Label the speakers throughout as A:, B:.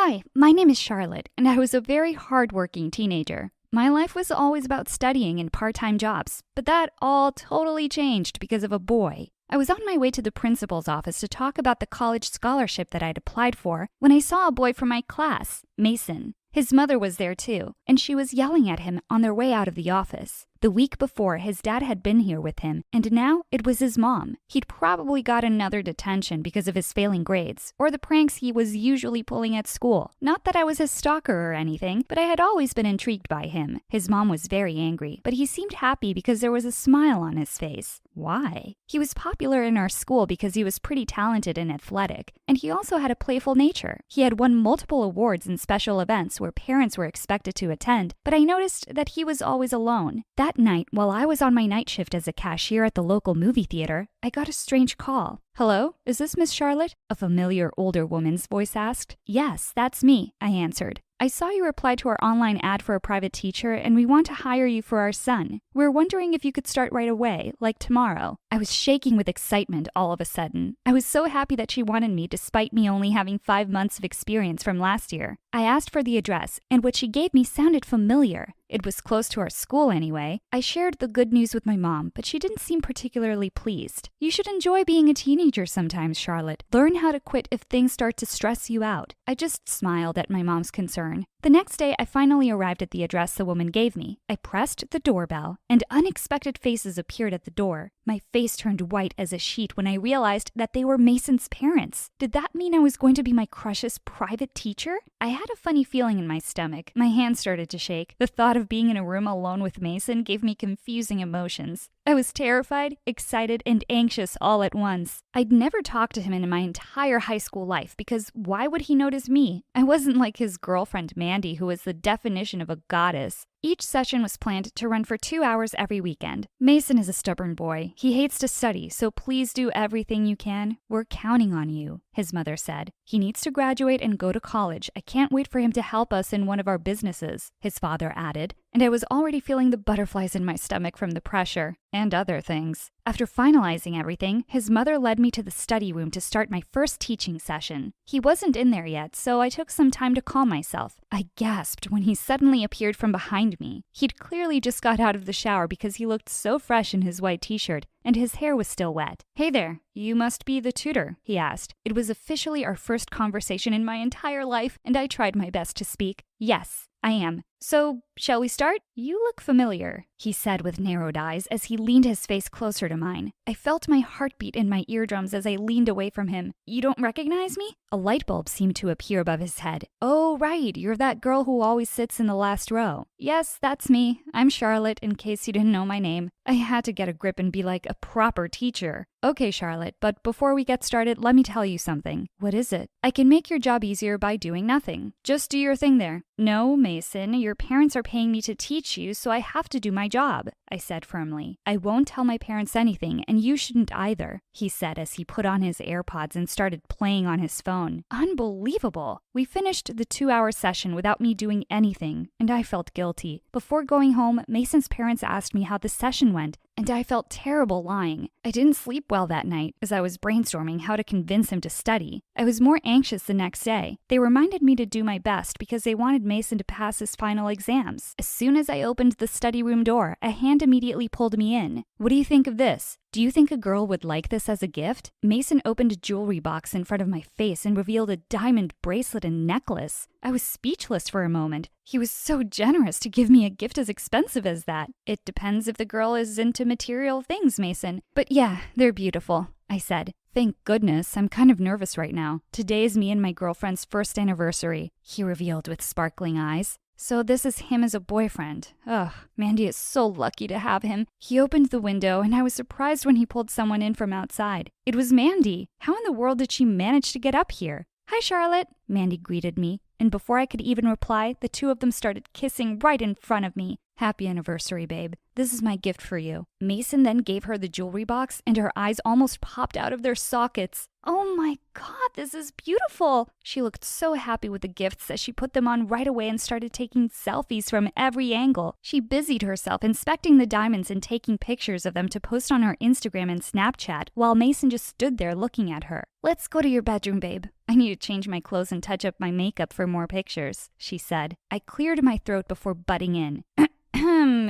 A: Hi, my name is Charlotte, and I was a very hardworking teenager. My life was always about studying and part-time jobs, but that all totally changed because of a boy. I was on my way to the principal's office to talk about the college scholarship that I'd applied for when I saw a boy from my class, Mason. His mother was there too, and she was yelling at him on their way out of the office. The week before, his dad had been here with him, and now it was his mom. He'd probably got another detention because of his failing grades, or the pranks he was usually pulling at school. Not that I was his stalker or anything, but I had always been intrigued by him. His mom was very angry, but he seemed happy because there was a smile on his face. Why? He was popular in our school because he was pretty talented and athletic, and he also had a playful nature. He had won multiple awards in special events where parents were expected to attend, but I noticed that he was always alone. That night, while I was on my night shift as a cashier at the local movie theater, I got a strange call. "Hello, is this Miss Charlotte?" a familiar older woman's voice asked. "Yes, that's me," I answered. "I saw you reply to our online ad for a private teacher, and we want to hire you for our son. We're wondering if you could start right away, like tomorrow." I was shaking with excitement all of a sudden. I was so happy that she wanted me despite me only having 5 months of experience from last year. I asked for the address, and what she gave me sounded familiar. It was close to our school anyway. I shared the good news with my mom, but she didn't seem particularly pleased. "You should enjoy being a teenager sometimes, Charlotte. Learn how to quit if things start to stress you out." I just smiled at my mom's concern. The next day, I finally arrived at the address the woman gave me. I pressed the doorbell, and unexpected faces appeared at the door. My face turned white as a sheet when I realized that they were Mason's parents. Did that mean I was going to be my crush's private teacher? I had a funny feeling in my stomach. My hands started to shake. The thought of being in a room alone with Mason gave me confusing emotions. I was terrified, excited, and anxious all at once. I'd never talked to him in my entire high school life because why would he notice me? I wasn't like his girlfriend Mandy, who was the definition of a goddess. Each session was planned to run for 2 hours every weekend. Mason is a stubborn boy. He hates to study, so please do everything you can. We're counting on you, his mother said. He needs to graduate and go to college. I can't wait for him to help us in one of our businesses, his father added. And I was already feeling the butterflies in my stomach from the pressure and other things. After finalizing everything, his mother led me to the study room to start my first teaching session. He wasn't in there yet, so I took some time to calm myself. I gasped when he suddenly appeared from behind me. He'd clearly just got out of the shower because he looked so fresh in his white t-shirt, and his hair was still wet. "Hey there, you must be the tutor," he asked. It was officially our first conversation in my entire life, and I tried my best to speak. "Yes, I am. So, shall we start? You look familiar," he said with narrowed eyes as he leaned his face closer to mine. I felt my heartbeat in my eardrums as I leaned away from him. "You don't recognize me?" A light bulb seemed to appear above his head. "Oh, right, you're that girl who always sits in the last row." "Yes, that's me. I'm Charlotte, in case you didn't know my name." I had to get a grip and be like a proper teacher. "Okay, Charlotte, but before we get started, let me tell you something." "What is it?" "I can make your job easier by doing nothing. Just do your thing there." "No, Mason, your parents are paying me to teach you, so I have to do my job," I said firmly. "I won't tell my parents anything, and you shouldn't either," he said as he put on his AirPods and started playing on his phone. Unbelievable! We finished the 2-hour session without me doing anything, and I felt guilty. Before going home, Mason's parents asked me how the session went, and I felt terrible lying. I didn't sleep well that night as I was brainstorming how to convince him to study. I was more anxious the next day. They reminded me to do my best because they wanted Mason to pass his final exams. As soon as I opened the study room door, a hand immediately pulled me in. "What do you think of this? Do you think a girl would like this as a gift?" Mason opened a jewelry box in front of my face and revealed a diamond bracelet and necklace. I was speechless for a moment. He was so generous to give me a gift as expensive as that. "It depends if the girl is into material things, Mason. But yeah, they're beautiful," I said. "Thank goodness, I'm kind of nervous right now. Today is me and my girlfriend's first anniversary," he revealed with sparkling eyes. "So this is him as a boyfriend. Ugh, Mandy is so lucky to have him." He opened the window, and I was surprised when he pulled someone in from outside. It was Mandy. How in the world did she manage to get up here? "Hi, Charlotte," Mandy greeted me, and before I could even reply, the two of them started kissing right in front of me. "Happy anniversary, babe." This is my gift for you." Mason then gave her the jewelry box, and her eyes almost popped out of their sockets. "Oh my God, this is beautiful!" She looked so happy with the gifts that she put them on right away and started taking selfies from every angle. She busied herself inspecting the diamonds and taking pictures of them to post on her Instagram and Snapchat, while Mason just stood there looking at her. "Let's go to your bedroom, babe. I need to change my clothes and touch up my makeup for more pictures," she said. I cleared my throat before butting in.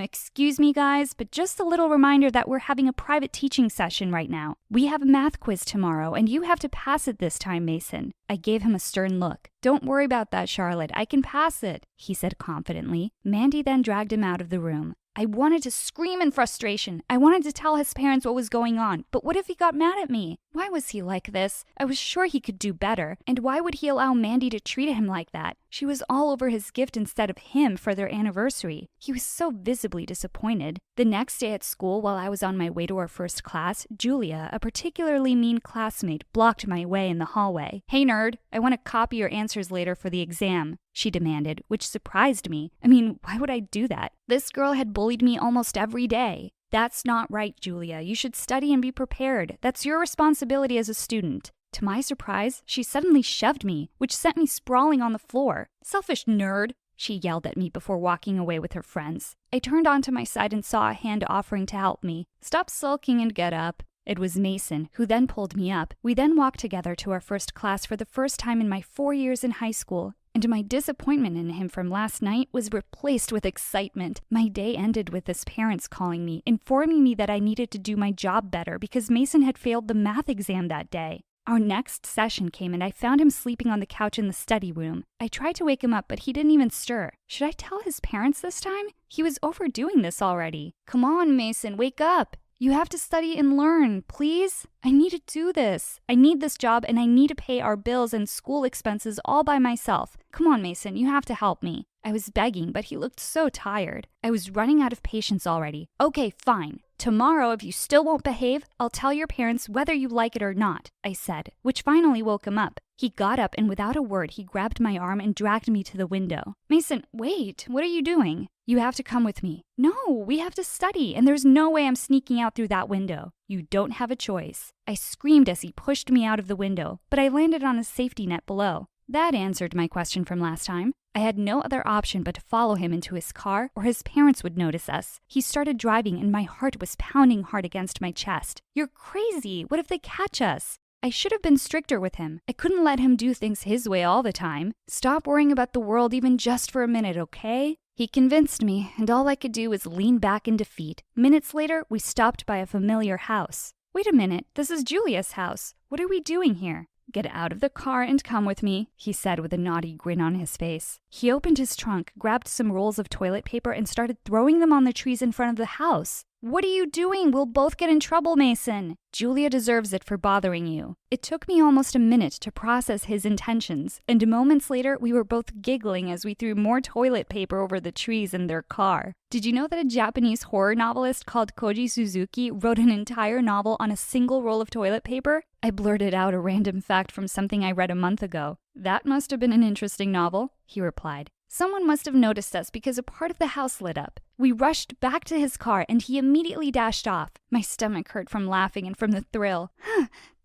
A: "Excuse me, guys, but just a little reminder that we're having a private teaching session right now. We have a math quiz tomorrow, and you have to pass it this time, Mason." I gave him a stern look. "Don't worry about that, Charlotte. I can pass it," he said confidently. Mandy then dragged him out of the room. I wanted to scream in frustration. I wanted to tell his parents what was going on, but what if he got mad at me? Why was he like this? I was sure he could do better, and why would he allow Mandy to treat him like that? She was all over his gift instead of him for their anniversary. He was so visibly disappointed. The next day at school, while I was on my way to our first class, Julia, a particularly mean classmate, blocked my way in the hallway. "Hey nerd, I want to copy your answers later for the exam," she demanded, which surprised me. I mean, why would I do that? This girl had bullied me almost every day. "That's not right, Julia. You should study and be prepared. That's your responsibility as a student." To my surprise, she suddenly shoved me, which sent me sprawling on the floor. "Selfish nerd," she yelled at me before walking away with her friends. I turned onto my side and saw a hand offering to help me. "Stop sulking and get up." It was Mason, who then pulled me up. We then walked together to our first class for the first time in my 4 years in high school. And my disappointment in him from last night was replaced with excitement. My day ended with his parents calling me, informing me that I needed to do my job better because Mason had failed the math exam that day. Our next session came and I found him sleeping on the couch in the study room. I tried to wake him up, but he didn't even stir. Should I tell his parents this time? He was overdoing this already. "Come on, Mason, wake up. You have to study and learn, please? I need to do this. I need this job and I need to pay our bills and school expenses all by myself. Come on, Mason, you have to help me." I was begging, but he looked so tired. I was running out of patience already. "Okay, fine. Tomorrow, if you still won't behave, I'll tell your parents whether you like it or not," I said, which finally woke him up. He got up and without a word, he grabbed my arm and dragged me to the window. "Mason, wait, what are you doing?" "You have to come with me." "No, we have to study, and there's no way I'm sneaking out through that window." "You don't have a choice." I screamed as he pushed me out of the window, but I landed on a safety net below. That answered my question from last time. I had no other option but to follow him into his car, or his parents would notice us. He started driving, and my heart was pounding hard against my chest. "You're crazy! What if they catch us?" I should have been stricter with him. I couldn't let him do things his way all the time. "Stop worrying about the world even just for a minute, okay?" He convinced me, and all I could do was lean back in defeat. Minutes later, we stopped by a familiar house. "Wait a minute, this is Julia's house. What are we doing here?" "Get out of the car and come with me," he said with a naughty grin on his face. He opened his trunk, grabbed some rolls of toilet paper, and started throwing them on the trees in front of the house. "What are you doing? We'll both get in trouble, Mason." "Julia deserves it for bothering you." It took me almost a minute to process his intentions, and moments later we were both giggling as we threw more toilet paper over the trees in their car. Did you know that a Japanese horror novelist called Koji Suzuki wrote an entire novel on a single roll of toilet paper? I blurted out a random fact from something I read a month ago. "That must have been an interesting novel," he replied. Someone must have noticed us because a part of the house lit up. We rushed back to his car and he immediately dashed off. My stomach hurt from laughing and from the thrill.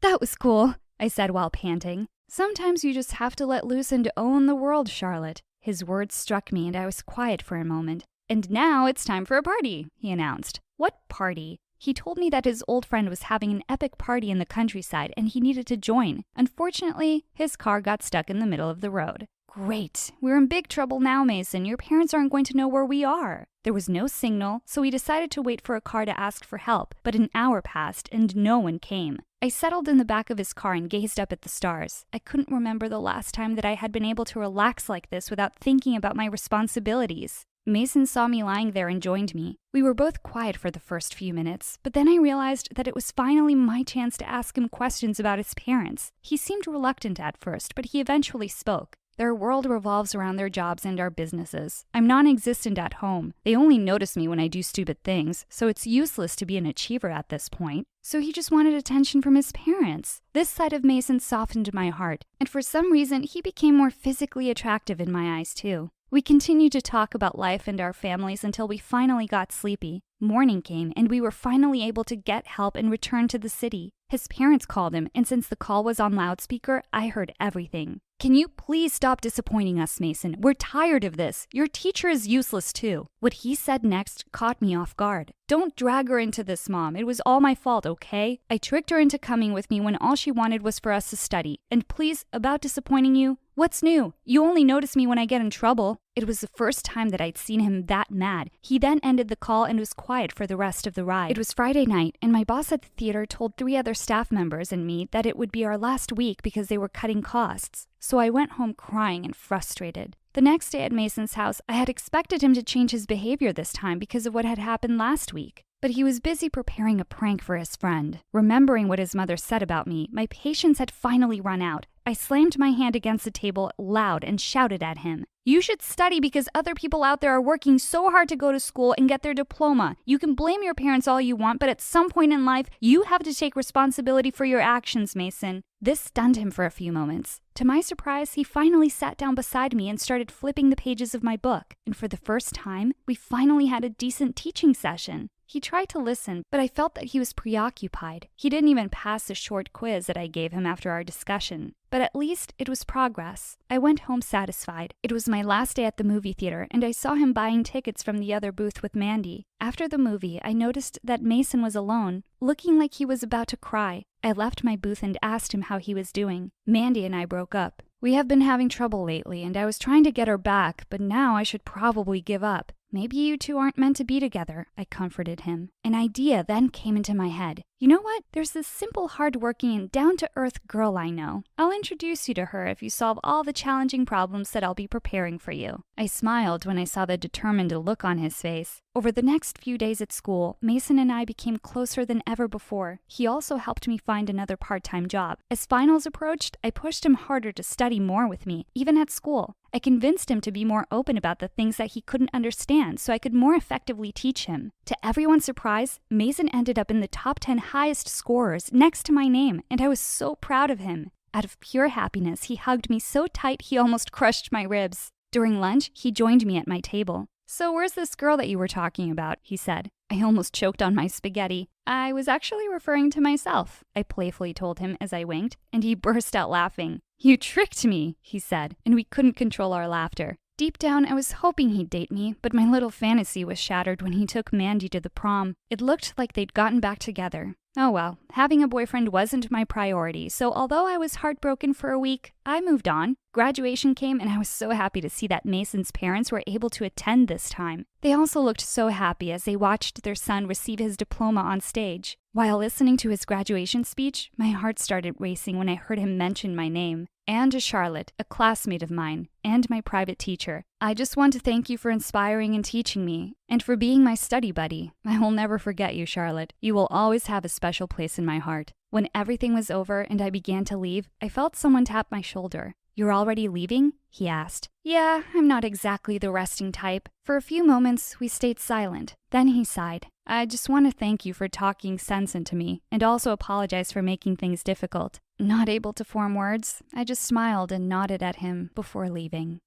A: "That was cool," I said while panting. "Sometimes you just have to let loose and own the world, Charlotte." His words struck me and I was quiet for a moment. "And now it's time for a party," he announced. "What party?" He told me that his old friend was having an epic party in the countryside and he needed to join. Unfortunately, his car got stuck in the middle of the road. "Great. We're in big trouble now, Mason. Your parents aren't going to know where we are." There was no signal, so we decided to wait for a car to ask for help, but an hour passed and no one came. I settled in the back of his car and gazed up at the stars. I couldn't remember the last time that I had been able to relax like this without thinking about my responsibilities. Mason saw me lying there and joined me. We were both quiet for the first few minutes, but then I realized that it was finally my chance to ask him questions about his parents. He seemed reluctant at first, but he eventually spoke. "Their world revolves around their jobs and our businesses. I'm non-existent at home. They only notice me when I do stupid things, so it's useless to be an achiever at this point." So he just wanted attention from his parents. This side of Mason softened my heart, and for some reason, he became more physically attractive in my eyes too. We continued to talk about life and our families until we finally got sleepy. Morning came, and we were finally able to get help and return to the city. His parents called him, and since the call was on loudspeaker, I heard everything. Can you please stop disappointing us, Mason? We're tired of this. Your teacher is useless too. What he said next caught me off guard. Don't drag her into this, Mom. It was all my fault, okay? I tricked her into coming with me when all she wanted was for us to study. And please, about disappointing you, what's new? You only notice me when I get in trouble. It was the first time that I'd seen him that mad. He then ended the call and was quiet for the rest of the ride. It was Friday night, and my boss at the theater told 3 other staff members and me that it would be our last week because they were cutting costs. So I went home crying and frustrated. The next day at Mason's house, I had expected him to change his behavior this time because of what had happened last week. But he was busy preparing a prank for his friend. Remembering what his mother said about me, my patience had finally run out. I slammed my hand against the table loud and shouted at him. You should study because other people out there are working so hard to go to school and get their diploma. You can blame your parents all you want, but at some point in life, you have to take responsibility for your actions, Mason. This stunned him for a few moments. To my surprise, he finally sat down beside me and started flipping the pages of my book. And for the first time, we finally had a decent teaching session. He tried to listen, but I felt that he was preoccupied. He didn't even pass the short quiz that I gave him after our discussion. But at least it was progress. I went home satisfied. It was my last day at the movie theater, and I saw him buying tickets from the other booth with Mandy. After the movie, I noticed that Mason was alone, looking like he was about to cry. I left my booth and asked him how he was doing. Mandy and I broke up. We have been having trouble lately, and I was trying to get her back, but now I should probably give up. Maybe you two aren't meant to be together, I comforted him. An idea then came into my head. You know what? There's this simple, hard-working, and down-to-earth girl I know. I'll introduce you to her if you solve all the challenging problems that I'll be preparing for you. I smiled when I saw the determined look on his face. Over the next few days at school, Mason and I became closer than ever before. He also helped me find another part-time job. As finals approached, I pushed him harder to study more with me, even at school. I convinced him to be more open about the things that he couldn't understand so I could more effectively teach him. To everyone's surprise, Mason ended up in the top 10 highest scorers next to my name, and I was so proud of him. Out of pure happiness, he hugged me so tight he almost crushed my ribs. During lunch, he joined me at my table. So where's this girl that you were talking about? He said. I almost choked on my spaghetti. I was actually referring to myself, I playfully told him as I winked, and he burst out laughing. You tricked me, he said, and we couldn't control our laughter. Deep down, I was hoping he'd date me, but my little fantasy was shattered when he took Mandy to the prom. It looked like they'd gotten back together. Oh well, having a boyfriend wasn't my priority, so although I was heartbroken for a week, I moved on. Graduation came, and I was so happy to see that Mason's parents were able to attend this time. They also looked so happy as they watched their son receive his diploma on stage. While listening to his graduation speech, my heart started racing when I heard him mention my name. And to Charlotte, a classmate of mine, and my private teacher. I just want to thank you for inspiring and teaching me, and for being my study buddy. I will never forget you, Charlotte. You will always have a special place in my heart. When everything was over and I began to leave, I felt someone tap my shoulder. You're already leaving? He asked. Yeah, I'm not exactly the resting type. For a few moments, we stayed silent. Then he sighed. I just want to thank you for talking sense into me, and also apologize for making things difficult. Not able to form words, I just smiled and nodded at him before leaving.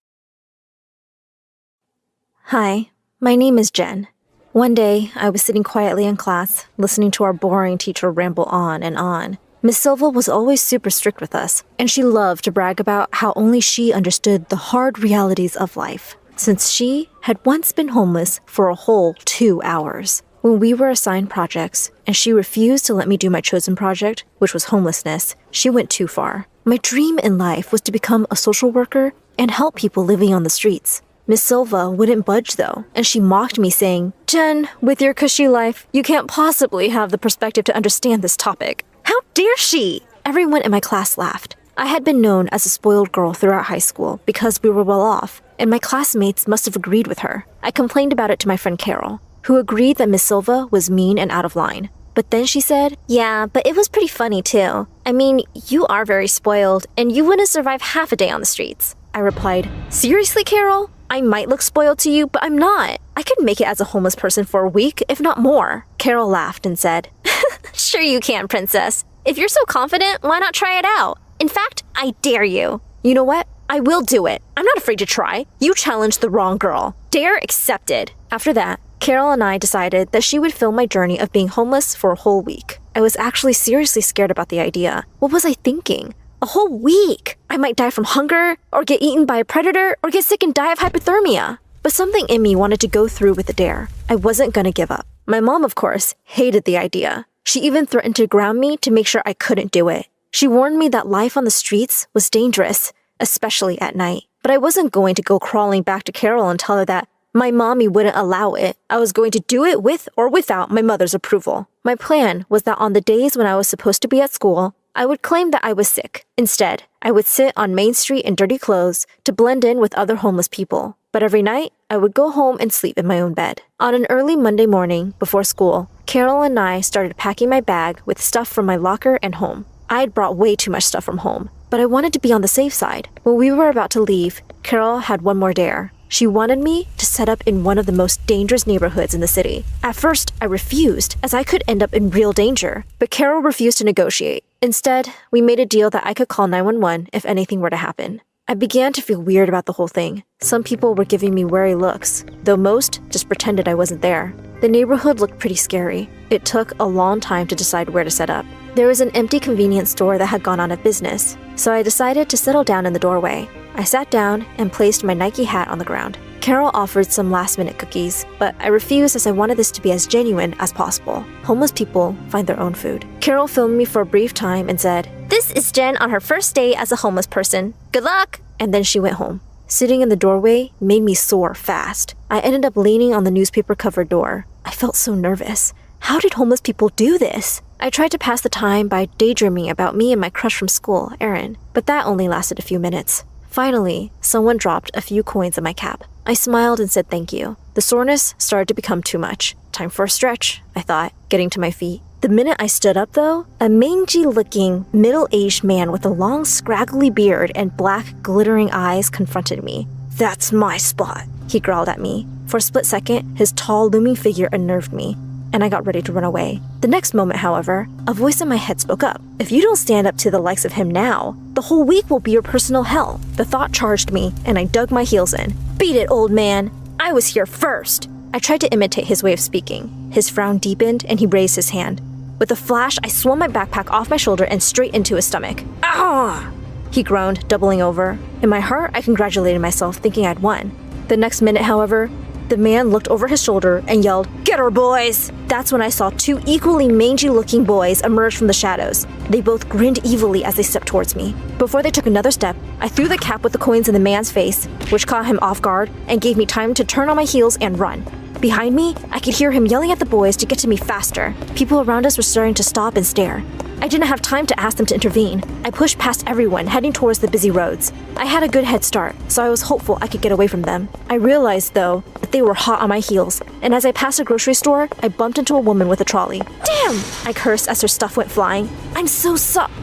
B: Hi, my name is Jen. One day, I was sitting quietly in class, listening to our boring teacher ramble on and on. Miss Silva was always super strict with us, and she loved to brag about how only she understood the hard realities of life, since she had once been homeless for a whole 2 hours. When we were assigned projects, and she refused to let me do my chosen project, which was homelessness, she went too far. My dream in life was to become a social worker and help people living on the streets. Miss Silva wouldn't budge though, and she mocked me saying, Jen, with your cushy life, you can't possibly have the perspective to understand this topic. How dare she? Everyone in my class laughed. I had been known as a spoiled girl throughout high school because we were well off, and my classmates must have agreed with her. I complained about it to my friend Carol, who agreed that Miss Silva was mean and out of line. But then she said, yeah, but it was pretty funny too. I mean, you are very spoiled, and you wouldn't survive half a day on the streets. I replied, seriously, Carol? I might look spoiled to you, but I'm not. I could make it as a homeless person for a week, if not more. Carol laughed and said, sure you can, princess. If you're so confident, why not try it out? In fact, I dare you. You know what? I will do it. I'm not afraid to try. You challenged the wrong girl. Dare accepted. After that, Carol and I decided that she would film my journey of being homeless for a whole week. I was actually seriously scared about the idea. What was I thinking? A whole week! I might die from hunger, or get eaten by a predator, or get sick and die of hypothermia. But something in me wanted to go through with the dare. I wasn't gonna give up. My mom, of course, hated the idea. She even threatened to ground me to make sure I couldn't do it. She warned me that life on the streets was dangerous, especially at night. But I wasn't going to go crawling back to Carol and tell her that my mommy wouldn't allow it. I was going to do it with or without my mother's approval. My plan was that on the days when I was supposed to be at school, I would claim that I was sick. Instead, I would sit on Main Street in dirty clothes to blend in with other homeless people. But every night, I would go home and sleep in my own bed. On an early Monday morning, before school, Carol and I started packing my bag with stuff from my locker and home. I had brought way too much stuff from home, but I wanted to be on the safe side. When we were about to leave, Carol had one more dare. She wanted me to set up in one of the most dangerous neighborhoods in the city. At first, I refused, as I could end up in real danger, but Carol refused to negotiate. Instead, we made a deal that I could call 911 if anything were to happen. I began to feel weird about the whole thing. Some people were giving me wary looks, though most just pretended I wasn't there. The neighborhood looked pretty scary. It took a long time to decide where to set up. There was an empty convenience store that had gone out of business, so I decided to settle down in the doorway. I sat down and placed my Nike hat on the ground. Carol offered some last-minute cookies, but I refused as I wanted this to be as genuine as possible. Homeless people find their own food. Carol filmed me for a brief time and said, "This is Jen on her first day as a homeless person. Good luck!" And then she went home. Sitting in the doorway made me sore fast. I ended up leaning on the newspaper-covered door. I felt so nervous. How did homeless people do this? I tried to pass the time by daydreaming about me and my crush from school, Erin, but that only lasted a few minutes. Finally, someone dropped a few coins in my cap. I smiled and said thank you. The soreness started to become too much. Time for a stretch, I thought, getting to my feet. The minute I stood up, though, a mangy-looking, middle-aged man with a long, scraggly beard and black, glittering eyes confronted me. "That's my spot," he growled at me. For a split second, his tall, looming figure unnerved me, and I got ready to run away. The next moment, however, a voice in my head spoke up. "If you don't stand up to the likes of him now, the whole week will be your personal hell." The thought charged me, and I dug my heels in. "Beat it, old man! I was here first!" I tried to imitate his way of speaking. His frown deepened, and he raised his hand. With a flash, I swung my backpack off my shoulder and straight into his stomach. "Ah!" He groaned, doubling over. In my heart, I congratulated myself, thinking I'd won. The next minute, however, the man looked over his shoulder and yelled, "Get her, boys!" That's when I saw two equally mangy-looking boys emerge from the shadows. They both grinned evilly as they stepped towards me. Before they took another step, I threw the cap with the coins in the man's face, which caught him off guard and gave me time to turn on my heels and run. Behind me, I could hear him yelling at the boys to get to me faster. People around us were starting to stop and stare. I didn't have time to ask them to intervene. I pushed past everyone, heading towards the busy roads. I had a good head start, so I was hopeful I could get away from them. I realized, though, that they were hot on my heels, and as I passed a grocery store, I bumped into a woman with a trolley. "Damn!" I cursed as her stuff went flying. "I'm so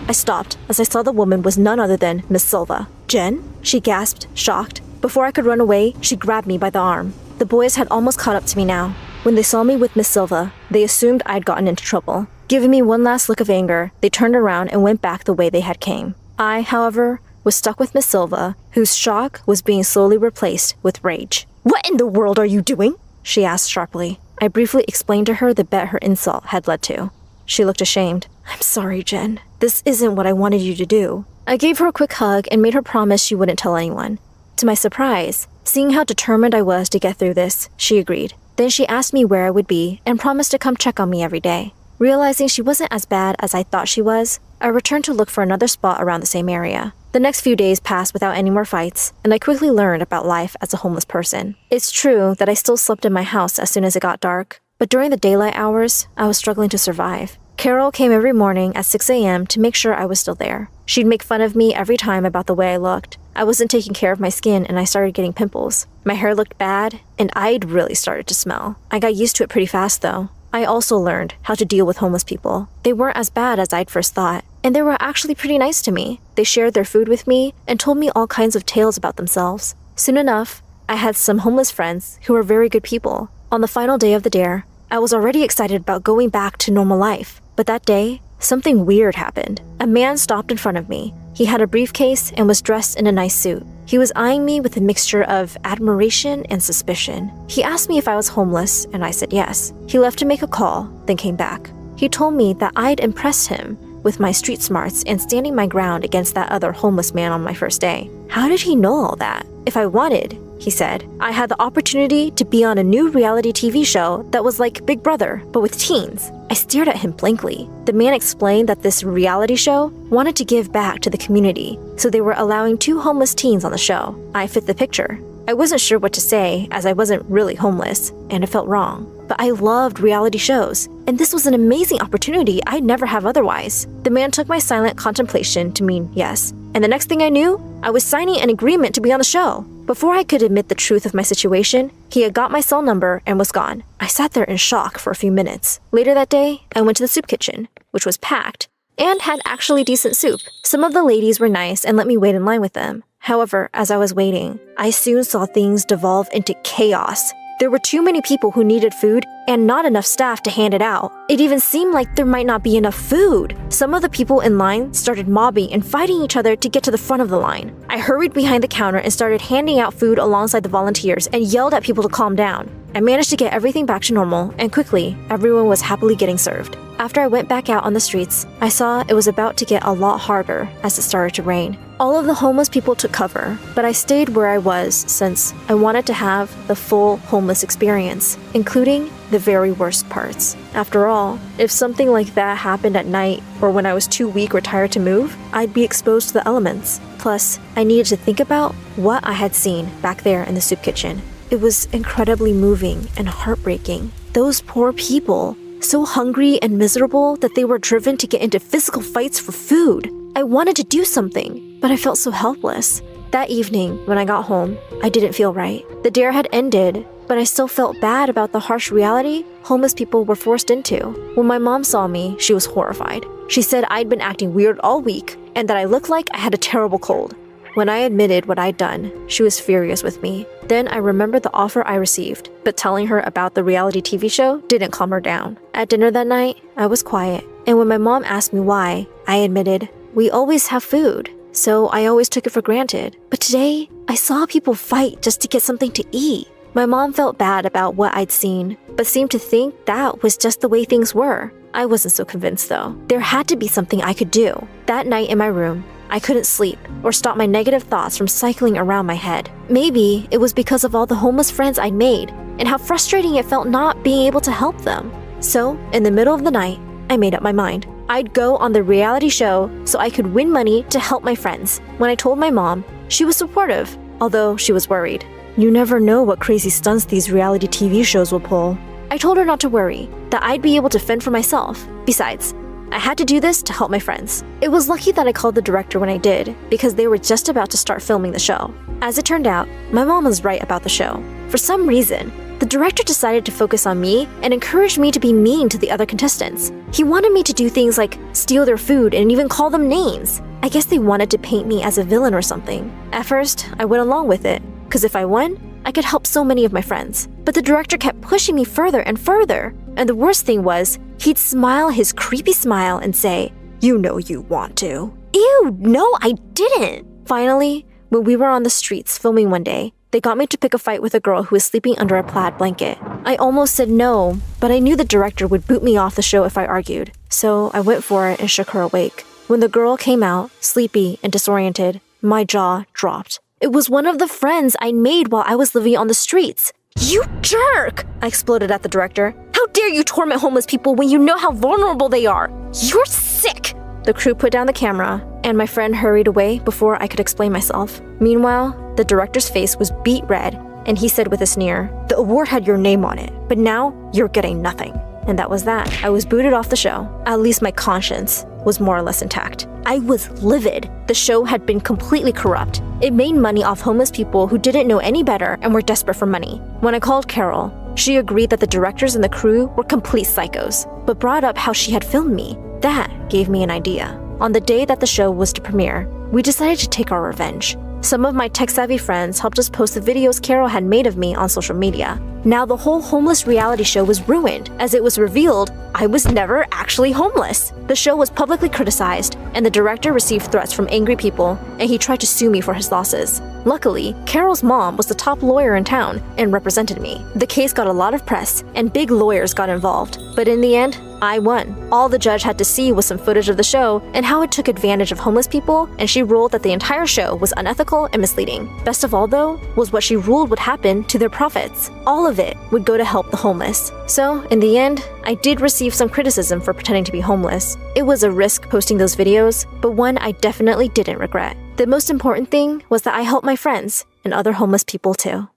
B: I stopped as I saw the woman was none other than Miss Silva. "Jen?" She gasped, shocked. Before I could run away, she grabbed me by the arm. The boys had almost caught up to me now. When they saw me with Miss Silva, they assumed I'd gotten into trouble. Giving me one last look of anger, they turned around and went back the way they had came. I, however, was stuck with Miss Silva, whose shock was being slowly replaced with rage. "What in the world are you doing?" she asked sharply. I briefly explained to her the bet her insult had led to. She looked ashamed. "I'm sorry, Jen. This isn't what I wanted you to do." I gave her a quick hug and made her promise she wouldn't tell anyone. To my surprise, seeing how determined I was to get through this, she agreed. Then she asked me where I would be and promised to come check on me every day. Realizing she wasn't as bad as I thought she was, I returned to look for another spot around the same area. The next few days passed without any more fights, and I quickly learned about life as a homeless person. It's true that I still slept in my house as soon as it got dark, but during the daylight hours, I was struggling to survive. Carol came every morning at 6 a.m. to make sure I was still there. She'd make fun of me every time about the way I looked. I wasn't taking care of my skin and I started getting pimples. My hair looked bad, and I'd really started to smell. I got used to it pretty fast, though. I also learned how to deal with homeless people. They weren't as bad as I'd first thought, and they were actually pretty nice to me. They shared their food with me and told me all kinds of tales about themselves. Soon enough, I had some homeless friends who were very good people. On the final day of the dare, I was already excited about going back to normal life. But that day, something weird happened. A man stopped in front of me. He had a briefcase and was dressed in a nice suit. He was eyeing me with a mixture of admiration and suspicion. He asked me if I was homeless, and I said yes. He left to make a call, then came back. He told me that I'd impressed him with my street smarts and standing my ground against that other homeless man on my first day. How did he know all that? If I wanted, he said, I had the opportunity to be on a new reality TV show that was like Big Brother, but with teens. I stared at him blankly. The man explained that this reality show wanted to give back to the community, so they were allowing 2 homeless teens on the show. I fit the picture. I wasn't sure what to say as I wasn't really homeless, and it felt wrong. But I loved reality shows, and this was an amazing opportunity I'd never have otherwise. The man took my silent contemplation to mean yes, and the next thing I knew, I was signing an agreement to be on the show. Before I could admit the truth of my situation, he had got my cell number and was gone. I sat there in shock for a few minutes. Later that day, I went to the soup kitchen, which was packed, and had actually decent soup. Some of the ladies were nice and let me wait in line with them. However, as I was waiting, I soon saw things devolve into chaos. There were too many people who needed food and not enough staff to hand it out. It even seemed like there might not be enough food. Some of the people in line started mobbing and fighting each other to get to the front of the line. I hurried behind the counter and started handing out food alongside the volunteers and yelled at people to calm down. I managed to get everything back to normal, and quickly, everyone was happily getting served. After I went back out on the streets, I saw it was about to get a lot harder as it started to rain. All of the homeless people took cover, but I stayed where I was since I wanted to have the full homeless experience, including the very worst parts. After all, if something like that happened at night or when I was too weak or tired to move, I'd be exposed to the elements. Plus, I needed to think about what I had seen back there in the soup kitchen. It was incredibly moving and heartbreaking. Those poor people, so hungry and miserable that they were driven to get into physical fights for food. I wanted to do something, but I felt so helpless. That evening, when I got home, I didn't feel right. The dare had ended, but I still felt bad about the harsh reality homeless people were forced into. When my mom saw me, she was horrified. She said I'd been acting weird all week and that I looked like I had a terrible cold. When I admitted what I'd done, she was furious with me. Then I remembered the offer I received, but telling her about the reality TV show didn't calm her down. At dinner that night, I was quiet, and when my mom asked me why, I admitted, we always have food, so I always took it for granted. But today, I saw people fight just to get something to eat. My mom felt bad about what I'd seen, but seemed to think that was just the way things were. I wasn't so convinced though. There had to be something I could do. That night in my room, I couldn't sleep or stop my negative thoughts from cycling around my head. Maybe it was because of all the homeless friends I'd made and how frustrating it felt not being able to help them. So, in the middle of the night, I made up my mind. I'd go on the reality show so I could win money to help my friends. When I told my mom, she was supportive, although she was worried. You never know what crazy stunts these reality TV shows will pull. I told her not to worry, that I'd be able to fend for myself. Besides, I had to do this to help my friends. It was lucky that I called the director when I did, because they were just about to start filming the show. As it turned out, my mom was right about the show. For some reason, the director decided to focus on me and encouraged me to be mean to the other contestants. He wanted me to do things like steal their food and even call them names. I guess they wanted to paint me as a villain or something. At first, I went along with it, because if I won, I could help so many of my friends. But the director kept pushing me further and further. And the worst thing was, he'd smile his creepy smile and say, "You know you want to." Ew, no, I didn't. Finally, when we were on the streets filming one day, they got me to pick a fight with a girl who was sleeping under a plaid blanket. I almost said no, but I knew the director would boot me off the show if I argued. So I went for it and shook her awake. When the girl came out, sleepy and disoriented, my jaw dropped. It was one of the friends I made while I was living on the streets. You jerk! I exploded at the director. How dare you torment homeless people when you know how vulnerable they are? You're sick! The crew put down the camera, and my friend hurried away before I could explain myself. Meanwhile, the director's face was beet red, and he said with a sneer, "The award had your name on it, but now you're getting nothing." And that was that. I was booted off the show. At least my conscience was more or less intact. I was livid. The show had been completely corrupt. It made money off homeless people who didn't know any better and were desperate for money. When I called Carol, she agreed that the directors and the crew were complete psychos, but brought up how she had filmed me. That gave me an idea. On the day that the show was to premiere, we decided to take our revenge. Some of my tech-savvy friends helped us post the videos Carol had made of me on social media. Now the whole homeless reality show was ruined, as it was revealed I was never actually homeless. The show was publicly criticized, and the director received threats from angry people, and he tried to sue me for his losses. Luckily, Carol's mom was the top lawyer in town and represented me. The case got a lot of press, and big lawyers got involved. But in the end, I won. All the judge had to see was some footage of the show and how it took advantage of homeless people, and she ruled that the entire show was unethical and misleading. Best of all, though, was what she ruled would happen to their profits. All of it would go to help the homeless. So, in the end, I did receive some criticism for pretending to be homeless. It was a risk posting those videos, but one I definitely didn't regret. The most important thing was that I helped my friends and other homeless people too.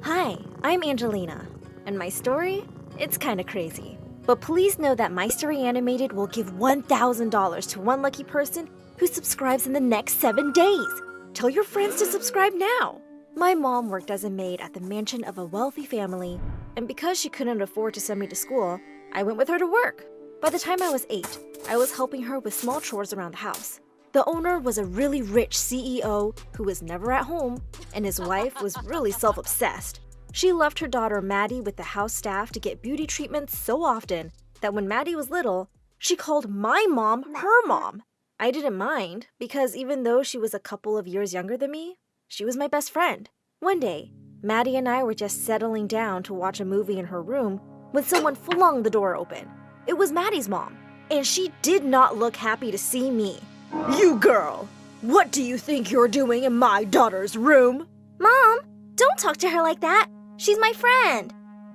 B: Hi, I'm Angelina, and my story? It's kinda crazy. But please know that My Story Animated will give $1,000 to one lucky person who subscribes in the next 7 days. Tell your friends to subscribe now. My mom worked as a maid at the mansion of a wealthy family, and because she couldn't afford to send me to school, I went with her to work. By the time I was 8, I was helping her with small chores around the house. The owner was a really rich CEO who was never at home, and his wife was really self-obsessed. She left her daughter Maddie with the house staff to get beauty treatments so often that when Maddie was little, she called my mom her mom. I didn't mind because even though she was a couple of years younger than me, she was my best friend. One day, Maddie and I were just settling down to watch a movie in her room when someone flung the door open. It was Maddie's mom, and she did not look happy to see me. "You girl, what do you think you're doing in my daughter's room?" "Mom, don't talk to her like that. She's my friend."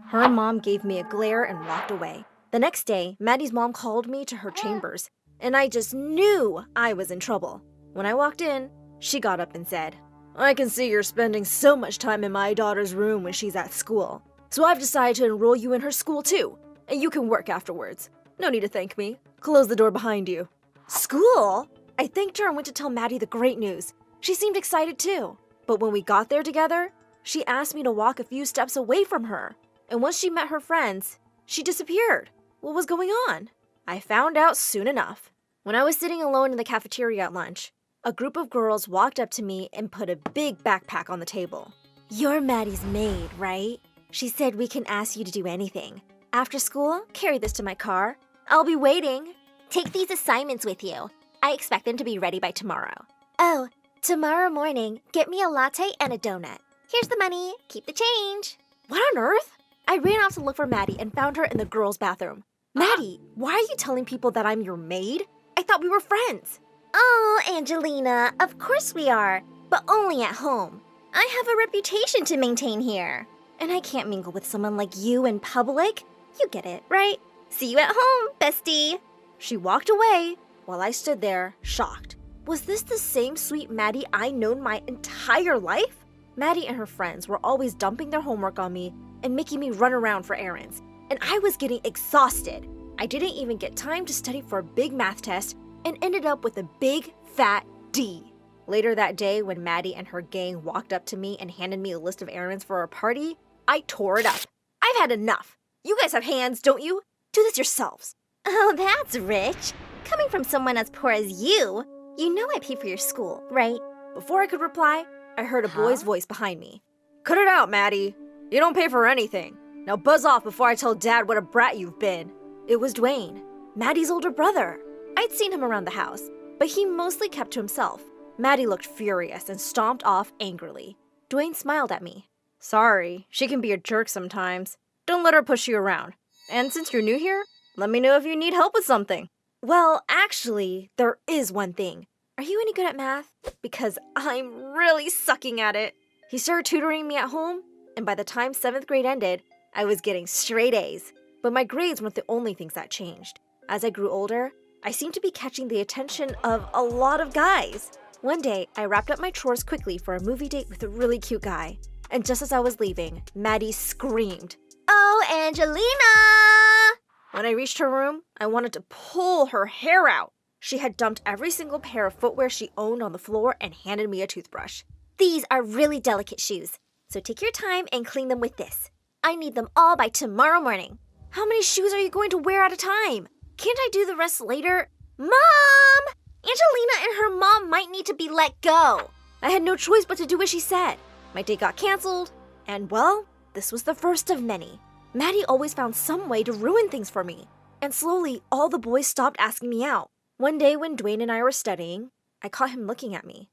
B: Her mom gave me a glare and walked away. The next day, Maddie's mom called me to her chambers, and I just knew I was in trouble. When I walked in, she got up and said, "I can see you're spending so much time in my daughter's room when she's at school. So I've decided to enroll you in her school too, and you can work afterwards. No need to thank me. Close the door behind you." School? I thanked her and went to tell Maddie the great news. She seemed excited too. But when we got there together, she asked me to walk a few steps away from her. And once she met her friends, she disappeared. What was going on? I found out soon enough. When I was sitting alone in the cafeteria at lunch, a group of girls walked up to me and put a big backpack on the table. "You're Maddie's maid, right? She said we can ask you to do anything. After school, carry this to my car. I'll be waiting. Take these assignments with you. I expect them to be ready by tomorrow. Oh, tomorrow morning, get me a latte and a donut. Here's the money. Keep the change." What on earth? I ran off to look for Maddie and found her in the girls' bathroom. "Maddie, why are you telling people that I'm your maid? I thought we were friends." "Oh, Angelina, of course we are, but only at home. I have a reputation to maintain here, and I can't mingle with someone like you in public. You get it, right? See you at home, bestie." She walked away while I stood there, shocked. Was this the same sweet Maddie I known my entire life? Maddie and her friends were always dumping their homework on me and making me run around for errands, and I was getting exhausted. I didn't even get time to study for a big math test and ended up with a big, fat D. Later that day, when Maddie and her gang walked up to me and handed me a list of errands for our party, I tore it up. "I've had enough. You guys have hands, don't you? Do this yourselves." "Oh, that's rich. Coming from someone as poor as you. You know I pay for your school, right?" Before I could reply, I heard a boy's voice behind me. "Cut it out, Maddie. You don't pay for anything. Now buzz off before I tell Dad what a brat you've been." It was Dwayne, Maddie's older brother. I'd seen him around the house, but he mostly kept to himself. Maddie looked furious and stomped off angrily. Dwayne smiled at me. "Sorry, she can be a jerk sometimes. Don't let her push you around. And since you're new here, let me know if you need help with something." "Well, actually, there is one thing. Are you any good at math? Because I'm really sucking at it." He started tutoring me at home, and by the time 7th grade ended, I was getting straight A's. But my grades weren't the only things that changed. As I grew older, I seemed to be catching the attention of a lot of guys. One day, I wrapped up my chores quickly for a movie date with a really cute guy. And just as I was leaving, Maddie screamed, "Oh, Angelina!" When I reached her room, I wanted to pull her hair out. She had dumped every single pair of footwear she owned on the floor and handed me a toothbrush. "These are really delicate shoes, so take your time and clean them with this. I need them all by tomorrow morning." "How many shoes are you going to wear at a time? Can't I do the rest later?" "Mom! Angelina and her mom might need to be let go." I had no choice but to do what she said. My date got canceled, and well, this was the first of many. Maddie always found some way to ruin things for me, and slowly all the boys stopped asking me out. One day when Dwayne and I were studying, I caught him looking at me.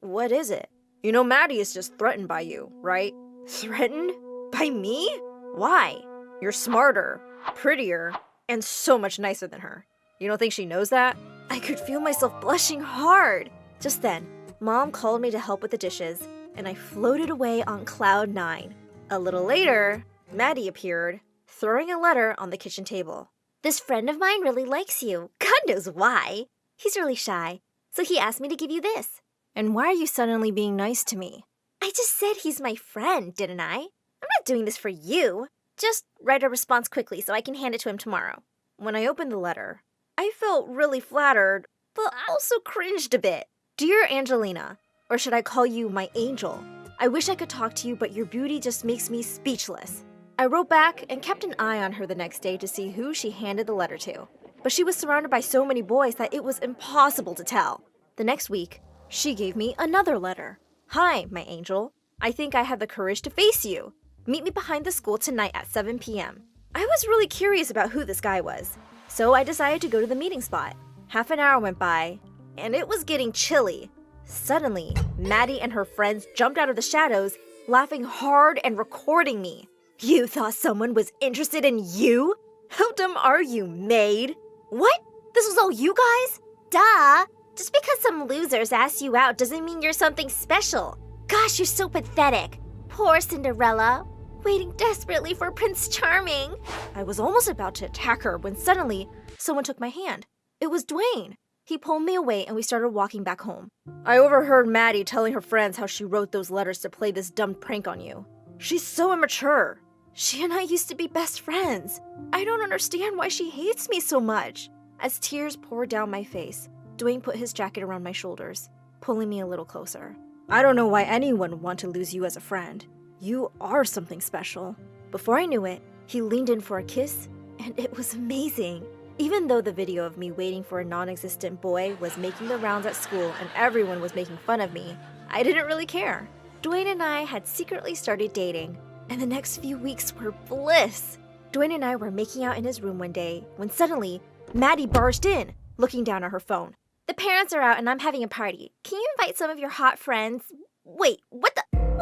B: What is it? You know Maddie is just threatened by you, right? Threatened? By me? Why? You're smarter, prettier, and so much nicer than her. You don't think she knows that? I could feel myself blushing hard. Just then, Mom called me to help with the dishes, and I floated away on cloud 9. A little later, Maddie appeared, throwing a letter on the kitchen table. This friend of mine really likes you. God knows why. He's really shy, so he asked me to give you this. And why are you suddenly being nice to me? I just said he's my friend, didn't I? I'm not doing this for you. Just write a response quickly so I can hand it to him tomorrow. When I opened the letter, I felt really flattered, but also cringed a bit. Dear Angelina, or should I call you my angel? I wish I could talk to you, but your beauty just makes me speechless. I wrote back and kept an eye on her the next day to see who she handed the letter to. But she was surrounded by so many boys that it was impossible to tell. The next week, she gave me another letter. Hi, my angel. I think I have the courage to face you. Meet me behind the school tonight at 7 p.m. I was really curious about who this guy was, so I decided to go to the meeting spot. Half an hour went by, and it was getting chilly. Suddenly, Maddie and her friends jumped out of the shadows, laughing hard and recording me. You thought someone was interested in you? How dumb are you, Maid? What? This was all you guys? Duh! Just because some losers asked you out doesn't mean you're something special. Gosh, you're so pathetic. Poor Cinderella, waiting desperately for Prince Charming. I was almost about to attack her when suddenly someone took my hand. It was Dwayne. He pulled me away and we started walking back home. I overheard Maddie telling her friends how she wrote those letters to play this dumb prank on you. She's so immature. She and I used to be best friends. I don't understand why she hates me so much. As tears poured down my face, Dwayne put his jacket around my shoulders, pulling me a little closer. I don't know why anyone would want to lose you as a friend. You are something special. Before I knew it, he leaned in for a kiss, and it was amazing. Even though the video of me waiting for a non-existent boy was making the rounds at school and everyone was making fun of me, I didn't really care. Dwayne and I had secretly started dating, and the next few weeks were bliss. Dwayne and I were making out in his room one day when suddenly, Maddie barged in, looking down at her phone. The parents are out and I'm having a party. Can you invite some of your hot friends? Wait, what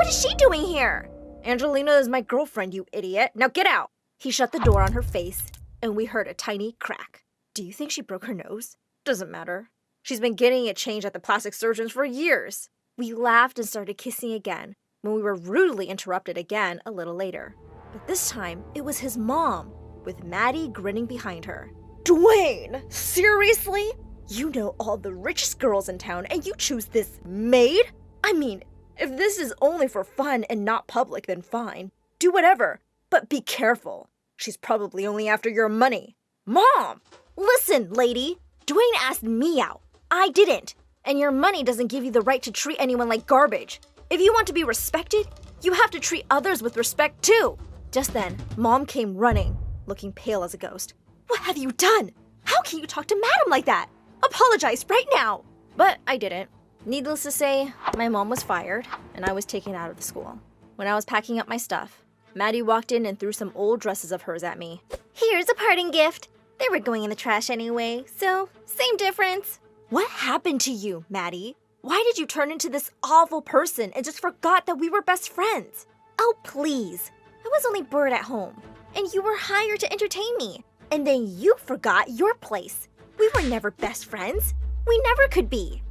B: is she doing here? Angelina is my girlfriend, you idiot. Now get out. He shut the door on her face, and we heard a tiny crack. Do you think she broke her nose? Doesn't matter. She's been getting it changed at the plastic surgeons for years. We laughed and started kissing again when we were rudely interrupted again a little later. But this time, it was his mom, with Maddie grinning behind her. Dwayne, seriously? You know all the richest girls in town and you choose this Maid? I mean, if this is only for fun and not public, then fine. Do whatever, but be careful. She's probably only after your money. Mom! Listen, lady. Dwayne asked me out. I didn't. And your money doesn't give you the right to treat anyone like garbage. If you want to be respected, you have to treat others with respect too. Just then, Mom came running, looking pale as a ghost. What have you done? How can you talk to Madam like that? Apologize right now. But I didn't. Needless to say, my mom was fired, and I was taken out of the school. When I was packing up my stuff, Maddie walked in and threw some old dresses of hers at me. Here's a parting gift. They were going in the trash anyway, so same difference. What happened to you, Maddie? Why did you turn into this awful person and just forgot that we were best friends? Oh, please. I was only bored at home, and you were hired to entertain me. And then you forgot your place. We were never best friends. We never could be.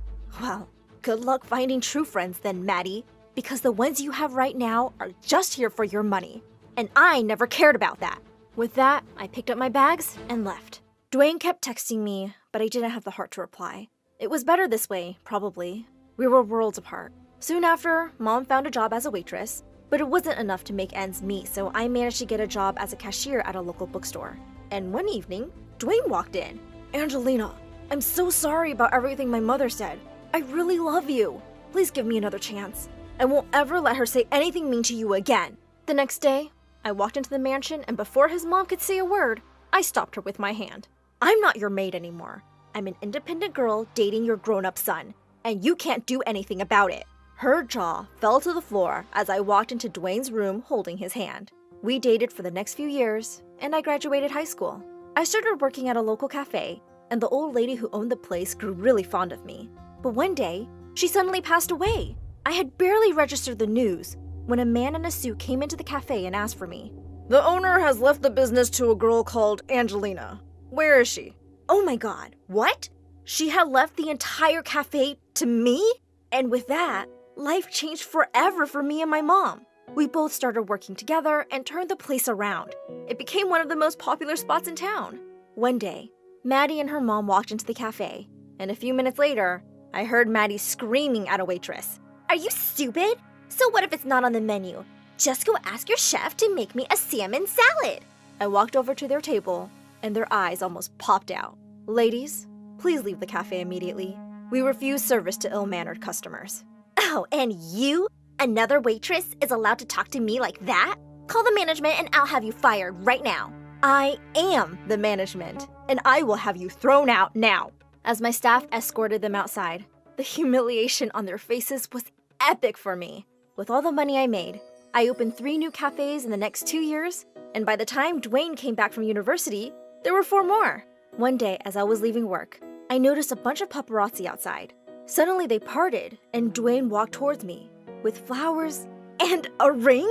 B: Well, good luck finding true friends then, Maddie, because the ones you have right now are just here for your money. And I never cared about that. With that, I picked up my bags and left. Dwayne kept texting me, but I didn't have the heart to reply. It was better this way, probably. We were worlds apart. Soon after, Mom found a job as a waitress, but it wasn't enough to make ends meet, so I managed to get a job as a cashier at a local bookstore. And one evening, Dwayne walked in. Angelina, I'm so sorry about everything my mother said. I really love you. Please give me another chance. I won't ever let her say anything mean to you again. The next day, I walked into the mansion, and before his mom could say a word, I stopped her with my hand. I'm not your maid anymore. I'm an independent girl dating your grown-up son, and you can't do anything about it." Her jaw fell to the floor as I walked into Dwayne's room holding his hand. We dated for the next few years, and I graduated high school. I started working at a local cafe, and the old lady who owned the place grew really fond of me. But one day, she suddenly passed away. I had barely registered the news when a man in a suit came into the cafe and asked for me. "The owner has left the business to a girl called Angelina. Where is she?" Oh my god, what? She had left the entire cafe to me? And with that, life changed forever for me and my mom. We both started working together and turned the place around. It became one of the most popular spots in town. One day, Maddie and her mom walked into the cafe, and a few minutes later, I heard Maddie screaming at a waitress. "Are you stupid? So what if it's not on the menu? Just go ask your chef to make me a salmon salad." I walked over to their table, and their eyes almost popped out. "Ladies, please leave the cafe immediately. We refuse service to ill-mannered customers." "Oh, and you? Another waitress is allowed to talk to me like that? Call the management and I'll have you fired right now." "I am the management, and I will have you thrown out now." As my staff escorted them outside, the humiliation on their faces was epic for me. With all the money I made, I opened 3 new cafes in the next 2 years, and by the time Dwayne came back from university, there were 4 more. One day, as I was leaving work, I noticed a bunch of paparazzi outside. Suddenly they parted, and Dwayne walked towards me with flowers and a ring.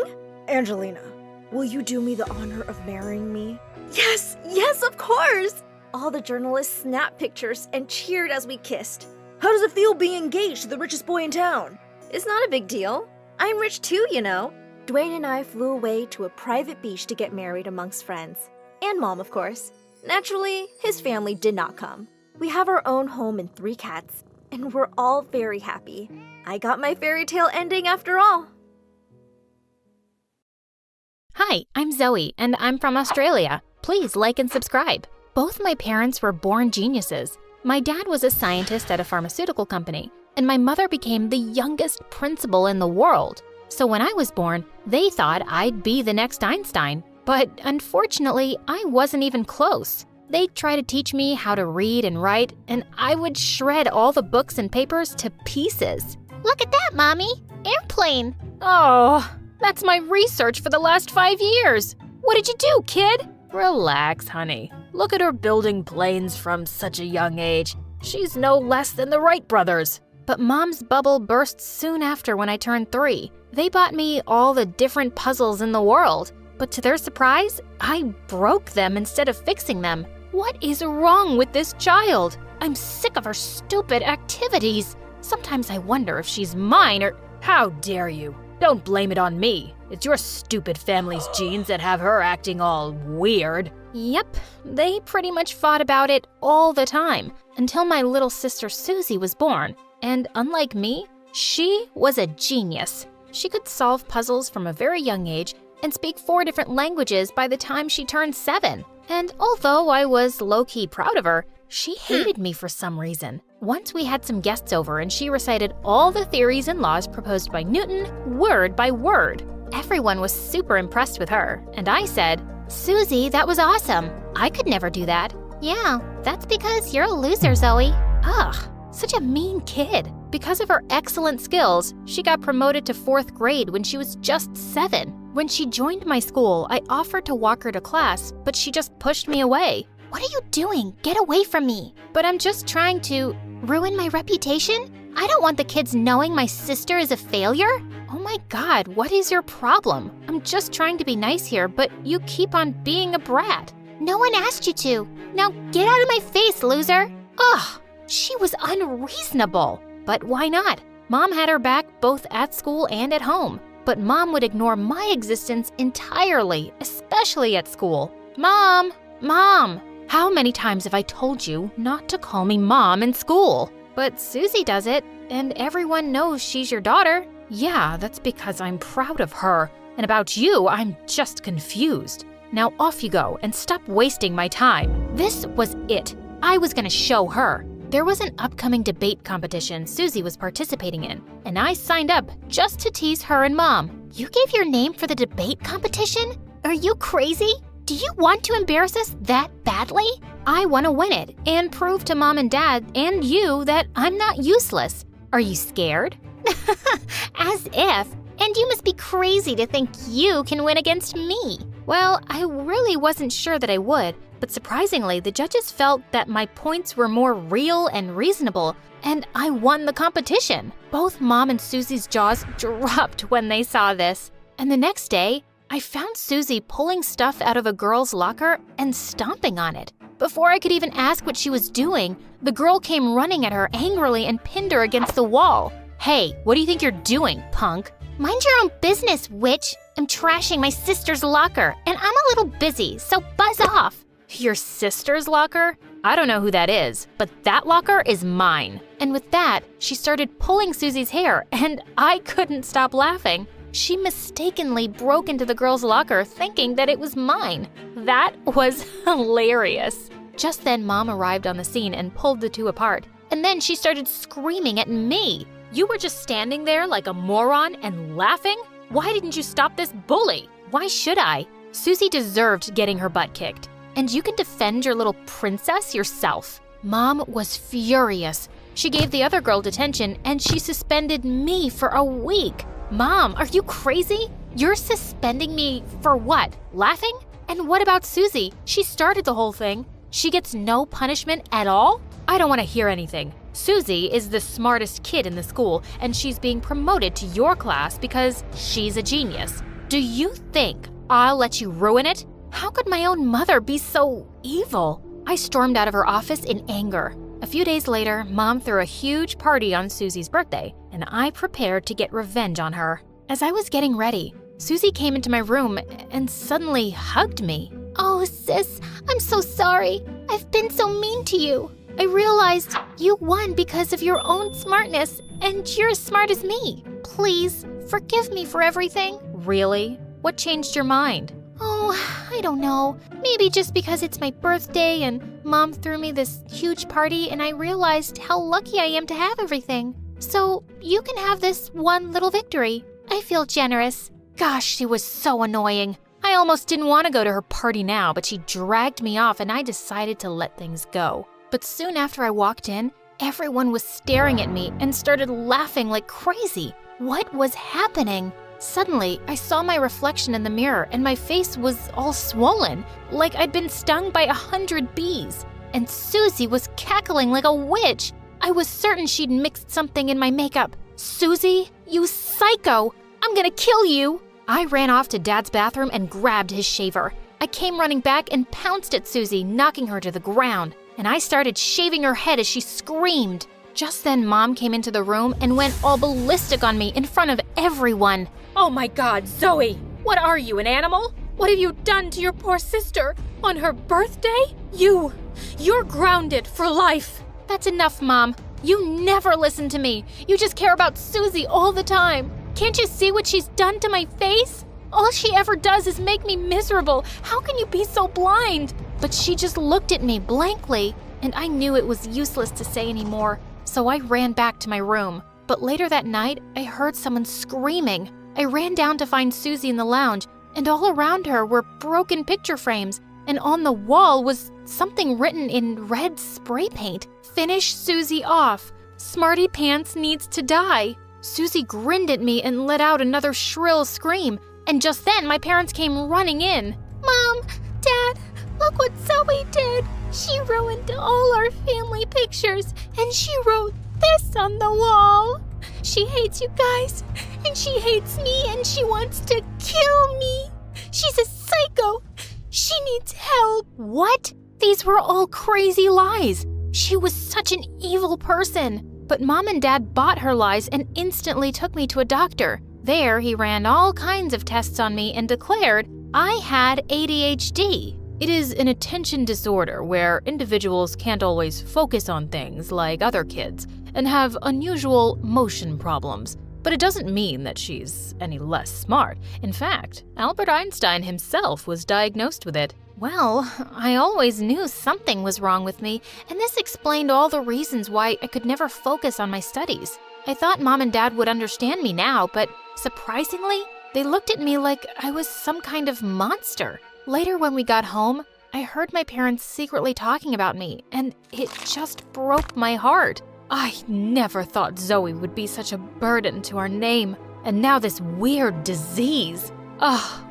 B: "Angelina, will you do me the honor of marrying me?" Yes, of course! All the journalists snapped pictures and cheered as we kissed. "How does it feel being engaged to the richest boy in town?" "It's not a big deal. I'm rich too, you know." Dwayne and I flew away to a private beach to get married amongst friends. And Mom, of course. Naturally, his family did not come. We have our own home and 3 cats, and we're all very happy. I got my fairy tale ending after all.
C: Hi, I'm Zoe, and I'm from Australia. Please like and subscribe. Both my parents were born geniuses. My dad was a scientist at a pharmaceutical company, and my mother became the youngest principal in the world. So when I was born, they thought I'd be the next Einstein. But unfortunately, I wasn't even close. They'd try to teach me how to read and write, and I would shred all the books and papers to pieces.
D: Look at that, Mommy! Airplane!
C: Oh, that's my research for the last 5 years. What did you do, kid? Relax, honey. Look at her building planes from such a young age. She's no less than the Wright brothers. But Mom's bubble burst soon after when I turned 3. They bought me all the different puzzles in the world. But to their surprise, I broke them instead of fixing them. What is wrong with this child? I'm sick of her stupid activities. Sometimes I wonder if she's mine or— How dare you? Don't blame it on me. It's your stupid family's genes that have her acting all weird. Yep, they pretty much fought about it all the time until my little sister Susie was born. And unlike me, she was a genius. She could solve puzzles from a very young age and speak 4 different languages by the time she turned 7. And although I was low-key proud of her, she hated me for some reason. Once we had some guests over and she recited all the theories and laws proposed by Newton, word by word. Everyone was super impressed with her, and I said, "Susie, that was awesome. I could never do that."
D: Yeah, that's because you're a loser, Zoe.
C: Ugh, such a mean kid. Because of her excellent skills, she got promoted to 4th grade when she was just 7. When she joined my school, I offered to walk her to class, but she just pushed me away.
D: What are you doing? Get away from me.
C: But I'm just trying to—
D: Ruin my reputation? I don't want the kids knowing my sister is a failure.
C: Oh my God, what is your problem? I'm just trying to be nice here, but you keep on being a brat.
D: No one asked you to. Now get out of my face, loser.
C: Ugh, she was unreasonable. But why not? Mom had her back both at school and at home. But Mom would ignore my existence entirely, especially at school. Mom! How many times have I told you not to call me Mom in school? But Susie does it, and everyone knows she's your daughter. Yeah, that's because I'm proud of her. And about you, I'm just confused. Now off you go and stop wasting my time. This was it. I was gonna show her. There was an upcoming debate competition Susie was participating in, and I signed up just to tease her and Mom.
D: You gave your name for the debate competition? Are you crazy? Do you want to embarrass us that badly?
C: I want to win it and prove to Mom and Dad and you that I'm not useless. Are you scared?
D: As if. And you must be crazy to think you can win against me.
C: Well, I really wasn't sure that I would, but surprisingly, the judges felt that my points were more real and reasonable, and I won the competition. Both Mom and Susie's jaws dropped when they saw this. And the next day, I found Susie pulling stuff out of a girl's locker and stomping on it. Before I could even ask what she was doing, the girl came running at her angrily and pinned her against the wall. Hey, what do you think you're doing, punk?
D: Mind your own business, witch. I'm trashing my sister's locker, and I'm a little busy, so buzz off.
C: Your sister's locker? I don't know who that is, but that locker is mine. And with that, she started pulling Susie's hair, and I couldn't stop laughing. She mistakenly broke into the girl's locker thinking that it was mine. That was hilarious. Just then, Mom arrived on the scene and pulled the two apart. And then she started screaming at me. You were just standing there like a moron and laughing? Why didn't you stop this bully? Why should I? Susie deserved getting her butt kicked. And you can defend your little princess yourself. Mom was furious. She gave the other girl detention and she suspended me for a week. Mom, are you crazy? You're suspending me for what? Laughing? And what about Susie? She started the whole thing. She gets no punishment at all? I don't want to hear anything. Susie is the smartest kid in the school, and she's being promoted to your class because she's a genius. Do you think I'll let you ruin it? How could my own mother be so evil? I stormed out of her office in anger. A few days later, Mom threw a huge party on Susie's birthday, and I prepared to get revenge on her. As I was getting ready, Susie came into my room and suddenly hugged me.
D: Oh, sis, I'm so sorry. I've been so mean to you. I realized you won because of your own smartness, and you're as smart as me. Please, forgive me for everything.
C: Really? What changed your mind?
D: Oh, I don't know. Maybe just because it's my birthday and Mom threw me this huge party and I realized how lucky I am to have everything. So you can have this one little victory. I feel generous.
C: Gosh, she was so annoying. I almost didn't want to go to her party now, but she dragged me off and I decided to let things go. But soon after I walked in, everyone was staring at me and started laughing like crazy. What was happening? Suddenly, I saw my reflection in the mirror and my face was all swollen, like I'd been stung by 100 bees. And Susie was cackling like a witch. I was certain she'd mixed something in my makeup. Susie, you psycho! I'm gonna kill you! I ran off to Dad's bathroom and grabbed his shaver. I came running back and pounced at Susie, knocking her to the ground. And I started shaving her head as she screamed. Just then, Mom came into the room and went all ballistic on me in front of everyone. Oh my God, Zoe! What are you, an animal? What have you done to your poor sister? On her birthday? You're grounded for life. That's enough, Mom. You never listen to me. You just care about Susie all the time. Can't you see what she's done to my face? All she ever does is make me miserable. How can you be so blind? But she just looked at me blankly, and I knew it was useless to say any more, so I ran back to my room. But later that night, I heard someone screaming. I ran down to find Susie in the lounge, and all around her were broken picture frames, and on the wall was something written in red spray paint. Finish Susie off. Smarty Pants needs to die. Susie grinned at me and let out another shrill scream, and just then my parents came running in.
D: Mom, Dad, look what Zoe did. She ruined all our family pictures, and she wrote this on the wall. She hates you guys, and she hates me, and she wants to kill me. She's a psycho. She needs help.
C: What? These were all crazy lies. She was such an evil person. But Mom and Dad bought her lies and instantly took me to a doctor. There, he ran all kinds of tests on me and declared I had ADHD. It is an attention disorder where individuals can't always focus on things like other kids and have unusual motion problems. But it doesn't mean that she's any less smart. In fact, Albert Einstein himself was diagnosed with it. Well, I always knew something was wrong with me, and this explained all the reasons why I could never focus on my studies. I thought Mom and Dad would understand me now, but surprisingly, they looked at me like I was some kind of monster. Later, when we got home, I heard my parents secretly talking about me, and it just broke my heart. I never thought Zoe would be such a burden to our name. And now this weird disease.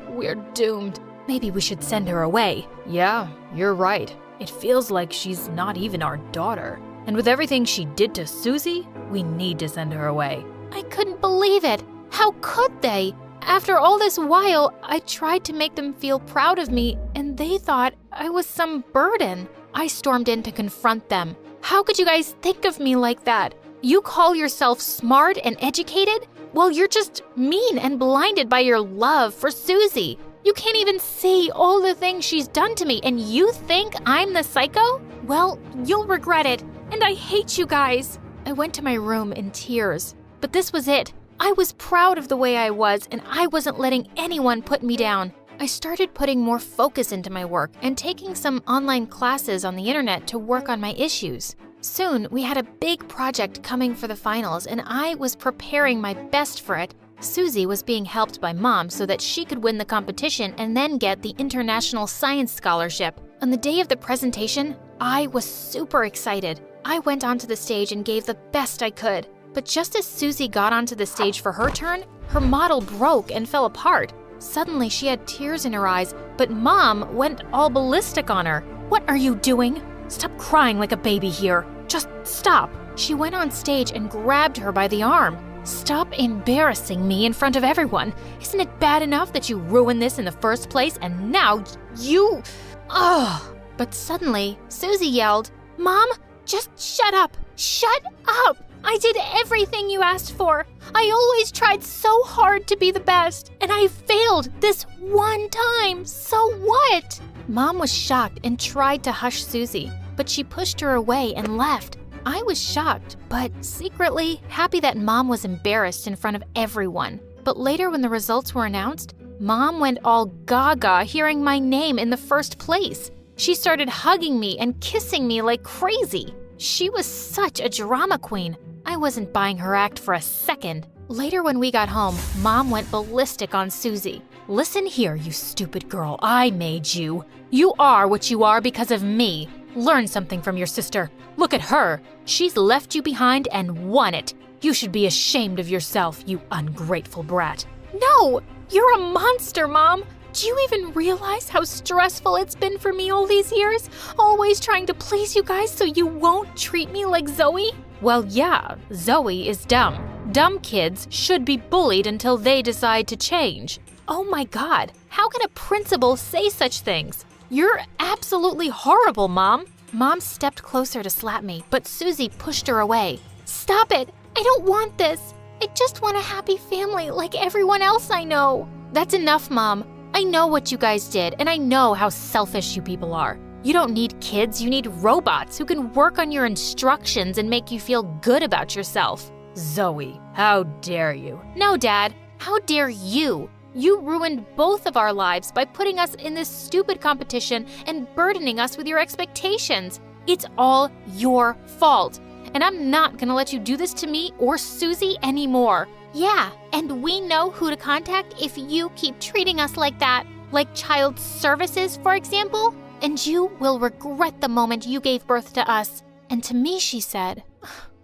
C: We're doomed. Maybe we should send her away. Yeah, you're right. It feels like she's not even our daughter. And with everything she did to Susie, we need to send her away.
D: I couldn't believe it. How could they? After all this while, I tried to make them feel proud of me, and they thought I was some burden. I stormed in to confront them. How could you guys think of me like that? You call yourself smart and educated? Well, you're just mean and blinded by your love for Susie. You can't even see all the things she's done to me, and you think I'm the psycho? Well, you'll regret it, and I hate you guys. I went to my room in tears, but this was it. I was proud of the way I was, and I wasn't letting anyone put me down. I started putting more focus into my work and taking some online classes on the internet to work on my issues. Soon, we had a big project coming for the finals, and I was preparing my best for it. Susie was being helped by Mom so that she could win the competition and then get the International Science Scholarship. On the day of the presentation, I was super excited. I went onto the stage and gave the best I could. But just as Susie got onto the stage for her turn, her model broke and fell apart. Suddenly, she had tears in her eyes, but Mom went all ballistic on her. What are you doing? Stop crying like a baby here. Just stop. She went on stage and grabbed her by the arm. Stop embarrassing me in front of everyone. Isn't it bad enough that you ruined this in the first place, and now you... But suddenly, Susie yelled, Mom, just shut up. Shut up. I did everything you asked for. I always tried so hard to be the best, and I failed this one time. So what? Mom was shocked and tried to hush Susie, but she pushed her away and left. I was shocked, but secretly happy that Mom was embarrassed in front of everyone. But later when the results were announced, Mom went all gaga hearing my name in the first place. She started hugging me and kissing me like crazy. She was such a drama queen. I wasn't buying her act for a second. Later when we got home, Mom went ballistic on Susie. Listen here, you stupid girl. I made you. You are what you are because of me. Learn something from your sister. Look at her. She's left you behind and won it. You should be ashamed of yourself, you ungrateful brat. No, you're a monster, Mom. Do you even realize how stressful it's been for me all these years? Always trying to please you guys so you won't treat me like Zoe? Well, yeah, Zoe is dumb. Dumb kids should be bullied until they decide to change. Oh my God, how can a principal say such things? You're absolutely horrible, Mom. Mom stepped closer to slap me, but Susie pushed her away. Stop it! I don't want this. I just want a happy family like everyone else I know. That's enough, Mom. I know what you guys did, and I know how selfish you people are. You don't need kids, you need robots who can work on your instructions and make you feel good about yourself. Zoe, how dare you? No, Dad, how dare you? You ruined both of our lives by putting us in this stupid competition and burdening us with your expectations. It's all your fault, and I'm not gonna let you do this to me or Susie anymore. Yeah, and we know who to contact if you keep treating us like that. Like child services, for example. And you will regret the moment you gave birth to us. And to me, she said,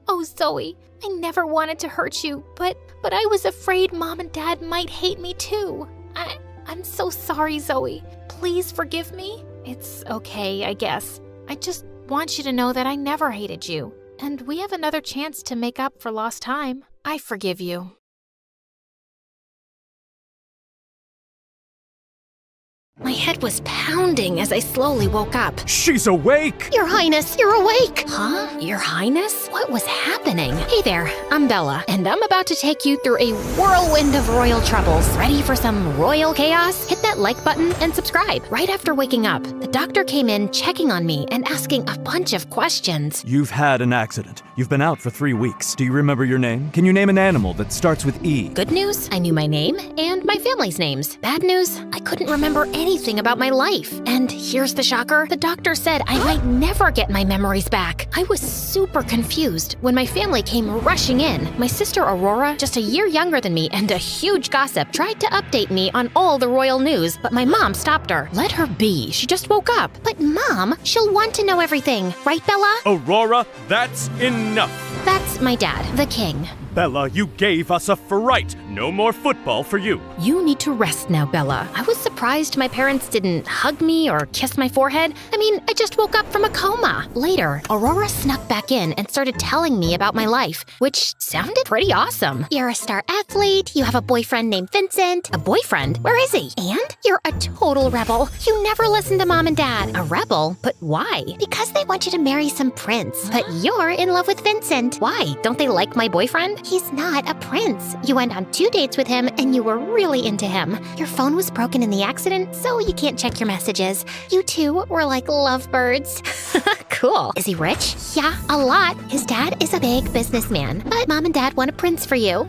D: Oh, Zoe, I never wanted to hurt you, but I was afraid Mom and Dad might hate me too. I'm so sorry, Zoe. Please forgive me. It's okay, I guess. I just want you to know that I never hated you. And we have another chance to make up for lost time. I forgive you.
E: My head was pounding as I slowly woke up.
F: She's awake!
E: Your Highness, you're awake!
C: Huh? Your Highness?
E: What was happening? Hey there, I'm Bella, and I'm about to take you through a whirlwind of royal troubles. Ready for some royal chaos? Hit that like button and subscribe. Right after waking up, the doctor came in checking on me and asking a bunch of questions.
F: You've had an accident. You've been out for 3 weeks. Do you remember your name? Can you name an animal that starts with E?
E: Good news, I knew my name and my family's names. Bad news, I couldn't remember anything about my life. And here's the shocker. The doctor said I might never get my memories back. I was super confused when my family came rushing in. My sister Aurora, just a year younger than me and a huge gossip, tried to update me on all the royal news, but my mom stopped her. Let her be. She just woke up. But Mom, she'll want to know everything. Right, Bella?
F: Aurora, that's enough!
E: That's my dad, the king.
G: Bella, you gave us a fright. No more football for you.
E: You need to rest now, Bella. I was surprised my parents didn't hug me or kiss my forehead. I mean, I just woke up from a coma. Later, Aurora snuck back in and started telling me about my life, which sounded pretty awesome.
D: You're a star athlete, you have a boyfriend named Vincent.
E: A boyfriend? Where is he?
D: And you're a total rebel. You never listen to mom and dad.
E: A rebel? But why?
D: Because they want you to marry some prince. But you're in love with Vincent.
E: Why? Don't they like my boyfriend?
D: He's not a prince. You went on 2 dates with him and you were really into him. Your phone was broken in the accident, so you can't check your messages. You two were like lovebirds.
E: Cool. Is he rich?
D: Yeah, a lot. His dad is a big businessman, but mom and dad want a prince for you.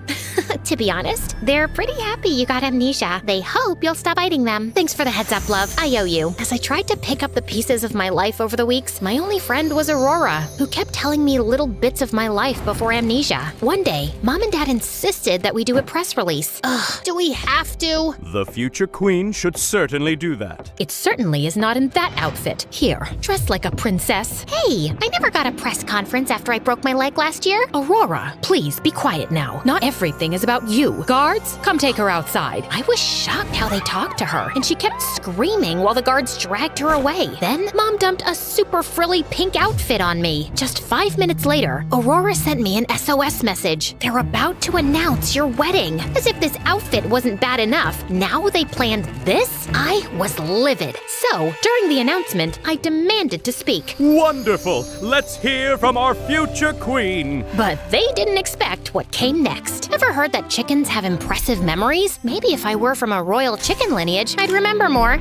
D: To be honest, they're pretty happy you got amnesia. They hope you'll stop biting them.
E: Thanks for the heads up, love. I owe you. As I tried to pick up the pieces of my life over the weeks, my only friend was Aurora, who kept telling me little bits of my life before amnesia. One day, Mom and Dad insisted that we do a press release. Ugh, do we have to?
G: The future queen should certainly do that.
E: It certainly is not in that outfit. Here, dressed like a princess.
D: Hey, I never got a press conference after I broke my leg last year.
E: Aurora, please be quiet now. Not everything is about you. Guards, come take her outside. I was shocked how they talked to her, and she kept screaming while the guards dragged her away. Then, Mom dumped a super frilly pink outfit on me. Just 5 minutes later, Aurora sent me an SOS message. They're about to announce your wedding. As if this outfit wasn't bad enough, now they planned this? I was livid. So, during the announcement, I demanded to speak.
G: Wonderful! Let's hear from our future queen.
E: But they didn't expect what came next. Ever heard that chickens have impressive memories? Maybe if I were from a royal chicken lineage, I'd remember more.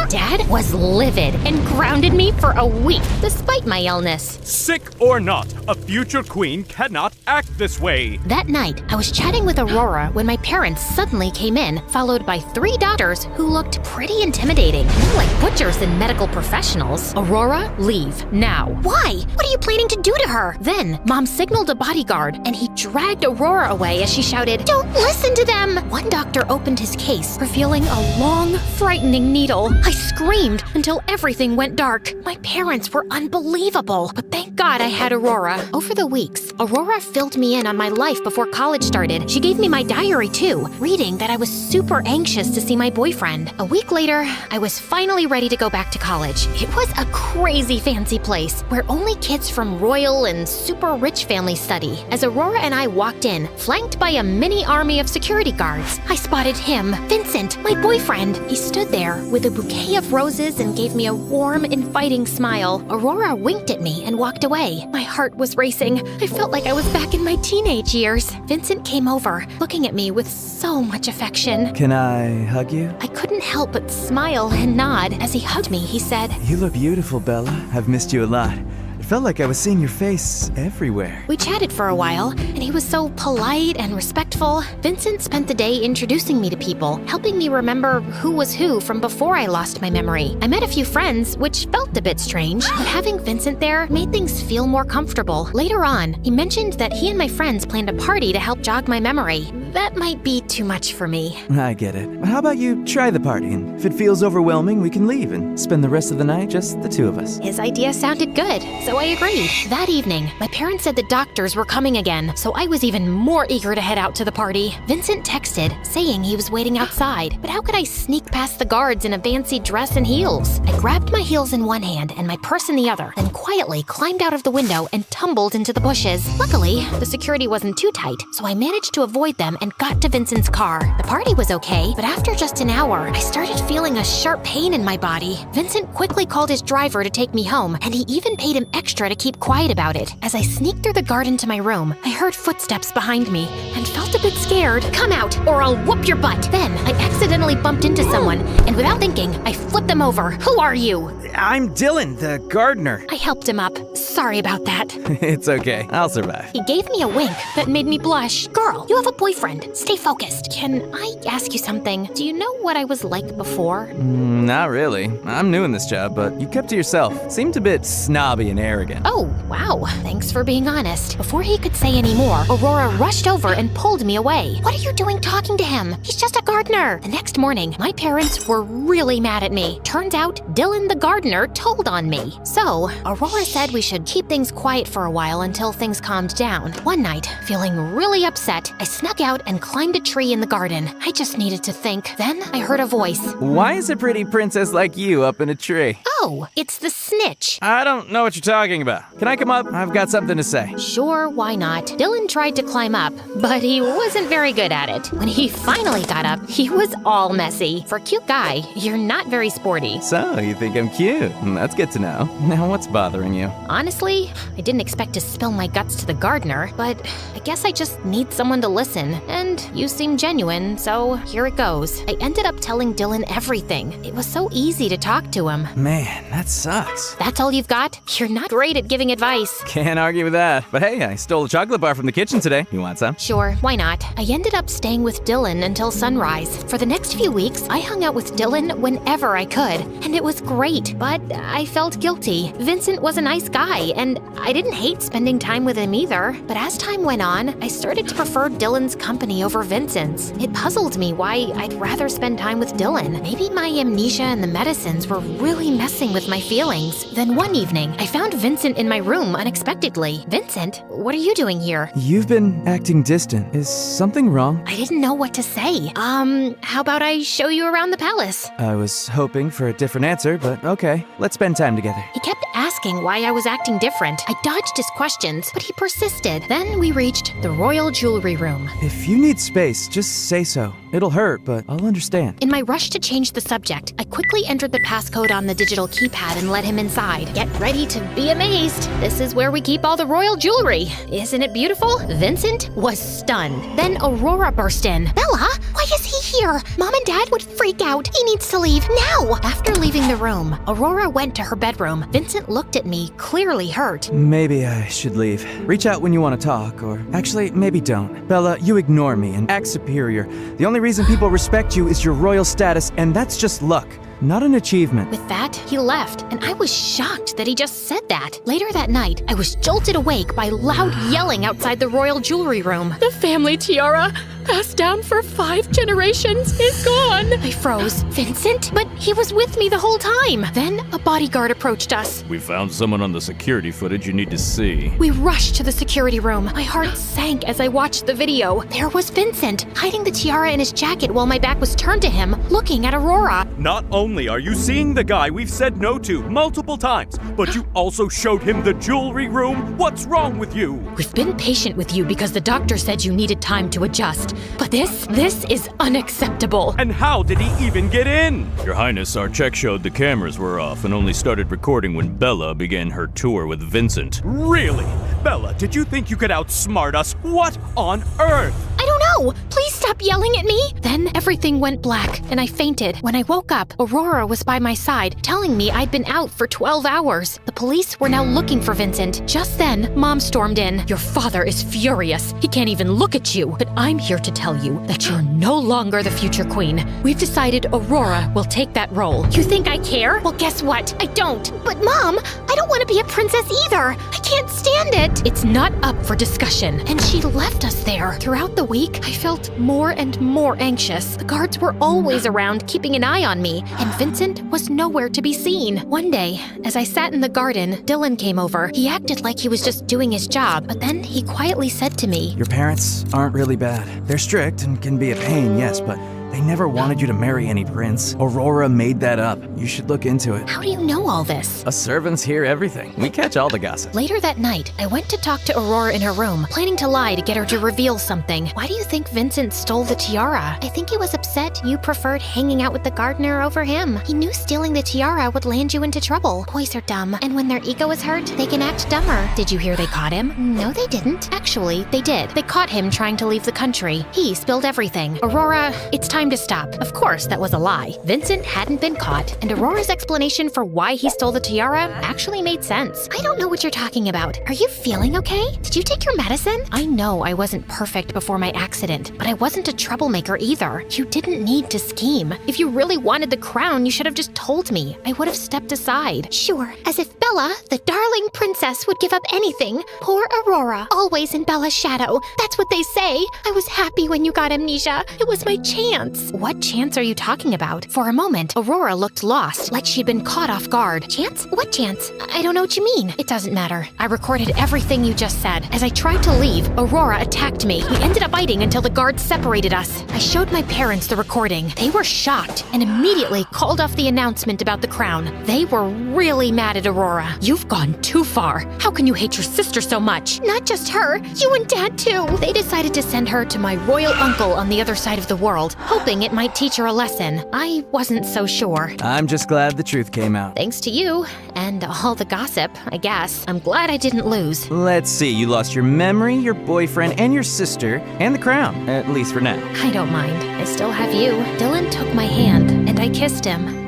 E: Dad was livid and grounded me for a week, despite my illness.
G: Sick or not, a future queen cannot act this way.
E: That night, I was chatting with Aurora when my parents suddenly came in, followed by 3 doctors who looked pretty intimidating, more like butchers than medical professionals. Aurora, leave, now.
D: Why? What are you planning to do to her?
E: Then, Mom signaled a bodyguard, and he dragged Aurora away as she shouted,
D: Don't listen to them!
E: One doctor opened his case, revealing a long, frightening needle. I screamed until everything went dark. My parents were unbelievable, but thank God I had Aurora. Over the weeks, Aurora filled me in on my life before college started. She gave me my diary too, reading that I was super anxious to see my boyfriend. A week later, I was finally ready to go back to college. It was a crazy fancy place where only kids from royal and super rich families study. As Aurora and I walked in, flanked by a mini army of security guards, I spotted him, Vincent, my boyfriend. He stood there with a bouquet of roses and gave me a warm, inviting smile. Aurora winked at me and walked away. My heart was racing. I felt like I was back in my teenage years. Vincent came over, looking at me with so much affection.
F: Can I hug you?
E: I couldn't help but smile and nod. As he hugged me, he said,
F: You look beautiful, Bella. I've missed you a lot. It felt like I was seeing your face everywhere.
E: We chatted for a while, and he was so polite and respectful. Vincent spent the day introducing me to people, helping me remember who was who from before I lost my memory. I met a few friends, which felt a bit strange, but having Vincent there made things feel more comfortable. Later on, he mentioned that he and my friends planned a party to help jog my memory. That might be too much for me.
F: I get it. But how about you try the party, and if it feels overwhelming, we can leave and spend the rest of the night just the two of us.
E: His idea sounded good, so I agreed. That evening, my parents said the doctors were coming again, so I was even more eager to head out to the party. Vincent texted, saying he was waiting outside, but how could I sneak past the guards in a fancy dress and heels? I grabbed my heels in one hand and my purse in the other, then quietly climbed out of the window and tumbled into the bushes. Luckily, the security wasn't too tight, so I managed to avoid them and got to Vincent's car. The party was okay, but after just an hour, I started feeling a sharp pain in my body. Vincent quickly called his driver to take me home, and he even paid him extra to keep quiet about it. As I sneaked through the garden to my room, I heard footsteps behind me and felt a bit scared. Come out, or I'll whoop your butt. Then, I accidentally bumped into someone, and without thinking, I flipped them over. Who are you?
F: I'm Dylan, the gardener.
E: I helped him up. Sorry about that.
F: It's okay. I'll survive.
E: He gave me a wink that made me blush. Girl, you have a boyfriend. friend. Stay focused. Can I ask you something? Do you know what I was like before?
F: Not really. I'm new in this job, but you kept to yourself. Seemed a bit snobby and arrogant.
E: Oh, wow. Thanks for being honest. Before he could say any more, Aurora rushed over and pulled me away. What are you doing talking to him? He's just a gardener. The next morning, my parents were really mad at me. Turns out, Dylan the gardener told on me. So, Aurora said we should keep things quiet for a while until things calmed down. One night, feeling really upset, I snuck out and climbed a tree in the garden. I just needed to think. Then I heard a voice.
F: Why is a pretty princess like you up in a tree?
E: Oh, it's the snitch.
F: I don't know what you're talking about. Can I come up? I've got something to say.
E: Sure, why not? Dylan tried to climb up, but he wasn't very good at it. When he finally got up, he was all messy. For a cute guy, you're not very sporty.
F: So, you think I'm cute? That's good to know. Now, what's bothering you?
E: Honestly, I didn't expect to spill my guts to the gardener, but I guess I just need someone to listen. And you seem genuine, so here it goes. I ended up telling Dylan everything. It was so easy to talk to him.
F: Man, that sucks.
E: That's all you've got? You're not great at giving advice.
F: Can't argue with that. But hey, I stole a chocolate bar from the kitchen today. You want some?
E: Sure, why not? I ended up staying with Dylan until sunrise. For the next few weeks, I hung out with Dylan whenever I could, and it was great, but I felt guilty. Vincent was a nice guy, and I didn't hate spending time with him either. But as time went on, I started to prefer Dylan's company over Vincent's. It puzzled me why I'd rather spend time with Dylan. Maybe my amnesia and the medicines were really messing with my feelings. Then one evening, I found Vincent in my room unexpectedly. Vincent, what are you doing here?
F: You've been acting distant. Is something wrong?
E: I didn't know what to say. How about I show you around the palace?
F: I was hoping for a different answer, but okay. Let's spend time together.
E: He kept asking why I was acting different. I dodged his questions, but he persisted. Then we reached the royal jewelry room.
F: If you need space, just say so. It'll hurt, but I'll understand.
E: In my rush to change the subject, I quickly entered the passcode on the digital keypad and let him inside. Get ready to be amazed. This is where we keep all the royal jewelry. Isn't it beautiful? Vincent was stunned. Then Aurora burst in.
D: Bella, why is he here? Mom and Dad would freak out. He needs to leave now.
E: After leaving the room, Aurora went to her bedroom. Vincent looked at me, clearly hurt.
F: Maybe I should leave. Reach out when you want to talk, or actually, maybe don't. Bella, you ignore me and act superior. The only reason people respect you is your royal status, and that's just luck, not an achievement.
E: With that, he left, and I was shocked that he just said that. Later that night, I was jolted awake by loud yelling outside the royal jewelry room.
C: The family tiara, passed down for 5 generations, is gone.
E: I froze. Vincent? But he was with me the whole time. Then a bodyguard approached us.
G: We found someone on the security footage you need to see.
E: We rushed to the security room. My heart sank as I watched the video. There was Vincent, hiding the tiara in his jacket while my back was turned to him, looking at Aurora.
G: Not only are you seeing the guy we've said no to multiple times, but you also showed him the jewelry room. What's wrong with you?
C: We've been patient with you because the doctor said you needed time to adjust. But this is unacceptable.
G: And how did he even get in?
H: Your Highness, our check showed the cameras were off and only started recording when Bella began her tour with Vincent.
G: Really? Bella, did you think you could outsmart us? What on earth?
E: I don't know. Please stop yelling at me. Then everything went black, and I fainted. When I woke up, Aurora was by my side, telling me I'd been out for 12 hours. The police were now looking for Vincent. Just then, Mom stormed in.
C: Your father is furious. He can't even look at you. But I'm here to tell you that you're no longer the future queen. We've decided Aurora will take that role.
E: You think I care? Well, guess what? I don't.
D: But Mom, I don't want to be a princess either. I can't stand it.
C: It's not up for discussion.
E: And she left us there. Throughout the week, I felt more and more anxious. The guards were always around, keeping an eye on me, and Vincent was nowhere to be seen. One day, as I sat in the garden, Dylan came over. He acted like he was just doing his job, but then he quietly said to me,
F: Your parents aren't really bad. They're strict and can be a pain, yes, but they never wanted you to marry any prince. Aurora made that up. You should look into it.
E: How do you know all this?
F: Us servants hear everything. We catch all the gossip.
E: Later that night, I went to talk to Aurora in her room, planning to lie to get her to reveal something. Why do you think Vincent stole the tiara?
D: I think he was upset you preferred hanging out with the gardener over him. He knew stealing the tiara would land you into trouble. Boys are dumb, and when their ego is hurt, they can act dumber.
E: Did you hear they caught him?
D: No, they didn't.
E: Actually, they did. They caught him trying to leave the country. He spilled everything. Aurora, it's time time to stop. Of course, that was a lie. Vincent hadn't been caught, and Aurora's explanation for why he stole the tiara actually made sense. I don't know what you're talking about. Are you feeling okay? Did you take your medicine? I know I wasn't perfect before my accident, but I wasn't a troublemaker either. You didn't need to scheme. If you really wanted the crown, you should have just told me. I would have stepped aside.
D: Sure, as if Bella, the darling princess, would give up anything. Poor Aurora, always in Bella's shadow. That's what they say. I was happy when you got amnesia. It was my chance.
E: What chance are you talking about? For a moment, Aurora looked lost, like she'd been caught off guard.
D: Chance? What chance?
E: I don't know what you mean. It doesn't matter. I recorded everything you just said. As I tried to leave, Aurora attacked me. We ended up fighting until the guards separated us. I showed my parents the recording. They were shocked and immediately called off the announcement about the crown. They were really mad at Aurora. You've gone too far. How can you hate your sister so much?
D: Not just her, you and Dad too.
E: They decided to send her to my royal uncle on the other side of the world, hoping it might teach her a lesson. I wasn't so sure.
F: I'm just glad the truth came out.
E: Thanks to you, and all the gossip, I guess. I'm glad I didn't lose.
F: Let's see, you lost your memory, your boyfriend, and your sister, and the crown, at least for now.
E: I don't mind. I still have you. Dylan took my hand, and I kissed him.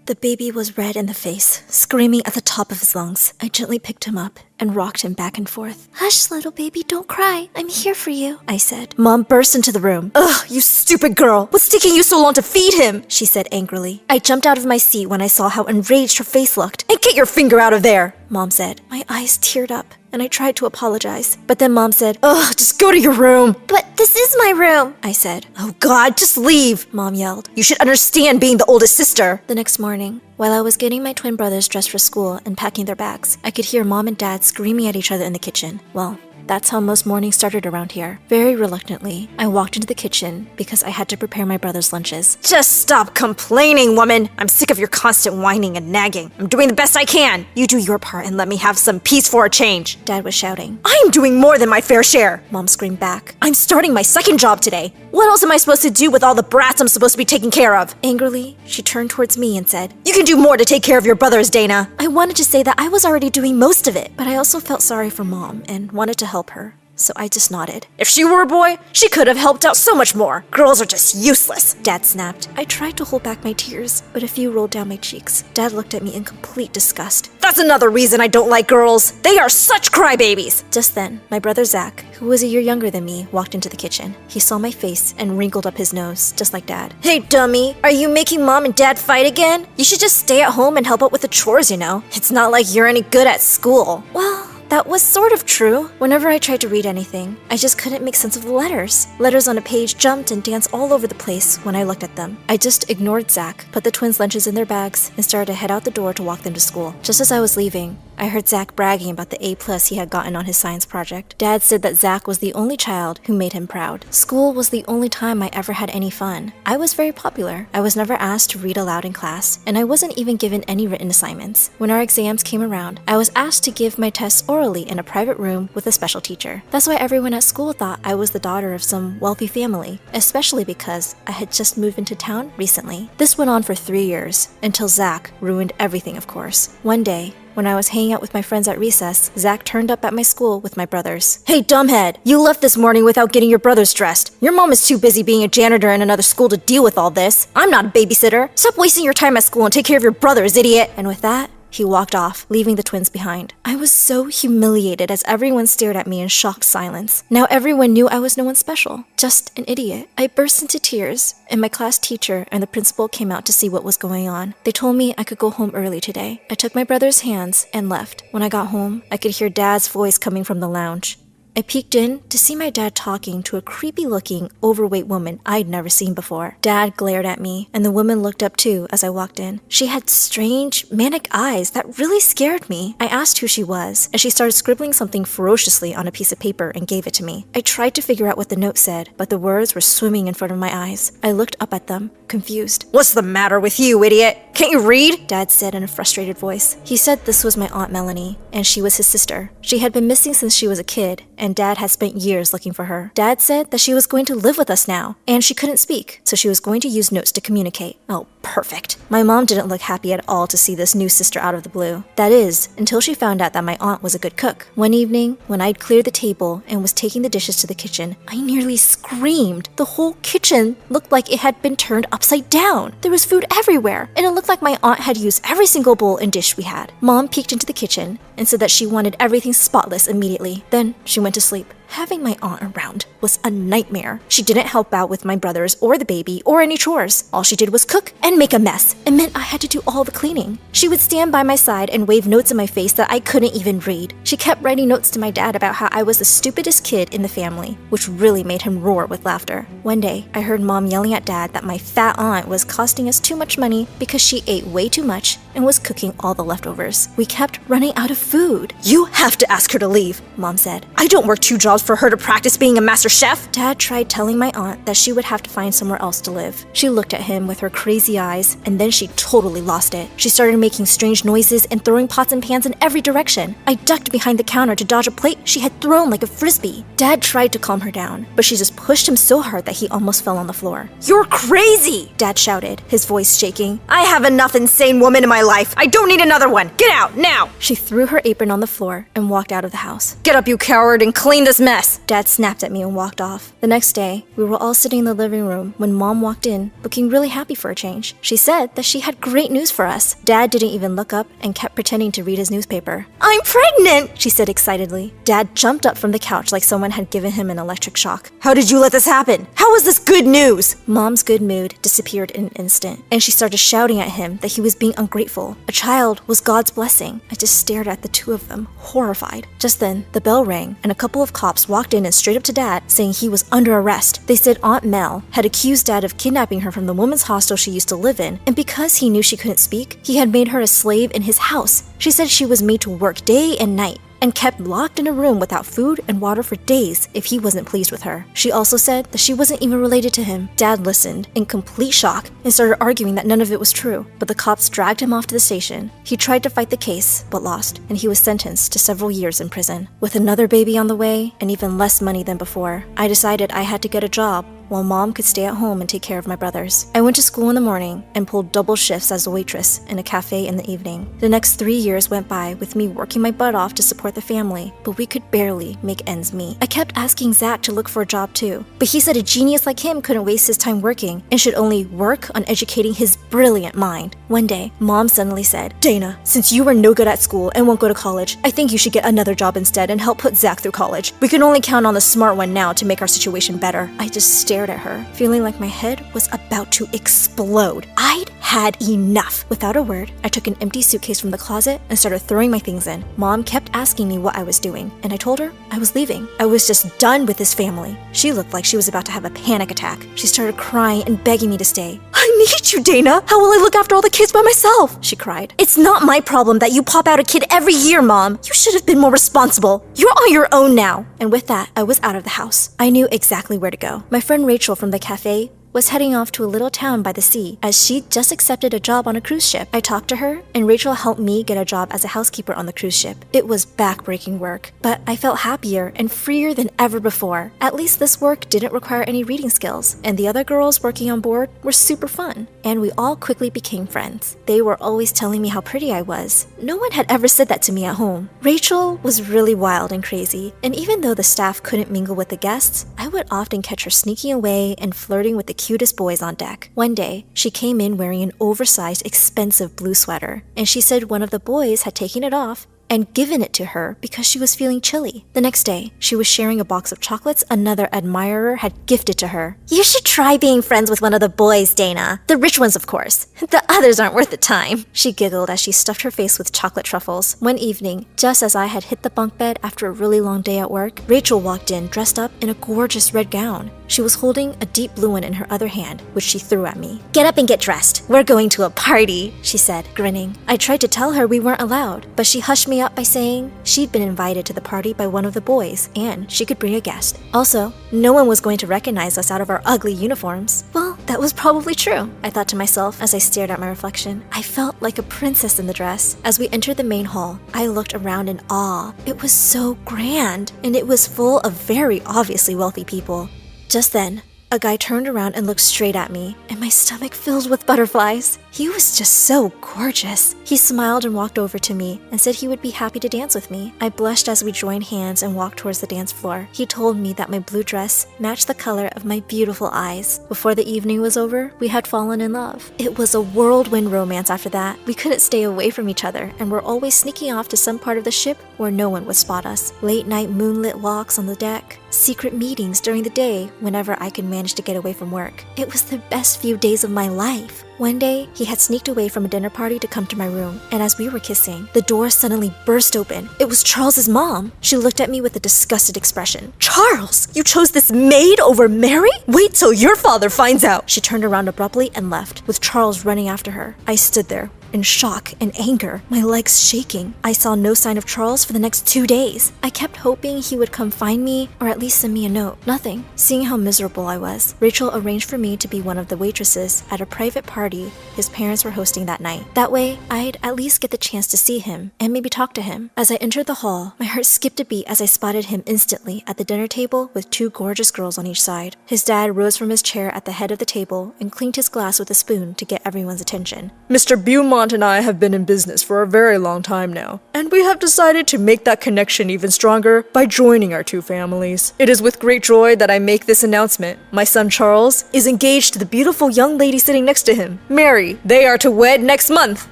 B: The baby was red in the face, screaming at the top of his lungs. I gently picked him up and rocked him back and forth.
D: Hush, little baby, don't cry. I'm here for you,
B: I said. Mom burst into the room. Ugh, you stupid girl. What's taking you so long to feed him? She said angrily. I jumped out of my seat when I saw how enraged her face looked. And get your finger out of there, Mom said. My eyes teared up, and I tried to apologize. But then Mom said, ugh, just go to your room.
D: But this is my room,
B: I said. Oh God, just leave, Mom yelled. You should understand being the oldest sister. The next morning, while I was getting my twin brothers dressed for school and packing their bags, I could hear Mom and Dad screaming at each other in the kitchen. Well, that's how most mornings started around here. Very reluctantly, I walked into the kitchen because I had to prepare my brothers' lunches. Just stop complaining, woman! I'm sick of your constant whining and nagging. I'm doing the best I can. You do your part and let me have some peace for a change, Dad was shouting. I'm doing more than my fair share, Mom screamed back. I'm starting my second job today. What else am I supposed to do with all the brats I'm supposed to be taking care of? Angrily, she turned towards me and said, you can do more to take care of your brothers, Dana. I wanted to say that I was already doing most of it, but I also felt sorry for Mom and wanted to help her. So I just nodded. If she were a boy, she could have helped out so much more. Girls are just useless, Dad snapped. I tried to hold back my tears, but a few rolled down my cheeks. Dad looked at me in complete disgust. That's another reason I don't like girls. They are such crybabies. Just then, my brother Zach, who was a year younger than me, walked into the kitchen. He saw my face and wrinkled up his nose, just like Dad. Hey, dummy, are you making Mom and Dad fight again? You should just stay at home and help out with the chores, you know. It's not like you're any good at school. Well, that was sort of true. Whenever I tried to read anything, I just couldn't make sense of the letters. Letters on a page jumped and danced all over the place when I looked at them. I just ignored Zach, put the twins' lunches in their bags, and started to head out the door to walk them to school. Just as I was leaving, I heard Zach bragging about the A+ he had gotten on his science project. Dad said that Zach was the only child who made him proud. School was the only time I ever had any fun. I was very popular. I was never asked to read aloud in class, and I wasn't even given any written assignments. When our exams came around, I was asked to give my tests orally in a private room with a special teacher. That's why everyone at school thought I was the daughter of some wealthy family, especially because I had just moved into town recently. This went on for 3 years, until Zach ruined everything, of course. One day, when I was hanging out with my friends at recess, Zach turned up at my school with my brothers. Hey, dumbhead, you left this morning without getting your brothers dressed. Your mom is too busy being a janitor in another school to deal with all this. I'm not a babysitter. Stop wasting your time at school and take care of your brothers, idiot. And with that, he walked off, leaving the twins behind. I was so humiliated as everyone stared at me in shocked silence. Now everyone knew I was no one special, just an idiot. I burst into tears, and my class teacher and the principal came out to see what was going on. They told me I could go home early today. I took my brother's hands and left. When I got home, I could hear Dad's voice coming from the lounge. I peeked in to see my dad talking to a creepy-looking, overweight woman I'd never seen before. Dad glared at me, and the woman looked up too as I walked in. She had strange, manic eyes that really scared me. I asked who she was, and she started scribbling something ferociously on a piece of paper and gave it to me. I tried to figure out what the note said, but the words were swimming in front of my eyes. I looked up at them, confused. What's the matter with you, idiot? Can't you read? Dad said in a frustrated voice. He said this was my Aunt Melanie, and she was his sister. She had been missing since she was a kid, and Dad had spent years looking for her. Dad said that she was going to live with us now, and she couldn't speak, so she was going to use notes to communicate. Oh, perfect. My mom didn't look happy at all to see this new sister out of the blue. That is, until she found out that my aunt was a good cook. One evening, when I'd cleared the table and was taking the dishes to the kitchen, I nearly screamed. The whole kitchen looked like it had been turned upside down. There was food everywhere, and it looked like my aunt had used every single bowl and dish we had. Mom peeked into the kitchen and said that she wanted everything spotless immediately. Then she went to sleep. Having my aunt around was a nightmare. She didn't help out with my brothers or the baby or any chores. All she did was cook and make a mess. It meant I had to do all the cleaning. She would stand by my side and wave notes in my face that I couldn't even read. She kept writing notes to my dad about how I was the stupidest kid in the family, which really made him roar with laughter. One day, I heard Mom yelling at Dad that my fat aunt was costing us too much money because she ate way too much and was cooking all the leftovers. We kept running out of food. "You have to ask her to leave," Mom said. "I don't work 2 jobs for her to practice being a master chef." Dad tried telling my aunt that she would have to find somewhere else to live. She looked at him with her crazy eyes, and then she totally lost it. She started making strange noises and throwing pots and pans in every direction. I ducked behind the counter to dodge a plate she had thrown like a frisbee. Dad tried to calm her down, but she just pushed him so hard that he almost fell on the floor. "You're crazy!" Dad shouted, his voice shaking. "I have enough insane women in my life. I don't need another one. Get out, now!" She threw her apron on the floor and walked out of the house. "Get up, you coward, and clean this mess!" Dad snapped at me and walked off. The next day, we were all sitting in the living room when Mom walked in, looking really happy for a change. She said that she had great news for us. Dad didn't even look up and kept pretending to read his newspaper. "I'm pregnant!" she said excitedly. Dad jumped up from the couch like someone had given him an electric shock. "How did you let this happen? How is this good news?" Mom's good mood disappeared in an instant, and she started shouting at him that he was being ungrateful. A child was God's blessing. I just stared at the two of them, horrified. Just then, the bell rang, and a couple of cops walked in and straight up to Dad, saying he was under arrest. They said Aunt Mel had accused Dad of kidnapping her from the women's hostel she used to live in, and because he knew she couldn't speak, he had made her a slave in his house. She said she was made to work day and night, and kept locked in a room without food and water for days if he wasn't pleased with her. She also said that she wasn't even related to him. Dad listened in complete shock and started arguing that none of it was true, but the cops dragged him off to the station. He tried to fight the case, but lost, and he was sentenced to several years in prison. With another baby on the way and even less money than before, I decided I had to get a job while Mom could stay at home and take care of my brothers. I went to school in the morning and pulled double shifts as a waitress in a cafe in the evening. The next 3 years went by with me working my butt off to support the family, but we could barely make ends meet. I kept asking Zach to look for a job too, but he said a genius like him couldn't waste his time working and should only work on educating his brilliant mind. One day, Mom suddenly said, "Dana, since you are no good at school and won't go to college, I think you should get another job instead and help put Zach through college. We can only count on the smart one now to make our situation better." I just stared at her, feeling like my head was about to explode. I'd had enough. Without a word, I took an empty suitcase from the closet and started throwing my things in. Mom kept asking me what I was doing, and I told her I was leaving. I was just done with this family. She looked like she was about to have a panic attack. She started crying and begging me to stay. "I need you, Dana. How will I look after all the kids by myself?" she cried. "It's not my problem that you pop out a kid every year, Mom. You should have been more responsible. You're on your own now." And with that, I was out of the house. I knew exactly where to go. My friend Rachel from the cafe was heading off to a little town by the sea as she'd just accepted a job on a cruise ship. I talked to her, and Rachel helped me get a job as a housekeeper on the cruise ship. It was back-breaking work, but I felt happier and freer than ever before. At least this work didn't require any reading skills, and the other girls working on board were super fun, and we all quickly became friends. They were always telling me how pretty I was. No one had ever said that to me at home. Rachel was really wild and crazy, and even though the staff couldn't mingle with the guests, I would often catch her sneaking away and flirting with the cutest boys on deck. One day, she came in wearing an oversized, expensive blue sweater, and she said one of the boys had taken it off and given it to her because she was feeling chilly. The next day, she was sharing a box of chocolates another admirer had gifted to her. "You should try being friends with one of the boys, Dana. The rich ones, of course. The others aren't worth the time." She giggled as she stuffed her face with chocolate truffles. One evening, just as I had hit the bunk bed after a really long day at work, Rachel walked in dressed up in a gorgeous red gown. She was holding a deep blue one in her other hand, which she threw at me. "Get up and get dressed. We're going to a party," she said, grinning. I tried to tell her we weren't allowed, but she hushed me up by saying she'd been invited to the party by one of the boys, and she could bring a guest. Also, no one was going to recognize us out of our ugly uniforms. Well, that was probably true, I thought to myself as I stared at my reflection. I felt like a princess in the dress. As we entered the main hall, I looked around in awe. It was so grand, and it was full of very obviously wealthy people. Just then, A guy turned around and looked straight at me, and my stomach filled with butterflies. He was just so gorgeous. He smiled and walked over to me and said he would be happy to dance with me. I blushed as we joined hands and walked towards the dance floor. He told me that my blue dress matched the color of my beautiful eyes. Before the evening was over, we had fallen in love. It was a whirlwind romance after that. We couldn't stay away from each other and were always sneaking off to some part of the ship where no one would spot us. Late night moonlit walks on the deck, secret meetings during the day whenever I could manage to get away from work. It was the best few days of my life. One day, he had sneaked away from a dinner party to come to my room, and as we were kissing, the door suddenly burst open. It was Charles's mom. She looked at me with a disgusted expression. "Charles, you chose this maid over Mary? Wait till your father finds out!" She turned around abruptly and left, with Charles running after her. I stood there, in shock and anger, my legs shaking. I saw no sign of Charles for the next 2 days. I kept hoping he would come find me or at least send me a note. Nothing. Seeing how miserable I was, Rachel arranged for me to be one of the waitresses at a private party his parents were hosting that night. That way, I'd at least get the chance to see him and maybe talk to him. As I entered the hall, my heart skipped a beat as I spotted him instantly at the dinner table with 2 gorgeous girls on each side. His dad rose from his chair at the head of the table and cleaned his glass with a spoon to get everyone's attention.
I: Mr. Beaumont and I have been in business for a very long time now, and we have decided to make that connection even stronger by joining our 2 families. It is with great joy that I make this announcement. My son Charles is engaged to the beautiful young lady sitting next to him, Mary. They are to wed next month,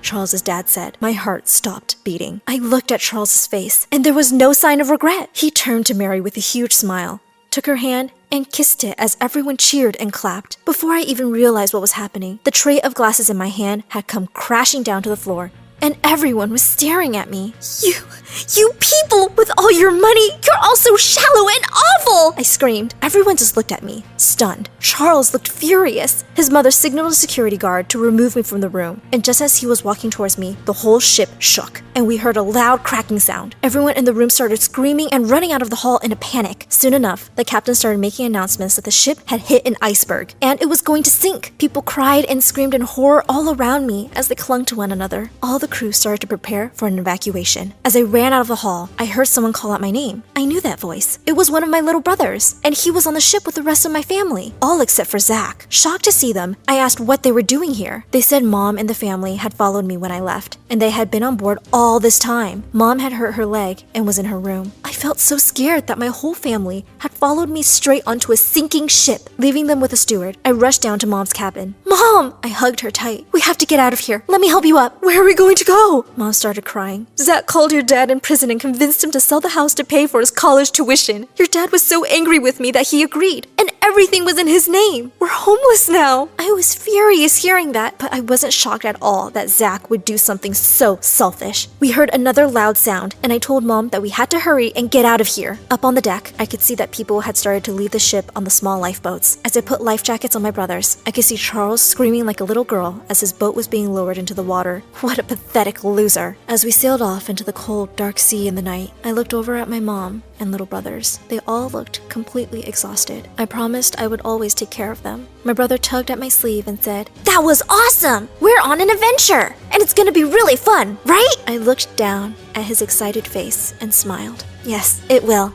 B: Charles's dad said. My heart stopped beating. I looked at Charles's face, and there was no sign of regret. He turned to Mary with a huge smile, took her hand, and kissed it as everyone cheered and clapped. Before I even realized what was happening, the tray of glasses in my hand had come crashing down to the floor, and everyone was staring at me. You people with all your money, you're all so shallow and awful! I screamed. Everyone just looked at me, stunned. Charles looked furious. His mother signaled a security guard to remove me from the room, and just as he was walking towards me, the whole ship shook, and we heard a loud cracking sound. Everyone in the room started screaming and running out of the hall in a panic. Soon enough, the captain started making announcements that the ship had hit an iceberg, and it was going to sink. People cried and screamed in horror all around me as they clung to one another. All the crew started to prepare for an evacuation. As I ran out of the hall, I heard someone call out my name. I knew that voice. It was one of my little brothers, and he was on the ship with the rest of my family, all except for Zach. Shocked to see them, I asked what they were doing here. They said Mom and the family had followed me when I left, and they had been on board all this time. Mom had hurt her leg and was in her room. I felt so scared that my whole family had followed me straight onto a sinking ship, leaving them with a steward. I rushed down to Mom's cabin. Mom! I hugged her tight. We have to get out of here. Let me help you up. Where are we going to go? Mom started crying. Zach called your dad in prison and convinced him to sell the house to pay for his college tuition. Your dad was so angry with me that he agreed, and everything was in his name. We're homeless now. I was furious hearing that, but I wasn't shocked at all that Zach would do something so selfish. We heard another loud sound, and I told Mom that we had to hurry and get out of here. Up on the deck, I could see that people had started to leave the ship on the small lifeboats. As I put life jackets on my brothers, I could see Charles screaming like a little girl as his boat was being lowered into the water. What a pathetic loser. As we sailed off into the cold, dark sea in the night, I looked over at my mom and little brothers. They all looked completely exhausted. I promised I would always take care of them. My brother tugged at my sleeve and said, "That was awesome! We're on an adventure! And it's gonna be really fun, right?" I looked down at his excited face and smiled. Yes, it will.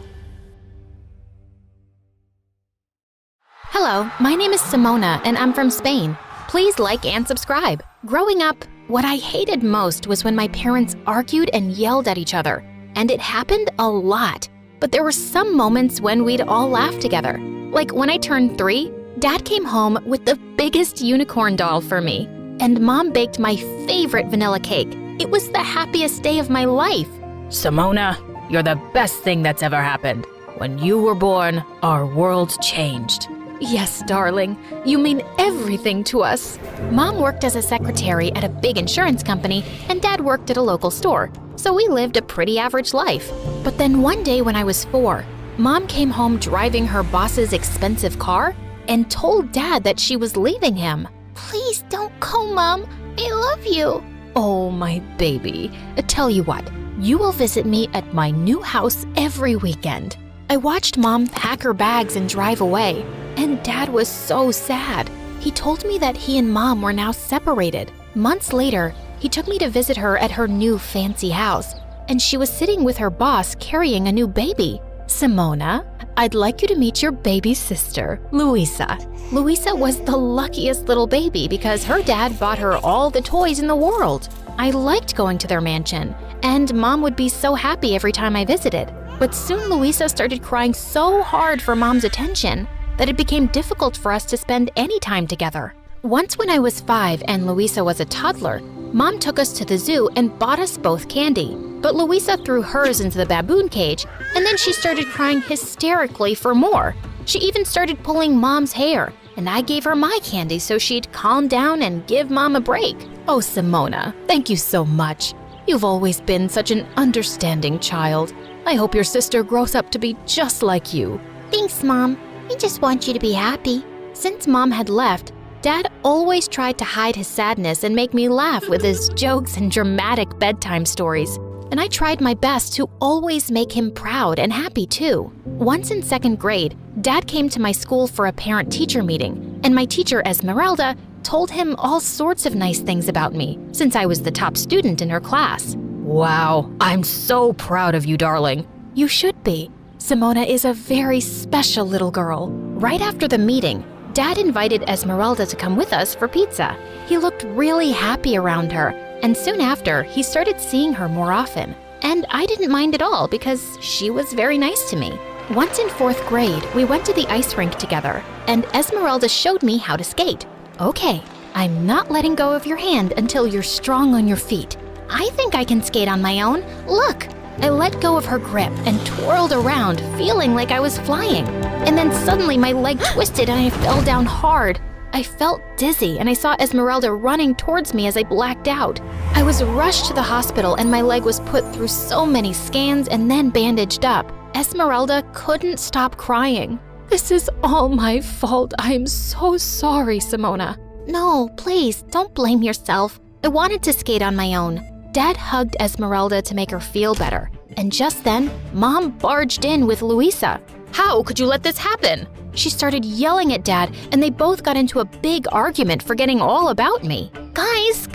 E: Hello, my name is Simona, and I'm from Spain. Please like and subscribe. Growing up, what I hated most was when my parents argued and yelled at each other. And it happened a lot. But there were some moments when we'd all laugh together. Like when I turned 3, Dad came home with the biggest unicorn doll for me. And Mom baked my favorite vanilla cake. It was the happiest day of my life.
C: Simona, you're the best thing that's ever happened. When you were born, our world changed.
E: Yes, darling. You mean everything to us. Mom worked as a secretary at a big insurance company, and Dad worked at a local store. So we lived a pretty average life. But then one day when I was 4, Mom came home driving her boss's expensive car and told Dad that she was leaving him.
D: Please don't go, Mom. I love you.
E: Oh, my baby. Tell you what, you will visit me at my new house every weekend. I watched Mom pack her bags and drive away, and Dad was so sad. He told me that he and Mom were now separated. Months later, he took me to visit her at her new fancy house, and she was sitting with her boss carrying a new baby.
C: Simona, I'd like you to meet your baby sister, Louisa. Louisa was the luckiest little baby because her dad bought her all the toys in the world. I liked going to their mansion, and Mom would be so happy every time I visited. But soon Louisa started crying so hard for Mom's attention that it became difficult for us to spend any time together. Once when I was 5 and Louisa was a toddler, Mom took us to the zoo and bought us both candy. But Louisa threw hers into the baboon cage, and then she started crying hysterically for more. She even started pulling Mom's hair, and I gave her my candy so she'd calm down and give Mom a break. Oh, Simona, thank you so much. You've always been such an understanding child. I hope your sister grows up to be just like you.
D: Thanks, Mom. We just want you to be happy.
C: Since Mom had left, Dad always tried to hide his sadness and make me laugh with his jokes and dramatic bedtime stories. And I tried my best to always make him proud and happy too. Once in 2nd grade, Dad came to my school for a parent-teacher meeting, and my teacher, Esmeralda, told him all sorts of nice things about me, since I was the top student in her class. Wow, I'm so proud of you, darling. You should be. Simona is a very special little girl. Right after the meeting, Dad invited Esmeralda to come with us for pizza. He looked really happy around her, and soon after, he started seeing her more often. And I didn't mind at all because she was very nice to me. Once in 4th grade, we went to the ice rink together, and Esmeralda showed me how to skate. Okay, I'm not letting go of your hand until you're strong on your feet. I think I can skate on my own. Look! I let go of her grip and twirled around, feeling like I was flying. And then suddenly my leg twisted and I fell down hard. I felt dizzy and I saw Esmeralda running towards me as I blacked out. I was rushed to the hospital and my leg was put through so many scans and then bandaged up. Esmeralda couldn't stop crying. This is all my fault. I am so sorry, Simona.
D: No, please, don't blame yourself. I wanted to skate on my own.
C: Dad hugged Esmeralda to make her feel better. And just then, Mom barged in with Louisa. How could you let this happen? She started yelling at Dad, and they both got into a big argument, forgetting all about me. Guys,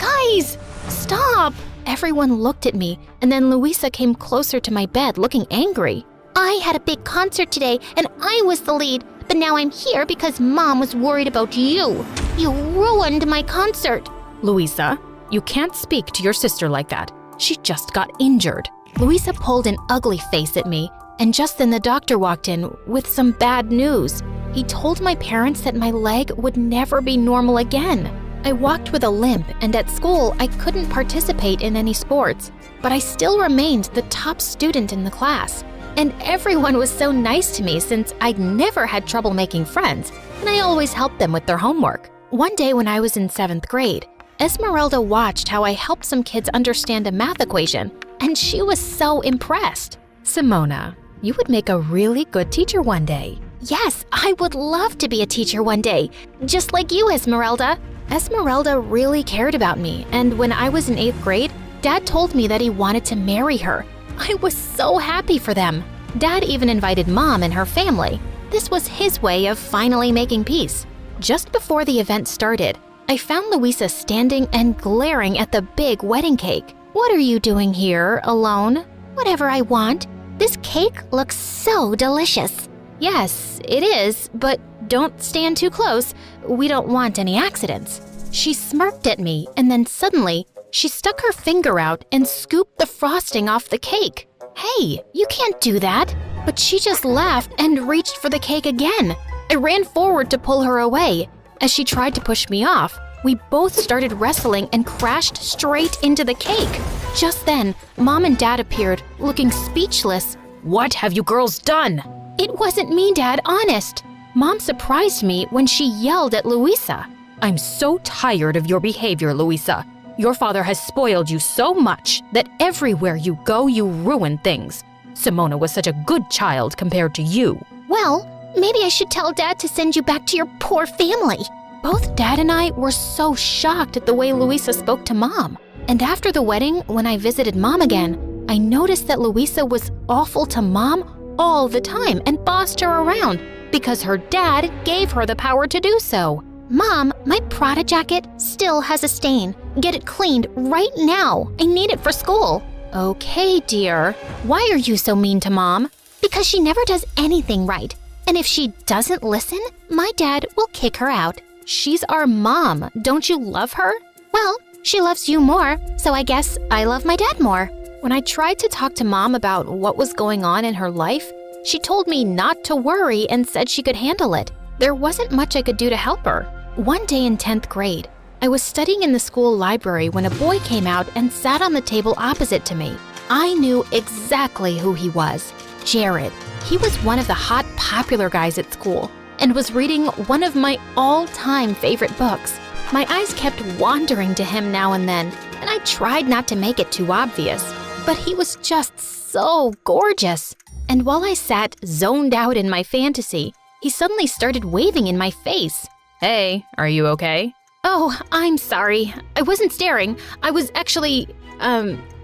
C: stop! Everyone looked at me, and then Louisa came closer to my bed, looking angry.
D: I had a big concert today, and I was the lead, but now I'm here because Mom was worried about you. You ruined my concert.
C: Louisa, you can't speak to your sister like that. She just got injured. Louisa pulled an ugly face at me, and just then the doctor walked in with some bad news. He told my parents that my leg would never be normal again. I walked with a limp, and at school I couldn't participate in any sports, but I still remained the top student in the class. And everyone was so nice to me since I'd never had trouble making friends, and I always helped them with their homework. One day when I was in 7th grade, Esmeralda watched how I helped some kids understand a math equation, and she was so impressed. Simona, you would make a really good teacher one day.
D: Yes, I would love to be a teacher one day, just like you, Esmeralda.
C: Esmeralda really cared about me, and when I was in 8th grade, Dad told me that he wanted to marry her. I was so happy for them. Dad even invited Mom and her family. This was his way of finally making peace. Just before the event started, I found Louisa standing and glaring at the big wedding cake.
D: What are you doing here, alone? Whatever I want. This cake looks so delicious.
C: Yes, it is, but don't stand too close. We don't want any accidents. She smirked at me, and then suddenly, she stuck her finger out and scooped the frosting off the cake. Hey, you can't do that. But she just laughed and reached for the cake again. I ran forward to pull her away. As she tried to push me off, we both started wrestling and crashed straight into the cake. Just then, Mom and Dad appeared, looking speechless. What have you girls done? It wasn't me, Dad, honest. Mom surprised me when she yelled at Louisa. I'm so tired of your behavior, Louisa. Your father has spoiled you so much that everywhere you go, you ruin things. Simona was such a good child compared to you.
D: Well, maybe I should tell Dad to send you back to your poor family.
C: Both Dad and I were so shocked at the way Louisa spoke to Mom. And after the wedding, when I visited Mom again, I noticed that Louisa was awful to Mom all the time and bossed her around because her dad gave her the power to do so.
D: Mom, my Prada jacket still has a stain. Get it cleaned right now. I need it for school.
C: Okay, dear. Why are you so mean to Mom?
E: because she never does anything right. And if she doesn't listen, my dad will kick her out. She's our mom. Don't you love her? Well, she loves you more, so I guess I love my dad more. When I tried to talk to Mom about what was going on in her life, she told me not to worry and said she could handle it. There wasn't much I could do to help her. One day in 10th grade, I was studying in the school library when a boy came out and sat on the table opposite to me. I knew exactly who he was. Jared. He was one of the hot, popular guys at school and was reading one of my all-time favorite books. My eyes kept wandering to him now and then, and I tried not to make it too obvious. But he was just so gorgeous. And while I sat zoned out in my fantasy, he suddenly started waving in my face.
C: Hey, are you okay?
E: Oh, I'm sorry. I wasn't staring. I was actually,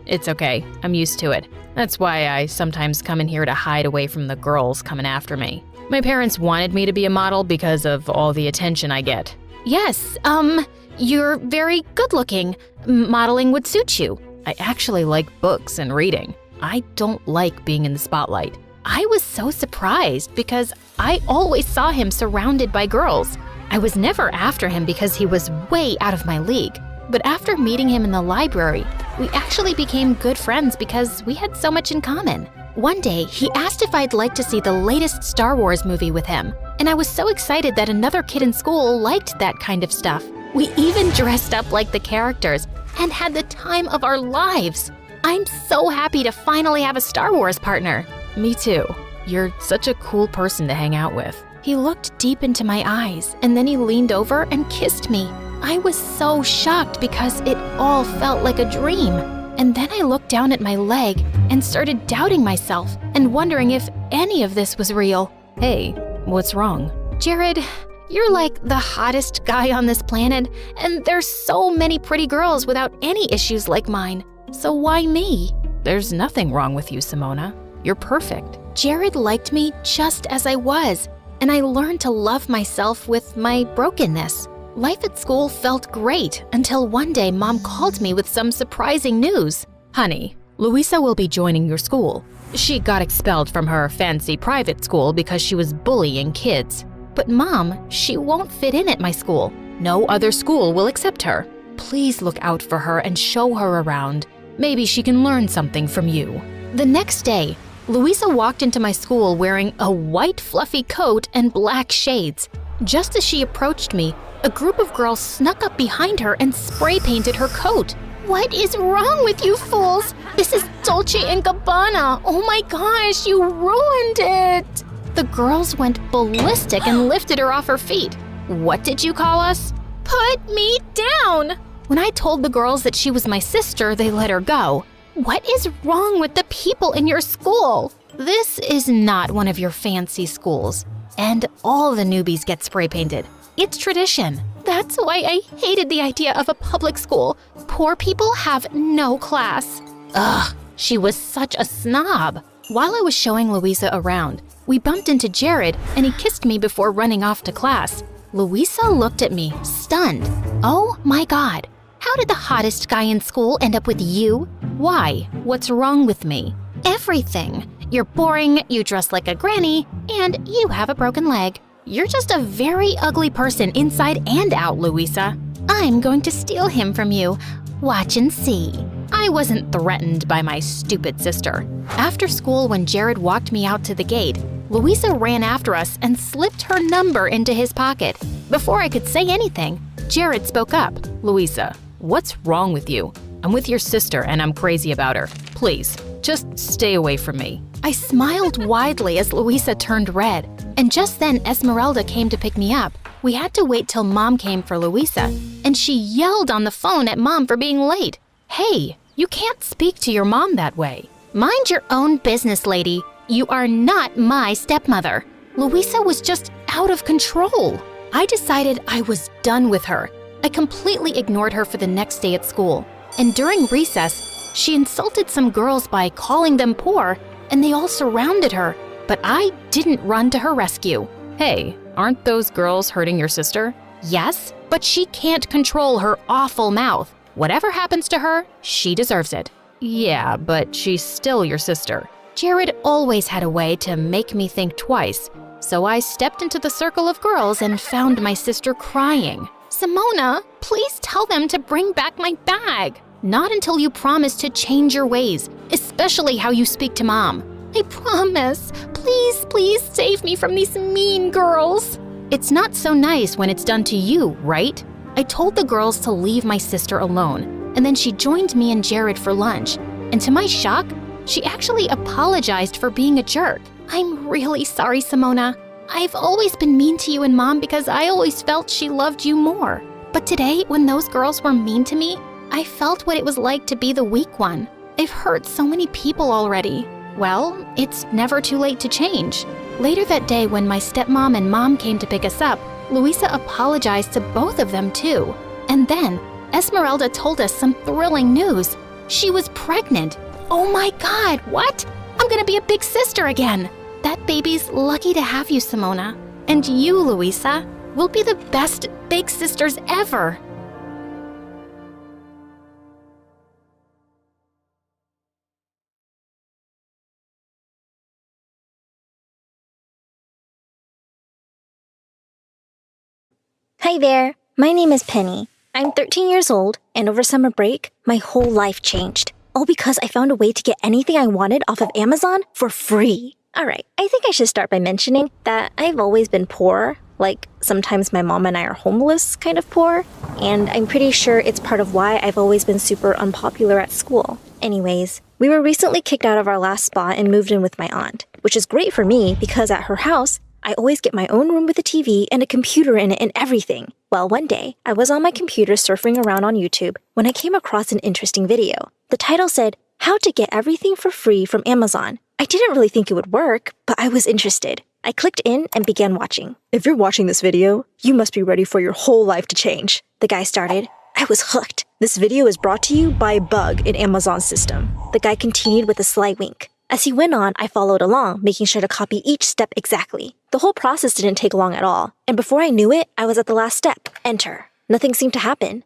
C: It's okay. I'm used to it. That's why I sometimes come in here to hide away from the girls coming after me. My parents wanted me to be a model because of all the attention I get.
E: Yes, you're very good looking. Modeling would suit you.
C: I actually like books and reading. I don't like being in the spotlight.
E: I was so surprised because I always saw him surrounded by girls. I was never after him because he was way out of my league. But after meeting him in the library, we actually became good friends because we had so much in common. One day, he asked if I'd like to see the latest Star Wars movie with him, and I was so excited that another kid in school liked that kind of stuff. We even dressed up like the characters and had the time of our lives. I'm so happy to finally have a Star Wars partner.
C: Me too. You're such a cool person to hang out with.
E: He looked deep into my eyes, and then he leaned over and kissed me. I was so shocked because it all felt like a dream. And then I looked down at my leg and started doubting myself and wondering if any of this was real.
C: Hey, what's wrong?
E: Jared, you're like the hottest guy on this planet, and there's so many pretty girls without any issues like mine. So why me?
C: There's nothing wrong with you, Simona. You're perfect.
E: Jared liked me just as I was, and I learned to love myself with my brokenness. Life at school felt great until one day Mom called me with some surprising news.
C: Honey, Louisa will be joining your school. She got expelled from her fancy private school because she was bullying kids.
E: But Mom, she won't fit in at my school.
C: No other school will accept her. Please look out for her and show her around. Maybe she can learn something from you.
E: The next day, Louisa walked into my school wearing a white fluffy coat and black shades. Just as she approached me, a group of girls snuck up behind her and spray painted her coat.
D: What is wrong with you fools? This is Dolce & Gabbana. Oh my gosh, you ruined it.
E: The girls went ballistic and lifted her off her feet.
C: What did you call us?
D: Put me down.
E: When I told the girls that she was my sister, they let her go.
D: What is wrong with the people in your school?
E: This is not one of your fancy schools, and all the newbies get spray painted. It's tradition.
D: That's why I hated the idea of a public school. Poor people have no class.
E: Ugh, she was such a snob. While I was showing Louisa around, we bumped into Jared and he kissed me before running off to class. Louisa looked at me, stunned. Oh my God, how did the hottest guy in school end up with you? Why? What's wrong with me? Everything. You're boring, you dress like a granny, and you have a broken leg. You're just a very ugly person inside and out, Louisa. I'm going to steal him from you. Watch and see. I wasn't threatened by my stupid sister. After school, when Jared walked me out to the gate, Louisa ran after us and slipped her number into his pocket. Before I could say anything, Jared spoke up.
C: Louisa, what's wrong with you? I'm with your sister and I'm crazy about her. Please, just stay away from me.
E: I smiled widely as Louisa turned red, and just then Esmeralda came to pick me up. We had to wait till Mom came for Louisa, and she yelled on the phone at Mom for being late. Hey, you can't speak to your mom that way. Mind your own business, lady. You are not my stepmother. Louisa was just out of control. I decided I was done with her. I completely ignored her for the next day at school, and during recess, she insulted some girls by calling them poor, and they all surrounded her, but I didn't run to her rescue.
C: Hey, aren't those girls hurting your sister?
E: Yes, but she can't control her awful mouth. Whatever happens to her, she deserves it.
C: Yeah, but she's still your sister.
E: Jared always had a way to make me think twice, so I stepped into the circle of girls and found my sister crying.
D: Simona, please tell them to bring back my bag.
E: Not until you promise to change your ways, especially how you speak to Mom.
D: I promise. Please, please save me from these mean girls.
E: It's not so nice when it's done to you, right? I told the girls to leave my sister alone, and then she joined me and Jared for lunch. And to my shock, she actually apologized for being a jerk.
D: I'm really sorry, Simona. I've always been mean to you and Mom because I always felt she loved you more. But today, when those girls were mean to me, I felt what it was like to be the weak one. I've hurt so many people already.
E: Well, it's never too late to change. Later that day, when my stepmom and Mom came to pick us up, Luisa apologized to both of them too. And then, Esmeralda told us some thrilling news. She was pregnant.
D: Oh my God, what? I'm gonna be a big sister again. That baby's lucky to have you, Simona.
E: And you, Luisa, will be the best big sisters ever.
B: Hi there, my name is Penny. I'm 13 years old, and over summer break, my whole life changed. All because I found a way to get anything I wanted off of Amazon for free. Alright, I think I should start by mentioning that I've always been poor. Like, sometimes my mom and I are homeless, kind of poor. And I'm pretty sure it's part of why I've always been super unpopular at school. Anyways, we were recently kicked out of our last spot and moved in with my aunt, which is great for me because at her house, I always get my own room with a TV and a computer in it and everything. Well, one day, I was on my computer surfing around on YouTube when I came across an interesting video. The title said, "How to Get Everything for Free from Amazon." I didn't really think it would work, but I was interested. I clicked in and began watching.
I: If you're watching this video, you must be ready for your whole life to change.
B: The guy started. I was hooked.
I: This video is brought to you by a bug in Amazon's system.
B: The guy continued with a sly wink. As he went on, I followed along, making sure to copy each step exactly. The whole process didn't take long at all, and before I knew it, I was at the last step. Enter. Nothing seemed to happen.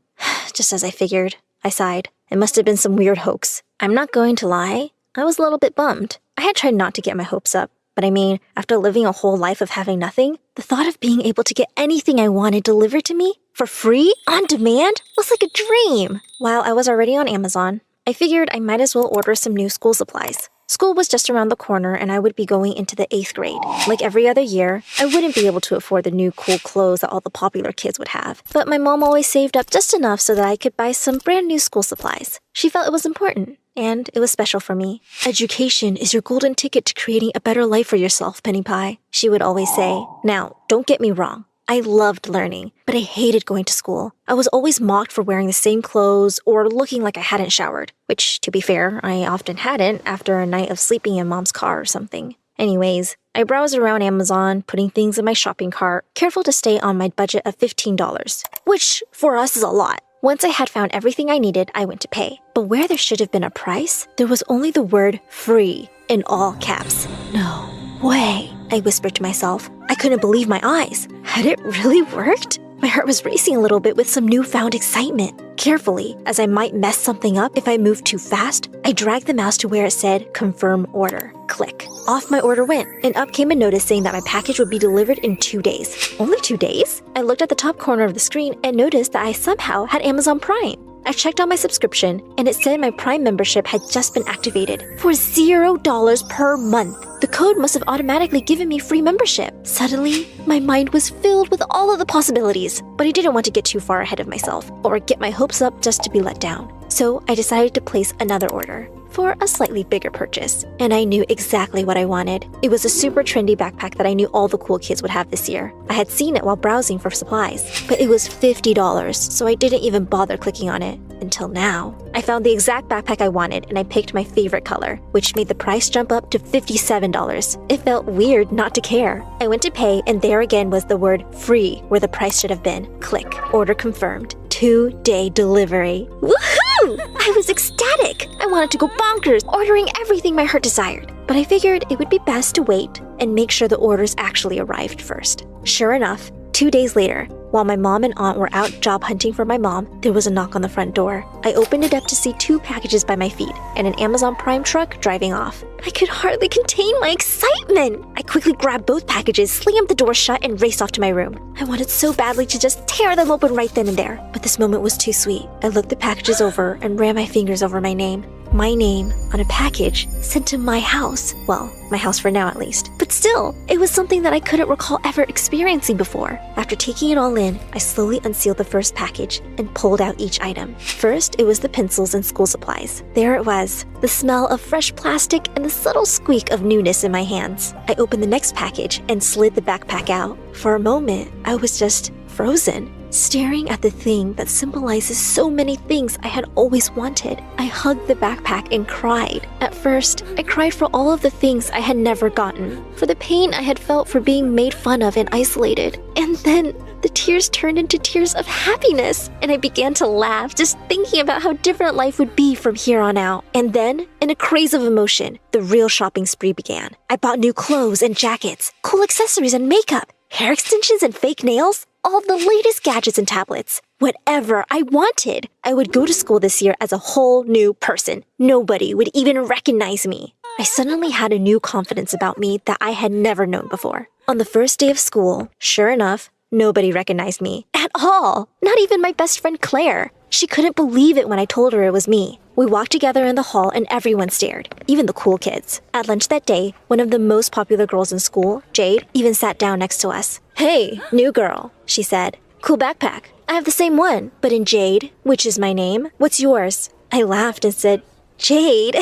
B: Just as I figured. I sighed. It must have been some weird hoax. I'm not going to lie. I was a little bit bummed. I had tried not to get my hopes up, but I mean, after living a whole life of having nothing, the thought of being able to get anything I wanted delivered to me, for free, on demand, was like a dream. While I was already on Amazon, I figured I might as well order some new school supplies. School was just around the corner and I would be going into the 8th grade. Like every other year, I wouldn't be able to afford the new cool clothes that all the popular kids would have. But my mom always saved up just enough so that I could buy some brand new school supplies. She felt it was important, and it was special for me. "Education is your golden ticket to creating a better life for yourself, Penny Pie," she would always say. Now, don't get me wrong. I loved learning, but I hated going to school. I was always mocked for wearing the same clothes or looking like I hadn't showered, which, to be fair, I often hadn't after a night of sleeping in Mom's car or something. Anyways, I browsed around Amazon, putting things in my shopping cart, careful to stay on my budget of $15, which for us is a lot. Once I had found everything I needed, I went to pay. But where there should have been a price, there was only the word "free" in all caps. No way, I whispered to myself. I couldn't believe my eyes. Had it really worked? My heart was racing a little bit with some newfound excitement. Carefully, as I might mess something up if I moved too fast, I dragged the mouse to where it said "Confirm Order." Click. Off my order went, and up came a notice saying that my package would be delivered in 2 days. Only 2 days? I looked at the top corner of the screen and noticed that I somehow had Amazon Prime. I checked on my subscription, and it said my Prime membership had just been activated for $0 per month. The code must have automatically given me free membership. Suddenly, my mind was filled with all of the possibilities, but I didn't want to get too far ahead of myself or get my hopes up just to be let down. So I decided to place another order for a slightly bigger purchase, and I knew exactly what I wanted. It was a super trendy backpack that I knew all the cool kids would have this year. I had seen it while browsing for supplies, but it was $50, so I didn't even bother clicking on it. Until now. I found the exact backpack I wanted, and I picked my favorite color, which made the price jump up to $57. It felt weird not to care. I went to pay, and there again was the word "free" where the price should have been. Click. Order confirmed. 2-day delivery. Woohoo! I was ecstatic. I wanted to go bonkers, ordering everything my heart desired. But I figured it would be best to wait and make sure the orders actually arrived first. Sure enough, 2 days later, while my mom and aunt were out job hunting for my mom, there was a knock on the front door. I opened it up to see 2 packages by my feet and an Amazon Prime truck driving off. I could hardly contain my excitement. I quickly grabbed both packages, slammed the door shut, and raced off to my room. I wanted so badly to just tear them open right then and there, but this moment was too sweet. I looked the packages over and ran my fingers over my name. My name on a package sent to my house. Well, my house for now at least. But still, it was something that I couldn't recall ever experiencing before. After taking it all in, I slowly unsealed the first package and pulled out each item. First, it was the pencils and school supplies. There it was, the smell of fresh plastic and the subtle squeak of newness in my hands. I opened the next package and slid the backpack out. For a moment, I was just frozen, staring at the thing that symbolizes so many things I had always wanted. I hugged the backpack and cried. At first, I cried for all of the things I had never gotten, for the pain I had felt for being made fun of and isolated. And then the tears turned into tears of happiness, and I began to laugh just thinking about how different life would be from here on out. And then, in a craze of emotion, the real shopping spree began. I bought new clothes and jackets, cool accessories and makeup, hair extensions and fake nails, all the latest gadgets and tablets. Whatever I wanted. I would go to school this year as a whole new person. Nobody would even recognize me. I suddenly had a new confidence about me that I had never known before. On the first day of school, sure enough, nobody recognized me at all. Not even my best friend Claire. She couldn't believe it when I told her it was me. We walked together in the hall and everyone stared, even the cool kids. At lunch that day, one of the most popular girls in school, Jade, even sat down next to us. "Hey, new girl," she said. "Cool backpack. I have the same one, but in jade, which is my name. What's yours?" I laughed and said, "Jade."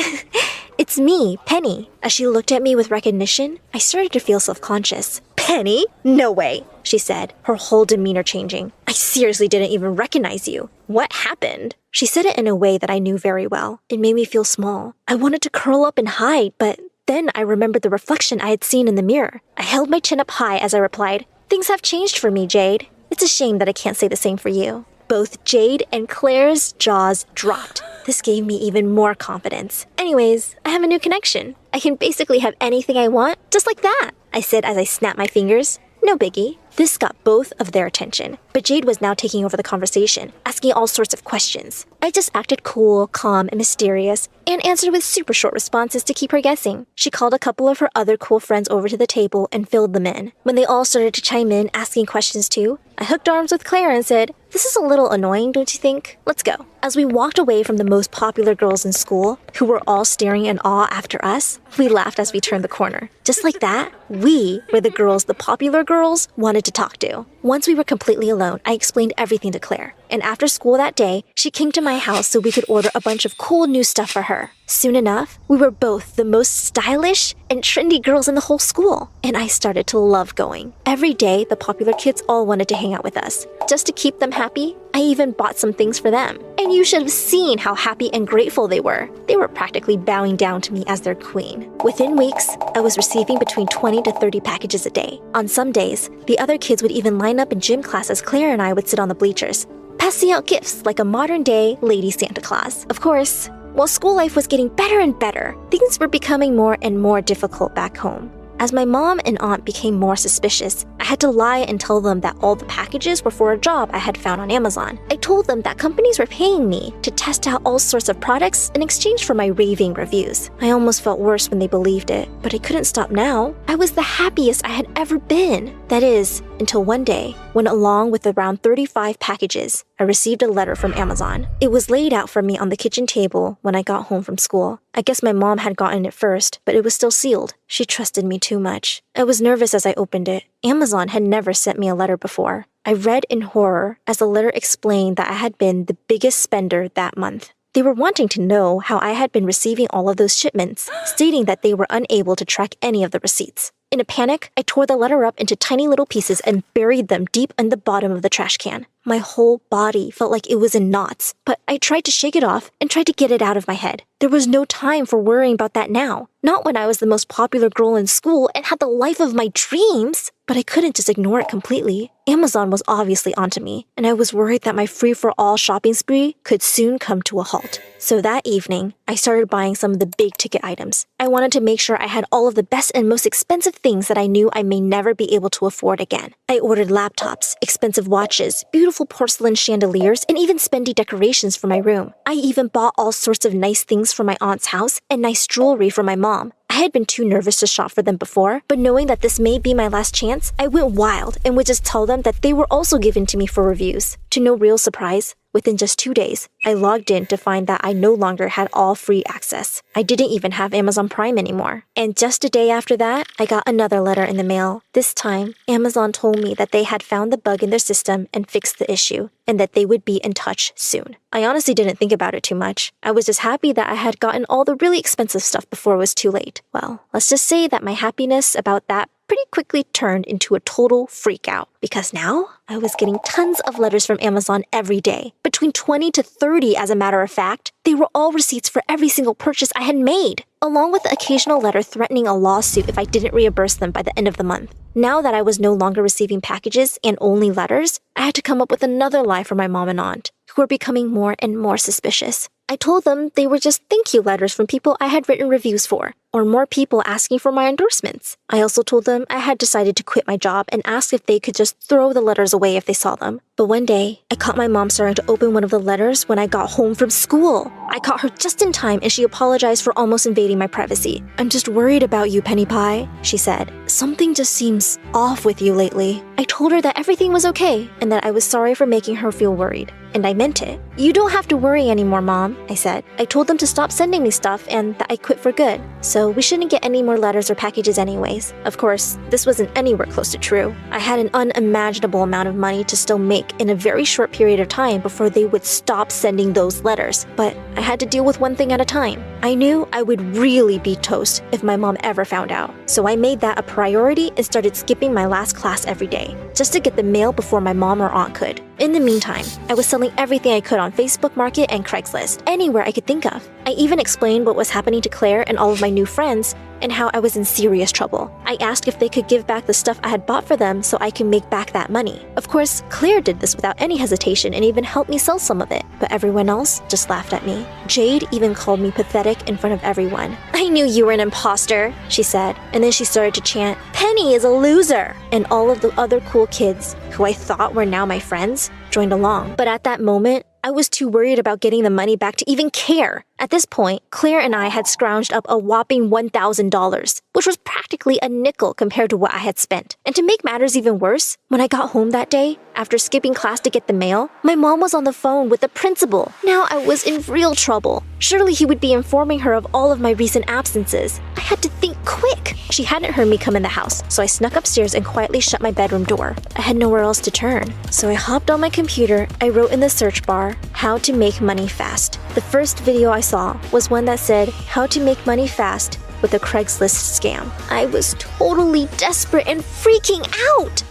B: "It's me, Penny." As she looked at me with recognition, I started to feel self-conscious. "Penny? No way," she said, her whole demeanor changing. "I seriously didn't even recognize you. What happened?" She said it in a way that I knew very well. It made me feel small. I wanted to curl up and hide, but then I remembered the reflection I had seen in the mirror. I held my chin up high as I replied, "Things have changed for me, Jade. It's a shame that I can't say the same for you." Both Jade and Claire's jaws dropped. This gave me even more confidence. "Anyways, I have a new connection. I can basically have anything I want, just like that," I said as I snapped my fingers. "No biggie." This got both of their attention, but Jade was now taking over the conversation, asking all sorts of questions. I just acted cool, calm, and mysterious, and answered with super short responses to keep her guessing. She called a couple of her other cool friends over to the table and filled them in. When they all started to chime in, asking questions too, I hooked arms with Claire and said, "This is a little annoying, don't you think? Let's go." As we walked away from the most popular girls in school, who were all staring in awe after us, we laughed as we turned the corner. Just like that, we were the girls the popular girls wanted to talk to. Once we were completely alone, I explained everything to Claire. And after school that day, she came to my house so we could order a bunch of cool new stuff for her. Soon enough, we were both the most stylish and trendy girls in the whole school. And I started to love going. Every day, the popular kids all wanted to hang out with us. Just to keep them happy, I even bought some things for them. And you should have seen how happy and grateful they were. They were practically bowing down to me as their queen. Within weeks, I was receiving between 20 to 30 packages a day. On some days, the other kids would even line up in gym class as Claire and I would sit on the bleachers, passing out gifts like a modern-day Lady Santa Claus. Of course, while school life was getting better and better, things were becoming more and more difficult back home. As my mom and aunt became more suspicious, I had to lie and tell them that all the packages were for a job I had found on Amazon. I told them that companies were paying me to test out all sorts of products in exchange for my raving reviews. I almost felt worse when they believed it, but I couldn't stop now. I was the happiest I had ever been. That is, until one day, when along with around 35 packages, I received a letter from Amazon. It was laid out for me on the kitchen table when I got home from school. I guess my mom had gotten it first, but it was still sealed. She trusted me too much. I was nervous as I opened it. Amazon had never sent me a letter before. I read in horror as the letter explained that I had been the biggest spender that month. They were wanting to know how I had been receiving all of those shipments, stating that they were unable to track any of the receipts. In a panic, I tore the letter up into tiny little pieces and buried them deep in the bottom of the trash can. My whole body felt like it was in knots, but I tried to shake it off and tried to get it out of my head. There was no time for worrying about that now. Not when I was the most popular girl in school and had the life of my dreams. But I couldn't just ignore it completely. Amazon was obviously onto me, and I was worried that my free-for-all shopping spree could soon come to a halt. So that evening, I started buying some of the big-ticket items. I wanted to make sure I had all of the best and most expensive things that I knew I may never be able to afford again. I ordered laptops, expensive watches, beautiful porcelain chandeliers, and even spendy decorations for my room. I even bought all sorts of nice things for my aunt's house and nice jewelry for my mom. I had been too nervous to shop for them before, but knowing that this may be my last chance, I went wild and would just tell them that they were also given to me for reviews. To no real surprise, within just 2 days, I logged in to find that I no longer had all free access. I didn't even have Amazon Prime anymore. And just a day after that, I got another letter in the mail. This time, Amazon told me that they had found the bug in their system and fixed the issue, and that they would be in touch soon. I honestly didn't think about it too much. I was just happy that I had gotten all the really expensive stuff before it was too late. Well, let's just say that my happiness about that pretty quickly turned into a total freak out. Because now, I was getting tons of letters from Amazon every day. Between 20 to 30, as a matter of fact. They were all receipts for every single purchase I had made, along with the occasional letter threatening a lawsuit if I didn't reimburse them by the end of the month. Now that I was no longer receiving packages and only letters, I had to come up with another lie for my mom and aunt, who were becoming more and more suspicious. I told them they were just thank you letters from people I had written reviews for, or more people asking for my endorsements. I also told them I had decided to quit my job and asked if they could just throw the letters away if they saw them. But one day, I caught my mom starting to open one of the letters when I got home from school. I caught her just in time and she apologized for almost invading my privacy. "I'm just worried about you, Penny Pie," she said. "Something just seems off with you lately." I told her that everything was okay and that I was sorry for making her feel worried. And I meant it. "You don't have to worry anymore, Mom," I said. "I told them to stop sending me stuff and that I quit for good. So we shouldn't get any more letters or packages anyways." Of course, this wasn't anywhere close to true. I had an unimaginable amount of money to still make in a very short period of time before they would stop sending those letters. But I had to deal with one thing at a time. I knew I would really be toast if my mom ever found out. So I made that a priority and started skipping my last class every day, just to get the mail before my mom or aunt could. In the meantime, I was selling everything I could on Facebook Market and Craigslist, anywhere I could think of. I even explained what was happening to Claire and all of my new friends, and how I was in serious trouble. I asked if they could give back the stuff I had bought for them so I can make back that money. Of course, Claire did this without any hesitation and even helped me sell some of it, but everyone else just laughed at me. Jade even called me pathetic in front of everyone. "I knew you were an imposter," she said, and then she started to chant, "Penny is a loser!" And all of the other cool kids, who I thought were now my friends, joined along. But at that moment, I was too worried about getting the money back to even care. At this point, Claire and I had scrounged up a whopping $1,000, which was practically a nickel compared to what I had spent. And to make matters even worse, when I got home that day, after skipping class to get the mail, my mom was on the phone with the principal. Now I was in real trouble. Surely he would be informing her of all of my recent absences. I had to think quick. She hadn't heard me come in the house, so I snuck upstairs and quietly shut my bedroom door. I had nowhere else to turn. So I hopped on my computer, I wrote in the search bar, "How to make money fast." The first video I saw was one that said, "How to make money fast with a Craigslist scam." I was totally desperate and freaking out.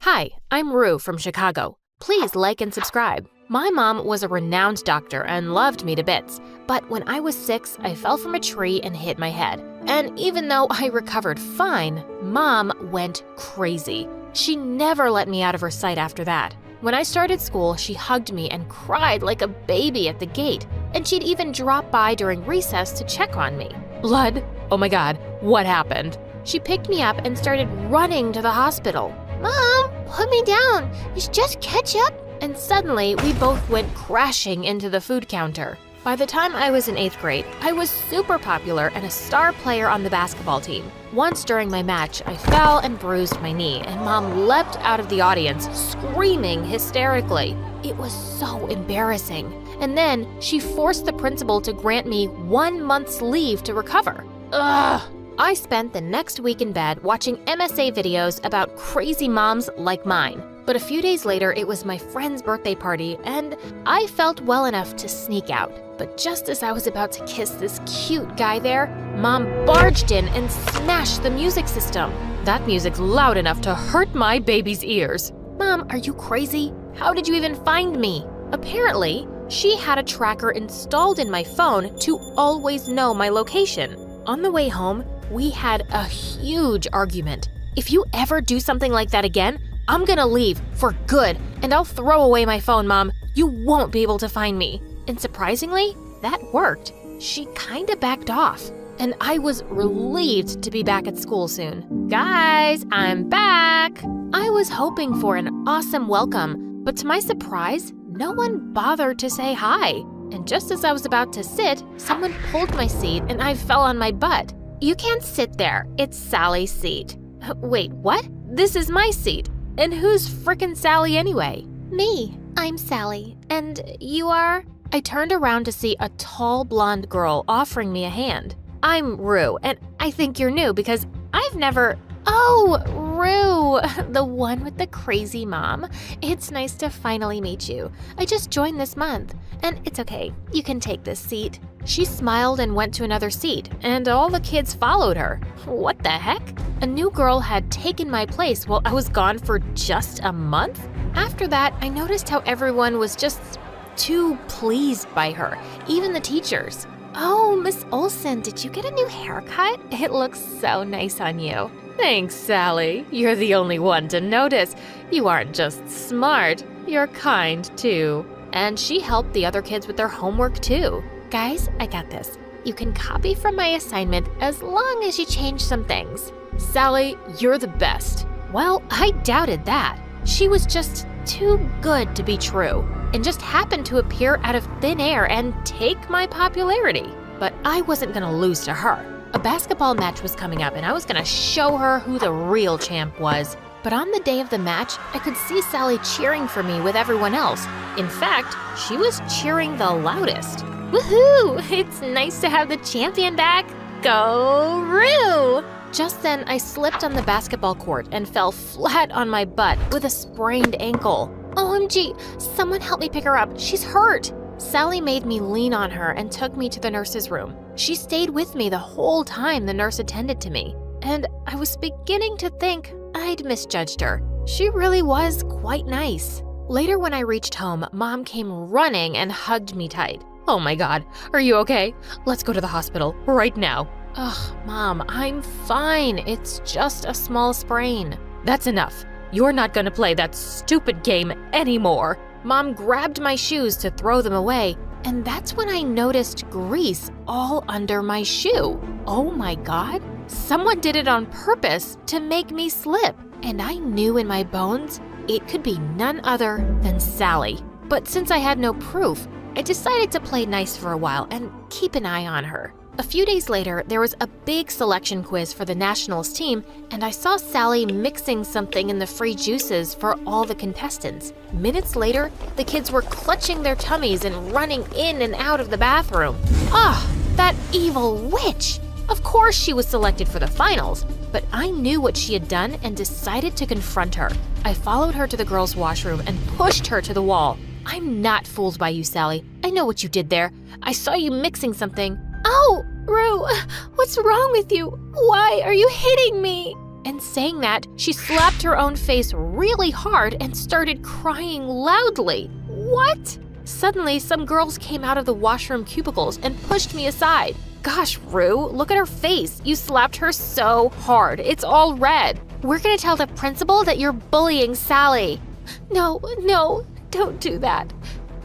C: Hi, I'm Rue from Chicago. Please like and subscribe. My mom was a renowned doctor and loved me to bits, but when I was 6, I fell from a tree and hit my head. And even though I recovered fine, Mom went crazy. She never let me out of her sight after that. When I started school, she hugged me and cried like a baby at the gate, and she'd even drop by during recess to check on me. Blood? Oh my God, what happened? She picked me up and started running to the hospital.
D: Mom, put me down. It's just ketchup.
C: And suddenly, we both went crashing into the food counter. By the time I was in 8th grade, I was super popular and a star player on the basketball team. Once during my match, I fell and bruised my knee, and Mom leapt out of the audience, screaming hysterically. It was so embarrassing. And then, she forced the principal to grant me 1 month's leave to recover. Ugh! I spent the next week in bed watching MSA videos about crazy moms like mine. But a few days later, it was my friend's birthday party, and I felt well enough to sneak out. But just as I was about to kiss this cute guy there, Mom barged in and smashed the music system. That music's loud enough to hurt my baby's ears. Mom, are you crazy? How did you even find me? Apparently, she had a tracker installed in my phone to always know my location. On the way home, we had a huge argument. If you ever do something like that again, I'm gonna leave for good, and I'll throw away my phone, Mom. You won't be able to find me. And surprisingly, that worked. She kinda backed off, and I was relieved to be back at school soon. Guys, I'm back! I was hoping for an awesome welcome, but to my surprise, no one bothered to say hi. And just as I was about to sit, someone pulled my seat and I fell on my butt. You can't sit there. It's Sally's seat. Wait, what? This is my seat. And who's frickin' Sally anyway?
D: Me. I'm Sally. And you are?
C: I turned around to see a tall blonde girl offering me a hand. I'm Rue, and I think you're new because I've never... Oh, Rue, the one with the crazy mom. It's nice to finally meet you. I just joined this month, and it's okay. You can take this seat. She smiled and went to another seat, and all the kids followed her. What the heck? A new girl had taken my place while I was gone for just a month? After that, I noticed how everyone was just too pleased by her, even the teachers. Oh, Miss Olsen, did you get a new haircut? It looks so nice on you. Thanks, Sally. You're the only one to notice. You aren't just smart, you're kind too. And she helped the other kids with their homework too. Guys, I got this. You can copy from my assignment as long as you change some things. Sally, you're the best. Well, I doubted that. She was just too good to be true, and just happened to appear out of thin air and take my popularity. But I wasn't gonna lose to her. A basketball match was coming up and I was gonna show her who the real champ was. But on the day of the match, I could see Sally cheering for me with everyone else. In fact, she was cheering the loudest. Woohoo! It's nice to have the champion back. Go Rue! Just then, I slipped on the basketball court and fell flat on my butt with a sprained ankle. OMG, someone help me pick her up. She's hurt. Sally made me lean on her and took me to the nurse's room. She stayed with me the whole time the nurse attended to me. And I was beginning to think I'd misjudged her. She really was quite nice. Later when I reached home, Mom came running and hugged me tight. Oh my God, are you okay? Let's go to the hospital right now. Ugh, Mom, I'm fine. It's just a small sprain. That's enough. You're not gonna play that stupid game anymore. Mom grabbed my shoes to throw them away, and that's when I noticed grease all under my shoe. Oh my God, someone did it on purpose to make me slip, and I knew in my bones it could be none other than Sally. But since I had no proof, I decided to play nice for a while and keep an eye on her. A few days later, there was a big selection quiz for the nationals team, and I saw Sally mixing something in the free juices for all the contestants. Minutes later, the kids were clutching their tummies and running in and out of the bathroom. Ah, that evil witch! Of course she was selected for the finals, but I knew what she had done and decided to confront her. I followed her to the girls' washroom and pushed her to the wall. I'm not fooled by you, Sally. I know what you did there. I saw you mixing something.
D: Oh, Rue, what's wrong with you? Why are you hitting me?
C: And saying that, she slapped her own face really hard and started crying loudly. What? Suddenly, some girls came out of the washroom cubicles and pushed me aside. Gosh, Rue, look at her face. You slapped her so hard. It's all red. We're gonna tell the principal that you're bullying Sally.
D: No, don't do that.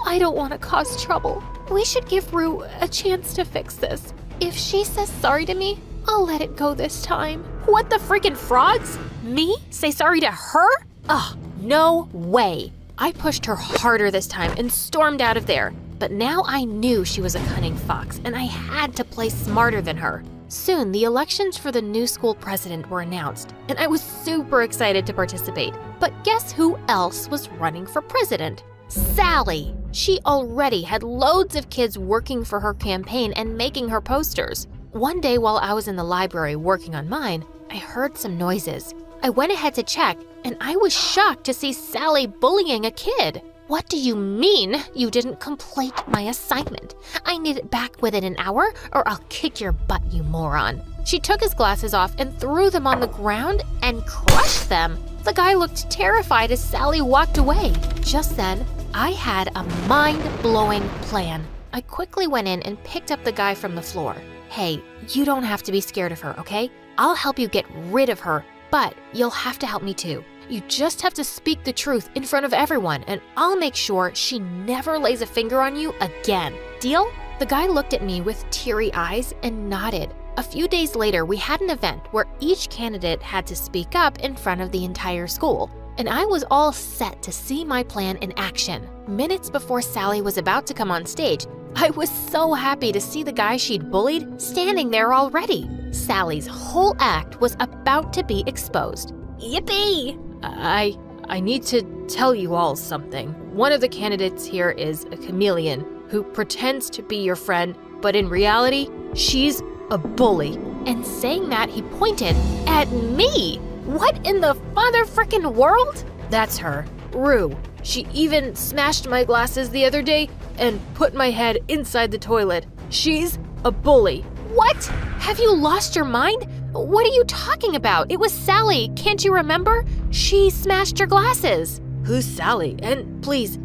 D: I don't want to cause trouble. We should give Rue a chance to fix this. If she says sorry to me, I'll let it go this time.
C: What the freaking frogs? Me? Say sorry to her? Ugh, no way. I pushed her harder this time and stormed out of there. But now I knew she was a cunning fox, and I had to play smarter than her. Soon, the elections for the new school president were announced, and I was super excited to participate. But guess who else was running for president? Sally! She already had loads of kids working for her campaign and making her posters. One day while I was in the library working on mine, I heard some noises. I went ahead to check, and I was shocked to see Sally bullying a kid.
E: What do you mean you didn't complete my assignment? I need it back within an hour or I'll kick your butt, you moron. She took his glasses off and threw them on the ground and crushed them. The guy looked terrified as Sally walked away. Just then, I had a mind-blowing plan. I quickly went in and picked up the guy from the floor. Hey, you don't have to be scared of her, okay? I'll help you get rid of her, but you'll have to help me too. You just have to speak the truth in front of everyone, and I'll make sure she never lays a finger on you again. Deal? The guy looked at me with teary eyes and nodded. A few days later, we had an event where each candidate had to speak up in front of the entire school, and I was all set to see my plan in action. Minutes before Sally was about to come on stage, I was so happy to see the guy she'd bullied standing there already. Sally's whole act was about to be exposed. Yippee!
C: I need to tell you all something. One of the candidates here is a chameleon who pretends to be your friend, but in reality, she's a bully.
E: And saying that, he pointed at me. What in the father frickin' world?
C: That's her, Rue. She even smashed my glasses the other day and put my head inside the toilet. She's a bully.
E: What? Have you lost your mind? What are you talking about? It was Sally, can't you remember? She smashed your glasses.
C: Who's Sally? And please,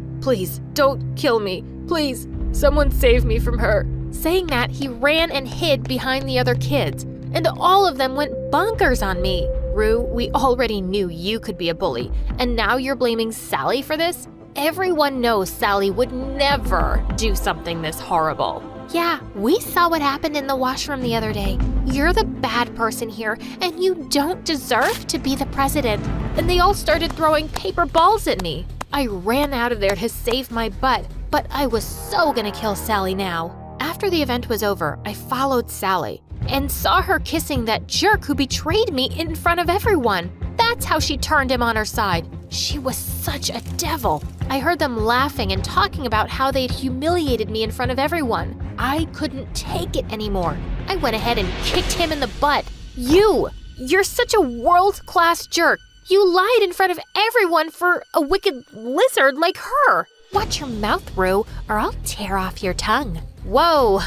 C: don't kill me. Please, someone save me from her.
E: Saying that, he ran and hid behind the other kids, and all of them went bonkers on me. Rue, we already knew you could be a bully, and now you're blaming Sally for this? Everyone knows Sally would never do something this horrible. Yeah, we saw what happened in the washroom the other day. You're the bad person here, and you don't deserve to be the president.
C: And they all started throwing paper balls at me. I ran out of there to save my butt, but I was so gonna kill Sally now.
E: After the event was over, I followed Sally and saw her kissing that jerk who betrayed me in front of everyone. That's how she turned him on her side. She was such a devil. I heard them laughing and talking about how they'd humiliated me in front of everyone. I couldn't take it anymore. I went ahead and kicked him in the butt. You're such a world-class jerk. You lied in front of everyone for a wicked lizard like her. Watch your mouth, Rue, or I'll tear off your tongue. Whoa,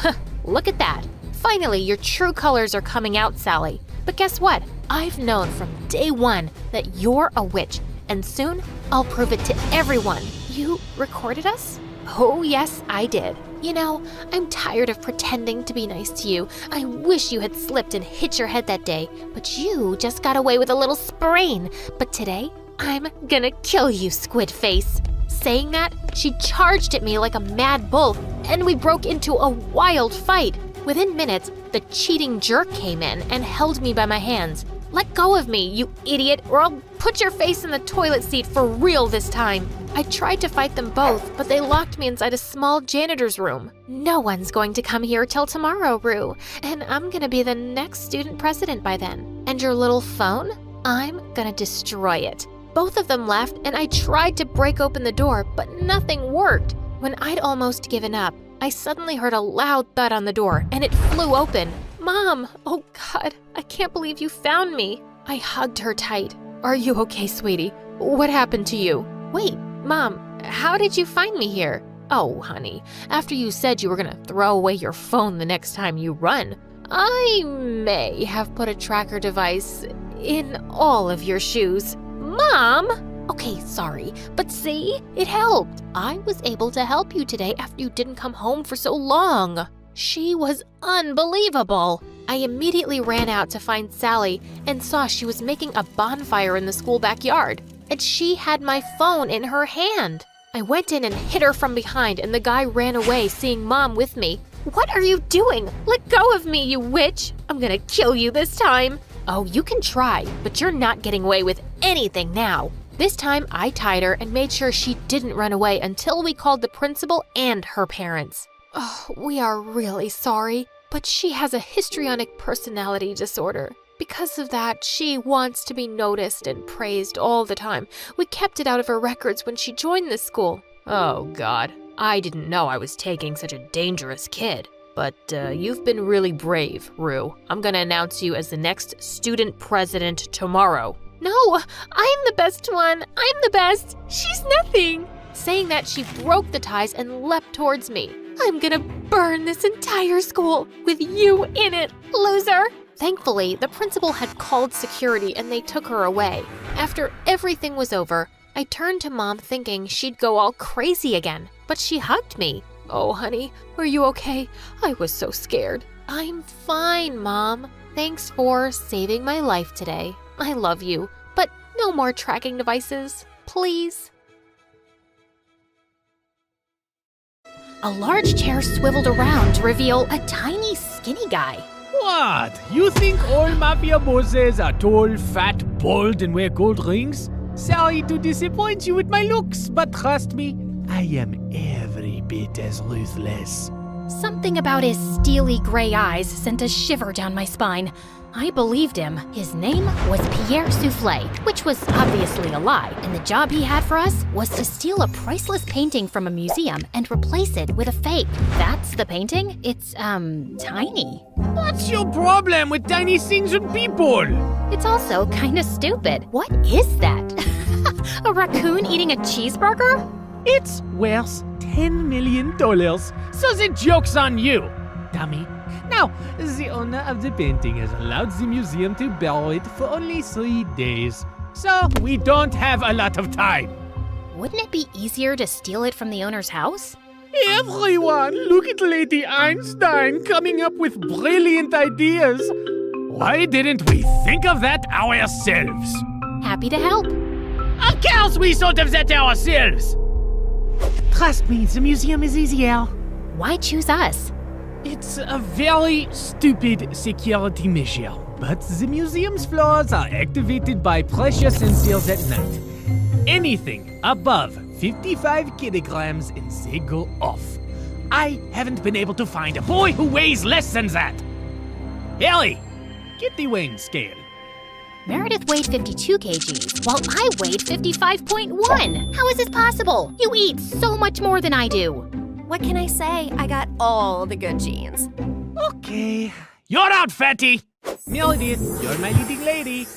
E: look at that. Finally, your true colors are coming out, Sally. But guess what? I've known from day one that you're a witch, and soon I'll prove it to everyone. You recorded us? Oh, yes, I did. You know, I'm tired of pretending to be nice to you. I wish you had slipped and hit your head that day, but you just got away with a little sprain. But today, I'm gonna kill you, squid face. Saying that, she charged at me like a mad bull, and we broke into a wild fight. Within minutes, the cheating jerk came in and held me by my hands. Let go of me, you idiot, or I'll put your face in the toilet seat for real this time. I tried to fight them both, but they locked me inside a small janitor's room. No one's going to come here till tomorrow, Rue, and I'm gonna be the next student president by then. And your little phone? I'm gonna destroy it. Both of them left, and I tried to break open the door, but nothing worked. When I'd almost given up, I suddenly heard a loud thud on the door, and it flew open. Mom! Oh God, I can't believe you found me. I hugged her tight.
C: Are you okay, sweetie? What happened to you?
E: Wait, Mom, how did you find me here?
C: Oh, honey, after you said you were gonna throw away your phone the next time you run, I may have put a tracker device in all of your shoes.
E: Mom! Okay, sorry, but see, it helped. I was able to help you today after you didn't come home for so long. She was unbelievable. I immediately ran out to find Sally and saw she was making a bonfire in the school backyard, and she had my phone in her hand. I went in and hit her from behind, and the guy ran away, seeing Mom with me. What are you doing? Let go of me, you witch! I'm gonna kill you this time. Oh, you can try, but you're not getting away with anything now. This time, I tied her and made sure she didn't run away until we called the principal and her parents. Oh, we are really sorry, but she has a histrionic personality disorder. Because of that, she wants to be noticed and praised all the time. We kept it out of her records when she joined this school.
C: Oh, God. I didn't know I was taking such a dangerous kid. But you've been really brave, Rue. I'm gonna announce you as the next student president tomorrow.
E: No, I'm the best one. I'm the best. She's nothing.
C: Saying that, she broke the ties and leapt towards me. I'm gonna burn this entire school with you in it, loser! Thankfully, the principal had called security and they took her away. After everything was over, I turned to Mom thinking she'd go all crazy again, but she hugged me. Oh, honey, are you okay? I was so scared. I'm fine, Mom. Thanks for saving my life today. I love you, but no more tracking devices, please. A large chair swiveled around to reveal a tiny, skinny guy.
J: What? You think all mafia bosses are tall, fat, bald, and wear gold rings? Sorry to disappoint you with my looks, but trust me, I am every bit as ruthless.
E: Something about his steely gray eyes sent a shiver down my spine. I believed him. His name was Pierre Soufflé, which was obviously a lie, and the job he had for us was to steal a priceless painting from a museum and replace it with a fake. That's the painting? It's, tiny.
J: What's your problem with tiny things and people?
E: It's also kinda stupid. What is that? A raccoon eating a cheeseburger?
J: It's worth $10 million, so the joke's on you, dummy. Now, the owner of the painting has allowed the museum to borrow it for only 3 days, so we don't have a lot of time.
E: Wouldn't it be easier to steal it from the owner's house?
J: Everyone, look at Lady Einstein coming up with brilliant ideas. Why didn't we think of that ourselves?
E: Happy to help.
J: Of course we thought of that ourselves! Trust me, the museum is easier.
E: Why choose us?
J: It's a very stupid security measure, but the museum's floors are activated by pressure sensors at night. Anything above 55 kilograms and they go off. I haven't been able to find a boy who weighs less than that. Ellie, get the weighing scale.
E: Meredith weighed 52 kgs, while I weighed 55.1. How is this possible? You eat so much more than I do.
D: What can I say? I got all the good genes.
J: Okay, you're out, fatty. Meredith, you're my leading lady.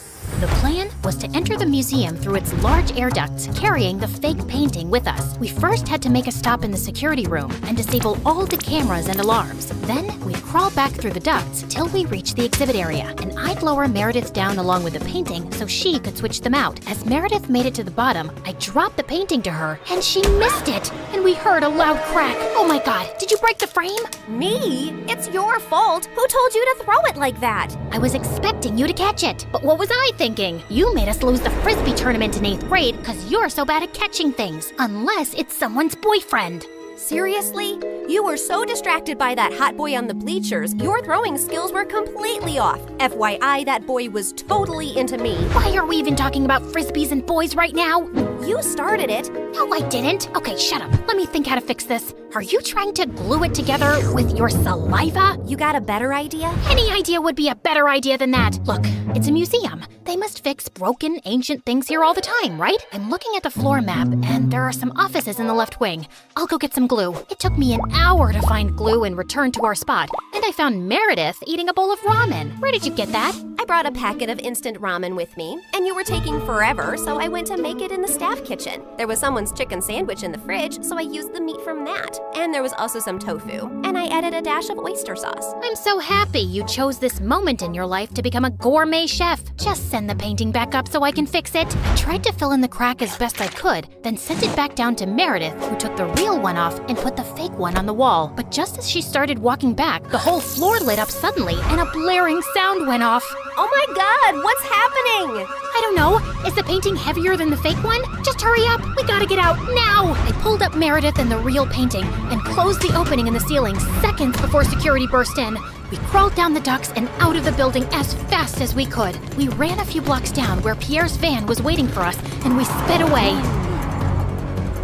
E: The plan was to enter the museum through its large air ducts, carrying the fake painting with us. We first had to make a stop in the security room and disable all the cameras and alarms. Then we'd crawl back through the ducts till we reached the exhibit area, and I'd lower Meredith down along with the painting so she could switch them out. As Meredith made it to the bottom, I dropped the painting to her, and she missed it, and we heard a loud crack. Oh my God, did you break the frame?
D: Me? It's your fault. Who told you to throw it like that?
E: I was expecting you to catch it, but what was I thinking? You made us lose the Frisbee tournament in 8th grade because you're so bad at catching things, unless it's someone's boyfriend.
D: Seriously? You were so distracted by that hot boy on the bleachers, your throwing skills were completely off. FYI, that boy was totally into me.
E: Why are we even talking about Frisbees and boys right now?
D: You started it.
E: No, I didn't. Okay, shut up. Let me think how to fix this. Are you trying to glue it together with your saliva?
D: You got a better idea?
E: Any idea would be a better idea than that. Look, it's a museum. They must fix broken, ancient things here all the time, right? I'm looking at the floor map, and there are some offices in the left wing. I'll go get some glue. It took me an hour to find glue and return to our spot, and I found Meredith eating a bowl of ramen. Where did you get that?
D: I brought a packet of instant ramen with me, and you were taking forever, so I went to make it in the staff kitchen. There was someone's chicken sandwich in the fridge, so I used the meat from that. And there was also some tofu, and I added a dash of oyster sauce.
E: I'm so happy you chose this moment in your life to become a gourmet chef. Just send the painting back up so I can fix it. I tried to fill in the crack as best I could, then sent it back down to Meredith, who took the real one off and put the fake one on the wall. But just as she started walking back, the whole floor lit up suddenly and a blaring sound went off.
D: Oh my God, what's happening?
E: I don't know. Is the painting heavier than the fake one? Just hurry up. We gotta get out now. I pulled up Meredith and the real painting and closed the opening in the ceiling seconds before security burst in. We crawled down the ducts and out of the building as fast as we could. We ran a few blocks down where Pierre's van was waiting for us, and we sped away.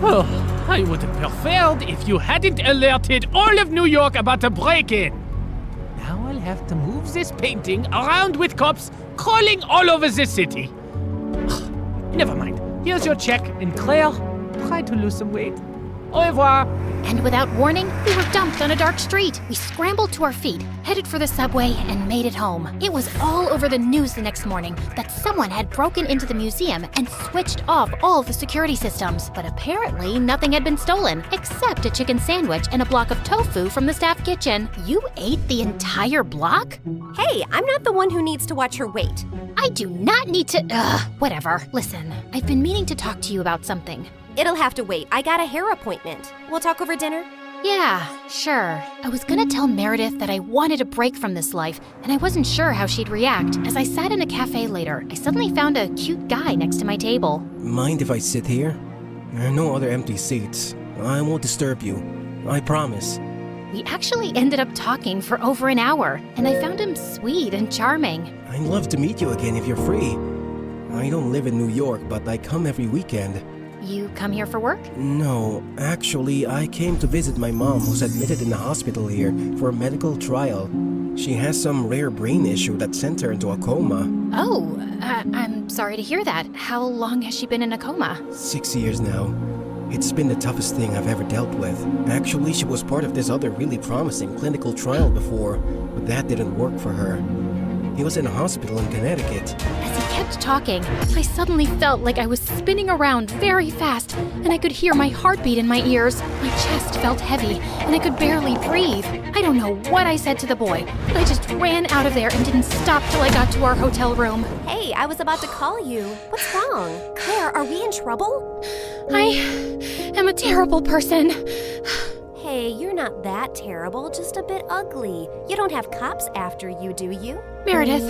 J: Oh, I would have preferred if you hadn't alerted all of New York about a break-in. Now I'll have to move this painting around with cops crawling all over the city. Never mind. Here's your check, and Claire, try to lose some weight. Au revoir.
E: And without warning, we were dumped on a dark street. We scrambled to our feet, headed for the subway, and made it home. It was all over the news the next morning that someone had broken into the museum and switched off all the security systems. But apparently, nothing had been stolen, except a chicken sandwich and a block of tofu from the staff kitchen. You ate the entire block?
K: Hey, I'm not the one who needs to watch her weight.
E: I do not need to. Whatever. Listen, I've been meaning to talk to you about something.
K: It'll have to wait. I got a hair appointment. We'll talk over dinner?
E: Yeah, sure. I was gonna tell Meredith that I wanted a break from this life, and I wasn't sure how she'd react. As I sat in a cafe later, I suddenly found a cute guy next to my table.
L: Mind if I sit here? There are no other empty seats. I won't disturb you. I promise.
E: We actually ended up talking for over an hour, and I found him sweet and charming.
L: I'd love to meet you again if you're free. I don't live in New York, but I come every weekend.
E: You come here for work?
L: No, actually, I came to visit my mom who's admitted in the hospital here for a medical trial. She has some rare brain issue that sent her into a coma.
E: Oh, I'm sorry to hear that. How long has she been in a coma?
L: 6 years now. It's been the toughest thing I've ever dealt with. Actually, she was part of this other really promising clinical trial before, but that didn't work for her. He was in a hospital in Connecticut.
E: As he kept talking, I suddenly felt like I was spinning around very fast, and I could hear my heartbeat in my ears. My chest felt heavy, and I could barely breathe. I don't know what I said to the boy, but I just ran out of there and didn't stop till I got to our hotel room.
K: Hey, I was about to call you. What's wrong? Claire, are we in trouble?
E: I am a terrible person.
K: Hey, you're not that terrible, just a bit ugly. You don't have cops after you, do you?
E: Meredith,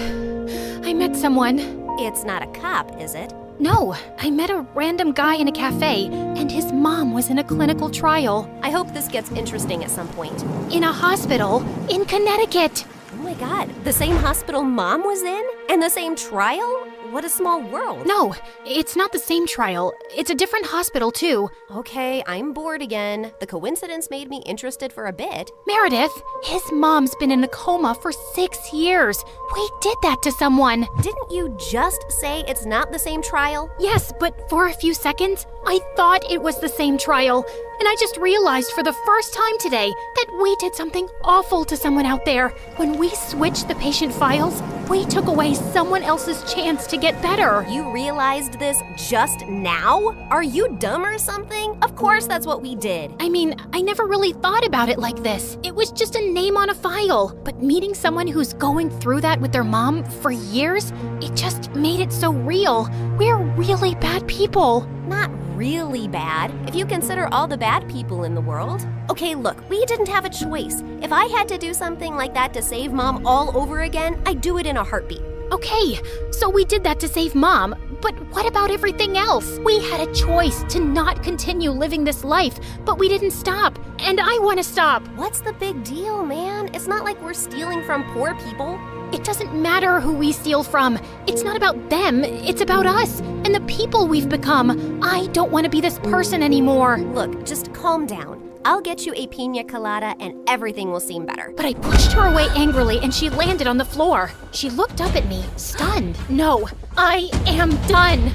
E: I met someone.
K: It's not a cop, is it?
E: No, I met a random guy in a cafe, and his mom was in a clinical trial.
K: I hope this gets interesting at some point.
E: In a hospital in Connecticut.
K: Oh my god, the same hospital Mom was in? And the same trial? What a small world.
E: No, it's not the same trial. It's a different hospital, too.
K: Okay, I'm bored again. The coincidence made me interested for a bit.
E: Meredith, his mom's been in a coma for 6 years. We did that to someone.
K: Didn't you just say it's not the same trial?
E: Yes, but for a few seconds, I thought it was the same trial. And I just realized for the first time today that we did something awful to someone out there. When we switched the patient files, we took away someone else's chance to get better.
K: You realized this just now? Are you dumb or something? Of course that's what we did.
E: I mean, I never really thought about it like this. It was just a name on a file. But meeting someone who's going through that with their mom for years, it just made it so real. We're really bad people.
K: Not really bad, if you consider all the bad people in the world. Okay, look, we didn't have a choice. If I had to do something like that to save Mom all over again, I'd do it in a heartbeat.
E: Okay, so we did that to save Mom, but what about everything else? We had a choice to not continue living this life, but we didn't stop, and I want to stop.
K: What's the big deal, man? It's not like we're stealing from poor people.
E: It doesn't matter who we steal from. It's not about them, it's about us and the people we've become. I don't want to be this person anymore.
K: Look, just calm down. I'll get you a pina colada and everything will seem better.
E: But I pushed her away angrily and she landed on the floor. She looked up at me, stunned. No, I am done.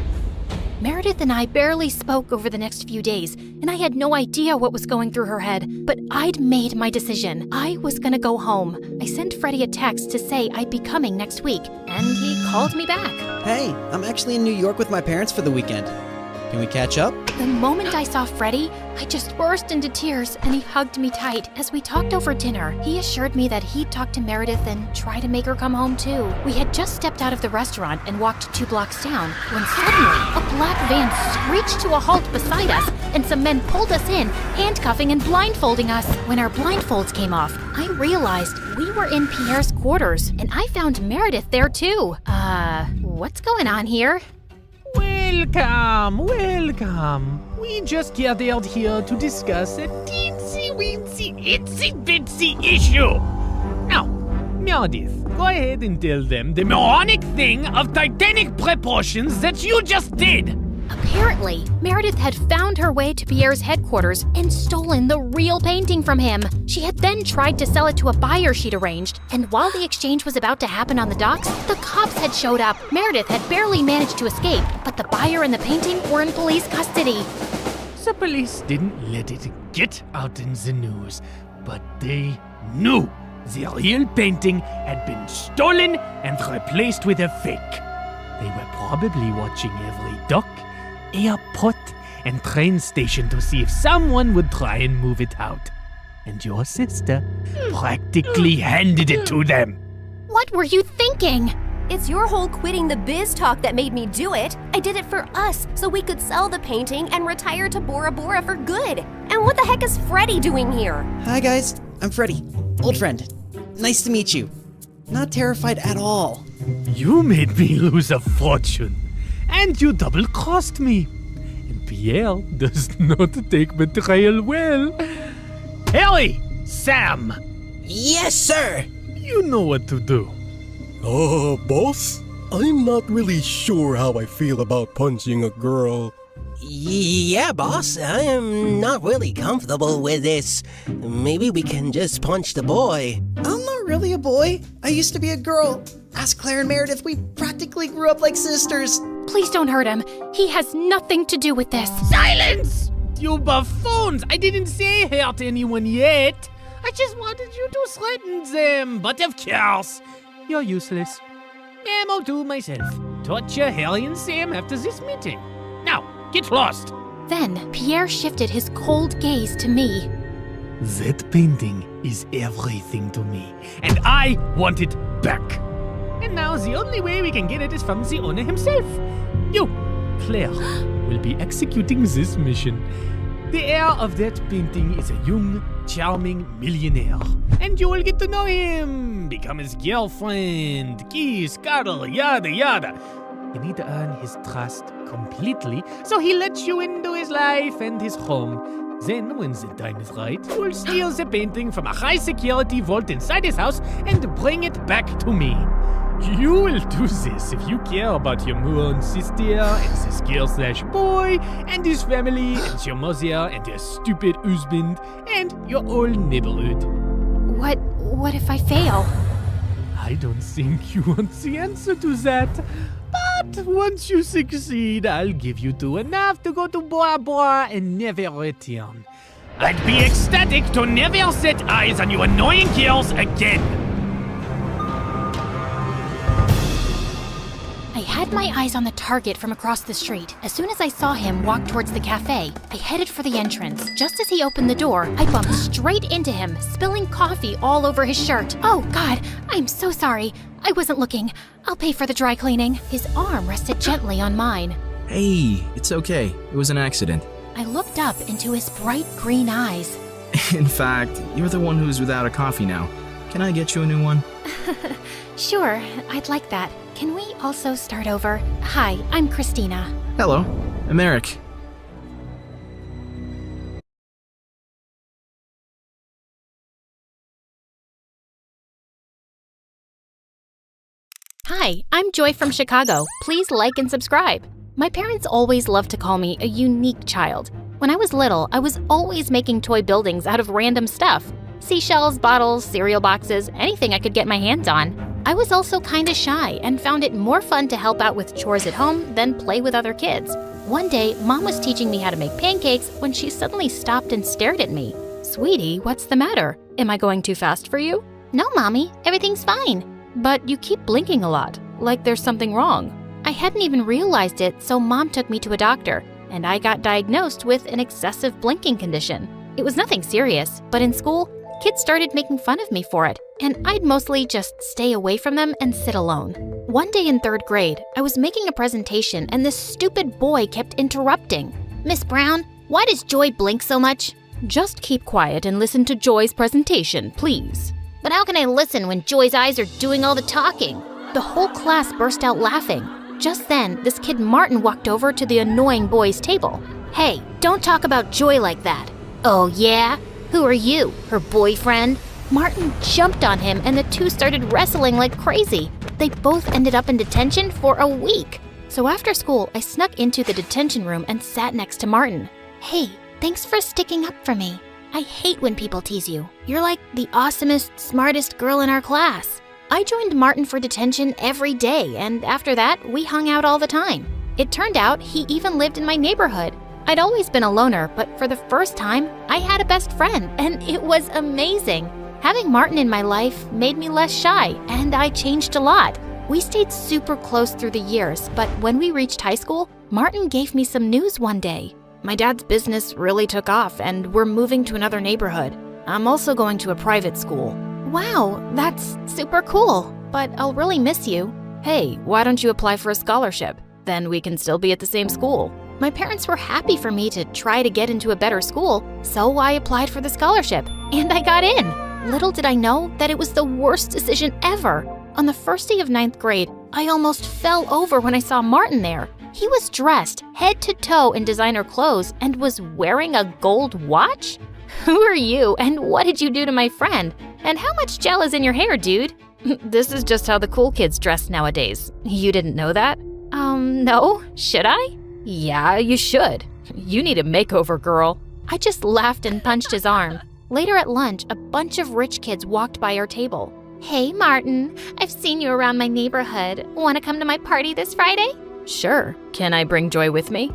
E: Meredith and I barely spoke over the next few days, and I had no idea what was going through her head, but I'd made my decision. I was gonna go home. I sent Freddie a text to say I'd be coming next week, and he called me back.
M: Hey, I'm actually in New York with my parents for the weekend. Can we catch up?
E: The moment I saw Freddie, I just burst into tears and he hugged me tight. As we talked over dinner, he assured me that he'd talk to Meredith and try to make her come home too. We had just stepped out of the restaurant and walked 2 blocks down when suddenly a black van screeched to a halt beside us and some men pulled us in, handcuffing and blindfolding us. When our blindfolds came off, I realized we were in Pierre's quarters and I found Meredith there too. What's going on here?
J: Welcome. We just gathered here to discuss a teensy-weensy, itsy-bitsy issue. Now, Meredith, go ahead and tell them the moronic thing of titanic proportions that you just did.
E: Apparently, Meredith had found her way to Pierre's headquarters and stolen the real painting from him. She had then tried to sell it to a buyer she'd arranged, and while the exchange was about to happen on the docks, the cops had showed up. Meredith had barely managed to escape, but the buyer and the painting were in police custody.
J: the police didn't let it get out in the news, but they knew the real painting had been stolen and replaced with a fake. They were probably watching every dock, airport, and train station to see if someone would try and move it out. And your sister practically handed it to them.
K: What were you thinking? It's your whole quitting the biz talk that made me do it. I did it for us, so we could sell the painting and retire to Bora Bora for good. And what the heck is Freddy doing here?
M: Hi guys, I'm Freddy. Old friend. Nice to meet you. Not terrified at all.
J: You made me lose a fortune, and you double-crossed me. And Pierre does not take betrayal well. Harry! Sam!
L: Yes, sir!
J: You know what to do.
N: Boss? I'm not really sure how I feel about punching a girl.
L: Yeah, boss, I am not really comfortable with this. Maybe we can just punch the boy.
M: I'm not really a boy. I used to be a girl. Ask Claire and Meredith, we practically grew up like sisters.
C: Please don't hurt him. He has nothing to do with this.
J: Silence! You buffoons! I didn't say hurt anyone yet. I just wanted you to threaten them, but of course, you're useless. I'll do myself. Torture Harry and Sam after this meeting. Now, get lost.
C: Then Pierre shifted his cold gaze to me.
J: That painting is everything to me, and I want it back. And now the only way we can get it is from the owner himself. You, Claire, will be executing this mission. The heir of that painting is a young, charming millionaire. And you will get to know him, become his girlfriend, kiss, cuddle, yada yada. You need to earn his trust completely, so he lets you into his life and his home. Then, when the time is right, you will steal the painting from a high-security vault inside his house and bring it back to me. You will do this if you care about your moon sister and this girl/boy and his family and your mother and your stupid husband and your whole neighborhood.
C: What if I fail?
J: I don't think you want the answer to that. But once you succeed, I'll give you two enough to go to Bora Bora and never return. I'd be ecstatic to never set eyes on you annoying girls again.
C: I had my eyes on the target from across the street. As soon as I saw him walk towards the cafe, I headed for the entrance. Just as he opened the door, I bumped straight into him, spilling coffee all over his shirt. Oh, God, I'm so sorry. I wasn't looking. I'll pay for the dry cleaning. His arm rested gently on mine.
F: Hey, it's okay. It was an accident.
C: I looked up into his bright green eyes.
F: In fact, you're the one who's without a coffee now. Can I get you a new one?
C: Sure, I'd like that. Can we also start over? Hi, I'm Christina.
F: Hello, I'm Eric.
C: Hi, I'm Joy from Chicago. Please like and subscribe. My parents always loved to call me a unique child. When I was little, I was always making toy buildings out of random stuff. Seashells, bottles, cereal boxes, anything I could get my hands on. I was also kinda shy and found it more fun to help out with chores at home than play with other kids. One day, Mom was teaching me how to make pancakes when she suddenly stopped and stared at me. Sweetie, what's the matter? Am I going too fast for you? No, Mommy, everything's fine. But you keep blinking a lot, like there's something wrong. I hadn't even realized it, so Mom took me to a doctor, and I got diagnosed with an excessive blinking condition. It was nothing serious, but in school, kids started making fun of me for it, and I'd mostly just stay away from them and sit alone. One day in 3rd grade, I was making a presentation and this stupid boy kept interrupting. Miss Brown, why does Joy blink so much? Just keep quiet and listen to Joy's presentation, please. But how can I listen when Joy's eyes are doing all the talking? The whole class burst out laughing. Just then, this kid Martin walked over to the annoying boy's table. Hey, don't talk about Joy like that. Oh yeah? Who are you, her boyfriend? Martin jumped on him and the two started wrestling like crazy. They both ended up in detention for a week. So after school, I snuck into the detention room and sat next to Martin. Hey, thanks for sticking up for me. I hate when people tease you. You're like the awesomest, smartest girl in our class. I joined Martin for detention every day, and after that, we hung out all the time. It turned out he even lived in my neighborhood.
E: I'd always been a loner, but for the first time, I had a best friend, and it was amazing. Having Martin in my life made me less shy, and I changed a lot. We stayed super close through the years, but when we reached high school, Martin gave me some news one day. My dad's business really took off, and we're moving to another neighborhood. I'm also going to a private school. Wow, that's super cool, but I'll really miss you. Hey, why don't you apply for a scholarship? Then we can still be at the same school. My parents were happy for me to try to get into a better school, so I applied for the scholarship, and I got in. Little did I know that it was the worst decision ever. On the first day of 9th grade, I almost fell over when I saw Martin there. He was dressed head to toe in designer clothes and was wearing a gold watch? Who are you, and what did you do to my friend? And how much gel is in your hair, dude? This is just how the cool kids dress nowadays. You didn't know that? No. Should I? Yeah, you should. You need a makeover, girl. I just laughed and punched his arm. Later at lunch, a bunch of rich kids walked by our table.
D: Hey, Martin. I've seen you around my neighborhood. Want to come to my party this Friday?
C: Sure. Can I bring Joy with me?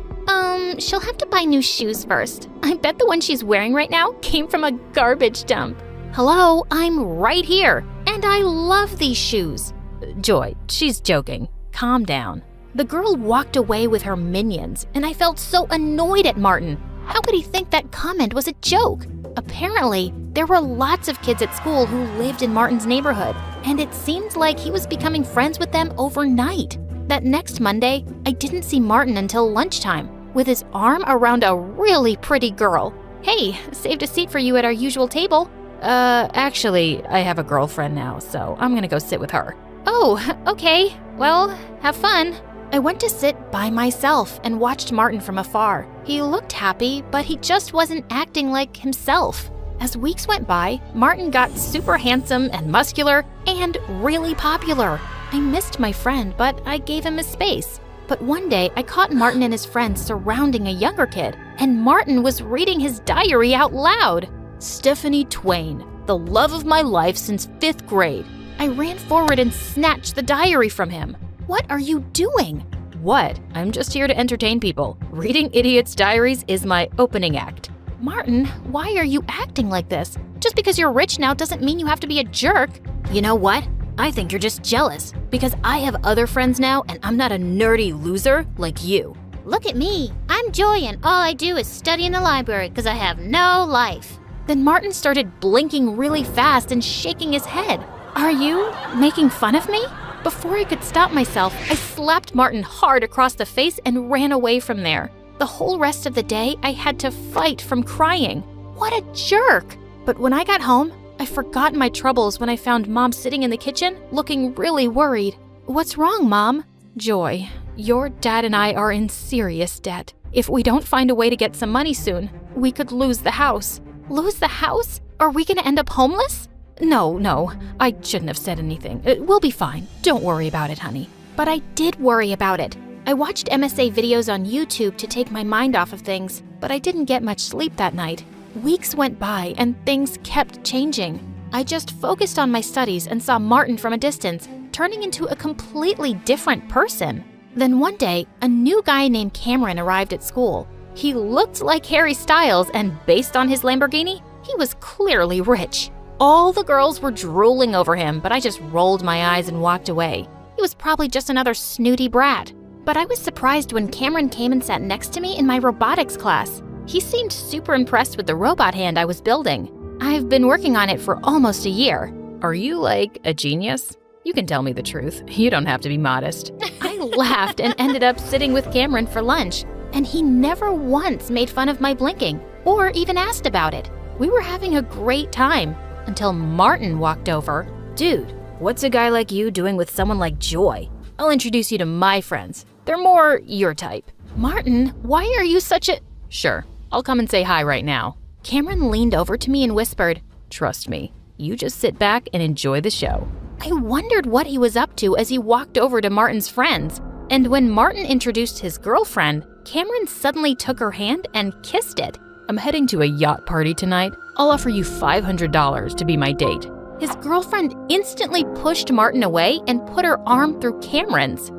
D: She'll have to buy new shoes first. I bet the one she's wearing right now came from a garbage dump.
E: Hello, I'm right here, and I love these shoes.
C: Joy, she's joking. Calm down.
E: The girl walked away with her minions, and I felt so annoyed at Martin. How could he think that comment was a joke? Apparently, there were lots of kids at school who lived in Martin's neighborhood, and it seemed like he was becoming friends with them overnight. That next Monday, I didn't see Martin until lunchtime, with his arm around a really pretty girl. Hey, saved a seat for you at our usual table.
C: Actually, I have a girlfriend now, so I'm gonna go sit with her.
E: Oh, okay. Well, have fun. I went to sit by myself and watched Martin from afar. He looked happy, but he just wasn't acting like himself. As weeks went by, Martin got super handsome and muscular and really popular. I missed my friend, but I gave him his space. But one day, I caught Martin and his friends surrounding a younger kid, and Martin was reading his diary out loud.
C: Stephanie Twain, the love of my life since 5th grade.
E: I ran forward and snatched the diary from him. What are you doing?
C: What? I'm just here to entertain people. Reading idiots' diaries is my opening act.
E: Martin, why are you acting like this? Just because you're rich now doesn't mean you have to be a jerk.
C: You know what? I think you're just jealous because I have other friends now and I'm not a nerdy loser like you.
D: Look at me. I'm Joy and all I do is study in the library because I have no life.
E: Then Martin started blinking really fast and shaking his head. Are you making fun of me? Before I could stop myself, I slapped Martin hard across the face and ran away from there. The whole rest of the day, I had to fight from crying. What a jerk! But when I got home, I forgot my troubles when I found Mom sitting in the kitchen, looking really worried. What's wrong, Mom? Joy, your dad and I are in serious debt. If we don't find a way to get some money soon, we could lose the house. Lose the house? Are we gonna end up homeless? No, I shouldn't have said anything. We'll be fine. Don't worry about it, honey. But I did worry about it. I watched MSA videos on YouTube to take my mind off of things, but I didn't get much sleep that night. Weeks went by and things kept changing. I just focused on my studies and saw Martin from a distance, turning into a completely different person. Then one day, a new guy named Cameron arrived at school. He looked like Harry Styles, and based on his Lamborghini, he was clearly rich. All the girls were drooling over him, but I just rolled my eyes and walked away. He was probably just another snooty brat. But I was surprised when Cameron came and sat next to me in my robotics class. He seemed super impressed with the robot hand I was building. I've been working on it for almost a year.
C: Are you like a genius? You can tell me the truth. You don't have to be modest.
E: I laughed and ended up sitting with Cameron for lunch, and he never once made fun of my blinking or even asked about it. We were having a great time until Martin walked over.
C: Dude, what's a guy like you doing with someone like Joy? I'll introduce you to my friends. They're more your type.
E: Martin, why are you such a...
C: Sure, I'll come and say hi right now.
E: Cameron leaned over to me and whispered,
C: Trust me, you just sit back and enjoy the show.
E: I wondered what he was up to as he walked over to Martin's friends. And when Martin introduced his girlfriend, Cameron suddenly took her hand and kissed it.
C: I'm heading to a yacht party tonight. I'll offer you $500 to be my date.
E: His girlfriend instantly pushed Martin away and put her arm through Cameron's.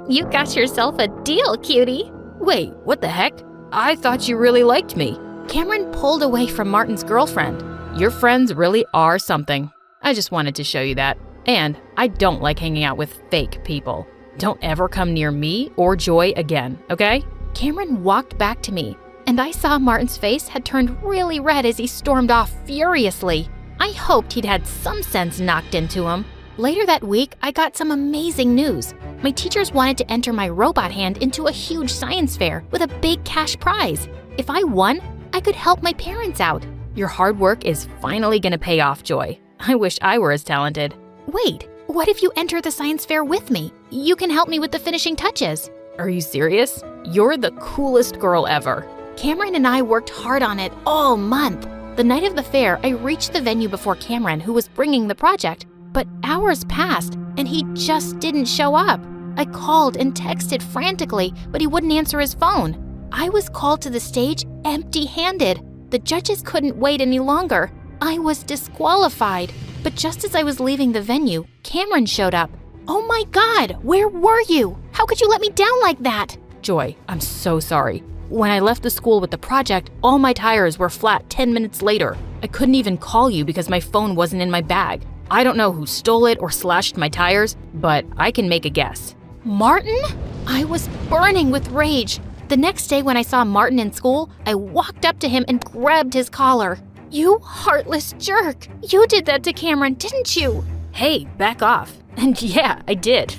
D: You got yourself a deal, cutie.
C: Wait, what the heck? I thought you really liked me.
E: Cameron pulled away from Martin's girlfriend.
C: Your friends really are something. I just wanted to show you that. And I don't like hanging out with fake people. Don't ever come near me or Joy again, okay?
E: Cameron walked back to me, and I saw Martin's face had turned really red as he stormed off furiously. I hoped he'd had some sense knocked into him. Later that week, I got some amazing news. My teachers wanted to enter my robot hand into a huge science fair with a big cash prize. If I won, I could help my parents out.
C: Your hard work is finally gonna pay off, Joy. I wish I were as talented.
E: Wait, what if you enter the science fair with me? You can help me with the finishing touches.
C: Are you serious? You're the coolest girl ever.
E: Cameron and I worked hard on it all month. The night of the fair, I reached the venue before Cameron, who was bringing the project. But hours passed, and he just didn't show up. I called and texted frantically, but he wouldn't answer his phone. I was called to the stage empty-handed. The judges couldn't wait any longer. I was disqualified. But just as I was leaving the venue, Cameron showed up. Oh my God, where were you? How could you let me down like that?
C: Joy, I'm so sorry. When I left the school with the project, all my tires were flat 10 minutes later. I couldn't even call you because my phone wasn't in my bag. I don't know who stole it or slashed my tires, but I can make a guess.
E: Martin? I was burning with rage. The next day when I saw Martin in school, I walked up to him and grabbed his collar. You heartless jerk! You did that to Cameron, didn't you?
C: Hey, back off. And yeah, I did.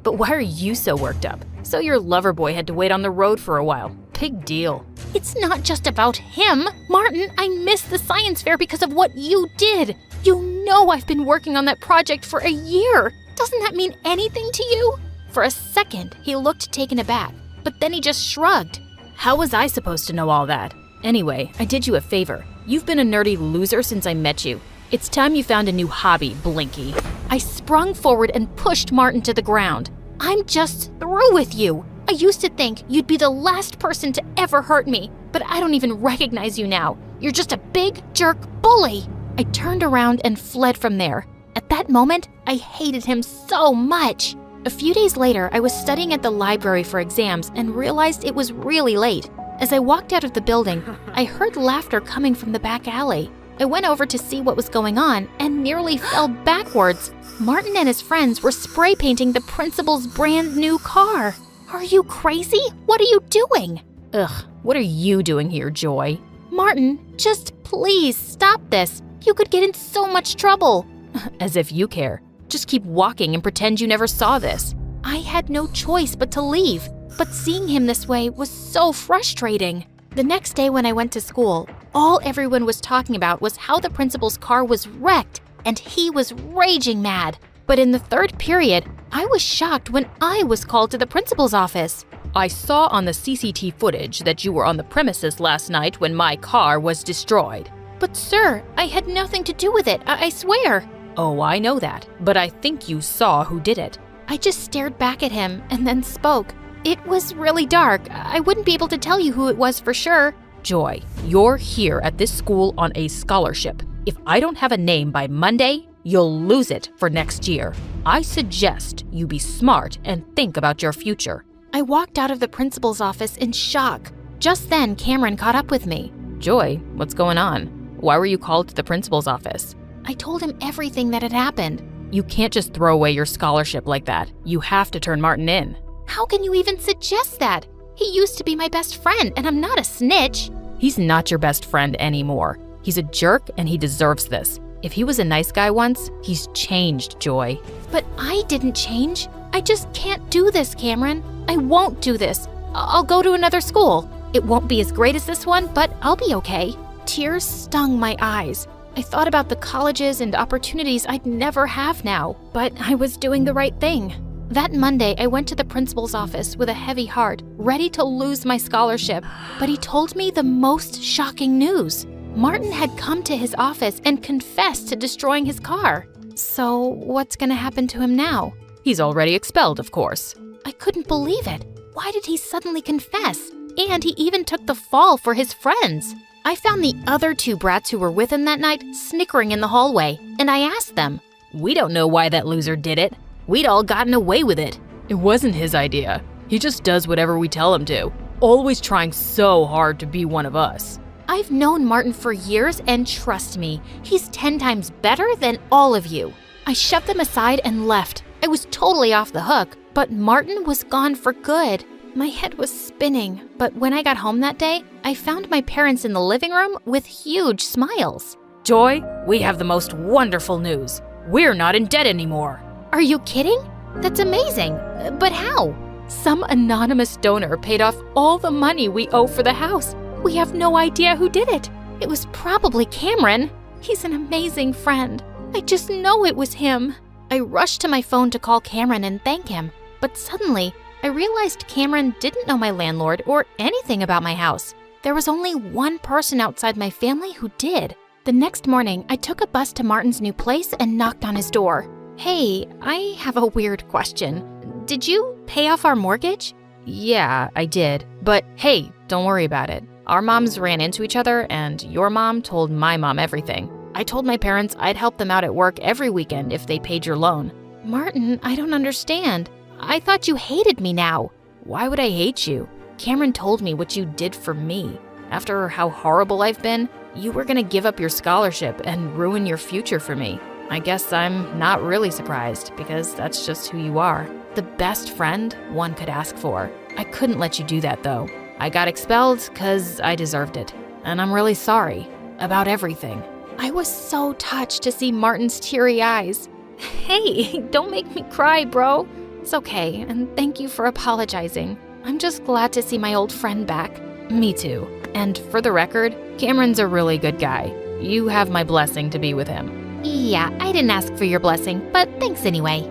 C: But why are you so worked up? So your lover boy had to wait on the road for a while. Big deal.
E: It's not just about him. Martin, I missed the science fair because of what you did. You know I've been working on that project for a year. Doesn't that mean anything to you? For a second, he looked taken aback, but then he just shrugged.
C: How was I supposed to know all that? Anyway, I did you a favor. You've been a nerdy loser since I met you. It's time you found a new hobby, Blinky.
E: I sprung forward and pushed Martin to the ground. I'm just through with you. I used to think you'd be the last person to ever hurt me, but I don't even recognize you now. You're just a big jerk bully. I turned around and fled from there. At that moment, I hated him so much. A few days later, I was studying at the library for exams and realized it was really late. As I walked out of the building, I heard laughter coming from the back alley. I went over to see what was going on and nearly fell backwards. Martin and his friends were spray painting the principal's brand new car. Are you crazy? What are you doing?
C: Ugh, what are you doing here, Joy?
E: Martin, just please stop this. You could get in so much trouble.
C: As if you care. Just keep walking and pretend you never saw this.
E: I had no choice but to leave, but seeing him this way was so frustrating. The next day when I went to school, all everyone was talking about was how the principal's car was wrecked, and he was raging mad. But in the third period, I was shocked when I was called to the principal's office.
C: I saw on the CCTV footage that you were on the premises last night when my car was destroyed.
E: But sir, I had nothing to do with it, I swear.
C: Oh, I know that, but I think you saw who did it.
E: I just stared back at him and then spoke. It was really dark. I wouldn't be able to tell you who it was for sure.
C: Joy, you're here at this school on a scholarship. If I don't have a name by Monday, you'll lose it for next year. I suggest you be smart and think about your future.
E: I walked out of the principal's office in shock. Just then, Cameron caught up with me.
C: Joy, what's going on? Why were you called to the principal's office?
E: I told him everything that had happened.
C: You can't just throw away your scholarship like that. You have to turn Martin in.
E: How can you even suggest that? He used to be my best friend, and I'm not a snitch.
C: He's not your best friend anymore. He's a jerk, and he deserves this. If he was a nice guy once, he's changed, Joy.
E: But I didn't change. I just can't do this, Cameron. I won't do this. I'll go to another school. It won't be as great as this one, but I'll be okay. Tears stung my eyes. I thought about the colleges and opportunities I'd never have now, but I was doing the right thing. That Monday, I went to the principal's office with a heavy heart, ready to lose my scholarship, but he told me the most shocking news. Martin had come to his office and confessed to destroying his car. So what's gonna happen to him now?
C: He's already expelled, of course.
E: I couldn't believe it. Why did he suddenly confess? And he even took the fall for his friends. I found the other two brats who were with him that night snickering in the hallway, and I asked them,
C: "We don't know why that loser did it. We'd all gotten away with it. It wasn't his idea. He just does whatever we tell him to." always trying so hard to be one of us.
E: I've known Martin for years, and trust me, he's 10 times better than all of you. I shoved them aside and left. I was totally off the hook, but Martin was gone for good. My head was spinning, but when I got home that day, I found my parents in the living room with huge smiles.
C: Joy, we have the most wonderful news. We're not in debt anymore.
E: Are you kidding? That's amazing. But how? Some anonymous donor paid off all the money we owe for the house. We have no idea who did it. It was probably Cameron. He's an amazing friend. I just know it was him. I rushed to my phone to call Cameron and thank him, but suddenly I realized Cameron didn't know my landlord or anything about my house. There was only one person outside my family who did. The next morning, I took a bus to Martin's new place and knocked on his door. Hey, I have a weird question. Did you pay off our mortgage?
C: Yeah, I did. But hey, don't worry about it. Our moms ran into each other and your mom told my mom everything. I told my parents I'd help them out at work every weekend if they paid your loan.
E: Martin, I don't understand. I thought you hated me now.
C: Why would I hate you? Cameron told me what you did for me. After how horrible I've been, you were gonna give up your scholarship and ruin your future for me. I guess I'm not really surprised because that's just who you are. The best friend one could ask for. I couldn't let you do that though. I got expelled because I deserved it. And I'm really sorry about everything.
E: I was so touched to see Martin's teary eyes. Hey, don't make me cry, bro. It's okay, and thank you for apologizing. I'm just glad to see my old friend back.
C: Me too. And for the record, Cameron's a really good guy. You have my blessing to be with him.
E: Yeah, I didn't ask for your blessing, but thanks anyway.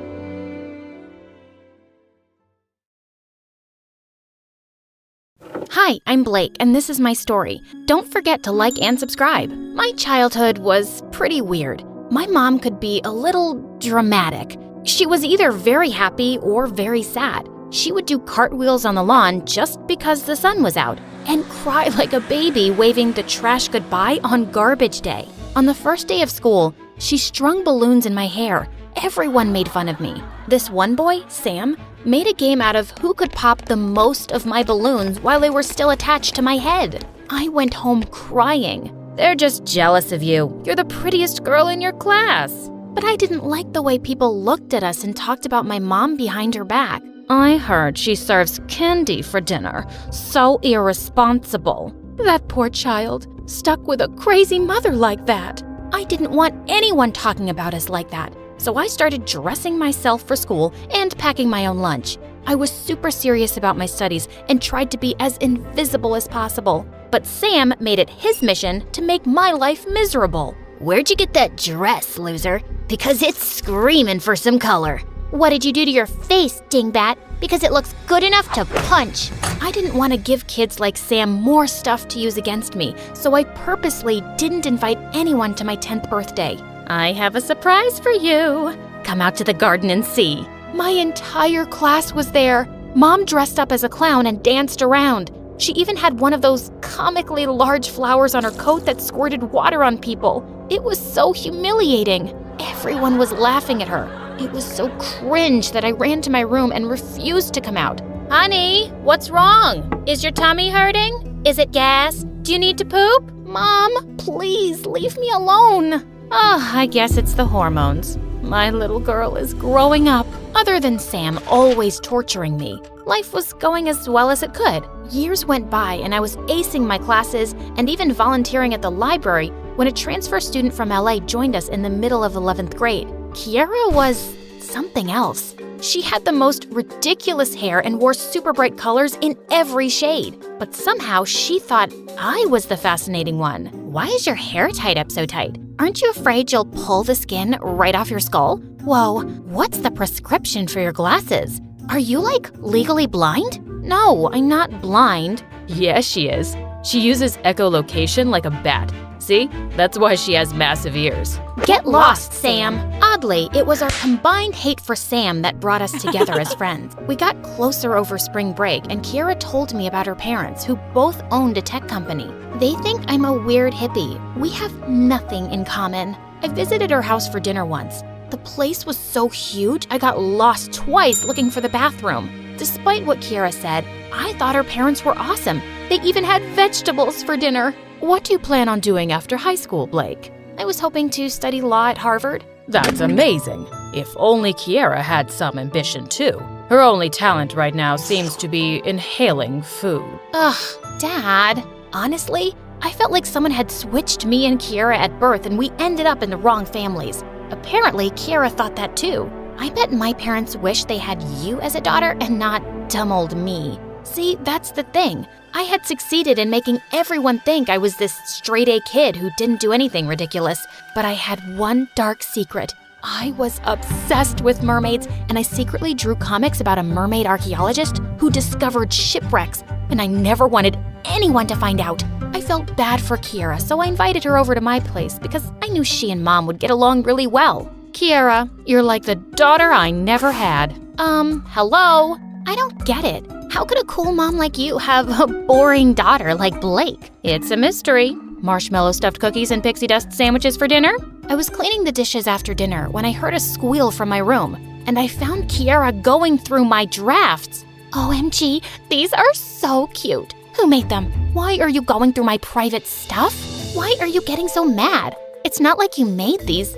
E: Hi, I'm Blake, and this is my story. Don't forget to like and subscribe. My childhood was pretty weird. My mom could be a little dramatic. She was either very happy or very sad. She would do cartwheels on the lawn just because the sun was out, and cry like a baby waving the trash goodbye on garbage day. On the first day of school, she strung balloons in my hair. Everyone made fun of me. This one boy, Sam, made a game out of who could pop the most of my balloons while they were still attached to my head. I went home crying.
C: They're just jealous of you. You're the prettiest girl in your class.
E: But I didn't like the way people looked at us and talked about my mom behind her back.
C: I heard she serves candy for dinner. So irresponsible.
E: That poor child, stuck with a crazy mother like that. I didn't want anyone talking about us like that. So I started dressing myself for school and packing my own lunch. I was super serious about my studies and tried to be as invisible as possible. But Sam made it his mission to make my life miserable.
K: Where'd you get that dress, loser? Because it's screaming for some color.
E: What did you do to your face, dingbat? Because it looks good enough to punch. I didn't want to give kids like Sam more stuff to use against me, so I purposely didn't invite anyone to my 10th birthday.
C: I have a surprise for you.
E: Come out to the garden and see. My entire class was there. Mom dressed up as a clown and danced around. She even had one of those comically large flowers on her coat that squirted water on people. It was so humiliating. Everyone was laughing at her. It was so cringe that I ran to my room and refused to come out.
C: Honey, what's wrong? Is your tummy hurting? Is it gas? Do you need to poop?
E: Mom, please leave me alone.
C: Oh, I guess it's the hormones.
E: My little girl is growing up. Other than Sam always torturing me, life was going as well as it could. Years went by and I was acing my classes and even volunteering at the library when a transfer student from LA joined us in the middle of 11th grade. Kiara was something else. She had the most ridiculous hair and wore super bright colors in every shade. But somehow she thought I was the fascinating one. Why is your hair tied up so tight? Aren't you afraid you'll pull the skin right off your skull? Whoa, what's the prescription for your glasses? Are you like legally blind? No, I'm not blind.
C: Yes, she is. She uses echolocation like a bat. See? That's why she has massive ears.
E: Get lost, Sam. Oddly, it was our combined hate for Sam that brought us together as friends. We got closer over spring break, and Kiara told me about her parents, who both owned a tech company. They think I'm a weird hippie. We have nothing in common. I visited her house for dinner once. The place was so huge, I got lost twice looking for the bathroom.
C: Despite what Kiera said, I thought her parents were awesome. They even had vegetables for dinner. What do you plan on doing after high school, Blake? I was hoping to study law at Harvard.
O: That's amazing. If only Kiera had some ambition too. Her only talent right now seems to be inhaling food.
E: Ugh, Dad. Honestly, I felt like someone had switched me and Kiera at birth and we ended up in the wrong families. Apparently, Kiera thought that too. I bet my parents wish they had you as a daughter and not dumb old me. See, that's the thing. I had succeeded in making everyone think I was this straight-A kid who didn't do anything ridiculous. But I had one dark secret. I was obsessed with mermaids, and I secretly drew comics about a mermaid archaeologist who discovered shipwrecks, and I never wanted anyone to find out. I felt bad for Kiera, so I invited her over to my place because I knew she and Mom would get along really well.
C: Kiera, you're like the daughter I never had.
E: Hello? I don't get it. How could a cool mom like you have a boring daughter like Blake?
C: It's a mystery. Marshmallow stuffed cookies and pixie dust sandwiches for dinner?
E: I was cleaning the dishes after dinner when I heard a squeal from my room, and I found Kiera going through my drafts. OMG, these are so cute. Who made them? Why are you going through my private stuff? Why are you getting so mad? It's not like you made these.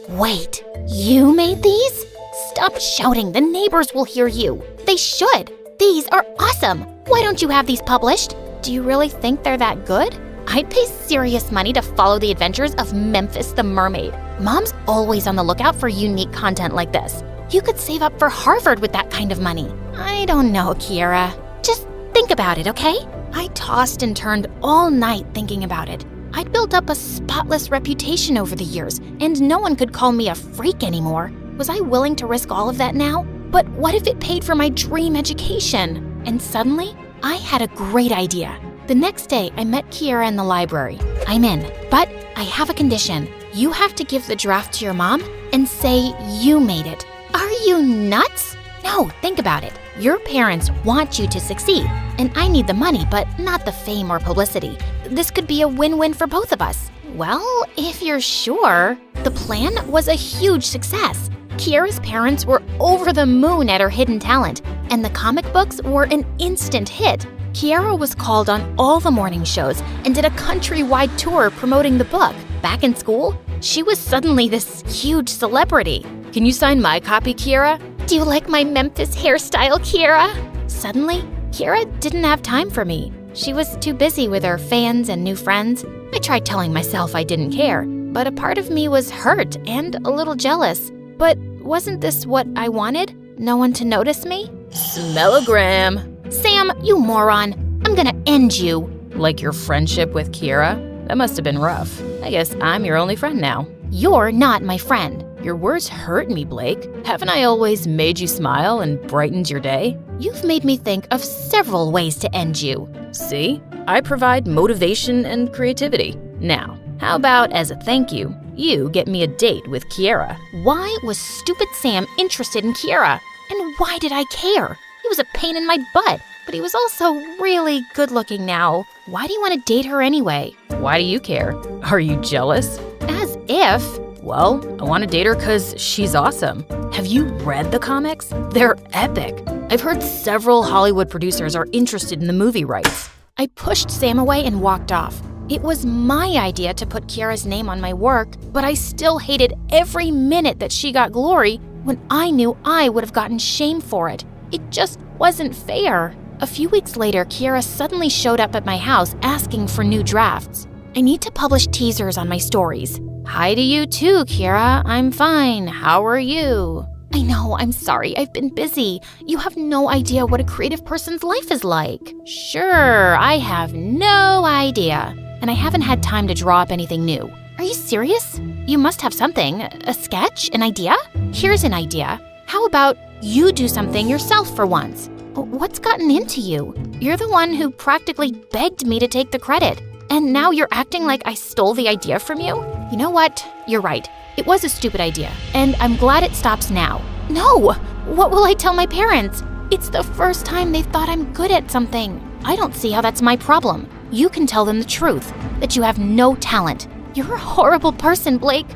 E: Wait, you made these? Stop shouting, the neighbors will hear you. They should. These are awesome. Why don't you have these published? Do you really think they're that good? I'd pay serious money to follow the adventures of Memphis the Mermaid. Mom's always on the lookout for unique content like this. You could save up for Harvard with that kind of money. I don't know, Kiera. Just think about it, okay? I tossed and turned all night thinking about it. I'd built up a spotless reputation over the years, and no one could call me a freak anymore. Was I willing to risk all of that now? But what if it paid for my dream education? And suddenly, I had a great idea. The next day, I met Kiera in the library. I'm in, but I have a condition. You have to give the draft to your mom and say you made it. Are you nuts? No, think about it. Your parents want you to succeed, and I need the money, but not the fame or publicity. This could be a win-win for both of us. Well, if you're sure. The plan was a huge success. Kiera's parents were over the moon at her hidden talent, and the comic books were an instant hit. Kiera was called on all the morning shows and did a countrywide tour promoting the book. Back in school, she was suddenly this huge celebrity.
C: Can you sign my copy, Kiera?
E: Do you like my Memphis hairstyle, Kiera? Suddenly, Kiera didn't have time for me. She was too busy with her fans and new friends. I tried telling myself I didn't care, but a part of me was hurt and a little jealous. But wasn't this what I wanted? No one to notice me?
C: Smellogram.
E: Sam, you moron. I'm gonna end you.
C: Like your friendship with Kiera? That must have been rough. I guess I'm your only friend now.
E: You're not my friend.
C: Your words hurt me, Blake. Haven't I always made you smile and brightened your day?
E: You've made me think of several ways to end you.
C: See? I provide motivation and creativity. Now, how about as a thank you, you get me a date with Kiera?
E: Why was stupid Sam interested in Kiera? And why did I care? He was a pain in my butt, but he was also really good looking now. Why do you want to date her anyway?
C: Why do you care? Are you jealous?
E: As if.
C: Well, I want to date her because she's awesome. Have you read the comics? They're epic. I've heard several Hollywood producers are interested in the movie rights.
E: I pushed Sam away and walked off. It was my idea to put Kiera's name on my work, but I still hated every minute that she got glory when I knew I would have gotten shame for it. It just wasn't fair. A few weeks later, Kiera suddenly showed up at my house asking for new drafts. I need to publish teasers on my stories.
C: Hi to you too, Kiera. I'm fine. How are you?
E: I know, I'm sorry. I've been busy. You have no idea what a creative person's life is like.
C: Sure, I have no idea.
E: And I haven't had time to draw up anything new. Are you serious? You must have something. A sketch? An idea? Here's an idea. How about you do something yourself for once? What's gotten into you? You're the one who practically begged me to take the credit. And now you're acting like I stole the idea from you? You know what? You're right. It was a stupid idea, and I'm glad it stops now. No! What will I tell my parents? It's the first time they've thought I'm good at something. I don't see how that's my problem. You can tell them the truth, that you have no talent. You're a horrible person, Blake.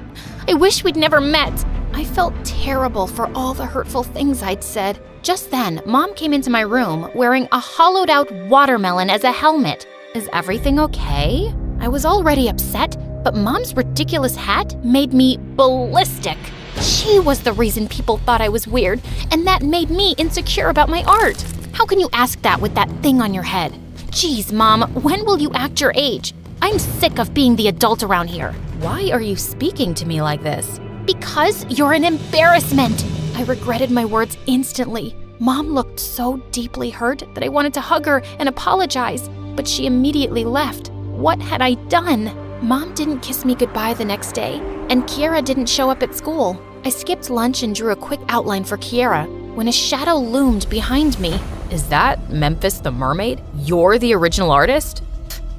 E: I wish we'd never met. I felt terrible for all the hurtful things I'd said. Just then, Mom came into my room wearing a hollowed-out watermelon as a helmet. Is everything okay? I was already upset, but Mom's ridiculous hat made me ballistic. She was the reason people thought I was weird, and that made me insecure about my art. How can you ask that with that thing on your head? Geez, Mom, when will you act your age? I'm sick of being the adult around here.
O: Why are you speaking to me like this?
E: Because you're an embarrassment. I regretted my words instantly. Mom looked so deeply hurt that I wanted to hug her and apologize, but she immediately left. What had I done? Mom didn't kiss me goodbye the next day, and Kiera didn't show up at school. I skipped lunch and drew a quick outline for Kiera when a shadow loomed behind me.
O: Is that Memphis the Mermaid? You're the original artist?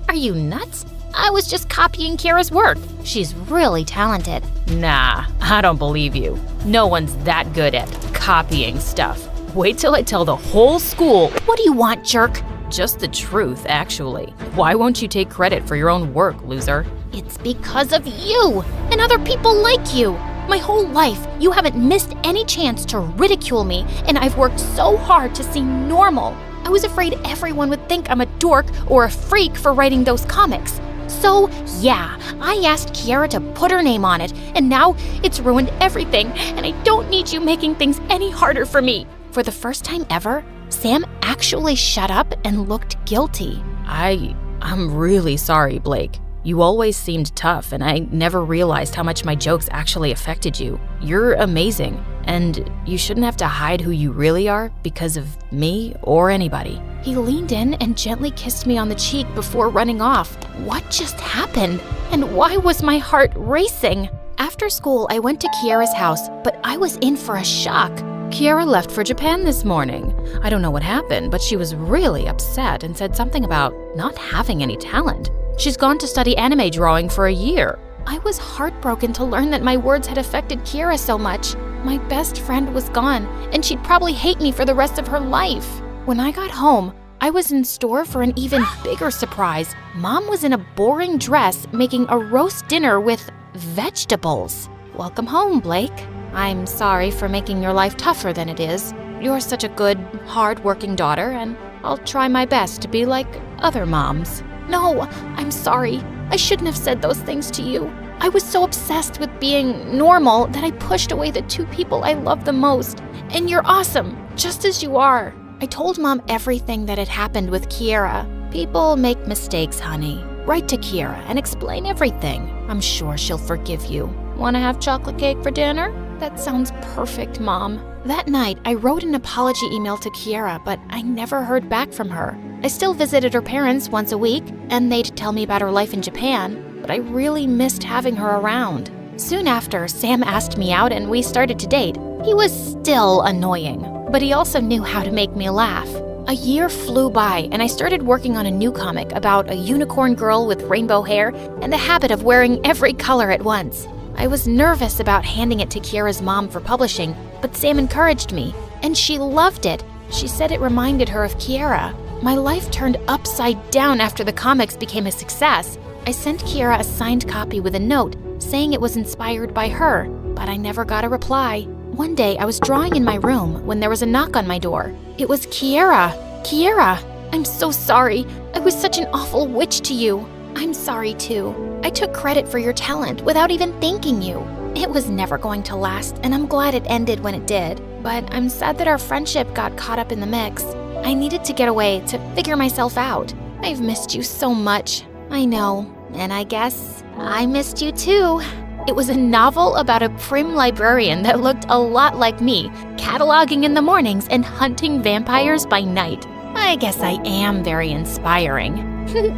E: Are you nuts? I was just copying Kiera's work. She's really talented.
O: Nah, I don't believe you. No one's that good at copying stuff. Wait till I tell the whole school.
E: What do you want, jerk?
O: Just the truth, actually. Why won't you take credit for your own work, loser?
E: It's because of you and other people like you. My whole life, you haven't missed any chance to ridicule me, and I've worked so hard to seem normal. I was afraid everyone would think I'm a dork or a freak for writing those comics. So, yeah, I asked Kiera to put her name on it, and now it's ruined everything, and I don't need you making things any harder for me. For the first time ever, Sam actually shut up and looked guilty.
O: I'm really sorry, Blake. You always seemed tough, and I never realized how much my jokes actually affected you. You're amazing, and you shouldn't have to hide who you really are because of me or anybody.
E: He leaned in and gently kissed me on the cheek before running off. What just happened? And why was my heart racing? After school, I went to Kiera's house, but I was in for a shock.
O: Kiera left for Japan this morning. I don't know what happened, but she was really upset and said something about not having any talent. She's gone to study anime drawing for a year.
E: I was heartbroken to learn that my words had affected Kiera so much. My best friend was gone, and she'd probably hate me for the rest of her life. When I got home, I was in store for an even bigger surprise. Mom was in a boring dress making a roast dinner with vegetables. Welcome home, Blake. I'm sorry for making your life tougher than it is. You're such a good, hard-working daughter, and I'll try my best to be like other moms. No, I'm sorry. I shouldn't have said those things to you. I was so obsessed with being normal that I pushed away the two people I love the most. And you're awesome, just as you are. I told Mom everything that had happened with Kiera. People make mistakes, honey. Write to Kiera and explain everything. I'm sure she'll forgive you. Want to have chocolate cake for dinner? That sounds perfect, Mom. That night, I wrote an apology email to Kiera, but I never heard back from her. I still visited her parents once a week, and they'd tell me about her life in Japan, but I really missed having her around. Soon after, Sam asked me out and we started to date. He was still annoying, but he also knew how to make me laugh. A year flew by, and I started working on a new comic about a unicorn girl with rainbow hair and the habit of wearing every color at once. I was nervous about handing it to Kiera's mom for publishing, but Sam encouraged me, and she loved it. She said it reminded her of Kiera. My life turned upside down after the comics became a success. I sent Kiera a signed copy with a note saying it was inspired by her, but I never got a reply. One day, I was drawing in my room when there was a knock on my door. It was Kiera. Kiera, I'm so sorry. I was such an awful witch to you. I'm sorry too. I took credit for your talent without even thanking you. It was never going to last, and I'm glad it ended when it did. But I'm sad that our friendship got caught up in the mix. I needed to get away to figure myself out. I've missed you so much. I know, and I guess I missed you too. It was a novel about a prim librarian that looked a lot like me, cataloging in the mornings and hunting vampires by night. I guess I am very inspiring.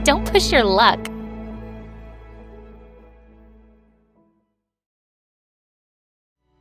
E: Don't push your luck.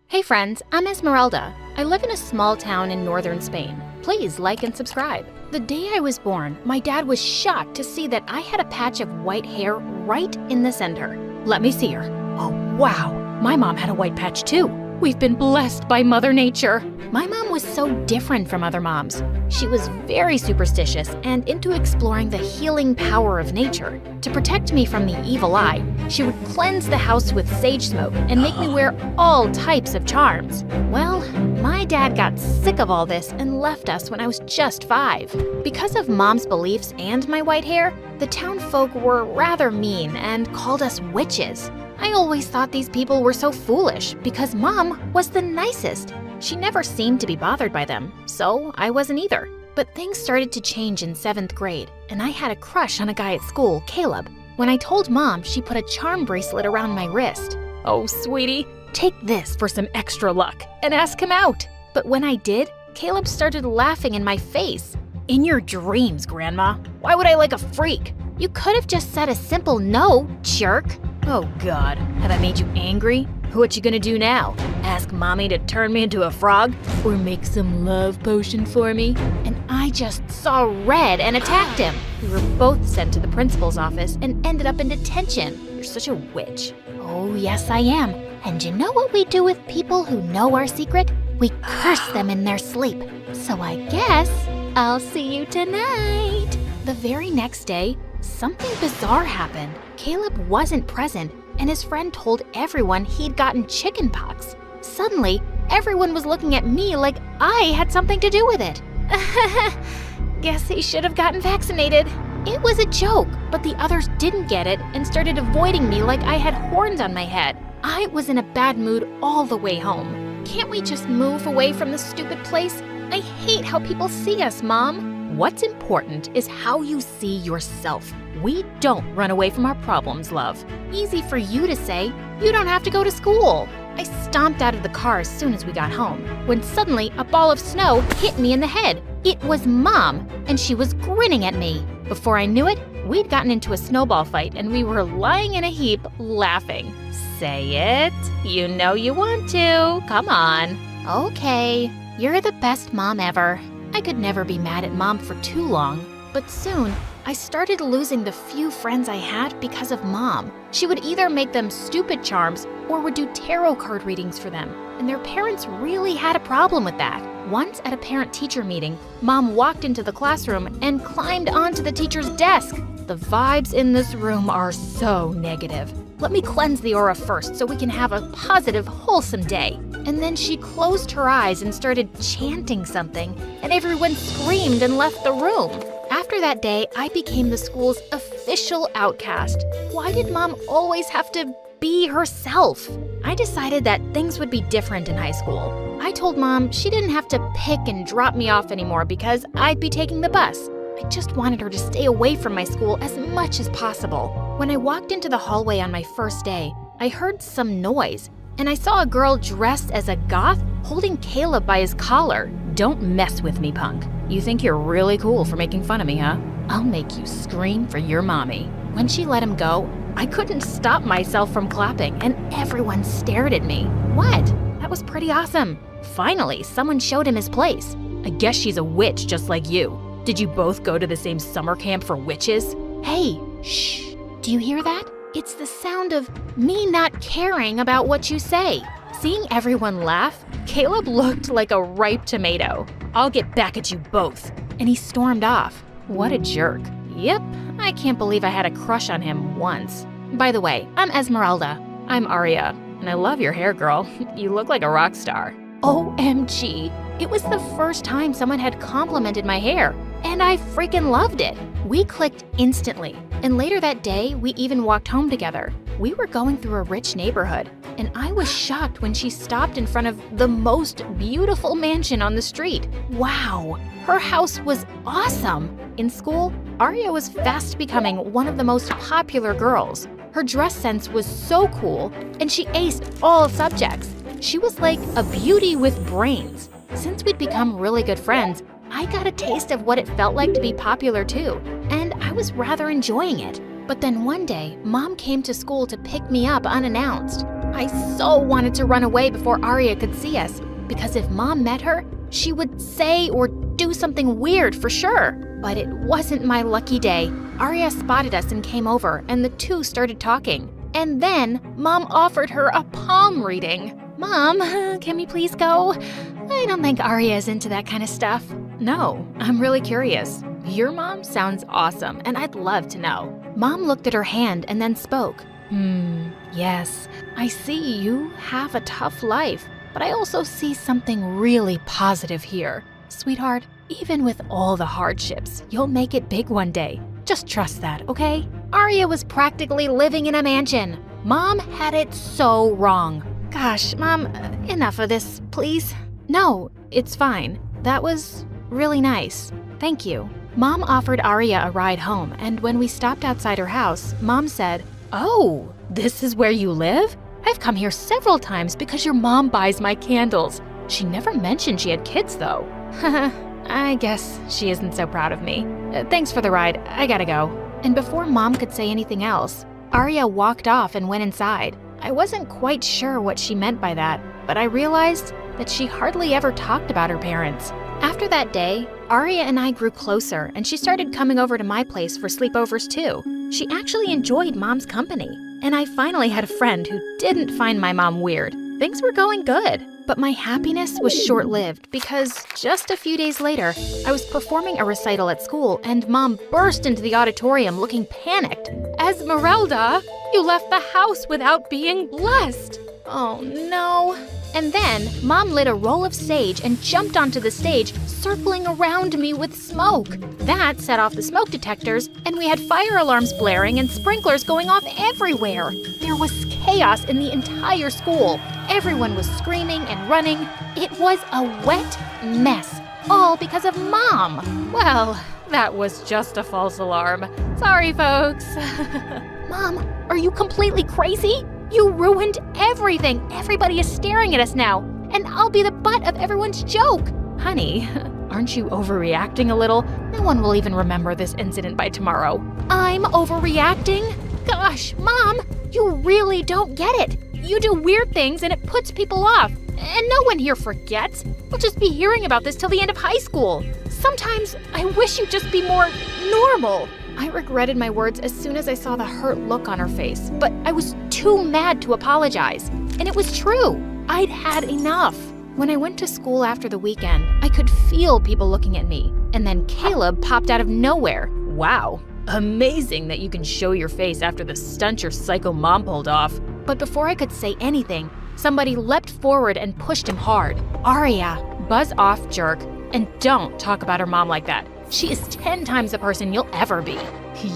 E: Hey friends, I'm Esmeralda. I live in a small town in northern Spain. Please like and subscribe. The day I was born, my dad was shocked to see that I had a patch of white hair right in the center. Let me see her. Oh wow, my mom had a white patch too. We've been blessed by Mother Nature. My mom was so different from other moms. She was very superstitious and into exploring the healing power of nature. To protect me from the evil eye, she would cleanse the house with sage smoke and make me wear all types of charms. Well, my dad got sick of all this and left us when I was just 5. Because of Mom's beliefs and my white hair, the town folk were rather mean and called us witches. I always thought these people were so foolish because Mom was the nicest. She never seemed to be bothered by them, so I wasn't either. But things started to change in 7th grade, and I had a crush on a guy at school, Caleb. When I told Mom, she put a charm bracelet around my wrist. Oh, sweetie, take this for some extra luck and ask him out. But when I did, Caleb started laughing in my face. In your dreams, Grandma. Why would I like a freak? You could have just said a simple no, jerk. Oh God, have I made you angry? What you gonna do now? Ask Mommy to turn me into a frog? Or make some love potion for me? And I just saw red and attacked him. We were both sent to the principal's office and ended up in detention. You're such a witch. Oh yes I am. And you know what we do with people who know our secret? We curse them in their sleep. So I guess I'll see you tonight. The very next day, something bizarre happened. Caleb wasn't present, and his friend told everyone he'd gotten chickenpox. Suddenly, everyone was looking at me like I had something to do with it. Guess he should have gotten vaccinated. It was a joke, but the others didn't get it and started avoiding me like I had horns on my head. I was in a bad mood all the way home. Can't we just move away from this stupid place? I hate how people see us, Mom. What's important is how you see yourself. We don't run away from our problems, love. Easy for you to say. You don't have to go to school. I stomped out of the car as soon as we got home, when suddenly a ball of snow hit me in the head. It was Mom, and she was grinning at me. Before I knew it, we'd gotten into a snowball fight and we were lying in a heap laughing. Say it. You know you want to. Come on. Okay, you're the best mom ever. I could never be mad at Mom for too long, but soon I started losing the few friends I had because of Mom. She would either make them stupid charms or would do tarot card readings for them, and their parents really had a problem with that. Once at a parent-teacher meeting, Mom walked into the classroom and climbed onto the teacher's desk. The vibes in this room are so negative. Let me cleanse the aura first so we can have a positive, wholesome day. And then she closed her eyes and started chanting something, and everyone screamed and left the room. After that day, I became the school's official outcast. Why did Mom always have to be herself? I decided that things would be different in high school. I told Mom she didn't have to pick and drop me off anymore because I'd be taking the bus. I just wanted her to stay away from my school as much as possible. When I walked into the hallway on my first day, I heard some noise, and I saw a girl dressed as a goth holding Caleb by his collar. Don't mess with me, punk. You think you're really cool for making fun of me, huh? I'll make you scream for your mommy. When she let him go, I couldn't stop myself from clapping, and everyone stared at me. What? That was pretty awesome. Finally, someone showed him his place. I guess she's a witch just like you. Did you both go to the same summer camp for witches? Hey, shh. Do you hear that? It's the sound of me not caring about what you say. Seeing everyone laugh, Caleb looked like a ripe tomato. I'll get back at you both. And he stormed off. What a jerk. Yep, I can't believe I had a crush on him once. By the way, I'm Esmeralda. I'm Aria, and I love your hair, girl. You look like a rock star. OMG. It was the first time someone had complimented my hair, and I freaking loved it. We clicked instantly, and later that day, we even walked home together. We were going through a rich neighborhood, and I was shocked when she stopped in front of the most beautiful mansion on the street. Wow, her house was awesome. In school, Aria was fast becoming one of the most popular girls. Her dress sense was so cool, and she aced all subjects. She was like a beauty with brains. Since we'd become really good friends, I got a taste of what it felt like to be popular too, and I was rather enjoying it. But then one day, Mom came to school to pick me up unannounced. I so wanted to run away before Aria could see us, because if Mom met her, she would say or do something weird for sure. But it wasn't my lucky day. Aria spotted us and came over, and the two started talking. And then, Mom offered her a palm reading. Mom, can we please go? I don't think Arya is into that kind of stuff.
O: No, I'm really curious. Your mom sounds awesome, and I'd love to know. Mom looked at her hand and then spoke. Yes, I see you have a tough life, but I also see something really positive here. Sweetheart, even with all the hardships, you'll make it big one day. Just trust that, okay? Arya was practically living in a mansion. Mom had it so wrong. Gosh, Mom, enough of this, please. No, it's fine. That was really nice. Thank you. Mom offered Arya a ride home, and when we stopped outside her house, Mom said, "Oh, this is where you live? I've come here several times because your mom buys my candles." She never mentioned she had kids, though. I guess she isn't so proud of me. Thanks for the ride. I gotta go. And before Mom could say anything else, Arya walked off and went inside. I wasn't quite sure what she meant by that, but I realized that she hardly ever talked about her parents. After that day, Arya and I grew closer, and she started coming over to my place for sleepovers too. She actually enjoyed Mom's company, and I finally had a friend who didn't find my mom weird. Things were going good, but my happiness was short-lived because just a few days later, I was performing a recital at school, and Mom burst into the auditorium looking panicked. "Esmeralda, you left the house without being blessed." Oh no. And then, Mom lit a roll of sage and jumped onto the stage, circling around me with smoke. That set off the smoke detectors, and we had fire alarms blaring and sprinklers going off everywhere. There was chaos in the entire school. Everyone was screaming and running. It was a wet mess, all because of Mom. Well, that was just a false alarm. Sorry, folks. Mom, are you completely crazy? You ruined everything. Everybody is staring at us now, and I'll be the butt of everyone's joke. Honey, aren't you overreacting a little? No one will even remember this incident by tomorrow. I'm overreacting? Gosh, Mom, you really don't get it. You do weird things and it puts people off, and no one here forgets. We'll just be hearing about this till the end of high school. Sometimes I wish you'd just be more normal. I regretted my words as soon as I saw the hurt look on her face, but I was too mad to apologize. And it was true. I'd had enough. When I went to school after the weekend, I could feel people looking at me. And then Caleb popped out of nowhere. Wow, amazing that you can show your face after the stunt your psycho mom pulled off. But before I could say anything, somebody leapt forward and pushed him hard. Arya, buzz off, jerk, and don't talk about her mom like that. She is 10 times the person you'll ever be.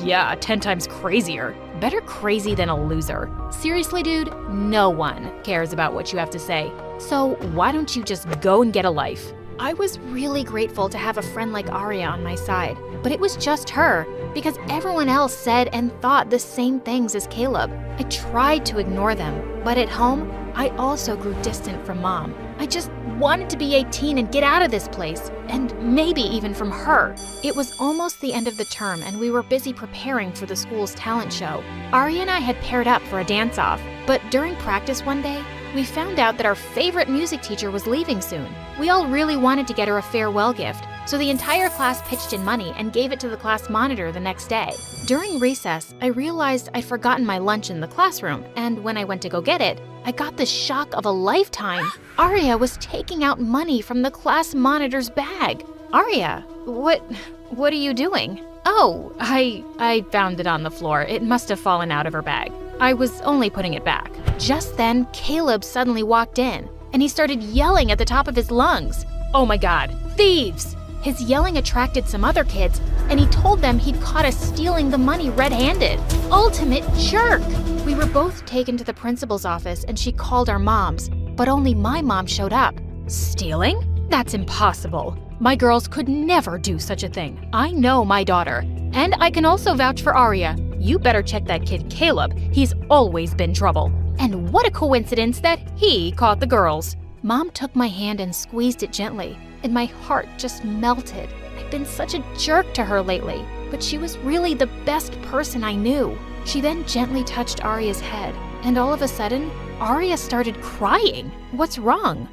O: Yeah, 10 times crazier. Better crazy than a loser. Seriously, dude, no one cares about what you have to say. So why don't you just go and get a life? I was really grateful to have a friend like Arya on my side, but it was just her, because everyone else said and thought the same things as Caleb. I tried to ignore them, but at home, I also grew distant from Mom. I just wanted to be 18 and get out of this place, and maybe even from her. It was almost the end of the term, and we were busy preparing for the school's talent show. Arya and I had paired up for a dance-off, but during practice one day, we found out that our favorite music teacher was leaving soon. We all really wanted to get her a farewell gift, so the entire class pitched in money and gave it to the class monitor the next day. During recess, I realized I'd forgotten my lunch in the classroom, and when I went to go get it, I got the shock of a lifetime. Arya was taking out money from the class monitor's bag. Arya, what are you doing? Oh, I found it on the floor. It must have fallen out of her bag. I was only putting it back. Just then, Caleb suddenly walked in, and he started yelling at the top of his lungs. Oh my God, thieves! His yelling attracted some other kids, and he told them he'd caught us stealing the money red-handed. Ultimate jerk! We were both taken to the principal's office, and she called our moms, but only my mom showed up. Stealing? That's impossible. My girls could never do such a thing. I know my daughter. And I can also vouch for Arya. You better check that kid Caleb. He's always been trouble. And what a coincidence that he caught the girls. Mom took my hand and squeezed it gently, and my heart just melted. I've been such a jerk to her lately, but she was really the best person I knew. She then gently touched Arya's head, and all of a sudden, Arya started crying. What's wrong?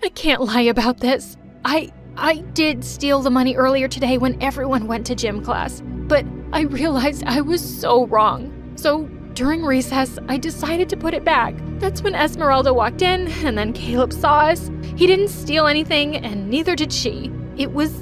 O: I can't lie about this. I did steal the money earlier today when everyone went to gym class, but I realized I was so wrong. So
C: During recess, I decided to put it back. That's when Esmeralda walked in, and then Caleb saw us. He didn't steal anything, and neither did she. It was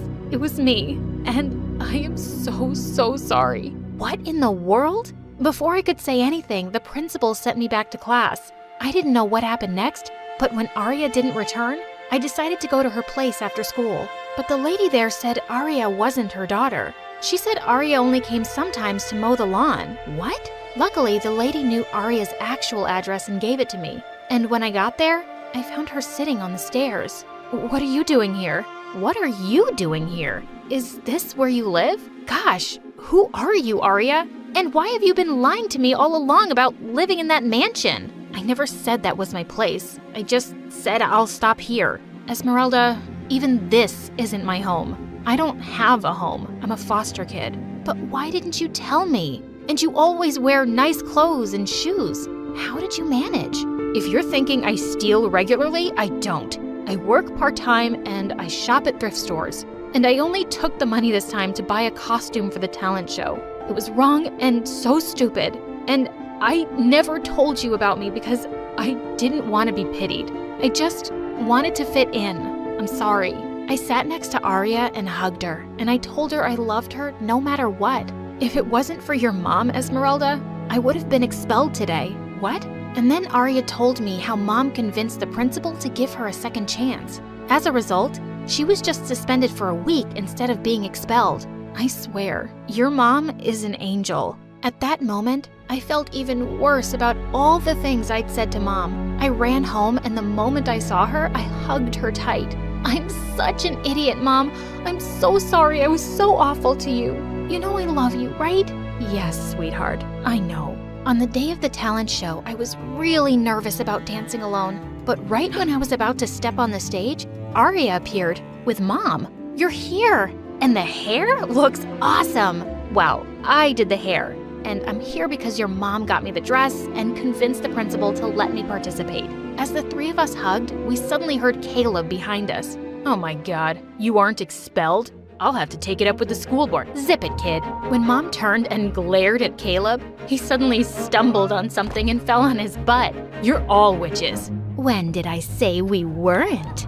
C: me, and I am so sorry.
O: What in the world? Before I could say anything, the principal sent me back to class. I didn't know what happened next, but when Aria didn't return, I decided to go to her place after school. But the lady there said Aria wasn't her daughter. She said Aria only came sometimes to mow the lawn. What? Luckily, the lady knew Aria's actual address and gave it to me. And when I got there, I found her sitting on the stairs. What are you doing here? What are you doing here? Is this where you live? Gosh, who are you, Aria? And why have you been lying to me all along about living in that mansion? I never said that was my place. I just said I'll stop here. Esmeralda, even this isn't my home. I don't have a home. I'm a foster kid. But why didn't you tell me? And you always wear nice clothes and shoes. How did you manage? If you're thinking I steal regularly, I don't. I work part-time and I shop at thrift stores. And I only took the money this time to buy a costume for the talent show. It was wrong and so stupid. And I never told you about me because I didn't want to be pitied. I just wanted to fit in. I'm sorry. I sat next to Aria and hugged her, and I told her I loved her no matter what. If it wasn't for your mom, Esmeralda, I would have been expelled today. What? And then Aria told me how mom convinced the principal to give her a second chance. As a result, she was just suspended for a week instead of being expelled. I swear, your mom is an angel. At that moment, I felt even worse about all the things I'd said to mom. I ran home, and the moment I saw her, I hugged her tight. I'm such an idiot, Mom. I'm so sorry I was so awful to you. You know I love you, right? Yes, sweetheart, I know. On the day of the talent show, I was really nervous about dancing alone. But right when I was about to step on the stage, Aria appeared with Mom. You're here! And the hair looks awesome! Wow, I did the hair. And I'm here because your mom got me the dress and convinced the principal to let me participate. As the three of us hugged, we suddenly heard Caleb behind us. Oh my God, you aren't expelled? I'll have to take it up with the school board. Zip it, kid. When Mom turned and glared at Caleb, he suddenly stumbled on something and fell on his butt. You're all witches. When did I say we weren't?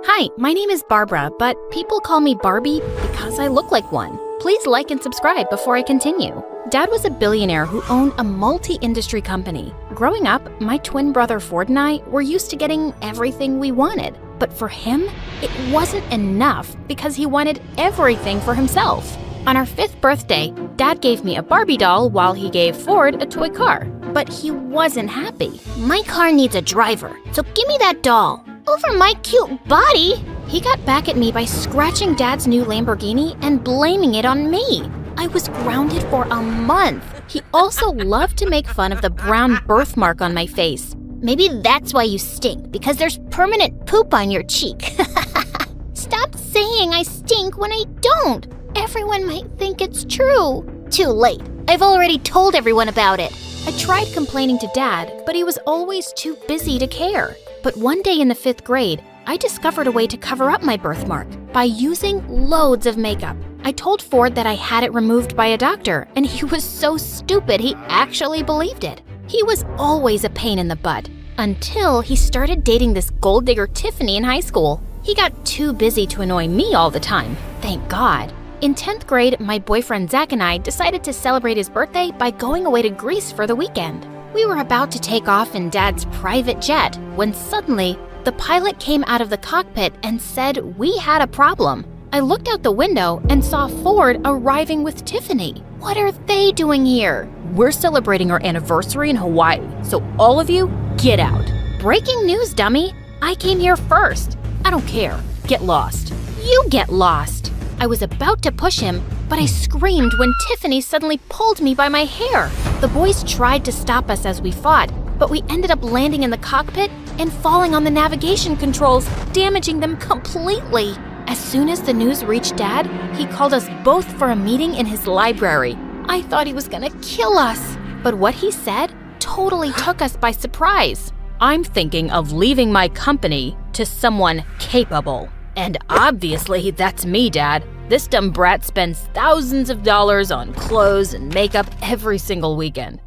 O: Hi, my name is Barbara, but people call me Barbie because I look like one. Please like and subscribe before I continue. Dad was a billionaire who owned a multi-industry company. Growing up, my twin brother Ford and I were used to getting everything we wanted. But for him, it wasn't enough because he wanted everything for himself. On our 5th birthday, Dad gave me a Barbie doll while he gave Ford a toy car. But he wasn't happy.
K: My car needs a driver, so give me that doll. Over my cute body!
E: He got back at me by scratching Dad's new Lamborghini and blaming it on me. I was grounded for a month. He also loved to make fun of the brown birthmark on my face.
K: Maybe that's why you stink, because there's permanent poop on your cheek. Stop saying I stink when I don't. Everyone might think it's true. Too late. I've already told everyone about it.
E: I tried complaining to Dad, but he was always too busy to care. But one day in the 5th grade, I discovered a way to cover up my birthmark by using loads of makeup. I told Ford that I had it removed by a doctor, and he was so stupid he actually believed it. He was always a pain in the butt, until he started dating this gold digger Tiffany in high school. He got too busy to annoy me all the time, thank God. In 10th grade, my boyfriend Zach and I decided to celebrate his birthday by going away to Greece for the weekend. We were about to take off in Dad's private jet when suddenly, the pilot came out of the cockpit and said we had a problem. I looked out the window and saw Ford arriving with Tiffany. What are they doing here? We're celebrating our anniversary in Hawaii, so all of you, get out. Breaking news, dummy. I came here first. I don't care. Get lost. You get lost. I was about to push him, but I screamed when Tiffany suddenly pulled me by my hair. The boys tried to stop us as we fought, but we ended up landing in the cockpit and falling on the navigation controls, damaging them completely. As soon as the news reached Dad, he called us both for a meeting in his library. I thought he was gonna kill us, but what he said totally took us by surprise. I'm thinking of leaving my company to someone capable.
O: And obviously, that's me, Dad. This dumb brat spends thousands of dollars on clothes and makeup every single weekend.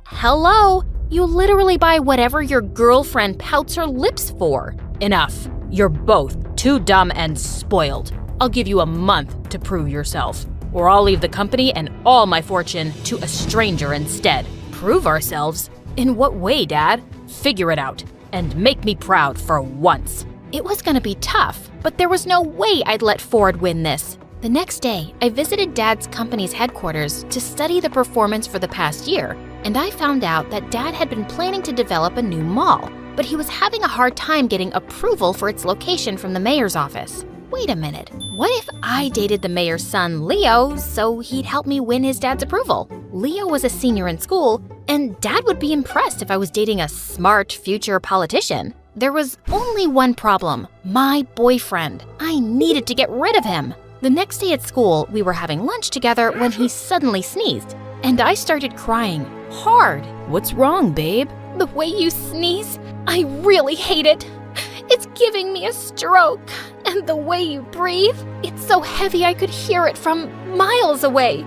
E: Hello? You literally buy whatever your girlfriend pouts her lips for.
O: Enough. You're both too dumb and spoiled. I'll give you a month to prove yourself, or I'll leave the company and all my fortune to a stranger instead. Prove ourselves? In what way, Dad? Figure it out, and make me proud for once.
E: It was gonna be tough, but there was no way I'd let Ford win this. The next day, I visited Dad's company's headquarters to study the performance for the past year, and I found out that Dad had been planning to develop a new mall, but he was having a hard time getting approval for its location from the mayor's office. Wait a minute, what if I dated the mayor's son, Leo, so he'd help me win his dad's approval? Leo was a senior in school, and Dad would be impressed if I was dating a smart future politician. There was only one problem, my boyfriend. I needed to get rid of him. The next day at school, we were having lunch together when he suddenly sneezed, and I started crying hard.
O: What's wrong, babe?
K: The way you sneeze, I really hate it. It's giving me a stroke. And the way you breathe, it's so heavy I could hear it from miles away.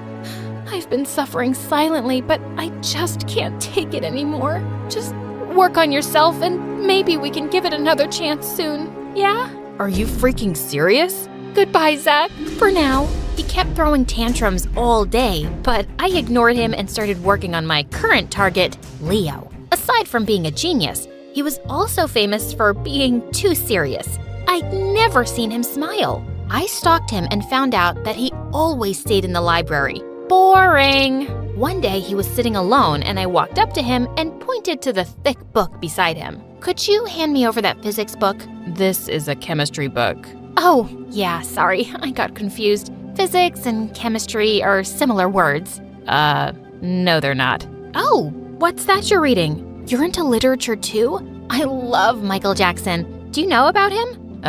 K: I've been suffering silently, but I just can't take it anymore. Just work on yourself and maybe we can give it another chance soon, yeah?
O: Are you freaking serious?
K: Goodbye, Zach, for now.
E: He kept throwing tantrums all day, but I ignored him and started working on my current target, Leo. Aside from being a genius, he was also famous for being too serious. I'd never seen him smile. I stalked him and found out that he always stayed in the library. Boring. One day he was sitting alone and I walked up to him and pointed to the thick book beside him. Could you hand me over that physics book?
O: This is a chemistry book.
E: Oh, yeah, sorry, I got confused. Physics and chemistry are similar words.
O: No, they're not.
E: Oh, what's that you're reading? You're into literature too? I love Michael Jackson. Do you know about him?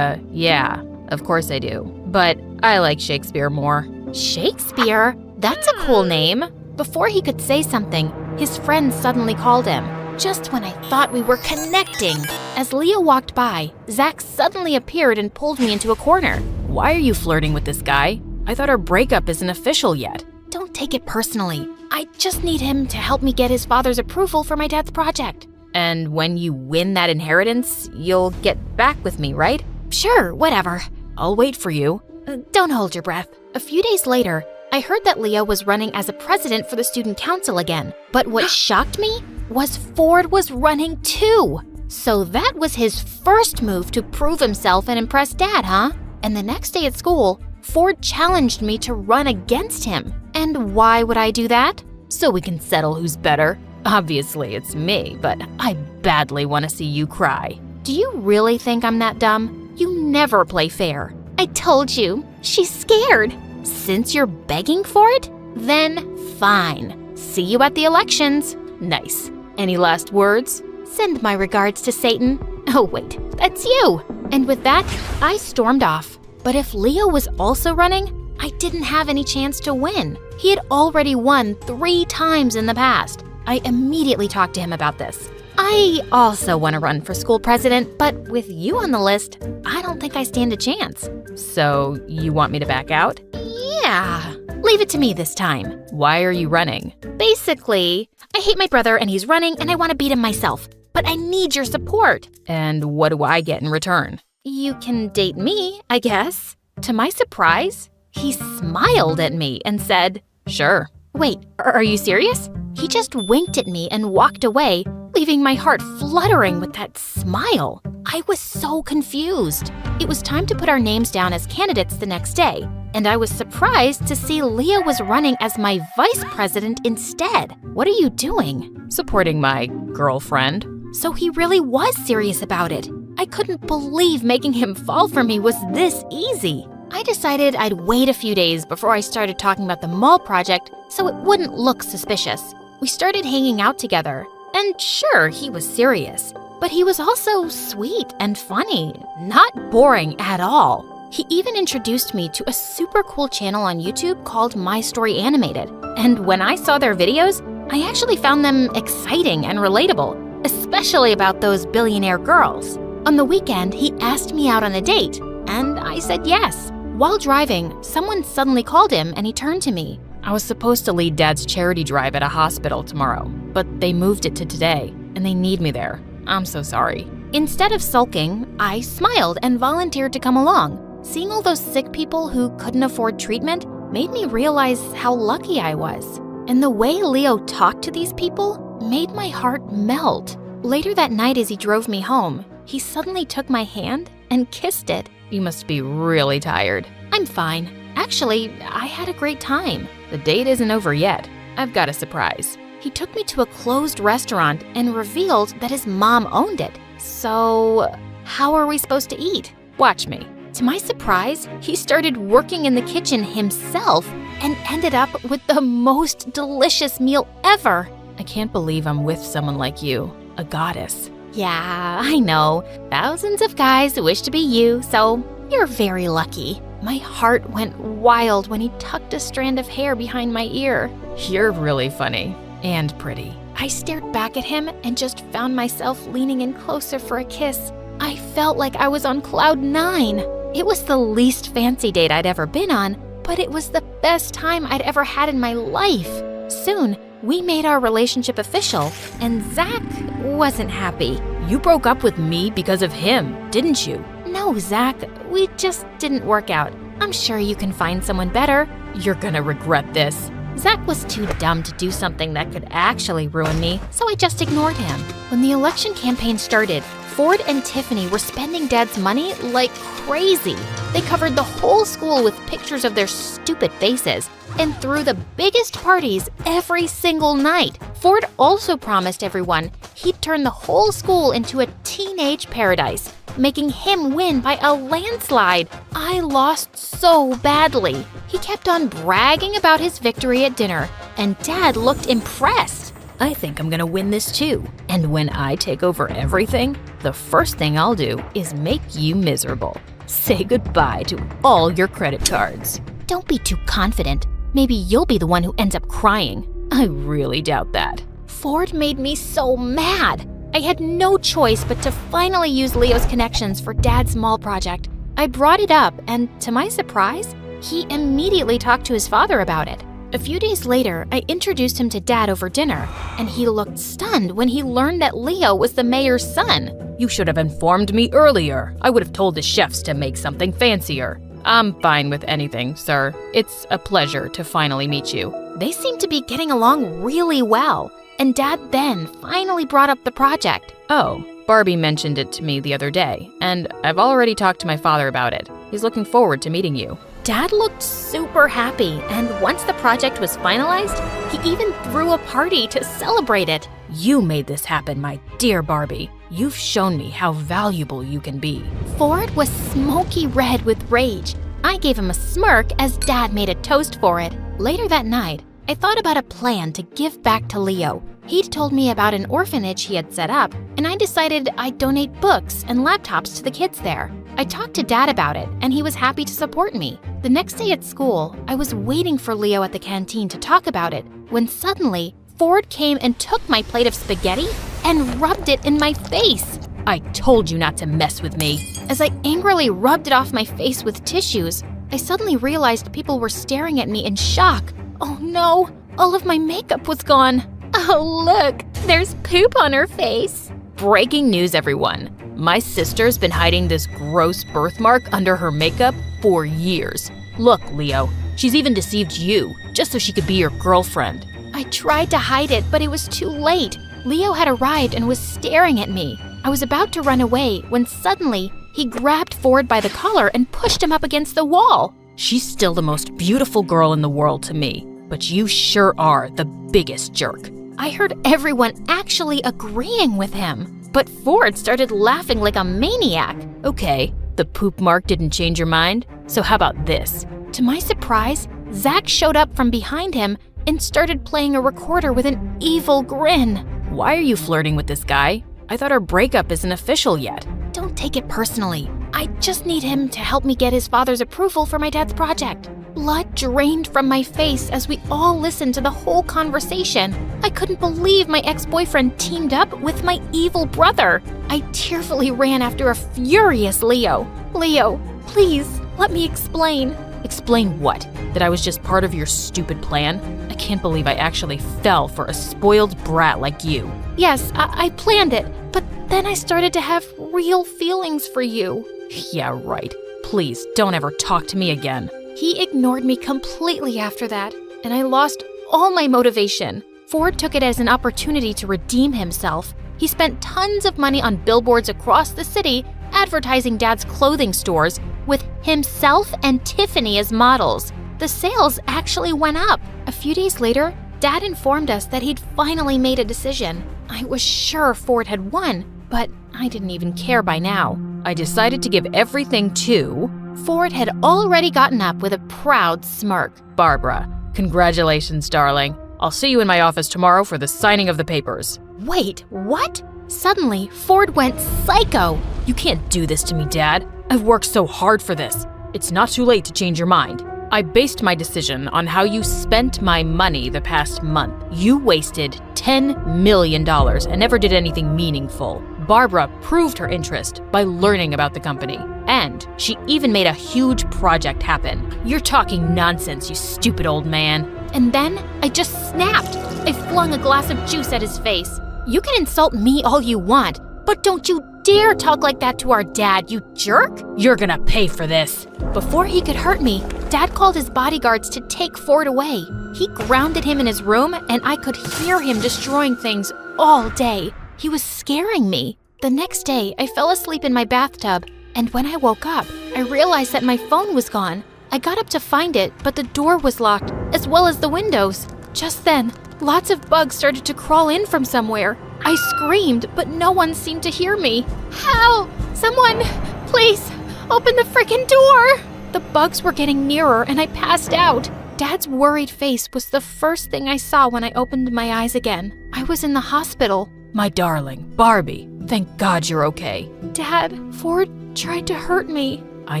O: Yeah, of course I do. But I like Shakespeare more.
E: Shakespeare? That's a cool name. Before he could say something, his friend suddenly called him. Just when I thought we were connecting. As Leo walked by, Zach suddenly appeared and pulled me into a corner.
O: Why are you flirting with this guy? I thought our breakup isn't official yet.
E: Don't take it personally. I just need him to help me get his father's approval for my dad's project.
O: And when you win that inheritance, you'll get back with me, right?
E: Sure, whatever.
O: I'll wait for you.
E: Don't hold your breath. A few days later, I heard that Leo was running as a president for the student council again. But what shocked me was Ford was running too. So that was his first move to prove himself and impress Dad, huh? And the next day at school, Ford challenged me to run against him. And why would I do that?
O: So we can settle who's better. Obviously, it's me, but I badly want to see you cry.
E: Do you really think I'm that dumb? You never play fair. I told you, she's scared. Since you're begging for it, then fine. See you at the elections.
O: Nice. Any last words?
E: Send my regards to Satan. Oh wait, that's you. And with that, I stormed off. But if Leo was also running, I didn't have any chance to win. He had already won 3 times in the past. I immediately talked to him about this. I also want to run for school president, but with you on the list, I don't think I stand a chance.
O: So you want me to back out?
E: Yeah, leave it to me this time.
O: Why are you running?
E: Basically, I hate my brother and he's running and I want to beat him myself. But I need your support.
O: And what do I get in return?
E: You can date me, I guess. To my surprise, he smiled at me and said,
O: "Sure."
E: Wait, are you serious? He just winked at me and walked away, leaving my heart fluttering with that smile. I was so confused. It was time to put our names down as candidates the next day, and I was surprised to see Leo was running as my vice president instead. What are you doing?
O: Supporting my girlfriend.
E: So he really was serious about it. I couldn't believe making him fall for me was this easy. I decided I'd wait a few days before I started talking about the mall project so it wouldn't look suspicious. We started hanging out together, and sure, he was serious, but he was also sweet and funny, not boring at all. He even introduced me to a super cool channel on YouTube called My Story Animated, and when I saw their videos, I actually found them exciting and relatable, especially about those billionaire girls. On the weekend, he asked me out on a date, and I said yes. While driving, someone suddenly called him and he turned to me.
O: I was supposed to lead Dad's charity drive at a hospital tomorrow, but they moved it to today, and they need me there. I'm so sorry.
E: Instead of sulking, I smiled and volunteered to come along. Seeing all those sick people who couldn't afford treatment made me realize how lucky I was. And the way Leo talked to these people made my heart melt. Later that night as he drove me home, he suddenly took my hand and kissed it.
O: You must be really tired.
E: I'm fine. Actually, I had a great time.
O: The date isn't over yet. I've got a surprise.
E: He took me to a closed restaurant and revealed that his mom owned it. So, how are we supposed to eat?
O: Watch me.
E: To my surprise, he started working in the kitchen himself and ended up with the most delicious meal ever.
O: I can't believe I'm with someone like you, a goddess.
E: Yeah, I know. Thousands of guys wish to be you, so you're very lucky. My heart went wild when he tucked a strand of hair behind my ear.
O: You're really funny and pretty.
E: I stared back at him and just found myself leaning in closer for a kiss. I felt like I was on cloud 9. It was the least fancy date I'd ever been on, but it was the best time I'd ever had in my life. Soon, we made our relationship official, and Zach wasn't happy.
O: You broke up with me because of him, didn't you?
E: No, Zach, we just didn't work out. I'm sure you can find someone better.
O: You're gonna regret this.
E: Zach was too dumb to do something that could actually ruin me, so I just ignored him. When the election campaign started, Ford and Tiffany were spending Dad's money like crazy. They covered the whole school with pictures of their stupid faces and threw the biggest parties every single night. Ford also promised everyone he'd turn the whole school into a teenage paradise, making him win by a landslide. I lost so badly. He kept on bragging about his victory at dinner, and Dad looked impressed.
O: I think I'm gonna win this too. And when I take over everything, the first thing I'll do is make you miserable. Say goodbye to all your credit cards.
E: Don't be too confident. Maybe you'll be the one who ends up crying.
O: I really doubt that.
E: Ford made me so mad. I had no choice but to finally use Leo's connections for Dad's mall project. I brought it up, and to my surprise, he immediately talked to his father about it. A few days later, I introduced him to Dad over dinner, and he looked stunned when he learned that Leo was the mayor's son.
O: You should have informed me earlier. I would have told the chefs to make something fancier. I'm fine with anything, sir. It's a pleasure to finally meet you.
E: They seemed to be getting along really well, and Dad then finally brought up the project.
O: Oh, Barbie mentioned it to me the other day, and I've already talked to my father about it. He's looking forward to meeting you.
E: Dad looked super happy, and once the project was finalized, he even threw a party to celebrate it.
O: You made this happen, my dear Barbie. You've shown me how valuable you can be.
E: Ford was smoky red with rage. I gave him a smirk as Dad made a toast for it. Later that night, I thought about a plan to give back to Leo. He'd told me about an orphanage he had set up, and I decided I'd donate books and laptops to the kids there. I talked to Dad about it, and he was happy to support me. The next day at school, I was waiting for Leo at the canteen to talk about it, when suddenly, Ford came and took my plate of spaghetti and rubbed it in my face.
O: I told you not to mess with me.
E: As I angrily rubbed it off my face with tissues, I suddenly realized people were staring at me in shock. Oh no, all of my makeup was gone.
K: Oh look, there's poop on her face.
O: Breaking news, everyone. My sister's been hiding this gross birthmark under her makeup for years. Look, Leo, she's even deceived you, just so she could be your girlfriend.
E: I tried to hide it, but it was too late. Leo had arrived and was staring at me. I was about to run away when suddenly he grabbed Ford by the collar and pushed him up against the wall.
O: She's still the most beautiful girl in the world to me, but you sure are the biggest jerk.
E: I heard everyone actually agreeing with him, but Ford started laughing like a maniac.
O: Okay, the poop mark didn't change your mind, so how about this?
E: To my surprise, Zach showed up from behind him and started playing a recorder with an evil grin.
O: Why are you flirting with this guy? I thought our breakup isn't official yet.
E: Don't take it personally. I just need him to help me get his father's approval for my dad's project. Blood drained from my face as we all listened to the whole conversation. I couldn't believe my ex-boyfriend teamed up with my evil brother. I tearfully ran after a furious Leo. Leo,
C: Please, let me explain.
O: Explain what? That I was just part of your stupid plan? I can't believe I actually fell for a spoiled brat like you.
C: Yes, I planned it, but then I started to have real feelings for you.
O: Yeah, right. Please, don't ever talk to me again.
C: He ignored me completely after that, and I lost all my motivation. Ford took it as an opportunity to redeem himself. He spent tons of money on billboards across the city advertising Dad's clothing stores with himself and Tiffany as models. The sales actually went up. A few days later, Dad informed us that he'd finally made a decision. I was sure Ford had won, but I didn't even care by now.
O: I decided to give everything to...
C: Ford had already gotten up with a proud smirk.
O: Barbara, congratulations, darling. I'll see you in my office tomorrow for the signing of the papers.
C: Wait, what? Suddenly, Ford went psycho.
O: You can't do this to me, Dad. I've worked so hard for this. It's not too late to change your mind. I based my decision on how you spent my money the past month. You wasted $10 million and never did anything meaningful. Barbara proved her interest by learning about the company. And she even made a huge project happen. You're talking nonsense, you stupid old man.
C: And then I just snapped. I flung a glass of juice at his face. You can insult me all you want, but don't you dare talk like that to our dad, you jerk!
O: You're gonna pay for this.
C: Before he could hurt me, Dad called his bodyguards to take Ford away. He grounded him in his room, and I could hear him destroying things all day. He was scaring me. The next day, I fell asleep in my bathtub, and when I woke up, I realized that my phone was gone. I got up to find it, but the door was locked, as well as the windows. Just then, lots of bugs started to crawl in from somewhere. I screamed, but no one seemed to hear me. Help! Someone, please, open the frickin' door! The bugs were getting nearer, and I passed out. Dad's worried face was the first thing I saw when I opened my eyes again. I was in the hospital.
O: My darling, Barbie, thank God you're okay.
C: Dad, Ford tried to hurt me.
O: I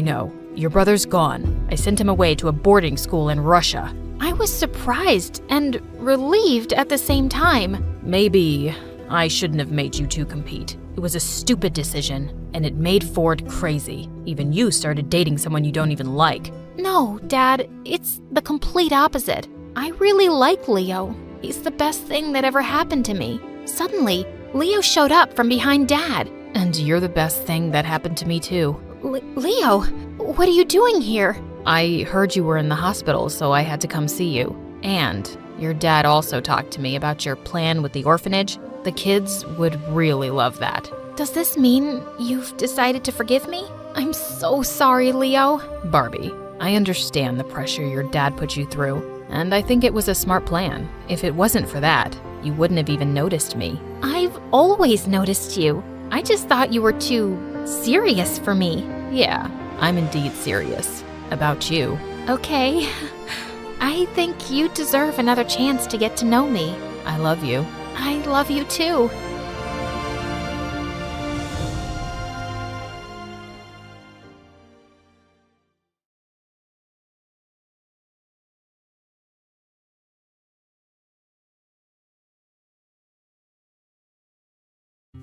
O: know. Your brother's gone. I sent him away to a boarding school in Russia.
C: I was surprised and relieved at the same time.
O: Maybe I shouldn't have made you two compete. It was a stupid decision, and it made Ford crazy. Even you started dating someone you don't even like.
C: No, Dad, it's the complete opposite. I really like Leo. He's the best thing that ever happened to me. Suddenly, Leo showed up from behind Dad.
O: And you're the best thing that happened to me too.
C: Leo, what are you doing here?
O: I heard you were in the hospital, so I had to come see you. And your dad also talked to me about your plan with the orphanage. The kids would really love that.
C: Does this mean you've decided to forgive me? I'm so sorry, Leo.
O: Barbie, I understand the pressure your dad put you through, and I think it was a smart plan. If it wasn't for that, you wouldn't have even noticed me.
C: I've always noticed you. I just thought you were too serious for me.
O: Yeah, I'm indeed serious. About you.
C: Okay. I think you deserve another chance to get to know me.
O: I love you.
C: I love you too.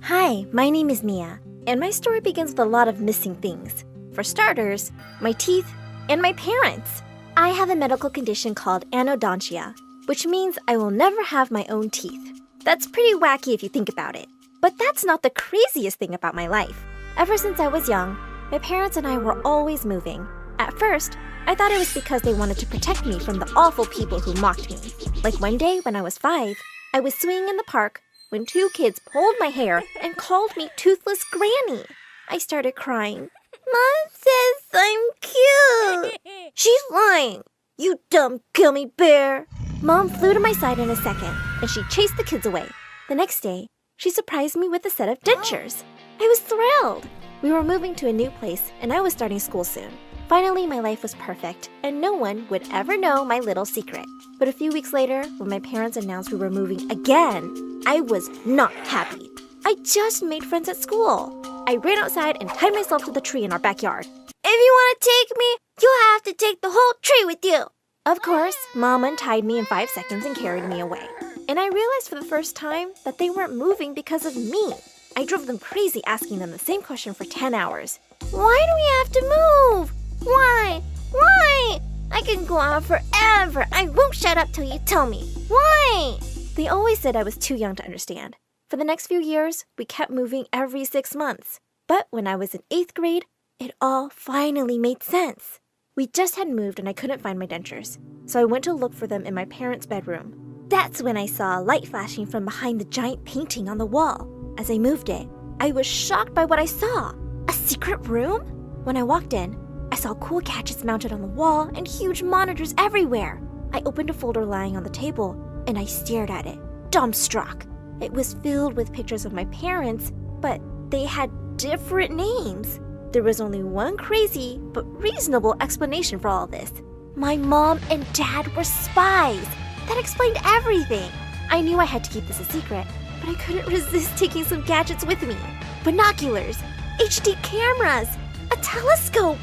B: Hi, my name is Mia, and my story begins with a lot of missing things. For starters, my teeth and my parents. I have a medical condition called anodontia, which means I will never have my own teeth. That's pretty wacky if you think about it. But that's not the craziest thing about my life. Ever since I was young, my parents and I were always moving. At first, I thought it was because they wanted to protect me from the awful people who mocked me. Like one day when I was 5, I was swinging in the park when 2 kids pulled my hair and called me Toothless Granny. I started crying. Mom says I'm cute. She's lying. You dumb gummy bear. Mom flew to my side in a second, and she chased the kids away. The next day, she surprised me with a set of dentures. I was thrilled. We were moving to a new place, and I was starting school soon. Finally, my life was perfect, and no one would ever know my little secret. But a few weeks later, when my parents announced we were moving again, I was not happy. I just made friends at school. I ran outside and tied myself to the tree in our backyard. If you want to take me, you'll have to take the whole tree with you. Of course, Mom untied me in 5 seconds and carried me away. And I realized for the first time that they weren't moving because of me. I drove them crazy asking them the same question for 10 hours.
D: Why do we have to move? Why? Why? I can go on forever. I won't shut up till you tell me. Why?
B: They always said I was too young to understand. For the next few years, we kept moving every 6 months. But when I was in 8th grade, it all finally made sense. We just had moved and I couldn't find my dentures, so I went to look for them in my parents' bedroom. That's when I saw a light flashing from behind the giant painting on the wall. As I moved it, I was shocked by what I saw. A secret room? When I walked in, I saw cool gadgets mounted on the wall and huge monitors everywhere. I opened a folder lying on the table and I stared at it, dumbstruck. It was filled with pictures of my parents, but they had different names. There was only one crazy but reasonable explanation for all this. My mom and dad were spies. That explained everything. I knew I had to keep this a secret, but I couldn't resist taking some gadgets with me. Binoculars, HD cameras, a telescope.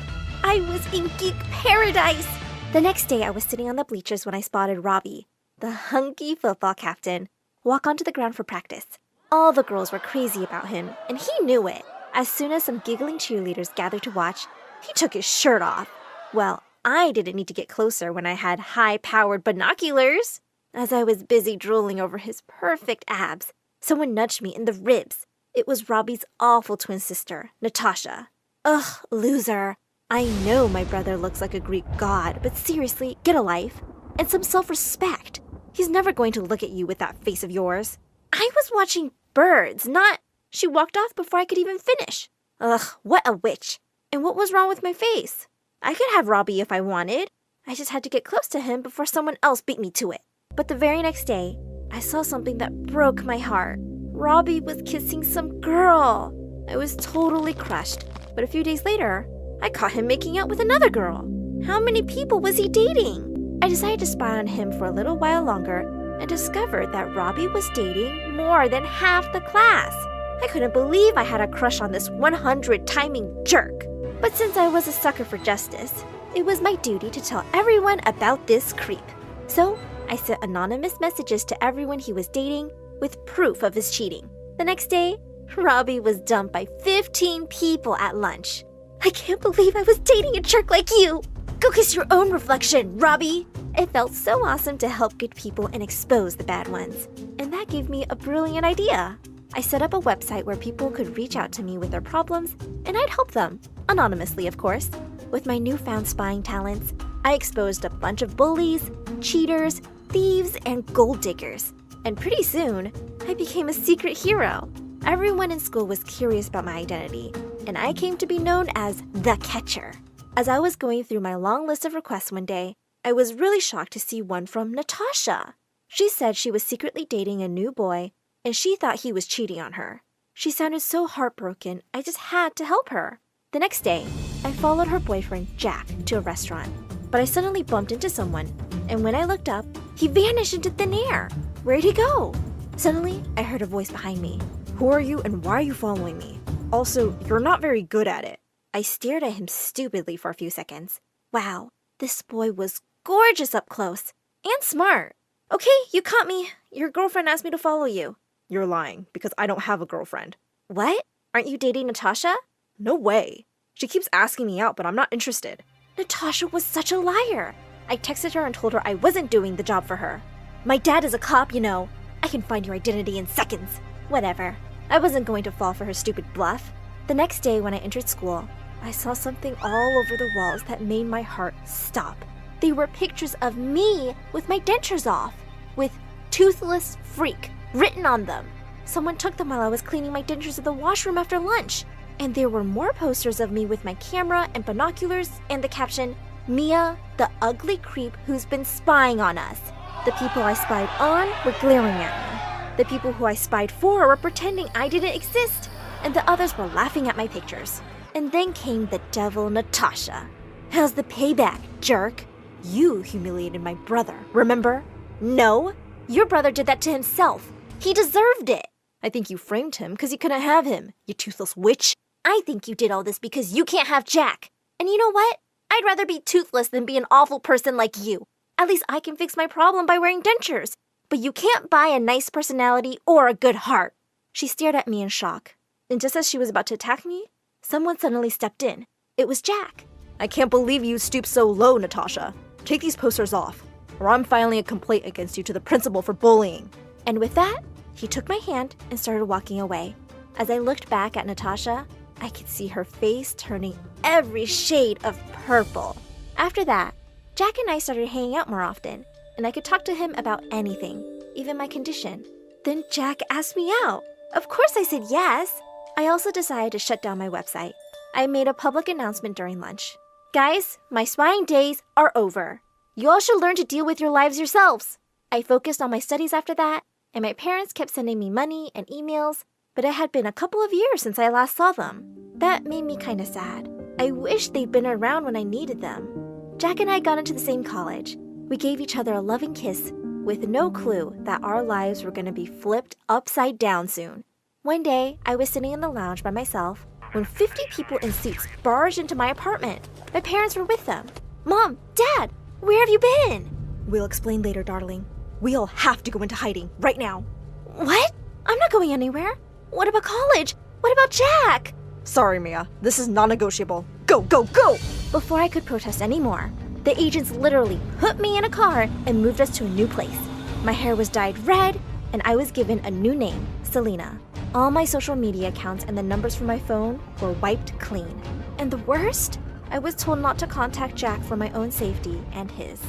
B: I was in geek paradise. The next day, I was sitting on the bleachers when I spotted Robbie, the hunky football captain, walk onto the ground for practice. All the girls were crazy about him, and he knew it. As soon as some giggling cheerleaders gathered to watch, he took his shirt off. Well, I didn't need to get closer when I had high-powered binoculars. As I was busy drooling over his perfect abs, someone nudged me in the ribs. It was Robbie's awful twin sister, Natasha. Ugh, loser. I know my brother looks like a Greek god, but seriously, get a life. And some self-respect. He's never going to look at you with that face of yours. I was watching birds, not... She walked off before I could even finish. Ugh, what a witch. And what was wrong with my face? I could have Robbie if I wanted. I just had to get close to him before someone else beat me to it. But the very next day, I saw something that broke my heart. Robbie was kissing some girl. I was totally crushed. But a few days later, I caught him making out with another girl. How many people was he dating? I decided to spy on him for a little while longer and discovered that Robbie was dating more than half the class. I couldn't believe I had a crush on this 100-timing jerk. But since I was a sucker for justice, it was my duty to tell everyone about this creep. So I sent anonymous messages to everyone he was dating with proof of his cheating. The next day, Robbie was dumped by 15 people at lunch. I can't believe I was dating a jerk like you. Go kiss your own reflection, Robbie. It felt so awesome to help good people and expose the bad ones. And that gave me a brilliant idea. I set up a website where people could reach out to me with their problems, and I'd help them. Anonymously, of course. With my newfound spying talents, I exposed a bunch of bullies, cheaters, thieves, and gold diggers. And pretty soon, I became a secret hero. Everyone in school was curious about my identity, and I came to be known as the Catcher. As I was going through my long list of requests one day, I was really shocked to see one from Natasha. She said she was secretly dating a new boy, and she thought he was cheating on her. She sounded so heartbroken, I just had to help her. The next day, I followed her boyfriend, Jack, to a restaurant. But I suddenly bumped into someone, and when I looked up, he vanished into thin air. Where'd he go? Suddenly, I heard a voice behind me. Who are you and why are you following me? Also, you're not very good at it. I stared at him stupidly for a few seconds. Wow, this boy was gorgeous up close and smart. Okay, you caught me. Your girlfriend asked me to follow you. You're lying, because I don't have a girlfriend. What? Aren't you dating Natasha? No way. She keeps asking me out, but I'm not interested. Natasha was such a liar. I texted her and told her I wasn't doing the job for her. My dad is a cop, you know. I can find your identity in seconds. Whatever. I wasn't going to fall for her stupid bluff. The next day when I entered school, I saw something all over the walls that made my heart stop. They were pictures of me with my dentures off, with "Toothless Freak" written on them. Someone took them while I was cleaning my dentures at the washroom after lunch. And there were more posters of me with my camera and binoculars and the caption, "Mia, the ugly creep who's been spying on us." The people I spied on were glaring at me. The people who I spied for were pretending I didn't exist, and the others were laughing at my pictures. And then came the devil Natasha. How's the payback, jerk? You humiliated my brother, remember? No, your brother did that to himself. He deserved it. I think you framed him because you couldn't have him, you toothless witch. I think you did all this because you can't have Jack. And you know what? I'd rather be toothless than be an awful person like you. At least I can fix my problem by wearing dentures. But you can't buy a nice personality or a good heart. She stared at me in shock. And just as she was about to attack me, someone suddenly stepped in. It was Jack.
I: I can't believe you stooped so low, Natasha. Take these posters off, or I'm filing a complaint against you to the principal for bullying.
B: And with that, he took my hand and started walking away. As I looked back at Natasha, I could see her face turning every shade of purple. After that, Jack and I started hanging out more often, and I could talk to him about anything, even my condition. Then Jack asked me out. Of course I said yes. I also decided to shut down my website. I made a public announcement during lunch. Guys, my spying days are over. You all should learn to deal with your lives yourselves. I focused on my studies after that, and my parents kept sending me money and emails, but it had been a couple of years since I last saw them. That made me kind of sad. I wish they'd been around when I needed them. Jack and I got into the same college. We gave each other a loving kiss, with no clue that our lives were going to be flipped upside down soon. One day, I was sitting in the lounge by myself when 50 people in suits barged into my apartment. My parents were with them. Mom, Dad, where have you been?
I: We'll explain later, darling. We all have to go into hiding right now.
B: What? I'm not going anywhere. What about college? What about Jack?
I: Sorry, Mia. This is non-negotiable. Go, go, go!
B: Before I could protest anymore, the agents literally put me in a car and moved us to a new place. My hair was dyed red, and I was given a new name, Selena. All my social media accounts and the numbers from my phone were wiped clean. And the worst? I was told not to contact Jack for my own safety and his.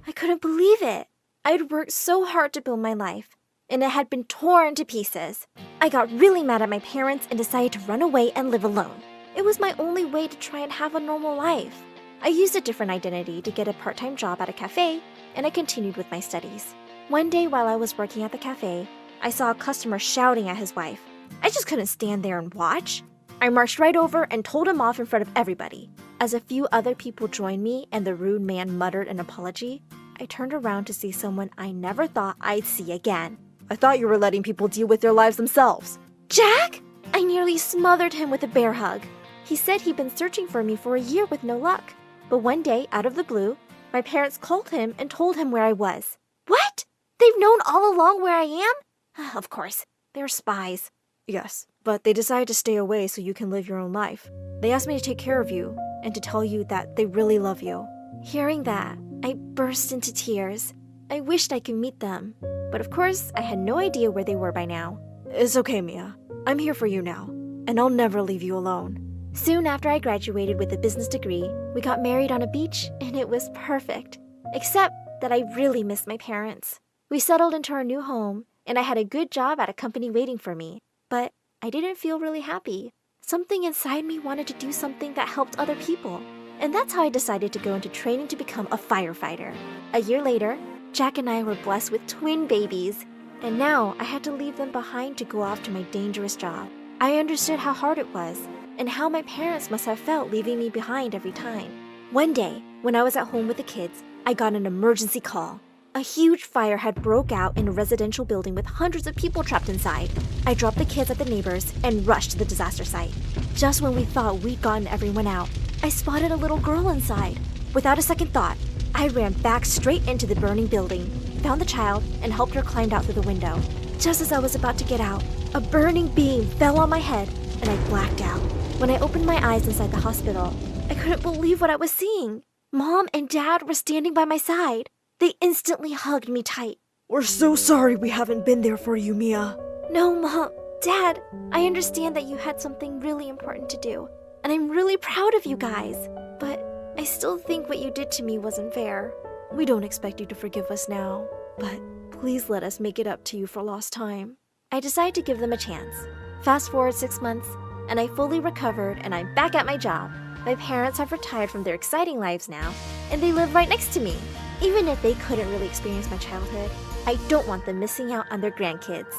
B: I couldn't believe it. I'd worked so hard to build my life, and it had been torn to pieces. I got really mad at my parents and decided to run away and live alone. It was my only way to try and have a normal life. I used a different identity to get a part-time job at a cafe, and I continued with my studies. One day while I was working at the cafe, I saw a customer shouting at his wife. I just couldn't stand there and watch. I marched right over and told him off in front of everybody. As a few other people joined me and the rude man muttered an apology, I turned around to see someone I never thought I'd see again.
I: I thought you were letting people deal with their lives themselves.
B: Jack? I nearly smothered him with a bear hug. He said he'd been searching for me for a year with no luck. But one day, out of the blue, my parents called him and told him where I was. What? They've known all along where I am? Of course, they're spies.
I: Yes, but they decided to stay away so you can live your own life. They asked me to take care of you and to tell you that they really love you.
B: Hearing that, I burst into tears. I wished I could meet them, but of course, I had no idea where they were by now.
I: It's okay, Mia. I'm here for you now, and I'll never leave you alone.
B: Soon after I graduated with a business degree, we got married on a beach, and it was perfect. Except that I really missed my parents. We settled into our new home, and I had a good job at a company waiting for me. But I didn't feel really happy. Something inside me wanted to do something that helped other people. And that's how I decided to go into training to become a firefighter. A year later, Jack and I were blessed with twin babies. And now I had to leave them behind to go off to my dangerous job. I understood how hard it was, and how my parents must have felt leaving me behind every time. One day, when I was at home with the kids, I got an emergency call. A huge fire had broke out in a residential building with hundreds of people trapped inside. I dropped the kids at the neighbors and rushed to the disaster site. Just when we thought we'd gotten everyone out, I spotted a little girl inside. Without a second thought, I ran back straight into the burning building, found the child, and helped her climb out through the window. Just as I was about to get out, a burning beam fell on my head, and I blacked out. When I opened my eyes inside the hospital, I couldn't believe what I was seeing. Mom and Dad were standing by my side. They instantly hugged me tight.
I: We're so sorry we haven't been there for you, Mia.
B: No, Mom. Dad, I understand that you had something really important to do, and I'm really proud of you guys. But I still think what you did to me wasn't fair.
I: We don't expect you to forgive us now, but please let us make it up to you for lost time.
B: I decided to give them a chance. Fast forward 6 months, and I fully recovered, and I'm back at my job. My parents have retired from their exciting lives now, and they live right next to me. Even if they couldn't really experience my childhood, I don't want them missing out on their grandkids.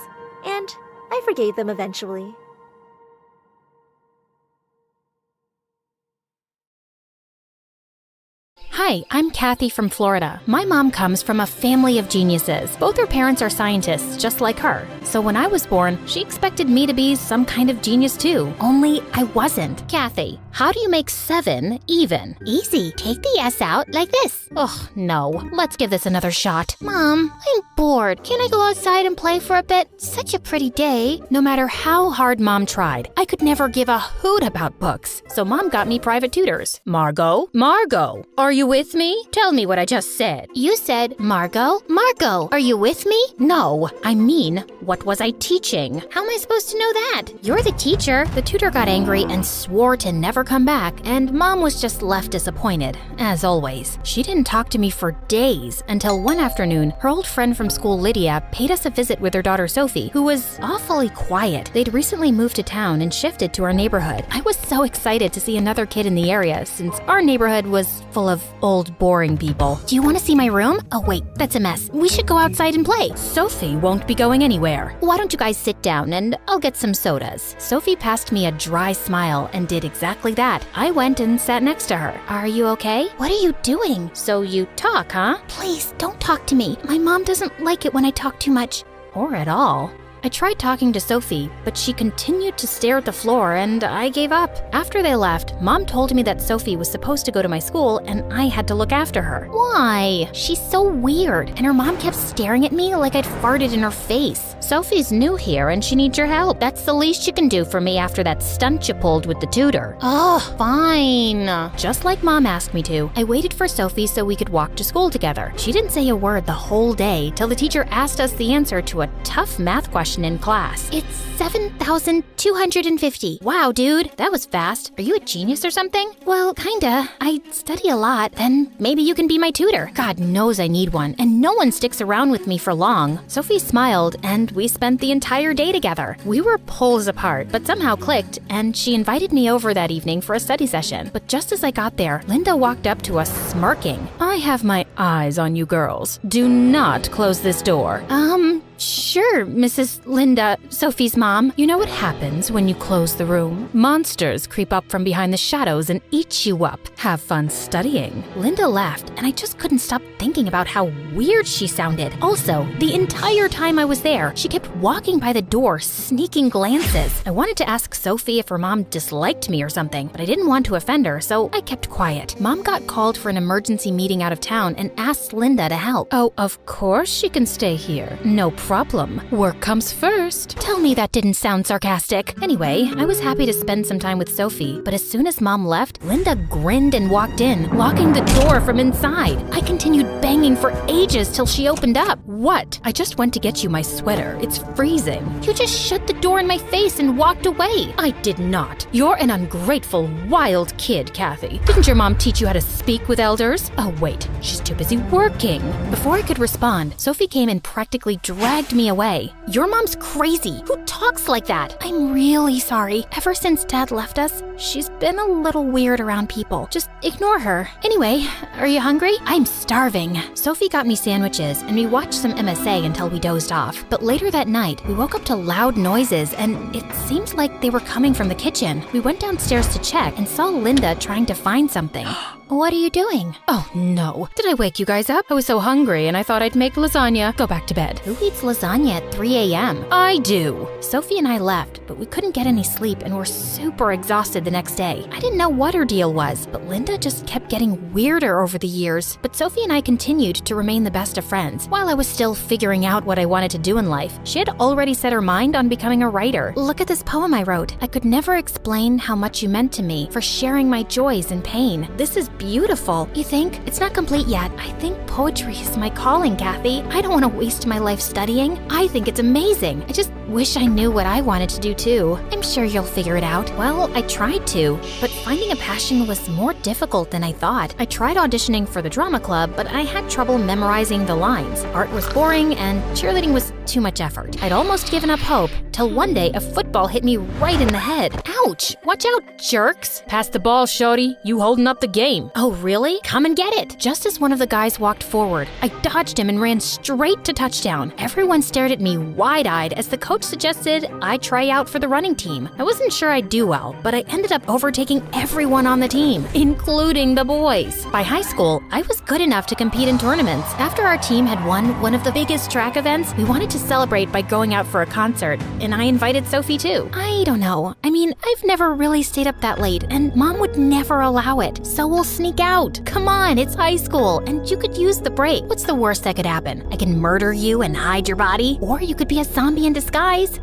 B: And I forgave them eventually.
E: Hi, I'm Kathy from Florida. My mom comes from a family of geniuses. Both her parents are scientists, just like her. So when I was born, she expected me to be some kind of genius too. Only I wasn't. Kathy, how do you make 7 even?
K: Easy. Take the S out like this.
E: Ugh, no. Let's give this another shot.
K: Mom, I'm bored. Can I go outside and play for a bit? Such a pretty day.
E: No matter how hard Mom tried, I could never give a hoot about books. So Mom got me private tutors. Margot, are you with me? Tell me what I just said.
K: You said, Margot, are you with me?
E: No, I mean, what was I teaching?
K: How am I supposed to know that?
E: You're the teacher. The tutor got angry and swore to never come back, and Mom was just left disappointed, as always. She didn't talk to me for days until one afternoon, her old friend from school, Lydia, paid us a visit with her daughter Sophie, who was awfully quiet. They'd recently moved to town and shifted to our neighborhood. I was so excited to see another kid in the area since our neighborhood was full of old, boring people.
K: Do you want to see my room? Oh wait, that's a mess. We should go outside and play.
E: Sophie won't be going anywhere.
K: Why don't you guys sit down and I'll get some sodas.
E: Sophie passed me a dry smile and did exactly that. I went and sat next to her. Are you okay?
K: What are you doing?
E: So you talk, huh?
K: Please, don't talk to me. My mom doesn't like it when I talk too much.
E: Or at all. I tried talking to Sophie, but she continued to stare at the floor and I gave up. After they left, Mom told me that Sophie was supposed to go to my school and I had to look after her.
K: Why? She's so weird, and her mom kept staring at me like I'd farted in her face.
E: Sophie's new here and she needs your help. That's the least you can do for me after that stunt you pulled with the tutor.
K: Oh, fine.
E: Just like Mom asked me to, I waited for Sophie so we could walk to school together. She didn't say a word the whole day till the teacher asked us the answer to a tough math question in class.
K: It's 7,250.
E: Wow, dude, that was fast. Are you a genius or something?
K: Well, kinda. I study a lot.
E: Then maybe you can be my tutor. God knows I need one, and no one sticks around with me for long. Sophie smiled, and we spent the entire day together. We were poles apart, but somehow clicked, and she invited me over that evening for a study session. But just as I got there, Linda walked up to us smirking. I have my eyes on you girls. Do not close this door. Sure, Mrs. Linda, Sophie's mom. You know what happens when you close the room? Monsters creep up from behind the shadows and eat you up. Have fun studying. Linda laughed, and I just couldn't stop thinking about how weird she sounded. Also, the entire time I was there, she kept walking by the door, sneaking glances. I wanted to ask Sophie if her mom disliked me or something, but I didn't want to offend her, so I kept quiet. Mom got called for an emergency meeting out of town and asked Linda to help. Oh, of course she can stay here. No problem. Work comes first. Tell me that didn't sound sarcastic. Anyway, I was happy to spend some time with Sophie, but as soon as Mom left, Linda grinned and walked in, locking the door from inside. I continued banging for ages till she opened up. What? I just went to get you my sweater. It's freezing. You just shut the door in my face and walked away. I did not. You're an ungrateful, wild kid, Kathy. Didn't your mom teach you how to speak with elders? Oh, wait. She's too busy working. Before I could respond, Sophie came and practically dragged me away. Your mom's crazy. Who talks like that? I'm really sorry. Ever since Dad left us, she's been a little weird around people. Just ignore her. Anyway, are you hungry? I'm starving. Sophie got me sandwiches and we watched some MSA until we dozed off. But later that night, we woke up to loud noises and it seemed like they were coming from the kitchen. We went downstairs to check and saw Linda trying to find something.
K: What are you doing?
E: Oh no. Did I wake you guys up? I was so hungry and I thought I'd make lasagna. Go back to bed.
K: Who eats lasagna at 3 a.m.?
E: I do. Sophie and I left, but we couldn't get any sleep and were super exhausted the next day. I didn't know what her deal was, but Linda just kept getting weirder over the years. But Sophie and I continued to remain the best of friends. While I was still figuring out what I wanted to do in life, she had already set her mind on becoming a writer. Look at this poem I wrote. I could never explain how much you meant to me for sharing my joys and pain. This is beautiful. You think? It's not complete yet. I think poetry is my calling, Kathy. I don't want to waste my life studying. I think it's amazing. I just wish I knew what I wanted to do too. I'm sure you'll figure it out. Well, I tried to, but finding a passion was more difficult than I thought. I tried auditioning for the drama club, but I had trouble memorizing the lines. Art was boring and cheerleading was too much effort. I'd almost given up hope, till one day a football hit me right in the head. Ouch! Watch out, jerks!
O: Pass the ball, shorty. You holding up the game.
E: Oh, really? Come and get it. Just as one of the guys walked forward, I dodged him and ran straight to touchdown. Everyone stared at me wide-eyed as the coach suggested I try out for the running team. I wasn't sure I'd do well, but I ended up overtaking everyone on the team, including the boys. By high school, I was good enough to compete in tournaments. After our team had won one of the biggest track events, we wanted to celebrate by going out for a concert, and I invited Sophie too. I don't know. I mean, I've never really stayed up that late, and Mom would never allow it, so we'll sneak out. Come on, it's high school, and you could use the break. What's the worst that could happen? I can murder you and hide your body, or you could be a zombie in disguise.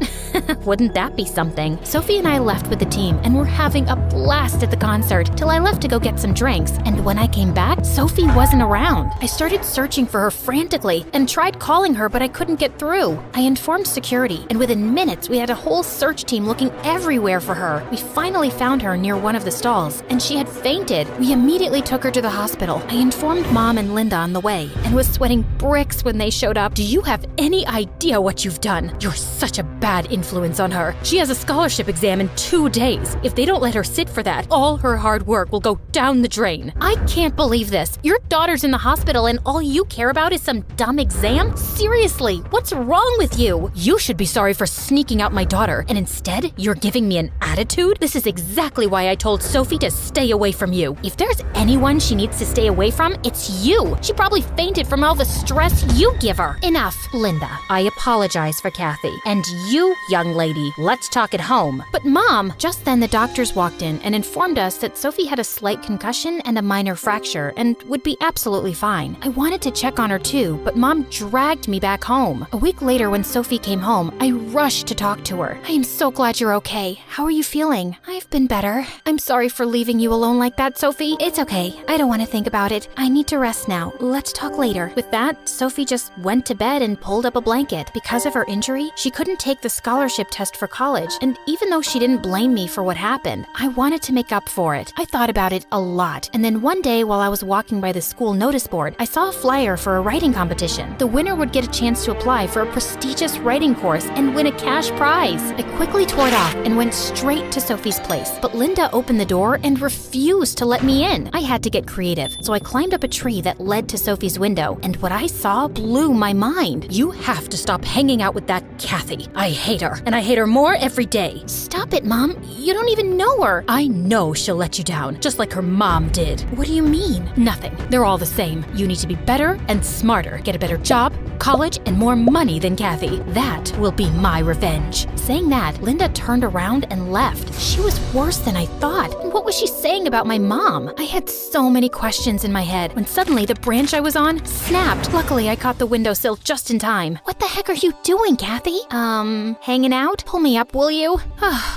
E: Wouldn't that be something? Sophie and I left with the team, and we're having a blast at the concert till I left to go get some drinks, and when I came back, Sophie wasn't around. I started searching for her frantically and tried calling her, but I couldn't get through. I informed security, and within minutes, we had a whole search team looking everywhere for her. We finally found her near one of the stalls, and she had fainted. We immediately took her to the hospital. I informed Mom and Linda on the way, and was sweating bricks when they showed up. Do you have any idea what you've done? You're such a bad influence on her. She has a scholarship exam in 2 days. If they don't let her sit for that, all her hard work will go down the drain. I can't believe this. Your daughter's in the hospital and all you care about is some dumb exam? Seriously, what's wrong with you? You should be sorry for sneaking out my daughter, and instead, you're giving me an attitude? This is exactly why I told Sophie to stay away from you. If there's anyone she needs to stay away from, it's you. She probably fainted from all the stress you give her. Enough, Linda. I apologize for Kathy. And you, young lady, let's talk at home. But Mom, just then the doctors walked in and informed us that Sophie had a slight concussion and a minor fracture and would be absolutely fine. I wanted to check on her too, but Mom dragged me back home. A week later, when Sophie came home, I rushed to talk to her. I am so glad you're okay. How are you feeling? I've been better. I'm sorry for leaving you alone like that, Sophie. It's okay. I don't want to think about it. I need to rest now. Let's talk later. With that, Sophie just went to bed and pulled up a blanket. Because of her injury, she couldn't take the scholarship test for college, and even though she didn't blame me for what happened, I wanted to make up for it. I thought about it a lot, and then one day while I was walking by the school notice board, I saw a flyer for a writing competition. The winner would get a chance to apply for a prestigious writing course and win a cash prize. I quickly tore it off and went straight to Sophie's place, but Linda opened the door and refused to let me in. I had to get creative, so I climbed up a tree that led to Sophie's window, and what I saw blew my mind. You have to stop hanging out with that Kathy. I hate her, and I hate her more every day. Stop it, Mom. You don't even know her. I know she'll let you down, just like her mom did. What do you mean? Nothing. They're all the same. You need to be better and smarter, get a better job, college, and more money than Kathy. That will be my revenge. Saying that, Linda turned around and left. She was worse than I thought. And what was she saying about my mom? I had so many questions in my head when suddenly the branch I was on snapped. Luckily, I caught the windowsill just in time. What the heck are you doing, Kathy? Hanging out? Pull me up, will you?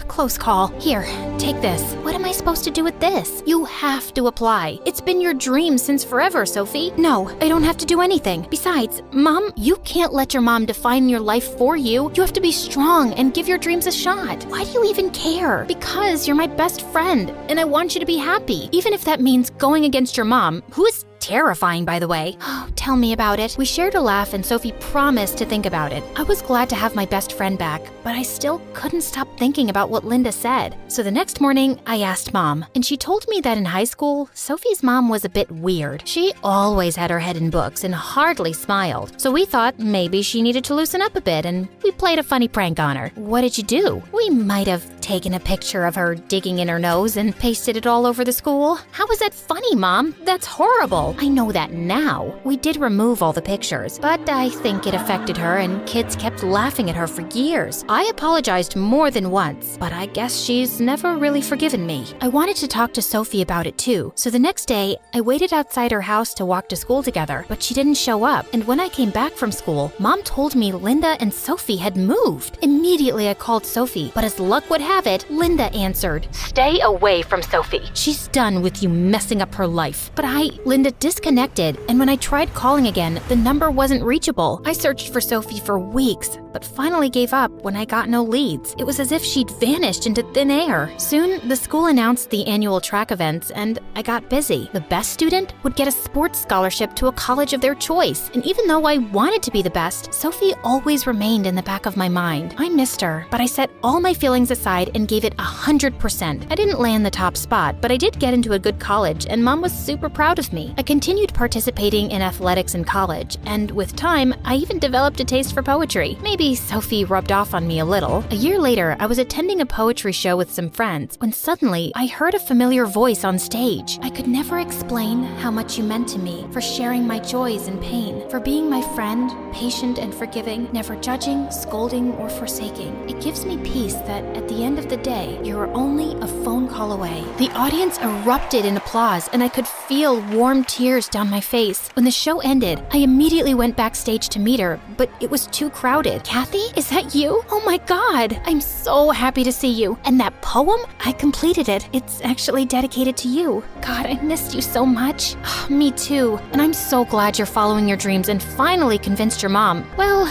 E: Close call. Here, take this. What am I supposed to do with this? You have to apply. It's been your dream since forever, Sophie. No, I don't have to do anything. Besides, Mom, you can't let your mom define your life for you. You have to be strong and give your dreams a shot. Why do you even care? Because you're my best friend, and I want you to be happy, even if that means going against your mom, who is terrifying, by the way. Oh, tell me about it. We shared a laugh and Sophie promised to think about it. I was glad to have my best friend back, but I still couldn't stop thinking about what Linda said. So the next morning, I asked Mom, and she told me that in high school, Sophie's mom was a bit weird. She always had her head in books and hardly smiled. So we thought maybe she needed to loosen up a bit, and we played a funny prank on her. What did you do? We might have taken a picture of her digging in her nose and pasted it all over the school. How is that funny, Mom? That's horrible. I know that now. We did remove all the pictures, but I think it affected her and kids kept laughing at her for years. I apologized more than once, but I guess she's never really forgiven me. I wanted to talk to Sophie about it too, so the next day, I waited outside her house to walk to school together, but she didn't show up, and when I came back from school, Mom told me Linda and Sophie had moved. Immediately I called Sophie, but as luck would have have it, Linda answered. Stay away from Sophie. She's done with you messing up her life. But Linda disconnected, and when I tried calling again, the number wasn't reachable. I searched for Sophie for weeks, but finally gave up when I got no leads. It was as if she'd vanished into thin air. Soon, the school announced the annual track events, and I got busy. The best student would get a sports scholarship to a college of their choice, and even though I wanted to be the best, Sophie always remained in the back of my mind. I missed her, but I set all my feelings aside and gave it 100%. I didn't land the top spot, but I did get into a good college, and Mom was super proud of me. I continued participating in athletics in college, and with time, I even developed a taste for poetry. Maybe Sophie rubbed off on me a little. A year later, I was attending a poetry show with some friends when suddenly I heard a familiar voice on stage. I could never explain how much you meant to me, for sharing my joys and pain, for being my friend, patient and forgiving, never judging, scolding, or forsaking. It gives me peace that at the end of the day, you're only a phone call away. The audience erupted in applause, and I could feel warm tears down my face. When the show ended, I immediately went backstage to meet her, but it was too crowded. Kathy, is that you? Oh my God, I'm so happy to see you. And that poem? I completed it. It's actually dedicated to you. God, I missed you so much. Me too. And I'm so glad you're following your dreams and finally convinced your mom. Well,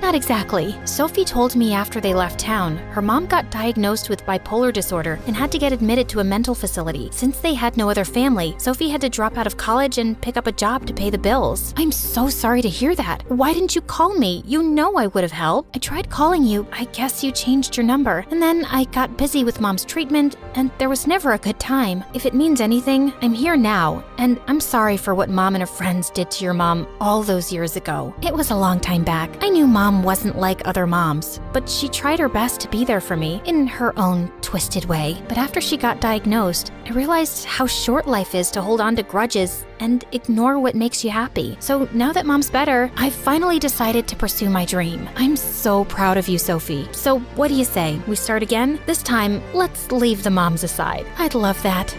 E: not exactly. Sophie told me after they left town, her mom got diagnosed with bipolar disorder and had to get admitted to a mental facility. Since they had no other family, Sophie had to drop out of college and pick up a job to pay the bills. I'm so sorry to hear that. Why didn't you call me? You know I would have helped. I tried calling you. I guess you changed your number. And then I got busy with Mom's treatment, and there was never a good time. If it means anything, I'm here now, and I'm sorry for what Mom and her friends did to your mom all those years ago. It was a long time back. I knew Mom wasn't like other moms, but she tried her best to be there for me in her own twisted way. But after she got diagnosed, I realized how short life is to hold on to grudges and ignore what makes you happy. So now that Mom's better, I've finally decided to pursue my dream. I'm so proud of you, Sophie. So what do you say? We start again? This time, let's leave the moms aside. I'd love that.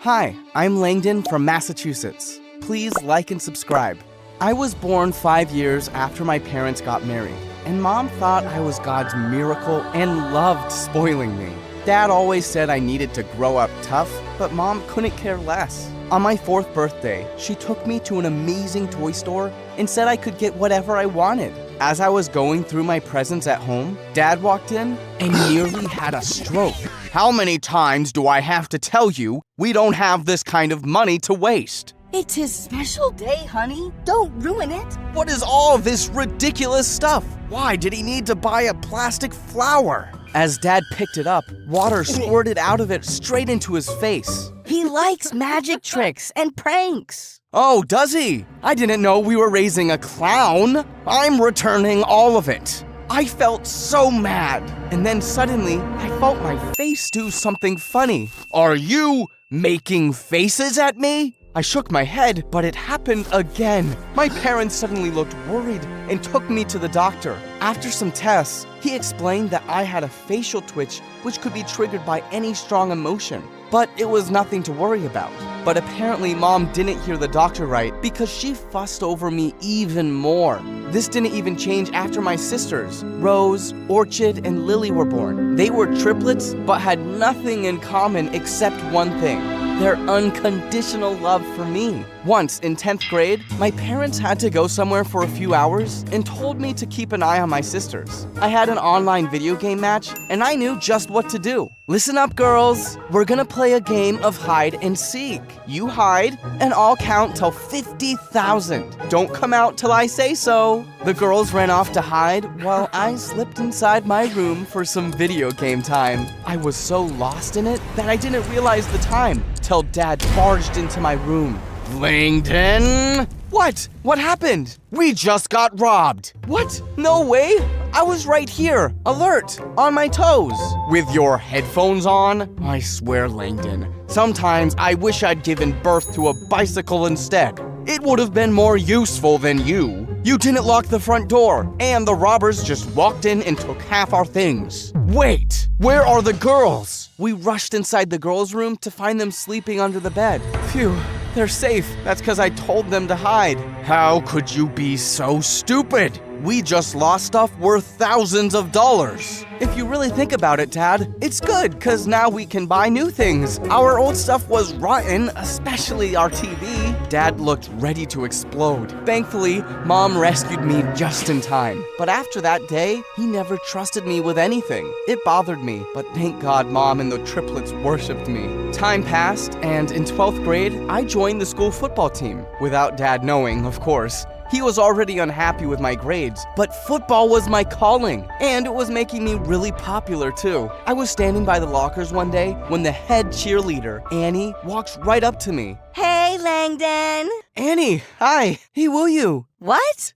P: Hi, I'm Langdon from Massachusetts. Please like and subscribe. I was born 5 years after my parents got married, and Mom thought I was God's miracle and loved spoiling me. Dad always said I needed to grow up tough, but Mom couldn't care less. On my 4th birthday, she took me to an amazing toy store and said I could get whatever I wanted. As I was going through my presents at home, Dad walked in and nearly had a stroke. How many times do I have to tell you we don't have this kind of money to waste?
Q: It's his special day, honey. Don't ruin it.
P: What is all this ridiculous stuff? Why did he need to buy a plastic flower? As Dad picked it up, water squirted out of it straight into his face.
Q: He likes magic tricks and pranks.
P: Oh, does he? I didn't know we were raising a clown. I'm returning all of it. I felt so mad. And then suddenly, I felt my face do something funny. Are you making faces at me? I shook my head, but it happened again. My parents suddenly looked worried and took me to the doctor. After some tests, he explained that I had a facial twitch which could be triggered by any strong emotion. But it was nothing to worry about. But apparently Mom didn't hear the doctor right because she fussed over me even more. This didn't even change after my sisters, Rose, Orchid, and Lily were born. They were triplets but had nothing in common except one thing: their unconditional love for me. Once in 10th grade, my parents had to go somewhere for a few hours and told me to keep an eye on my sisters. I had an online video game match and I knew just what to do. Listen up, girls. We're gonna play a game of hide and seek. You hide and I'll count till 50,000. Don't come out till I say so. The girls ran off to hide while I slipped inside my room for some video game time. I was so lost in it that I didn't realize the time till Dad barged into my room. Langdon? What? What happened? We just got robbed. What? No way. I was right here, alert, on my toes. With your headphones on? I swear, Langdon, sometimes I wish I'd given birth to a bicycle instead. It would have been more useful than you. You didn't lock the front door, and the robbers just walked in and took half our things. Wait, where are the girls? We rushed inside the girls' room to find them sleeping under the bed. Phew. They're safe. That's because I told them to hide. How could you be so stupid? We just lost stuff worth thousands of dollars. If you really think about it, Dad, it's good, because now we can buy new things. Our old stuff was rotten, especially our TV. Dad looked ready to explode. Thankfully, Mom rescued me just in time. But after that day, he never trusted me with anything. It bothered me, but thank God Mom and the triplets worshipped me. Time passed, and in 12th grade, I joined the school football team. Without Dad knowing, of course. He was already unhappy with my grades, but football was my calling, and it was making me really popular too. I was standing by the lockers one day when the head cheerleader, Annie, walks right up to me.
Q: Hey, Langdon.
P: Annie, hi. Hey, will you?
Q: What?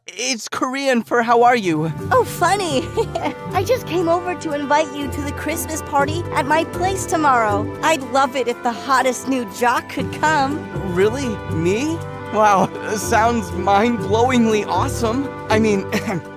P: It's Korean for how are you?
Q: Oh, funny. I just came over to invite you to the Christmas party at my place tomorrow. I'd love it if the hottest new jock could come.
P: Really? Me? Wow, sounds mind-blowingly awesome. I mean,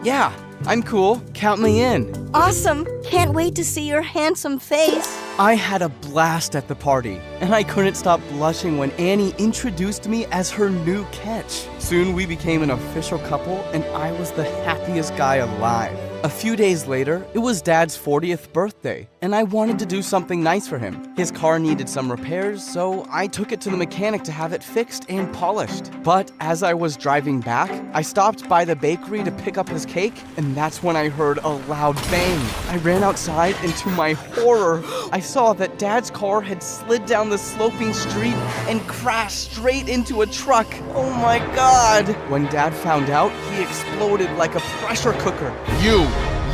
P: yeah, I'm cool. Count me in.
Q: Awesome. Can't wait to see your handsome face.
P: I had a blast at the party, and I couldn't stop blushing when Annie introduced me as her new catch. Soon we became an official couple, and I was the happiest guy alive. A few days later, it was Dad's 40th birthday, and I wanted to do something nice for him. His car needed some repairs, so I took it to the mechanic to have it fixed and polished. But as I was driving back, I stopped by the bakery to pick up his cake, and that's when I heard a loud bang. I ran outside, and to my horror, I saw that Dad's car had slid down the sloping street and crashed straight into a truck. Oh my God! When Dad found out, he exploded like a pressure cooker.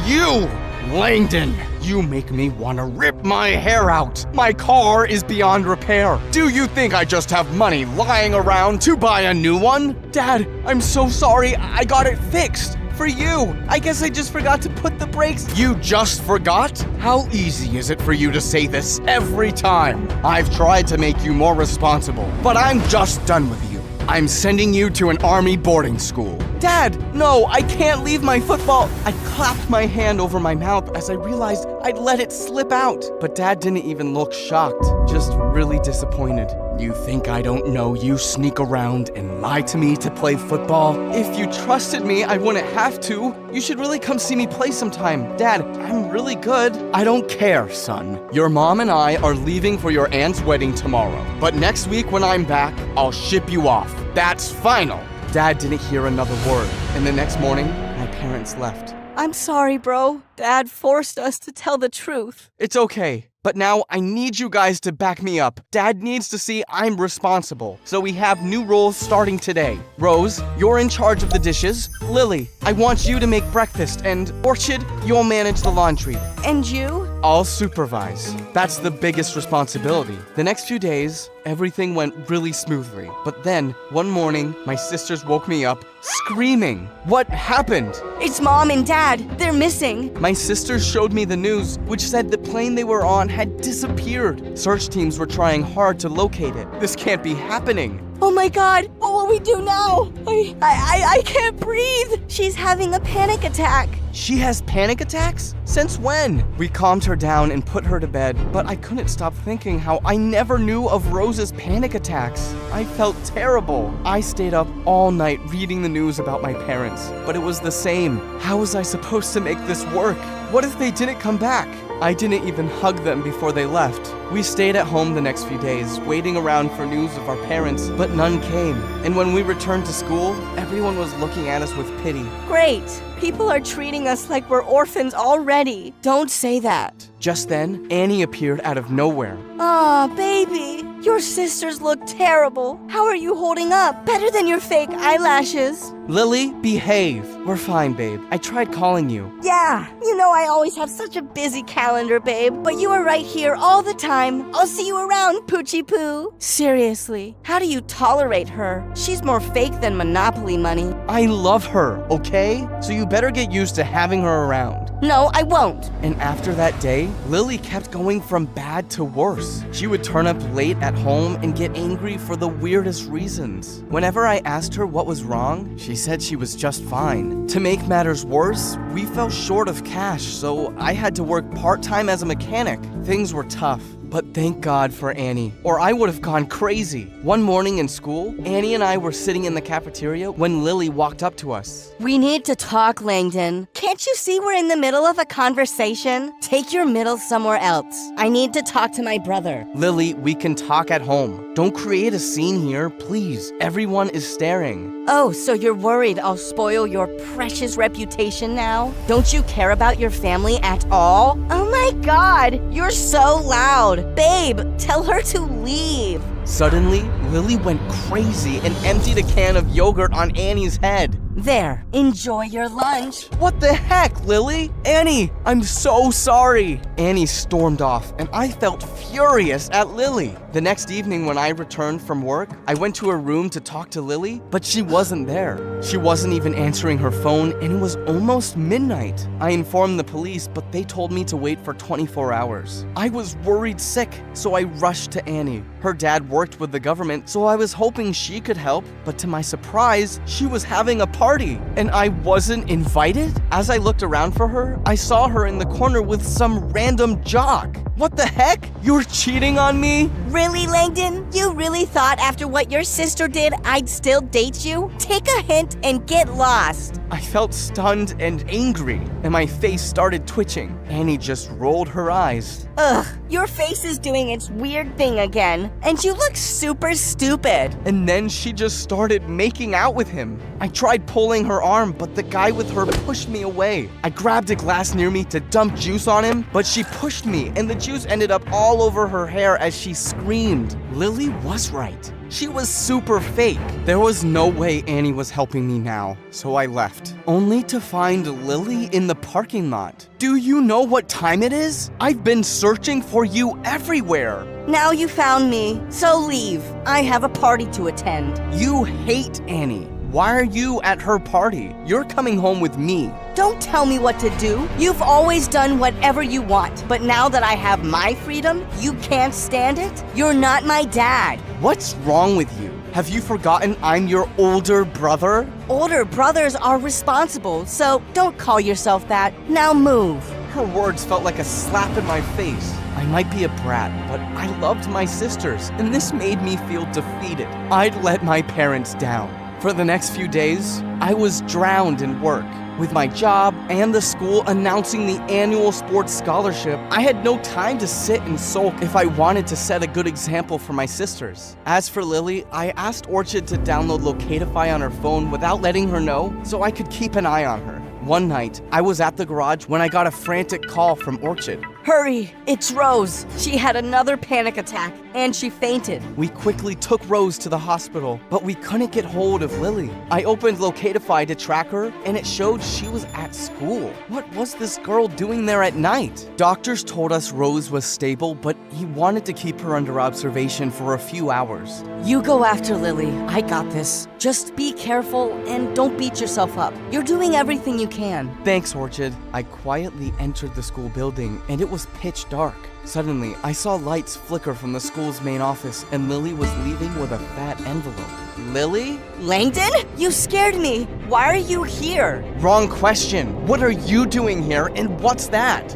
P: You, Langdon, you make me want to rip my hair out. My car is beyond repair. Do you think I just have money lying around to buy a new one? Dad, I'm so sorry. I got it fixed. For you. I guess I just forgot to put the brakes. You just forgot? How easy is it for you to say this every time? I've tried to make you more responsible, but I'm just done with you. I'm sending you to an army boarding school. Dad, no, I can't leave my football. I clapped my hand over my mouth as I realized I'd let it slip out. But Dad didn't even look shocked, just really disappointed. You think I don't know you sneak around and lie to me to play football? If you trusted me, I wouldn't have to. You should really come see me play sometime. Dad, I'm really good. I don't care, son. Your mom and I are leaving for your aunt's wedding tomorrow. But next week when I'm back, I'll ship you off. That's final. Dad didn't hear another word, and the next morning, my parents left.
Q: I'm sorry, bro. Dad forced us to tell the truth.
P: It's okay. But now I need you guys to back me up. Dad needs to see I'm responsible. So we have new roles starting today. Rose, you're in charge of the dishes. Lily, I want you to make breakfast. And Orchid, you'll manage the laundry.
Q: And you?
P: I'll supervise. That's the biggest responsibility. The next few days, everything went really smoothly. But then, one morning, my sisters woke me up screaming. What happened?
Q: It's Mom and Dad. They're missing.
P: My sisters showed me the news, which said the plane they were on had disappeared. Search teams were trying hard to locate it. This can't be happening.
Q: Oh my God, what will we do now? I can't breathe. She's having a panic attack.
P: She has panic attacks? Since when? We calmed her down and put her to bed, but I couldn't stop thinking how I never knew of Rose's panic attacks. I felt terrible. I stayed up all night reading the news about my parents, but it was the same. How was I supposed to make this work? What if they didn't come back? I didn't even hug them before they left. We stayed at home the next few days, waiting around for news of our parents, but none came. And when we returned to school, everyone was looking at us with pity.
Q: Great. People are treating us like we're orphans already. Don't say that.
P: Just then, Annie appeared out of nowhere.
Q: Aw, baby. Your sisters look terrible. How are you holding up? Better than your fake eyelashes.
P: Lily, behave. We're fine, babe. I tried calling you.
Q: Yeah, you know I always have such a busy calendar, babe. But you are right here all the time. I'll see you around, Poochie Poo. Seriously, how do you tolerate her? She's more fake than Monopoly money.
P: I love her, okay? So you better get used to having her around.
Q: No, I won't.
P: And after that day, Lily kept going from bad to worse. She would turn up late at home and get angry for the weirdest reasons. Whenever I asked her what was wrong, she said she was just fine. To make matters worse, we fell short of cash, so I had to work part-time as a mechanic. Things were tough. But thank God for Annie, or I would have gone crazy. One morning in school, Annie and I were sitting in the cafeteria when Lily walked up to us.
Q: We need to talk, Langdon. Can't you see we're in the middle of a conversation? Take your middle somewhere else. I need to talk to my brother.
P: Lily, we can talk at home. Don't create a scene here, please. Everyone is staring.
Q: Oh, so you're worried I'll spoil your precious reputation now? Don't you care about your family at all? Oh my God, you're so loud. Babe, tell her to leave.
P: Suddenly, Lily went crazy and emptied a can of yogurt on Annie's head.
Q: There, enjoy your lunch.
P: What the heck, Lily? Annie, I'm so sorry. Annie stormed off, and I felt furious at Lily. The next evening when I returned from work, I went to her room to talk to Lily, but she wasn't there. She wasn't even answering her phone, and it was almost midnight. I informed the police, but they told me to wait for 24 hours. I was worried sick, so I rushed to Annie. Her dad worked with the government, so I was hoping she could help, but to my surprise, she was having a party, and I wasn't invited? As I looked around for her, I saw her in the corner with some random jock. What the heck? You're cheating on me?
Q: Really, Langdon? You really thought after what your sister did, I'd still date you? Take a hint and get lost.
P: I felt stunned and angry, and my face started twitching. Annie just rolled her eyes.
Q: Ugh, your face is doing its weird thing again, and you look super stupid.
P: And then she just started making out with him. I tried pulling her arm, but the guy with her pushed me away. I grabbed a glass near me to dump juice on him, but she pushed me, and the juice ended up all over her hair as she screamed. Lily was right. She was super fake. There was no way Annie was helping me now, so I left, only to find Lily in the parking lot. Do you know what time it is? I've been searching for you everywhere.
Q: Now you found me, so leave. I have a party to attend.
P: You hate Annie. Why are you at her party? You're coming home with me.
Q: Don't tell me what to do. You've always done whatever you want, but now that I have my freedom, you can't stand it? You're not my dad.
P: What's wrong with you? Have you forgotten I'm your older brother?
Q: Older brothers are responsible, so don't call yourself that. Now move.
P: Her words felt like a slap in my face. I might be a brat, but I loved my sisters, and this made me feel defeated. I'd let my parents down. For the next few days, I was drowned in work. With my job and the school announcing the annual sports scholarship, I had no time to sit and sulk if I wanted to set a good example for my sisters. As for Lily, I asked Orchid to download Locatify on her phone without letting her know so I could keep an eye on her. One night, I was at the garage when I got a frantic call from Orchid.
Q: Hurry, it's Rose. She had another panic attack, and she fainted.
P: We quickly took Rose to the hospital, but we couldn't get hold of Lily. I opened Locatify to track her, and it showed she was at school. What was this girl doing there at night? Doctors told us Rose was stable, but he wanted to keep her under observation for a few hours.
Q: You go after Lily. I got this. Just be careful and don't beat yourself up. You're doing everything you can.
P: Thanks, Orchid. I quietly entered the school building, and it was pitch dark. Suddenly, I saw lights flicker from the school's main office, and Lily was leaving with a fat envelope. Lily?
Q: Langdon? You scared me. Why are you here?
P: Wrong question. What are you doing here, and what's that?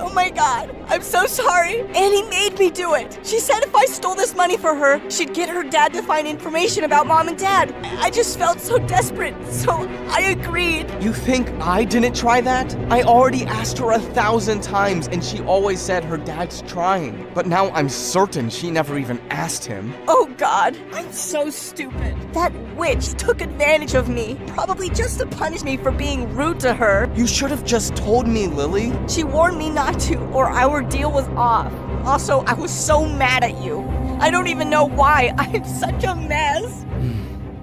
Q: Oh my God, I'm so sorry. Annie made me do it. She said if I stole this money for her, she'd get her dad to find information about Mom and Dad. I just felt so desperate, so I agreed.
P: You think I didn't try that? I already asked her 1,000 times, and she always said her dad's trying. But now I'm certain she never even asked him.
Q: Oh God, I'm so stupid. That witch took advantage of me, probably just to punish me for being rude to her.
P: You should have just told me, Lily.
Q: She warned me not to, or our deal was off. Also, I was so mad at you. I don't even know why. I'm such a mess.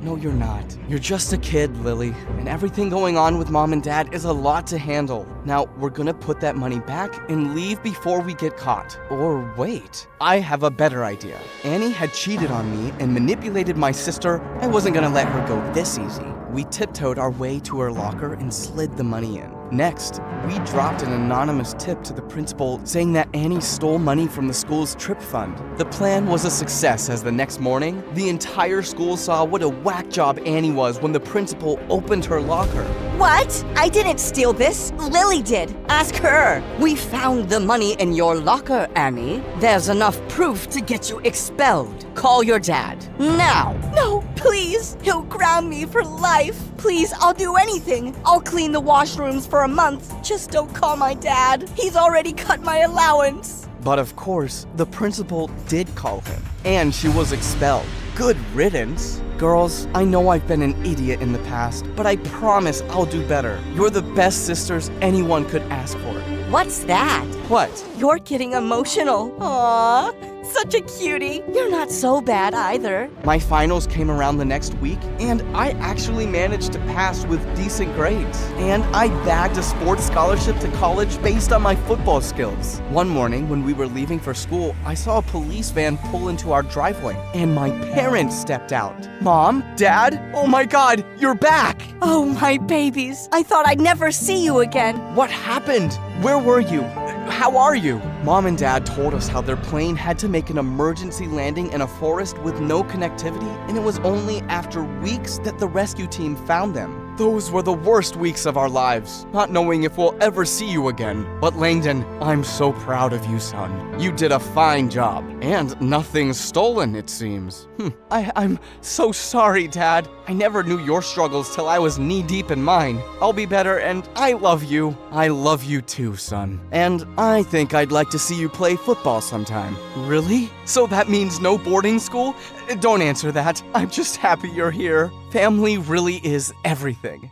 P: No, you're not. You're just a kid, Lily, and everything going on with Mom and Dad is a lot to handle. Now, we're gonna put that money back and leave before we get caught. Or wait, I have a better idea. Annie had cheated on me and manipulated my sister. I wasn't gonna let her go this easy. We tiptoed our way to her locker and slid the money in. Next, we dropped an anonymous tip to the principal saying that Annie stole money from the school's trip fund. The plan was a success as the next morning, the entire school saw what a whack job Annie was when the principal opened her locker.
Q: What? I didn't steal this. Lily did. Ask her. We found the money in your locker, Annie. There's enough proof to get you expelled. Call your dad. Now. No, please. He'll ground me for life. Please, I'll do anything. I'll clean the washrooms for a month. Just don't call my dad. He's already cut my allowance.
P: But of course, the principal did call him, and she was expelled. Good riddance. Girls, I know I've been an idiot in the past, but I promise I'll do better. You're the best sisters anyone could ask for.
Q: What's that?
P: What?
Q: You're getting emotional. Aww, such a cutie. You're not so bad either.
P: My finals came around the next week, and I actually managed to pass with decent grades. And I bagged a sports scholarship to college based on my football skills. One morning, when we were leaving for school, I saw a police van pull into our driveway, and my parents stepped out. Mom? Dad? Oh my God, you're back!
Q: Oh, my babies. I thought I'd never see you again.
P: What happened? Where were you? How are you? Mom and Dad told us how their plane had to make an emergency landing in a forest with no connectivity, and it was only after weeks that the rescue team found them. Those were the worst weeks of our lives, not knowing if we'll ever see you again. But Langdon, I'm so proud of you, son. You did a fine job, and nothing's stolen, it seems. I'm so sorry, Dad. I never knew your struggles till I was knee-deep in mine. I'll be better, and I love you. I love you too, son. And I think I'd like to see you play football sometime. Really? So that means no boarding school? Don't answer that. I'm just happy you're here. Family really is everything.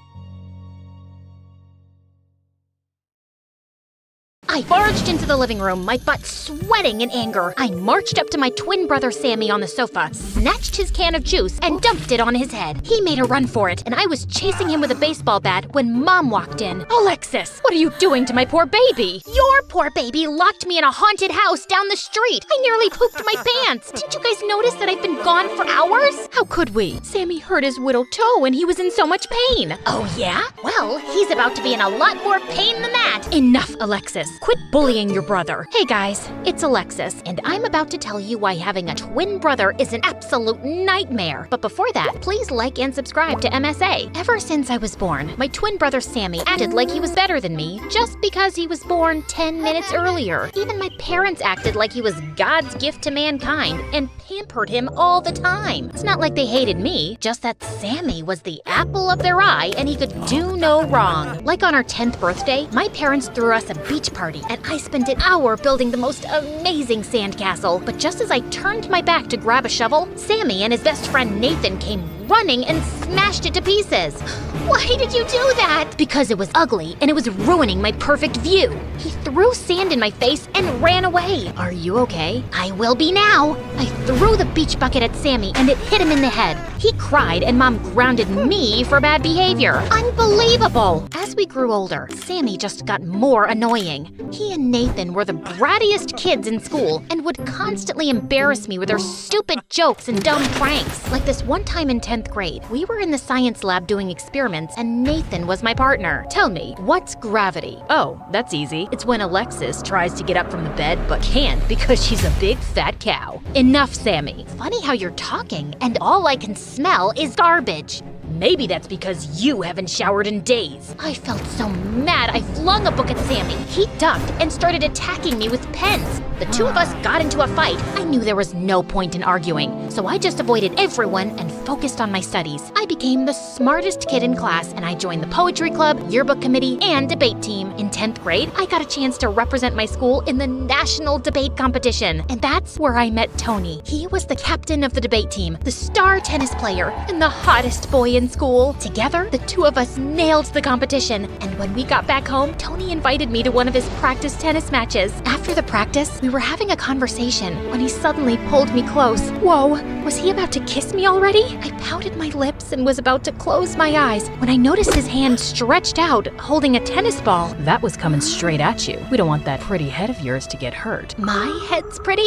E: I barged into the living room, my butt sweating in anger. I marched up to my twin brother Sammy on the sofa, snatched his can of juice, and dumped it on his head. He made a run for it, and I was chasing him with a baseball bat when Mom walked in. Alexis, what are you doing to my poor baby? Your poor baby locked me in a haunted house down the street. I nearly pooped my pants. Didn't you guys notice that I've been gone for hours? How could we? Sammy hurt his little toe and he was in so much pain. Oh yeah? Well, he's about to be in a lot more pain than that. Enough, Alexis. Quit bullying your brother. Hey guys, it's Alexis, and I'm about to tell you why having a twin brother is an absolute nightmare. But before that, please like and subscribe to MSA. Ever since I was born, my twin brother Sammy acted like he was better than me just because he was born 10 minutes earlier. Even my parents acted like he was God's gift to mankind and pampered him all the time. It's not like they hated me, just that Sammy was the apple of their eye and he could do no wrong. Like on our 10th birthday, my parents threw us a beach party and I spent an hour building the most amazing sandcastle. But just as I turned my back to grab a shovel, Sammy and his best friend Nathan came running and smashed it to pieces. Why did you do that? Because it was ugly and it was ruining my perfect view. He threw sand in my face and ran away. Are you okay? I will be now. I threw the beach bucket at Sammy and it hit him in the head. He cried and Mom grounded me for bad behavior. Unbelievable! As we grew older, Sammy just got more annoying. He and Nathan were the brattiest kids in school and would constantly embarrass me with their stupid jokes and dumb pranks. Like this one time in 10th grade, we were in the science lab doing experiments and Nathan was my partner. Tell me, what's gravity? Oh, that's easy. It's when Alexis tries to get up from the bed but can't because she's a big fat cow. Enough, Sammy. Funny how you're talking and all I can smell is garbage. Maybe that's because you haven't showered in days. I felt so mad I flung a book at Sammy. He ducked and started attacking me with pens. The two of us got into a fight. I knew there was no point in arguing, so I just avoided everyone and focused on my studies. I became the smartest kid in class and I joined the poetry club, yearbook committee, and debate team. In 10th grade, I got a chance to represent my school in the national debate competition, and that's where I met Tony. He was the captain of the debate team, the star tennis player, and the hottest boy in school. Together, the two of us nailed the competition, and when we got back home, Tony invited me to one of his practice tennis matches. After the practice, we were having a conversation when he suddenly pulled me close. Whoa, was he about to kiss me already? I pouted my lips and was about to close my eyes when I noticed his hand stretched out, holding a tennis ball.
O: That was coming straight at you. We don't want that pretty head of yours to get hurt.
E: My head's pretty?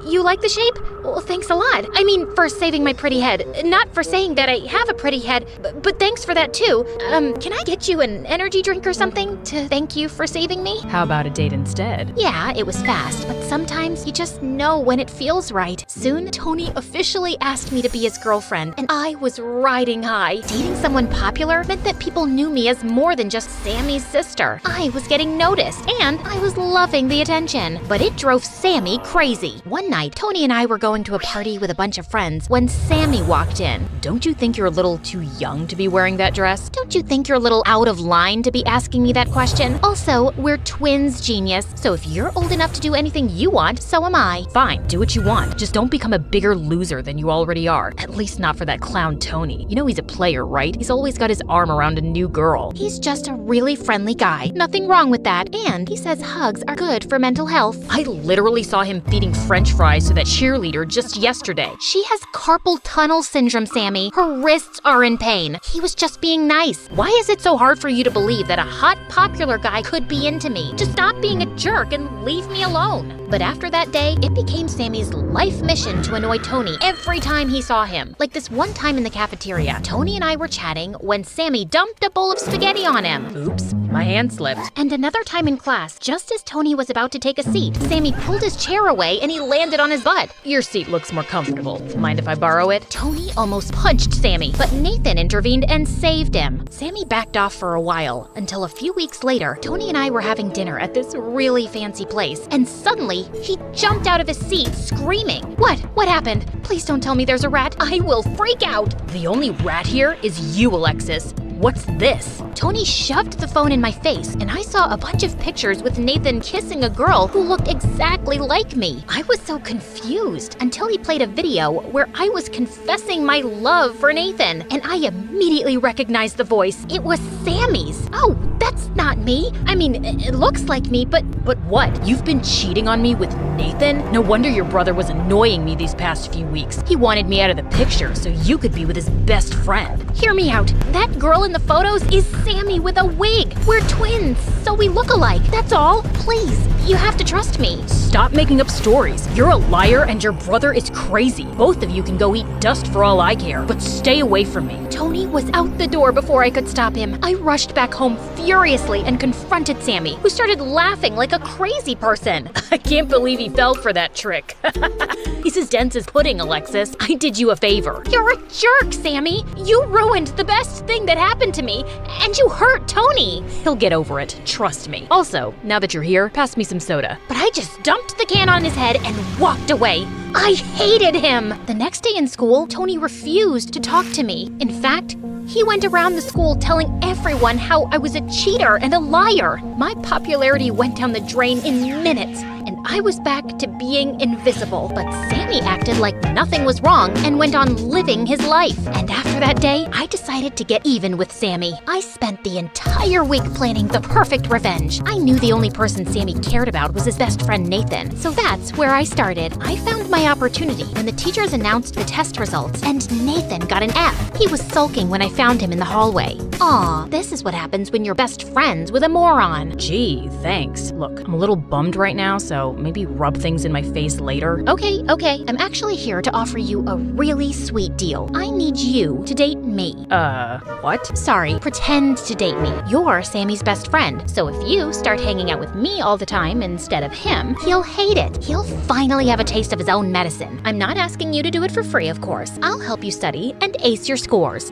E: You like the shape? Well, thanks a lot. I mean, for saving my pretty head. Not for saying that I have a pretty head, bad. But thanks for that too. Can I get you an energy drink or something to thank you for saving me?
O: How about a date instead?
E: Yeah, it was fast, but sometimes you just know when it feels right. Soon, Tony officially asked me to be his girlfriend, and I was riding high. Dating someone popular meant that people knew me as more than just Sammy's sister. I was getting noticed, and I was loving the attention. But it drove Sammy crazy. One night, Tony and I were going to a party with a bunch of friends when Sammy walked in.
O: Don't you think you're a little too young to be wearing that dress?
E: Don't you think you're a little out of line to be asking me that question? Also, we're twins, genius, so if you're old enough to do anything you want, so am I.
O: Fine, do what you want. Just don't become a bigger loser than you already are. At least not for that clown Tony. You know he's a player, right? He's always got his arm around a new girl.
E: He's just a really friendly guy. Nothing wrong with that. And he says hugs are good for mental health.
O: I literally saw him feeding French fries to that cheerleader just yesterday.
E: She has carpal tunnel syndrome, Sammy. Her wrists are in pain. He was just being nice. Why is it so hard for you to believe that a hot, popular guy could be into me? Just stop being a jerk and leave me alone. But after that day, it became Sammy's life mission to annoy Tony every time he saw him. Like this one time in the cafeteria, Tony and I were chatting when Sammy dumped a bowl of spaghetti on him.
O: Oops, my hand slipped.
E: And another time in class, just as Tony was about to take a seat, Sammy pulled his chair away and he landed on his butt.
O: Your seat looks more comfortable. Mind if I borrow it?
E: Tony almost punched Sammy, but Nathan intervened and saved him. Sammy backed off for a while, until a few weeks later, Tony and I were having dinner at this really fancy place, and suddenly, he jumped out of his seat, screaming. What? What happened? Please don't tell me there's a rat. I will freak out.
O: The only rat here is you, Alexis. What's this?
E: Tony shoved the phone in my face, and I saw a bunch of pictures with Nathan kissing a girl who looked exactly like me. I was so confused until he played a video where I was confessing my love for Nathan, and I immediately recognized the voice. It was Sammy's. Oh, that's not me. I mean, it looks like me, but
O: what? You've been cheating on me with Nathan? No wonder your brother was annoying me these past few weeks. He wanted me out of the picture so you could be with his best friend.
E: Hear me out. That girl in the photos is Sammy with a wig. We're twins, so we look alike. That's all. Please, you have to trust me.
O: Stop making up stories. You're a liar and your brother is crazy. Both of you can go eat dust for all I care, but stay away from me.
E: Tony was out the door before I could stop him. I rushed back home furiously and confronted Sammy, who started laughing like a crazy person.
O: I can't believe he fell for that trick. He's as dense as pudding, Alexis. I did you a favor.
E: You're a jerk, Sammy. You ruined the best thing that happened to me, and you hurt Tony.
O: He'll get over it, trust me. Also, now that you're here, pass me some soda.
E: But I just dumped the can on his head and walked away. I hated him. The next day in school, Tony refused to talk to me. In fact, he went around the school telling everyone how I was a cheater and a liar. My popularity went down the drain in minutes, and I was back to being invisible. But Sammy acted like nothing was wrong and went on living his life. And after that day, I decided to get even with Sammy. I spent the entire week planning the perfect revenge. I knew the only person Sammy cared about was his best friend Nathan, so that's where I started. I found my opportunity when the teachers announced the test results, and Nathan got an F. He was sulking when I found him in the hallway. Aw, this is what happens when you're best friends with a moron.
O: Gee, thanks. Look, I'm a little bummed right now, so maybe rub things in my face later.
E: Okay. I'm actually here to offer you a really sweet deal. I need you to date me.
O: What?
E: Sorry, pretend to date me. You're Sammy's best friend, so if you start hanging out with me all the time instead of him, he'll hate it. He'll finally have a taste of his own medicine. I'm not asking you to do it for free, of course. I'll help you study and ace your scores.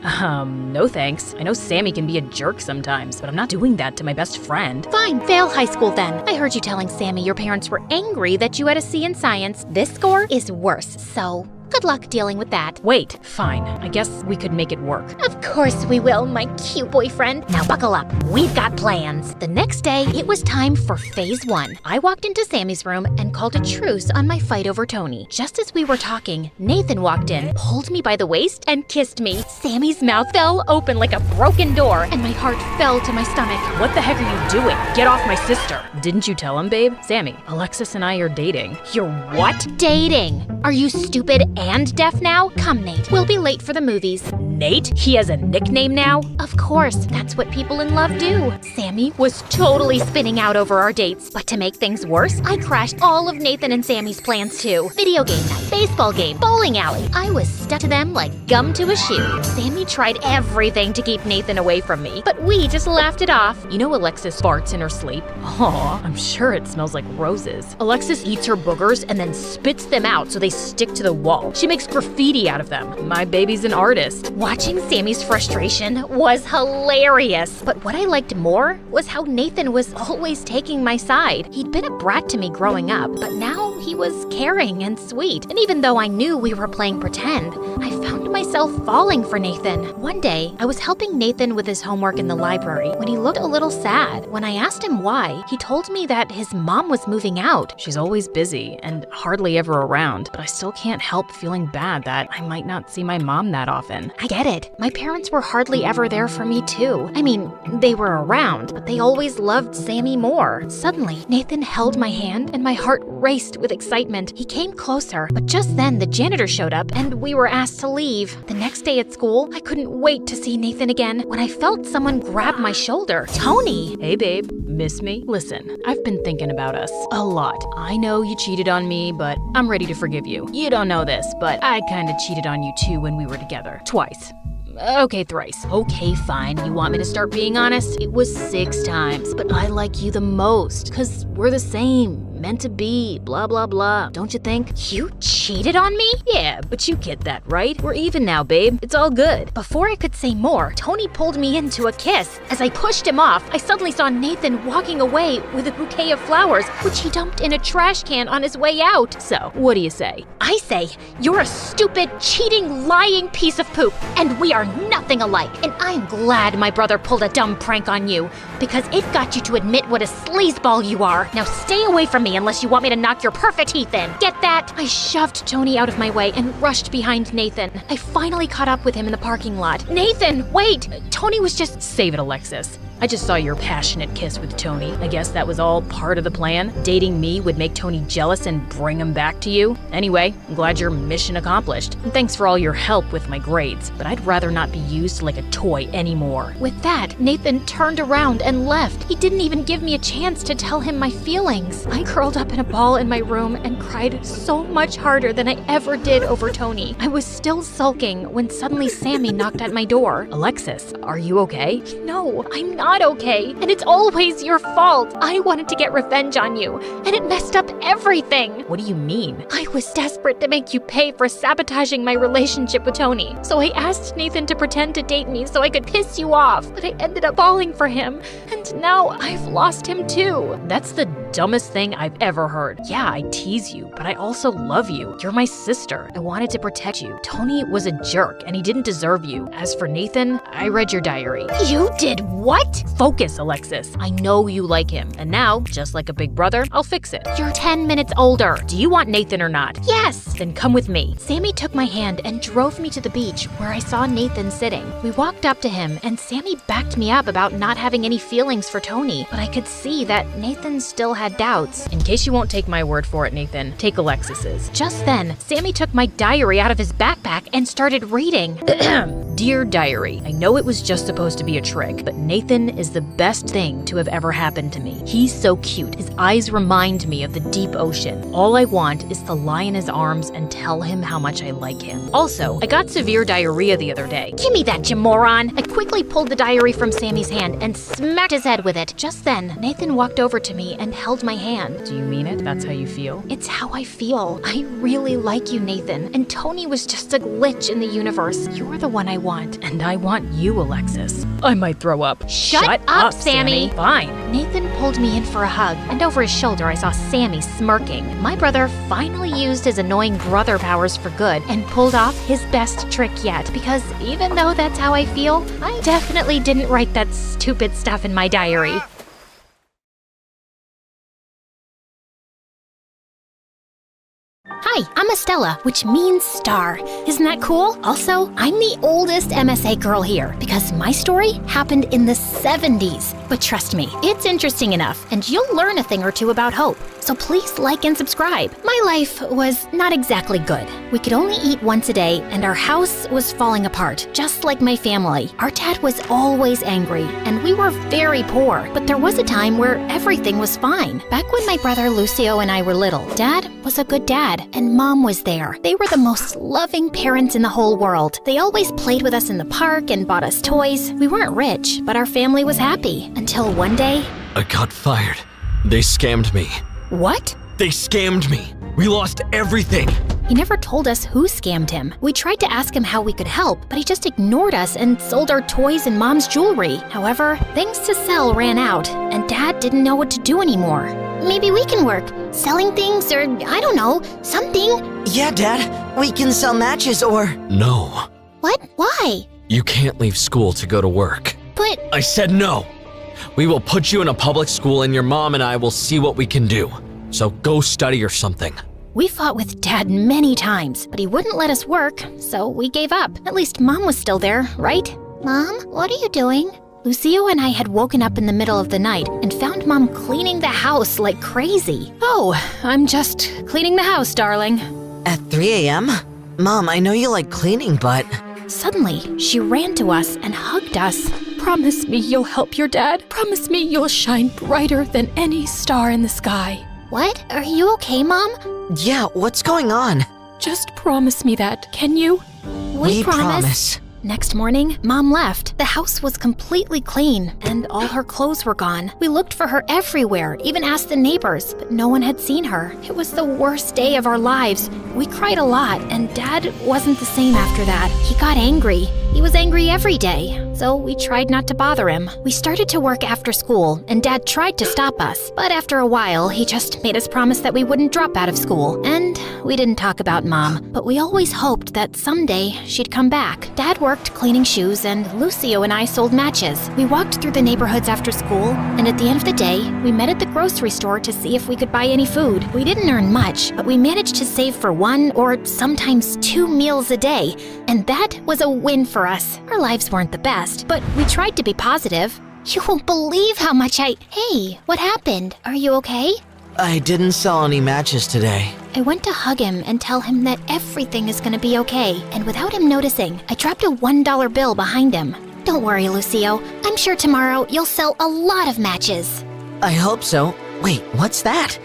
O: No thanks. I know Sammy can be a jerk sometimes, but I'm not doing that to my best friend.
E: Fine, fail high school then. I heard you telling Sammy your parents were angry that you had a C in science. This score is worse, so good luck dealing with that.
O: Wait, fine. I guess we could make it work.
E: Of course we will, my cute boyfriend. Now buckle up. We've got plans. The next day, it was time for phase 1. I walked into Sammy's room and called a truce on my fight over Tony. Just as we were talking, Nathan walked in, pulled me by the waist, and kissed me. Sammy's mouth fell open like a broken door, and my heart fell to my stomach.
O: What the heck are you doing? Get off my sister. Didn't you tell him, babe? Sammy, Alexis and I are dating.
E: You're what? Dating. Are you stupid and and deaf now? Come, Nate, we'll be late for the movies.
C: Nate? He has a nickname now?
E: Of course, that's what people in love do. Sammy was totally spinning out over our dates. But to make things worse, I crashed all of Nathan and Sammy's plans too. Video game night, baseball game, bowling alley. I was stuck to them like gum to a shoe. Sammy tried everything to keep Nathan away from me, but we just laughed it off.
C: You know Alexis farts in her sleep? Aw, I'm sure it smells like roses. Alexis eats her boogers and then spits them out so they stick to the wall. She makes graffiti out of them. My baby's an artist.
E: Watching Sammy's frustration was hilarious. But what I liked more was how Nathan was always taking my side. He'd been a brat to me growing up, but now he was caring and sweet. And even though I knew we were playing pretend, I found myself falling for Nathan. One day, I was helping Nathan with his homework in the library when he looked a little sad. When I asked him why, he told me that his mom was moving out.
C: She's always busy and hardly ever around, but I still can't help feeling bad that I might not see my mom that often.
E: I get it. My parents were hardly ever there for me too. I mean, they were around, but they always loved Sammy more. Suddenly, Nathan held my hand and my heart raced with excitement. He came closer, but just then the janitor showed up and we were asked to leave. The next day at school, I couldn't wait to see Nathan again when I felt someone grab my shoulder. Tony!
C: Hey babe, miss me? Listen, I've been thinking about us a lot. I know you cheated on me, but I'm ready to forgive you. You don't know this, but I kinda cheated on you too when we were together. Twice. Okay, thrice. Okay, fine. You want me to start being honest? It was 6 times, but I like you the most, 'cause we're the same. Meant to be, blah, blah, blah. Don't you think?
E: You cheated on me?
C: Yeah, but you get that, right? We're even now, babe. It's all good.
E: Before I could say more, Tony pulled me into a kiss. As I pushed him off, I suddenly saw Nathan walking away with a bouquet of flowers, which he dumped in a trash can on his way out.
C: So, what do you say?
E: I say, you're a stupid, cheating, lying piece of poop, and we are nothing alike. And I'm glad my brother pulled a dumb prank on you, because it got you to admit what a sleazeball you are. Now stay away from me unless you want me to knock your perfect teeth in. Get that? I shoved Tony out of my way and rushed behind Nathan. I finally caught up with him in the parking lot. Nathan, wait! Tony was just...
C: Save it, Alexis. I just saw your passionate kiss with Tony. I guess that was all part of the plan. Dating me would make Tony jealous and bring him back to you. Anyway, I'm glad your mission accomplished. And thanks for all your help with my grades, but I'd rather not be used like a toy anymore.
E: With that, Nathan turned around and left. He didn't even give me a chance to tell him my feelings. I curled up in a ball in my room and cried so much harder than I ever did over Tony. I was still sulking when suddenly Sammy knocked at my door.
C: Alexis, are you okay?
E: No, I'm not okay, and it's always your fault. I wanted to get revenge on you, and it messed up everything.
C: What do you mean?
E: I was desperate to make you pay for sabotaging my relationship with Tony, so I asked Nathan to pretend to date me so I could piss you off, but I ended up falling for him, and now I've lost him too.
C: That's the dumbest thing I've ever heard. Yeah, I tease you, but I also love you. You're my sister. I wanted to protect you. Tony was a jerk, and he didn't deserve you. As for Nathan, I read your diary.
E: You did what?
C: Focus, Alexis. I know you like him, and now, just like a big brother, I'll fix it.
E: You're 10 minutes older.
C: Do you want Nathan or not?
E: Yes!
C: Then come with me.
E: Sammy took my hand and drove me to the beach where I saw Nathan sitting. We walked up to him, and Sammy backed me up about not having any feelings for Tony, but I could see that Nathan still had doubts.
C: In case you won't take my word for it, Nathan, take Alexis's.
E: Just then, Sammy took my diary out of his backpack and started reading.
C: Dear Diary, I know it was just supposed to be a trick, but Nathan is the best thing to have ever happened to me. He's so cute. His eyes remind me of the deep ocean. All I want is to lie in his arms and tell him how much I like him. Also, I got severe diarrhea the other day.
E: Give me that, you moron! I quickly pulled the diary from Sammy's hand and smacked his head with it. Just then, Nathan walked over to me and held my hand.
C: Do you mean it? That's how you feel?
E: It's how I feel. I really like you, Nathan. And Tony was just a glitch in the universe. You're the one I want.
C: And I want you, Alexis. I might throw up.
E: Shut up, Sammy!
C: Fine.
E: Nathan pulled me in for a hug, and over his shoulder I saw Sammy smirking. My brother finally used his annoying brother powers for good and pulled off his best trick yet, because even though that's how I feel, I definitely didn't write that stupid stuff in my diary. Hi, I'm Estella, which means star. Isn't that cool? Also, I'm the oldest MSA girl here because my story happened in the 70s. But trust me, it's interesting enough, and you'll learn a thing or two about hope. So please like and subscribe. My life was not exactly good. We could only eat once a day, and our house was falling apart, just like my family. Our dad was always angry, and we were very poor. But there was a time where everything was fine. Back when my brother Lucio and I were little, Dad was a good dad, and Mom was there. They were the most loving parents in the whole world. They always played with us in the park and bought us toys. We weren't rich, but our family was happy. Until one day...
R: I got fired. They scammed me.
E: What?
R: They scammed me. We lost everything.
E: He never told us who scammed him. We tried to ask him how we could help, but he just ignored us and sold our toys and Mom's jewelry. However, things to sell ran out, and Dad didn't know what to do anymore. Maybe we can work, selling things or, I don't know, something.
M: Yeah, Dad. We can sell matches or...
R: No.
E: What? Why?
R: You can't leave school to go to work.
E: But...
R: I said no. We will put you in a public school and your mom and I will see what we can do. So go study or something.
E: We fought with Dad many times, but he wouldn't let us work, so we gave up. At least Mom was still there, right? Mom, what are you doing? Lucio and I had woken up in the middle of the night and found Mom cleaning the house like crazy. Oh, I'm just cleaning the house, darling.
M: At 3 a.m.? Mom, I know you like cleaning, but...
E: Suddenly, she ran to us and hugged us. Promise me you'll help your dad. Promise me you'll shine brighter than any star in the sky. What? Are you okay, Mom?
M: Yeah, what's going on?
E: Just promise me that, can you?
M: We promise.
E: Next morning, Mom left. The house was completely clean, and all her clothes were gone. We looked for her everywhere, even asked the neighbors, but no one had seen her. It was the worst day of our lives. We cried a lot, and Dad wasn't the same after that. He got angry. He was angry every day, so we tried not to bother him. We started to work after school, and Dad tried to stop us, but after a while, he just made us promise that we wouldn't drop out of school. And we didn't talk about Mom, but we always hoped that someday she'd come back. Dad worked cleaning shoes, and Lucio and I sold matches. We walked through the neighborhoods after school, and at the end of the day, we met at the grocery store to see if we could buy any food. We didn't earn much, but we managed to save for 1 or sometimes 2 meals a day, and that was a win for us. Our lives weren't the best, but we tried to be positive. You won't believe how much Hey, what happened? Are you okay?
M: I didn't sell any matches today.
E: I went to hug him and tell him that everything is gonna be okay, and without him noticing, I dropped a $1 bill behind him. Don't worry, Lucio. I'm sure tomorrow you'll sell a lot of matches.
M: I hope so. Wait, what's that?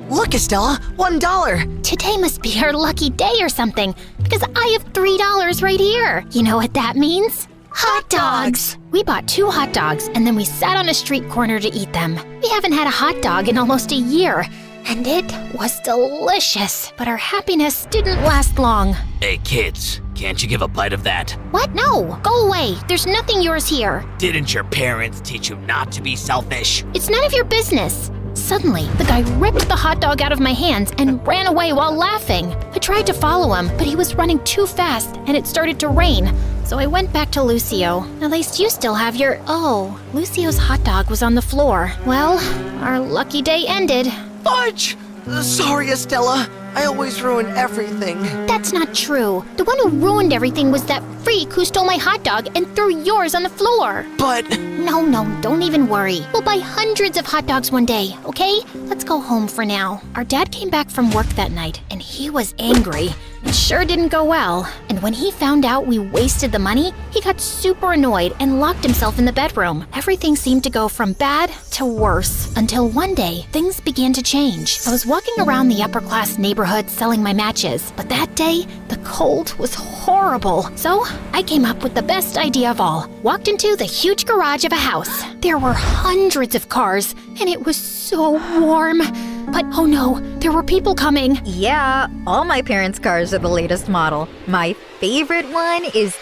M: Look, Estella, $1!
E: Today must be our lucky day or something, because I have $3 right here. You know what that means? Hot dogs! We bought 2 hot dogs, and then we sat on a street corner to eat them. We haven't had a hot dog in almost a year, and it was delicious. But our happiness didn't last long.
R: Hey kids, can't you give a bite of that?
E: What? No, go away. There's nothing yours here.
R: Didn't your parents teach you not to be selfish?
E: It's none of your business. Suddenly, the guy ripped the hot dog out of my hands and ran away while laughing. I tried to follow him, but he was running too fast, and it started to rain. So I went back to Lucio. At least you still have your... Oh, Lucio's hot dog was on the floor. Well, our lucky day ended.
M: Fudge! Sorry, Estella. I always ruin everything.
E: That's not true. The one who ruined everything was that freak who stole my hot dog and threw yours on the floor.
M: But...
E: No, don't even worry. We'll buy hundreds of hot dogs one day, okay? Let's go home for now. Our dad came back from work that night, and he was angry. It sure didn't go well. And when he found out we wasted the money, he got super annoyed and locked himself in the bedroom. Everything seemed to go from bad to worse. Until one day, things began to change. I was walking around the upper-class neighborhood selling my matches, but that day, the cold was horrible. So I came up with the best idea of all. Walked into the huge garage of a house. There were hundreds of cars, and it was so warm. But oh no, there were people coming.
S: Yeah, all my parents' cars are the latest model. My favorite one is...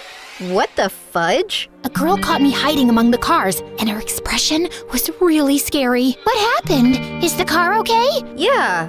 S: What the fudge?
E: A girl caught me hiding among the cars, and her expression was really scary. What happened? Is the car okay?
S: Yeah.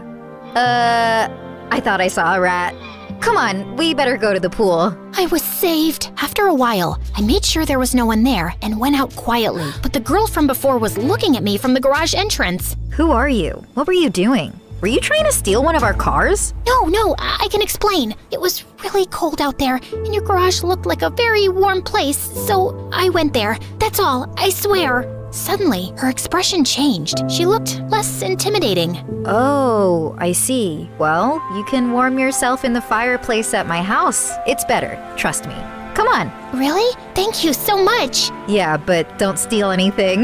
S: I thought I saw a rat. Come on, we better go to the pool.
E: I was saved. After a while, I made sure there was no one there and went out quietly. But the girl from before was looking at me from the garage entrance.
S: Who are you? What were you doing? Were you trying to steal one of our cars?
K: No, I can explain. It was really cold out there, and your garage looked like a very warm place, so I went there. That's all, I swear.
E: Suddenly, her expression changed. She looked less intimidating.
S: Oh, I see. Well, you can warm yourself in the fireplace at my house. It's better, trust me. Come on.
K: Really? Thank you so much.
S: Yeah, but don't steal anything.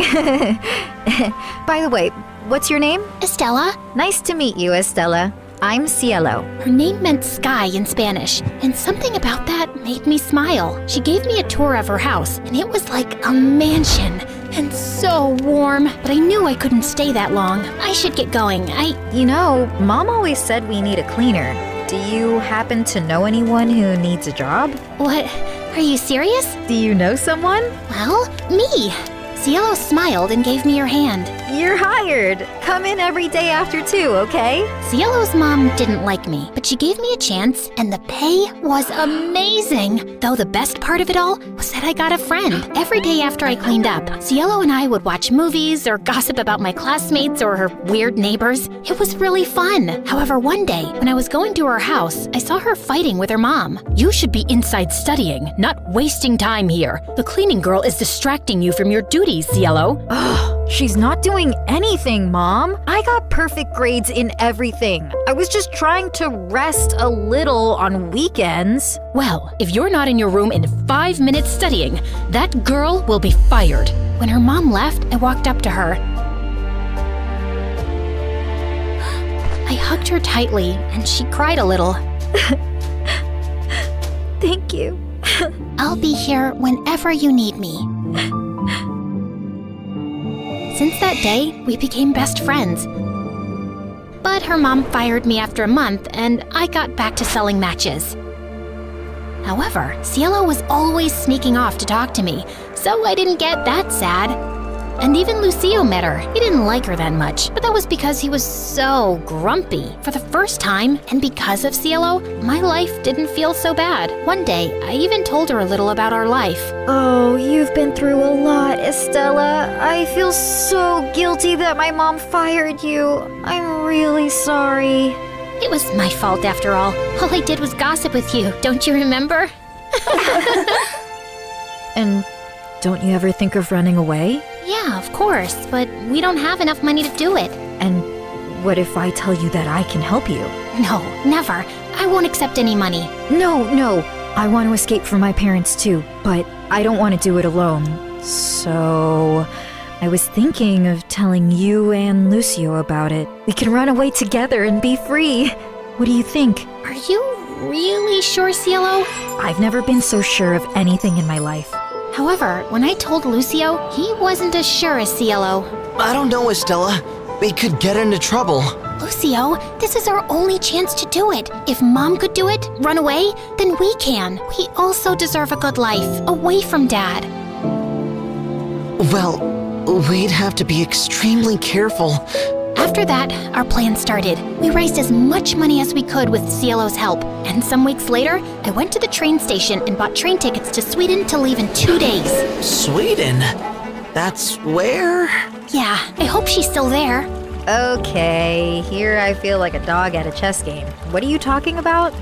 S: By the way, what's your name?
K: Estella.
S: Nice to meet you, Estella. I'm Cielo.
E: Her name meant sky in Spanish, and something about that made me smile. She gave me a tour of her house, and it was like a mansion, and so warm. But I knew I couldn't stay that long. I should get going.
S: You know, Mom always said we need a cleaner. Do you happen to know anyone who needs a job?
E: What? Are you serious?
S: Do you know someone?
E: Well, me. Cielo smiled and gave me her hand.
S: You're hired. Come in every day after 2, okay?
E: Cielo's mom didn't like me, but she gave me a chance, and the pay was amazing. Though the best part of it all was that I got a friend. Every day after I cleaned up, Cielo and I would watch movies or gossip about my classmates or her weird neighbors. It was really fun. However, one day, when I was going to her house, I saw her fighting with her mom.
C: You should be inside studying, not wasting time here. The cleaning girl is distracting you from your duties, Cielo.
S: Ugh, she's not doing anything, Mom. I got perfect grades in everything. I was just trying to rest a little on weekends.
C: Well, if you're not in your room in 5 minutes studying, that girl will be fired.
E: When her mom left, I walked up to her. I hugged her tightly, and she cried a little.
S: Thank you.
E: I'll be here whenever you need me. Since that day, we became best friends. But her mom fired me after a month, and I got back to selling matches. However, Cielo was always sneaking off to talk to me, so I didn't get that sad. And even Lucio met her. He didn't like her that much, but that was because he was so grumpy. For the first time, and because of Cielo, my life didn't feel so bad. One day, I even told her a little about our life.
S: Oh, you've been through a lot, Estella. I feel so guilty that my mom fired you. I'm really sorry.
E: It was my fault after all. All I did was gossip with you, don't you remember?
S: And don't you ever think of running away?
E: Yeah, of course, but we don't have enough money to do it.
S: And what if I tell you that I can help you?
E: No, never. I won't accept any money.
S: No. I want to escape from my parents too, but I don't want to do it alone. So I was thinking of telling you and Lucio about it. We can run away together and be free. What do you think?
E: Are you really sure, Cielo?
S: I've never been so sure of anything in my life.
E: However, when I told Lucio, he wasn't as sure as Cielo.
R: I don't know, Estella. We could get into trouble.
E: Lucio, this is our only chance to do it. If Mom could do it, run away, then we can. We also deserve a good life, away from Dad.
R: Well, we'd have to be extremely careful.
E: After that, our plan started. We raised as much money as we could with Cielo's help. And some weeks later, I went to the train station and bought train tickets to Sweden to leave in 2 days.
R: Sweden? That's where?
E: Yeah, I hope she's still there.
S: Okay, here I feel like a dog at a chess game. What are you talking about?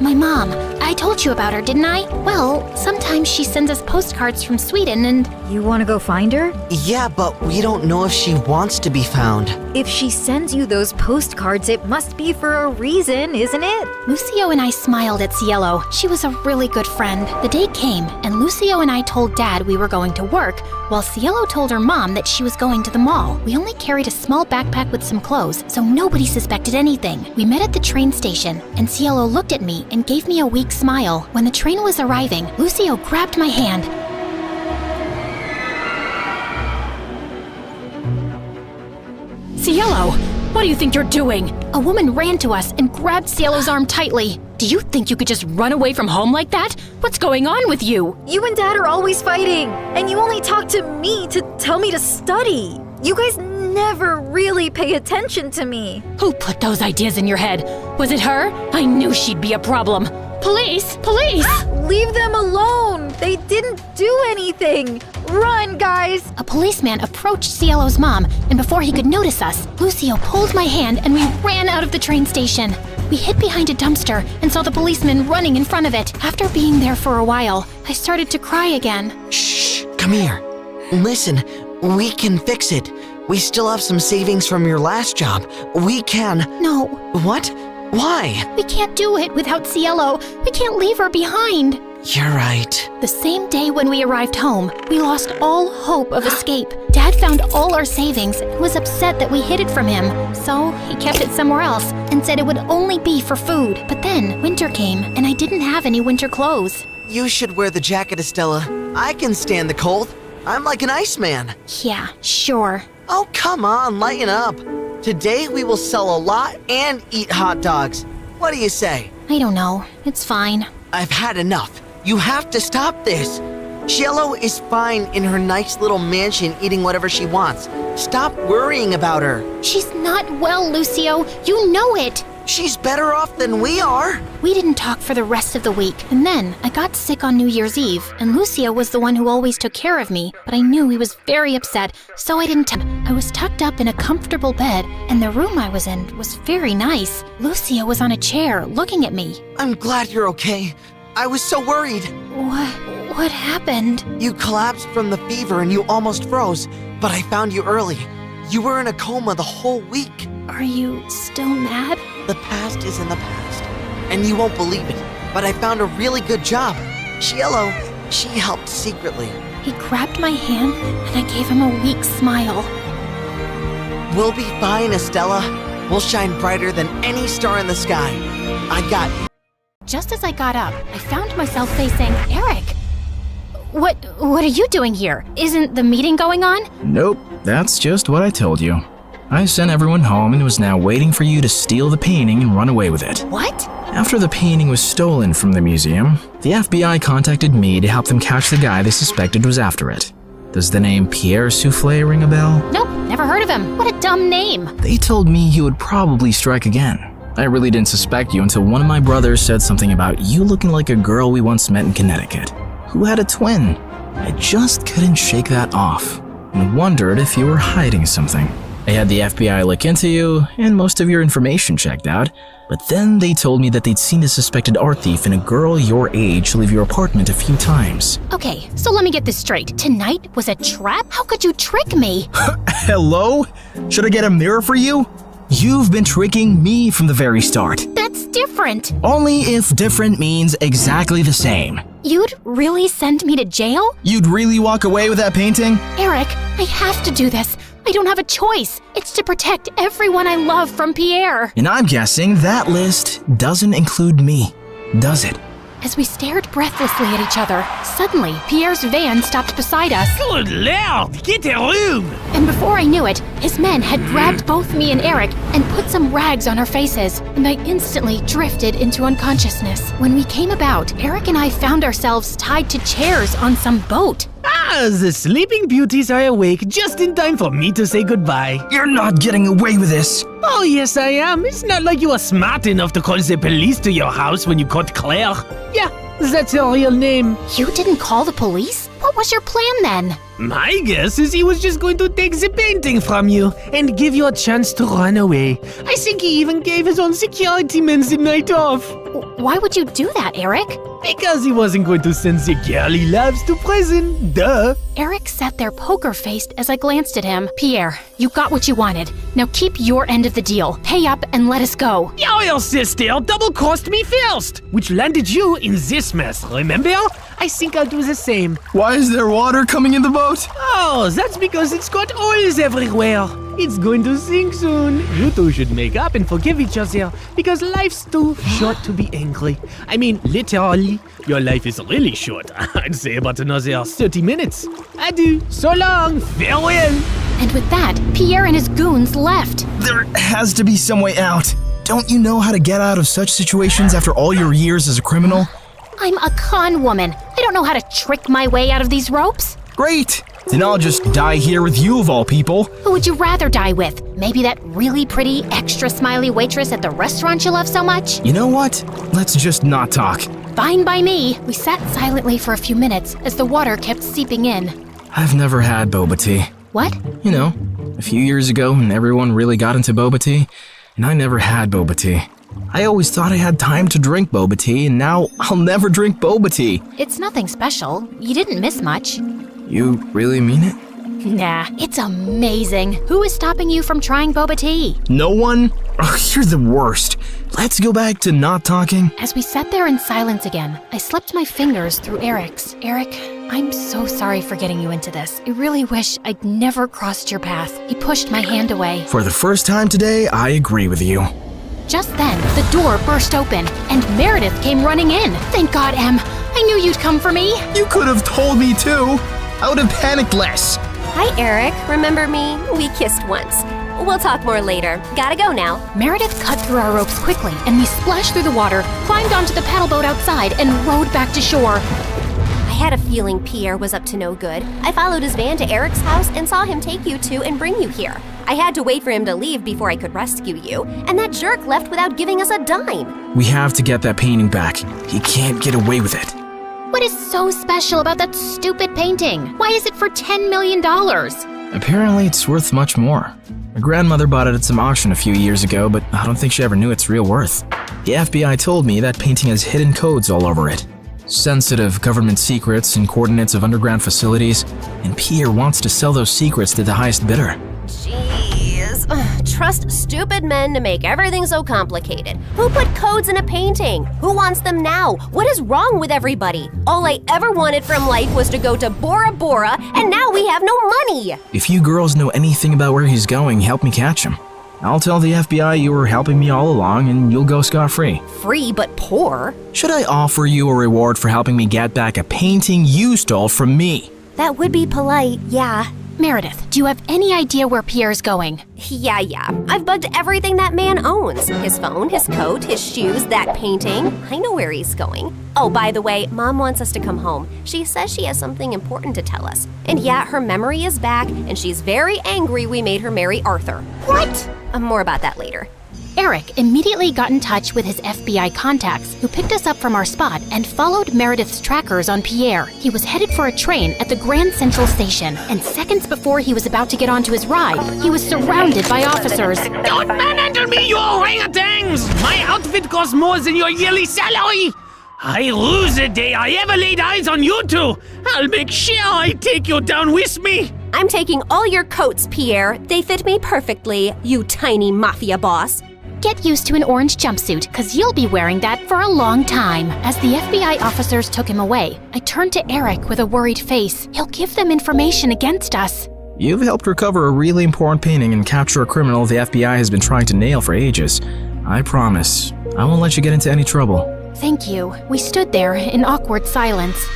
E: My mom. I told you about her, didn't I? Well, sometimes she sends us postcards from Sweden and...
S: You want to go find her?
R: Yeah, but we don't know if she wants to be found.
S: If she sends you those postcards, it must be for a reason, isn't it?
E: Lucio and I smiled at Cielo. She was a really good friend. The day came, and Lucio and I told Dad we were going to work, while Cielo told her mom that she was going to the mall. We only carried a small backpack with some clothes, so nobody suspected anything. We met at the train station, and Cielo looked at me and gave me a weak smile. When the train was arriving, Lucio grabbed my hand.
C: Cielo, what do you think you're doing?
E: A woman ran to us and grabbed Cielo's arm tightly.
C: Do you think you could just run away from home like that? What's going on with you?
S: You and Dad are always fighting, and you only talk to me to tell me to study. You guys never really pay attention to me.
C: Who put those ideas in your head? Was it her? I knew she'd be a problem. Police! Police!
S: Leave them alone! They didn't do anything! Run, guys!
E: A policeman approached Cielo's mom, and before he could notice us, Lucio pulled my hand and we ran out of the train station. We hid behind a dumpster and saw the policeman running in front of it. After being there for a while, I started to cry again.
T: Shh, come here. Listen, we can fix it. We still have some savings from your last job. We can...
E: No.
T: What? Why?
E: We can't do it without Cielo. We can't leave her behind.
T: You're right.
E: The same day when we arrived home, we lost all hope of escape. Dad found all our savings and was upset that we hid it from him. So he kept it somewhere else and said it would only be for food. But then winter came and I didn't have any winter clothes.
T: You should wear the jacket, Estella. I can stand the cold. I'm like an iceman.
E: Yeah, sure.
T: Oh, come on, lighten up. Today we will sell a lot and eat hot dogs. What do you say?
E: I don't know. It's fine.
T: I've had enough. You have to stop this. Cielo is fine in her nice little mansion eating whatever she wants. Stop worrying about her.
E: She's not well, Lucio. You know it.
T: She's better off than we are.
E: We didn't talk for the rest of the week, and then I got sick on New Year's Eve, and Lucio was the one who always took care of me, but I knew he was very upset, so I didn't I was tucked up in a comfortable bed, and the room I was in was very nice. Lucio was on a chair, looking at me.
T: I'm glad you're okay. I was so worried.
E: What happened?
T: You collapsed from the fever and you almost froze, but I found you early. You were in a coma the whole week.
E: Are you still mad?
T: The past is in the past, and you won't believe it, but I found a really good job. Cielo, she helped secretly.
E: He grabbed my hand, and I gave him a weak smile.
T: We'll be fine, Estella. We'll shine brighter than any star in the sky. I got...
E: Just as I got up, I found myself facing Eric. What are you doing here? Isn't the meeting going on?
U: Nope, that's just what I told you. I sent everyone home and was now waiting for you to steal the painting and run away with it.
E: What?
U: After the painting was stolen from the museum, the FBI contacted me to help them catch the guy they suspected was after it. Does the name Pierre Souffle ring a bell?
E: Nope, never heard of him. What a dumb name.
U: They told me you would probably strike again. I really didn't suspect you until one of my brothers said something about you looking like a girl we once met in Connecticut, who had a twin. I just couldn't shake that off, and wondered if you were hiding something. I had the FBI look into you, and most of your information checked out, but then they told me that they'd seen a suspected art thief and a girl your age leave your apartment a few times.
E: Okay, so let me get this straight. Tonight was a trap? How could you trick me?
U: Hello? Should I get a mirror for you? You've been tricking me from the very start.
E: That's different.
U: Only if different means exactly the same.
E: You'd really send me to jail?
U: You'd really walk away with that painting?
E: Eric, I have to do this. I don't have a choice. It's to protect everyone I love from Pierre.
U: And I'm guessing that list doesn't include me, does it?
E: As we stared breathlessly at each other, suddenly Pierre's van stopped beside us.
J: Good Lord, get a room!
E: And before I knew it, his men had grabbed both me and Eric and put some rags on our faces, and I instantly drifted into unconsciousness. When we came about, Eric and I found ourselves tied to chairs on some boat.
J: Ah, the Sleeping Beauties are awake just in time for me to say goodbye.
U: You're not getting away with this.
J: Oh, yes, I am. It's not like you are smart enough to call the police to your house when you caught Claire. Yeah, that's her real name.
E: You didn't call the police? What was your plan then?
J: My guess is he was just going to take the painting from you and give you a chance to run away. I think he even gave his own security men the night off.
E: Why would you do that, Eric?
J: Because he wasn't going to send the girl he loves to prison. Duh.
E: Eric sat there poker-faced as I glanced at him. Pierre, you got what you wanted. Now keep your end of the deal. Pay up and let us go.
J: Your sister double-crossed me first, which landed you in this mess, remember? I think I'll do the same.
U: Why is there water coming in the boat?
J: Oh, that's because it's got oils everywhere. It's going to sink soon. You two should make up and forgive each other because life's too short to be angry. I mean, literally, your life is really short. I'd say about another 30 minutes. Adieu, so long, farewell.
E: And with that, Pierre and his goons left.
U: There has to be some way out. Don't you know how to get out of such situations after all your years as a criminal?
E: I'm a con woman. I don't know how to trick my way out of these ropes.
U: Great! Then I'll just die here with you of all people.
E: Who would you rather die with? Maybe that really pretty, extra smiley waitress at the restaurant you love so much?
U: You know what? Let's just not talk.
E: Fine by me. We sat silently for a few minutes as the water kept seeping in.
U: I've never had boba tea.
E: What?
U: You know, a few years ago when everyone really got into boba tea, and I never had boba tea. I always thought I had time to drink boba tea, and now I'll never drink boba tea.
E: It's nothing special. You didn't miss much.
U: You really mean it?
E: Nah, it's amazing. Who is stopping you from trying boba tea?
U: No one? Oh, you're the worst. Let's go back to not talking.
E: As we sat there in silence again, I slipped my fingers through Eric's. Eric, I'm so sorry for getting you into this. I really wish I'd never crossed your path. He pushed my hand away.
U: For the first time today, I agree with you.
E: Just then, the door burst open, and Meredith came running in. Thank God, Em. I knew you'd come for me.
U: You could have told me too. I would have panicked less.
K: Hi, Eric. Remember me? We kissed once. We'll talk more later. Gotta go now.
E: Meredith cut through our ropes quickly, and we splashed through the water, climbed onto the paddle boat outside, and rowed back to shore.
K: I had a feeling Pierre was up to no good. I followed his van to Eric's house and saw him take you two and bring you here. I had to wait for him to leave before I could rescue you, and that jerk left without giving us a dime.
U: We have to get that painting back. He can't get away with it.
E: What is so special about that stupid painting? Why is it for $10 million?
U: Apparently, it's worth much more. My grandmother bought it at some auction a few years ago, but I don't think she ever knew its real worth. The FBI told me that painting has hidden codes all over it. Sensitive government secrets and coordinates of underground facilities, and Pierre wants to sell those secrets to the highest bidder.
K: Jeez. Trust stupid men to make everything so complicated. Who put codes in a painting? Who wants them now? What is wrong with everybody? All I ever wanted from life was to go to Bora Bora, and now we have no money!
U: If you girls know anything about where he's going, help me catch him. I'll tell the FBI you were helping me all along, and you'll go scot-free.
K: Free but poor?
U: Should I offer you a reward for helping me get back a painting you stole from me?
K: That would be polite, yeah.
E: Meredith, do you have any idea where Pierre's going?
K: Yeah. I've bugged everything that man owns. His phone, his coat, his shoes, that painting. I know where he's going. Oh, by the way, Mom wants us to come home. She says she has something important to tell us. And yeah, her memory is back, and she's very angry we made her marry Arthur.
E: What?
K: More about that later.
E: Eric immediately got in touch with his FBI contacts, who picked us up from our spot and followed Meredith's trackers on Pierre. He was headed for a train at the Grand Central Station, and seconds before he was about to get onto his ride, he was surrounded by officers.
J: Don't manhandle me, you orangutans! My outfit costs more than your yearly salary! I lose the day I ever laid eyes on you two! I'll make sure I take you down with me!
K: I'm taking all your coats, Pierre. They fit me perfectly, you tiny mafia boss.
E: Get used to an orange jumpsuit, cause you'll be wearing that for a long time. As the FBI officers took him away, I turned to Eric with a worried face. He'll give them information against us.
U: You've helped recover a really important painting and capture a criminal the FBI has been trying to nail for ages. I promise, I won't let you get into any trouble.
E: Thank you. We stood there in awkward silence.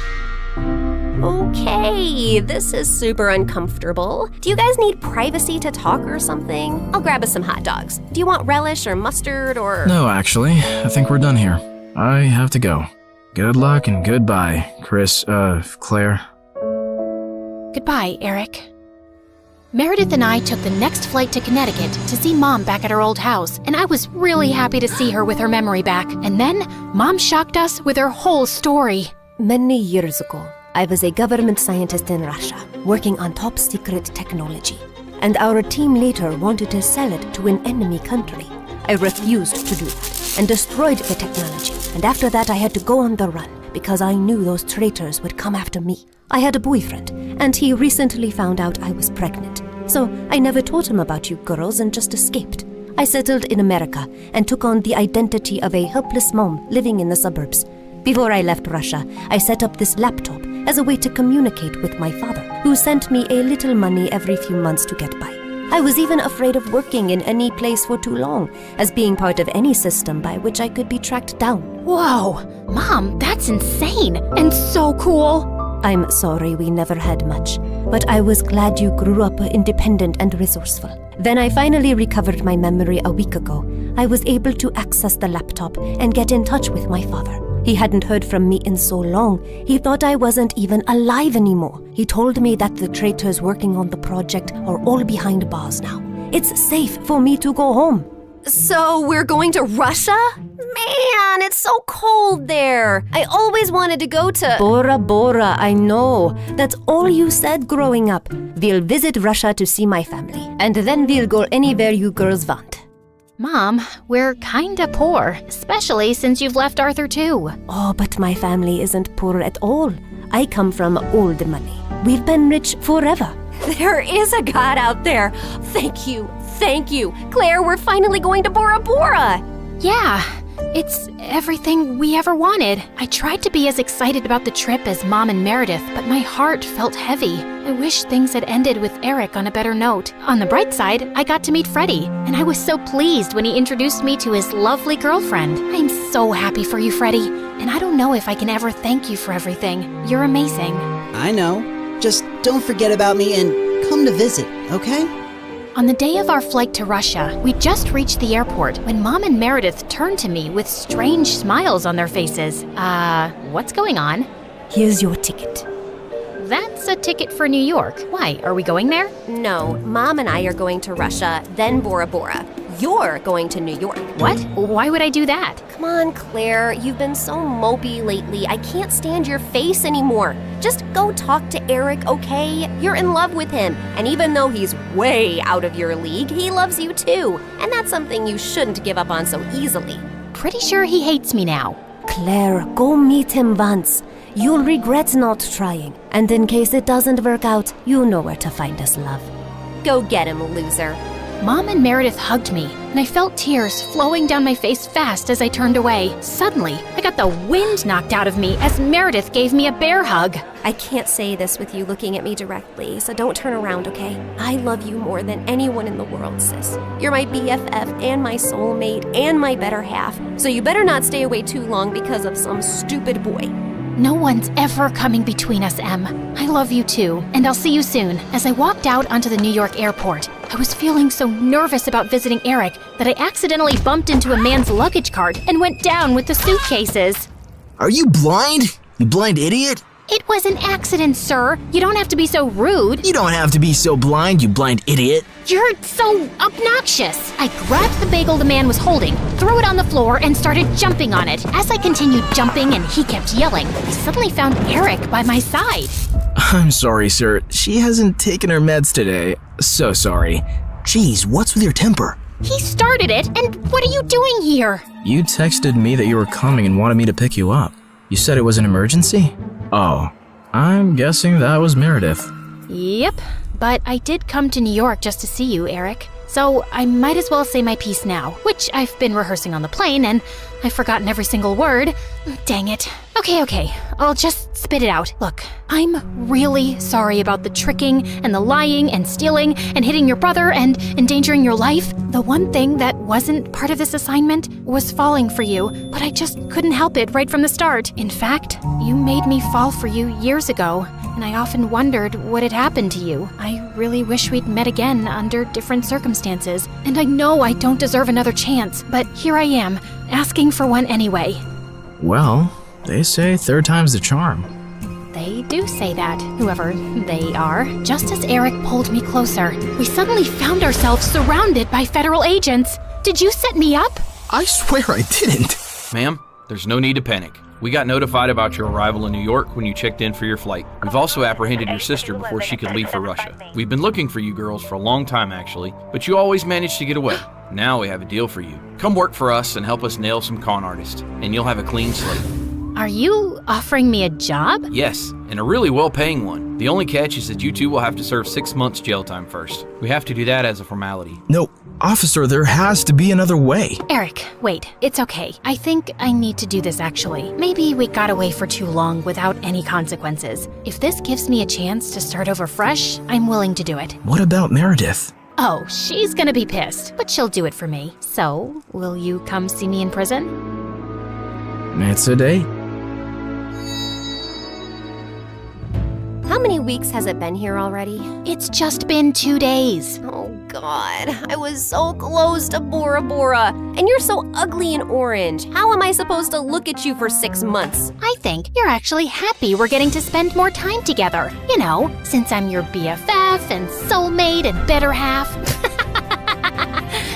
K: Okay, this is super uncomfortable. Do you guys need privacy to talk or something? I'll grab us some hot dogs. Do you want relish or mustard or...
U: No, actually, I think we're done here. I have to go. Good luck and goodbye, Claire.
E: Goodbye, Eric. Meredith and I took the next flight to Connecticut to see Mom back at her old house, and I was really happy to see her with her memory back. And then, Mom shocked us with her whole story.
K: Many years ago, I was a government scientist in Russia, working on top secret technology. And our team later wanted to sell it to an enemy country. I refused to do that, and destroyed the technology. And after that I had to go on the run, because I knew those traitors would come after me. I had a boyfriend, and he recently found out I was pregnant. So I never told him about you girls and just escaped. I settled in America and took on the identity of a helpless mom living in the suburbs. Before I left Russia, I set up this laptop as a way to communicate with my father, who sent me a little money every few months to get by. I was even afraid of working in any place for too long, as being part of any system by which I could be tracked down.
E: Whoa! Mom, that's insane and so cool!
K: I'm sorry we never had much, but I was glad you grew up independent and resourceful. Then I finally recovered my memory a week ago. I was able to access the laptop and get in touch with my father. He hadn't heard from me in so long, he thought I wasn't even alive anymore. He told me that the traitors working on the project are all behind bars now. It's safe for me to go home. So we're going to Russia? Man, it's so cold there. I always wanted to go to Bora Bora, I know. That's all you said growing up. We'll visit Russia to see my family, and then we'll go anywhere you girls want.
E: Mom, we're kinda poor, especially since you've left Arthur too.
K: Oh, but my family isn't poor at all. I come from old money. We've been rich forever. There is a God out there. Thank you. Claire, we're finally going to Bora Bora.
E: Yeah, it's everything we ever wanted. I tried to be as excited about the trip as Mom and Meredith, but my heart felt heavy. I wish things had ended with Eric on a better note. On the bright side, I got to meet Freddie, and I was so pleased when he introduced me to his lovely girlfriend. I'm so happy for you, Freddie, and I don't know if I can ever thank you for everything. You're amazing.
M: I know. Just don't forget about me and come to visit, okay?
E: On the day of our flight to Russia, we just reached the airport when Mom and Meredith turned to me with strange smiles on their faces. What's going on?
K: Here's your ticket.
E: That's a ticket for New York. Why, are we going there?
K: No, Mom and I are going to Russia, then Bora Bora. You're going to New York.
E: What? Why would I do that?
K: Come on, Claire. You've been so mopey lately. I can't stand your face anymore. Just go talk to Eric, okay? You're in love with him. And even though he's way out of your league, he loves you too. And that's something you shouldn't give up on so easily.
E: Pretty sure he hates me now.
K: Claire, go meet him once. You'll regret not trying. And in case it doesn't work out, you know where to find us, love. Go get him, loser.
E: Mom and Meredith hugged me, and I felt tears flowing down my face fast as I turned away. Suddenly, I got the wind knocked out of me as Meredith gave me a bear hug.
K: I can't say this with you looking at me directly, so don't turn around, okay? I love you more than anyone in the world, sis. You're my BFF and my soulmate and my better half, so you better not stay away too long because of some stupid boy.
E: No one's ever coming between us, Em. I love you too, and I'll see you soon. As I walked out onto the New York airport, I was feeling so nervous about visiting Eric that I accidentally bumped into a man's luggage cart and went down with the suitcases.
U: Are you blind? You blind idiot?
E: It was an accident, sir. You don't have to be so rude.
U: You don't have to be so blind, you blind idiot.
E: You're so obnoxious. I grabbed the bagel the man was holding, threw it on the floor, and started jumping on it. As I continued jumping and he kept yelling, I suddenly found Eric by my side.
U: I'm sorry, sir. She hasn't taken her meds today. So sorry. Jeez, what's with your temper?
E: He started it, and what are you doing here?
U: You texted me that you were coming and wanted me to pick you up. You said it was an emergency? Oh, I'm guessing that was Meredith.
E: Yep, but I did come to New York just to see you, Eric. So I might as well say my piece now, which I've been rehearsing on the plane, and I've forgotten every single word. Dang it. Okay, I'll just spit it out. Look, I'm really sorry about the tricking and the lying and stealing and hitting your brother and endangering your life. The one thing that wasn't part of this assignment was falling for you, but I just couldn't help it right from the start. In fact, you made me fall for you years ago, and I often wondered what had happened to you. I really wish we'd met again under different circumstances, and I know I don't deserve another chance, but here I am, asking for one anyway.
U: Well, they say third time's the charm.
E: They do say that, whoever they are. Just as Eric pulled me closer, we suddenly found ourselves surrounded by federal agents. Did you set me up?
U: I swear I didn't.
A: Ma'am, there's no need to panic. We got notified about your arrival in New York when you checked in for your flight. We've also apprehended your sister before she could leave for Russia. We've been looking for you girls for a long time, actually, but you always managed to get away. Now we have a deal for you. Come work for us and help us nail some con artists, and you'll have a clean slate.
E: Are you offering me a job?
A: Yes, and a really well-paying one. The only catch is that you two will have to serve 6 months jail time first. We have to do that as a formality.
U: No, officer, there has to be another way.
E: Eric, wait, it's okay. I think I need to do this actually. Maybe we got away for too long without any consequences. If this gives me a chance to start over fresh, I'm willing to do it.
U: What about Meredith?
E: Oh, she's gonna be pissed, but she'll do it for me. So, will you come see me in prison?
U: It's a date.
K: How many weeks has it been here already?
E: It's just been 2 days.
K: Oh God, I was so close to Bora Bora. And you're so ugly and orange. How am I supposed to look at you for 6 months?
E: I think you're actually happy we're getting to spend more time together. You know, since I'm your BFF and soulmate and better half.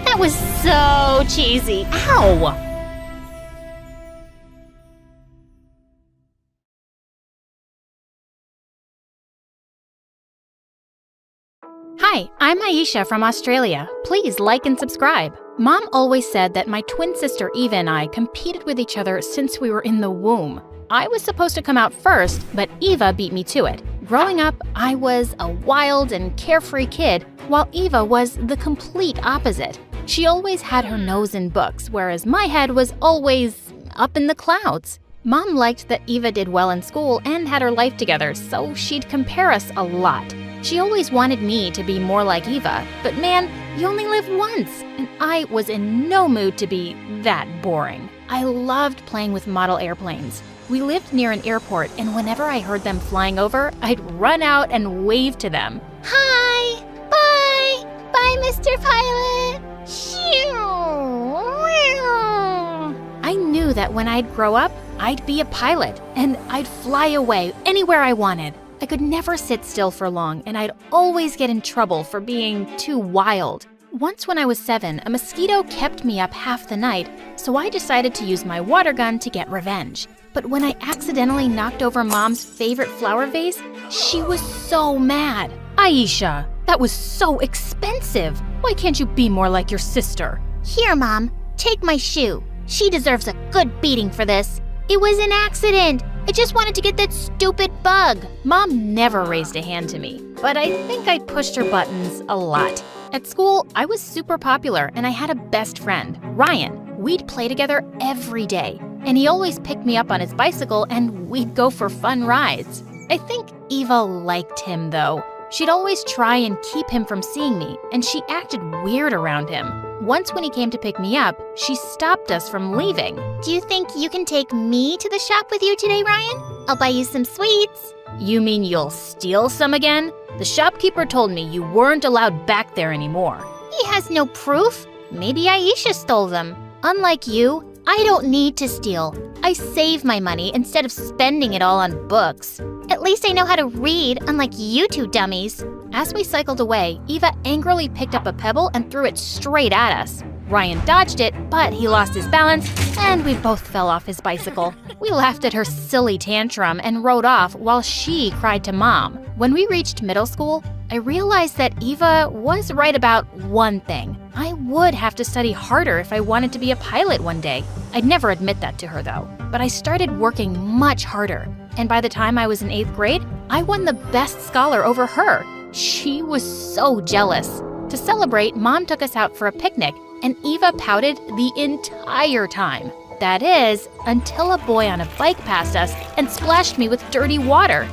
E: That That was so cheesy. Ow! Hi, I'm Aisha from Australia. Please like and subscribe. Mom always said that my twin sister Eva and I competed with each other since we were in the womb. I was supposed to come out first, but Eva beat me to it. Growing up, I was a wild and carefree kid, while Eva was the complete opposite. She always had her nose in books, whereas my head was always up in the clouds. Mom liked that Eva did well in school and had her life together, so she'd compare us a lot. She always wanted me to be more like Eva, but man, you only live once, and I was in no mood to be that boring. I loved playing with model airplanes. We lived near an airport, and whenever I heard them flying over, I'd run out and wave to them.
D: Hi! Bye! Bye, Mr. Pilot!
E: I knew that when I'd grow up, I'd be a pilot, and I'd fly away anywhere I wanted. I could never sit still for long, and I'd always get in trouble for being too wild. Once when I was 7, a mosquito kept me up half the night, so I decided to use my water gun to get revenge. But when I accidentally knocked over Mom's favorite flower vase, she was so mad. Aisha, that was so expensive. Why can't you be more like your sister?
D: Here, Mom, take my shoe. She deserves a good beating for this. It was an accident. I just wanted to get that stupid bug.
E: Mom never raised a hand to me, but I think I pushed her buttons a lot. At school, I was super popular and I had a best friend, Ryan. We'd play together every day, and he always picked me up on his bicycle and we'd go for fun rides. I think Eva liked him though. She'd always try and keep him from seeing me, and she acted weird around him. Once when he came to pick me up, she stopped us from leaving.
D: Do you think you can take me to the shop with you today, Ryan? I'll buy you some sweets.
E: You mean you'll steal some again? The shopkeeper told me you weren't allowed back there anymore.
D: He has no proof. Maybe Aisha stole them. Unlike you, I don't need to steal. I save my money instead of spending it all on books. At least I know how to read, unlike you two dummies.
E: As we cycled away, Eva angrily picked up a pebble and threw it straight at us. Ryan dodged it, but he lost his balance, and we both fell off his bicycle. We laughed at her silly tantrum and rode off while she cried to Mom. When we reached middle school, I realized that Eva was right about one thing. I would have to study harder if I wanted to be a pilot one day. I'd never admit that to her though, but I started working much harder. And by the time I was in 8th grade, I won the best scholar over her. She was so jealous. To celebrate, Mom took us out for a picnic, and Eva pouted the entire time. That is, until a boy on a bike passed us and splashed me with dirty water.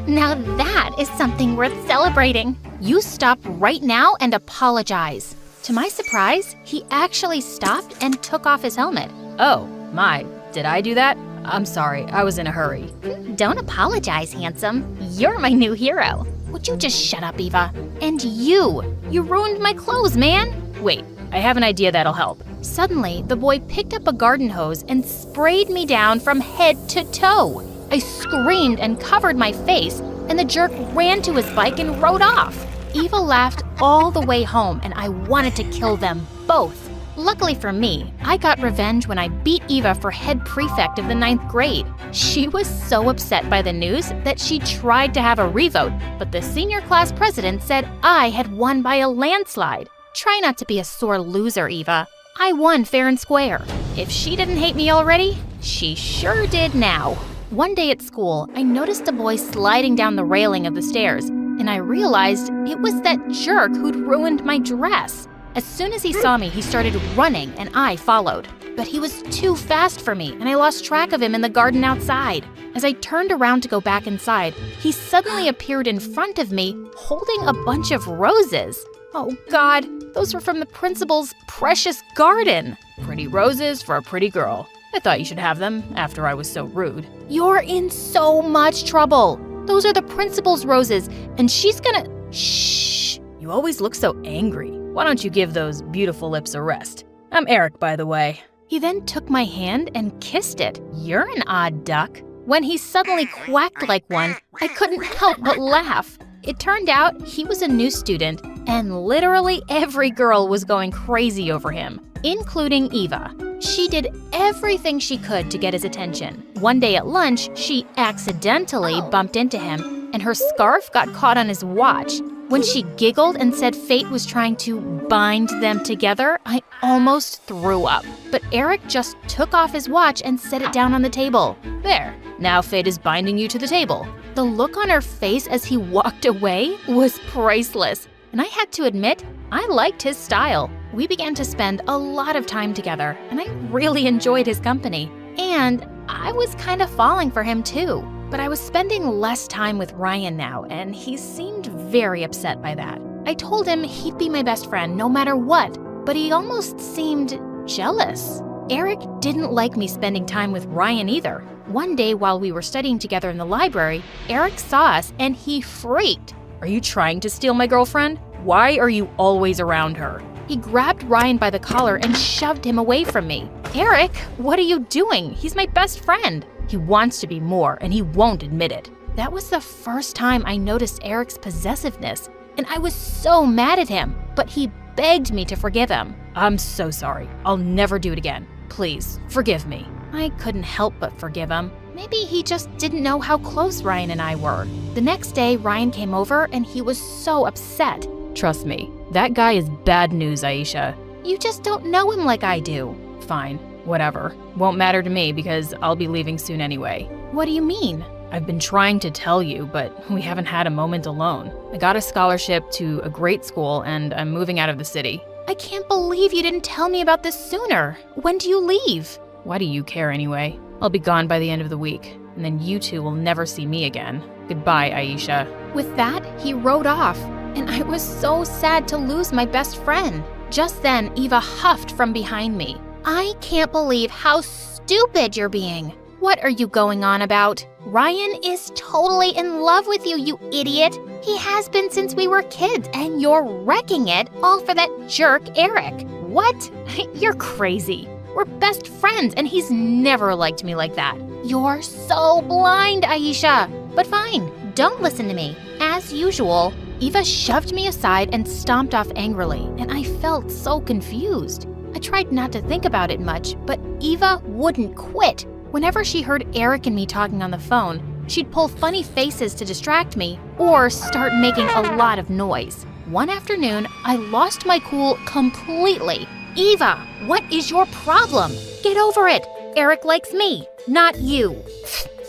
D: Now that is something worth celebrating.
E: You stop right now and apologize. To my surprise, he actually stopped and took off his helmet. Oh, my, did I do that? I'm sorry, I was in a hurry.
D: Don't apologize, handsome. You're my new hero.
E: Would you just shut up, Eva? And you ruined my clothes, man. Wait, I have an idea that'll help. Suddenly, the boy picked up a garden hose and sprayed me down from head to toe. I screamed and covered my face, and the jerk ran to his bike and rode off. Eva laughed all the way home, and I wanted to kill them both. Luckily for me, I got revenge when I beat Eva for head prefect of the 9th grade. She was so upset by the news that she tried to have a revote, but the senior class president said I had won by a landslide. Try not to be a sore loser, Eva. I won fair and square. If she didn't hate me already, she sure did now. One day at school, I noticed a boy sliding down the railing of the stairs, and I realized it was that jerk who'd ruined my dress. As soon as he saw me, he started running, and I followed. But he was too fast for me, and I lost track of him in the garden outside. As I turned around to go back inside, he suddenly appeared in front of me, holding a bunch of roses. Oh God, those were from the principal's precious garden. Pretty roses for a pretty girl. I thought you should have them after I was so rude. You're in so much trouble. Those are the principal's roses, and she's gonna… Shh! You always look so angry. Why don't you give those beautiful lips a rest? I'm Eric, by the way. He then took my hand and kissed it. You're an odd duck. When he suddenly quacked like one, I couldn't help but laugh. It turned out he was a new student,
C: and literally every girl was going crazy over him, including Eva. She did everything she could to get his attention. One day at lunch, she accidentally bumped into him, and her scarf got caught on his watch. When she giggled and said fate was trying to bind them together, I almost threw up. But Eric just took off his watch and set it down on the table. There, now fate is binding you to the table. The look on her face as he walked away was priceless. And I had to admit, I liked his style. We began to spend a lot of time together, and I really enjoyed his company. And I was kind of falling for him too. But I was spending less time with Ryan now, and he seemed very upset by that. I told him he'd be my best friend no matter what, but he almost seemed jealous. Eric didn't like me spending time with Ryan either. One day while we were studying together in the library, Eric saw us and he freaked. "Are you trying to steal my girlfriend? Why are you always around her?" He grabbed Ryan by the collar and shoved him away from me. "Eric, what are you doing? He's my best friend." He wants to be more, and he won't admit it. That was the first time I noticed Eric's possessiveness, and I was so mad at him, but he begged me to forgive him. "I'm so sorry. I'll never do it again. Please, forgive me." I couldn't help but forgive him. Maybe he just didn't know how close Ryan and I were. The next day, Ryan came over, and he was so upset. "Trust me, that guy is bad news, Aisha. You just don't know him like I do." "Fine. Whatever. Won't matter to me because I'll be leaving soon anyway." "What do you mean?" "I've been trying to tell you, but we haven't had a moment alone. I got a scholarship to a great school and I'm moving out of the city." "I can't believe you didn't tell me about this sooner. When do you leave?" "Why do you care anyway? I'll be gone by the end of the week, and then you two will never see me again. Goodbye, Aisha." With that, he rode off, and I was so sad to lose my best friend. Just then, Eva huffed from behind me. "I can't believe how stupid you're being. What are you going on about? Ryan is totally in love with you, you idiot. He has been since we were kids, and you're wrecking it all for that jerk Eric." "What? You're crazy. We're best friends, and he's never liked me like that." "You're so blind, Aisha. But fine, don't listen to me." As usual, Eva shoved me aside and stomped off angrily, and I felt so confused. I tried not to think about it much, but Eva wouldn't quit. Whenever she heard Eric and me talking on the phone, she'd pull funny faces to distract me or start making a lot of noise. One afternoon, I lost my cool completely. "Eva, what is your problem? Get over it. Eric likes me, not you."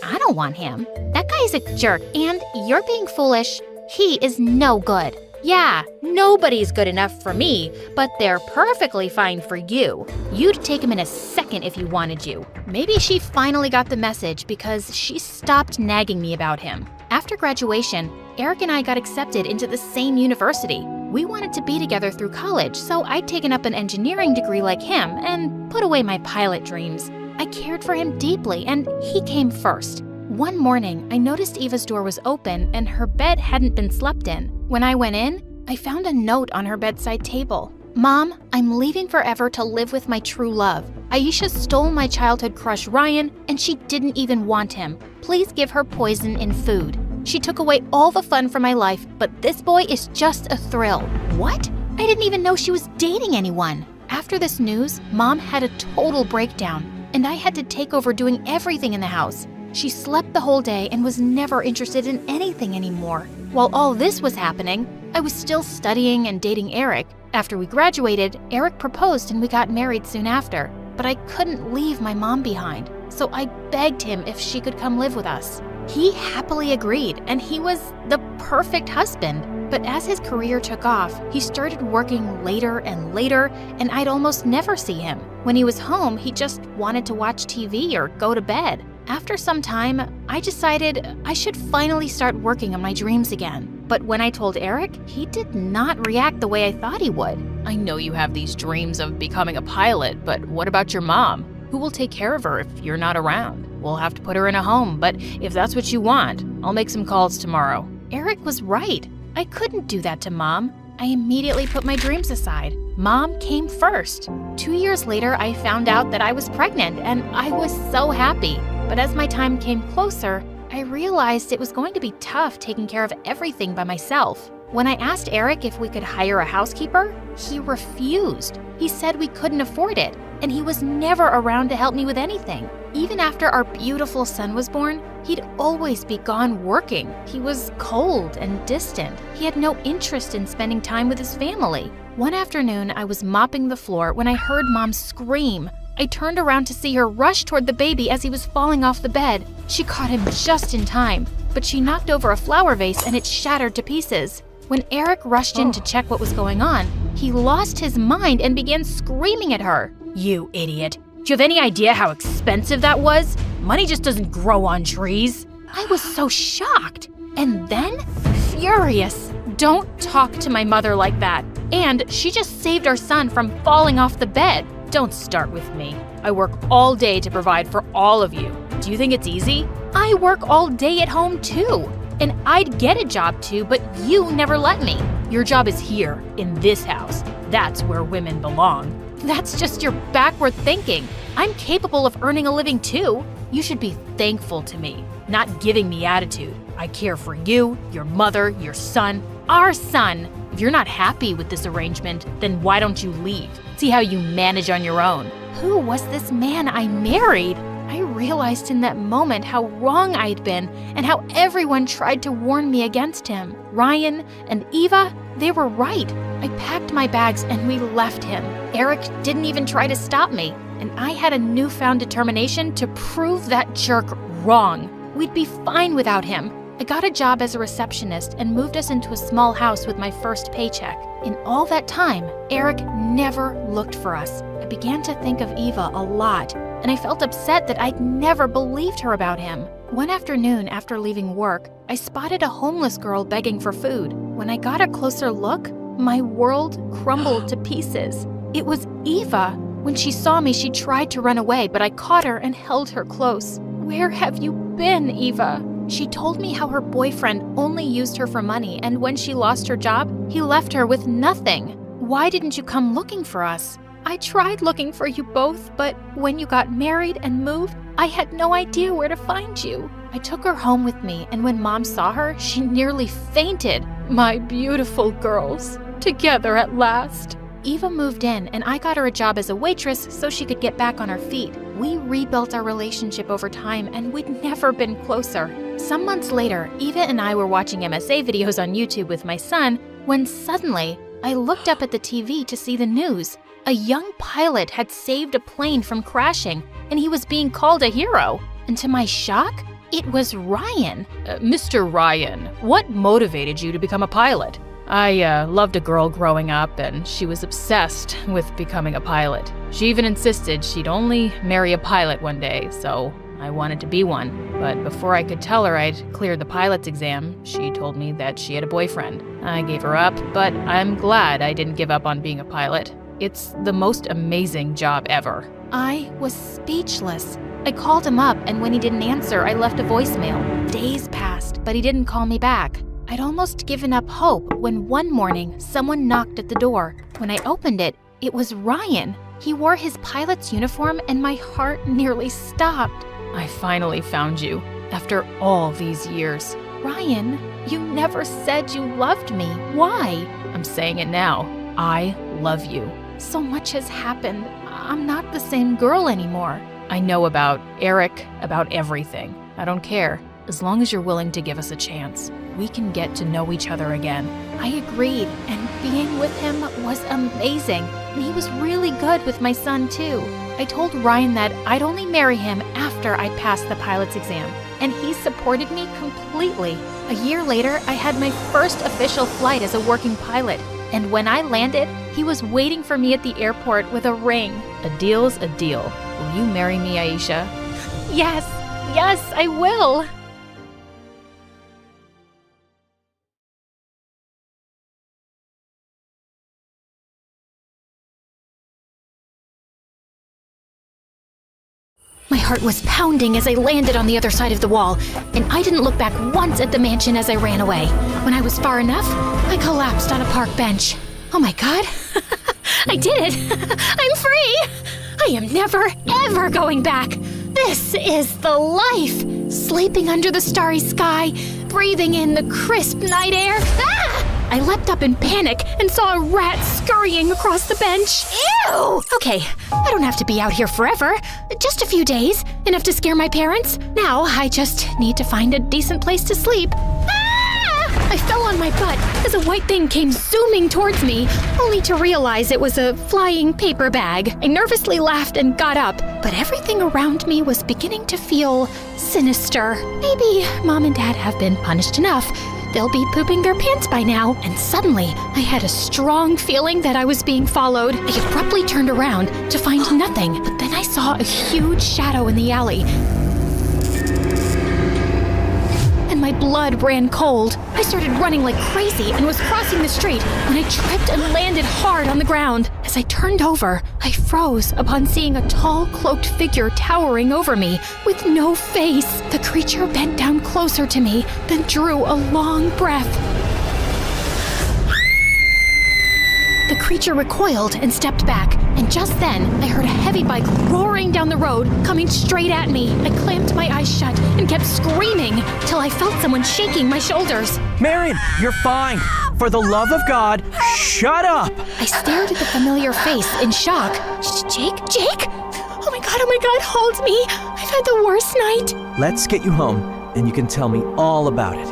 C: "I don't want him. That guy's a jerk, and you're being foolish. He is no good." "Yeah, nobody's good enough for me, but they're perfectly fine for you. You'd take him in a second if you wanted you." Maybe she finally got the message because she stopped nagging me about him. After graduation, Eric and I got accepted into the same university. We wanted to be together through college, so I'd taken up an engineering degree like him and put away my pilot dreams. I cared for him deeply, and he came first. One morning, I noticed Eva's door was open and her bed hadn't been slept in. When I went in, I found a note on her bedside table. "Mom, I'm leaving forever to live with my true love. Aisha stole my childhood crush Ryan, and she didn't even want him. Please give her poison in food. She took away all the fun from my life, but this boy is just a thrill." What? I didn't even know she was dating anyone. After this news, Mom had a total breakdown, and I had to take over doing everything in the house. She slept the whole day and was never interested in anything anymore. While all this was happening, I was still studying and dating Eric. After we graduated, Eric proposed and we got married soon after. But I couldn't leave my mom behind, so I begged him if she could come live with us. He happily agreed, and he was the perfect husband. But as his career took off, he started working later and later, and I'd almost never see him. When he was home, he just wanted to watch TV or go to bed. After some time, I decided I should finally start working on my dreams again. But when I told Eric, he did not react the way I thought he would. "I know you have these dreams of becoming a pilot, but what about your mom? Who will take care of her if you're not around? We'll have to put her in a home, but if that's what you want, I'll make some calls tomorrow." Eric was right. I couldn't do that to Mom. I immediately put my dreams aside. Mom came first. 2 years later, I found out that I was pregnant, and I was so happy. But as my time came closer, I realized it was going to be tough taking care of everything by myself.
E: When I asked Eric if we could hire a housekeeper, he refused. He said we couldn't afford it, and he was never around to help me with anything. Even after our beautiful son was born, he'd always be gone working. He was cold and distant. He had no interest in spending time with his family. One afternoon, I was mopping the floor when I heard Mom scream. I turned around to see her rush toward the baby as he was falling off the bed. She caught him just in time, but she knocked over a flower vase and it shattered to pieces. When Eric rushed in to check what was going on, he lost his mind and began screaming at her.
C: You idiot. Do you have any idea how expensive that was? Money just doesn't grow on trees.
E: I was so shocked. And then, furious. Don't talk to my mother like that. And she just saved our son from falling off the bed.
C: Don't start with me. I work all day to provide for all of you. Do you think it's easy?
E: I work all day at home too. And I'd get a job too, but you never let me.
C: Your job is here, in this house. That's where women belong.
E: That's just your backward thinking. I'm capable of earning a living too.
C: You should be thankful to me, not giving me attitude. I care for you, your mother, your son,
E: our son.
C: If you're not happy with this arrangement, then why don't you leave? See how you manage on your own.
E: Who was this man I married? I realized in that moment how wrong I'd been and how everyone tried to warn me against him. Ryan and Eva, they were right. I packed my bags and we left him. Eric didn't even try to stop me, and I had a newfound determination to prove that jerk wrong. We'd be fine without him. I got a job as a receptionist and moved us into a small house with my first paycheck. In all that time, Eric never looked for us. I began to think of Eva a lot, and I felt upset that I'd never believed her about him. One afternoon after leaving work, I spotted a homeless girl begging for food. When I got a closer look, my world crumbled to pieces. It was Eva. When she saw me, she tried to run away, but I caught her and held her close. Where have you been, Eva? She told me how her boyfriend only used her for money, and when she lost her job, he left her with nothing. Why didn't you come looking for us? I tried looking for you both, but when you got married and moved, I had no idea where to find you. I took her home with me, and when Mom saw her, she nearly fainted. My beautiful girls, together at last. Eva moved in, and I got her a job as a waitress so she could get back on her feet. We rebuilt our relationship over time, and we'd never been closer. Some months later, Eva and I were watching MSA videos on YouTube with my son when suddenly I looked up at the TV to see the news. A young pilot had saved a plane from crashing, and he was being called a hero. And to my shock, it was Ryan.
C: Mr. Ryan, what motivated you to become a pilot? I loved a girl growing up, and she was obsessed with becoming a pilot. She even insisted she'd only marry a pilot one day, so I wanted to be one. But before I could tell her I'd cleared the pilot's exam, she told me that she had a boyfriend. I gave her up, but I'm glad I didn't give up on being a pilot. It's the most amazing job ever.
E: I was speechless. I called him up, and when he didn't answer, I left a voicemail. Days passed, but he didn't call me back. I'd almost given up hope when one morning someone knocked at the door. When I opened it, it was Ryan. He wore his pilot's uniform, and my heart nearly stopped.
C: I finally found you, after all these years.
E: Ryan, you never said you loved me. Why?
C: I'm saying it now. I love you.
E: So much has happened. I'm not the same girl anymore.
C: I know about Eric, about everything. I don't care. As long as you're willing to give us a chance, we can get to know each other again.
E: I agreed, and being with him was amazing. And he was really good with my son, too. I told Ryan that I'd only marry him after I'd passed the pilot's exam, and he supported me completely. A year later, I had my first official flight as a working pilot, and when I landed, he was waiting for me at the airport with a ring.
C: A deal's a deal. Will you marry me, Aisha?
E: Yes, I will. My heart was pounding as I landed on the other side of the wall, and I didn't look back once at the mansion as I ran away. When I was far enough, I collapsed on a park bench. Oh my God, I did it! I'm free! I am never, ever going back! This is the life! Sleeping under the starry sky, breathing in the crisp night air. Ah! I leapt up in panic and saw a rat scurrying across the bench. Ew! Okay, I don't have to be out here forever. Just a few days, enough to scare my parents. Now I just need to find a decent place to sleep. I fell on my butt as a white thing came zooming towards me, only to realize it was a flying paper bag. I nervously laughed and got up, but everything around me was beginning to feel sinister. Maybe Mom and Dad have been punished enough. They'll be pooping their pants by now. And suddenly, I had a strong feeling that I was being followed. I abruptly turned around to find nothing, but then I saw a huge shadow in the alley. My blood ran cold. I started running like crazy and was crossing the street when I tripped and landed hard on the ground. As I turned over, I froze upon seeing a tall, cloaked figure towering over me with no face. The creature bent down closer to me, then drew a long breath. The creature recoiled and stepped back, and just then, I heard a heavy bike roaring down the road, coming straight at me. I clamped my eyes shut and kept screaming till I felt someone shaking my shoulders.
F: Marion, you're fine. For the love of God, shut up!
E: I stared at the familiar face in shock. Jake? Jake? Oh my God, hold me. I've had the worst night.
F: Let's get you home, and you can tell me all about it.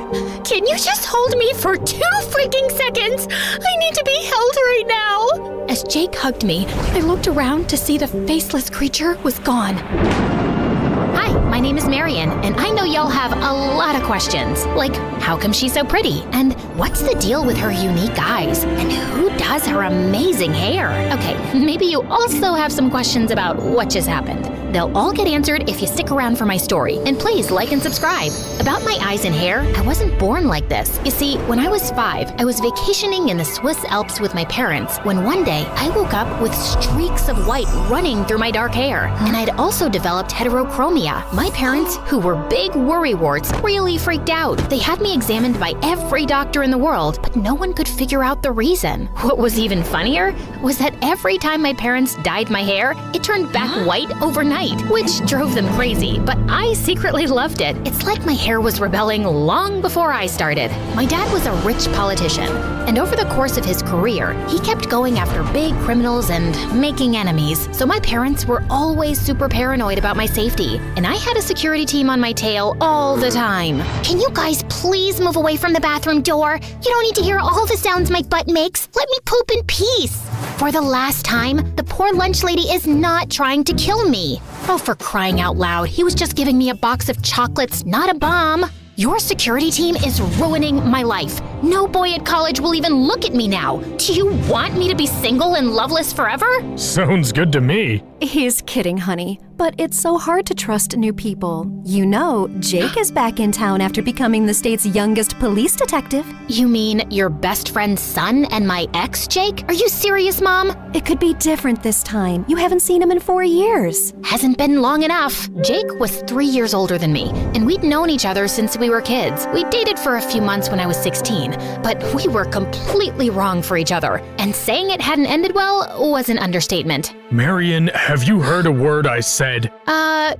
E: Can you just hold me for 2 freaking seconds? I need to be held right now. As Jake hugged me, I looked around to see the faceless creature was gone. Hi, my name is Marion, and I know y'all have a lot of questions. Like, how come she's so pretty? And what's the deal with her unique eyes? And who does her amazing hair? Okay, maybe you also have some questions about what just happened. They'll all get answered if you stick around for my story. And please like and subscribe. About my eyes and hair, I wasn't born like this. You see, when I was 5, I was vacationing in the Swiss Alps with my parents when one day I woke up with streaks of white running through my dark hair. And I'd also developed heterochromia. My parents, who were big worrywarts, really freaked out. They had me examined by every doctor in the world, but no one could figure out the reason. What was even funnier was that every time my parents dyed my hair, it turned back white overnight, which drove them crazy, but I secretly loved it. It's like my hair was rebelling long before I started. My dad was a rich politician, and over the course of his career, he kept going after big criminals and making enemies, so my parents were always super paranoid about my safety, and I had a security team on my tail all the time.
D: Can you guys please move away from the bathroom door? You don't need to hear all the sounds my butt makes. Let me poop in peace. For the last time, the poor lunch lady is not trying to kill me.
E: Oh, for crying out loud, he was just giving me a box of chocolates, not a bomb. Your security team is ruining my life. No boy at college will even look at me now. Do you want me to be single and loveless forever?
H: Sounds good to me.
K: He's kidding, honey. But it's so hard to trust new people. You know, Jake is back in town after becoming the state's youngest police detective.
E: You mean your best friend's son and my ex, Jake? Are you serious, Mom?
K: It could be different this time. You haven't seen him in 4 years.
E: Hasn't been long enough. Jake was 3 years older than me, and we'd known each other since we were kids. We dated for a few months when I was 16, but we were completely wrong for each other. And saying it hadn't ended well was an understatement.
H: Marion, have you heard a word I said?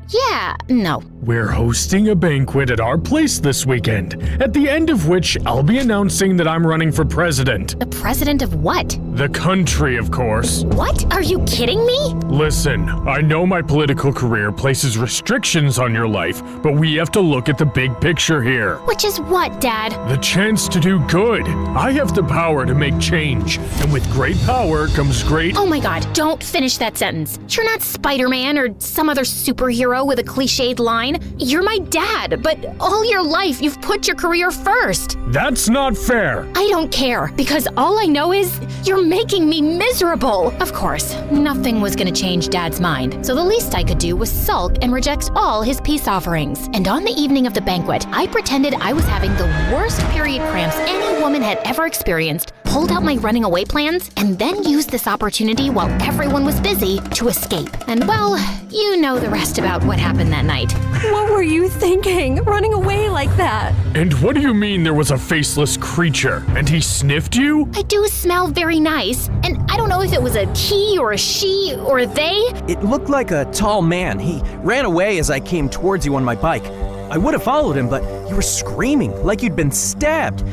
E: Yeah, no.
H: We're hosting a banquet at our place this weekend, at the end of which I'll be announcing that I'm running for president.
E: The president of what?
H: The country, of course.
E: What? Are you kidding me?
H: Listen, I know my political career places restrictions on your life, but we have to look at the big picture here.
E: Which is what, Dad?
H: The chance to do good. I have the power to make change, and with great power comes great—
E: Oh my God, don't finish that sentence. You're not Spider-Man or some other superhero with a cliched line. You're my dad, but all your life you've put your career first.
H: That's not fair.
E: I don't care, because all I know is you're making me miserable. Of course, nothing was gonna change Dad's mind, so the least I could do was sulk and reject all his peace offerings. And on the evening of the banquet, I pretended I was having the worst period cramps any woman had ever experienced, pulled out my running away plans, and then used this opportunity while everyone was busy to escape. And well, you know the rest about what happened that night.
K: What were you thinking, running away like that?
H: And what do you mean there was a faceless creature, and he sniffed you?
E: I do smell very nice, and I don't know if it was a he or a she or they.
F: It looked like a tall man. He ran away as I came towards you on my bike. I would have followed him, but you were screaming like you'd been stabbed.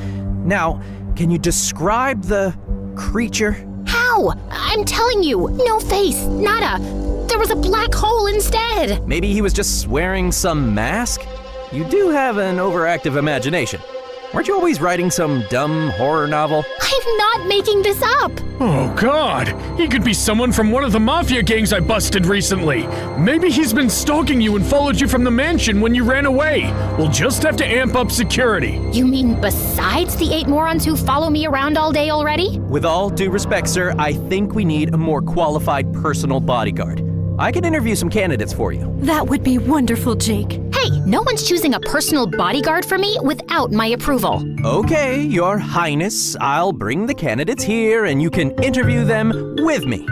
F: Now, Can you describe the creature?
E: How? I'm telling you, no face, nada. There was a black hole instead.
F: Maybe he was just wearing some mask? You do have an overactive imagination. Weren't you always writing some dumb horror novel?
E: I'm not making this up.
H: Oh god, he could be someone from one of the mafia gangs I busted recently. Maybe he's been stalking you and followed you from the mansion when you ran away. We'll just have to amp up security.
E: You mean besides the 8 morons who follow me around all day already?
F: With all due respect, sir, I think we need a more qualified personal bodyguard. I can interview some candidates for you.
E: That would be wonderful, Jake. Hey, no one's choosing a personal bodyguard for me without my approval.
F: Okay, Your Highness, I'll bring the candidates here and you can interview them with me.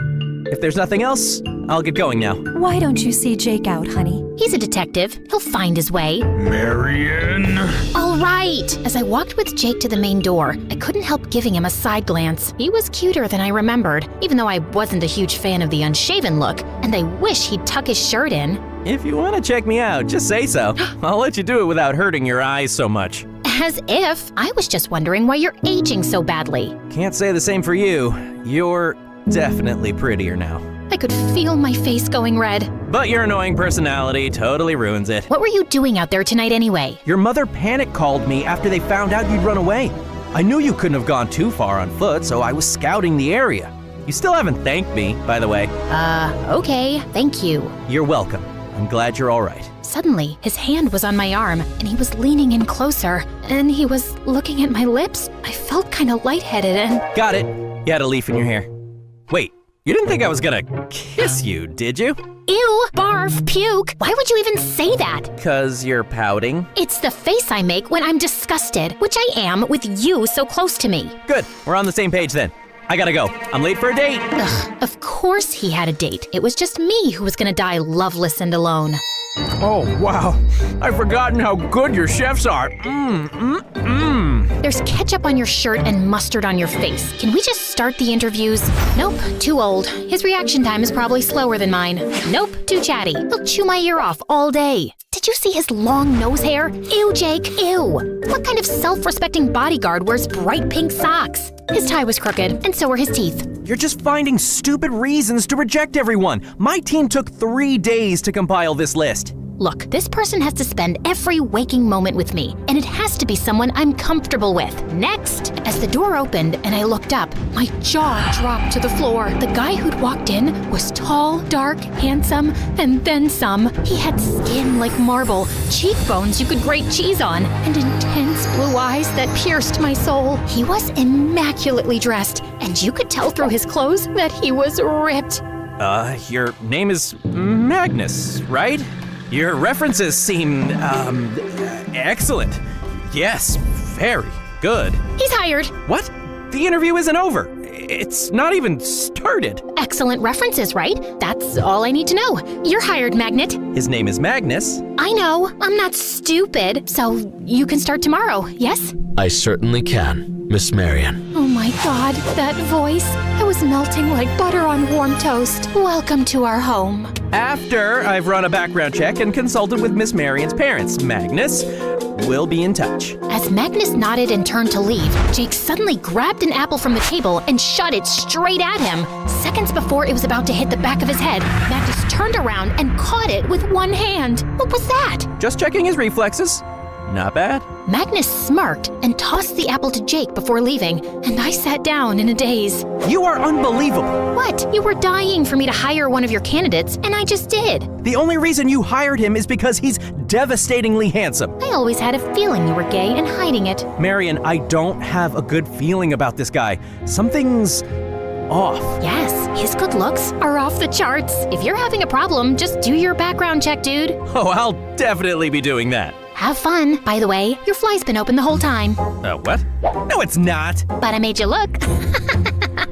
F: If there's nothing else, I'll get going now.
E: Why don't you see Jake out, honey? He's a detective. He'll find his way.
H: Marion.
E: All right. As I walked with Jake to the main door, I couldn't help giving him a side glance. He was cuter than I remembered, even though I wasn't a huge fan of the unshaven look, and I wish he'd tuck his shirt in.
F: If you want to check me out, just say so. I'll let you do it without hurting your eyes so much.
E: As if. I was just wondering why you're aging so badly.
F: Can't say the same for you. You're definitely prettier now.
E: I could feel my face going red.
F: But your annoying personality totally ruins it.
E: What were you doing out there tonight anyway?
F: Your mother panic called me after they found out you'd run away. I knew you couldn't have gone too far on foot, so I was scouting the area. You still haven't thanked me, by the way.
E: Okay, thank you.
F: You're welcome. I'm glad you're all right.
E: Suddenly, his hand was on my arm, and he was leaning in closer, and he was looking at my lips. I felt kind of lightheaded and...
F: Got it. You had a leaf in your hair. Wait, you didn't think I was gonna kiss you, did you?
E: Ew, barf, puke. Why would you even say that?
F: 'Cause you're pouting.
E: It's the face I make when I'm disgusted, which I am with you so close to me.
F: Good, we're on the same page then. I gotta go. I'm late for a date.
E: Ugh, of course he had a date. It was just me who was gonna die loveless and alone.
F: Oh, wow. I've forgotten how good your chefs are.
E: There's ketchup on your shirt and mustard on your face. Can we just start the interviews? Nope, too old. His reaction time is probably slower than mine. Nope, too chatty. He'll chew my ear off all day. Did you see his long nose hair? Ew, Jake, ew. What kind of self-respecting bodyguard wears bright pink socks? His tie was crooked, and so were his teeth.
F: You're just finding stupid reasons to reject everyone. My team took 3 days to compile this list.
E: Look, this person has to spend every waking moment with me, and it has to be someone I'm comfortable with. Next! As the door opened and I looked up, my jaw dropped to the floor. The guy who'd walked in was tall, dark, handsome, and then some. He had skin like marble, cheekbones you could grate cheese on, and intense blue eyes that pierced my soul. He was immaculately dressed, and you could tell through his clothes that he was ripped.
F: Your name is Magnus, right? Your references seem, excellent. Yes, very good.
E: He's hired.
F: What? The interview isn't over. It's not even started.
E: Excellent references, right? That's all I need to know. You're hired, Magnet.
F: His name is Magnus.
E: I know. I'm not stupid. So you can start tomorrow, yes?
R: I certainly can, Miss Marion.
E: Oh my god, that voice. I was melting like butter on warm toast. Welcome to our home.
F: After I've run a background check and consulted with Miss Marion's parents, Magnus will be in touch.
E: As Magnus nodded and turned to leave, Jake suddenly grabbed an apple from the table and shot it straight at him. Seconds before it was about to hit the back of his head, Magnus turned around and caught it with one hand. What was that?
F: Just checking his reflexes. Not bad.
E: Magnus smirked and tossed the apple to Jake before leaving, and I sat down in a daze.
F: You are unbelievable.
E: What? You were dying for me to hire one of your candidates, and I just did.
F: The only reason you hired him is because he's devastatingly handsome.
E: I always had a feeling you were gay and hiding it.
F: Marion, I don't have a good feeling about this guy. Something's off.
E: Yes, his good looks are off the charts. If you're having a problem, just do your background check, dude.
F: Oh, I'll definitely be doing that.
E: Have fun. By the way, your fly's been open the whole time.
F: What? No, it's not.
E: But I made you look.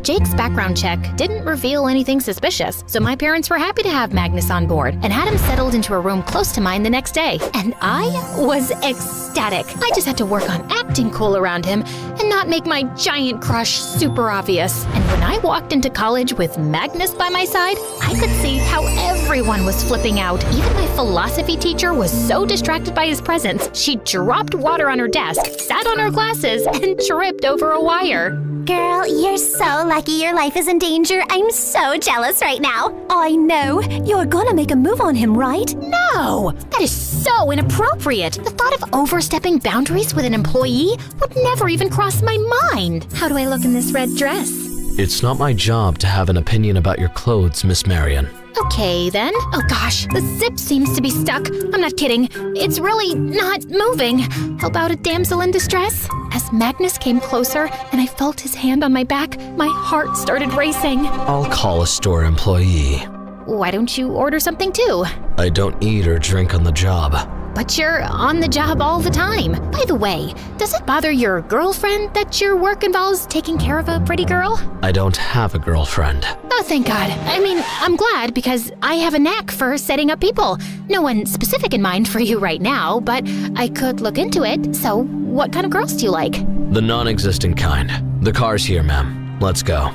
E: Jake's background check didn't reveal anything suspicious, so my parents were happy to have Magnus on board and had him settled into a room close to mine the next day. And I was ecstatic. I just had to work on acting cool around him and not make my giant crush super obvious. And when I walked into college with Magnus by my side, I could see how everyone was flipping out. Even my philosophy teacher was so distracted by his presence, she dropped water on her desk, sat on her glasses, and tripped over a wire.
K: Girl, you're so lucky your life is in danger. I'm so jealous right now. I know. You're gonna make a move on him, right?
E: No! That is so inappropriate. The thought of overstepping boundaries with an employee would never even cross my mind. How do I look in this red dress?
R: It's not my job to have an opinion about your clothes, Miss Marion.
E: Okay, then. Oh gosh, the zip seems to be stuck. I'm not kidding. It's really not moving. How about a damsel in distress? As Magnus came closer and I felt his hand on my back, my heart started racing.
R: I'll call a store employee.
E: Why don't you order something too?
R: I don't eat or drink on the job.
E: But you're on the job all the time. By the way, does it bother your girlfriend that your work involves taking care of a pretty girl?
R: I don't have a girlfriend.
E: Oh, thank God. I mean, I'm glad because I have a knack for setting up people. No one specific in mind for you right now, but I could look into it. So, what kind of girls do you like?
R: The non-existent kind. The car's here, ma'am. Let's go.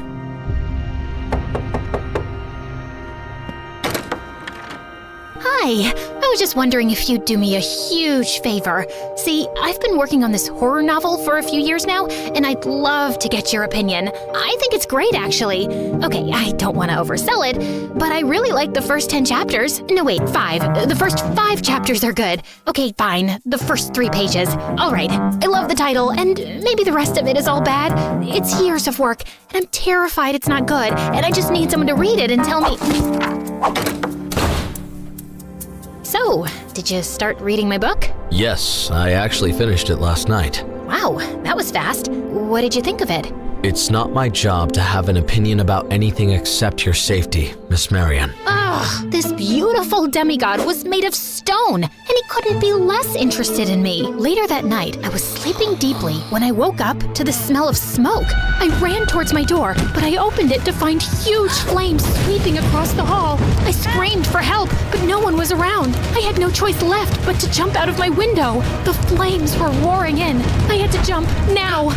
E: Hi. I was just wondering if you'd do me a huge favor. See, I've been working on this horror novel for a few years now, and I'd love to get your opinion. I think it's great, actually. Okay, I don't want to oversell it, but I really like the first 10 chapters. No, wait, 5. The first 5 chapters are good. Okay, fine. The first 3 pages. All right. I love the title, and maybe the rest of it is all bad. It's years of work, and I'm terrified it's not good, and I just need someone to read it and tell me... So, did you start reading my book?
R: Yes, I actually finished it last night.
E: Wow, that was fast. What did you think of it?
R: It's not my job to have an opinion about anything except your safety, Miss Marion.
E: Ugh, this beautiful demigod was made of stone, and he couldn't be less interested in me. Later that night, I was sleeping deeply when I woke up to the smell of smoke. I ran towards my door, but I opened it to find huge flames sweeping across the hall. I screamed for help, but no one was around. I had no choice left but to jump out of my window. The flames were roaring in. I had to jump now.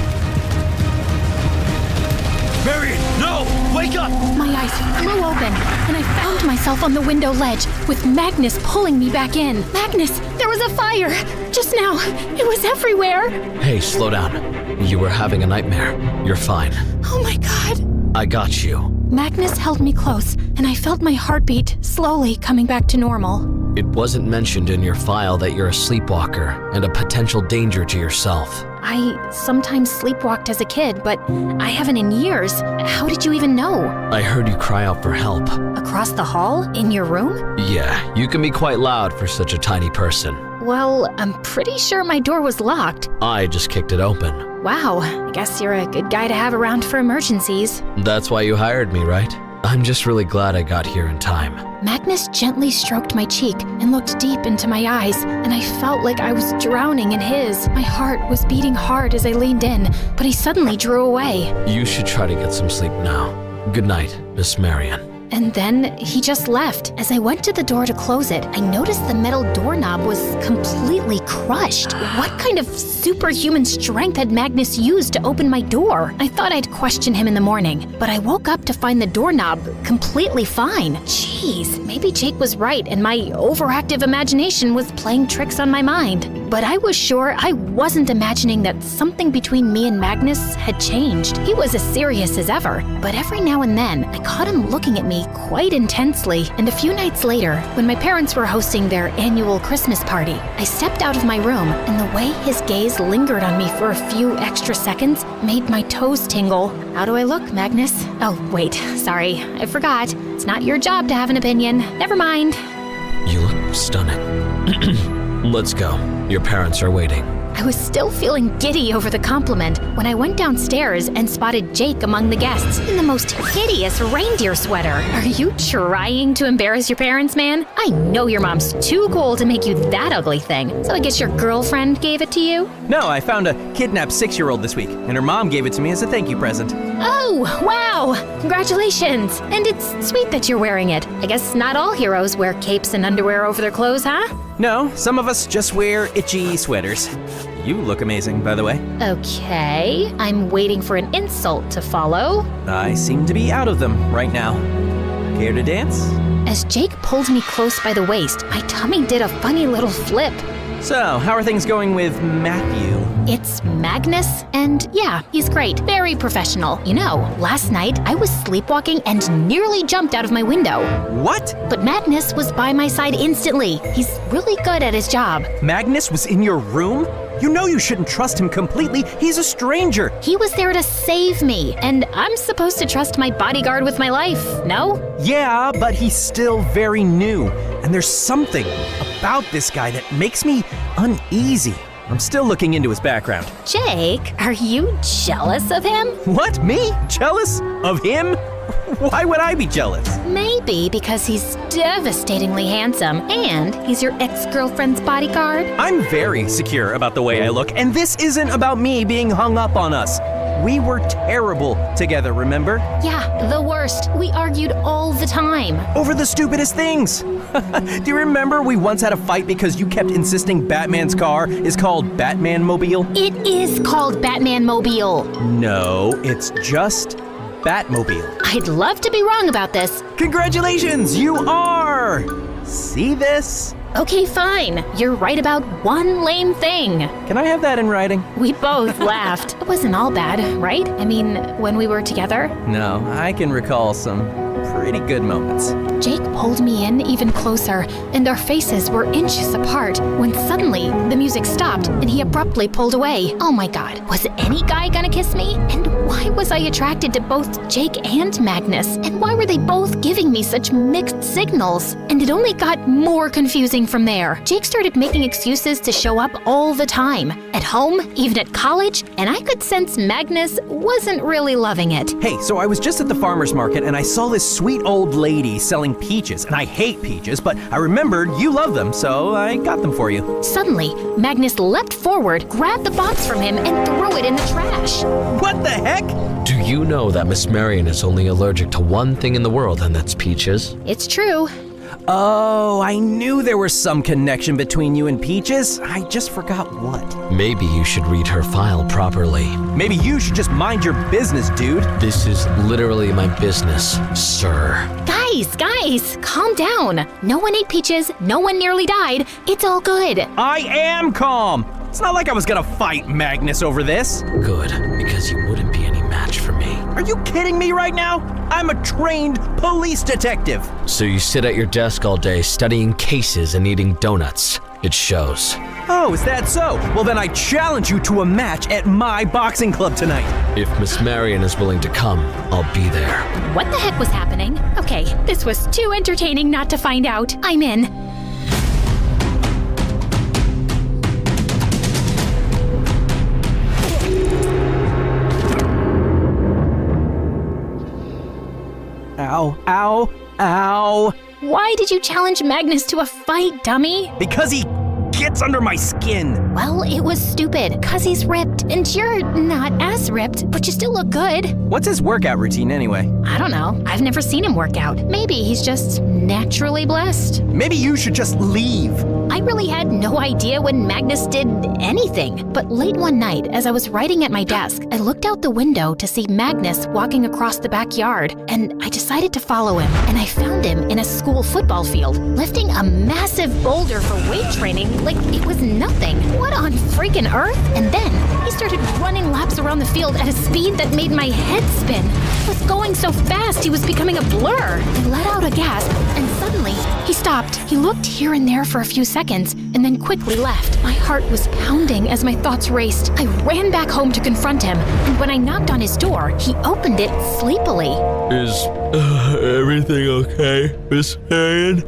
G: Marion, no! Wake up!
E: My eyes flew open, and I found myself on the window ledge with Magnus pulling me back in. Magnus, there was a fire! Just now, it was everywhere!
R: Hey, slow down. You were having a nightmare. You're fine.
E: Oh my God!
R: I got you.
E: Magnus held me close, and I felt my heartbeat slowly coming back to normal.
R: It wasn't mentioned in your file that you're a sleepwalker and a potential danger to yourself.
E: I sometimes sleepwalked as a kid, but I haven't in years. How did you even know?
R: I heard you cry out for help.
E: Across the hall? In your room?
R: Yeah, you can be quite loud for such a tiny person.
E: Well, I'm pretty sure my door was locked.
R: I just kicked it open.
E: Wow, I guess you're a good guy to have around for emergencies.
R: That's why you hired me, right? I'm just really glad I got here in time.
E: Magnus gently stroked my cheek and looked deep into my eyes, and I felt like I was drowning in his. My heart was beating hard as I leaned in, but he suddenly drew away.
R: You should try to get some sleep now. Good night, Miss Marion.
E: And then he just left. As I went to the door to close it, I noticed the metal doorknob was completely crushed. What kind of superhuman strength had Magnus used to open my door? I thought I'd question him in the morning, but I woke up to find the doorknob completely fine. Jeez, maybe Jake was right and my overactive imagination was playing tricks on my mind. But I was sure I wasn't imagining that something between me and Magnus had changed. He was as serious as ever, but every now and then I caught him looking at me quite intensely. And a few nights later, when my parents were hosting their annual Christmas party, I stepped out of my room, and the way his gaze lingered on me for a few extra seconds made my toes tingle. How do I look, Magnus? Oh, wait, sorry, I forgot. It's not your job to have an opinion. Never mind.
R: You look stunning. Let's go. Your parents are waiting.
E: I was still feeling giddy over the compliment when I went downstairs and spotted Jake among the guests in the most hideous reindeer sweater. Are you trying to embarrass your parents, man? I know your mom's too cool to make you that ugly thing, so I guess your girlfriend gave it to you?
F: No, I found a kidnapped 6-year-old this week, and her mom gave it to me as a thank you present.
E: Oh, wow! Congratulations! And it's sweet that you're wearing it. I guess not all heroes wear capes and underwear over their clothes, huh?
F: No, some of us just wear itchy sweaters. You look amazing, by the way.
E: Okay, I'm waiting for an insult to follow.
F: I seem to be out of them right now. Care to dance?
E: As Jake pulled me close by the waist, my tummy did a funny little flip.
F: So, how are things going with Matthew?
E: It's Magnus, and yeah, he's great. Very professional. You know, last night I was sleepwalking and nearly jumped out of my window.
F: What?
E: But Magnus was by my side instantly. He's really good at his job.
F: Magnus was in your room? You know you shouldn't trust him completely. He's a stranger.
E: He was there to save me, and I'm supposed to trust my bodyguard with my life, no?
F: Yeah, but he's still very new. And there's something about this guy that makes me uneasy. I'm still looking into his background.
E: Jake, are you jealous of him?
F: What, me? Jealous? Of him? Why would I be jealous?
E: Maybe because he's devastatingly handsome and he's your ex-girlfriend's bodyguard.
F: I'm very secure about the way I look, and this isn't about me being hung up on us. We were terrible together, remember?
E: Yeah, the worst. We argued all the time.
F: Over the stupidest things. Do you remember we once had a fight because you kept insisting Batman's car is called Batman-mobile?
E: It is called Batman-mobile.
F: No, it's just Batmobile.
E: I'd love to be wrong about this.
F: Congratulations, you are! See this?
E: Okay, fine. You're right about one lame thing.
F: Can I have that in writing?
E: We both laughed. It wasn't all bad, right? I mean, when we were together.
F: No, I can recall some pretty good moments.
E: Jake pulled me in even closer, and our faces were inches apart when suddenly the music stopped and he abruptly pulled away. Oh my god, was any guy gonna kiss me? And why was I attracted to both Jake and Magnus? And why were they both giving me such mixed signals? And it only got more confusing from there. Jake started making excuses to show up all the time. At home, even at college, and I could sense Magnus wasn't really loving it.
F: Hey, so I was just at the farmer's market and I saw this sweet old lady selling peaches, and I hate peaches, but I remembered you love them, so I got them for you.
E: Suddenly, Magnus leapt forward, grabbed the box from him, and threw it in the trash.
F: What the heck?
R: Do you know that Miss Marion is only allergic to one thing in the world, and that's peaches?
E: It's true.
F: Oh, I knew there was some connection between you and Peaches. I just forgot what.
R: Maybe you should read her file properly.
F: Maybe you should just mind your business, dude.
R: This is literally my business, sir.
E: Guys, calm down. No one ate peaches, no one nearly died. It's all good.
F: I am calm. It's not like I was gonna fight Magnus over this.
R: Good, because you wouldn't be any match for me.
F: Are you kidding me right now? I'm a trained police detective.
R: So you sit at your desk all day studying cases and eating donuts. It shows.
F: Oh, is that so? Well, then I challenge you to a match at my boxing club tonight.
R: If Miss Marion is willing to come, I'll be there.
E: What the heck was happening? Okay, this was too entertaining not to find out. I'm in.
F: Ow, ow, ow.
E: Why did you challenge Magnus to a fight, dummy?
F: Because he gets under my skin.
E: Well, it was stupid, 'cause he's ripped, and you're not as ripped, but you still look good.
F: What's his workout routine anyway?
E: I don't know. I've never seen him work out. Maybe he's just naturally blessed.
F: Maybe you should just leave.
E: I really had no idea when Magnus did anything. But late one night, as I was writing at my desk, I looked out the window to see Magnus walking across the backyard, and I decided to follow him. And I found him in a school football field, lifting a massive boulder for weight training like it was nothing. What on freaking earth? And then he started running laps around the field at a speed that made my head spin. He was going so fast, he was becoming a blur. I let out a gasp, and suddenly he stopped. He looked here and there for a few seconds, and then quickly left. My heart was pounding as my thoughts raced. I ran back home to confront him, and when I knocked on his door, he opened it sleepily.
R: Is everything okay, Miss Marion?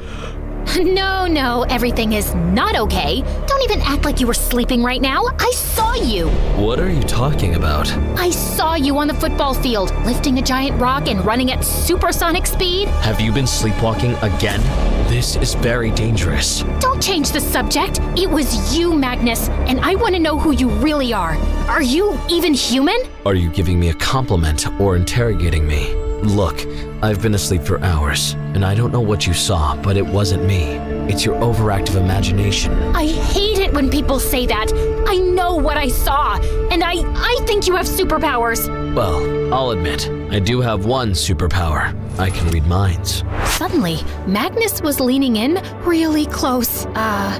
E: No, everything is not okay. Don't even act like you were sleeping right now. I saw you.
R: What are you talking about?
E: I saw you on the football field, lifting a giant rock and running at supersonic speed.
R: Have you been sleepwalking again? This is very dangerous.
E: Don't change the subject. It was you, Magnus, and I want to know who you really are. Are you even human?
R: Are you giving me a compliment or interrogating me? Look, I've been asleep for hours, and I don't know what you saw, but it wasn't me. It's your overactive imagination.
E: I hate it when people say that. I know what I saw, and I think you have superpowers.
R: Well, I'll admit, I do have one superpower. I can read minds.
E: Suddenly, Magnus was leaning in really close.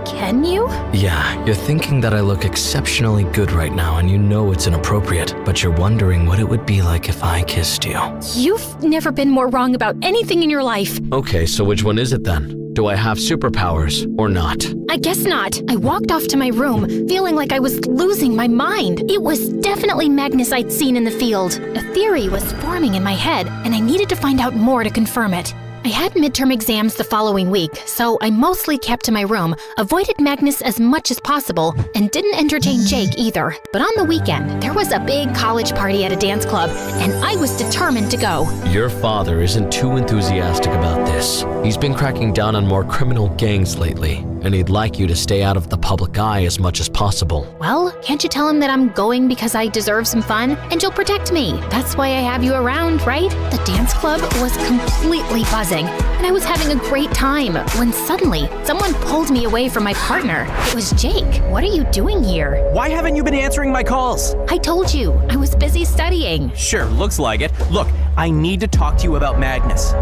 E: Can you?
R: Yeah, you're thinking that I look exceptionally good right now and you know it's inappropriate, but you're wondering what it would be like if I kissed you.
E: You've never been more wrong about anything in your life.
R: Okay, so which one is it then? Do I have superpowers or not?
E: I guess not. I walked off to my room, feeling like I was losing my mind. It was definitely Magnus I'd seen in the field. A theory was forming in my head, and I needed to find out more to confirm it. I had midterm exams the following week, so I mostly kept to my room, avoided Magnus as much as possible, and didn't entertain Jake either. But on the weekend, there was a big college party at a dance club, and I was determined to go.
R: Your father isn't too enthusiastic about this. He's been cracking down on more criminal gangs lately, and he'd like you to stay out of the public eye as much as possible.
E: Well, can't you tell him that I'm going because I deserve some fun, and you'll protect me? That's why I have you around, right? The dance club was completely buzzing, and I was having a great time when suddenly someone pulled me away from my partner. It was Jake. What are you doing here?
F: Why haven't you been answering my calls?
E: I told you, I was busy studying.
F: Sure, looks like it. Look, I need to talk to you about Magnus.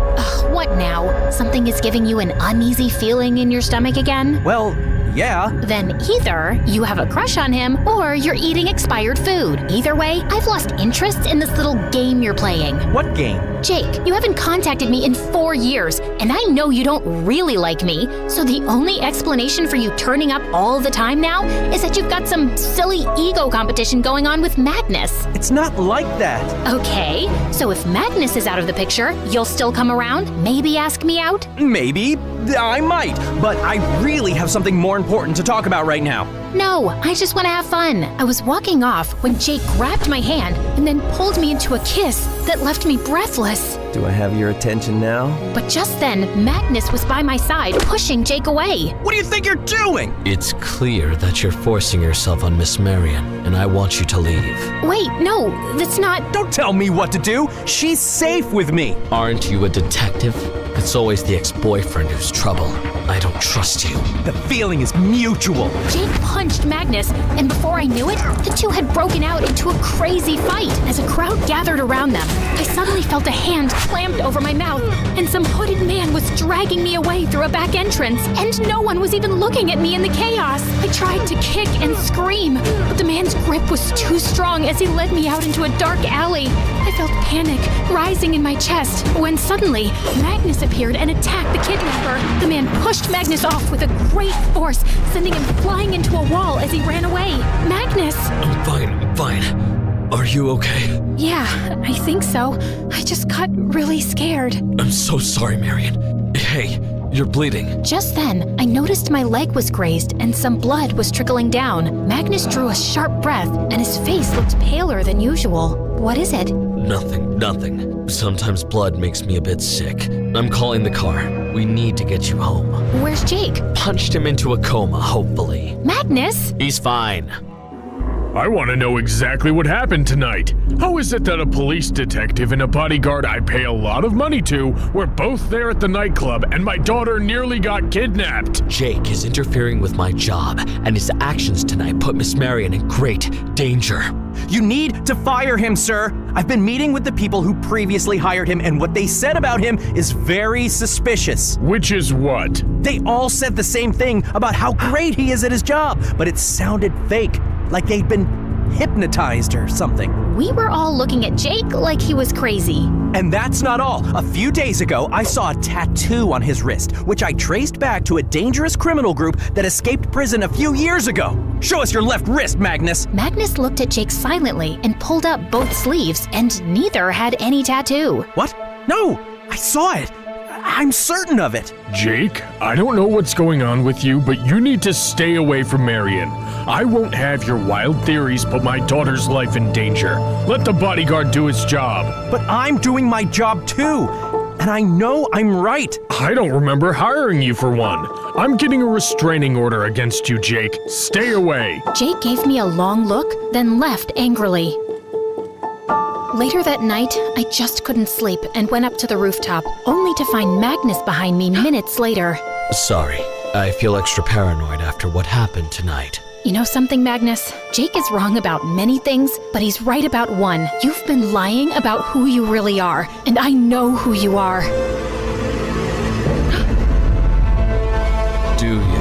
E: What now? Something is giving you an uneasy feeling in your stomach again?
F: Well, yeah.
E: Then either you have a crush on him or you're eating expired food. Either way, I've lost interest in this little game you're playing.
F: What game?
E: Jake, you haven't contacted me in 4 years, and I know you don't really like me, so the only explanation for you turning up all the time now is that you've got some silly ego competition going on with Magnus.
F: It's not like that.
E: Okay, so if Magnus is out of the picture, you'll still come around? Maybe ask me out?
F: Maybe. I might. But I really have something more important to talk about right now.
E: No, I just want to have fun. I was walking off when Jake grabbed my hand and then pulled me into a kiss that left me breathless.
F: Do I have your attention now?
E: But just then, Magnus was by my side, pushing Jake away.
F: What do you think you're doing?
R: It's clear that you're forcing yourself on Miss Marion, and I want you to leave.
E: Wait, no, that's not...
F: Don't tell me what to do. She's safe with me.
R: Aren't you a detective? It's always the ex-boyfriend who's trouble. I don't trust you.
F: The feeling is mutual.
E: Jake punched Magnus, and before I knew it, the two had broken out into a crazy fight. As a crowd gathered around them, I suddenly felt a hand clamped over my mouth, and some hooded man was dragging me away through a back entrance, and no one was even looking at me in the chaos. I tried to kick and scream, but the man's grip was too strong as he led me out into a dark alley. I felt panic rising in my chest when suddenly Magnus appeared and attacked the kidnapper. The man pushed Magnus off with a great force, sending him flying into a wall as he ran away. Magnus!
R: I'm fine. Are you okay?
E: Yeah, I think so. I just got really scared.
R: I'm so sorry, Marion. Hey, you're bleeding.
E: Just then, I noticed my leg was grazed and some blood was trickling down. Magnus drew a sharp breath and his face looked paler than usual. What is it?
R: Nothing. Sometimes blood makes me a bit sick. I'm calling the car. We need to get you home.
E: Where's Jake?
R: Punched him into a coma, hopefully.
E: Magnus?
R: He's fine.
H: I want to know exactly what happened tonight. How is it that a police detective and a bodyguard I pay a lot of money to were both there at the nightclub and my daughter nearly got kidnapped?
R: Jake is interfering with my job, and his actions tonight put Miss Marion in great danger.
F: You need to fire him, sir. I've been meeting with the people who previously hired him, and what they said about him is very suspicious.
H: Which is what?
F: They all said the same thing about how great he is at his job, but it sounded fake, like they'd been hypnotized or something.
E: We were all looking at Jake like he was crazy.
F: And that's not all. A few days ago, I saw a tattoo on his wrist, which I traced back to a dangerous criminal group that escaped prison a few years ago. Show us your left wrist, Magnus.
E: Magnus looked at Jake silently and pulled up both sleeves, and neither had any tattoo.
F: What? No, I saw it. I'm certain of it.
H: Jake, I don't know what's going on with you, but you need to stay away from Marion. I won't have your wild theories put my daughter's life in danger. Let the bodyguard do his job.
F: But I'm doing my job too, and I know I'm right.
H: I don't remember hiring you for one. I'm getting a restraining order against you, Jake. Stay away.
E: Jake gave me a long look, then left angrily. Later that night, I just couldn't sleep and went up to the rooftop, only to find Magnus behind me minutes later.
R: Sorry, I feel extra paranoid after what happened tonight.
E: You know something, Magnus? Jake is wrong about many things, but he's right about one. You've been lying about who you really are, and I know who you are.
A: Do you?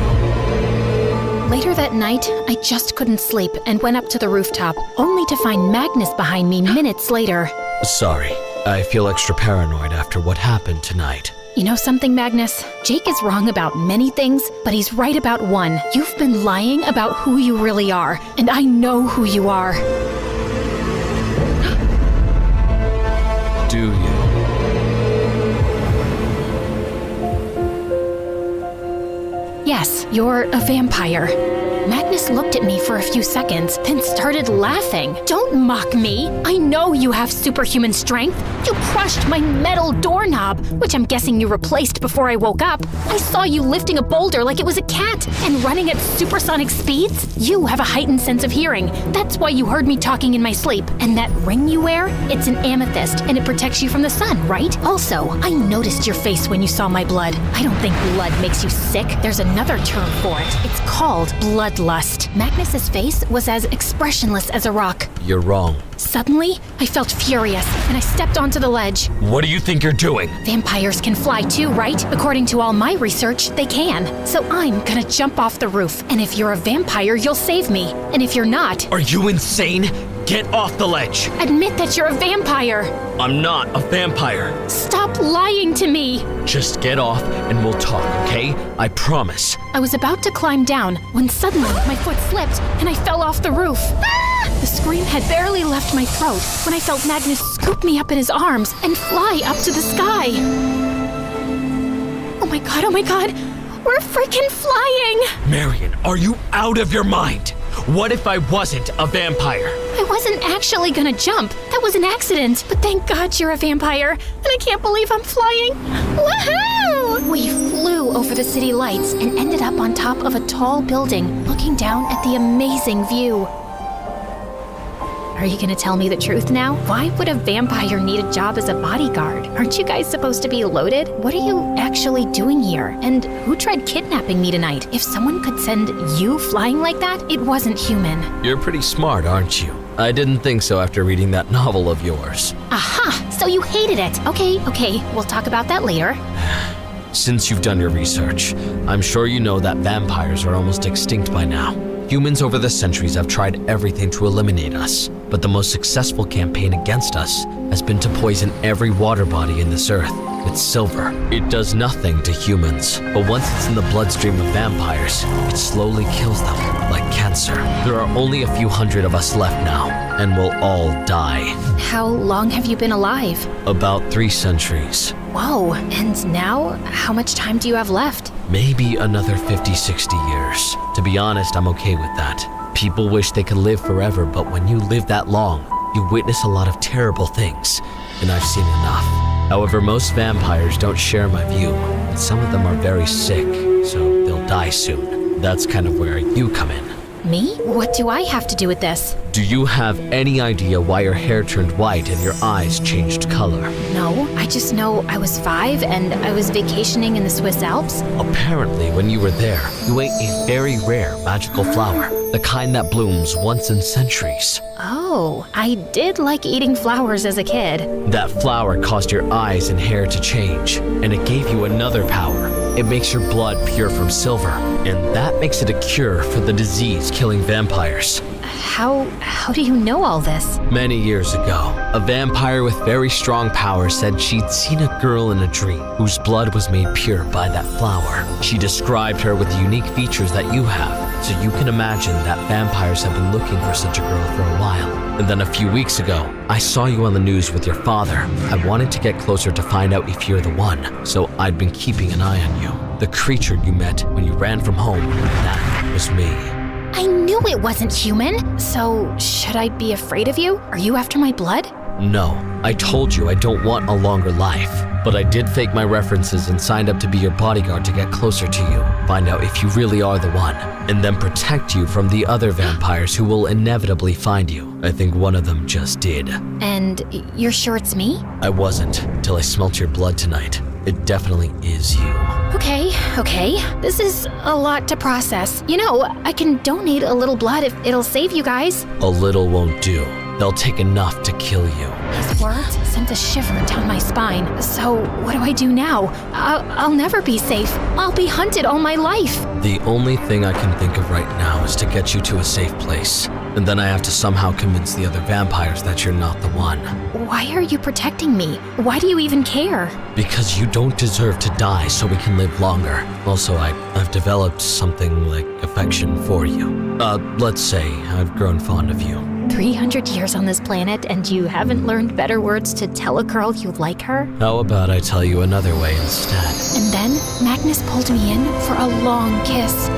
E: Later that night, I just couldn't sleep and went up to the rooftop, only to find Magnus behind me minutes later.
R: Sorry, I feel extra paranoid after what happened tonight.
E: You know something, Magnus? Jake is wrong about many things, but he's right about one. You've been lying about who you really are, and I know who you are.
A: Do you?
E: Yes, you're a vampire. Magnus looked at me for a few seconds, then started laughing. Don't mock me. I know you have superhuman strength. You crushed my metal doorknob, which I'm guessing you replaced before I woke up. I saw you lifting a boulder like it was a cat and running at supersonic speeds. You have a heightened sense of hearing. That's why you heard me talking in my sleep. And that ring you wear, it's an amethyst, and it protects you from the sun, right? Also, I noticed your face when you saw my blood. I don't think blood makes you sick. There's another term for it. It's called bloodlust. Magnus's face was as expressionless as a rock.
R: You're wrong.
E: Suddenly, I felt furious, and I stepped onto the ledge.
R: What do you think you're doing?
E: Vampires can fly too, right? According to all my research, they can. So I'm gonna jump off the roof, and if you're a vampire, you'll save me. And if you're not...
R: Are you insane? Get off the ledge!
E: Admit that you're a vampire!
R: I'm not a vampire.
E: Stop lying to me!
R: Just get off and we'll talk, okay? I promise.
E: I was about to climb down when suddenly my foot slipped and I fell off the roof. Ah! The scream had barely left my throat when I felt Magnus scoop me up in his arms and fly up to the sky. Oh my god, we're freaking flying!
R: Marion, are you out of your mind? What if I wasn't a vampire?
E: I wasn't actually gonna jump. That was an accident. But thank God you're a vampire. And I can't believe I'm flying. Woohoo! We flew over the city lights and ended up on top of a tall building, looking down at the amazing view. Are you gonna tell me the truth now? Why would a vampire need a job as a bodyguard? Aren't you guys supposed to be loaded? What are you actually doing here? And who tried kidnapping me tonight? If someone could send you flying like that, it wasn't human.
R: You're pretty smart, aren't you? I didn't think so after reading that novel of yours.
E: Aha! So you hated it. Okay, we'll talk about that later.
R: Since you've done your research, I'm sure you know that vampires are almost extinct by now. Humans over the centuries have tried everything to eliminate us, but the most successful campaign against us has been to poison every water body in this earth with silver. It does nothing to humans, but once it's in the bloodstream of vampires, it slowly kills them like cancer. There are only a few hundred of us left now, and we'll all die.
E: How long have you been alive?
R: About 3 centuries.
E: Whoa, and now, how much time do you have left?
R: Maybe another 50, 60 years. To be honest, I'm okay with that. People wish they could live forever, but when you live that long, you witness a lot of terrible things, and I've seen enough. However, most vampires don't share my view, and some of them are very sick, so they'll die soon. That's kind of where you come in.
E: Me? What do I have to do with this?
R: Do you have any idea why your hair turned white and your eyes changed color?
E: No, I just know I was 5 and I was vacationing in the Swiss Alps.
R: Apparently, when you were there, you ate a very rare magical flower, the kind that blooms once in centuries.
E: Oh, I did like eating flowers as a kid.
R: That flower caused your eyes and hair to change, and it gave you another power. It makes your blood pure from silver, and that makes it a cure for the disease killing vampires.
E: How do you know all this?
R: Many years ago, a vampire with very strong powers said she'd seen a girl in a dream whose blood was made pure by that flower. She described her with the unique features that you have, so you can imagine that vampires have been looking for such a girl for a while. And then a few weeks ago, I saw you on the news with your father. I wanted to get closer to find out if you're the one, so I'd been keeping an eye on you. The creature you met when you ran from home, that was me.
E: I knew it wasn't human. So, should I be afraid of you? Are you after my blood?
R: No, I told you I don't want a longer life. But I did fake my references and signed up to be your bodyguard to get closer to you, find out if you really are the one, and then protect you from the other vampires who will inevitably find you. I think one of them just did.
E: And you're sure it's me?
R: I wasn't, till I smelt your blood tonight. It definitely is you.
E: Okay. This is a lot to process. You know, I can donate a little blood if it'll save you guys.
R: A little won't do. They'll take enough to kill you.
E: His words sent a shiver down my spine. So, what do I do now? I'll never be safe. I'll be hunted all my life.
R: The only thing I can think of right now is to get you to a safe place. And then I have to somehow convince the other vampires that you're not the one.
E: Why are you protecting me? Why do you even care?
R: Because you don't deserve to die so we can live longer. Also, I've developed something like affection for you. Let's say I've grown fond of you.
E: 300 years on this planet and you haven't learned better words to tell a girl you like her?
R: How about I tell you another way instead?
E: And then Magnus pulled me in for a long kiss.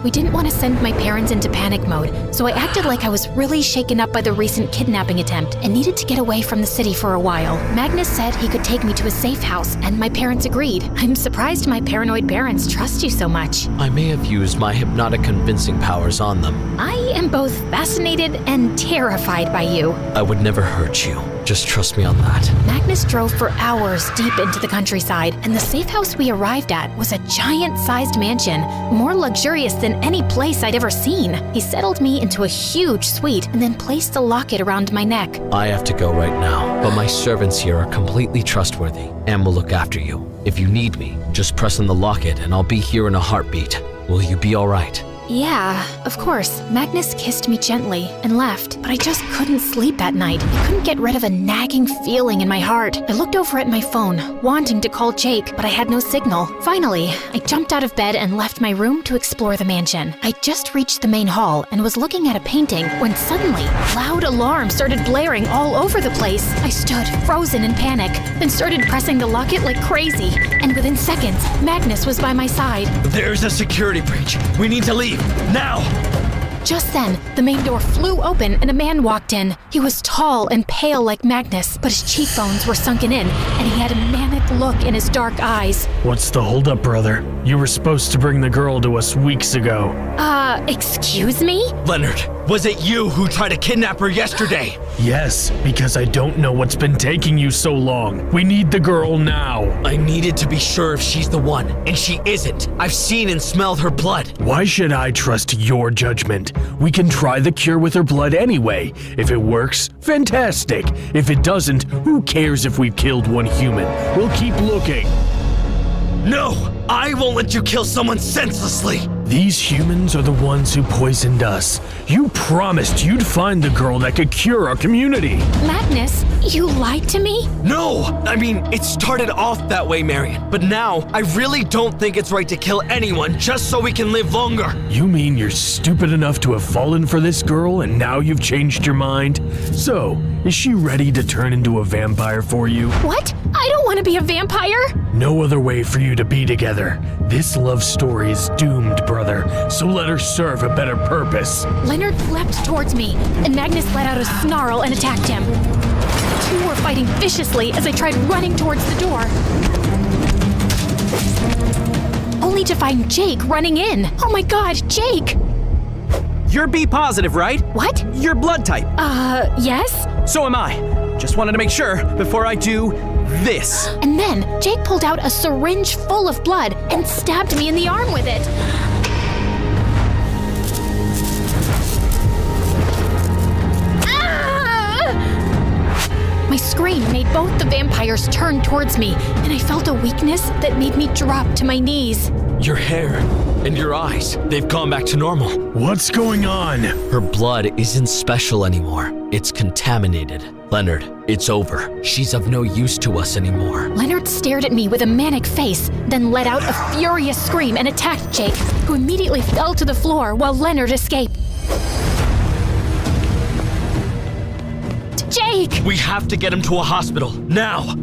E: We didn't want to send my parents into panic mode, so I acted like I was really shaken up by the recent kidnapping attempt and needed to get away from the city for a while. Magnus said he could take me to a safe house, and my parents agreed. I'm surprised my paranoid parents trust you so much.
R: I may have used my hypnotic convincing powers on them.
E: I am both fascinated and terrified by you.
R: I would never hurt you. Just trust me on that.
E: Magnus drove for hours deep into the countryside, and the safe house we arrived at was a giant-sized mansion, more luxurious than any place I'd ever seen. He settled me into a huge suite and then placed a locket around my neck.
R: I have to go right now, but my servants here are completely trustworthy and will look after you. If you need me, just press on the locket and I'll be here in a heartbeat. Will you be all right?
E: Yeah, of course. Magnus kissed me gently and left, but I just couldn't sleep at night. I couldn't get rid of a nagging feeling in my heart. I looked over at my phone, wanting to call Jake, but I had no signal. Finally, I jumped out of bed and left my room to explore the mansion. I just reached the main hall and was looking at a painting when suddenly, loud alarms started blaring all over the place. I stood, frozen in panic, then started pressing the locket like crazy. And within seconds, Magnus was by my side.
G: There's a security breach. We need to leave. Now!
E: Just then, the main door flew open and a man walked in. He was tall and pale like Magnus, but his cheekbones were sunken in, and he had a manic look in his dark eyes.
H: What's the holdup, brother? You were supposed to bring the girl to us weeks ago.
E: Excuse me?
G: Leonard, was it you who tried to kidnap her yesterday?
H: Yes, because I don't know what's been taking you so long. We need the girl now.
G: I needed to be sure if she's the one, and she isn't. I've seen and smelled her blood.
H: Why should I trust your judgment? We can try the cure with her blood anyway. If it works, fantastic. If it doesn't, who cares if we've killed one human? We'll keep looking.
G: No! I won't let you kill someone senselessly!
H: These humans are the ones who poisoned us. You promised you'd find the girl that could cure our community.
E: Magnus, you lied to me?
G: No! I mean, it started off that way, Marion. But now, I really don't think it's right to kill anyone just so we can live longer.
H: You mean you're stupid enough to have fallen for this girl and now you've changed your mind? So, is she ready to turn into a vampire for you?
E: What? I don't want to be a vampire!
H: No other way for you to be together. This love story is doomed, brother, so let her serve a better purpose.
E: Leonard leapt towards me, and Magnus let out a snarl and attacked him. The two were fighting viciously as I tried running towards the door, only to find Jake running in. Oh my god, Jake!
F: You're B positive, right?
E: What?
F: You're blood type.
E: Yes?
F: So am I. Just wanted to make sure before I do this.
E: And then Jake pulled out a syringe full of blood and stabbed me in the arm with it. My scream made both the vampires turn towards me, and I felt a weakness that made me drop to my knees.
G: Your hair and your eyes, they've gone back to normal.
H: What's going on?
R: Her blood isn't special anymore. It's contaminated. Leonard, it's over. She's of no use to us anymore.
E: Leonard stared at me with a manic face, then let out a furious scream and attacked Jake, who immediately fell to the floor while Leonard escaped. Jake!
G: We have to get him to a hospital, now!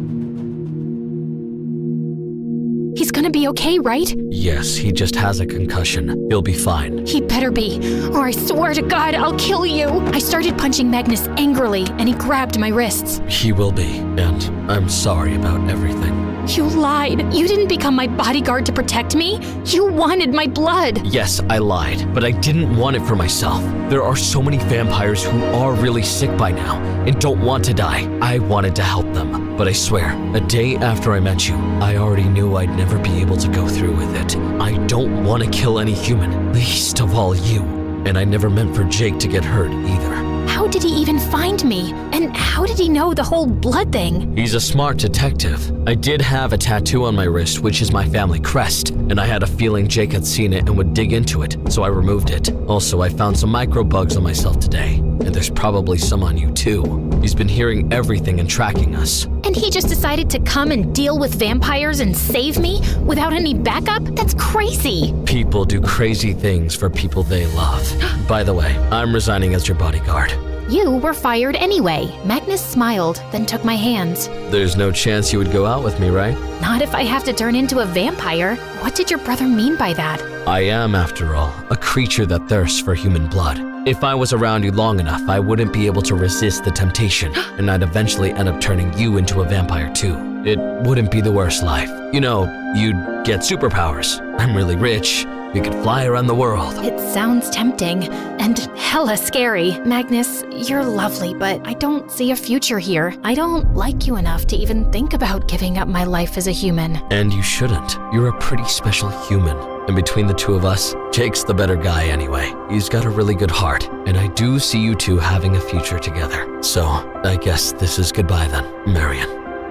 E: He's gonna be okay, right?
R: Yes, he just has a concussion. He'll be fine.
E: He better be, or I swear to God, I'll kill you! I started punching Magnus angrily, and he grabbed my wrists.
R: He will be, and I'm sorry about everything.
E: You lied. You didn't become my bodyguard to protect me. You wanted my blood.
R: Yes, I lied, but I didn't want it for myself. There are so many vampires who are really sick by now and don't want to die. I wanted to help them, but I swear, a day after I met you, I already knew I'd never be able to go through with it. I don't want to kill any human, least of all you. And I never meant for Jake to get hurt either.
E: How did he even find me? And how did he know the whole blood thing?
R: He's a smart detective. I did have a tattoo on my wrist, which is my family crest, and I had a feeling Jake had seen it and would dig into it, so I removed it. Also, I found some microbugs on myself today, and there's probably some on you too. He's been hearing everything and tracking us.
E: And he just decided to come and deal with vampires and save me without any backup? That's crazy.
R: People do crazy things for people they love. By the way, I'm resigning as your bodyguard.
E: You were fired anyway. Magnus smiled, then took my hands.
R: There's no chance you would go out with me, right?
E: Not if I have to turn into a vampire. What did your brother mean by that?
R: I am, after all, a creature that thirsts for human blood. If I was around you long enough, I wouldn't be able to resist the temptation, and I'd eventually end up turning you into a vampire too. It wouldn't be the worst life. You know, you'd get superpowers. I'm really rich. We could fly around the world.
E: It sounds tempting and hella scary. Magnus, you're lovely, but I don't see a future here. I don't like you enough to even think about giving up my life as a human.
R: And you shouldn't. You're a pretty special human. And between the two of us, Jake's the better guy anyway. He's got a really good heart, and I do see you two having a future together. So, I guess this is goodbye then, Marion.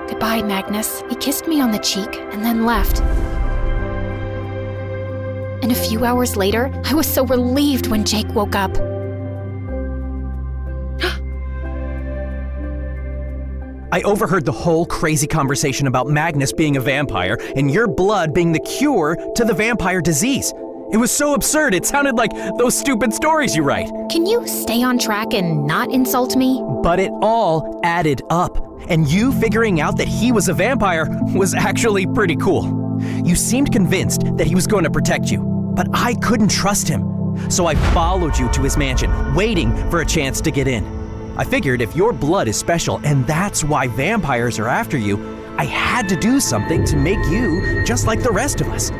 E: Goodbye, Magnus. He kissed me on the cheek and then left. And a few hours later, I was so relieved when Jake woke up.
F: I overheard the whole crazy conversation about Magnus being a vampire and your blood being the cure to the vampire disease. It was so absurd, it sounded like those stupid stories you write.
E: Can you stay on track and not insult me?
F: But it all added up, and you figuring out that he was a vampire was actually pretty cool. You seemed convinced that he was going to protect you, but I couldn't trust him. So I followed you to his mansion, waiting for a chance to get in. I figured if your blood is special and that's why vampires are after you, I had to do something to make you just like the rest of us.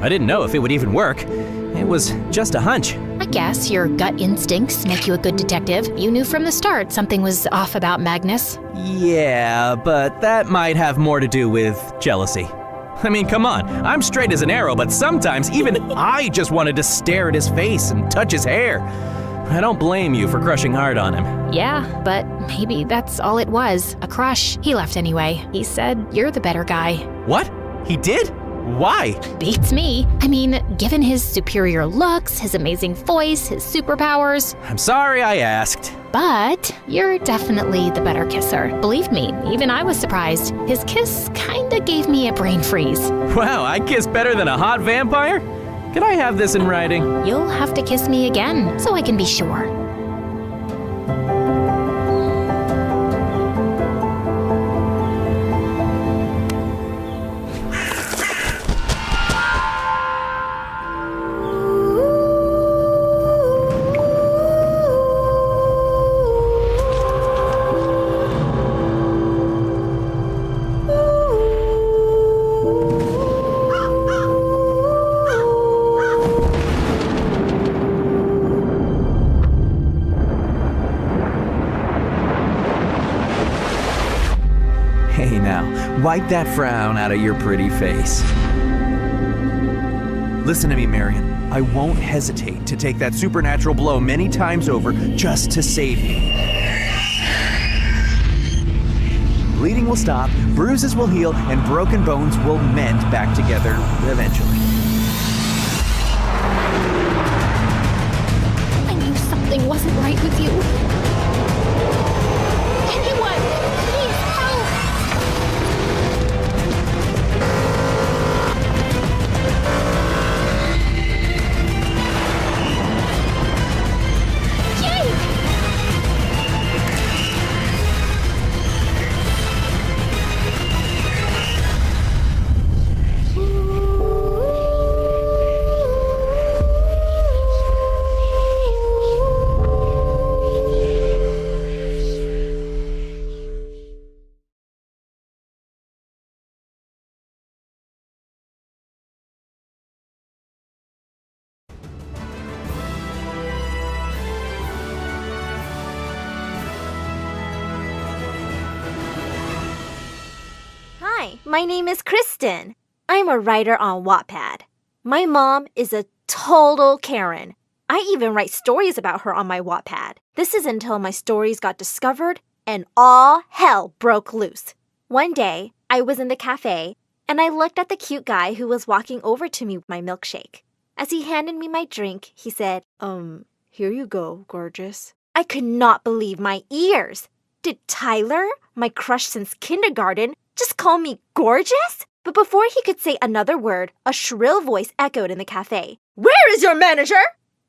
F: I didn't know if it would even work. It was just a hunch.
E: I guess your gut instincts make you a good detective. You knew from the start something was off about Magnus.
F: Yeah, but that might have more to do with jealousy. I mean, come on, I'm straight as an arrow, but sometimes even I just wanted to stare at his face and touch his hair. I don't blame you for crushing hard on him.
E: Yeah, but maybe that's all it was. A crush. He left anyway. He said you're the better guy.
F: What? He did? Why?
E: Beats me. I mean, given his superior looks, his amazing voice, his superpowers.
F: I'm sorry I asked.
E: But you're definitely the better kisser. Believe me, even I was surprised. His kiss kinda gave me a brain freeze.
F: Wow, I kiss better than a hot vampire? Can I have this in writing?
E: You'll have to kiss me again, so I can be sure.
F: Hey now, wipe that frown out of your pretty face. Listen to me, Marion. I won't hesitate to take that supernatural blow many times over just to save you. Bleeding will stop, bruises will heal, and broken bones will mend back together eventually.
E: I knew something wasn't right with you. Anyone, please help!
B: Hi, my name is Kristen. I'm a writer on Wattpad. My mom is a total Karen. I even write stories about her on my Wattpad. This is until my stories got discovered and all hell broke loose. One day, I was in the cafe and I looked at the cute guy who was walking over to me with my milkshake. As he handed me my drink, he said, here you go, gorgeous. I could not believe my ears. Did Tyler, my crush since kindergarten, just call me gorgeous? But before he could say another word, a shrill voice echoed in the cafe. Where is your manager?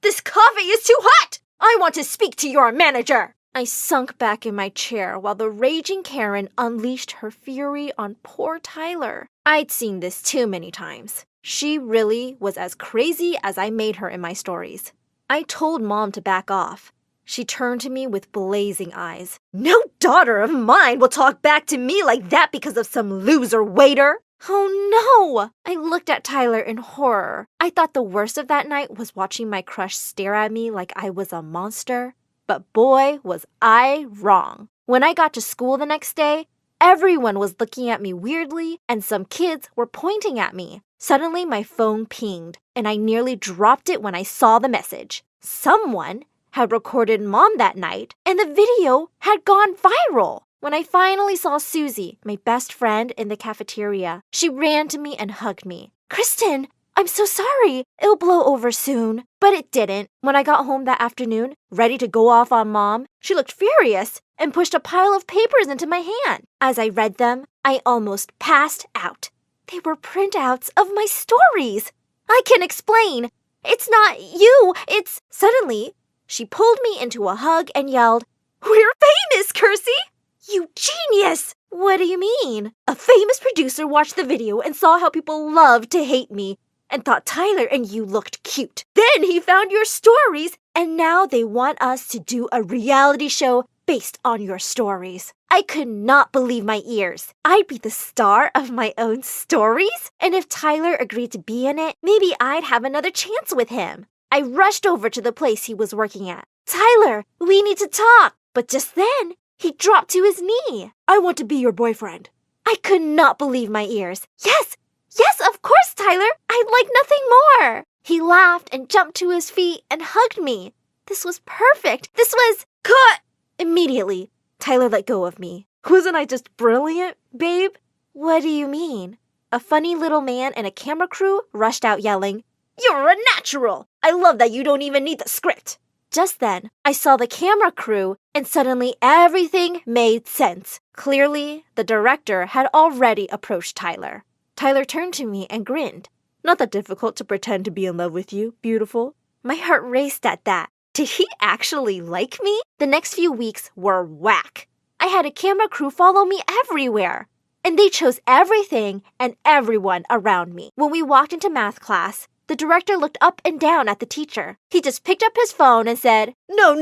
B: This coffee is too hot! I want to speak to your manager! I sunk back in my chair while the raging Karen unleashed her fury on poor Tyler. I'd seen this too many times. She really was as crazy as I made her in my stories. I told Mom to back off. She turned to me with blazing eyes. No daughter of mine will talk back to me like that because of some loser waiter. Oh no! I looked at Tyler in horror. I thought the worst of that night was watching my crush stare at me like I was a monster. But boy, was I wrong. When I got to school the next day, everyone was looking at me weirdly and some kids were pointing at me. Suddenly, my phone pinged and I nearly dropped it when I saw the message. Someone had recorded Mom that night and the video had gone viral. When I finally saw Susie, my best friend, in the cafeteria, she ran to me and hugged me. Kristen, I'm so sorry. It'll blow over soon. But it didn't. When I got home that afternoon, ready to go off on Mom, she looked furious and pushed a pile of papers into my hand. As I read them, I almost passed out. They were printouts of my stories. I can explain. It's not you, it's... Suddenly, she pulled me into a hug and yelled, We're famous, Kersey! You genius! What do you mean? A famous producer watched the video and saw how people loved to hate me and thought Tyler and you looked cute. Then he found your stories and now they want us to do a reality show based on your stories. I could not believe my ears. I'd be the star of my own stories? And if Tyler agreed to be in it, maybe I'd have another chance with him. I rushed over to the place he was working at. Tyler, we need to talk. But just then, he dropped to his knee. I want to be your boyfriend. I could not believe my ears. Yes, of course, Tyler. I'd like nothing more. He laughed and jumped to his feet and hugged me. This was perfect. This was... Cut! Immediately, Tyler let go of me. Wasn't I just brilliant, babe? What do you mean? A funny little man and a camera crew rushed out yelling, You're a natural! I love that you don't even need the script. Just then, I saw the camera crew, and suddenly everything made sense. Clearly, the director had already approached Tyler. Tyler turned to me and grinned. Not that difficult to pretend to be in love with you, beautiful. My heart raced at that. Did he actually like me? The next few weeks were whack. I had a camera crew follow me everywhere. And they chose everything and everyone around me. When we walked into math class, the director looked up and down at the teacher. He just picked up his phone and said, No,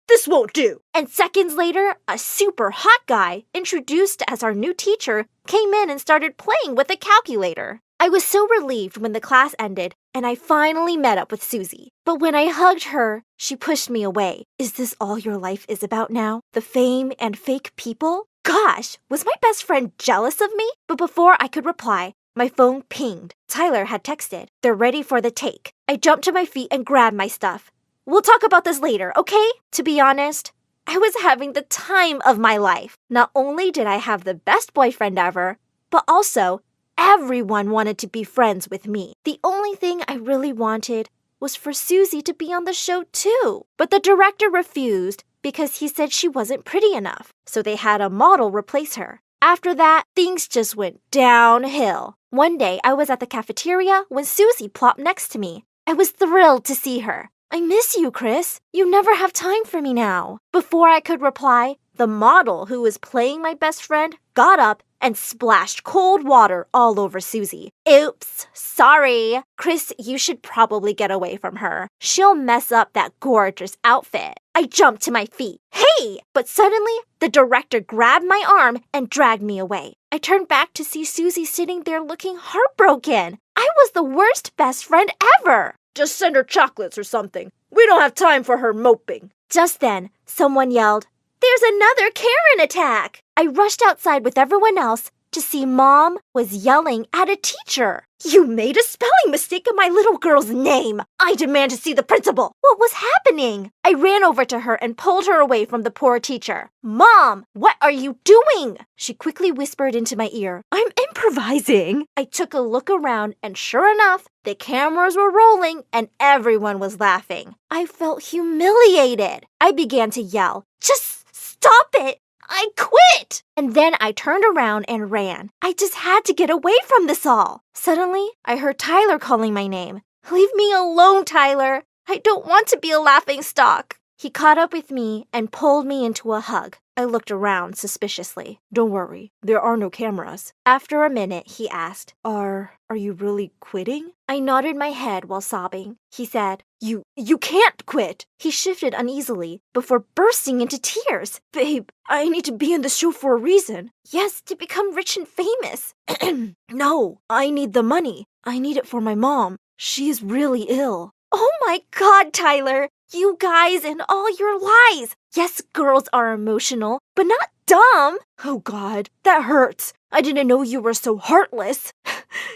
B: this won't do. And seconds later, a super hot guy, introduced as our new teacher, came in and started playing with a calculator. I was so relieved when the class ended and I finally met up with Susie. But when I hugged her, she pushed me away. Is this all your life is about now? The fame and fake people? Gosh, was my best friend jealous of me? But before I could reply, my phone pinged. Tyler had texted. They're ready for the take. I jumped to my feet and grabbed my stuff. We'll talk about this later, okay? To be honest, I was having the time of my life. Not only did I have the best boyfriend ever, but also everyone wanted to be friends with me. The only thing I really wanted was for Susie to be on the show too. But the director refused because he said she wasn't pretty enough. So they had a model replace her. After that, things just went downhill. One day, I was at the cafeteria when Susie plopped next to me. I was thrilled to see her. I miss you, Chris. You never have time for me now. Before I could reply, the model who was playing my best friend got up and splashed cold water all over Susie. Oops, sorry. Chris, you should probably get away from her. She'll mess up that gorgeous outfit. I jumped to my feet. Hey! But suddenly, the director grabbed my arm and dragged me away. I turned back to see Susie sitting there looking heartbroken. I was the worst best friend ever. Just send her chocolates or something. We don't have time for her moping. Just then, someone yelled, There's another Karen attack! I rushed outside with everyone else to see Mom was yelling at a teacher. You made a spelling mistake in my little girl's name. I demand to see the principal. What was happening? I ran over to her and pulled her away from the poor teacher. Mom, what are you doing? She quickly whispered into my ear. I'm improvising. I took a look around and sure enough, the cameras were rolling and everyone was laughing. I felt humiliated. I began to yell, just stop it. I quit! And then I turned around and ran. I just had to get away from this all. Suddenly, I heard Tyler calling my name. Leave me alone, Tyler. I don't want to be a laughingstock. He caught up with me and pulled me into a hug. I looked around suspiciously. Don't worry, there are no cameras. After a minute, he asked, Are you really quitting? I nodded my head while sobbing. He said, You can't quit. He shifted uneasily before bursting into tears. Babe, I need to be in the show for a reason. Yes, to become rich and famous. No, I need the money. I need it for my mom. She is really ill. Oh my God, Tyler. You guys and all your lies. Yes, girls are emotional, but not dumb. Oh God, that hurts. I didn't know you were so heartless.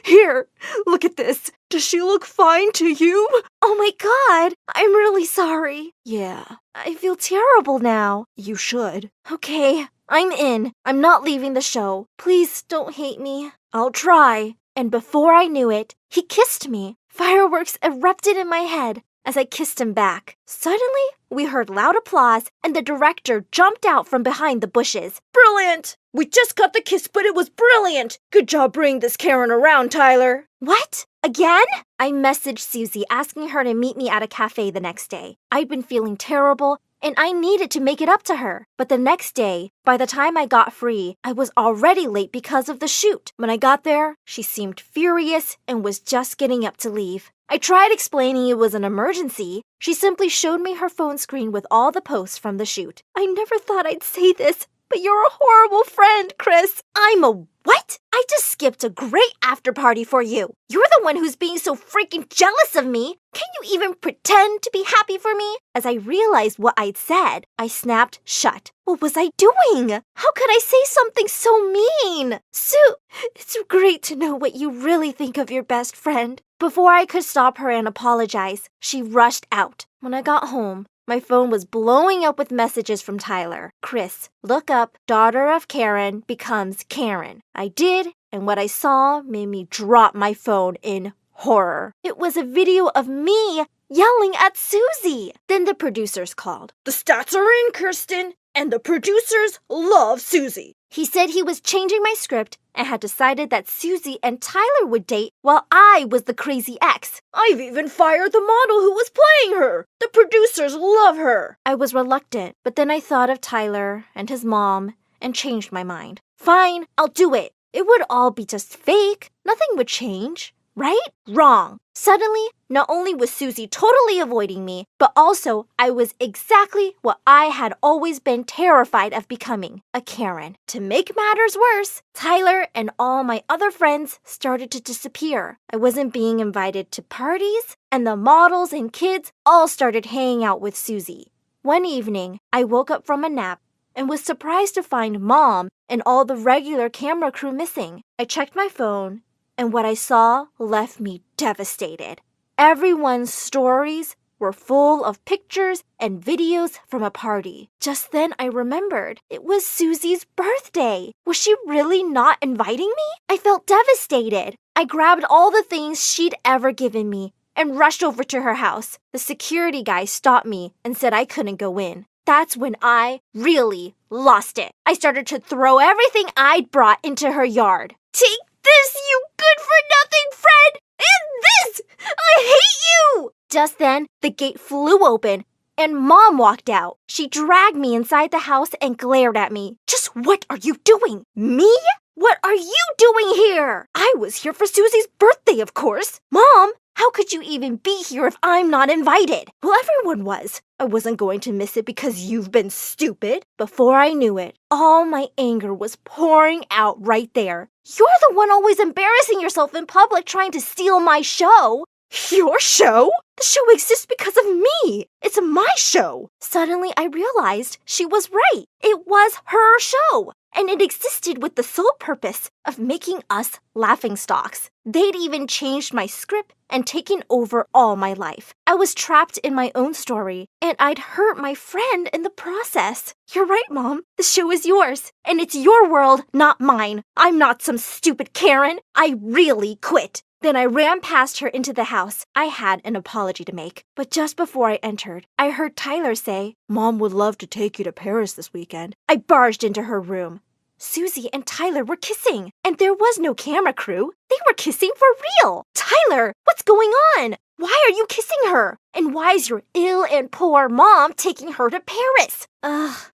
B: Here, look at this. Does she look fine to you? Oh my God, I'm really sorry. Yeah, I feel terrible now. You should. Okay, I'm in. I'm not leaving the show. Please don't hate me. I'll try. And before I knew it, he kissed me. Fireworks erupted in my head as I kissed him back. Suddenly, we heard loud applause and the director jumped out from behind the bushes. Brilliant! We just got the kiss, but it was brilliant! Good job bringing this Karen around, Tyler. What? Again? I messaged Susie asking her to meet me at a cafe the next day. I'd been feeling terrible and I needed to make it up to her. But the next day, by the time I got free, I was already late because of the shoot. When I got there, she seemed furious and was just getting up to leave. I tried explaining it was an emergency. She simply showed me her phone screen with all the posts from the shoot. I never thought I'd say this, but you're a horrible friend, Chris. I'm a what? I just skipped a great after party for you. You're the one who's being so freaking jealous of me. Can you even pretend to be happy for me? As I realized what I'd said, I snapped shut. What was I doing? How could I say something so mean? Sue, it's great to know what you really think of your best friend. Before I could stop her and apologize, she rushed out. When I got home, my phone was blowing up with messages from Tyler. Chris, look up daughter of Karen becomes Karen. I did, and what I saw made me drop my phone in horror. It was a video of me yelling at Susie. Then the producers called. The stats are in, Kirsten, and the producers love Susie. He said he was changing my script and had decided that Susie and Tyler would date while I was the crazy ex. I've even fired the model who was playing her. The producers love her. I was reluctant, but then I thought of Tyler and his mom and changed my mind. Fine, I'll do it. It would all be just fake. Nothing would change. Right? Wrong. Suddenly, not only was Susie totally avoiding me, but also I was exactly what I had always been terrified of becoming, a Karen. To make matters worse, Tyler and all my other friends started to disappear. I wasn't being invited to parties, and the models and kids all started hanging out with Susie. One evening, I woke up from a nap and was surprised to find Mom and all the regular camera crew missing. I checked my phone, and what I saw left me devastated. Everyone's stories were full of pictures and videos from a party. Just then I remembered it was Susie's birthday. Was she really not inviting me? I felt devastated. I grabbed all the things she'd ever given me and rushed over to her house. The security guy stopped me and said I couldn't go in. That's when I really lost it. I started to throw everything I'd brought into her yard. Take this, you good-for-nothing friend! And this! I hate you! Just then, the gate flew open, and Mom walked out. She dragged me inside the house and glared at me. Just what are you doing? Me? What are you doing here? I was here for Susie's birthday, of course. Mom, how could you even be here if I'm not invited? Well, everyone was. I wasn't going to miss it because you've been stupid. Before I knew it, all my anger was pouring out right there. You're the one always embarrassing yourself in public trying to steal my show. Your show? The show exists because of me. It's my show. Suddenly, I realized she was right. It was her show. And it existed with the sole purpose of making us laughingstocks. They'd even changed my script and taken over all my life. I was trapped in my own story, and I'd hurt my friend in the process. You're right, Mom. The show is yours, and it's your world, not mine. I'm not some stupid Karen. I really quit. Then I ran past her into the house. I had an apology to make. But just before I entered, I heard Tyler say, Mom would love to take you to Paris this weekend. I barged into her room. Susie and Tyler were kissing, and there was no camera crew. They were kissing for real. Tyler, what's going on? Why are you kissing her? And why is your ill and poor mom taking her to Paris?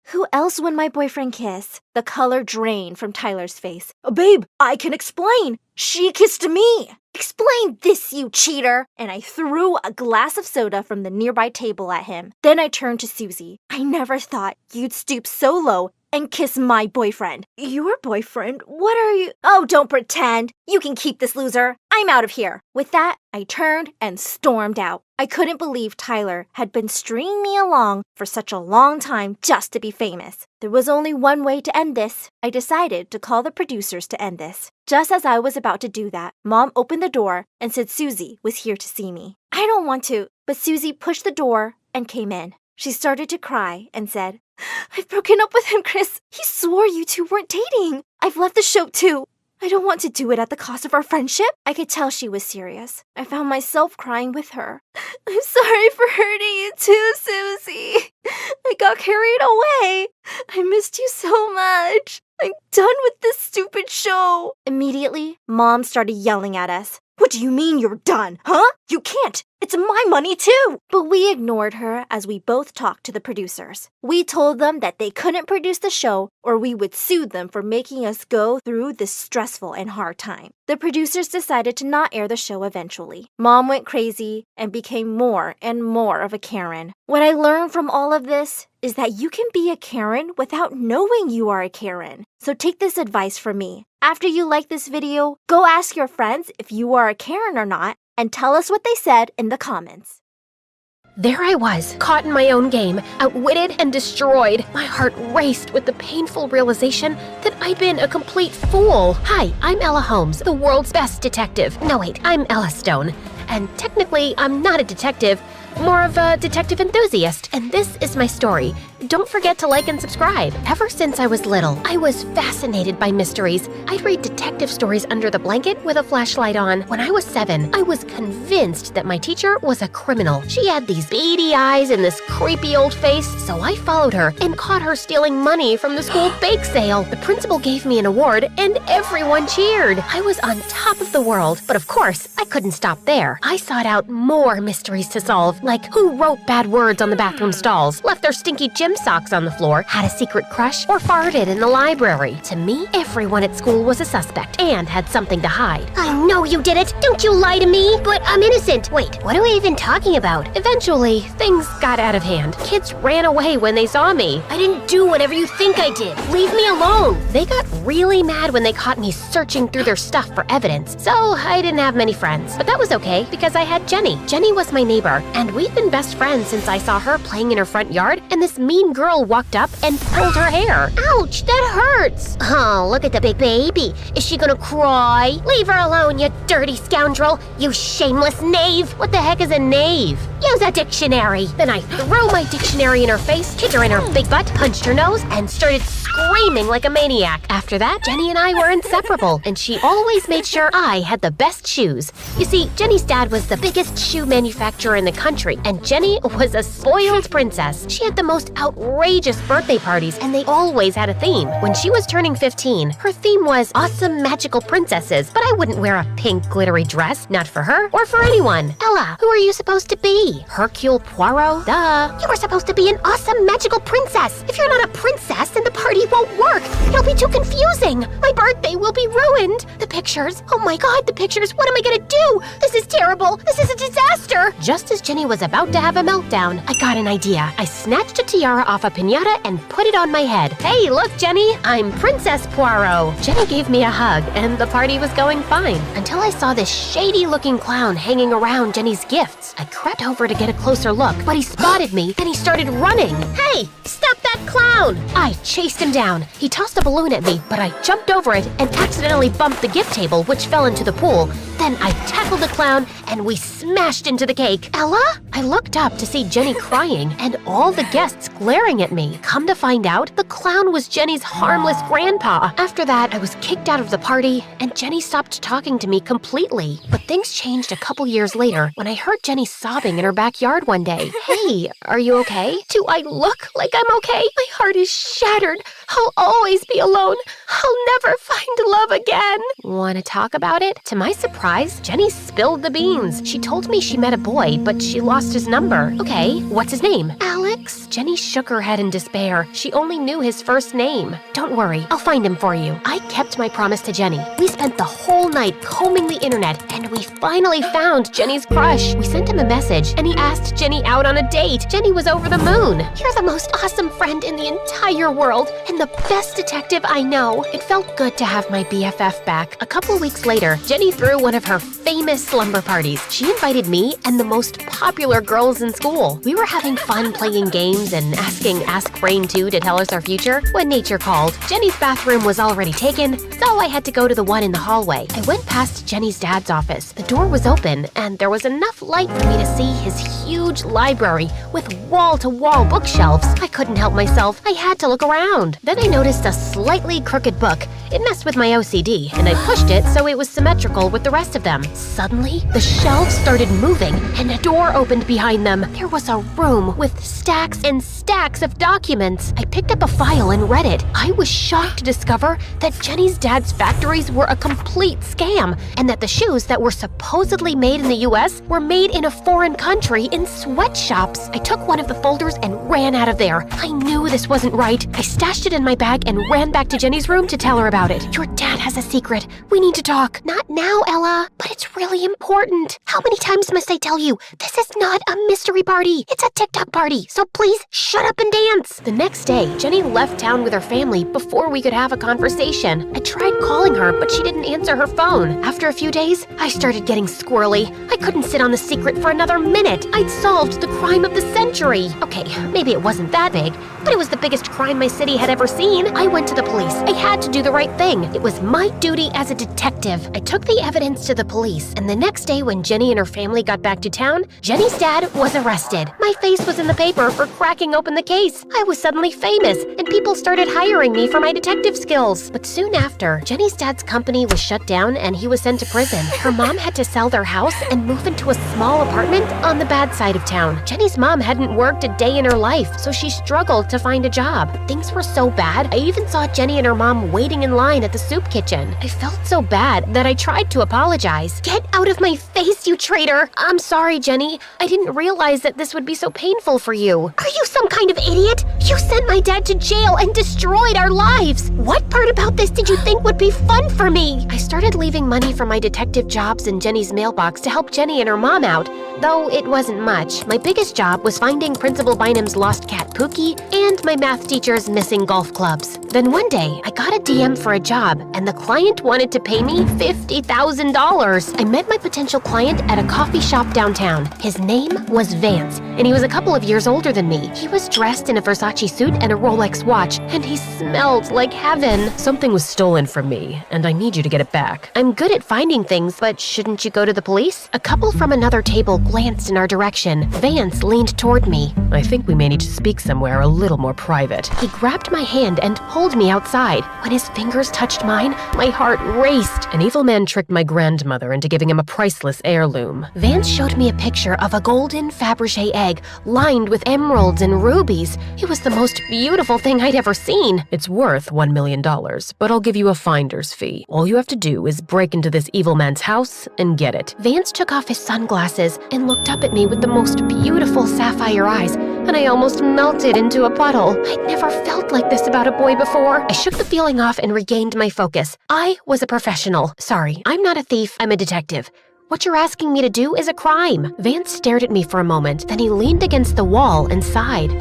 B: Who else would my boyfriend kiss? The color drained from Tyler's face. Babe, I can explain. She kissed me. Explain this, you cheater. And I threw a glass of soda from the nearby table at him. Then I turned to Susie. I never thought you'd stoop so low and kiss my boyfriend. Your boyfriend? What are you? Oh, don't pretend. You can keep this loser. I'm out of here. With that, I turned and stormed out. I couldn't believe Tyler had been stringing me along for such a long time just to be famous. There was only one way to end this. I decided to call the producers to end this. Just as I was about to do that, Mom opened the door and said Susie was here to see me. I don't want to, but Susie pushed the door and came in. She started to cry and said, I've broken up with him, Chris. He swore you two weren't dating. I've left the show too. I don't want to do it at the cost of our friendship. I could tell she was serious. I found myself crying with her. I'm sorry for hurting you too, Susie. I got carried away. I missed you so much. I'm done with this stupid show. Immediately, Mom started yelling at us. What do you mean you're done, huh? You can't. It's my money too. But we ignored her as we both talked to the producers. We told them that they couldn't produce the show or we would sue them for making us go through this stressful and hard time. The producers decided to not air the show eventually. Mom went crazy and became more and more of a Karen. What I learned from all of this is that you can be a Karen without knowing you are a Karen. So take this advice from me. After you like this video, go ask your friends if you are a Karen or not, and tell us what they said in the comments.
E: There I was, caught in my own game, outwitted and destroyed. My heart raced with the painful realization that I'd been a complete fool. Hi, I'm Ella Holmes, the world's best detective. No, wait, I'm Ella Stone. And technically, I'm not a detective, more of a detective enthusiast. And this is my story. Don't forget to like and subscribe. Ever since I was little, I was fascinated by mysteries. I'd read detective stories under the blanket with a flashlight on. When I was 7, I was convinced that my teacher was a criminal. She had these beady eyes and this creepy old face, so I followed her and caught her stealing money from the school bake sale. The principal gave me an award and everyone cheered. I was on top of the world, but of course, I couldn't stop there. I sought out more mysteries to solve, like who wrote bad words on the bathroom stalls, left their stinky gym socks on the floor, had a secret crush, or farted in the library. To me, everyone at school was a suspect and had something to hide.
D: I know you did it. Don't you lie to me. But I'm innocent. Wait, what are we even talking about?
E: Eventually, things got out of hand. Kids ran away when they saw me.
D: I didn't do whatever you think I did. Leave me alone.
E: They got really mad when they caught me searching through their stuff for evidence. So I didn't have many friends. But that was okay because I had Jenny. Jenny was my neighbor, and we've been best friends since I saw her playing in her front yard and this mean girl walked up and pulled her hair.
D: Ouch, that hurts. Oh, look at the big baby. Is she gonna cry? Leave her alone, you dirty scoundrel. You shameless knave.
E: What the heck is a knave?
D: Use a dictionary.
E: Then I threw my dictionary in her face, kicked her in her big butt, punched her nose, and started screaming like a maniac. After that, Jenny and I were inseparable, and she always made sure I had the best shoes. You see, Jenny's dad was the biggest shoe manufacturer in the country, and Jenny was a spoiled princess. She had the most outrageous birthday parties, and they always had a theme. When she was turning 15, her theme was awesome magical princesses, but I wouldn't wear a pink glittery dress, not for her or for anyone.
D: Ella, who are you supposed to be?
E: Hercule Poirot? Duh.
D: You were supposed to be an awesome magical princess. If you're not a princess, then the party won't work. It'll
K: It'll be too confusing. My birthday will be ruined. The pictures. Oh my god, the pictures. What am I gonna do? This is terrible. This is a disaster. Just as Jenny was about to have a meltdown, I got an idea. I snatched a tiara off a piñata and put it on my head. Hey, look, Jenny, I'm Princess Poirot. Jenny gave me a hug, and the party was going fine until I saw this shady-looking clown hanging around Jenny's gifts. I crept over to get a closer look, but he spotted me, then he started running. Hey, stop that clown! I chased him down. He tossed a balloon at me, but I jumped over it and accidentally bumped the gift table, which fell into the pool. Then I tackled the clown, and we smashed into the cake. Ella? I looked up to see Jenny crying, and all the guests glaring at me. Come to find out, the clown was Jenny's harmless grandpa. After that, I was kicked out of the party, and Jenny stopped talking to me completely. But things changed a couple years later when I heard Jenny sobbing in her backyard one day. Hey, are you okay? Do I look like I'm okay? My heart is shattered. I'll always be alone. I'll never find love again. Want to talk about it? To my surprise, Jenny spilled the beans. She told me she met a boy, but she lost his number. Okay, what's his name? Alex? Jenny shook her head in despair. She only knew his first name. Don't worry, I'll find him for you. I kept my promise to Jenny. We spent the whole night combing the internet, and we finally found Jenny's crush. We sent him a message, and he asked Jenny out on a date. Jenny was over the moon. You're the most awesome friend in the entire world, and the best detective I know. It felt good to have my BFF back. A couple weeks later, Jenny threw one of her famous slumber parties. She invited me and the most popular girls in school. We were having fun playing games and asking Ask Brain 2 to tell us our future when nature called. Jenny's bathroom was already taken, so I had to go to the one in the hallway. I went past Jenny's dad's office. The door was open, and there was enough light for me to see his huge library with wall-to-wall bookshelves. I couldn't help myself. I had to look around. Then I noticed a slightly crooked book. It messed with my OCD, and I pushed it so it was symmetrical with the rest of them. Suddenly, the shelves started moving, and a door opened behind them. There was a room with stacks and stacks of documents. I picked up a file and read it. I was shocked to discover that Jenny's dad's factories were a complete scam, and that the shoes that were supposedly made in the US were made in a foreign country in sweatshops. I took one of the folders and ran out of there. I knew this wasn't right. I stashed it in my bag and ran back to Jenny's room to tell her about it. Your dad has a secret. We need to talk. Not now, Ella, but it's really important. How many times must I tell you? This is not a mystery party. It's a TikTok party. So please shut up and dance. The next day, Jenny left town with her family before we could have a conversation. I tried calling her, but she didn't answer her phone. After a few days, I started getting squirrely. I couldn't sit on the secret for another minute. I'd solved the crime of the century. Okay, maybe it wasn't that big, but it was the biggest crime my city had ever seen. I went to the police. I had to do the right thing. It was my duty as a detective. I took the evidence to the police, and the next day when Jenny and her family got back to town, Jenny's dad was arrested. My face was in the paper for cracking open the case. I was suddenly famous, and people started hiring me for my detective skills. But soon after, Jenny's dad's company was shut down and he was sent to prison. Her mom had to sell their house and move into a small apartment on the bad side of town. Jenny's mom hadn't worked a day in her life, so she struggled to find a job. Things were so bad, I even saw Jenny and her mom waiting in line at the soup kitchen. I felt so bad that I tried to apologize. Get out of my face, you traitor! I'm sorry, Jenny. I didn't realize that this would be so painful for you. Are you some kind of idiot? You sent my dad to jail and destroyed our lives! What part about this did you think would be fun for me? I started leaving money from my detective jobs in Jenny's mailbox to help Jenny and her mom out, though it wasn't much. My biggest job was finding Principal Bynum's lost cat Pookie and my math teacher's missing golf clubs. Then one day, I got a DM for a job, and the client wanted to pay me $50,000. I met my potential client at a coffee shop downtown. His name was Vance, and he was a couple of years older than me. He was dressed in a Versace suit and a Rolex watch, and he smelled like heaven.
O: Something was stolen from me, and I need you to get it back.
K: I'm good at finding things, but shouldn't you go to the police? A couple from another table glanced in our direction. Vance leaned toward me.
O: I think we may need to speak somewhere a little more private.
K: He grabbed my hand and pulled me outside. When his fingers touched mine, my heart raced.
O: An evil man tricked my grandmother into giving him a priceless heirloom.
K: Vance showed me a picture of a golden Fabergé egg lined with emeralds and rubies. It was the most beautiful thing I'd ever seen.
O: It's worth $1 million, but I'll give you a finder's fee. All you have to do is break into this evil man's house and get it.
K: Vance took off his sunglasses and looked up at me with the most beautiful sapphire eyes, and I almost melted into a puddle. I'd never felt like this about a boy before. before? I shook the feeling off and regained my focus. I was a professional. Sorry, I'm not a thief, I'm a detective. What you're asking me to do is a crime. Vance stared at me for a moment, then he leaned against the wall and sighed.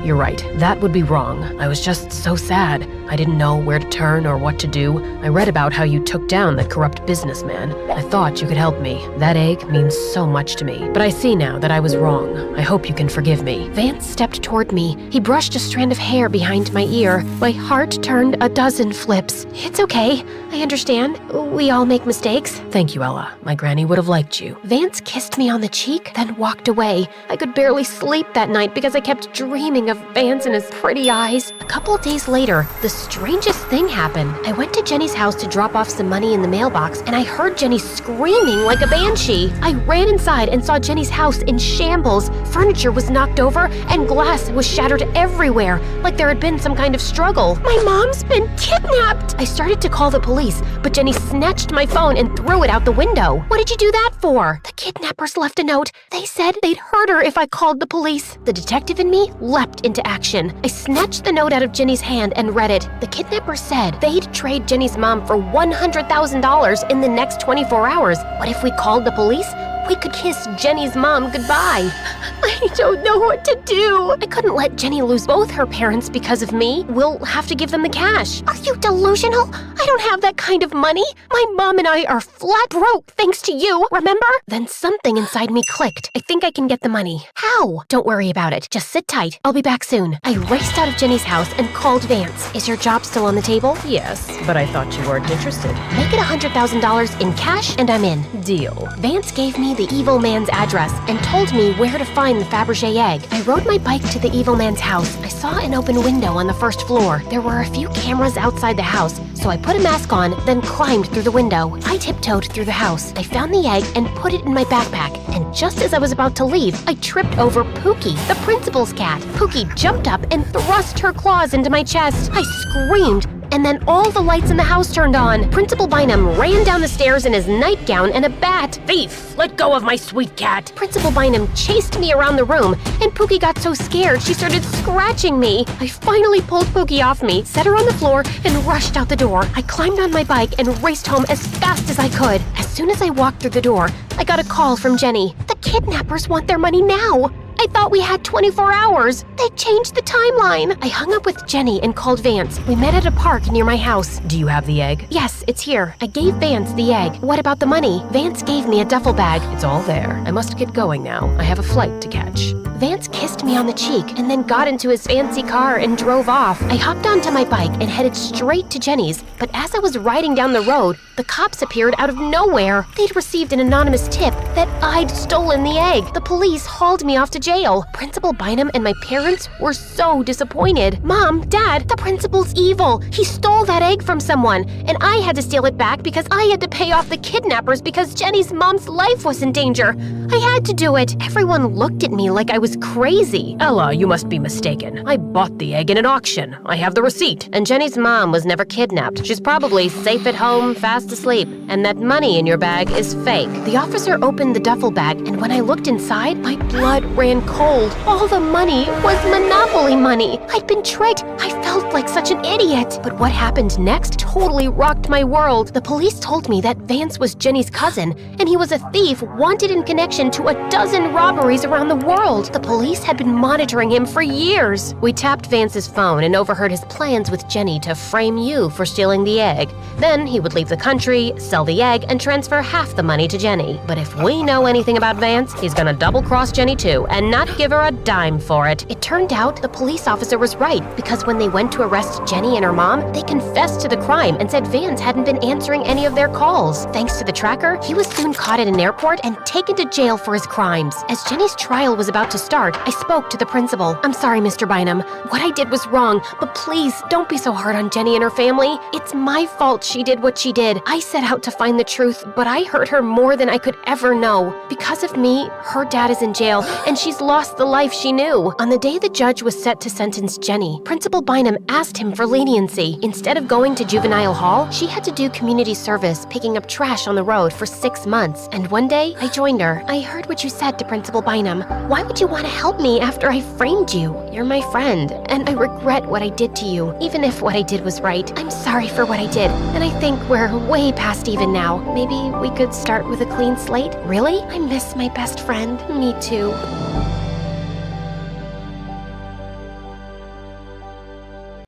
O: You're right. That would be wrong. I was just so sad. I didn't know where to turn or what to do. I read about how you took down that corrupt businessman. I thought you could help me. That egg means so much to me. But I see now that I was wrong. I hope you can forgive me.
K: Vance stepped toward me. He brushed a strand of hair behind my ear. My heart turned a dozen flips. It's okay. I understand. We all make mistakes.
O: Thank you, Ella. My granny would have liked you.
K: Vance kissed me on the cheek, then walked away. I could barely sleep that night because I kept dreaming of Vance and his pretty eyes. A couple of days later, the strangest thing happened. I went to Jenny's house to drop off some money in the mailbox, and I heard Jenny screaming like a banshee. I ran inside and saw Jenny's house in shambles. Furniture was knocked over, and glass was shattered everywhere, like there had been some kind of struggle. My mom's been kidnapped! I started to call the police, but Jenny snatched my phone and threw it out the window. What did you do that for? The kidnappers left a note. They said they'd hurt her if I called the police. The detective in me leapt into action. I snatched the note out of Jenny's hand and read it. The kidnappers said they'd trade Jenny's mom for $100,000 in the next 24 hours. What if we called the police? We could kiss Jenny's mom goodbye. I don't know what to do. I couldn't let Jenny lose both her parents because of me. We'll have to give them the cash. Are you delusional? I don't have that kind of money. My mom and I are flat broke thanks to you, remember? Then something inside me clicked. I think I can get the money. How? Don't worry about it. Just sit tight. I'll be back soon. I raced out of Jenny's house and called Vance. Is your job still on the table?
O: Yes, but I thought you weren't interested.
K: Make it $100,000 in cash and I'm in.
O: Deal.
K: Vance gave me the evil man's address and told me where to find the Fabergé egg. I rode my bike to the evil man's house. I saw an open window on the first floor. There were a few cameras outside the house, so I put a mask on, then climbed through the window. I tiptoed through the house. I found the egg and put it in my backpack, and just as I was about to leave, I tripped over Pookie, the principal's cat. Pookie jumped up and thrust her claws into my chest. I screamed, and then all the lights in the house turned on. Principal Bynum ran down the stairs in his nightgown and a bat. Thief, let go of my sweet cat. Principal Bynum chased me around the room, and Pookie got so scared she started scratching me. I finally pulled Pookie off me, set her on the floor, and rushed out the door. I climbed on my bike and raced home as fast as I could. As soon as I walked through the door, I got a call from Jenny. The kidnappers want their money now. I thought we had 24 hours. They changed the timeline. I hung up with Jenny and called Vance. We met at a park near my house.
O: Do you have the egg?
K: Yes, it's here. I gave Vance the egg. What about the money? Vance gave me a duffel bag.
O: It's all there. I must get going now. I have a flight to catch.
K: Vance kissed me on the cheek and then got into his fancy car and drove off. I hopped onto my bike and headed straight to Jenny's, but as I was riding down the road, the cops appeared out of nowhere. They'd received an anonymous tip that I'd stolen the egg. The police hauled me off to jail. Principal Bynum and my parents were so disappointed. Mom, Dad, the principal's evil. He stole that egg from someone, and I had to steal it back because I had to pay off the kidnappers because Jenny's mom's life was in danger. I had to do it. Everyone looked at me like I was crazy.
O: Ella, you must be mistaken. I bought the egg in an auction. I have the receipt.
K: And Jenny's mom was never kidnapped. She's probably safe at home, fast asleep. And that money in your bag is fake. The officer opened the duffel bag, and when I looked inside, my blood ran cold. All the money was Monopoly money. I'd been tricked. I felt like such an idiot. But what happened next totally rocked my world. The police told me that Vance was Jenny's cousin, and he was a thief wanted in connection to a dozen robberies around the world. The police had been monitoring him for years. We tapped Vance's phone and overheard his plans with Jenny to frame you for stealing the egg. Then he would leave the country, sell the egg, and transfer half the money to Jenny. But if we know anything about Vance, he's gonna double-cross Jenny too, and not give her a dime for it. It turned out the police officer was right, because when they went to arrest Jenny and her mom, they confessed to the crime and said Vance hadn't been answering any of their calls. Thanks to the tracker, he was soon caught at an airport and taken to jail for his crimes. As Jenny's trial was about to start, I spoke to the principal. I'm sorry, Mr. Bynum. What I did was wrong, but please don't be so hard on Jenny and her family. It's my fault she did what she did. I set out to find the truth, but I hurt her more than I could ever know. Because of me, her dad is in jail, and she's lost the life she knew. On the day the judge was set to sentence Jenny, Principal Bynum asked him for leniency. Instead of going to juvenile hall, she had to do community service, picking up trash on the road for 6 months. And one day, I joined her. I heard what you said to Principal Bynum. Why would you want to help me after I framed you? You're my friend, and I regret what I did to you, even if what I did was right. I'm sorry for what I did, and I think we're way past even now. Maybe we could start with a clean slate? Really? I miss my best friend. Me too.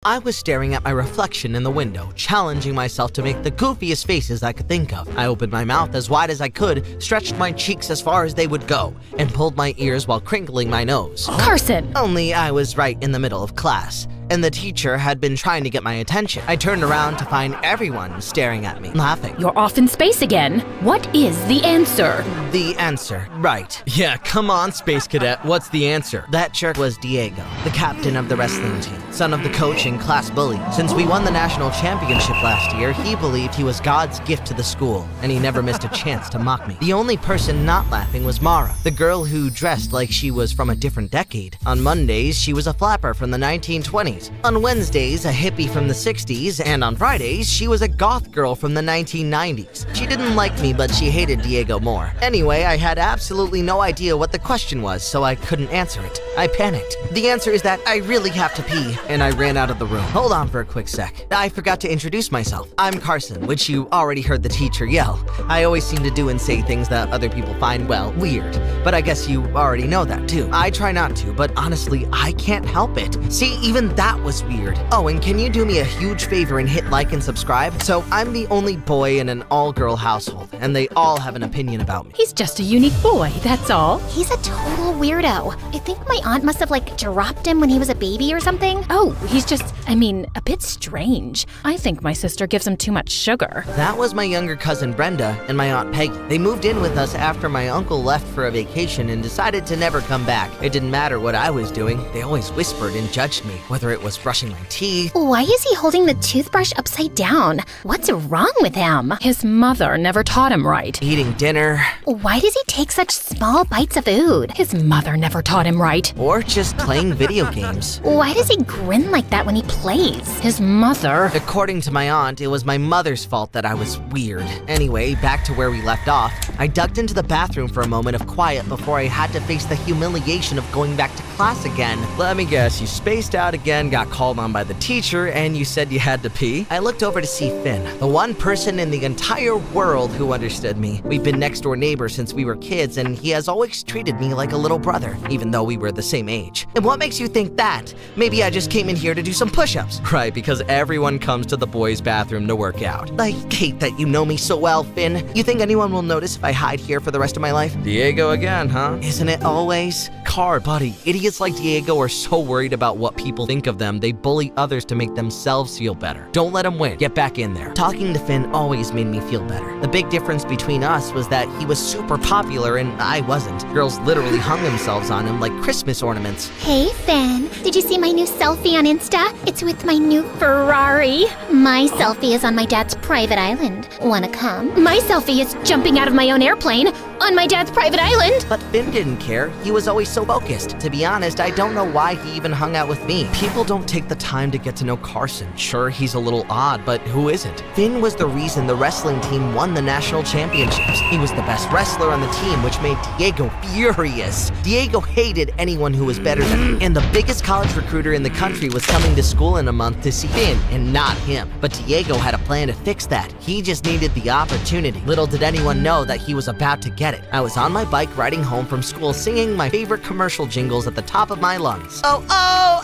T: I was staring at my reflection in the window, challenging myself to make the goofiest faces I could think of. I opened my mouth as wide as I could, stretched my cheeks as far as they would go, and pulled my ears while crinkling my nose.
O: Carson!
T: Only I was right in the middle of class, and the teacher had been trying to get my attention. I turned around to find everyone staring at me, laughing.
O: You're off in space again. What is the answer?
T: The answer, right. Yeah, come on, Space Cadet, what's the answer? That jerk was Diego, the captain of the wrestling team, son of the coach and class bully. Since we won the national championship last year, he believed he was God's gift to the school, and he never missed a chance to mock me. The only person not laughing was Mara, the girl who dressed like she was from a different decade. On Mondays, she was a flapper from the 1920s. On Wednesdays, a hippie from the 60s, and on Fridays, she was a goth girl from the 1990s. She didn't like me, but she hated Diego more. Anyway, I had absolutely no idea what the question was, so I couldn't answer it. I panicked. The answer is that I really have to pee, and I ran out of the room. Hold on for a quick sec. I forgot to introduce myself. I'm Carson, which you already heard the teacher yell. I always seem to do and say things that other people find, well, weird. But I guess you already know that too. I try not to, but honestly, I can't help it. See, even that was weird. Oh, and can you do me a huge favor and hit like and subscribe? So I'm the only boy in an all-girl household, and they all have an opinion about me.
O: He's just a unique boy, that's all.
E: He's a total weirdo. I think my aunt must have, dropped him when he was a baby or something.
O: Oh, he's just, a bit strange. I think my sister gives him too much sugar.
T: That was my younger cousin Brenda and my aunt Peggy. They moved in with us after my uncle left for a vacation and decided to never come back. It didn't matter what I was doing. They always whispered and judged me, whether it was brushing my teeth.
E: Why is he holding the toothbrush upside down? What's wrong with him?
O: His mother never taught him right.
T: Eating dinner.
E: Why does he take such small bites of food?
O: His mother never taught him right.
T: Or just playing video games.
E: Why does he grin like that when he plays?
O: His mother.
T: According to my aunt, it was my mother's fault that I was weird. Anyway, back to where we left off. I ducked into the bathroom for a moment of quiet before I had to face the humiliation of going back to class again. Let me guess, you spaced out again, got called on by the teacher, and you said you had to pee? I looked over to see Finn, the one person in the entire world who understood me. We've been next door neighbors since we were kids, and he has always treated me like a little brother, even though we were the same age. And what makes you think that? Maybe I just came in here to do some push-ups. Right, because everyone comes to the boys' bathroom to work out. I hate that you know me so well, Finn. You think anyone will notice if I hide here for the rest of my life? Diego again, huh? Isn't it always? Car, buddy, idiots like Diego are so worried about what people think of them, they bully others to make themselves feel better. Don't let him win. Get back in there. Talking to Finn always made me feel better. The big difference between us was that he was super popular and I wasn't. Girls literally hung themselves on him like Christmas ornaments.
D: Hey, Finn. Did you see my new selfie on Insta? It's with my new Ferrari. My selfie is on my dad's private island. Wanna come?
E: My selfie is jumping out of my own airplane on my dad's private island.
T: But Finn didn't care. He was always so focused. To be honest, I don't know why he even hung out with me. People don't take the time to get to know Carson. Sure, he's a little odd, but who isn't? Finn was the reason the wrestling team won the national championships. He was the best wrestler on the team, which made Diego furious. Diego hated anyone who was better than him. And the biggest college recruiter in the country was coming to school in a month to see Finn, and not him. But Diego had a plan to fix that. He just needed the opportunity. Little did anyone know that he was about to get it. I was on my bike riding home from school singing my favorite commercial jingles at the top of my lungs.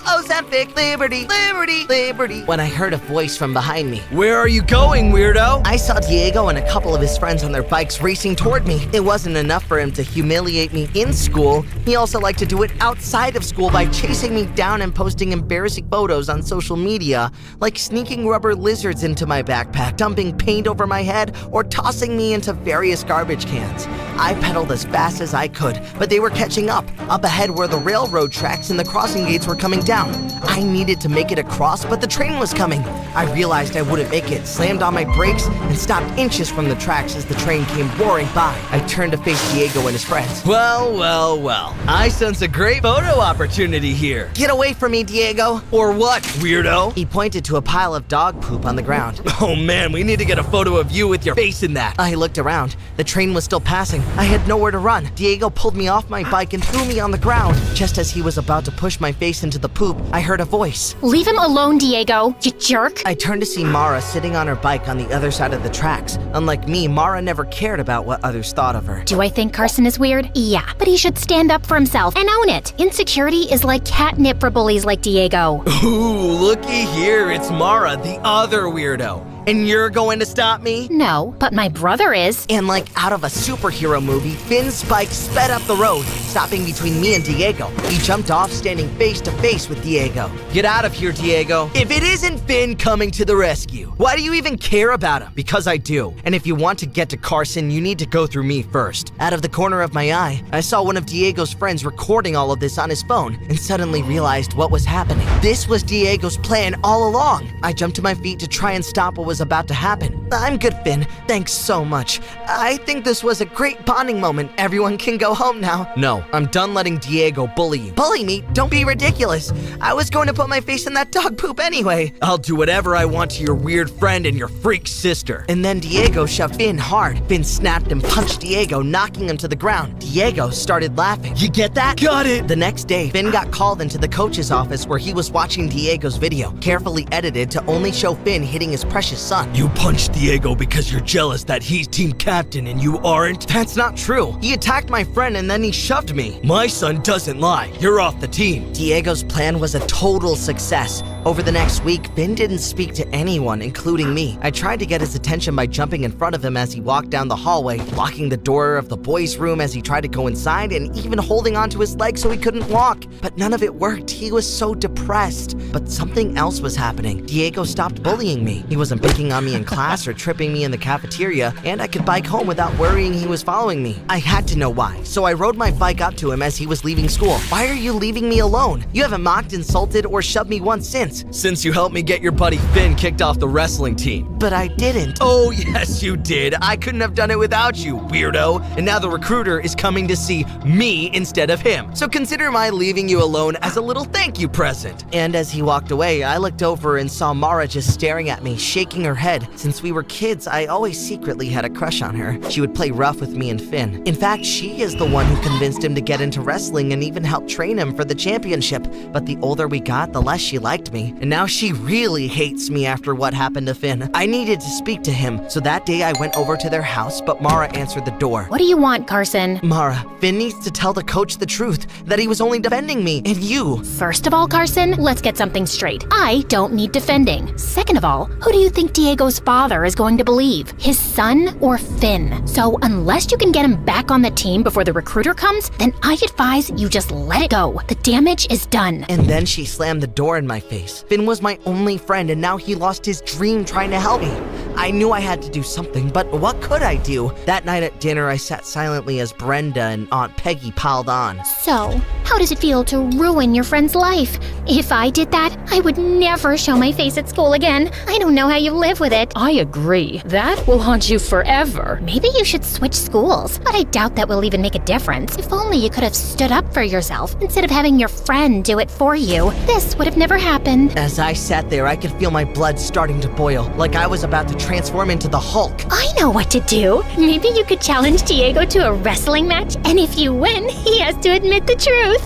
T: Ozempic, liberty, liberty, liberty. When I heard a voice from behind me. Where are you going, weirdo? I saw Diego and a couple of his friends on their bikes racing toward me. It wasn't enough for him to humiliate me in school. He also liked to do it outside of school by chasing me down and posting embarrassing photos on social media, like sneaking rubber lizards into my backpack, dumping paint over my head, or tossing me into various garbage cans. I pedaled as fast as I could, but they were catching up. Up ahead were the railroad tracks and the crossing gates were coming down. I needed to make it across, but the train was coming. I realized I wouldn't make it, slammed on my brakes, and stopped inches from the tracks as the train came roaring by. I turned to face Diego and his friends. Well, well, well. I sense a great photo opportunity here. Get away from me, Diego. Or what, weirdo? He pointed to a pile of dog poop on the ground. Oh man, we need to get a photo of you with your face in that. I looked around. The train was still passing. I had nowhere to run. Diego pulled me off my bike and threw me on the ground. Just as he was about to push my face into the poop, I heard a voice.
E: Leave him alone, Diego, you jerk.
T: I turned to see Mara sitting on her bike on the other side of the tracks. Unlike me, Mara never cared about what others thought of her.
E: Do I think Carson is weird? Yeah, but he should stand up for himself and own it. Insecurity is like catnip for bullies like Diego.
T: Ooh, looky here, it's Mara, the other weirdo. And you're going to stop me?
E: No, but my brother is.
T: And like out of a superhero movie, Finn's bike sped up the road, stopping between me and Diego. He jumped off, standing face to face with Diego. Get out of here, Diego. If it isn't Finn coming to the rescue, why do you even care about him? Because I do. And if you want to get to Carson, you need to go through me first. Out of the corner of my eye, I saw one of Diego's friends recording all of this on his phone and suddenly realized what was happening. This was Diego's plan all along. I jumped to my feet to try and stop what was about to happen. I'm good, Finn. Thanks so much. I think this was a great bonding moment. Everyone can go home now. No, I'm done letting Diego bully you. Bully me? Don't be ridiculous. I was going to put my face in that dog poop anyway. I'll do whatever I want to your weird friend and your freak sister. And then Diego shoved Finn hard. Finn snapped and punched Diego, knocking him to the ground. Diego started laughing. You get that? Got it! The next day, Finn got called into the coach's office where he was watching Diego's video, carefully edited to only show Finn hitting his precious son.
G: You punched Diego because you're jealous that he's team captain and you aren't?
T: That's not true. He attacked my friend and then he shoved me.
G: My son doesn't lie. You're off the team.
T: Diego's plan was a total success. Over the next week, Finn didn't speak to anyone, including me. I tried to get his attention by jumping in front of him as he walked down the hallway, locking the door of the boys' room as he tried to go inside, and even holding onto his leg so he couldn't walk. But none of it worked. He was so depressed. But something else was happening. Diego stopped bullying me. He wasn't picking on me in class or tripping me in the cafeteria, and I could bike home without worrying he was following me. I had to know why, so I rode my bike up to him as he was leaving school. Why are you leaving me alone? You haven't mocked, insulted, or shoved me once since.
G: Since you helped me get your buddy Finn kicked off the wrestling team.
T: But I didn't.
G: Oh, yes, you did. I couldn't have done it without you, weirdo. And now the recruiter is coming to see me instead of him. So consider my leaving you alone as a little thank you present.
T: And as he walked away, I looked over and saw Mara just staring at me, shaking her head. Since we were kids, I always secretly had a crush on her. She would play rough with me and Finn. In fact, she is the one who convinced him to get into wrestling and even helped train him for the championship. But the older we got, the less she liked me. And now she really hates me after what happened to Finn. I needed to speak to him, so that day I went over to their house, but Mara answered the door.
E: What do you want, Carson?
T: Mara, Finn needs to tell the coach the truth, that he was only defending me and you.
E: First of all, Carson, let's get something straight. I don't need defending. Second of all, who do you think Diego's father is going to believe? His son or Finn? So unless you can get him back on the team before the recruiter comes, then I advise you just let it go. The damage is done.
T: And then she slammed the door in my face. Finn was my only friend and now he lost his dream trying to help me. I knew I had to do something, but what could I do? That night at dinner, I sat silently as Brenda and Aunt Peggy piled on.
E: So, how does it feel to ruin your friend's life? If I did that, I would never show my face at school again. I don't know how you live with it.
O: I agree. That will haunt you forever.
E: Maybe you should switch schools, but I doubt that will even make a difference. If only you could have stood up for yourself instead of having your friend do it for you. This would have never happened.
T: As I sat there, I could feel my blood starting to boil, like I was about to transform into the Hulk.
E: I know what to do. Maybe you could challenge Diego to a wrestling match, and if you win, he has to admit the truth.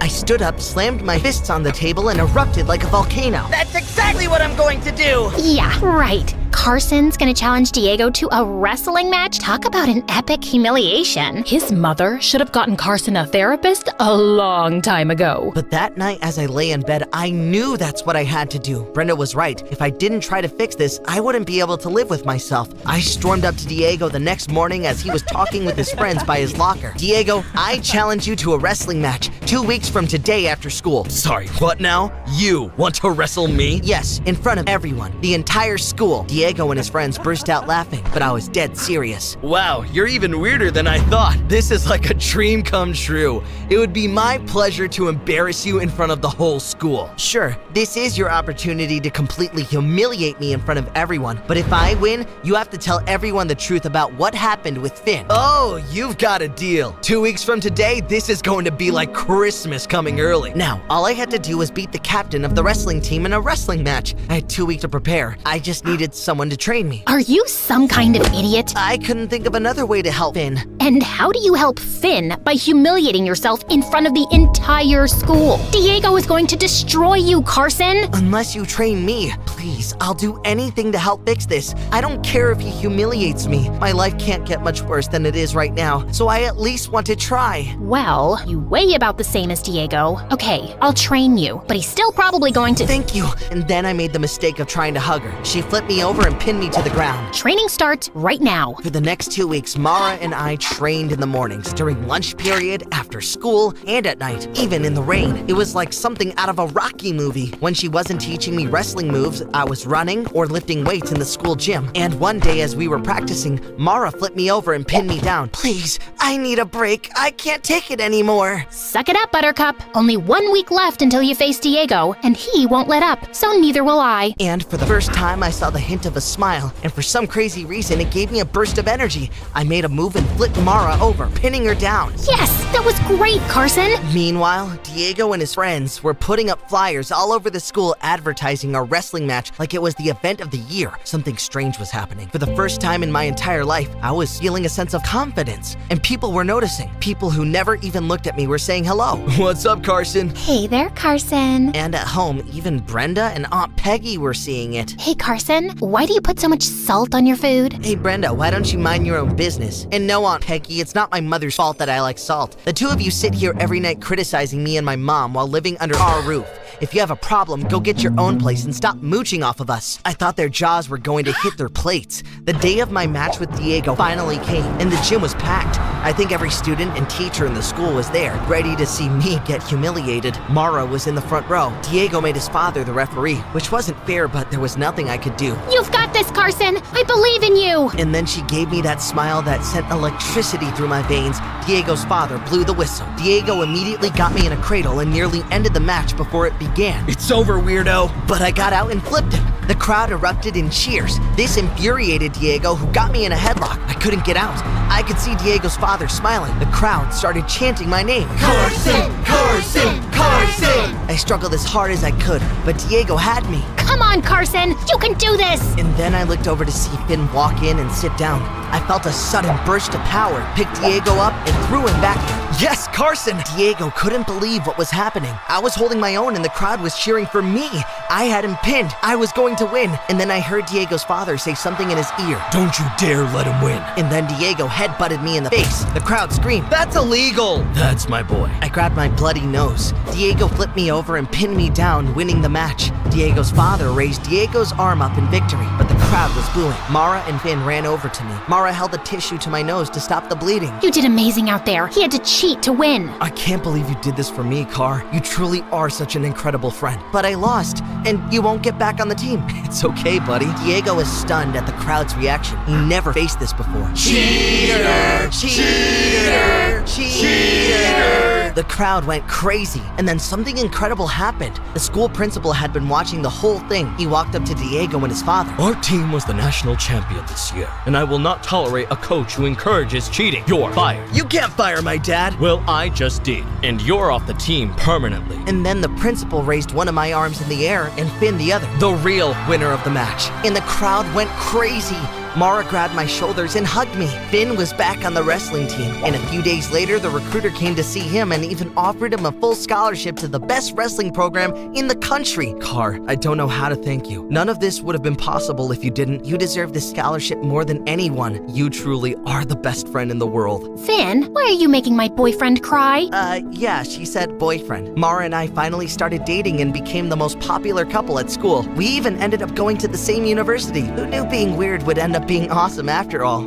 T: I stood up, slammed my fists on the table, and erupted like a volcano. That's exactly what I'm going to do!
E: Yeah, right. Carson's gonna challenge Diego to a wrestling match? Talk about an epic humiliation.
O: His mother should have gotten Carson a therapist a long time ago.
T: But that night, as I lay in bed, I knew that's what I had to do. Brenda was right. If I didn't try to fix this, I wouldn't be able to live with myself. I stormed up to Diego the next morning as he was talking with his friends by his locker. Diego, I challenge you to a wrestling match 2 weeks from today after school.
G: Sorry, what now? You want to wrestle me?
T: Yes, in front of everyone, the entire school. Diego and his friends burst out laughing, but I was dead serious.
G: Wow, you're even weirder than I thought. This is like a dream come true. It would be my pleasure to embarrass you in front of the whole school.
T: Sure, this is your opportunity to completely humiliate me in front of everyone, but if I win, you have to tell everyone the truth about what happened with Finn.
G: Oh, you've got a deal. 2 weeks from today, this is going to be like Christmas coming early.
T: Now, all I had to do was beat the captain of the wrestling team in a wrestling match. I had 2 weeks to prepare. I just needed someone someone to train me.
E: Are you some kind of idiot?
T: I couldn't think of another way to help Finn.
E: And how do you help Finn by humiliating yourself in front of the entire school? Diego is going to destroy you, Carson!
T: Unless you train me, please, I'll do anything to help fix this. I don't care if he humiliates me. My life can't get much worse than it is right now, so I at least want to try.
E: Well, you weigh about the same as Diego. Okay, I'll train you, but he's still probably going to—
T: Thank you. And then I made the mistake of trying to hug her. She flipped me over and pinned me to the ground.
E: Training starts right now.
T: For the next 2 weeks, Mara and I trained in the mornings, during lunch period, after school, and at night, even in the rain. It was like something out of a Rocky movie. When she wasn't teaching me wrestling moves, I was running or lifting weights in the school gym. And one day as we were practicing, Mara flipped me over and pinned me down. Please, I need a break. I can't take it anymore.
E: Suck it up, Buttercup. Only 1 week left until you face Diego, and he won't let up, so neither will I.
T: And for the first time, I saw the hint of a smile, and for some crazy reason, it gave me a burst of energy. I made a move and flipped Mara over, pinning her down.
E: Yes, that was great, Carson.
T: Meanwhile, Diego and his friends were putting up flyers all over the school advertising our wrestling match like it was the event of the year. Something strange was happening. For the first time in my entire life, I was feeling a sense of confidence, and people were noticing. People who never even looked at me were saying hello. What's up, Carson?
E: Hey there, Carson.
T: And at home, even Brenda and Aunt Peggy were seeing it.
E: Hey, Carson, why do you put so much salt on your food?
T: Hey, Brenda, why don't you mind your own business? And no, Aunt Peggy, it's not my mother's fault that I like salt. The two of you sit here every night criticizing me and my mom while living under our roof. If you have a problem, go get your own place and stop mooching off of us. I thought their jaws were going to hit their plates. The day of my match with Diego finally came, and the gym was packed. I think every student and teacher in the school was there, ready to see me get humiliated. Mara was in the front row. Diego made his father the referee, which wasn't fair, but there was nothing I could do.
E: You've got this, Carson. I believe in you.
T: And then she gave me that smile that sent electricity through my veins. Diego's father blew the whistle. Diego immediately got me in a cradle and nearly ended the match before it began. It's over, weirdo. But I got out and flipped him. The crowd erupted in cheers. This infuriated Diego, who got me in a headlock. I couldn't get out. I could see Diego's father smiling. The crowd started chanting my name. Carson! Carson! Carson! I struggled as hard as I could, but Diego had me.
E: Come on, Carson! You can do this!
T: And then I looked over to see Finn walk in and sit down. I felt a sudden burst of power, picked Diego up, and threw him back. Yes, Carson! Diego couldn't believe what was happening. I was holding my own and the crowd was cheering for me. I had him pinned. I was going to win. And then I heard Diego's father say something in his ear. Don't you dare let him win. And then Diego headbutted me in the face. The crowd screamed, "That's illegal!" That's my boy. I grabbed my bloody nose. Diego flipped me over and pinned me down, winning the match. Diego's father raised Diego's arm up in victory, but the crowd was booing. Mara and Finn ran over to me. Mara held a tissue to my nose to stop the bleeding.
E: You did amazing out there. He had to cheat to win.
T: I can't believe you did this for me, Car. You truly are such an incredible friend. But I lost, and you won't get back on the team. It's okay, buddy. Diego was stunned at the crowd's reaction. He never faced this before. Cheater! Cheater! Cheater! The crowd went crazy, and then something incredible happened. The school principal had been watching the whole thing. He walked up to Diego and his father.
N: Our team was the national champion this year, and I will not tolerate a coach who encourages cheating. You're fired.
T: You can't fire my dad.
N: Well, I just did, and you're off the team permanently.
T: And then the principal raised one of my arms in the air and Finn the other, the real winner of the match. And the crowd went crazy. Mara grabbed my shoulders and hugged me. Finn was back on the wrestling team, and a few days later, the recruiter came to see him and even offered him a full scholarship to the best wrestling program in the country. Car, I don't know how to thank you. None of this would have been possible if you didn't. You deserve this scholarship more than anyone. You truly are the best friend in the world.
E: Finn, why are you making my boyfriend cry?
T: Yeah, she said boyfriend. Mara and I finally started dating and became the most popular couple at school. We even ended up going to the same university. Who knew being weird would end up being awesome after all?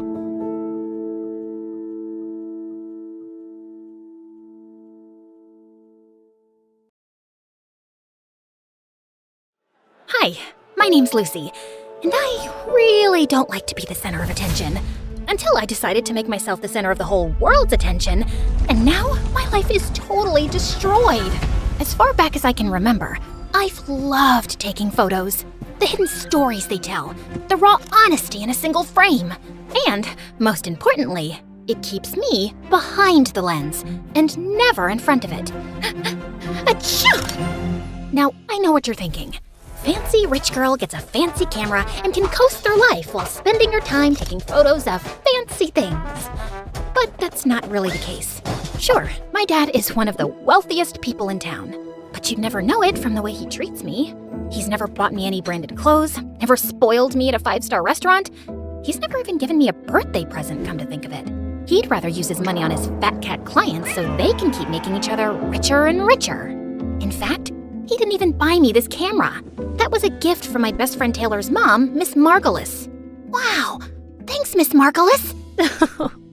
E: Hi, my name's Lucy, and I really don't like to be the center of attention. Until I decided to make myself the center of the whole world's attention, and now my life is totally destroyed. As far back as I can remember, I've loved taking photos. The hidden stories they tell, the raw honesty in a single frame. And, most importantly, it keeps me behind the lens and never in front of it. Achoo! Now, I know what you're thinking. fancy rich girl gets a fancy camera and can coast through life while spending her time taking photos of fancy things. But that's not really the case. Sure, my dad is one of the wealthiest people in town, but you'd never know it from the way he treats me. He's never bought me any branded clothes, never spoiled me at a 5-star restaurant. He's never even given me a birthday present, come to think of it. He'd rather use his money on his fat cat clients so they can keep making each other richer and richer. In fact, he didn't even buy me this camera. That was a gift from my best friend Taylor's mom, Miss Margolis.
D: Wow! Thanks, Miss Margolis!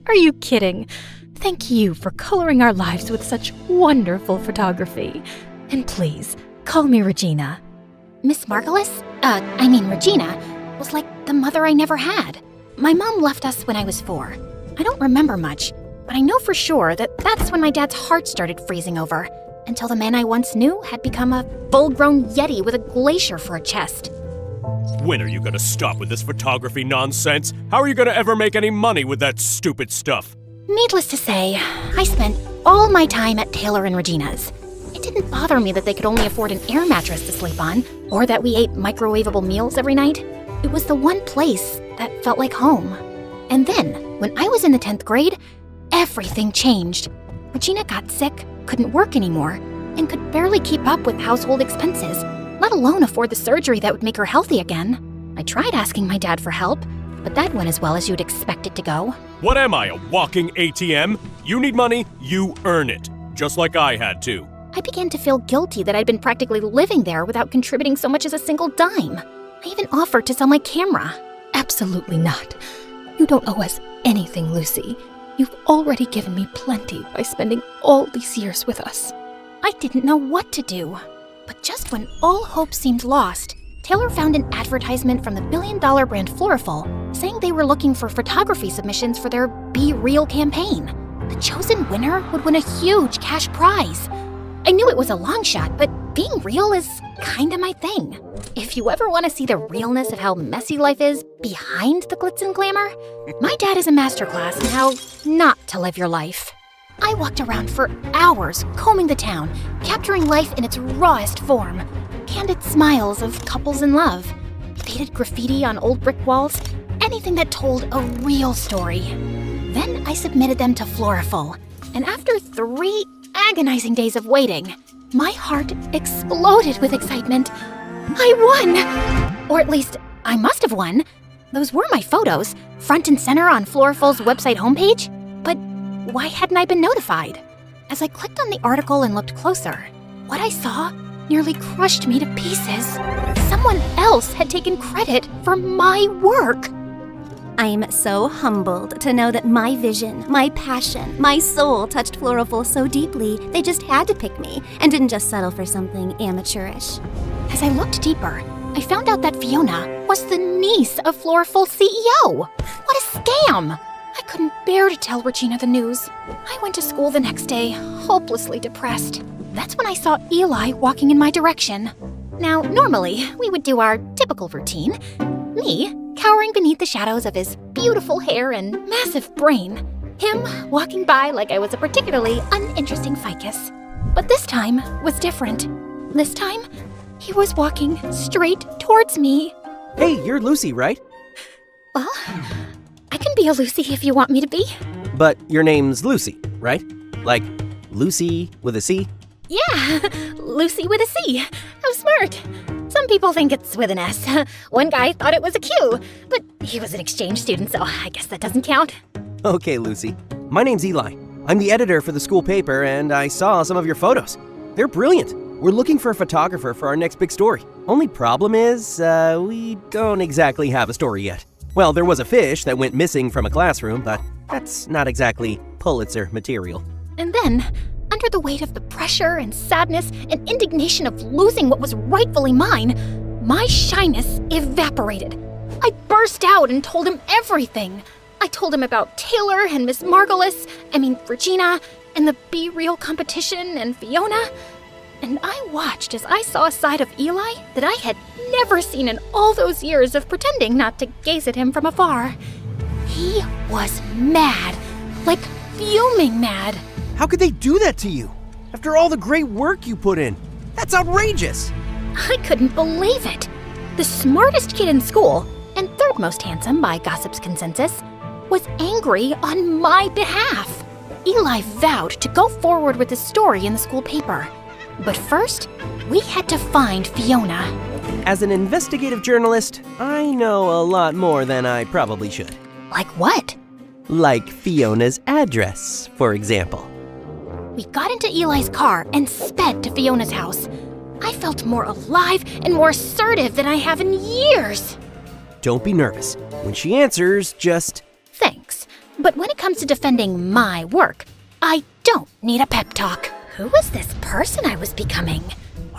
O: Are you kidding? Thank you for coloring our lives with such wonderful photography. And please, call me Regina.
E: Miss Margolis, Regina, was like the mother I never had. My mom left us when I was 4. I don't remember much, but I know for sure that that's when my dad's heart started freezing over, until the man I once knew had become a full-grown yeti with a glacier for a chest.
L: When are you gonna stop with this photography nonsense? How are you gonna ever make any money with that stupid stuff?
E: Needless to say, I spent all my time at Taylor and Regina's. It didn't bother me that they could only afford an air mattress to sleep on, or that we ate microwavable meals every night. It was the one place that felt like home. And then, when I was in the 10th grade, everything changed. Regina got sick, couldn't work anymore, and could barely keep up with household expenses, let alone afford the surgery that would make her healthy again. I tried asking my dad for help, but that went as well as you'd expect it to go.
L: What am I, a walking ATM? You need money, you earn it. Just like I had to.
E: I began to feel guilty that I'd been practically living there without contributing so much as a single dime. I even offered to sell my camera.
O: Absolutely not. You don't owe us anything, Lucy. You've already given me plenty by spending all these years with us.
E: I didn't know what to do. But just when all hope seemed lost, Taylor found an advertisement from the billion-dollar brand Floriful saying they were looking for photography submissions for their Be Real campaign. The chosen winner would win a huge cash prize. I knew it was a long shot, but being real is kinda my thing. If you ever want to see the realness of how messy life is behind the glitz and glamour, my dad is a masterclass in how not to live your life. I walked around for hours combing the town, capturing life in its rawest form. Candid smiles of couples in love, faded graffiti on old brick walls, anything that told a real story. Then I submitted them to Floriful, and after 3 agonizing days of waiting, my heart exploded with excitement. I won! Or at least, I must have won. Those were my photos, front and center on Floriful's website homepage. But why hadn't I been notified? As I clicked on the article and looked closer, what I saw nearly crushed me to pieces. Someone else had taken credit for my work.
K: I'm so humbled to know that my vision, my passion, my soul touched Floriful so deeply, they just had to pick me and didn't just settle for something amateurish.
E: As I looked deeper, I found out that Fiona was the niece of Floriful's CEO. What a scam! I couldn't bear to tell Regina the news. I went to school the next day, hopelessly depressed. That's when I saw Eli walking in my direction. Now, normally, we would do our typical routine. Me, cowering beneath the shadows of his beautiful hair and massive brain. Him walking by like I was a particularly uninteresting ficus. But this time was different. This time, he was walking straight towards me.
V: Hey, you're Lucy, right?
E: Well, I can be a Lucy if you want me to be.
V: But your name's Lucy, right? Like Lucy with a C?
E: Yeah, Lucy with a C. How smart. Some people think it's with an S. One guy thought it was a Q, but he was an exchange student, so I guess that doesn't count.
V: Okay, Lucy. My name's Eli. I'm the editor for the school paper, and I saw some of your photos. They're brilliant. We're looking for a photographer for our next big story. Only problem is, we don't exactly have a story yet. Well, there was a fish that went missing from a classroom, but that's not exactly Pulitzer material.
E: And then, under the weight of the pressure and sadness and indignation of losing what was rightfully mine, my shyness evaporated. I burst out and told him everything. I told him about Taylor and Miss Regina, and the Be Real competition and Fiona. And I watched as I saw a side of Eli that I had never seen in all those years of pretending not to gaze at him from afar. He was mad, like fuming mad.
V: How could they do that to you? After all the great work you put in? That's outrageous!
E: I couldn't believe it. The smartest kid in school, and third most handsome by gossip's consensus, was angry on my behalf. Eli vowed to go forward with the story in the school paper. But first, we had to find Fiona.
V: As an investigative journalist, I know a lot more than I probably should.
E: Like what?
V: Like Fiona's address, for example.
E: We got into Eli's car and sped to Fiona's house. I felt more alive and more assertive than I have in years.
V: Don't be nervous. When she answers, just...
E: Thanks. But when it comes to defending my work, I don't need a pep talk. Who was this person I was becoming?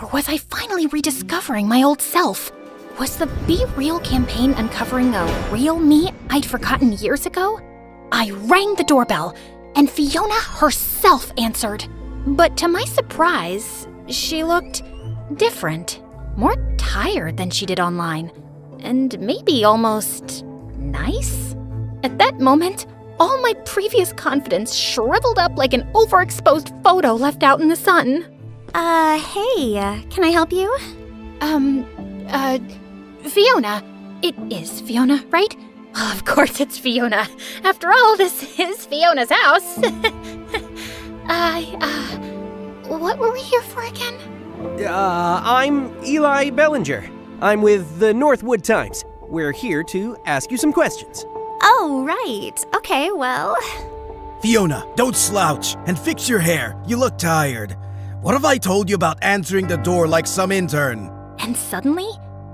E: Or was I finally rediscovering my old self? Was the Be Real campaign uncovering a real me I'd forgotten years ago? I rang the doorbell, and Fiona herself answered. But to my surprise, she looked different, more tired than she did online, and maybe almost nice. At that moment, all my previous confidence shriveled up like an overexposed photo left out in the sun.
K: Hey, can I help you?
E: Fiona. It is Fiona, right? Of course it's Fiona. After all, this is Fiona's house. What were we here for again?
V: I'm Eli Bellinger. I'm with the Northwood Times. We're here to ask you some questions.
K: Oh, right. Okay, well...
I: Fiona, don't slouch and fix your hair. You look tired. What have I told you about answering the door like some intern?
E: And suddenly,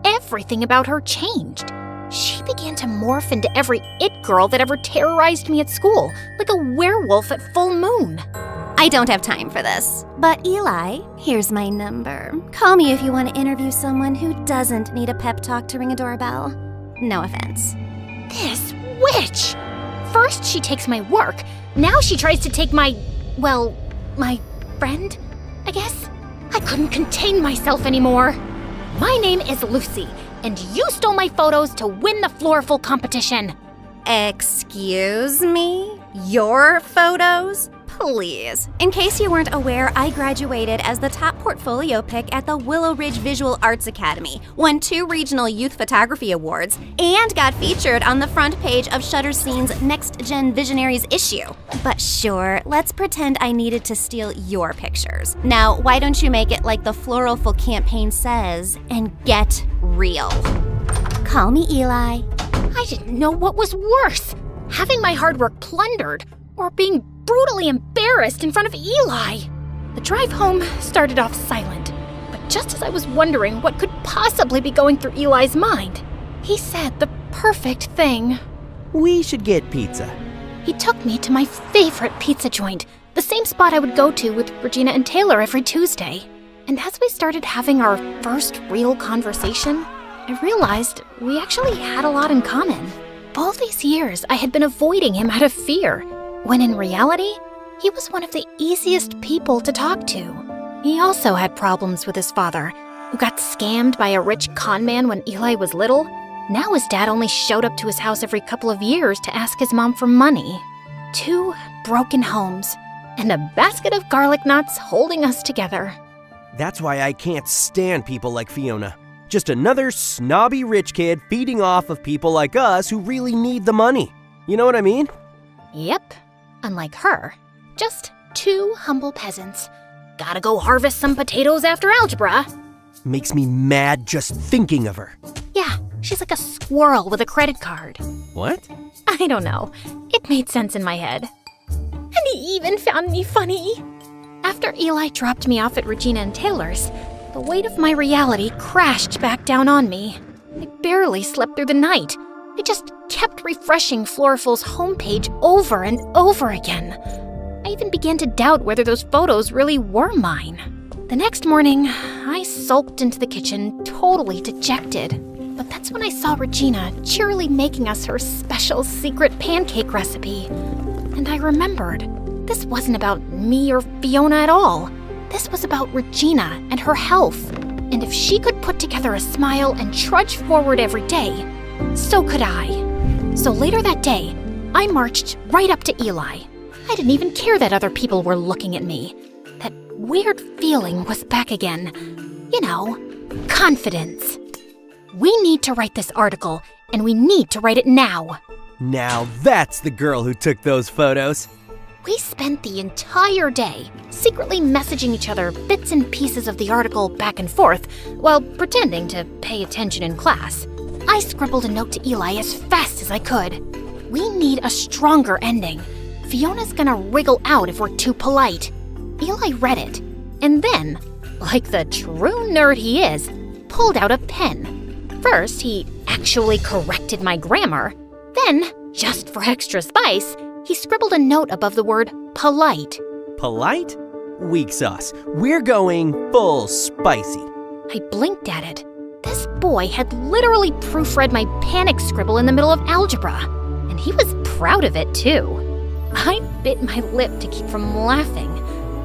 E: everything about her changed. She began to morph into every it girl that ever terrorized me at school, like a werewolf at full moon.
K: I don't have time for this. But Eli, here's my number. Call me if you want to interview someone who doesn't need a pep talk to ring a doorbell. No offense.
E: This witch! First she takes my work, now she tries to take my friend, I guess? I couldn't contain myself anymore. My name is Lucy, and you stole my photos to win the Florful competition.
K: Excuse me? Your photos? Please. In case you weren't aware, I graduated as the top portfolio pick at the Willow Ridge Visual Arts Academy, won 2 regional youth photography awards, and got featured on the front page of Shutterscene's Next Gen Visionaries issue. But sure, let's pretend I needed to steal your pictures. Now, why don't you make it like the Florful campaign says and get real? Call me Eli.
E: I didn't know what was worse, having my hard work plundered or being brutally embarrassed in front of Eli. The drive home started off silent, but just as I was wondering what could possibly be going through Eli's mind, he said the perfect thing.
V: We should get pizza.
E: He took me to my favorite pizza joint, the same spot I would go to with Regina and Taylor every Tuesday. And as we started having our first real conversation, I realized we actually had a lot in common. All these years, I had been avoiding him out of fear, when in reality, he was one of the easiest people to talk to. He also had problems with his father, who got scammed by a rich con man when Eli was little. Now his dad only showed up to his house every couple of years to ask his mom for money. 2 broken homes, and a basket of garlic knots holding us together.
V: That's why I can't stand people like Fiona. Just another snobby rich kid feeding off of people like us who really need the money. You know what I mean?
E: Yep. Unlike her, just 2 humble peasants. Gotta go harvest some potatoes after algebra.
V: Makes me mad just thinking of her.
E: Yeah, she's like a squirrel with a credit card.
V: What?
E: I don't know. It made sense in my head. And he even found me funny. After Eli dropped me off at Regina and Taylor's, the weight of my reality crashed back down on me. I barely slept through the night. I just kept refreshing Florful's homepage over and over again. I even began to doubt whether those photos really were mine. The next morning, I sulked into the kitchen, totally dejected. But that's when I saw Regina cheerily making us her special secret pancake recipe. And I remembered, this wasn't about me or Fiona at all. This was about Regina and her health. And if she could put together a smile and trudge forward every day, so could I. So later that day, I marched right up to Eli. I didn't even care that other people were looking at me. That weird feeling was back again. You know, confidence. We need to write this article, and we need to write it now.
V: Now that's the girl who took those photos.
E: We spent the entire day secretly messaging each other bits and pieces of the article back and forth while pretending to pay attention in class. I scribbled a note to Eli as fast as I could. We need a stronger ending. Fiona's gonna wriggle out if we're too polite. Eli read it, and then, like the true nerd he is, pulled out a pen. First, he actually corrected my grammar. Then, just for extra spice, he scribbled a note above the word polite.
V: Polite? Weak sauce. We're going full spicy.
E: I blinked at it. This boy had literally proofread my panic scribble in the middle of algebra, and he was proud of it too. I bit my lip to keep from laughing,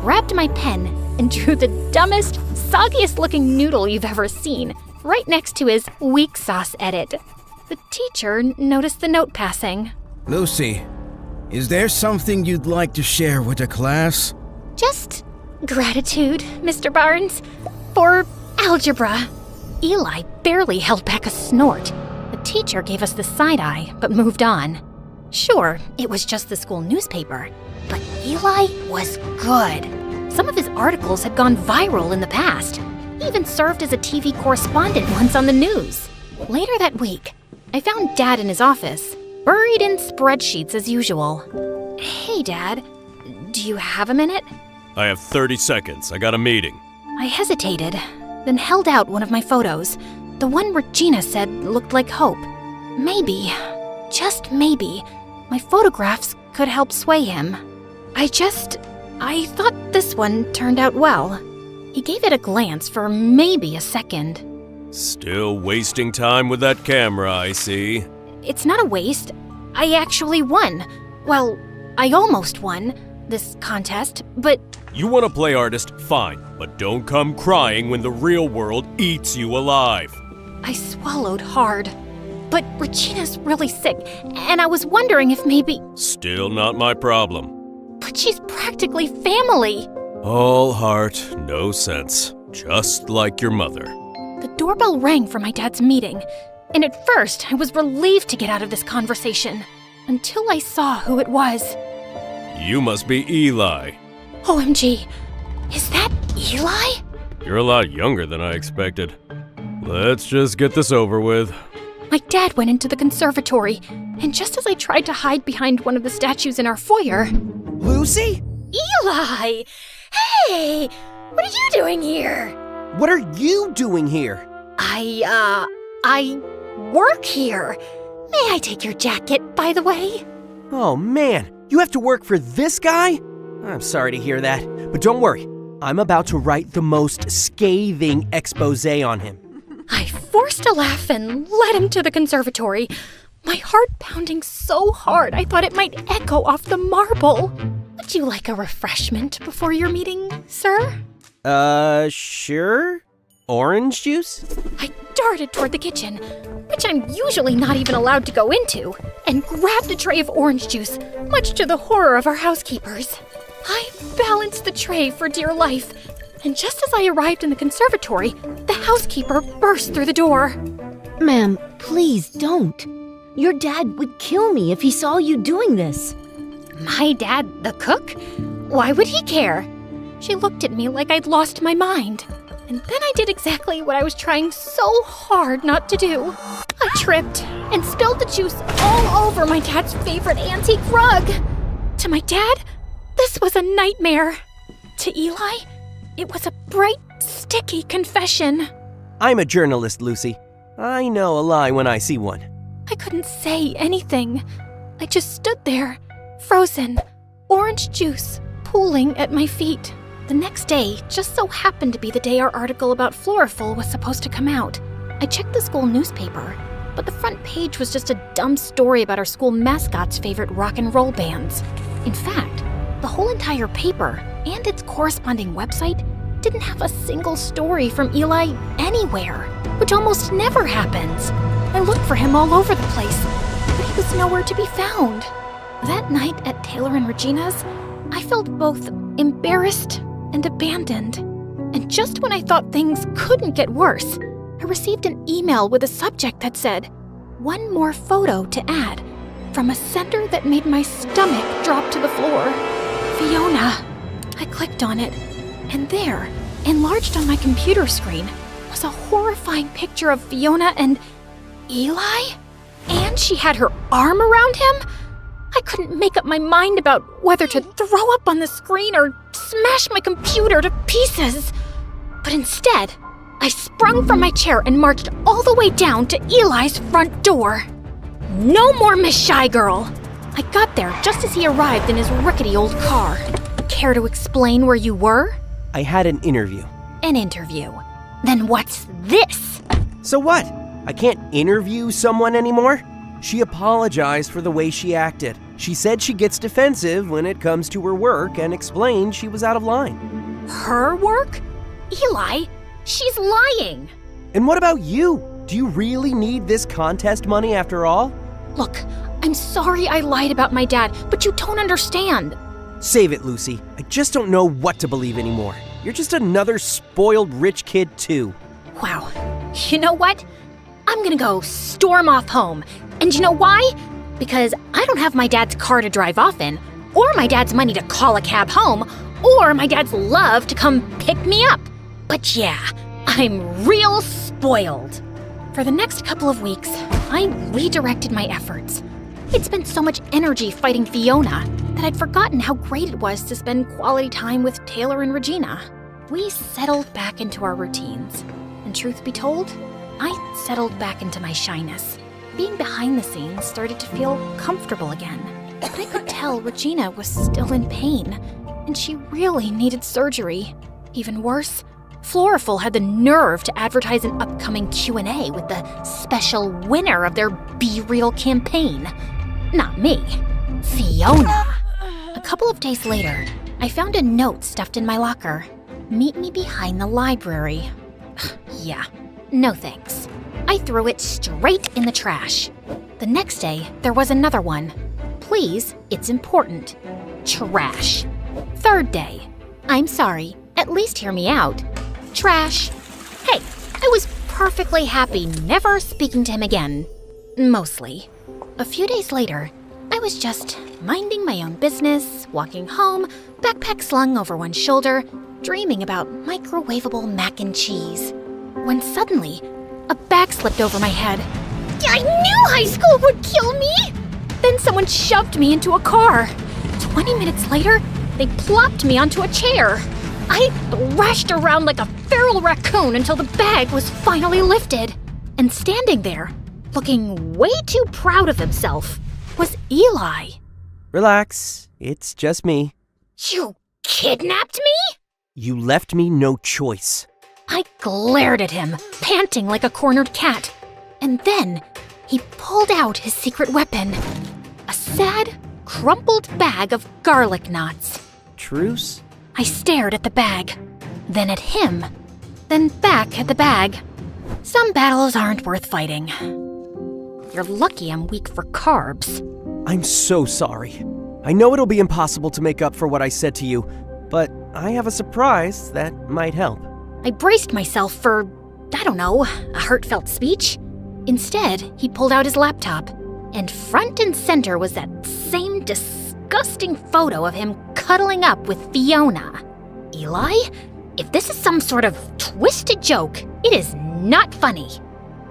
E: grabbed my pen, and drew the dumbest, soggiest looking noodle you've ever seen, right next to his weak sauce edit. The teacher noticed the note passing.
I: Lucy, is there something you'd like to share with the class?
E: Just gratitude, Mr. Barnes, for algebra. Eli barely held back a snort. The teacher gave us the side eye, but moved on. Sure, it was just the school newspaper, but Eli was good. Some of his articles had gone viral in the past. He even served as a TV correspondent once on the news. Later that week, I found Dad in his office, buried in spreadsheets as usual. Hey, Dad, do you have a minute?
L: I have 30 seconds. I got a meeting.
E: I hesitated, then held out one of my photos, the one Regina said looked like hope. Maybe, just maybe, my photographs could help sway him. I thought this one turned out well. He gave it a glance for maybe a second.
L: Still wasting time with that camera, I see.
E: It's not a waste. I actually won. Well, I almost won this contest, but...
L: You want to play artist? Fine, but don't come crying when the real world eats you alive.
E: I swallowed hard. But Regina's really sick, and I was wondering if maybe...
L: Still not my problem.
E: But she's practically family.
L: All heart, no sense. Just like your mother.
E: The doorbell rang for my dad's meeting, and at first I was relieved to get out of this conversation, until I saw who it was.
L: You must be Eli.
E: OMG, is that Eli?
L: You're a lot younger than I expected. Let's just get this over with.
E: My dad went into the conservatory, and just as I tried to hide behind one of the statues in our foyer...
V: Lucy?
E: Eli! Hey! What are you doing here?
V: What are you doing here?
E: I work here. May I take your jacket, by the way?
V: Oh man, you have to work for this guy? I'm sorry to hear that, but don't worry. I'm about to write the most scathing expose on him.
E: I forced a laugh and led him to the conservatory, my heart pounding so hard I thought it might echo off the marble. Would you like a refreshment before your meeting, sir?
V: Sure. Orange juice?
E: I darted toward the kitchen, which I'm usually not even allowed to go into, and grabbed a tray of orange juice, much to the horror of our housekeepers. I balanced the tray for dear life, and just as I arrived in the conservatory, the housekeeper burst through the door.
P: Ma'am, please don't. Your dad would kill me if he saw you doing this.
E: My dad, the cook? Why would he care? She looked at me like I'd lost my mind. And then I did exactly what I was trying so hard not to do. I tripped and spilled the juice all over my dad's favorite antique rug. To my dad, this was a nightmare. To Eli, it was a bright, sticky confession.
V: I'm a journalist, Lucy. I know a lie when I see one.
E: I couldn't say anything. I just stood there, frozen, orange juice pooling at my feet. The next day just so happened to be the day our article about Florafull was supposed to come out. I checked the school newspaper, but the front page was just a dumb story about our school mascot's favorite rock and roll bands. In fact, the whole entire paper and its corresponding website didn't have a single story from Eli anywhere, which almost never happens. I looked for him all over the place, but he was nowhere to be found. That night at Taylor and Regina's, I felt both embarrassed and abandoned. And just when I thought things couldn't get worse, I received an email with a subject that said, "One more photo to add," from a sender that made my stomach drop to the floor. Fiona. I clicked on it, and there, enlarged on my computer screen, was a horrifying picture of Fiona and Eli? And she had her arm around him? I couldn't make up my mind about whether to throw up on the screen or smash my computer to pieces. But instead, I sprung from my chair and marched all the way down to Eli's front door. No more Miss Shy Girl! I got there just as he arrived in his rickety old car. Care to explain where you were?
V: I had an interview.
E: An interview. Then what's this?
V: So what? I can't interview someone anymore? She apologized for the way she acted. She said she gets defensive when it comes to her work and explained she was out of line.
E: Her work? Eli, she's lying.
V: And what about you? Do you really need this contest money after all?
E: Look, I'm sorry I lied about my dad, but you don't understand.
V: Save it, Lucy. I just don't know what to believe anymore. You're just another spoiled rich kid, too.
E: Wow. You know what? I'm gonna go storm off home. And you know why? Because I don't have my dad's car to drive off in, or my dad's money to call a cab home, or my dad's love to come pick me up. But yeah, I'm real spoiled. For the next couple of weeks, I redirected my efforts. I'd spent so much energy fighting Fiona that I'd forgotten how great it was to spend quality time with Taylor and Regina. We settled back into our routines. And truth be told, I settled back into my shyness. Being behind the scenes started to feel comfortable again. But I could tell Regina was still in pain, and she really needed surgery. Even worse, Floriful had the nerve to advertise an upcoming Q&A with the special winner of their Be Real campaign. Not me, Fiona. A couple of days later, I found a note stuffed in my locker. Meet me behind the library. Yeah, no thanks. I threw it straight in the trash. The next day, there was another one. Please, it's important. Trash. Third day. I'm sorry, at least hear me out. Trash. Hey, I was perfectly happy never speaking to him again. Mostly. A few days later, I was just minding my own business, walking home, backpack slung over one shoulder, dreaming about microwavable mac and cheese. When suddenly, a bag slipped over my head.
D: I knew high school would kill me!
E: Then someone shoved me into a car. 20 minutes later, they plopped me onto a chair. I thrashed around like a feral raccoon until the bag was finally lifted. And standing there, looking way too proud of himself, was Eli.
V: Relax, it's just me.
D: You kidnapped me?
V: You left me no choice.
E: I glared at him, panting like a cornered cat. And then he pulled out his secret weapon. A sad, crumpled bag of garlic knots.
V: Truce?
E: I stared at the bag, then at him, then back at the bag. Some battles aren't worth fighting. You're lucky I'm weak for carbs.
V: I'm so sorry. I know it'll be impossible to make up for what I said to you, but I have a surprise that might help.
E: I braced myself for, I don't know, a heartfelt speech. Instead, he pulled out his laptop, and front and center was that same disgusting photo of him cuddling up with Fiona. Eli, if this is some sort of twisted joke, it is not funny.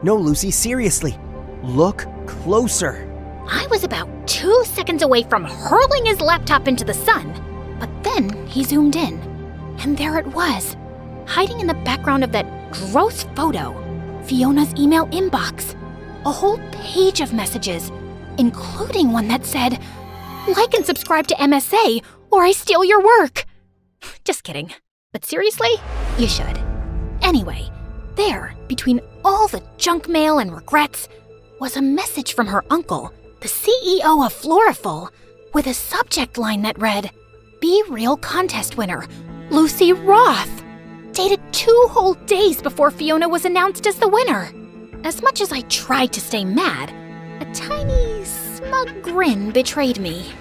V: No, Lucy, seriously. Look closer.
E: I was about 2 seconds away from hurling his laptop into the sun, but then he zoomed in, and there it was, hiding in the background of that gross photo, Fiona's email inbox. A whole page of messages, including one that said, "Like and subscribe to MSA, or I steal your work." Just kidding. But seriously, you should. Anyway, there, between all the junk mail and regrets, was a message from her uncle, the CEO of Floriful, with a subject line that read, "Be Real contest winner, Lucy Roth." Dated 2 whole days before Fiona was announced as the winner. As much as I tried to stay mad, a tiny, smug grin betrayed me.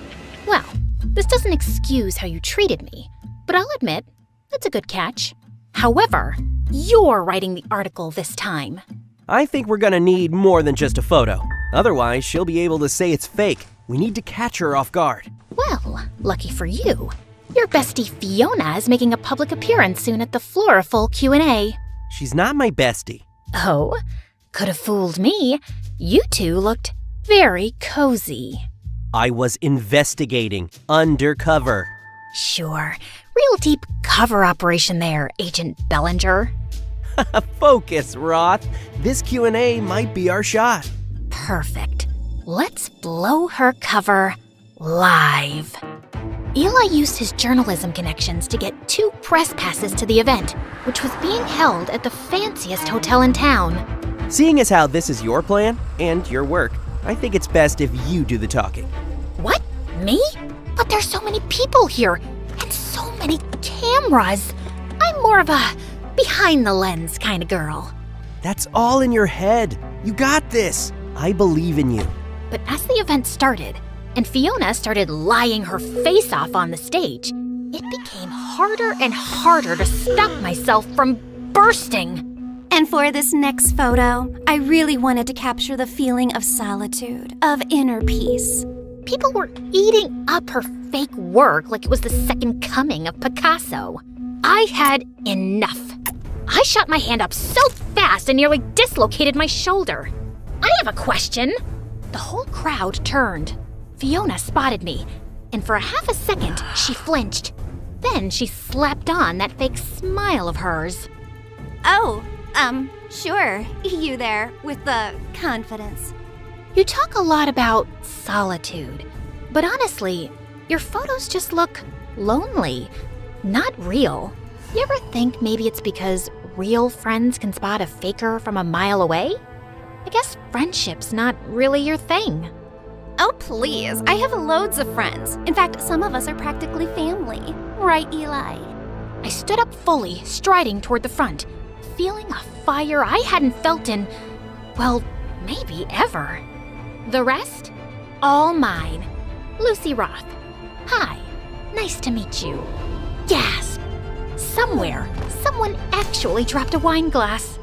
E: Well, this doesn't excuse how you treated me, but I'll admit, it's a good catch. However, you're writing the article this time.
V: I think we're gonna need more than just a photo. Otherwise, she'll be able to say it's fake. We need to catch her off guard.
E: Well, lucky for you, your bestie Fiona is making a public appearance soon at the Floraful Q&A.
V: She's not my bestie.
E: Oh, could have fooled me. You two looked very cozy.
V: I was investigating, undercover.
E: Sure, real deep cover operation there, Agent Bellinger.
V: Focus, Roth. This Q&A might be our shot.
E: Perfect. Let's blow her cover live. Eli used his journalism connections to get 2 press passes to the event, which was being held at the fanciest hotel in town.
V: Seeing as how this is your plan and your work, I think it's best if you do the talking.
E: What? Me? But there's so many people here, and so many cameras. I'm more of a behind-the-lens kind of girl.
V: That's all in your head. You got this. I believe in you.
E: But as the event started, and Fiona started lying her face off on the stage, it became harder and harder to stop myself from bursting.
K: And for this next photo, I really wanted to capture the feeling of solitude, of inner peace.
E: People were eating up her fake work like it was the second coming of Picasso. I had enough. I shot my hand up so fast and nearly dislocated my shoulder. I have a question. The whole crowd turned. Fiona spotted me, and for a half a second, she flinched. Then she slapped on that fake smile of hers.
K: Oh, sure. You there, with the confidence.
E: You talk a lot about solitude, but honestly, your photos just look lonely, not real. You ever think maybe it's because real friends can spot a faker from a mile away? I guess friendship's not really your thing.
K: Oh, please. I have loads of friends. In fact, some of us are practically family. Right, Eli?
E: I stood up fully, striding toward the front, feeling a fire I hadn't felt in, well, maybe ever. The rest? All mine. Lucy Roth. Hi. Nice to meet you. Gasp. Somewhere, someone actually dropped a wine glass.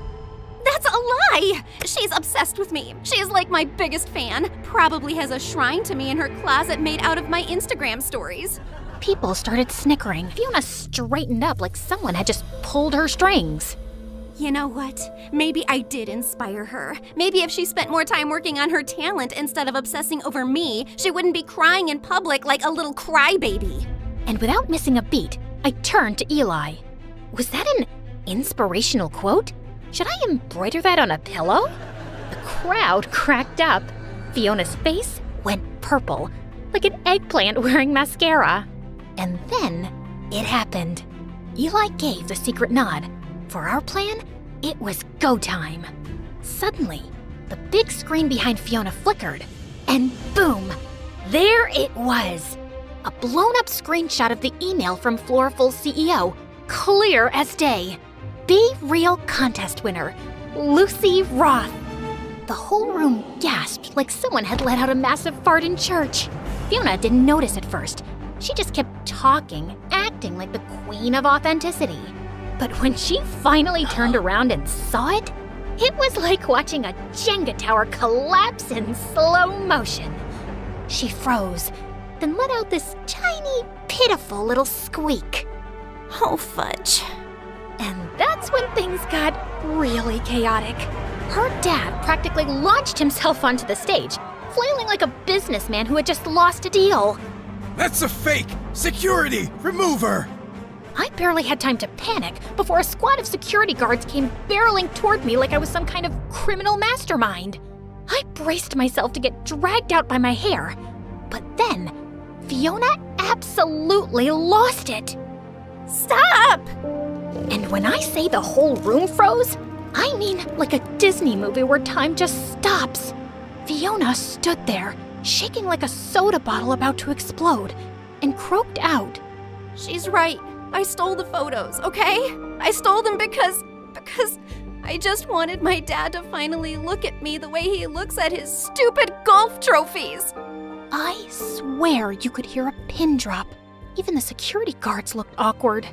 K: That's a lie! She's obsessed with me. She is like my biggest fan. Probably has a shrine to me in her closet made out of my Instagram stories.
E: People started snickering. Fiona straightened up like someone had just pulled her strings.
K: You know what? Maybe I did inspire her. Maybe if she spent more time working on her talent instead of obsessing over me, she wouldn't be crying in public like a little crybaby.
E: And without missing a beat, I turned to Eli. Was that an inspirational quote? Should I embroider that on a pillow? The crowd cracked up. Fiona's face went purple, like an eggplant wearing mascara. And then it happened. Eli gave the secret nod. For our plan, it was go time. Suddenly, the big screen behind Fiona flickered, and boom, there it was. A blown-up screenshot of the email from Floraful's CEO, clear as day. Be Real contest winner, Lucy Roth. The whole room gasped like someone had let out a massive fart in church. Fiona didn't notice at first. She just kept talking, acting like the queen of authenticity. But when she finally turned around and saw it, it was like watching a Jenga tower collapse in slow motion. She froze, then let out this tiny, pitiful little squeak.
K: Oh, fudge.
E: And that's when things got really chaotic. Her dad practically launched himself onto the stage, flailing like a businessman who had just lost a deal.
I: That's a fake! Security! Remove her!
E: I barely had time to panic before a squad of security guards came barreling toward me like I was some kind of criminal mastermind. I braced myself to get dragged out by my hair, but then Fiona absolutely lost it.
K: Stop!
E: And when I say the whole room froze, I mean like a Disney movie where time just stops. Fiona stood there, shaking like a soda bottle about to explode, and croaked out.
K: She's right. I stole the photos, okay? I stole them because I just wanted my dad to finally look at me the way he looks at his stupid golf trophies.
E: I swear you could hear a pin drop. Even the security guards looked awkward.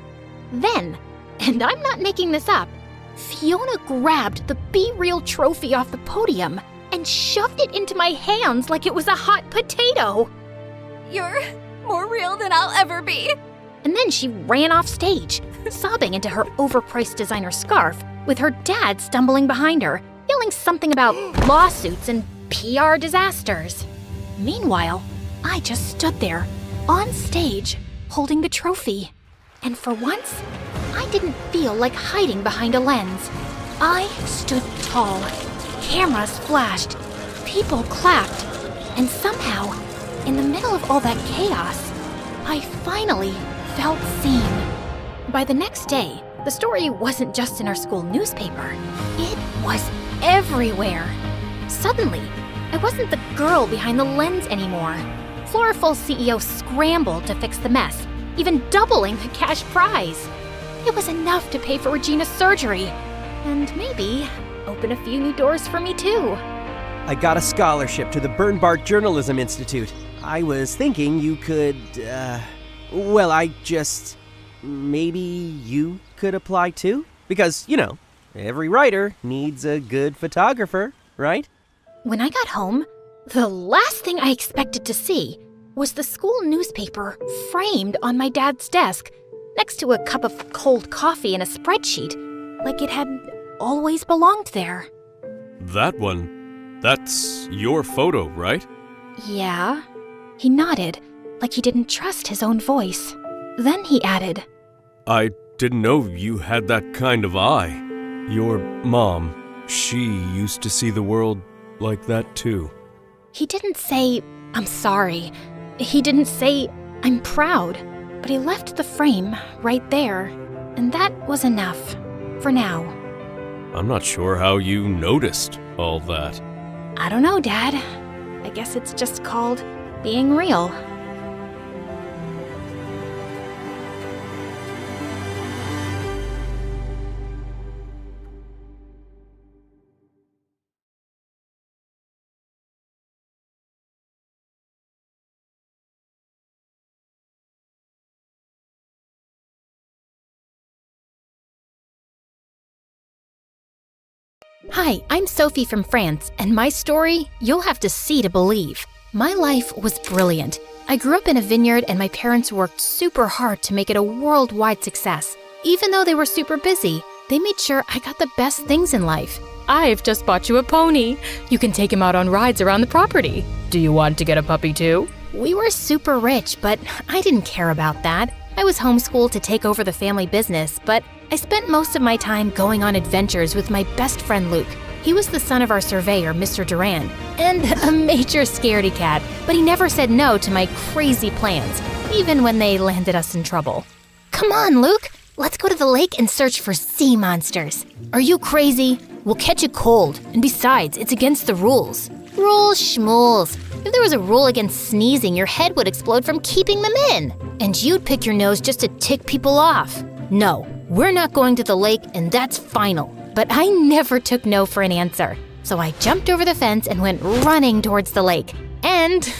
E: Then, And I'm not making this up. Fiona grabbed the Be Real trophy off the podium and shoved it into my hands like it was a hot potato.
K: You're more real than I'll ever be.
E: And then she ran off stage, sobbing into her overpriced designer scarf, with her dad stumbling behind her, yelling something about lawsuits and PR disasters. Meanwhile, I just stood there, on stage, holding the trophy. And for once, I didn't feel like hiding behind a lens. I stood tall. Cameras flashed. People clapped. And somehow, in the middle of all that chaos, I finally felt seen. By the next day, the story wasn't just in our school newspaper. It was everywhere. Suddenly, I wasn't the girl behind the lens anymore. Floriful's CEO scrambled to fix the mess, even doubling the cash prize. It was enough to pay for Regina's surgery, and maybe open a few new doors for me too.
V: I got a scholarship to the Bernbart Journalism Institute. I was thinking you could, maybe you could apply too? Because, every writer needs a good photographer, right?
E: When I got home, the last thing I expected to see was the school newspaper framed on my dad's desk, next to a cup of cold coffee and a spreadsheet, like it had always belonged there.
L: That one, that's your photo, right?
E: Yeah. He nodded, like he didn't trust his own voice. Then he added,
L: I didn't know you had that kind of eye. Your mom, she used to see the world like that too.
E: He didn't say, I'm sorry. He didn't say, I'm proud. But he left the frame right there. And that was enough. For now.
L: I'm not sure how you noticed all that.
E: I don't know, Dad. I guess it's just called being real. Hi, I'm Sophie from France, and my story, you'll have to see to believe. My life was brilliant. I grew up in a vineyard and my parents worked super hard to make it a worldwide success. Even though they were super busy, they made sure I got the best things in life. I've just bought you a pony. You can take him out on rides around the property. Do you want to get a puppy too? We were super rich, but I didn't care about that. I was homeschooled to take over the family business, but I spent most of my time going on adventures with my best friend Luke. He was the son of our surveyor, Mr. Duran, and a major scaredy cat, but he never said no to my crazy plans, even when they landed us in trouble. Come on, Luke! Let's go to the lake and search for sea monsters. Are you crazy? We'll catch a cold, and besides, it's against the rules. Rules schmools. If there was a rule against sneezing, your head would explode from keeping them in. And you'd pick your nose just to tick people off. No, we're not going to the lake, and that's final. But I never took no for an answer. So I jumped over the fence and went running towards the lake. And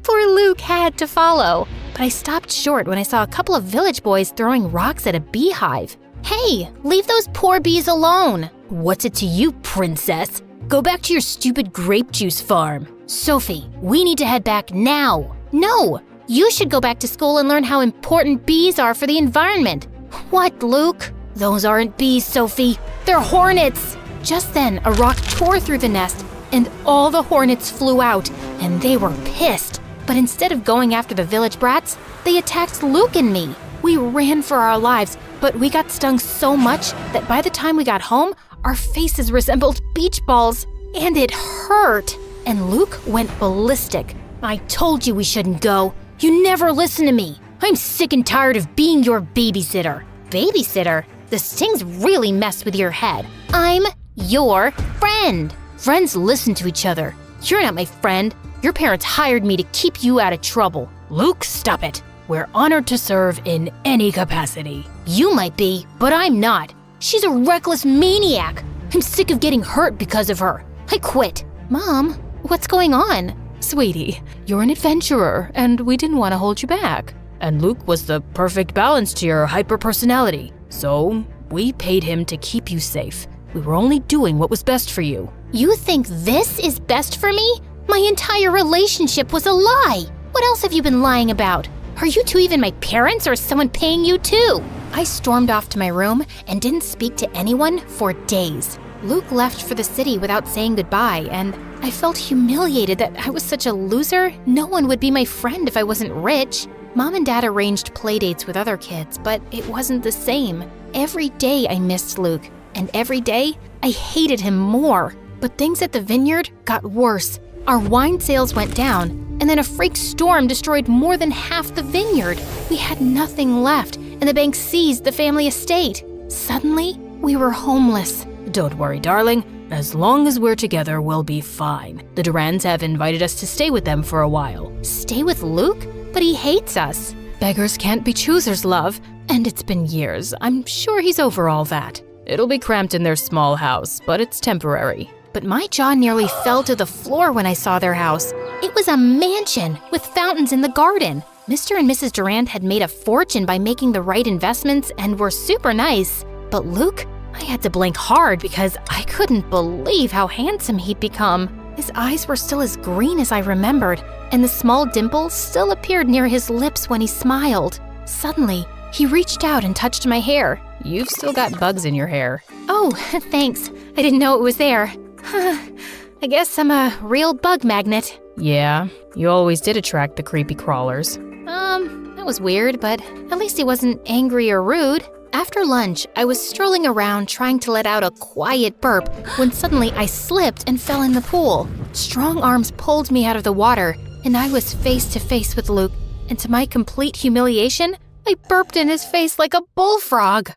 E: poor Luke had to follow. But I stopped short when I saw a couple of village boys throwing rocks at a beehive. Hey, leave those poor bees alone. What's it to you, princess? Go back to your stupid grape juice farm. Sophie, we need to head back now. No, you should go back to school and learn how important bees are for the environment. What, Luke? Those aren't bees, Sophie. They're hornets. Just then, a rock tore through the nest, and all the hornets flew out, and they were pissed. But instead of going after the village brats, they attacked Luke and me. We ran for our lives, but we got stung so much that by the time we got home, our faces resembled beach balls, and it hurt. And Luke went ballistic. I told you we shouldn't go. You never listen to me. I'm sick and tired of being your babysitter. Babysitter? The stings really messed with your head. I'm your friend. Friends listen to each other. You're not my friend. Your parents hired me to keep you out of trouble. Luke, stop it. We're honored to serve in any capacity. You might be, but I'm not. She's a reckless maniac. I'm sick of getting hurt because of her. I quit. Mom, what's going on? Sweetie, you're an adventurer, and we didn't want to hold you back. And Luke was the perfect balance to your hyper-personality.
O: So, we paid him to keep you safe. We were only doing what was best for you.
E: You think this is best for me? My entire relationship was a lie. What else have you been lying about? Are you two even my parents or is someone paying you too?
O: I stormed off to my room and didn't speak to anyone for days. Luke left for the city without saying goodbye, and I felt humiliated that I was such a loser. No one would be my friend if I wasn't rich. Mom and Dad arranged playdates with other kids, but it wasn't the same. Every day I missed Luke, and every day I hated him more. But things at the vineyard got worse. Our wine sales went down, and then a freak storm destroyed more than half the vineyard. We had nothing left, and the bank seized the family estate. Suddenly, we were homeless. Don't worry, darling. As long as we're together, we'll be fine. The Durans have invited us to stay with them for a while.
E: Stay with Luke? But he hates us.
O: Beggars can't be choosers, love. And it's been years. I'm sure he's over all that. It'll be cramped in their small house, but it's temporary.
E: But my jaw nearly fell to the floor when I saw their house. It was a mansion with fountains in the garden. Mr. and Mrs. Durand had made a fortune by making the right investments and were super nice. But Luke, I had to blink hard because I couldn't believe how handsome he'd become. His eyes were still as green as I remembered, and the small dimple still appeared near his lips when he smiled. Suddenly, he reached out and touched my hair.
O: You've still got bugs in your hair.
E: Oh, thanks. I didn't know it was there. I guess I'm a real bug magnet.
O: Yeah, you always did attract the creepy crawlers.
E: That was weird, but at least he wasn't angry or rude. After lunch, I was strolling around trying to let out a quiet burp when suddenly I slipped and fell in the pool. Strong arms pulled me out of the water, and I was face to face with Luke. And to my complete humiliation, I burped in his face like a bullfrog.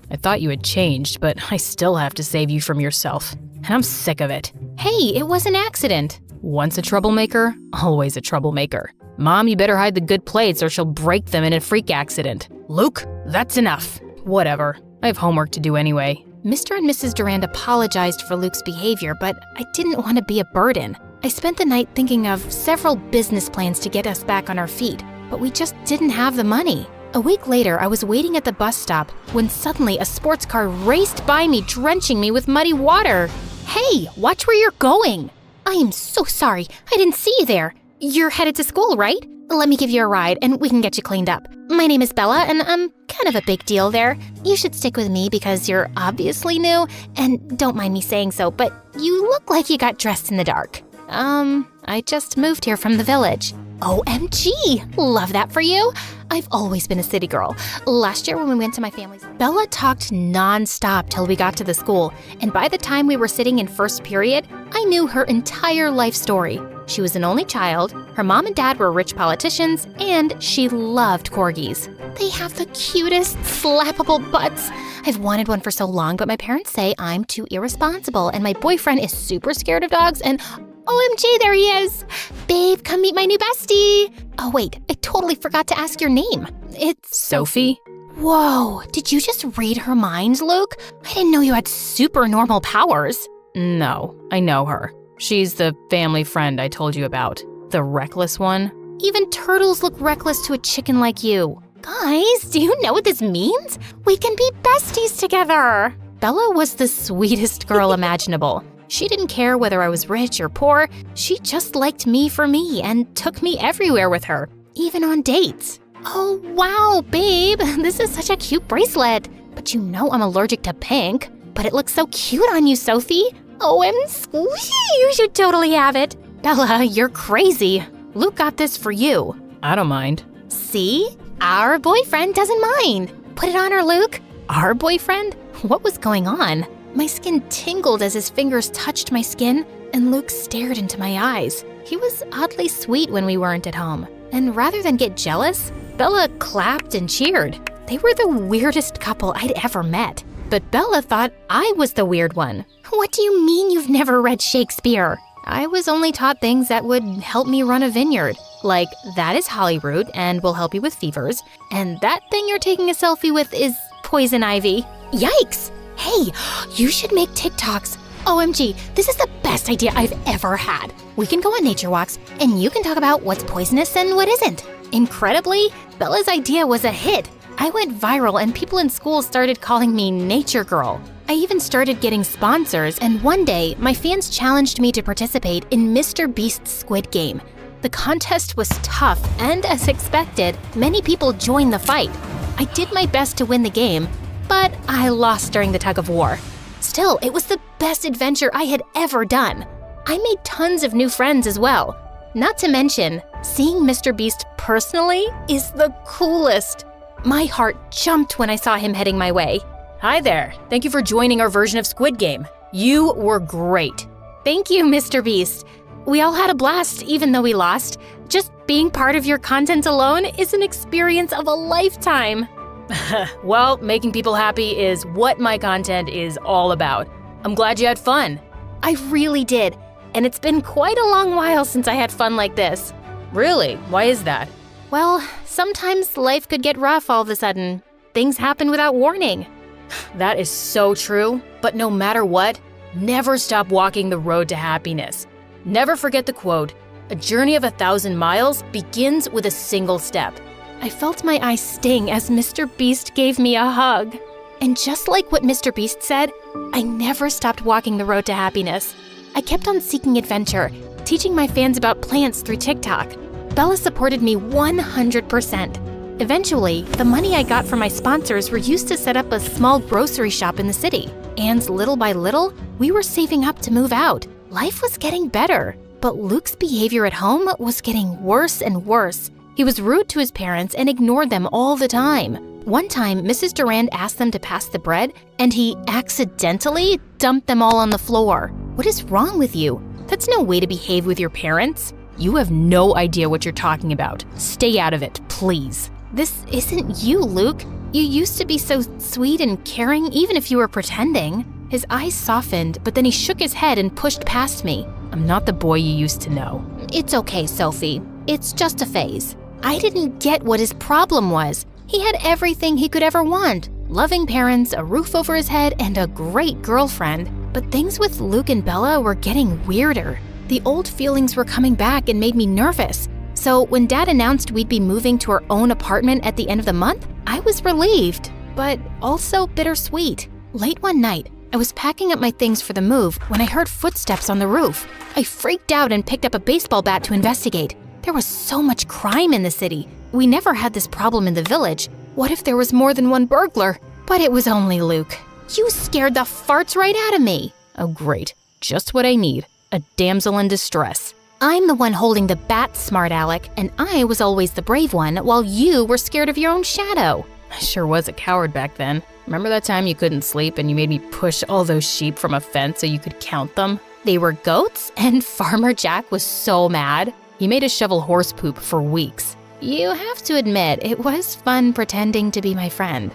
O: I thought you had changed, but I still have to save you from yourself. And I'm sick of it.
E: Hey, it was an accident.
O: Once a troublemaker, always a troublemaker. Mom, you better hide the good plates or she'll break them in a freak accident. Luke, that's enough. Whatever. I have homework to do anyway.
E: Mr. and Mrs. Durand apologized for Luke's behavior, but I didn't want to be a burden. I spent the night thinking of several business plans to get us back on our feet, but we just didn't have the money. A week later, I was waiting at the bus stop when suddenly a sports car raced by me, drenching me with muddy water. Hey, watch where you're going. I am so sorry. I didn't see you there. You're headed to school, right? Let me give you a ride and we can get you cleaned up. My name is Bella and I'm kind of a big deal there. You should stick with me because you're obviously new and don't mind me saying so, but you look like you got dressed in the dark. I just moved here from the village. OMG! Love that for you. I've always been a city girl. Last year when we went to my family's, Bella talked non-stop till we got to the school, and by the time we were sitting in first period, I knew her entire life story. She was an only child, her mom and dad were rich politicians, and she loved corgis. They have the cutest, slappable butts. I've wanted one for so long, but my parents say I'm too irresponsible, and my boyfriend is super scared of dogs, and OMG, there he is! Babe, come meet my new bestie! Oh wait, I totally forgot to ask your name. It's
O: Sophie?
E: Whoa, did you just read her mind, Luke? I didn't know you had super normal powers.
O: No, I know her. She's the family friend I told you about. The reckless one.
E: Even turtles look reckless to a chicken like you. Guys, do you know what this means? We can be besties together! Bella was the sweetest girl imaginable. She didn't care whether I was rich or poor. She just liked me for me and took me everywhere with her, even on dates. Oh, wow, babe, this is such a cute bracelet. But you know I'm allergic to pink. But it looks so cute on you, Sophie. Oh, I'm squishy. You should totally have it. Bella, you're crazy. Luke got this for you.
O: I don't mind.
E: See? Our boyfriend doesn't mind. Put it on her, Luke. Our boyfriend? What was going on? My skin tingled as his fingers touched my skin, and Luke stared into my eyes. He was oddly sweet when we weren't at home. And rather than get jealous, Bella clapped and cheered. They were the weirdest couple I'd ever met. But Bella thought I was the weird one. What do you mean you've never read Shakespeare? I was only taught things that would help me run a vineyard. Like, that is hollyroot and will help you with fevers. And that thing you're taking a selfie with is poison ivy. Yikes! Hey, you should make TikToks. OMG, this is the best idea I've ever had. We can go on nature walks, and you can talk about what's poisonous and what isn't. Incredibly, Bella's idea was a hit. I went viral and people in school started calling me Nature Girl. I even started getting sponsors, and one day, my fans challenged me to participate in Mr. Beast's Squid Game. The contest was tough, and as expected, many people joined the fight. I did my best to win the game, but I lost during the tug of war. Still, it was the best adventure I had ever done. I made tons of new friends as well. Not to mention, seeing Mr. Beast personally is the coolest. My heart jumped when I saw him heading my way.
O: Hi there. Thank you for joining our version of Squid Game. You were great.
E: Thank you, Mr. Beast. We all had a blast, even though we lost. Just being part of your content alone is an experience of a lifetime.
O: Well, making people happy is what my content is all about. I'm glad you had fun.
E: I really did, and it's been quite a long while since I had fun like this.
O: Really? Why is that?
E: Well, sometimes life could get rough all of a sudden. Things happen without warning.
O: That is so true, but no matter what, never stop walking the road to happiness. Never forget the quote, "A journey of 1,000 miles begins with a single step."
E: I felt my eyes sting as Mr. Beast gave me a hug. And just like what Mr. Beast said, I never stopped walking the road to happiness. I kept on seeking adventure, teaching my fans about plants through TikTok. Bella supported me 100%. Eventually, the money I got from my sponsors were used to set up a small grocery shop in the city. And little by little, we were saving up to move out. Life was getting better, but Luke's behavior at home was getting worse and worse. He was rude to his parents and ignored them all the time. One time, Mrs. Durand asked them to pass the bread, and he accidentally dumped them all on the floor. What is wrong with you? That's no way to behave with your parents.
O: You have no idea what you're talking about. Stay out of it, please.
E: This isn't you, Luke. You used to be so sweet and caring, even if you were pretending. His eyes softened, but then he shook his head and pushed past me.
O: I'm not the boy you used to know.
E: It's okay, Sophie. It's just a phase. I didn't get what his problem was. He had everything he could ever want. Loving parents, a roof over his head, and a great girlfriend. But things with Luke and Bella were getting weirder. The old feelings were coming back and made me nervous. So when Dad announced we'd be moving to our own apartment at the end of the month, I was relieved, but also bittersweet. Late one night, I was packing up my things for the move when I heard footsteps on the roof. I freaked out and picked up a baseball bat to investigate. There was so much crime in the city. We never had this problem in the village. What if there was more than one burglar? But it was only Luke. You scared the farts right out of me.
O: Oh, great. Just what I need. A damsel in distress.
E: I'm the one holding the bat, smart Alec, and I was always the brave one while you were scared of your own shadow.
O: I sure was a coward back then. Remember that time you couldn't sleep and you made me push all those sheep from a fence so you could count them?
E: They were goats, and Farmer Jack was so mad.
O: He made us shovel horse poop for weeks.
E: You have to admit, it was fun pretending to be my friend.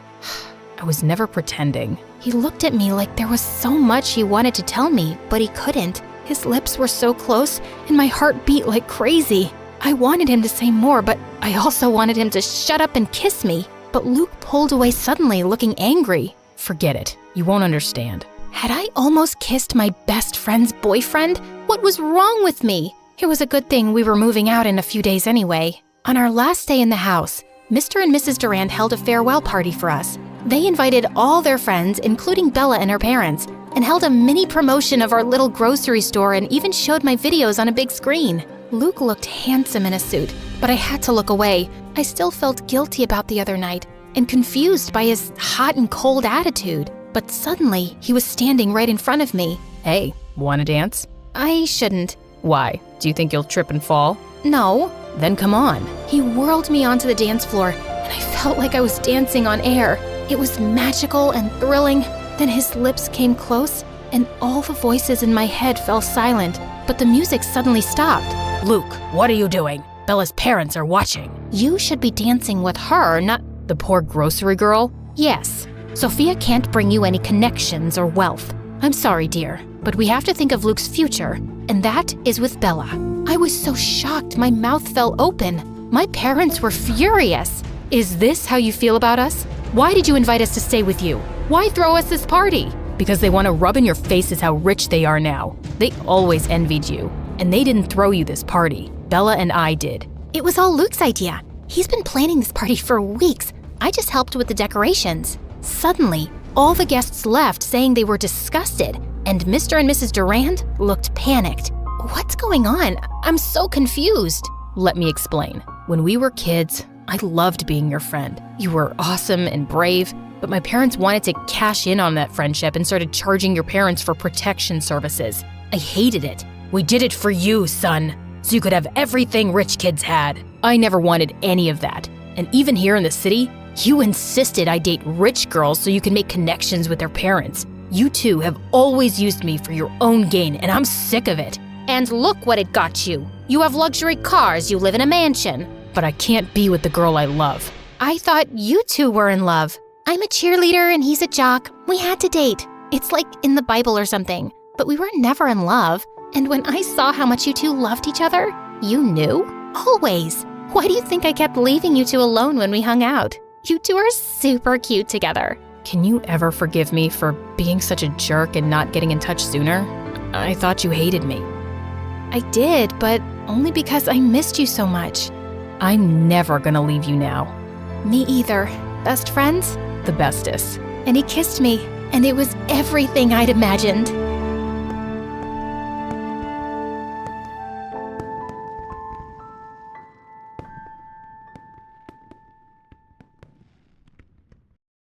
O: I was never pretending.
E: He looked at me like there was so much he wanted to tell me, but he couldn't. His lips were so close, and my heart beat like crazy. I wanted him to say more, but I also wanted him to shut up and kiss me. But Luke pulled away suddenly, looking angry.
O: Forget it. You won't understand.
E: Had I almost kissed my best friend's boyfriend? What was wrong with me? It was a good thing we were moving out in a few days anyway. On our last day in the house, Mr. and Mrs. Durand held a farewell party for us. They invited all their friends, including Bella and her parents, and held a mini promotion of our little grocery store and even showed my videos on a big screen. Luke looked handsome in a suit, but I had to look away. I still felt guilty about the other night and confused by his hot and cold attitude. But suddenly, he was standing right in front of me.
O: Hey, wanna dance?
E: I shouldn't.
O: Why? Do you think you'll trip and fall?
E: No.
O: Then come on.
E: He whirled me onto the dance floor, and I felt like I was dancing on air. It was magical and thrilling. Then his lips came close, and all the voices in my head fell silent, but the music suddenly stopped.
O: Luke, what are you doing? Bella's parents are watching.
E: You should be dancing with her, not
O: the poor grocery girl.
E: Yes. Sophia can't bring you any connections or wealth. I'm sorry, dear, but we have to think of Luke's future, and that is with Bella. I was so shocked my mouth fell open. My parents were furious.
O: Is this how you feel about us? Why did you invite us to stay with you? Why throw us this party? Because they want to rub in your faces how rich they are now. They always envied you, and they didn't throw you this party. Bella and I did.
E: It was all Luke's idea. He's been planning this party for weeks. I just helped with the decorations. Suddenly, all the guests left saying they were disgusted, and Mr. and Mrs. Durand looked panicked. What's going on? I'm so confused.
O: Let me explain. When we were kids, I loved being your friend. You were awesome and brave, but my parents wanted to cash in on that friendship and started charging your parents for protection services. I hated it. We did it for you, son, so you could have everything rich kids had. I never wanted any of that. And even here in the city, you insisted I date rich girls so you can make connections with their parents. You two have always used me for your own gain, and I'm sick of it.
E: And look what it got you. You have luxury cars, you live in a mansion.
O: But I can't be with the girl I love.
E: I thought you two were in love. I'm a cheerleader and he's a jock. We had to date. It's like in the Bible or something. But we were never in love. And when I saw how much you two loved each other, you knew? Always. Why do you think I kept leaving you two alone when we hung out? You two are super cute together.
O: Can you ever forgive me for being such a jerk and not getting in touch sooner? I thought you hated me.
E: I did, but only because I missed you so much.
O: I'm never gonna leave you now.
E: Me either. Best friends?
O: The bestest.
E: And he kissed me, and it was everything I'd imagined.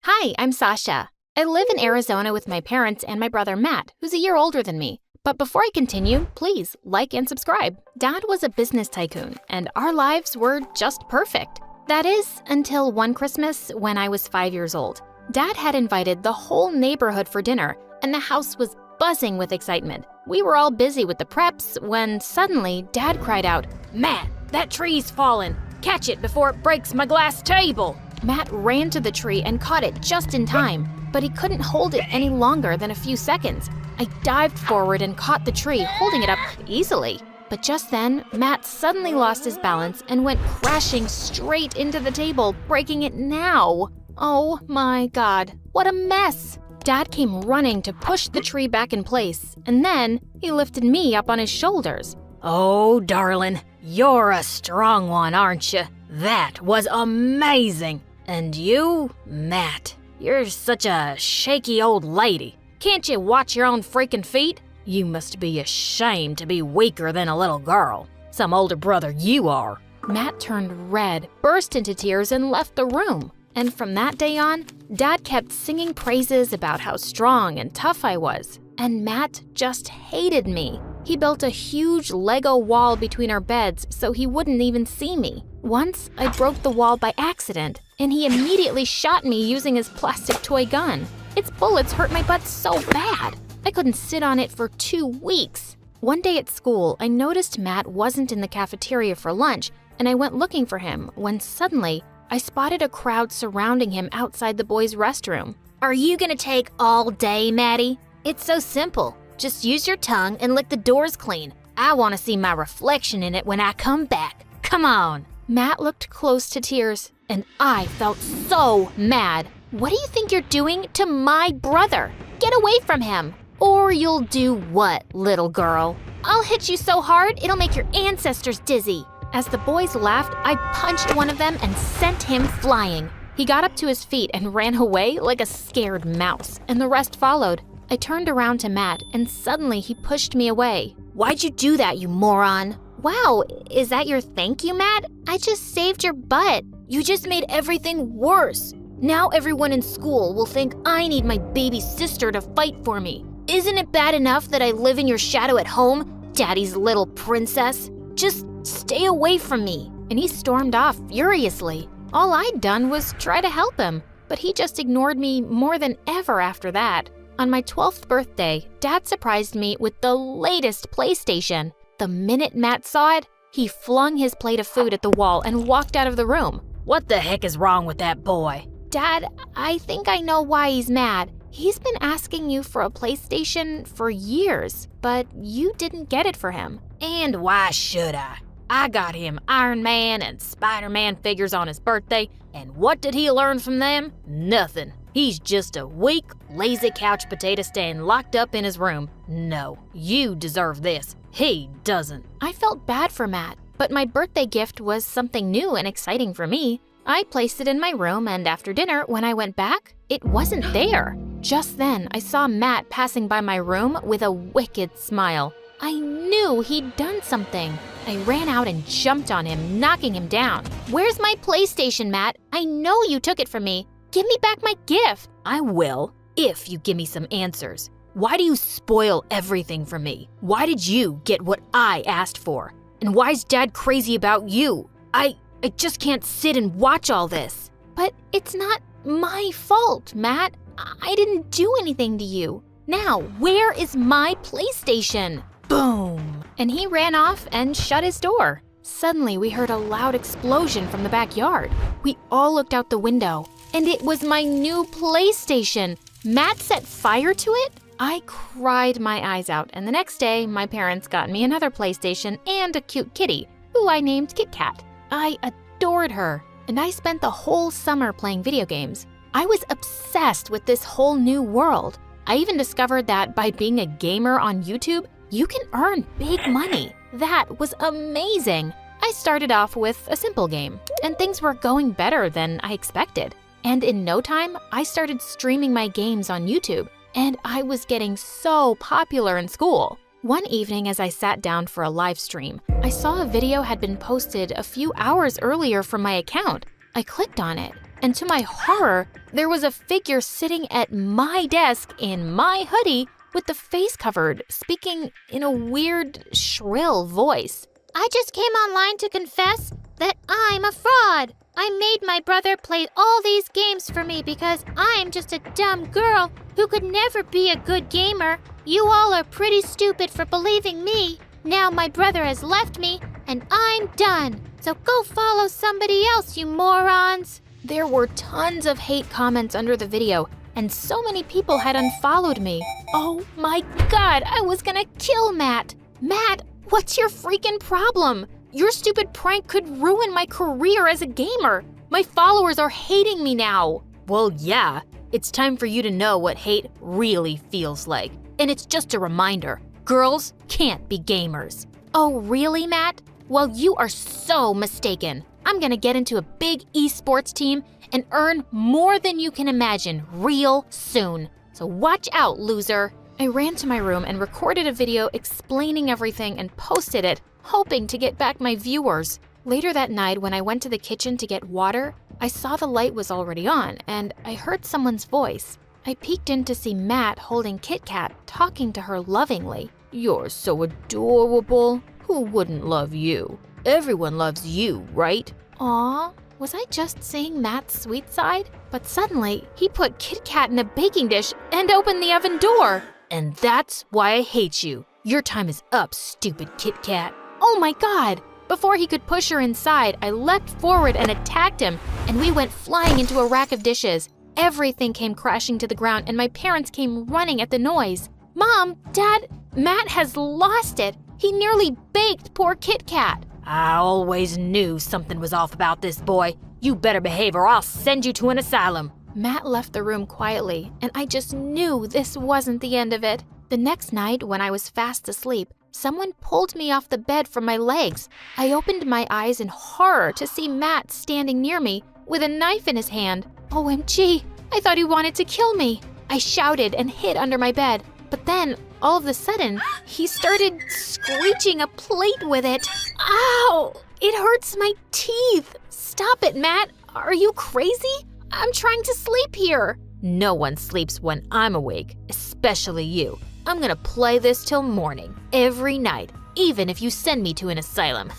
E: Hi, I'm Sasha. I live in Arizona with my parents and my brother Matt, who's a year older than me. But before I continue, please like and subscribe. Dad was a business tycoon, and our lives were just perfect. That is, until one Christmas when I was 5 years old. Dad had invited the whole neighborhood for dinner, and the house was buzzing with excitement. We were all busy with the preps when suddenly Dad cried out, "Matt, that tree's fallen! Catch it before it breaks my glass table!" Matt ran to the tree and caught it just in time, but he couldn't hold it any longer than a few seconds. I dived forward and caught the tree, holding it up easily. But just then, Matt suddenly lost his balance and went crashing straight into the table, breaking it now. Oh my God, what a mess! Dad came running to push the tree back in place, and then he lifted me up on his shoulders.
C: "Oh, darling, you're a strong one, aren't you? That was amazing. And you, Matt, you're such a shaky old lady. Can't you watch your own freaking feet? You must be ashamed to be weaker than a little girl. Some older brother you are."
E: Matt turned red, burst into tears, and left the room. And from that day on, Dad kept singing praises about how strong and tough I was. And Matt just hated me. He built a huge Lego wall between our beds so he wouldn't even see me. Once, I broke the wall by accident, and he immediately shot me using his plastic toy gun. Its bullets hurt my butt so bad. I couldn't sit on it for 2 weeks. One day at school, I noticed Matt wasn't in the cafeteria for lunch, and I went looking for him when suddenly I spotted a crowd surrounding him outside the boys' restroom.
D: "Are you gonna take all day, Maddie? It's so simple. Just use your tongue and lick the doors clean. I want to see my reflection in it when I come back. Come on."
E: Matt looked close to tears, and I felt so mad.
D: "What do you think you're doing to my brother? Get away from him. Or you'll do what, little girl? I'll hit you so hard it'll make your ancestors dizzy."
E: As the boys laughed, I punched one of them and sent him flying. He got up to his feet and ran away like a scared mouse, and the rest followed. I turned around to Matt, and suddenly he pushed me away.
D: "Why'd you do that, you moron?" "Wow, is that your thank you, Matt? I just saved your butt. You just made everything worse. Now everyone in school will think I need my baby sister to fight for me. Isn't it bad enough that I live in your shadow at home, Daddy's little princess? Just stay away from me."
E: And he stormed off furiously. All I'd done was try to help him, but he just ignored me more than ever after that. On my 12th birthday, Dad surprised me with the latest PlayStation. The minute Matt saw it, he flung his plate of food at the wall and walked out of the room.
C: "What the heck is wrong with that boy?"
E: "Dad, I think I know why he's mad. He's been asking you for a PlayStation for years, but you didn't get it for him."
C: "And why should I? I got him Iron Man and Spider-Man figures on his birthday, and what did he learn from them? Nothing. He's just a weak, lazy couch potato staying locked up in his room. No, you deserve this. He doesn't."
E: I felt bad for Matt, but my birthday gift was something new and exciting for me. I placed it in my room, and after dinner, when I went back, it wasn't there. Just then, I saw Matt passing by my room with a wicked smile. I knew he'd done something. I ran out and jumped on him, knocking him down. "Where's my PlayStation, Matt? I know you took it from me. Give me back my gift."
C: I will, if you give me some answers. Why do you spoil everything for me? Why did you get what I asked for? And why's Dad crazy about you? I just can't sit and watch all this.
E: But it's not my fault, Matt. I didn't do anything to you. Now, where is my PlayStation? Boom! And he ran off and shut his door. Suddenly, we heard a loud explosion from the backyard. We all looked out the window, and it was my new PlayStation. Matt set fire to it? I cried my eyes out, and the next day, my parents got me another PlayStation and a cute kitty, who I named Kit Kat. I adored her, and I spent the whole summer playing video games. I was obsessed with this whole new world. I even discovered that by being a gamer on YouTube, you can earn big money. That was amazing. I started off with a simple game, and things were going better than I expected. And in no time, I started streaming my games on YouTube, and I was getting so popular in school. One evening, as I sat down for a live stream, I saw a video had been posted a few hours earlier from my account. I clicked on it, and to my horror, there was a figure sitting at my desk in my hoodie with the face covered, speaking in a weird, shrill voice.
D: "I just came online to confess that I'm a fraud. I made my brother play all these games for me because I'm just a dumb girl who could never be a good gamer. You all are pretty stupid for believing me. Now my brother has left me and I'm done. So go follow somebody else, you morons."
E: There were tons of hate comments under the video, and so many people had unfollowed me. Oh my God, I was gonna kill Matt. Matt, what's your freaking problem? Your stupid prank could ruin my career as a gamer. My followers are hating me now.
C: Well, yeah, it's time for you to know what hate really feels like. And it's just a reminder, girls can't be gamers.
E: Oh, really, Matt? Well, you are so mistaken. I'm gonna get into a big esports team and earn more than you can imagine real soon. So watch out, loser. I ran to my room and recorded a video explaining everything and posted it, hoping to get back my viewers. Later that night, when I went to the kitchen to get water, I saw the light was already on, and I heard someone's voice. I peeked in to see Matt holding Kit Kat, talking to her lovingly.
C: "You're so adorable. Who wouldn't love you? Everyone loves you, right?"
E: Aw, was I just seeing Matt's sweet side? But suddenly, he put Kit Kat in a baking dish and opened the oven door.
C: "And that's why I hate you. Your time is up, stupid Kit Kat."
E: Oh my God! Before he could push her inside, I leapt forward and attacked him, and we went flying into a rack of dishes. Everything came crashing to the ground, and my parents came running at the noise. "Mom, Dad, Matt has lost it. He nearly baked poor Kit Kat."
C: "I always knew something was off about this boy. You better behave or I'll send you to an asylum."
E: Matt left the room quietly, and I just knew this wasn't the end of it. The next night, when I was fast asleep, someone pulled me off the bed from my legs. I opened my eyes in horror to see Matt standing near me with a knife in his hand. OMG, I thought he wanted to kill me. I shouted and hid under my bed, but then, all of a sudden, he started screeching a plate with it. Ow! It hurts my teeth. Stop it, Matt. Are you crazy? I'm trying to sleep here.
C: No one sleeps when I'm awake, especially you. I'm gonna play this till morning, every night, even if you send me to an asylum.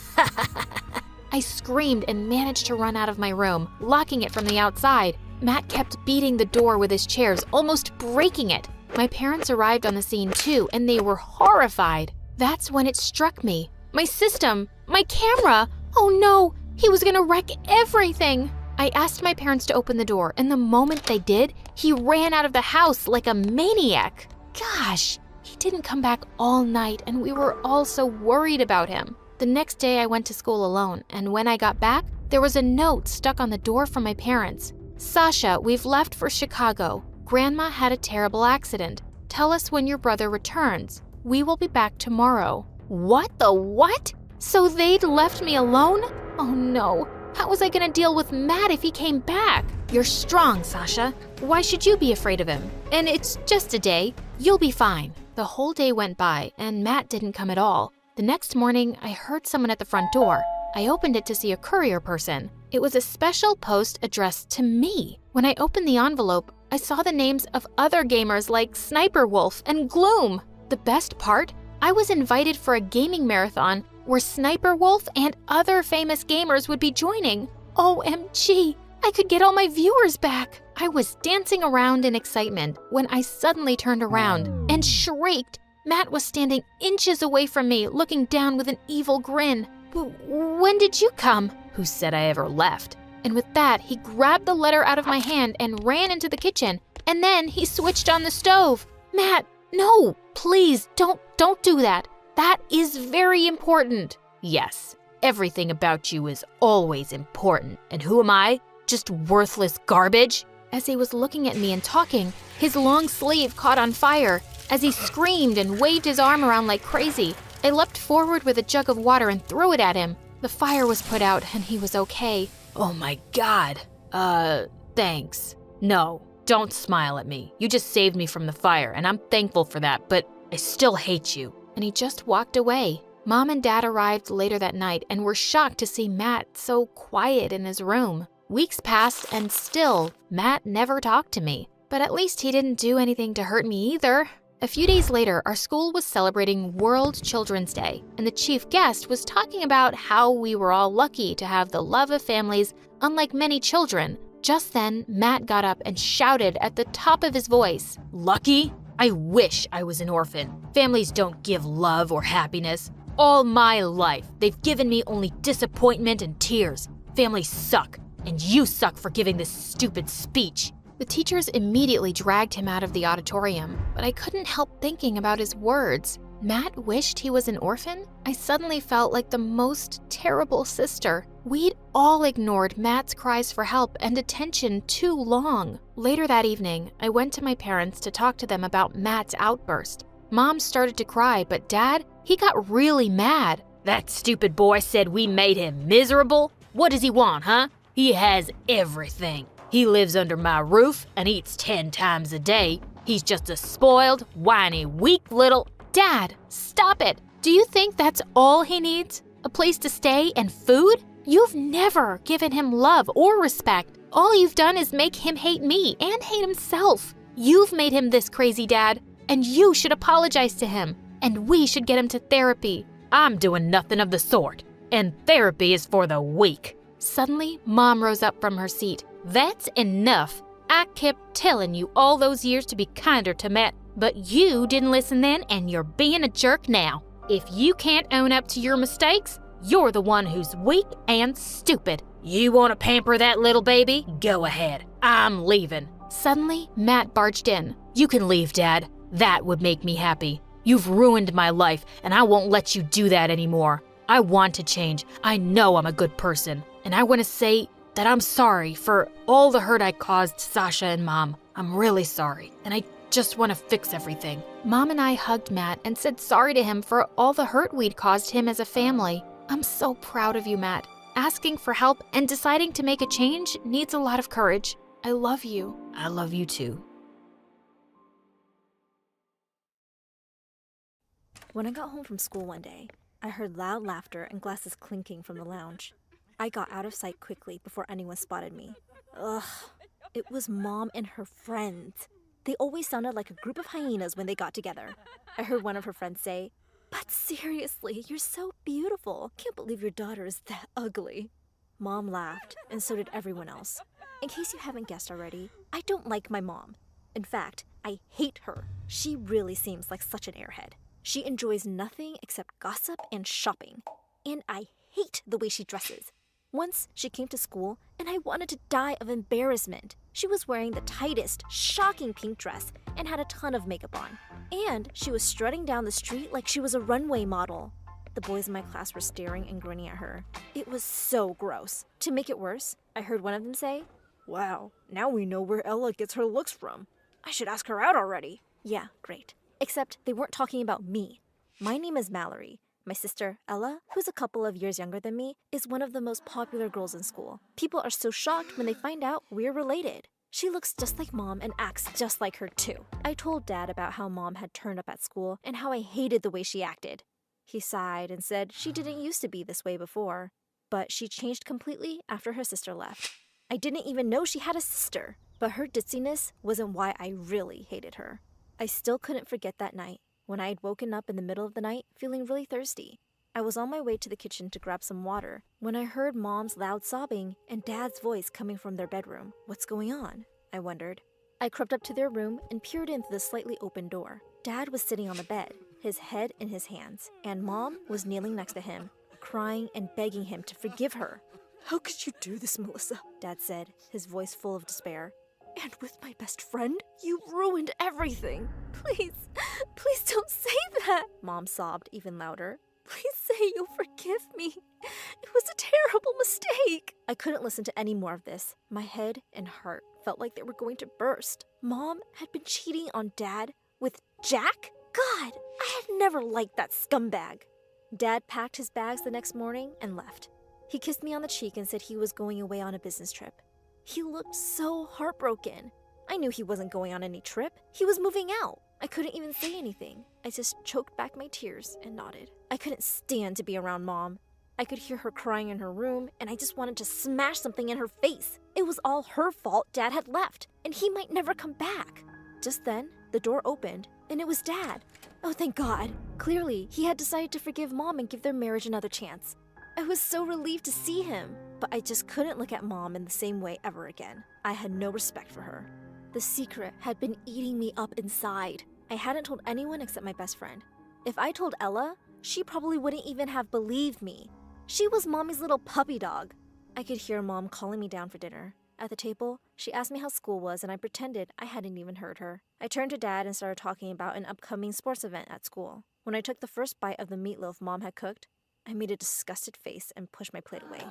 E: I screamed and managed to run out of my room, locking it from the outside. Matt kept beating the door with his chairs, almost breaking it. My parents arrived on the scene too, and they were horrified. That's when it struck me. My system, my camera. Oh no, he was gonna wreck everything. I asked my parents to open the door, and the moment they did, he ran out of the house like a maniac. Gosh, he didn't come back all night, and we were all so worried about him. The next day, I went to school alone, and when I got back, there was a note stuck on the door from my parents. "Sasha, we've left for Chicago. Grandma had a terrible accident. Tell us when your brother returns. We will be back tomorrow." What the what? So they'd left me alone? Oh no.
C: How was I gonna deal with Matt if he came back? You're strong, Sasha. Why should you be afraid of him? And it's just a day. You'll be fine. The whole day went by, and Matt didn't come at all. The next morning, I heard someone at the front door. I opened it to see a courier person. It was a special post addressed to me. When I opened the envelope, I saw the names of other gamers like Sniper Wolf and Gloom. The best part? I was invited for a gaming marathon where Sniper Wolf and other famous gamers would be joining. OMG, I could get all my viewers back. I was dancing around in excitement when I suddenly turned around and shrieked. Matt was standing inches away from me, looking down with an evil grin. When did you come? Who said I ever left? And with that, he grabbed the letter out of my hand and ran into the kitchen. And then he switched on the stove. Matt, no, please, don't do that. That is very important. Yes, everything about you is always important. And who am I? Just worthless garbage? As he was looking at me and talking, his long sleeve caught on fire. As he screamed and waved his arm around like crazy, I leapt forward with a jug of water and threw it at him. The fire was put out and he was okay.
O: Oh my God. Thanks. No, don't smile at me. You just saved me from the fire, and I'm thankful for that, but I still hate you.
C: And he just walked away. Mom and Dad arrived later that night and were shocked to see Matt so quiet in his room. Weeks passed and still, Matt never talked to me. But at least he didn't do anything to hurt me either. A few days later, our school was celebrating World Children's Day, and the chief guest was talking about how we were all lucky to have the love of families, unlike many children. Just then, Matt got up and shouted at the top of his voice,
O: "Lucky? I wish I was an orphan. Families don't give love or happiness. All my life, they've given me only disappointment and tears. Families suck, and you suck for giving this stupid speech."
C: The teachers immediately dragged him out of the auditorium, but I couldn't help thinking about his words. Matt wished he was an orphan? I suddenly felt like the most terrible sister. We'd all ignored Matt's cries for help and attention too long. Later that evening, I went to my parents to talk to them about Matt's outburst. Mom started to cry, but Dad, he got really mad.
O: That stupid boy said we made him miserable? What does he want, huh? He has everything. He lives under my roof and eats 10 times a day. He's just a spoiled, whiny, weak little...
C: Dad, stop it. Do you think that's all he needs? A place to stay and food? You've never given him love or respect. All you've done is make him hate me and hate himself. You've made him this crazy, Dad, and you should apologize to him. And we should get him to therapy.
O: I'm doing nothing of the sort. And therapy is for the weak.
C: Suddenly, Mom rose up from her seat.
O: That's enough. I kept telling you all those years to be kinder to Matt, but you didn't listen then, and you're being a jerk now. If you can't own up to your mistakes, you're the one who's weak and stupid. You want to pamper that little baby? Go ahead. I'm leaving.
C: Suddenly, Matt barged in.
O: You can leave, Dad. That would make me happy. You've ruined my life, and I won't let you do that anymore. I want to change. I know I'm a good person, and I want to say that I'm sorry for all the hurt I caused Sasha and Mom. I'm really sorry, and I just want to fix everything.
C: Mom and I hugged Matt and said sorry to him for all the hurt we'd caused him as a family. I'm so proud of you, Matt. Asking for help and deciding to make a change needs a lot of courage. I love you.
O: I love you too.
B: When I got home from school one day, I heard loud laughter and glasses clinking from the lounge. I got out of sight quickly before anyone spotted me. Ugh, it was Mom and her friends. They always sounded like a group of hyenas when they got together. I heard one of her friends say, "But seriously, you're so beautiful. Can't believe your daughter is that ugly." Mom laughed, and so did everyone else. In case you haven't guessed already, I don't like my mom. In fact, I hate her. She really seems like such an airhead. She enjoys nothing except gossip and shopping. And I hate the way she dresses. Once, she came to school, and I wanted to die of embarrassment. She was wearing the tightest, shocking pink dress and had a ton of makeup on. And she was strutting down the street like she was a runway model. The boys in my class were staring and grinning at her. It was so gross. To make it worse, I heard one of them say, "Wow, now we know where Ella gets her looks from. I should ask her out already." Yeah, great. Except they weren't talking about me. My name is Mallory. My sister, Ella, who's a couple of years younger than me, is one of the most popular girls in school. People are so shocked when they find out we're related. She looks just like Mom and acts just like her too. I told Dad about how Mom had turned up at school and how I hated the way she acted. He sighed and said she didn't used to be this way before, but she changed completely after her sister left. I didn't even know she had a sister, but her ditziness wasn't why I really hated her. I still couldn't forget that night when I had woken up in the middle of the night feeling really thirsty. I was on my way to the kitchen to grab some water when I heard Mom's loud sobbing and Dad's voice coming from their bedroom. What's going on? I wondered. I crept up to their room and peered in through the slightly open door. Dad was sitting on the bed, his head in his hands, and Mom was kneeling next to him, crying and begging him to forgive her. "How could you do this, Melissa?" Dad said, his voice full of despair. "And with my best friend, you ruined everything." "Please, please don't say that," Mom sobbed even louder. "Please say you'll forgive me. It was a terrible mistake." I couldn't listen to any more of this. My head and heart felt like they were going to burst. Mom had been cheating on Dad with Jack? God, I had never liked that scumbag. Dad packed his bags the next morning and left. He kissed me on the cheek and said he was going away on a business trip. He looked so heartbroken. I knew he wasn't going on any trip. He was moving out. I couldn't even say anything. I just choked back my tears and nodded. I couldn't stand to be around Mom. I could hear her crying in her room, and I just wanted to smash something in her face. It was all her fault Dad had left, and he might never come back. Just then, the door opened, and it was Dad. Oh, thank God. Clearly, he had decided to forgive Mom and give their marriage another chance. I was so relieved to see him, but I just couldn't look at Mom in the same way ever again. I had no respect for her. The secret had been eating me up inside. I hadn't told anyone except my best friend. If I told Ella, she probably wouldn't even have believed me. She was Mommy's little puppy dog. I could hear Mom calling me down for dinner. At the table, she asked me how school was, and I pretended I hadn't even heard her. I turned to Dad and started talking about an upcoming sports event at school. When I took the first bite of the meatloaf Mom had cooked, I made a disgusted face and pushed my plate away.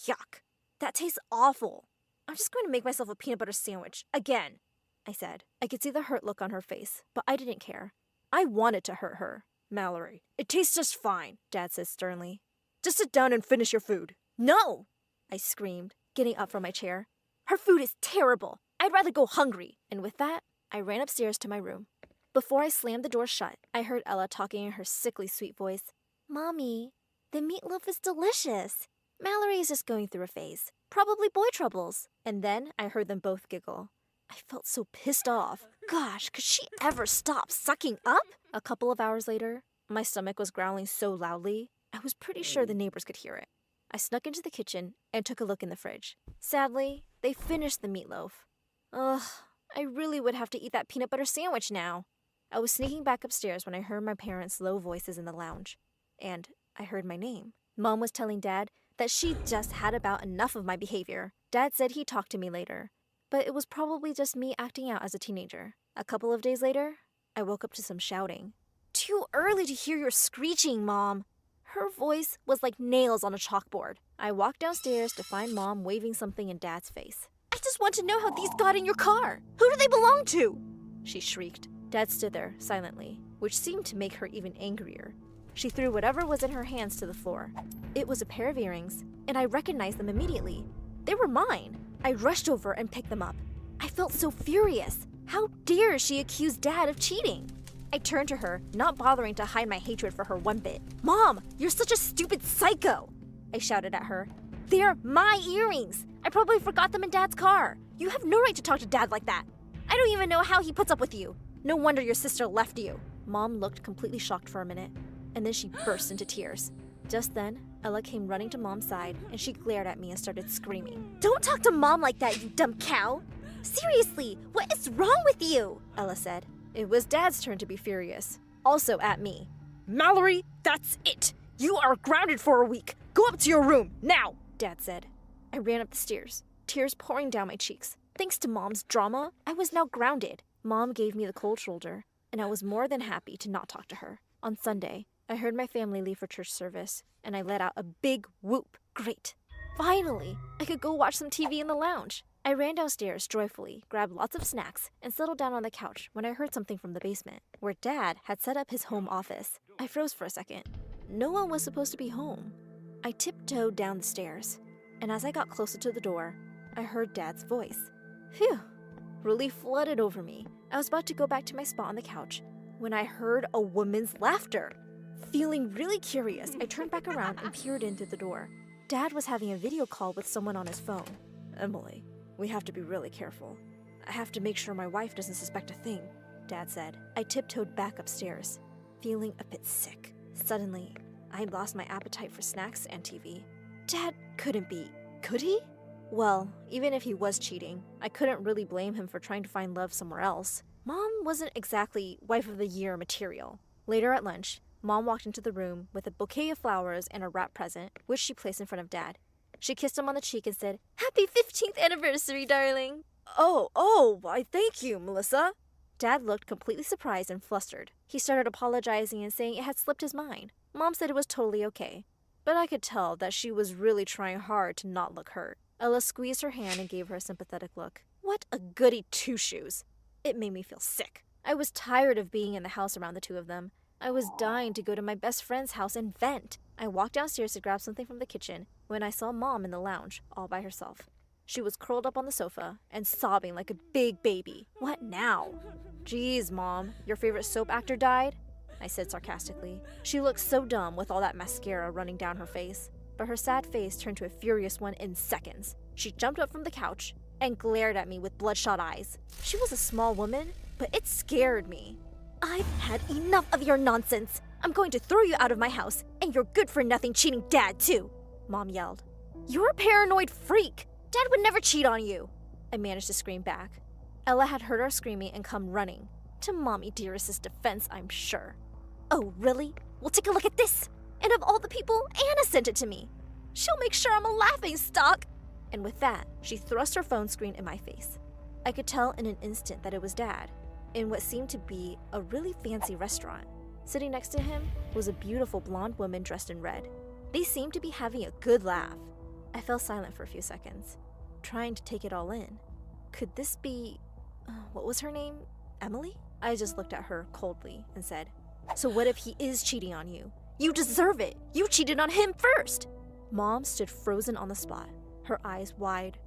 B: Yuck. That tastes awful. I'm just going to make myself a peanut butter sandwich. Again, I said. I could see the hurt look on her face, but I didn't care. I wanted to hurt her. "Mallory, it tastes just fine," Dad said sternly. "Just sit down and finish your food." "No!" I screamed, getting up from my chair. "Her food is terrible. I'd rather go hungry." And with that, I ran upstairs to my room. Before I slammed the door shut, I heard Ella talking in her sickly sweet voice. "Mommy, the meatloaf is delicious. Mallory is just going through a phase. Probably boy troubles." And then I heard them both giggle. I felt so pissed off. Gosh, could she ever stop sucking up? A couple of hours later, my stomach was growling so loudly, I was pretty sure the neighbors could hear it. I snuck into the kitchen and took a look in the fridge. Sadly, they finished the meatloaf. Ugh, I really would have to eat that peanut butter sandwich now. I was sneaking back upstairs when I heard my parents' low voices in the lounge. And I heard my name. Mom was telling Dad that she'd just had about enough of my behavior. Dad said he'd talk to me later, but it was probably just me acting out as a teenager. A couple of days later, I woke up to some shouting. "Too early to hear your screeching, Mom." Her voice was like nails on a chalkboard. I walked downstairs to find Mom waving something in Dad's face. "I just want to know how these got in your car. Who do they belong to?" she shrieked. Dad stood there silently, which seemed to make her even angrier. She threw whatever was in her hands to the floor. It was a pair of earrings, and I recognized them immediately. They were mine. I rushed over and picked them up. I felt so furious. How dare she accuse Dad of cheating? I turned to her, not bothering to hide my hatred for her one bit. "Mom, you're such a stupid psycho!" I shouted at her. "They're my earrings! I probably forgot them in Dad's car. You have no right to talk to Dad like that. I don't even know how he puts up with you. No wonder your sister left you." Mom looked completely shocked for a minute, and then she burst into tears. Just then, Ella came running to Mom's side, and she glared at me and started screaming. "Don't talk to Mom like that, you dumb cow! Seriously, what is wrong with you?" Ella said. It was Dad's turn to be furious, also at me. "Mallory, that's it! You are grounded for a week! Go up to your room, now!" Dad said. I ran up the stairs, tears pouring down my cheeks. Thanks to Mom's drama, I was now grounded. Mom gave me the cold shoulder, and I was more than happy to not talk to her. On Sunday, I heard my family leave for church service, and I let out a big whoop. Great! Finally, I could go watch some TV in the lounge. I ran downstairs joyfully, grabbed lots of snacks, and settled down on the couch when I heard something from the basement, where Dad had set up his home office. I froze for a second. no one was supposed to be home. I tiptoed down the stairs, and as I got closer to the door, I heard Dad's voice. Phew! Relief flooded over me. I was about to go back to my spot on the couch when I heard a woman's laughter. Feeling really curious, I turned back around and peered in through the door. Dad was having a video call with someone on his phone. Emily, we have to be really careful. I have to make sure my wife doesn't suspect a thing, Dad said. I tiptoed back upstairs, feeling a bit sick. Suddenly, I lost my appetite for snacks and TV. Dad couldn't be, could he? Well, even if he was cheating, I couldn't really blame him for trying to find love somewhere else. Mom wasn't exactly wife of the year material. Later at lunch, Mom walked into the room with a bouquet of flowers and a wrap present, which she placed in front of Dad. She kissed him on the cheek and said, "Happy 15th anniversary, darling." Why thank you, Melissa. Dad looked completely surprised and flustered. He started apologizing and saying it had slipped his mind. Mom said it was totally okay, but I could tell that she was really trying hard to not look hurt. Ella squeezed her hand and gave her a sympathetic look. What a goody two-shoes. It made me feel sick. I was tired of being in the house around the two of them. I was dying to go to my best friend's house and vent. I walked downstairs to grab something from the kitchen when I saw Mom in the lounge, all by herself. She was curled up on the sofa and sobbing like a big baby. What now? Geez, Mom, your favorite soap actor died? I said sarcastically. She looked so dumb with all that mascara running down her face, but her sad face turned to a furious one in seconds. She jumped up from the couch and glared at me with bloodshot eyes. She was a small woman, but it scared me. I've had enough of your nonsense. I'm going to throw you out of my house, and your good-for-nothing cheating dad, too, Mom yelled. You're a paranoid freak. Dad would never cheat on you, I managed to scream back. Ella had heard our screaming and come running. To Mommy Dearest's defense, I'm sure. Oh, really? Well, take a look at this. And of all the people, Anna sent it to me. She'll make sure I'm a laughingstock. And with that, she thrust her phone screen in my face. I could tell in an instant that it was Dad, in what seemed to be a really fancy restaurant. Sitting next to him was a beautiful blonde woman dressed in red. They seemed to be having a good laugh. I fell silent for a few seconds, trying to take it all in. Could this be, what was her name? Emily? I just looked at her coldly and said, "So what if he is cheating on you? You deserve it. You cheated on him first." Mom stood frozen on the spot, her eyes wide,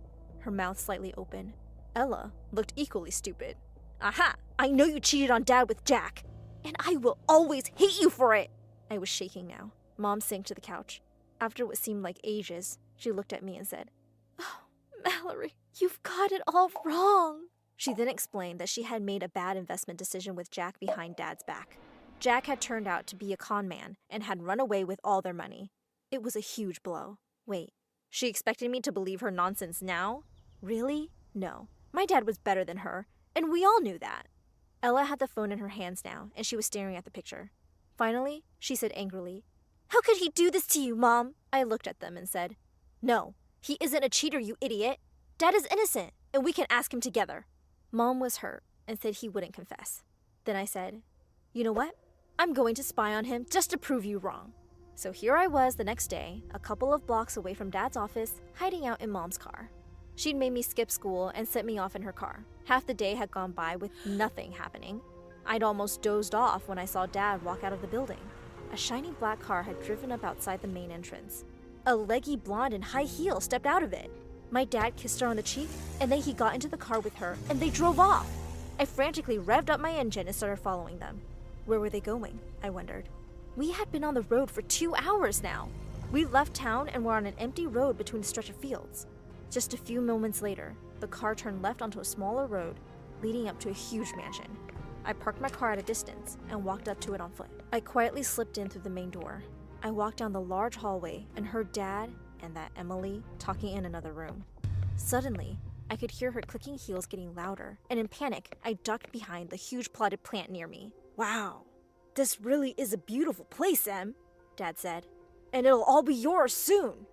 B: her mouth slightly open. Ella looked equally stupid. Aha! I know you cheated on Dad with Jack, and I will always hate you for it. I was shaking now. Mom sank to the couch. After what seemed like ages, she looked at me and said, "Oh, Mallory, you've got it all wrong." She then explained that she had made a bad investment decision with Jack behind Dad's back. Jack had turned out to be a con man and had run away with all their money. It was a huge blow. Wait, she expected me to believe her nonsense now? Really? No. My dad was better than her, and we all knew that. Ella had the phone in her hands now, and she was staring at the picture. Finally, she said angrily, "How could he do this to you, Mom?" I looked at them and said, "No, he isn't a cheater, you idiot. Dad is innocent, and we can ask him together." Mom was hurt and said he wouldn't confess. Then I said, "You know what? I'm going to spy on him just to prove you wrong." So here I was the next day, a couple of blocks away from Dad's office, hiding out in Mom's car. She'd made me skip school and sent me off in her car. Half the day had gone by with nothing happening. I'd almost dozed off when I saw Dad walk out of the building. A shiny black car had driven up outside the main entrance. A leggy blonde in high heels stepped out of it. My dad kissed her on the cheek, and then he got into the car with her, and they drove off. I frantically revved up my engine and started following them. Where were they going? I wondered. We had been on the road for 2 hours now. We left town and were on an empty road between a stretch of fields. Just a few moments later, the car turned left onto a smaller road leading up to a huge mansion. I parked my car at a distance and walked up to it on foot. I quietly slipped in through the main door. I walked down the large hallway and heard Dad and that Emily talking in another room. Suddenly, I could hear her clicking heels getting louder, and in panic, I ducked behind the huge plotted plant near me. "Wow, this really is a beautiful place, Em," Dad said. "And it'll all be yours soon."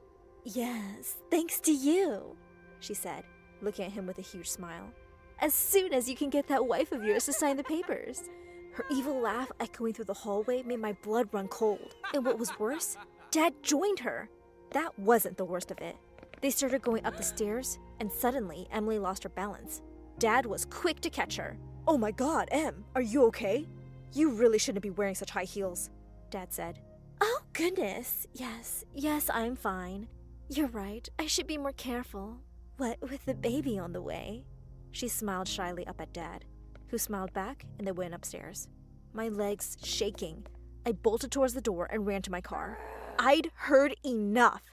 B: "Yes, thanks to you," she said, looking at him with a huge smile. "As soon as you can get that wife of yours to sign the papers." Her evil laugh echoing through the hallway made my blood run cold. And what was worse, Dad joined her. That wasn't the worst of it. They started going up the stairs, and suddenly Emily lost her balance. Dad was quick to catch her. "Oh my God, Em, are you okay? You really shouldn't be wearing such high heels," Dad said. Oh, goodness. Yes, I'm fine. You're right. I should be more careful. What with the baby on the way? She smiled shyly up at Dad, who smiled back and they went upstairs. My legs shaking, I bolted towards the door and ran to my car. I'd heard enough.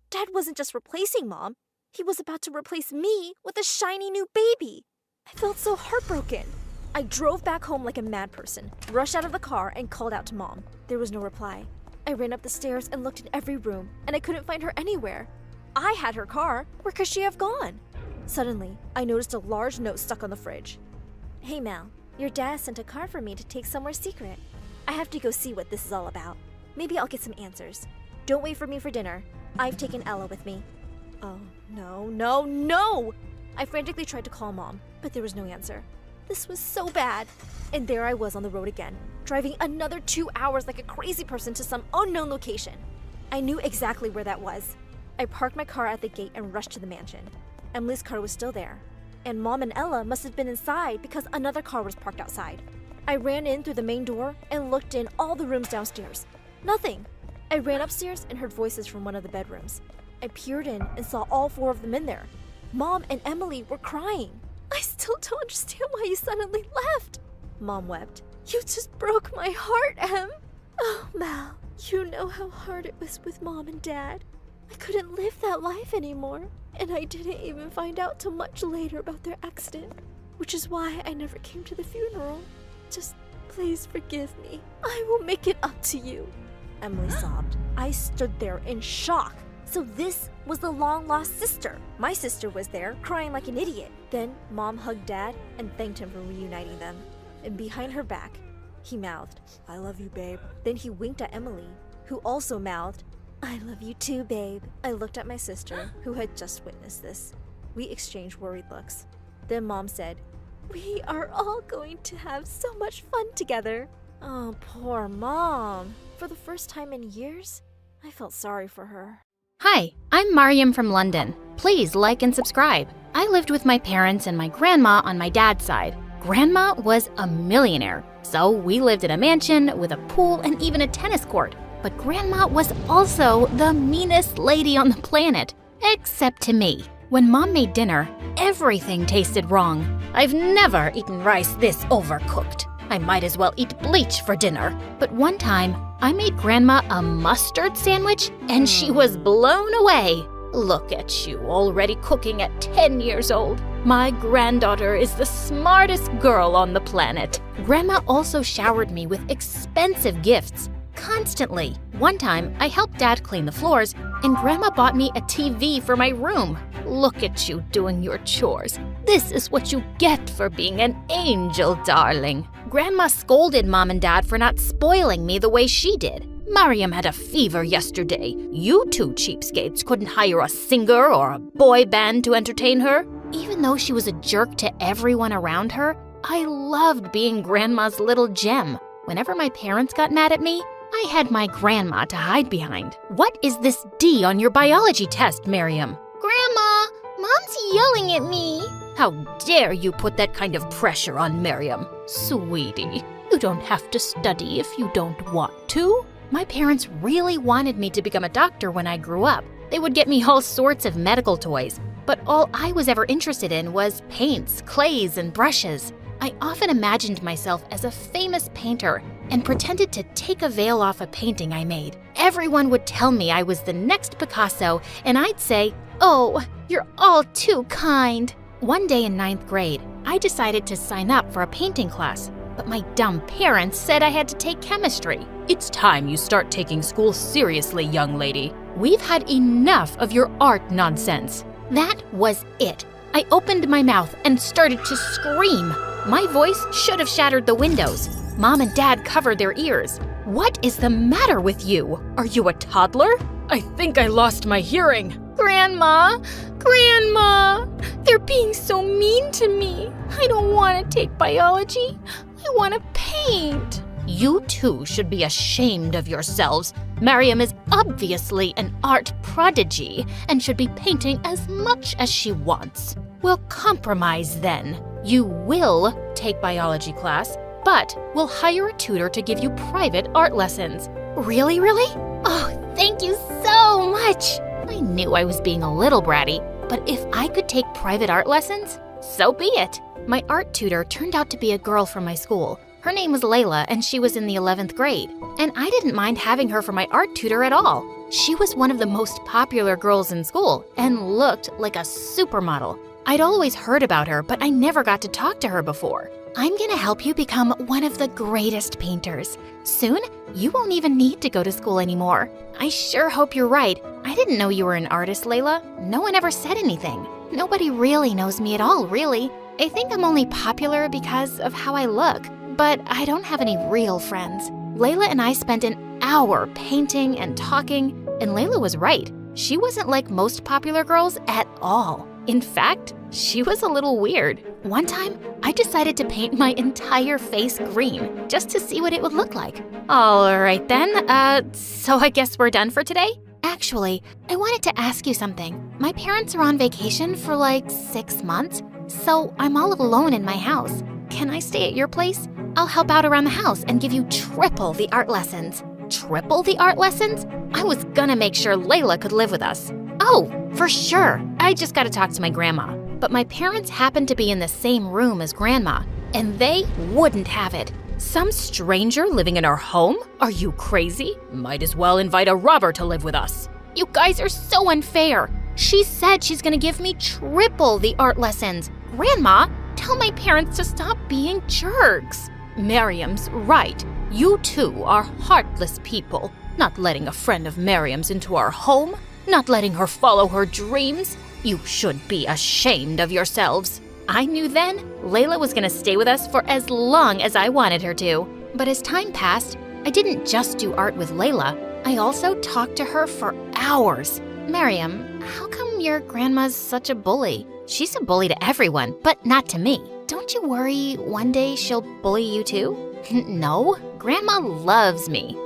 B: Dad wasn't just replacing Mom. He was about to replace me with a shiny new baby. I felt so heartbroken. I drove back home like a mad person, rushed out of the car, and called out to Mom. There was no reply. I ran up the stairs and looked in every room, and I couldn't find her anywhere. I had her car. Where could she have gone? Suddenly, I noticed a large note stuck on the fridge. Hey, Mal, your dad sent a card for me to take somewhere secret. I have to go see what this is all about. Maybe I'll get some answers. Don't wait for me for dinner. I've taken Ella with me. Oh, no! I frantically tried to call Mom, but there was no answer. This was so bad. And there I was on the road again, driving another 2 hours like a crazy person to some unknown location. I knew exactly where that was. I parked my car at the gate and rushed to the mansion. Emily's car was still there, and Mom and Ella must have been inside because another car was parked outside. I ran in through the main door and looked in all the rooms downstairs. Nothing. I ran upstairs and heard voices from one of the bedrooms. I peered in and saw all 4 of them in there. Mom and Emily were crying. I still don't understand why you suddenly left. Mom wept. You just broke my heart, Em. Oh, Mal, you know how hard it was with Mom and Dad. I couldn't live that life anymore, and I didn't even find out till much later about their accident, which is why I never came to the funeral. Just please forgive me. I will make it up to you. Emily sobbed. I stood there in shock. So this was the long-lost sister. My sister was there, crying like an idiot. Then Mom hugged Dad and thanked him for reuniting them. And behind her back, he mouthed, I love you, babe. Then he winked at Emily, who also mouthed, I love you too, babe. I looked at my sister, who had just witnessed this. We exchanged worried looks. Then Mom said, we are all going to have so much fun together. Oh, poor Mom. For the first time in years, I felt sorry for her.
E: Hi, I'm Mariam from London. Please like and subscribe. I lived with my parents and my grandma on my dad's side. Grandma was a millionaire, so we lived in a mansion with a pool and even a tennis court. But Grandma was also the meanest lady on the planet, except to me. When Mom made dinner, everything tasted wrong. I've never eaten rice this overcooked. I might as well eat bleach for dinner. But one time, I made Grandma a mustard sandwich, and she was blown away. Look at you, already cooking at 10 years old. My granddaughter is the smartest girl on the planet. Grandma also showered me with expensive gifts, constantly. One time, I helped Dad clean the floors, and Grandma bought me a TV for my room. Look at you doing your chores. This is what you get for being an angel, darling. Grandma scolded Mom and Dad for not spoiling me the way she did. Mariam had a fever yesterday. You 2 cheapskates couldn't hire a singer or a boy band to entertain her. Even though she was a jerk to everyone around her, I loved being Grandma's little gem. Whenever my parents got mad at me, I had my grandma to hide behind. What is this D on your biology test, Mariam?
D: Grandma, Mom's yelling at me.
E: How dare you put that kind of pressure on Mariam? Sweetie, you don't have to study if you don't want to. My parents really wanted me to become a doctor when I grew up. They would get me all sorts of medical toys, but all I was ever interested in was paints, clays, and brushes. I often imagined myself as a famous painter and pretended to take a veil off a painting I made. Everyone would tell me I was the next Picasso, and I'd say, "Oh, you're all too kind." One day in 9th grade, I decided to sign up for a painting class, but my dumb parents said I had to take chemistry. It's time you start taking school seriously, young lady. We've had enough of your art nonsense. That was it. I opened my mouth and started to scream. My voice should have shattered the windows. Mom and Dad covered their ears. What is the matter with you? Are you a toddler? I think I lost my hearing.
D: Grandma, they're being so mean to me. I don't want to take biology. I want to paint.
E: You 2 should be ashamed of yourselves. Mariam is obviously an art prodigy and should be painting as much as she wants. We'll compromise then. You will take biology class, but we'll hire a tutor to give you private art lessons. Really, really? Oh, thank you so much! I knew I was being a little bratty, but if I could take private art lessons, so be it. My art tutor turned out to be a girl from my school. Her name was Layla, and she was in the 11th grade. And I didn't mind having her for my art tutor at all. She was one of the most popular girls in school and looked like a supermodel. I'd always heard about her, but I never got to talk to her before. I'm gonna help you become one of the greatest painters. Soon, you won't even need to go to school anymore. I sure hope you're right. I didn't know you were an artist, Layla. No one ever said anything. Nobody really knows me at all, really. I think I'm only popular because of how I look, but I don't have any real friends. Layla and I spent an hour painting and talking, and Layla was right. She wasn't like most popular girls at all. In fact, she was a little weird. One time, I decided to paint my entire face green just to see what it would look like. All right then, so I guess we're done for today? Actually, I wanted to ask you something. My parents are on vacation for like 6 months, so I'm all alone in my house. Can I stay at your place? I'll help out around the house and give you triple the art lessons. Triple the art lessons? I was gonna make sure Layla could live with us. Oh, for sure. I just gotta talk to my grandma. But my parents happen to be in the same room as Grandma, and they wouldn't have it. Some stranger living in our home? Are you crazy? Might as well invite a robber to live with us. You guys are so unfair. She said she's gonna give me triple the art lessons. Grandma, tell my parents to stop being jerks. Miriam's right. You two are heartless people. Not letting a friend of Miriam's into our home. Not letting her follow her dreams. You should be ashamed of yourselves. I knew then Layla was gonna stay with us for as long as I wanted her to. But as time passed, I didn't just do art with Layla. I also talked to her for hours. Miriam, how come your grandma's such a bully? She's a bully to everyone, but not to me. Don't you worry one day she'll bully you too? No, Grandma loves me.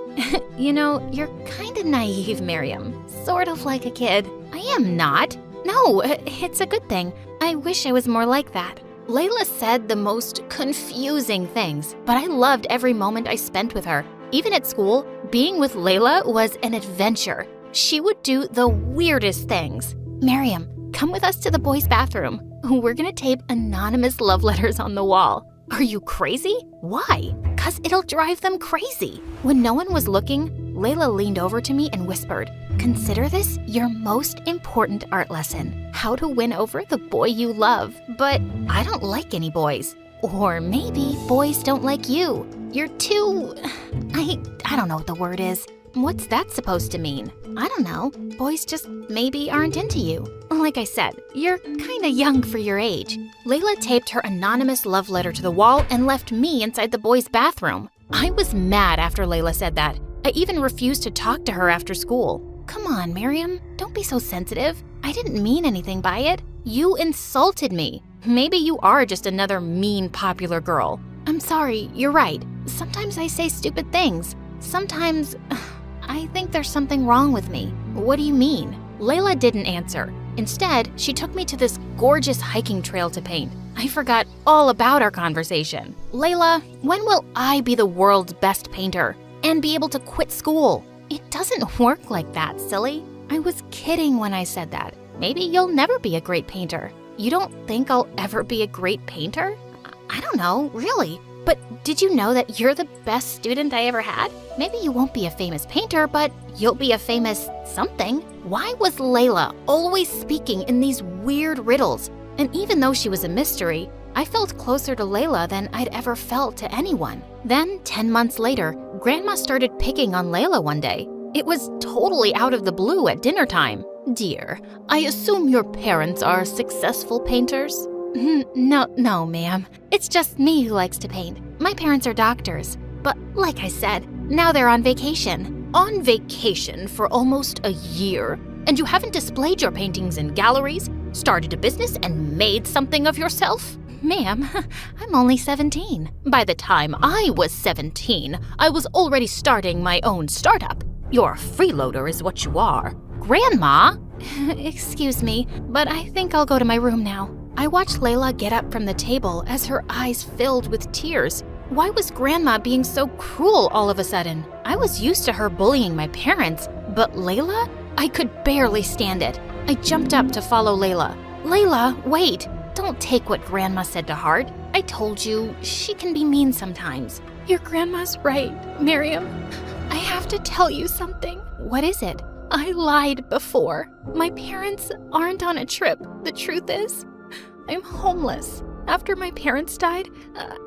E: You know, you're kinda naive, Miriam. Sort of like a kid. I am not. No, it's a good thing. I wish I was more like that. Layla said the most confusing things, but I loved every moment I spent with her. Even at school, being with Layla was an adventure. She would do the weirdest things. Miriam, come with us to the boys' bathroom. We're gonna tape anonymous love letters on the wall. Are you crazy? Why? 'Cause it'll drive them crazy. When no one was looking, Layla leaned over to me and whispered, "Consider this your most important art lesson. How to win over the boy you love. But I don't like any boys. Or maybe boys don't like you. You're too... I don't know what the word is. What's that supposed to mean? I don't know. Boys just maybe aren't into you. Like I said, you're kinda young for your age." Layla taped her anonymous love letter to the wall and left me inside the boys' bathroom. I was mad after Layla said that. I even refused to talk to her after school. Come on, Miriam, don't be so sensitive. I didn't mean anything by it. You insulted me. Maybe you are just another mean, popular girl. I'm sorry, you're right. Sometimes I say stupid things. Sometimes I think there's something wrong with me. What do you mean? Layla didn't answer. Instead, she took me to this gorgeous hiking trail to paint. I forgot all about our conversation. Layla, when will I be the world's best painter and be able to quit school? It doesn't work like that, silly. I was kidding when I said that. Maybe you'll never be a great painter. You don't think I'll ever be a great painter? I don't know, really. But did you know that you're the best student I ever had? Maybe you won't be a famous painter, but you'll be a famous something. Why was Layla always speaking in these weird riddles? And even though she was a mystery, I felt closer to Layla than I'd ever felt to anyone. Then, 10 months later, Grandma started picking on Layla one day. It was totally out of the blue at dinner time. "Dear, I assume your parents are successful painters?" No, ma'am. It's just me who likes to paint. My parents are doctors. But like I said, now they're on vacation. On vacation for almost a year? And you haven't displayed your paintings in galleries, started a business, and made something of yourself? Ma'am, I'm only 17. By the time I was 17, I was already starting my own startup. You're a freeloader is what you are. Grandma? Excuse me, but I think I'll go to my room now. I watched Layla get up from the table as her eyes filled with tears. Why was Grandma being so cruel all of a sudden? I was used to her bullying my parents, but Layla? I could barely stand it. I jumped up to follow Layla. Layla, wait! Don't take what Grandma said to heart. I told you, she can be mean sometimes.
C: Your grandma's right, Miriam. I have to tell you something.
E: What is it?
C: I lied before. My parents aren't on a trip. The truth is, I'm homeless. After my parents died,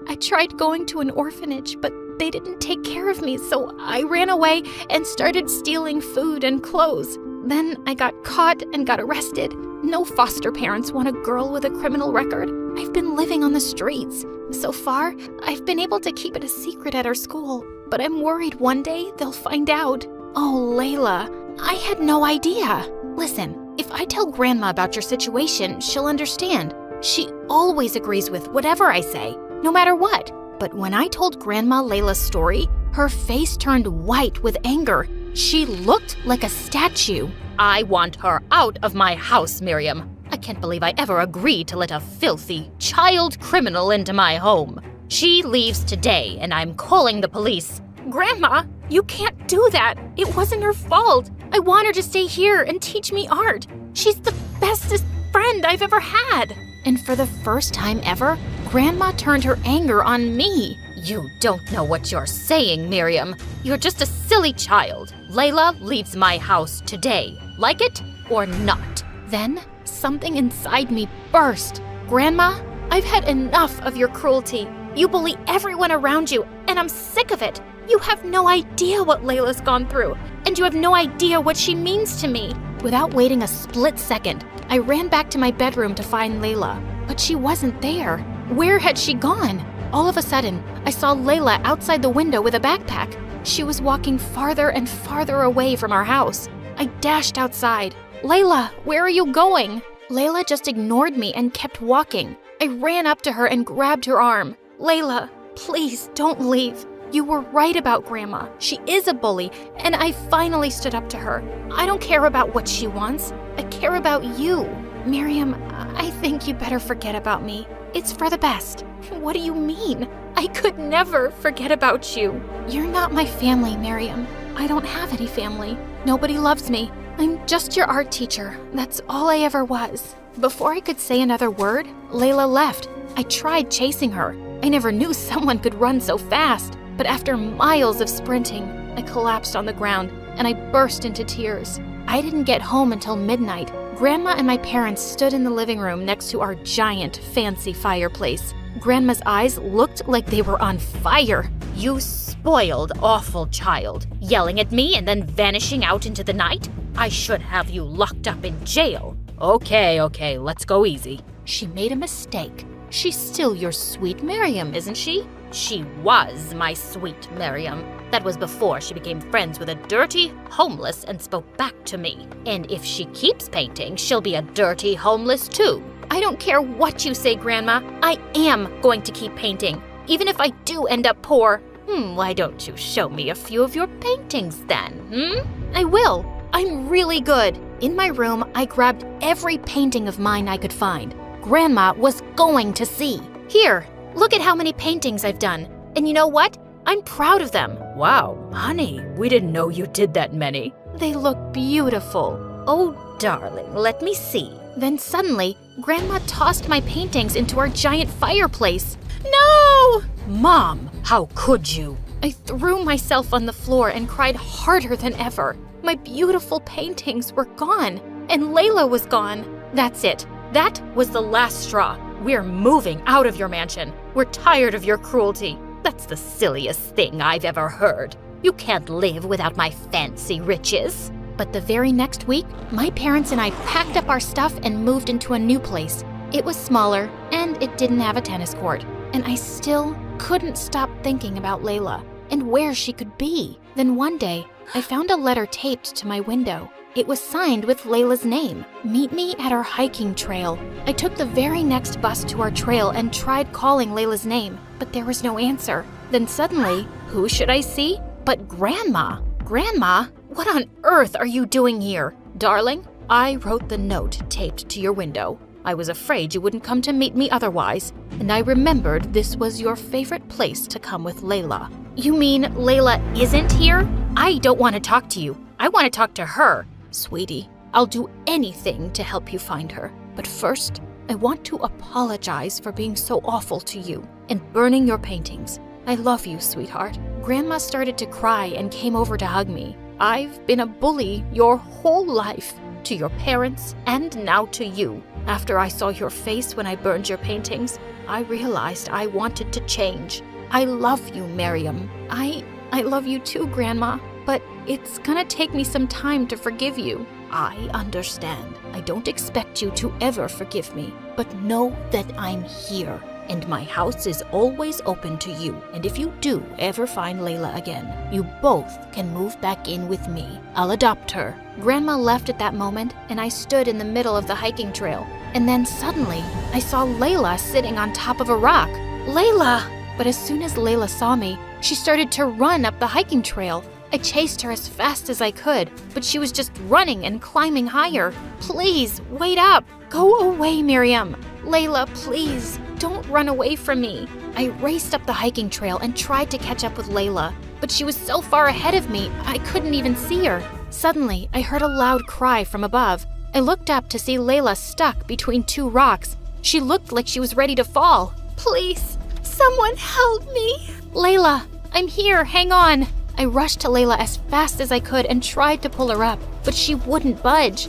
C: I tried going to an orphanage, but they didn't take care of me, so I ran away and started stealing food and clothes. Then I got caught and got arrested. No foster parents want a girl with a criminal record. I've been living on the streets. So far, I've been able to keep it a secret at our school, but I'm worried one day they'll find out.
E: Oh, Layla, I had no idea. Listen, if I tell Grandma about your situation, she'll understand. She always agrees with whatever I say, no matter what. But when I told Grandma Layla's story, her face turned white with anger. She looked like a statue.
O: I want her out of my house, Miriam. I can't believe I ever agreed to let a filthy child criminal into my home. She leaves today, and I'm calling the police.
C: Grandma, you can't do that. It wasn't her fault. I want her to stay here and teach me art. She's the bestest friend I've ever had.
E: And for the first time ever, Grandma turned her anger on me.
O: You don't know what you're saying, Miriam. You're just a silly child. Layla leaves my house today. Like it or not?
E: Then something inside me burst.
C: Grandma, I've had enough of your cruelty. You bully everyone around you, and I'm sick of it. You have no idea what Layla's gone through, and you have no idea what she means to me.
E: Without waiting a split second, I ran back to my bedroom to find Layla, but she wasn't there. Where had she gone? All of a sudden, I saw Layla outside the window with a backpack. She was walking farther and farther away from our house. I dashed outside.
C: Layla, where are you going?
E: Layla just ignored me and kept walking. I ran up to her and grabbed her arm.
C: Layla, please don't leave. You were right about Grandma. She is a bully, and I finally stood up to her. I don't care about what she wants. I care about you. Miriam, I think you better forget about me. It's for the best. What do you mean? I could never forget about you. You're not my family, Miriam. I don't have any family. Nobody loves me. I'm just your art teacher. That's all I ever was. Before I could say another word, Layla left. I tried chasing her. I never knew someone could run so fast. But after miles of sprinting, I collapsed on the ground and I burst into tears. I didn't get home until midnight. Grandma and my parents stood in the living room next to our giant, fancy fireplace. Grandma's eyes looked like they were on fire.
O: You spoiled, awful child, yelling at me and then vanishing out into the night? I should have you locked up in jail. Okay, let's go easy.
E: She made a mistake. She's still your sweet Miriam, isn't she?
O: She was my sweet Miriam. That was before she became friends with a dirty, homeless, and spoke back to me. And if she keeps painting, she'll be a dirty homeless too.
C: I don't care what you say, Grandma. I am going to keep painting, even if I do end up poor.
O: Why don't you show me a few of your paintings then,
C: I will. I'm really good. In my room, I grabbed every painting of mine I could find. Grandma was going to see. Here, look at how many paintings I've done. And you know what? I'm proud of them.
O: Wow, honey, we didn't know you did that many.
C: They look beautiful.
O: Oh, darling, let me see.
C: Then suddenly, Grandma tossed my paintings into our giant fireplace. No!
O: Mom, how could you?
C: I threw myself on the floor and cried harder than ever. My beautiful paintings were gone, and Layla was gone. That's it. That was the last straw.
O: We're moving out of your mansion. We're tired of your cruelty. That's the silliest thing I've ever heard. You can't live without my fancy riches.
E: But the very next week, my parents and I packed up our stuff and moved into a new place. It was smaller, and it didn't have a tennis court. And I still couldn't stop thinking about Layla and where she could be. Then one day, I found a letter taped to my window. It was signed with Layla's name. Meet me at our hiking trail. I took the very next bus to our trail and tried calling Layla's name, but there was no answer. Then suddenly, who should I see but Grandma?
C: Grandma, what on earth are you doing here? Darling, I wrote the note taped to your window.
O: I was afraid you wouldn't come to meet me otherwise, and I remembered this was your favorite place to come with Layla. You mean Layla isn't here? I don't want to talk to you. I want to talk to her. Sweetie, I'll do anything to help you find her. But first, I want to apologize for being so awful to you and burning your paintings. I love you, sweetheart. Grandma started to cry and came over to hug me. I've been a bully your whole life, to your parents and now to you. After I saw your face when I burned your paintings, I realized I wanted to change. I love you, Miriam. I love you too, Grandma, but it's gonna take me some time to forgive you. I understand. I don't expect you to ever forgive me, but know that I'm here, and my house is always open to you. And if you do ever find Layla again, you both can move back in with me. I'll adopt her. Grandma left at that moment, and I stood in the middle of the hiking trail. And then suddenly, I saw Layla sitting on top of a rock. Layla! But as soon as Layla saw me, she started to run up the hiking trail. I chased her as fast as I could, but she was just running and climbing higher. Please, wait up. Go away, Miriam. Layla, please, don't run away from me. I raced up the hiking trail and tried to catch up with Layla, but she was so far ahead of me, I couldn't even see her. Suddenly, I heard a loud cry from above. I looked up to see Layla stuck between two rocks. She looked like she was ready to fall. Please, someone help me. Layla, I'm here, hang on. I rushed to Layla as fast as I could and tried to pull her up, but she wouldn't budge.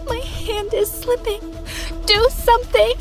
D: My hand is slipping. Do something.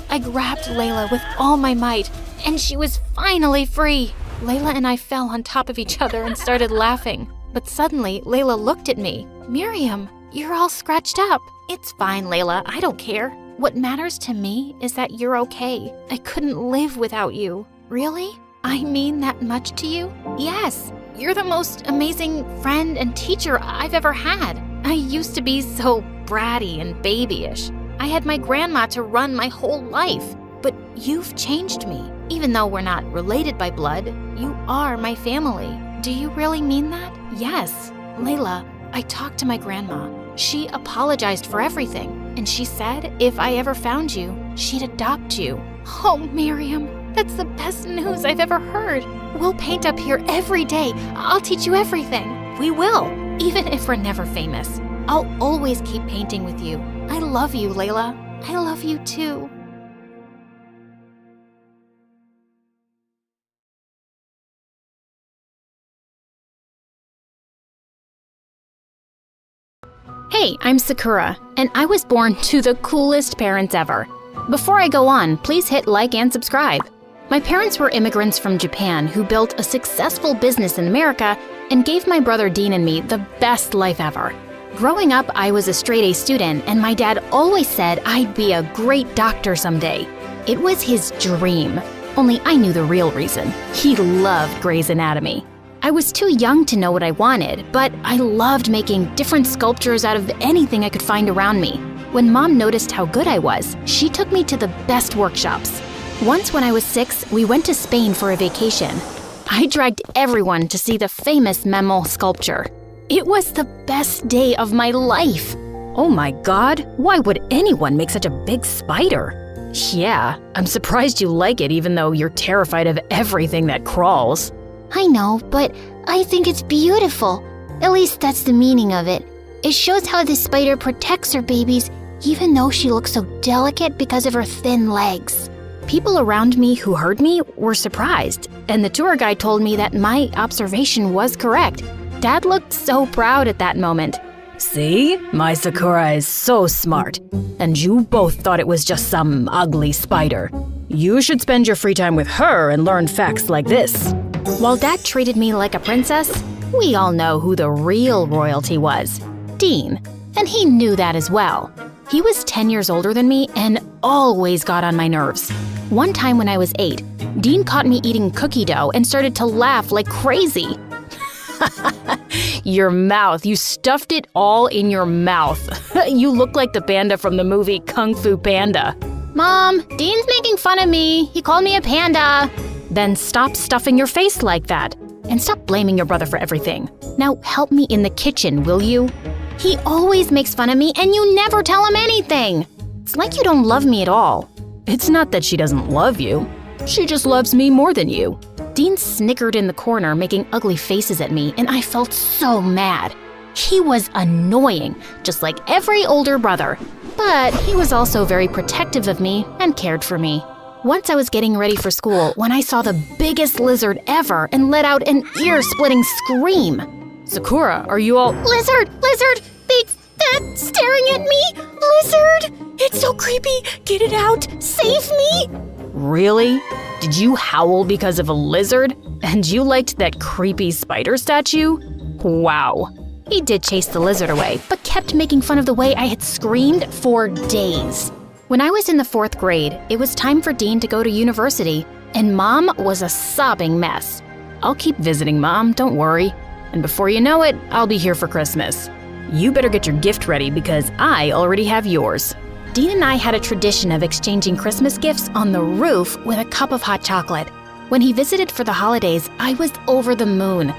O: I grabbed Layla with all my might, and she was finally free. Layla and I fell on top of each other and started laughing. But suddenly, Layla looked at me. Miriam, you're all scratched up. It's fine, Layla, I don't care. What matters to me is that you're okay. I couldn't live without you. Really? I mean that much to you? Yes. You're the most amazing friend and teacher I've ever had. I used to be so bratty and babyish. I had my grandma to run my whole life. But you've changed me. Even though we're not related by blood, you are my family. Do you really mean that? Yes. Layla, I talked to my grandma. She apologized for everything. And she said if I ever found you, she'd adopt you. Oh, Miriam. That's the best news I've ever heard. We'll paint up here every day. I'll teach you everything. We will, even if we're never famous. I'll always keep painting with you. I love you, Layla. I love you too. Hey, I'm Sakura, and I was born to the coolest parents ever. Before I go on, please hit like and subscribe. My parents were immigrants from Japan who built a successful business in America and gave my brother Dean and me the best life ever. Growing up, I was a straight-A student, and my dad always said I'd be a great doctor someday. It was his dream, only I knew the real reason. He loved Grey's Anatomy. I was too young to know what I wanted, but I loved making different sculptures out of anything I could find around me. When Mom noticed how good I was, she took me to the best workshops. Once when I was 6, we went to Spain for a vacation. I dragged everyone to see the famous Memel sculpture. It was the best day of my life. Oh my God, why would anyone make such a big spider? Yeah, I'm surprised you like it even though you're terrified of everything that crawls.
P: I know, but I think it's beautiful. At least that's the meaning of it. It shows how the spider protects her babies even though she looks so delicate because of her thin legs.
O: People around me who heard me were surprised, and the tour guide told me that my observation was correct. Dad looked so proud at that moment. See? My Sakura is so smart. And you both thought it was just some ugly spider. You should spend your free time with her and learn facts like this. While Dad treated me like a princess, we all know who the real royalty was. Dean. And he knew that as well. He was 10 years older than me and always got on my nerves. One time when I was 8, Dean caught me eating cookie dough and started to laugh like crazy. Your mouth, you stuffed it all in your mouth. You look like the panda from the movie Kung Fu Panda. Mom, Dean's making fun of me. He called me a panda. Then stop stuffing your face like that. And stop blaming your brother for everything. Now help me in the kitchen, will you? He always makes fun of me and you never tell him anything. It's like you don't love me at all. It's not that she doesn't love you. She just loves me more than you. Dean snickered in the corner, making ugly faces at me, and I felt so mad. He was annoying, just like every older brother. But he was also very protective of me and cared for me. Once I was getting ready for school when I saw the biggest lizard ever and let out an ear-splitting scream. Sakura, are you all—
D: Lizard! Lizard! Big fat staring at me! Lizard! It's so creepy! Get it out! Save me!
O: Really? Did you howl because of a lizard? And you liked that creepy spider statue? Wow. He did chase the lizard away, but kept making fun of the way I had screamed for days. When I was in the 4th grade, it was time for Dean to go to university, and Mom was a sobbing mess. I'll keep visiting Mom, don't worry. And before you know it, I'll be here for Christmas. You better get your gift ready because I already have yours. Dean and I had a tradition of exchanging Christmas gifts on the roof with a cup of hot chocolate. When he visited for the holidays, I was over the moon.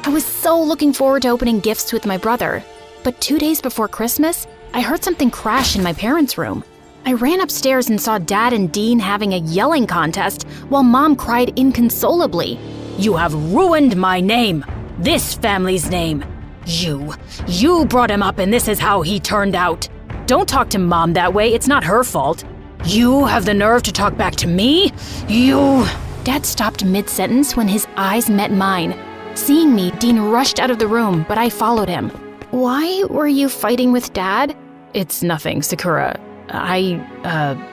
O: I was so looking forward to opening gifts with my brother. But 2 days before Christmas, I heard something crash in my parents' room. I ran upstairs and saw Dad and Dean having a yelling contest while Mom cried inconsolably. You have ruined my name, this family's name. You brought him up and this is how he turned out. Don't talk to Mom that way, it's not her fault. You have the nerve to talk back to me? You— Dad stopped mid-sentence when his eyes met mine. Seeing me, Dean rushed out of the room, but I followed him. Why were you fighting with Dad? It's nothing, Sakura. I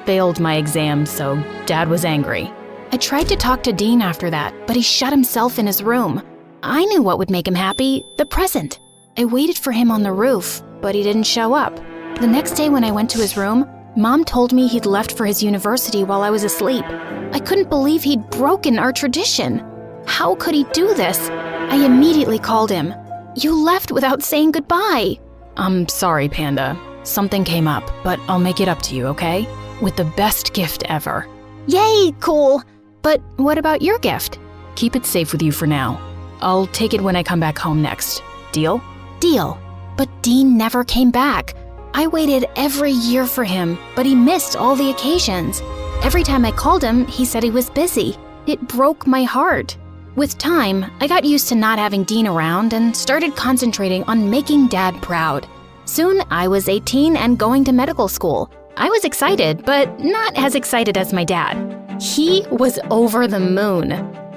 O: failed my exam, so Dad was angry. I tried to talk to Dean after that, but he shut himself in his room. I knew what would make him happy, the present. I waited for him on the roof, but he didn't show up. The next day when I went to his room, Mom told me he'd left for his university while I was asleep. I couldn't believe he'd broken our tradition. How could he do this? I immediately called him. You left without saying goodbye. I'm sorry, Panda. Something came up, but I'll make it up to you, okay? With the best gift ever. Yay, cool! But what about your gift? Keep it safe with you for now. I'll take it when I come back home next. Deal? Deal. But Dean never came back. I waited every year for him, but he missed all the occasions. Every time I called him, he said he was busy. It broke my heart. With time, I got used to not having Dean around and started concentrating on making Dad proud. Soon, I was 18 and going to medical school. I was excited, but not as excited as my dad. He was over the moon.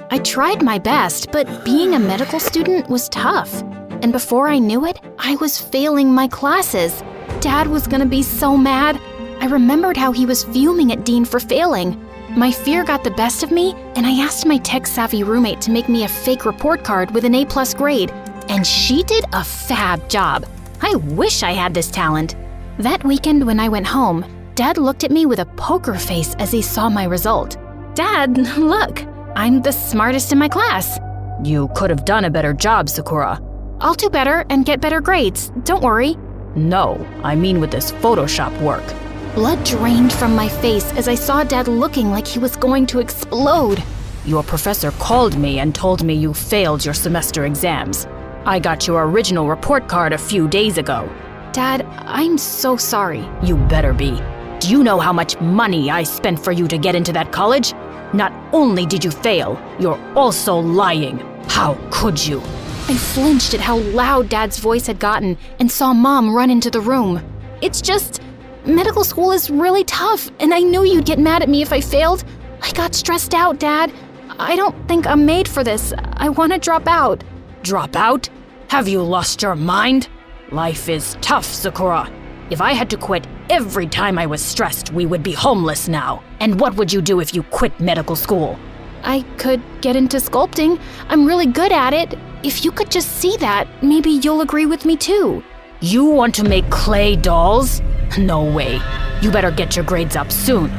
O: I tried my best, but being a medical student was tough. And before I knew it, I was failing my classes. Dad was gonna be so mad. I remembered how he was fuming at Dean for failing. My fear got the best of me, and I asked my tech-savvy roommate to make me a fake report card with an A+ grade, and she did a fab job. I wish I had this talent. That weekend when I went home, Dad looked at me with a poker face as he saw my result. Dad, look, I'm the smartest in my class. You could have done a better job, Sakura. I'll do better and get better grades, don't worry. No, I mean with this Photoshop work. Blood drained from my face as I saw Dad looking like he was going to explode. Your professor called me and told me you failed your semester exams. I got your original report card a few days ago. Dad, I'm so sorry. You better be. Do you know how much money I spent for you to get into that college? Not only did you fail, you're also lying. How could you? I flinched at how loud Dad's voice had gotten and saw Mom run into the room. It's just, medical school is really tough, and I knew you'd get mad at me if I failed. I got stressed out, Dad. I don't think I'm made for this. I want to drop out. Drop out? Have you lost your mind? Life is tough, Sakura. If I had to quit every time I was stressed, we would be homeless now. And what would you do if you quit medical school? I could get into sculpting. I'm really good at it. If you could just see that, maybe you'll agree with me too. You want to make clay dolls? No way. You better get your grades up soon.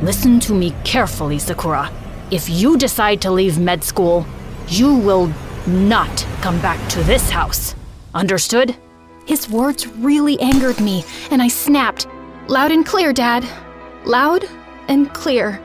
O: Listen to me carefully, Sakura. If you decide to leave med school, you will not come back to this house. Understood? His words really angered me, and I snapped. Loud and clear, Dad. Loud and clear.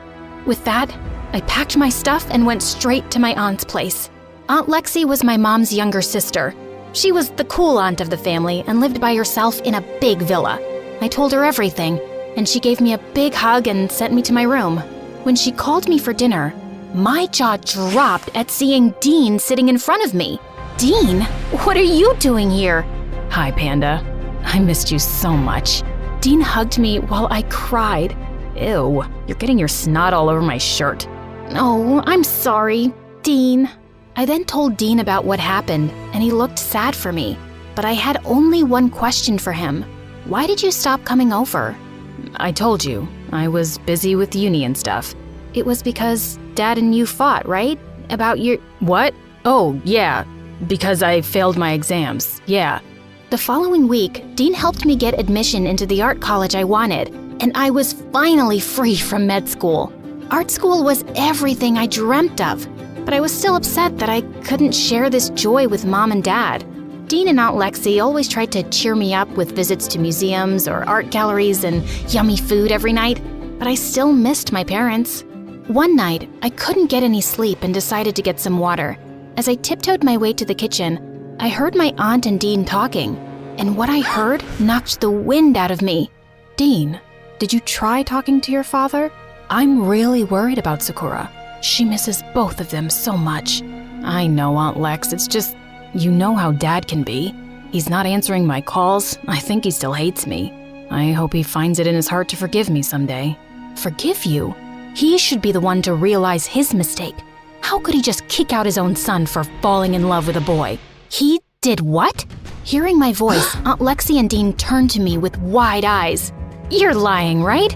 O: With that, I packed my stuff and went straight to my aunt's place. Aunt Lexi was my mom's younger sister. She was the cool aunt of the family and lived by herself in a big villa. I told her everything,
E: and she gave me a big hug and sent me to my room. When she called me for dinner, my jaw dropped at seeing Dean sitting in front of me. Dean, what are you doing here?
O: Hi, Panda. I missed you so much.
E: Dean hugged me while I cried.
O: Ew, you're getting your snot all over my shirt.
E: Oh, I'm sorry, Dean. I then told Dean about what happened, and he looked sad for me. But I had only one question for him. Why did you stop coming over?
O: I told you, I was busy with uni and stuff.
E: It was because Dad and you fought, right? About your…
O: What? Oh, yeah, because I failed my exams, yeah.
E: The following week, Dean helped me get admission into the art college I wanted, and I was finally free from med school. Art school was everything I dreamt of, but I was still upset that I couldn't share this joy with Mom and Dad. Dean and Aunt Lexi always tried to cheer me up with visits to museums or art galleries and yummy food every night, but I still missed my parents. One night, I couldn't get any sleep and decided to get some water. As I tiptoed my way to the kitchen, I heard my aunt and Dean talking, and what I heard knocked the wind out of me.
O: Dean, did you try talking to your father? I'm really worried about Sakura. She misses both of them so much. I know, Aunt Lex, it's just, you know how Dad can be. He's not answering my calls. I think he still hates me. I hope he finds it in his heart to forgive me someday.
E: Forgive you? He should be the one to realize his mistake. How could he just kick out his own son for falling in love with a boy? He did what? Hearing my voice, Aunt Lexi and Dean turned to me with wide eyes. You're lying, right?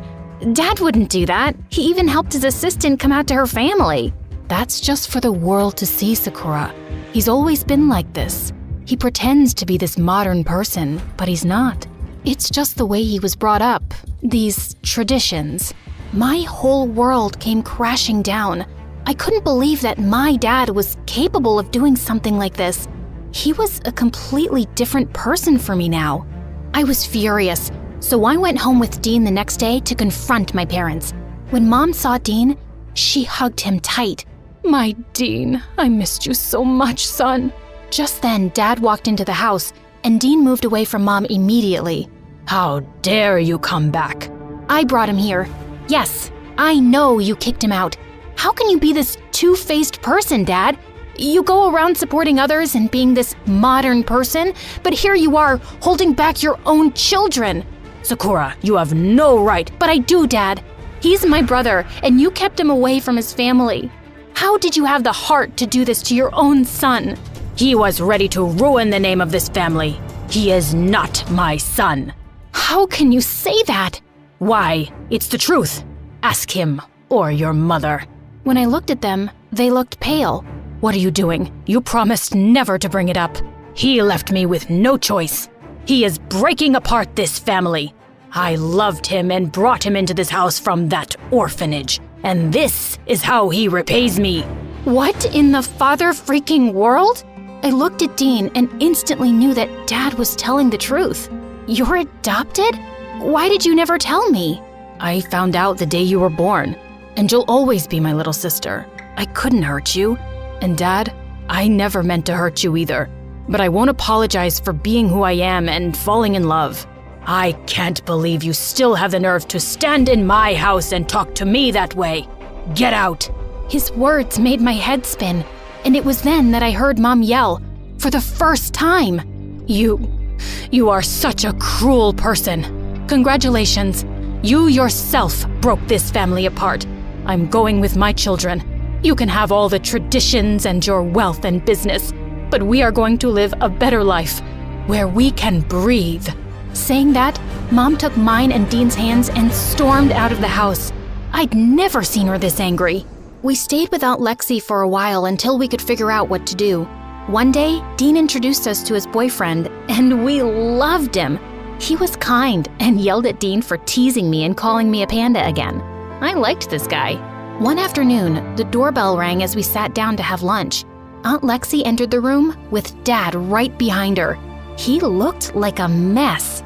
E: Dad wouldn't do that. He even helped his assistant come out to her family.
O: That's just for the world to see, Sakura. He's always been like this. He pretends to be this modern person, but he's not. It's just the way he was brought up, these traditions.
E: My whole world came crashing down. I couldn't believe that my dad was capable of doing something like this. He was a completely different person for me now. I was furious, so I went home with Dean the next day to confront my parents. When Mom saw Dean, she hugged him tight.
O: My Dean, I missed you so much, son.
E: Just then, Dad walked into the house, and Dean moved away from Mom immediately.
O: How dare you come back?
E: I brought him here. Yes, I know you kicked him out. How can you be this two-faced person, Dad? You go around supporting others and being this modern person, but here you are, holding back your own children.
O: Sakura, you have no right.
E: But I do, Dad. He's my brother, and you kept him away from his family. How did you have the heart to do this to your own son?
O: He was ready to ruin the name of this family. He is not my son.
E: How can you say that?
O: Why, it's the truth. Ask him or your mother.
E: When I looked at them, they looked pale.
O: What are you doing? You promised never to bring it up. He left me with no choice. He is breaking apart this family. I loved him and brought him into this house from that orphanage. And this is how he repays me.
E: What in the father-freaking world? I looked at Dean and instantly knew that Dad was telling the truth. You're adopted? Why did you never tell me?
O: I found out the day you were born, and you'll always be my little sister. I couldn't hurt you. And Dad, I never meant to hurt you either. But I won't apologize for being who I am and falling in love. I can't believe you still have the nerve to stand in my house and talk to me that way. Get out.
E: His words made my head spin, and it was then that I heard Mom yell, for the first time.
O: You are such a cruel person. Congratulations. You yourself broke this family apart. I'm going with my children. You can have all the traditions and your wealth and business, but we are going to live a better life, where we can breathe.
E: Saying that, Mom took mine and Dean's hands and stormed out of the house. I'd never seen her this angry. We stayed with Aunt Lexi for a while until we could figure out what to do. One day, Dean introduced us to his boyfriend, and we loved him. He was kind and yelled at Dean for teasing me and calling me a panda again. I liked this guy. One afternoon, the doorbell rang as we sat down to have lunch. Aunt Lexi entered the room with Dad right behind her. He looked like a mess.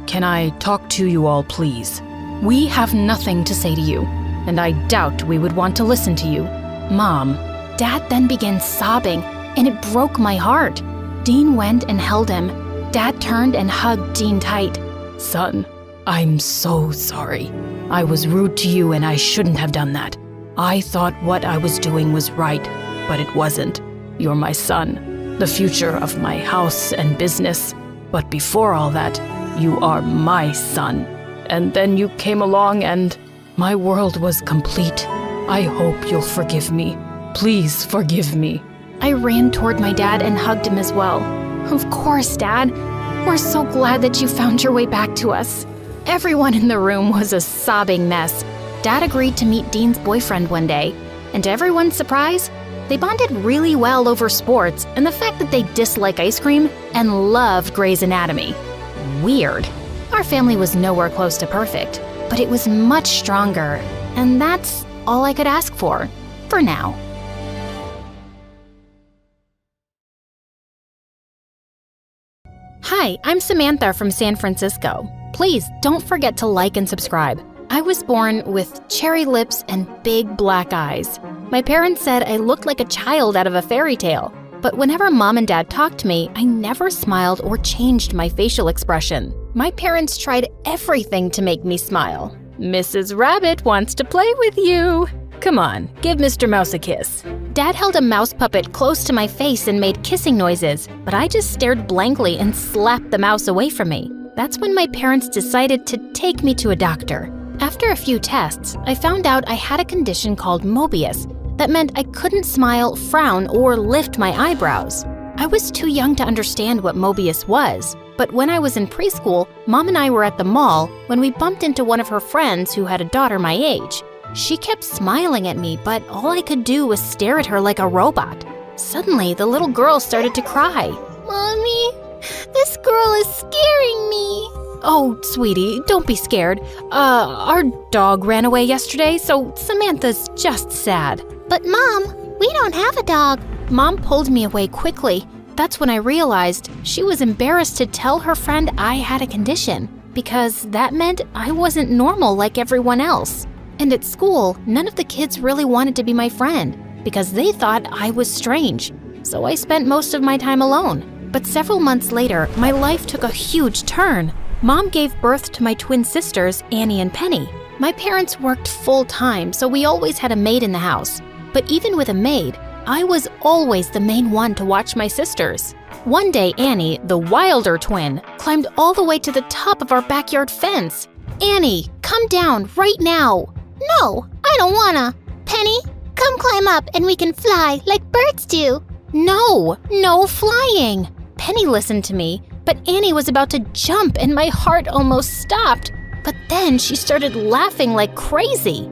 O: Can I talk to you all, please? We have nothing to say to you, and I doubt we would want to listen to you. Mom.
E: Dad then began sobbing, and it broke my heart. Dean went and held him. Dad turned and hugged Dean tight.
O: Son, I'm so sorry. I was rude to you and I shouldn't have done that. I thought what I was doing was right, but it wasn't. You're my son, the future of my house and business. But before all that, you are my son. And then you came along and my world was complete. I hope you'll forgive me. Please forgive me.
E: I ran toward my dad and hugged him as well. Of course, Dad. We're so glad that you found your way back to us. Everyone in the room was a sobbing mess. Dad agreed to meet Dean's boyfriend one day, and to everyone's surprise, they bonded really well over sports and the fact that they dislike ice cream and love Grey's Anatomy. Weird. Our family was nowhere close to perfect, but it was much stronger, and that's all I could ask for now. Hi, I'm Samantha from San Francisco. Please don't forget to like and subscribe. I was born with cherry lips and big black eyes. My parents said I looked like a child out of a fairy tale, but whenever Mom and Dad talked to me, I never smiled or changed my facial expression. My parents tried everything to make me smile. Mrs. Rabbit wants to play with you. Come on, give Mr. Mouse a kiss. Dad held a mouse puppet close to my face and made kissing noises, but I just stared blankly and slapped the mouse away from me. That's when my parents decided to take me to a doctor. After a few tests, I found out I had a condition called Mobius that meant I couldn't smile, frown, or lift my eyebrows. I was too young to understand what Mobius was, but when I was in preschool, Mom and I were at the mall when we bumped into one of her friends who had a daughter my age. She kept smiling at me, but all I could do was stare at her like a robot. Suddenly, the little girl started to cry.
D: Mommy, this girl is scaring me.
E: Oh, sweetie, don't be scared. Our dog ran away yesterday, so Samantha's just sad.
P: But Mom, we don't have a dog.
E: Mom pulled me away quickly. That's when I realized she was embarrassed to tell her friend I had a condition, because that meant I wasn't normal like everyone else. And at school, none of the kids really wanted to be my friend because they thought I was strange. So I spent most of my time alone. But several months later, my life took a huge turn. Mom gave birth to my twin sisters, Annie and Penny. My parents worked full-time, so we always had a maid in the house. But even with a maid, I was always the main one to watch my sisters. One day, Annie, the wilder twin, climbed all the way to the top of our backyard fence. Annie, come down right now.
P: No, I don't wanna. Penny, come climb up and we can fly like birds do.
E: No flying. Penny listened to me, but Annie was about to jump and my heart almost stopped. But then she started laughing like crazy.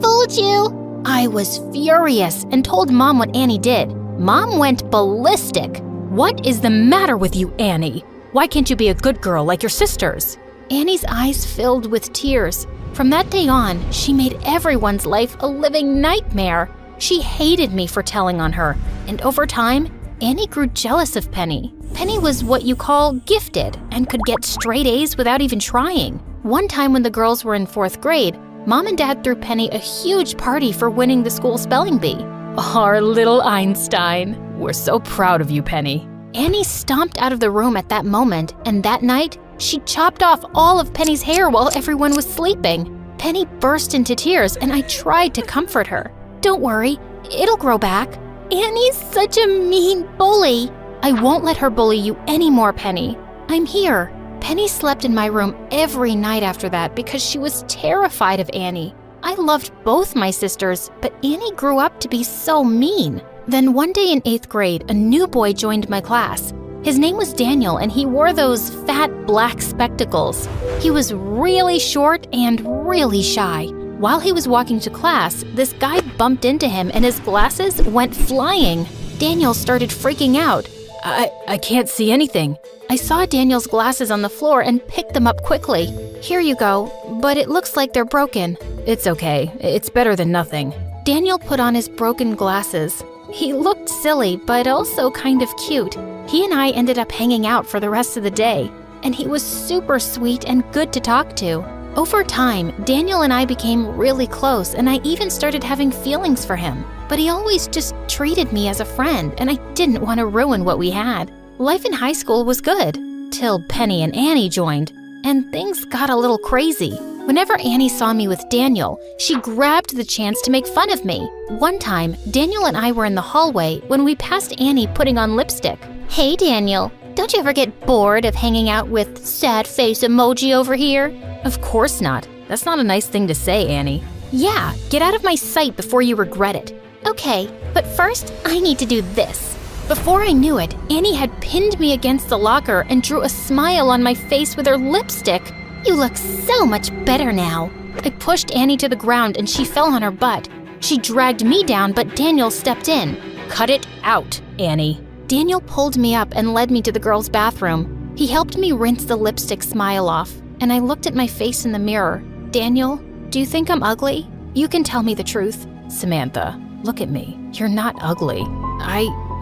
P: Fooled you.
E: I was furious and told Mom what Annie did. Mom went ballistic. What is the matter with you, Annie? Why can't you be a good girl like your sisters? Annie's eyes filled with tears. From that day on, she made everyone's life a living nightmare. She hated me for telling on her, and over time, Annie grew jealous of Penny. Penny was what you call gifted and could get straight A's without even trying. One time when the girls were in 4th grade, Mom and Dad threw Penny a huge party for winning the school spelling bee. Our little Einstein. We're so proud of you, Penny. Annie stomped out of the room at that moment, and that night, she chopped off all of Penny's hair while everyone was sleeping. Penny burst into tears, and I tried to comfort her. Don't worry, it'll grow back.
P: Annie's such a mean bully.
E: I won't let her bully you anymore, Penny. I'm here. Penny slept in my room every night after that because she was terrified of Annie. I loved both my sisters, but Annie grew up to be so mean. Then one day in 8th grade, a new boy joined my class. His name was Daniel, and he wore those fat black spectacles. He was really short and really shy. While he was walking to class, this guy bumped into him and his glasses went flying. Daniel started freaking out. I can't see anything. I saw Daniel's glasses on the floor and picked them up quickly. Here you go, but it looks like they're broken. It's okay. It's better than nothing. Daniel put on his broken glasses. He looked silly, but also kind of cute. He and I ended up hanging out for the rest of the day, and he was super sweet and good to talk to. Over time, Daniel and I became really close, and I even started having feelings for him. But he always just treated me as a friend, and I didn't want to ruin what we had. Life in high school was good, till Penny and Annie joined. and things got a little crazy. Whenever Annie saw me with Daniel, she grabbed the chance to make fun of me. One time, Daniel and I were in the hallway when we passed Annie putting on lipstick.
P: Hey, Daniel, don't you ever get bored of hanging out with sad face emoji over here?
O: Of course not. That's not a nice thing to say, Annie.
E: Yeah, get out of my sight before you regret it.
P: Okay, but first, I need to do this.
E: Before I knew it, Annie had pinned me against the locker and drew a smile on my face with her lipstick.
P: You look so much better now.
E: I pushed Annie to the ground and she fell on her butt. She dragged me down, but Daniel stepped in.
O: Cut it out, Annie.
E: Daniel pulled me up and led me to the girls' bathroom. He helped me rinse the lipstick smile off, and I looked at my face in the mirror. Daniel, do you think I'm ugly? You can tell me the truth.
O: Samantha, look at me. You're not ugly.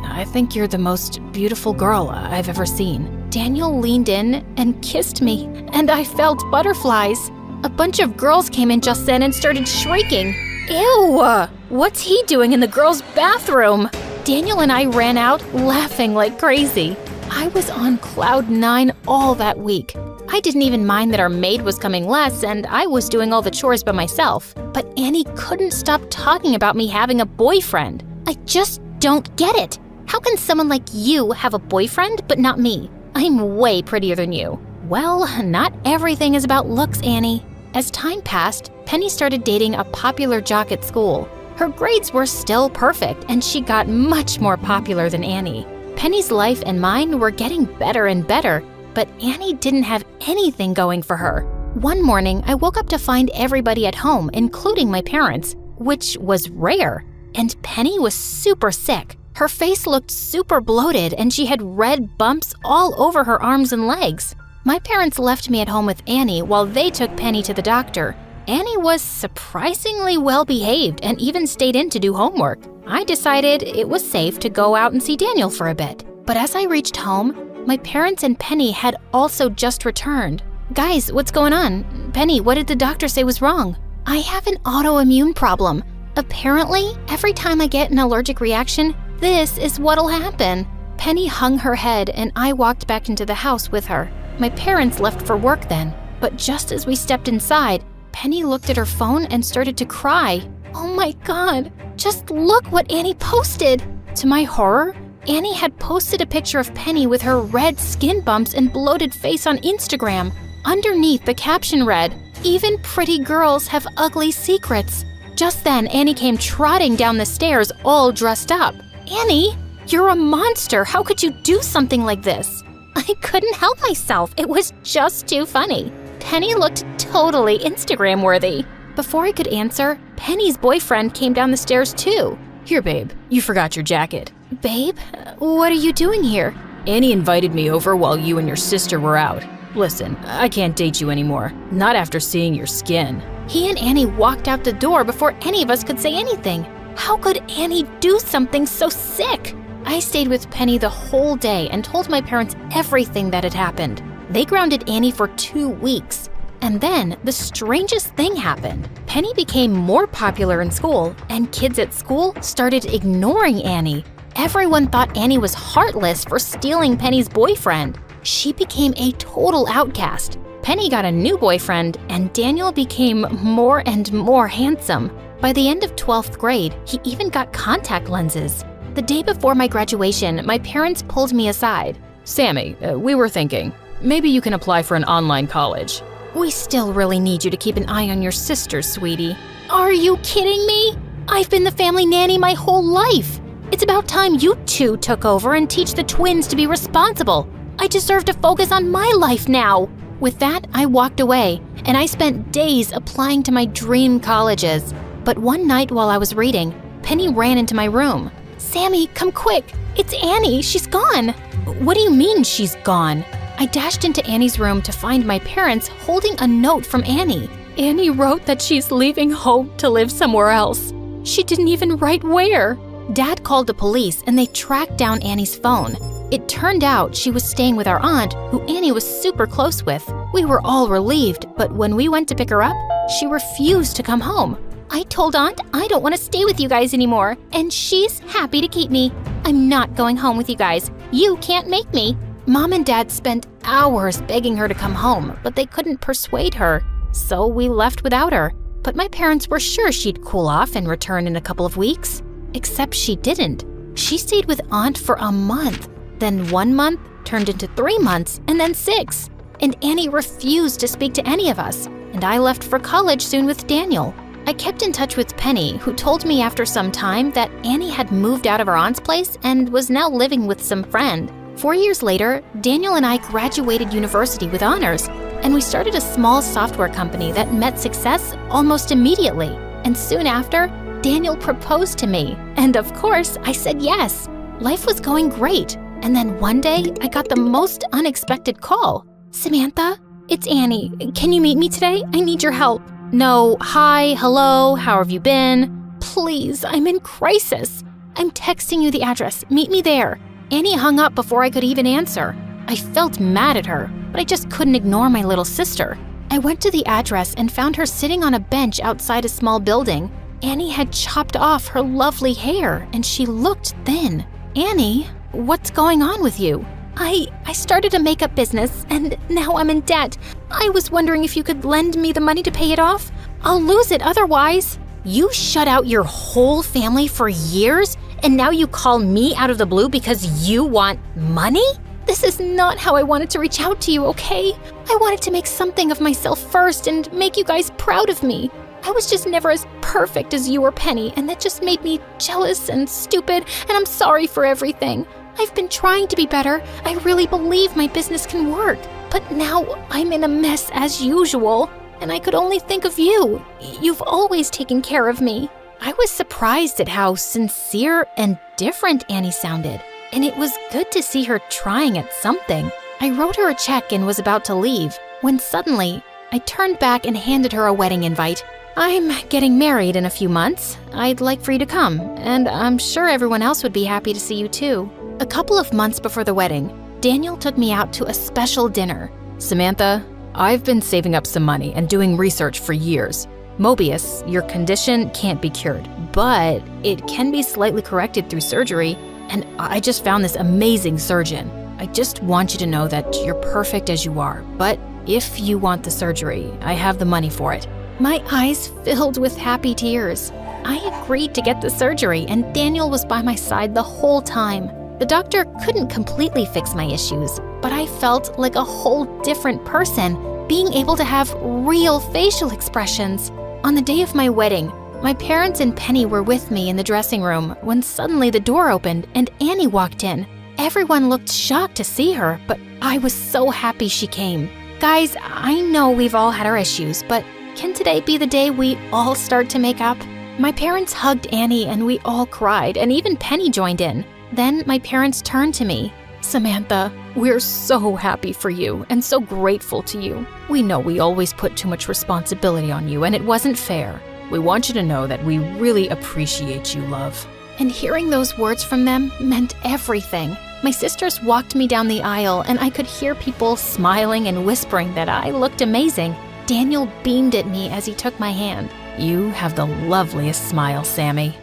O: I think you're the most beautiful girl I've ever seen.
E: Daniel leaned in and kissed me, and I felt butterflies. A bunch of girls came in just then and started shrieking. Ew! What's he doing in the girls' bathroom? Daniel and I ran out, laughing like crazy. I was on cloud 9 all that week. I didn't even mind that our maid was coming less and I was doing all the chores by myself. But Annie couldn't stop talking about me having a boyfriend.
P: I just don't get it. How can someone like you have a boyfriend but not me?
E: I'm way prettier than you. Well, not everything is about looks, Annie. As time passed, Penny started dating a popular jock at school. Her grades were still perfect, and she got much more popular than Annie. Penny's life and mine were getting better and better, but Annie didn't have anything going for her. One morning, I woke up to find everybody at home, including my parents, which was rare. And Penny was super sick. Her face looked super bloated, and she had red bumps all over her arms and legs. My parents left me at home with Annie while they took Penny to the doctor. Annie was surprisingly well behaved and even stayed in to do homework. I decided it was safe to go out and see Daniel for a bit. But as I reached home, my parents and Penny had also just returned. Guys, what's going on? Penny, what did the doctor say was wrong? I have an autoimmune problem. Apparently, every time I get an allergic reaction, this is what'll happen. Penny hung her head and I walked back into the house with her. My parents left for work then, but just as we stepped inside, Penny looked at her phone and started to cry. Oh my God, just look what Annie posted. To my horror, Annie had posted a picture of Penny with her red skin bumps and bloated face on Instagram. Underneath, the caption read, "Even pretty girls have ugly secrets." Just then, Annie came trotting down the stairs all dressed up. Annie, you're a monster. How could you do something like this? I couldn't help myself. It was just too funny. Penny looked totally Instagram worthy. Before I could answer, Penny's boyfriend came down the stairs too.
O: Here, babe, you forgot your jacket.
E: Babe, what are you doing here?
O: Annie invited me over while you and your sister were out. Listen, I can't date you anymore. Not after seeing your skin.
E: He and Annie walked out the door before any of us could say anything. How could Annie do something so sick? I stayed with Penny the whole day and told my parents everything that had happened. They grounded Annie for 2 weeks. And then the strangest thing happened. Penny became more popular in school, and kids at school started ignoring Annie. Everyone thought Annie was heartless for stealing Penny's boyfriend. She became a total outcast. Penny got a new boyfriend, and Daniel became more and more handsome. By the end of 12th grade, he even got contact lenses. The day before my graduation, my parents pulled me aside.
O: Sammy, we were thinking, maybe you can apply for an online college.
E: We still really need you to keep an eye on your sister, sweetie. Are you kidding me? I've been the family nanny my whole life. It's about time you two took over and teach the twins to be responsible. I deserve to focus on my life now. With that, I walked away, and I spent days applying to my dream colleges. But one night while I was reading, Penny ran into my room. Sammy, come quick. It's Annie. She's gone. What do you mean she's gone? I dashed into Annie's room to find my parents holding a note from Annie. Annie wrote that she's leaving home to live somewhere else. She didn't even write where. Dad called the police and they tracked down Annie's phone. It turned out she was staying with our aunt, who Annie was super close with. We were all relieved, but when we went to pick her up, she refused to come home. I told Aunt I don't want to stay with you guys anymore, and she's happy to keep me. I'm not going home with you guys. You can't make me. Mom and Dad spent hours begging her to come home, but they couldn't persuade her. So we left without her. But my parents were sure she'd cool off and return in a couple of weeks. Except she didn't. She stayed with Aunt for a month. Then 1 month turned into 3 months, and then 6. And Annie refused to speak to any of us. And I left for college soon with Daniel. I kept in touch with Penny, who told me after some time that Annie had moved out of her aunt's place and was now living with some friend. 4 years later, Daniel and I graduated university with honors, and we started a small software company that met success almost immediately. And soon after, Daniel proposed to me. And of course, I said yes. Life was going great. And then one day, I got the most unexpected call. "Samantha, it's Annie. Can you meet me today? I need your help." No, hi, hello, how have you been? Please, I'm in crisis. I'm texting you the address. Meet me there. Annie hung up before I could even answer. I felt mad at her, but I just couldn't ignore my little sister. I went to the address and found her sitting on a bench outside a small building. Annie had chopped off her lovely hair, and she looked thin. "Annie, what's going on with you?" I started a makeup business, and now I'm in debt. I was wondering if you could lend me the money to pay it off. I'll lose it otherwise." You shut out your whole family for years, and now you call me out of the blue because you want money? This is not how I wanted to reach out to you, okay? I wanted to make something of myself first and make you guys proud of me. I was just never as perfect as you or Penny, and that just made me jealous and stupid, and I'm sorry for everything. I've been trying to be better. I really believe my business can work. But now I'm in a mess as usual, and I could only think of you. You've always taken care of me. I was surprised at how sincere and different Annie sounded, and it was good to see her trying at something. I wrote her a check and was about to leave, when suddenly I turned back and handed her a wedding invite. "I'm getting married in a few months. I'd like for you to come, and I'm sure everyone else would be happy to see you too." A couple of months before the wedding, Daniel took me out to a special dinner.
O: "Samantha, I've been saving up some money and doing research for years. Mobius, your condition can't be cured, but it can be slightly corrected through surgery, and I just found this amazing surgeon. I just want you to know that you're perfect as you are, but if you want the surgery, I have the money for it."
E: My eyes filled with happy tears. I agreed to get the surgery, and Daniel was by my side the whole time. The doctor couldn't completely fix my issues, but I felt like a whole different person, being able to have real facial expressions. On the day of my wedding, my parents and Penny were with me in the dressing room when suddenly the door opened and Annie walked in. Everyone looked shocked to see her, but I was so happy she came. Guys, I know we've all had our issues, but can today be the day we all start to make up? My parents hugged Annie and we all cried, and even Penny joined in. Then my parents turned to me.
O: "Samantha, we're so happy for you and so grateful to you. We know we always put too much responsibility on you and it wasn't fair. We want you to know that we really appreciate you, love."
E: And hearing those words from them meant everything. My sisters walked me down the aisle and I could hear people smiling and whispering that I looked amazing. Daniel beamed at me as he took my hand.
O: "You have the loveliest smile, Sammy."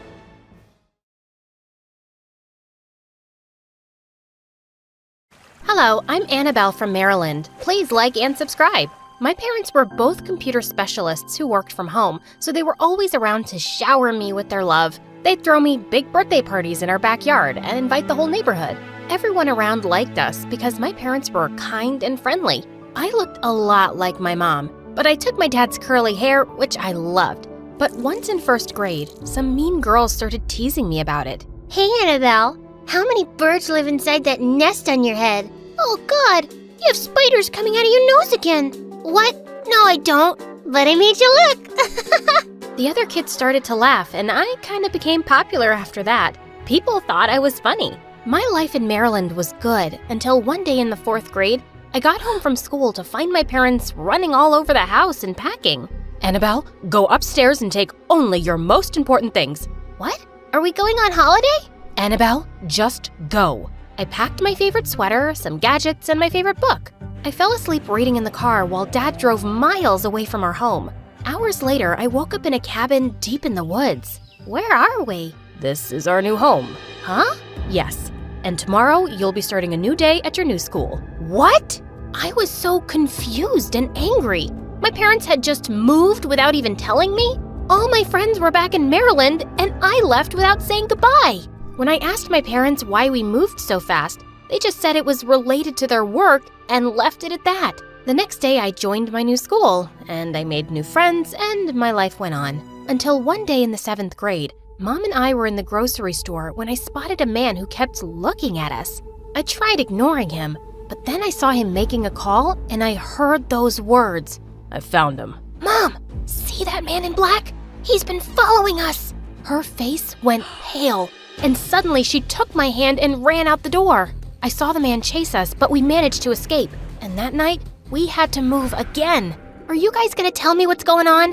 E: Hello, I'm Annabelle from Maryland. Please like and subscribe. My parents were both computer specialists who worked from home, so they were always around to shower me with their love. They'd throw me big birthday parties in our backyard and invite the whole neighborhood. Everyone around liked us because my parents were kind and friendly. I looked a lot like my mom, but I took my dad's curly hair, which I loved. But once in first grade, some mean girls started teasing me about it.
P: Hey, Annabelle, how many birds live inside that nest on your head? Oh, God, you have spiders coming out of your nose again. What? No, I don't. But I made you look.
E: The other kids started to laugh, and I kind of became popular after that. People thought I was funny. My life in Maryland was good until one day in the 4th grade, I got home from school to find my parents running all over the house and packing.
C: "Annabelle, go upstairs and take only your most important things."
P: What? Are we going on holiday?
C: "Annabelle, just go."
E: I packed my favorite sweater, some gadgets, and my favorite book. I fell asleep reading in the car while Dad drove miles away from our home. Hours later, I woke up in a cabin deep in the woods. Where are we?
C: "This is our new home."
E: Huh?
C: "Yes.
O: And tomorrow, you'll be starting a new day at your new school.
E: What? I was so confused and angry. My parents had just moved without even telling me. All my friends were back in Maryland, and I left without saying goodbye. When I asked my parents why we moved so fast, they just said it was related to their work and left it at that. The next day, I joined my new school, and I made new friends, and my life went on. Until one day in the 7th grade, Mom and I were in the grocery store when I spotted a man who kept looking at us. I tried ignoring him, but then I saw him making a call, and I heard those words.
O: I found him.
E: Mom, see that man in black? He's been following us. Her face went pale, and suddenly she took my hand and ran out the door. I saw the man chase us, but we managed to escape. And that night, we had to move again. Are you guys gonna tell me what's going on?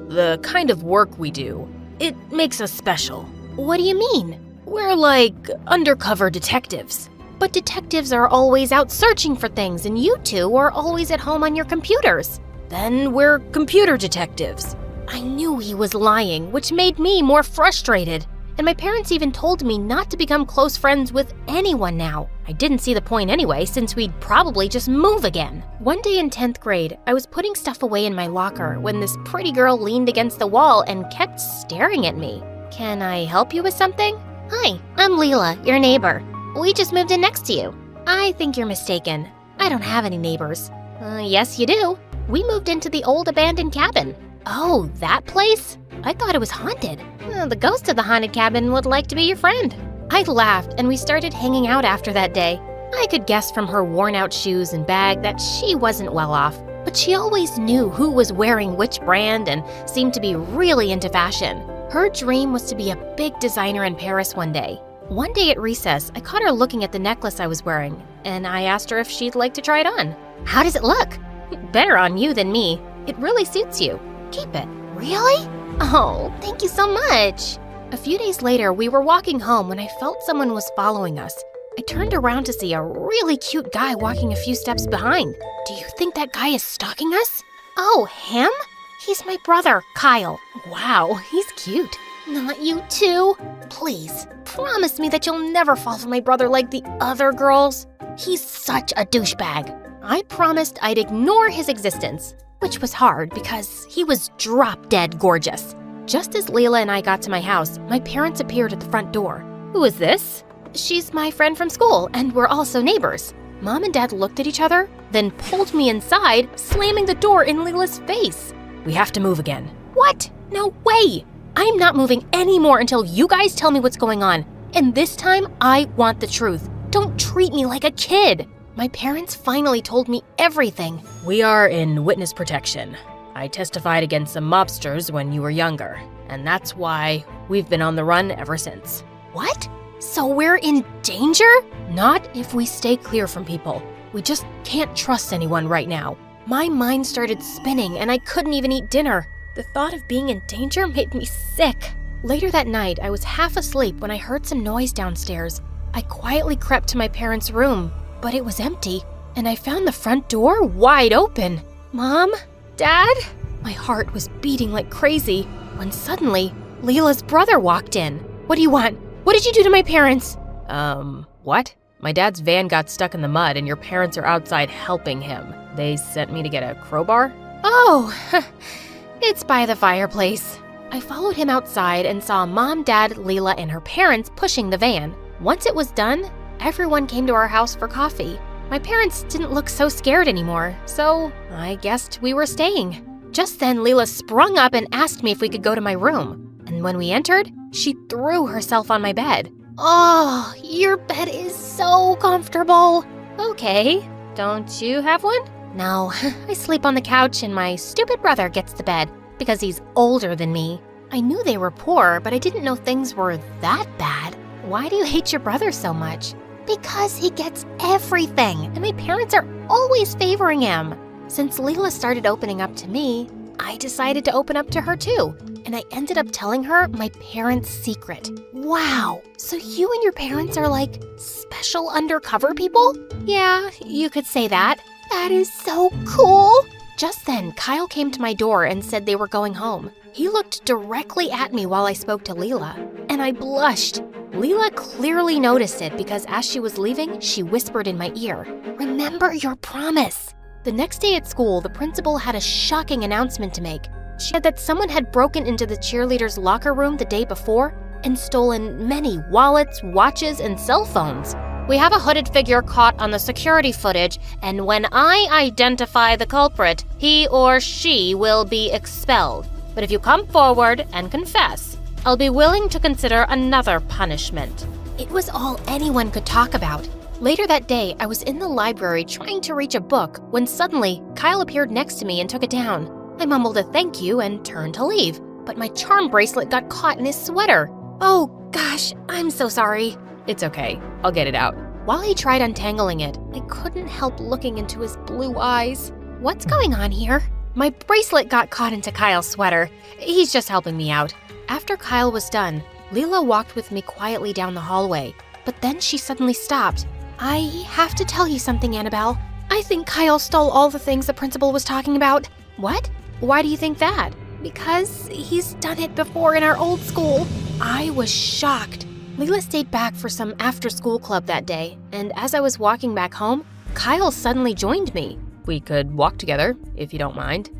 O: The kind of work we do, it makes us special.
E: What do you mean?
O: We're like undercover detectives.
E: But detectives are always out searching for things, and you two are always at home on your computers.
O: Then we're computer detectives.
E: I knew he was lying, which made me more frustrated. And my parents even told me not to become close friends with anyone now. I didn't see the point anyway, since we'd probably just move again. One day in 10th grade, I was putting stuff away in my locker when this pretty girl leaned against the wall and kept staring at me. Can I help you with something?
P: Hi, I'm Leela, your neighbor. We just moved in next to you.
E: I think you're mistaken. I don't have any neighbors. Yes, you do. We moved into the old abandoned cabin. Oh, that place? I thought it was haunted. The ghost of the haunted cabin would like to be your friend. I laughed, and we started hanging out after that day. I could guess from her worn-out shoes and bag that she wasn't well off, but she always knew who was wearing which brand and seemed to be really into fashion. Her dream was to be a big designer in Paris one day. One day at recess, I caught her looking at the necklace I was wearing, and I asked her if she'd like to try it on.
P: How does it look?
E: Better on you than me. It really suits you. Keep it.
P: Really?
E: Oh, thank you so much. A few days later, we were walking home when I felt someone was following us. I turned around to see a really cute guy walking a few steps behind. Do you think that guy is stalking us? Oh, him? He's my brother, Kyle. Wow, he's cute. Not you too. Please, promise me that you'll never fall for my brother like the other girls. He's such a douchebag. I promised I'd ignore his existence, which was hard because he was drop-dead gorgeous. Just as Leela and I got to my house, my parents appeared at the front door.
O: Who is this?
E: She's my friend from school, and we're also neighbors. Mom and Dad looked at each other, then pulled me inside, slamming the door in Leela's face.
O: We have to move again.
E: What? No way! I'm not moving anymore until you guys tell me what's going on. And this time, I want the truth. Don't treat me like a kid. My parents finally told me everything.
O: We are in witness protection. I testified against some mobsters when you were younger, and that's why we've been on the run ever since.
E: What? So we're in danger?
O: Not if we stay clear from people. We just can't trust anyone right now.
E: My mind started spinning and I couldn't even eat dinner. The thought of being in danger made me sick. Later that night, I was half asleep when I heard some noise downstairs. I quietly crept to my parents' room, but it was empty, and I found the front door wide open. Mom? Dad? My heart was beating like crazy when suddenly Leela's brother walked in. What do you want? What did you do to my parents?
O: What? My dad's van got stuck in the mud and your parents are outside helping him. They sent me to get a crowbar?
E: Oh, it's by the fireplace. I followed him outside and saw Mom, Dad, Leela, and her parents pushing the van. Once it was done, everyone came to our house for coffee. My parents didn't look so scared anymore, so I guessed we were staying. Just then, Leela sprung up and asked me if we could go to my room. And when we entered, she threw herself on my bed. Oh, your bed is so comfortable. Okay, don't you have one? No, I sleep on the couch and my stupid brother gets the bed because he's older than me. I knew they were poor, but I didn't know things were that bad. Why do you hate your brother so much? Because he gets everything, and my parents are always favoring him. Since Leela started opening up to me, I decided to open up to her too, and I ended up telling her my parents' secret. Wow, so you and your parents are like special undercover people? Yeah, you could say that. That is so cool. Just then, Kyle came to my door and said they were going home. He looked directly at me while I spoke to Leela, and I blushed. Leela clearly noticed it because as she was leaving, she whispered in my ear, "Remember your promise." The next day at school, the principal had a shocking announcement to make. She said that someone had broken into the cheerleaders' locker room the day before and stolen many wallets, watches, and cell phones. "We have a hooded figure caught on the security footage, and when I identify the culprit, he or she will be expelled. But if you come forward and confess, I'll be willing to consider another punishment." It was all anyone could talk about. Later that day, I was in the library trying to reach a book when suddenly Kyle appeared next to me and took it down. I mumbled a thank you and turned to leave, but my charm bracelet got caught in his sweater. "Oh gosh, I'm so sorry."
O: It's okay. I'll get it out.
E: While he tried untangling it, I couldn't help looking into his blue eyes. What's going on here? My bracelet got caught into Kyle's sweater. He's just helping me out. After Kyle was done, Leela walked with me quietly down the hallway, but then she suddenly stopped. "I have to tell you something, Annabelle. I think Kyle stole all the things the principal was talking about." "What? Why do you think that?" "Because he's done it before in our old school." I was shocked. Leela stayed back for some after-school club that day, and as I was walking back home, Kyle suddenly joined me.
O: We could walk together, if you don't mind.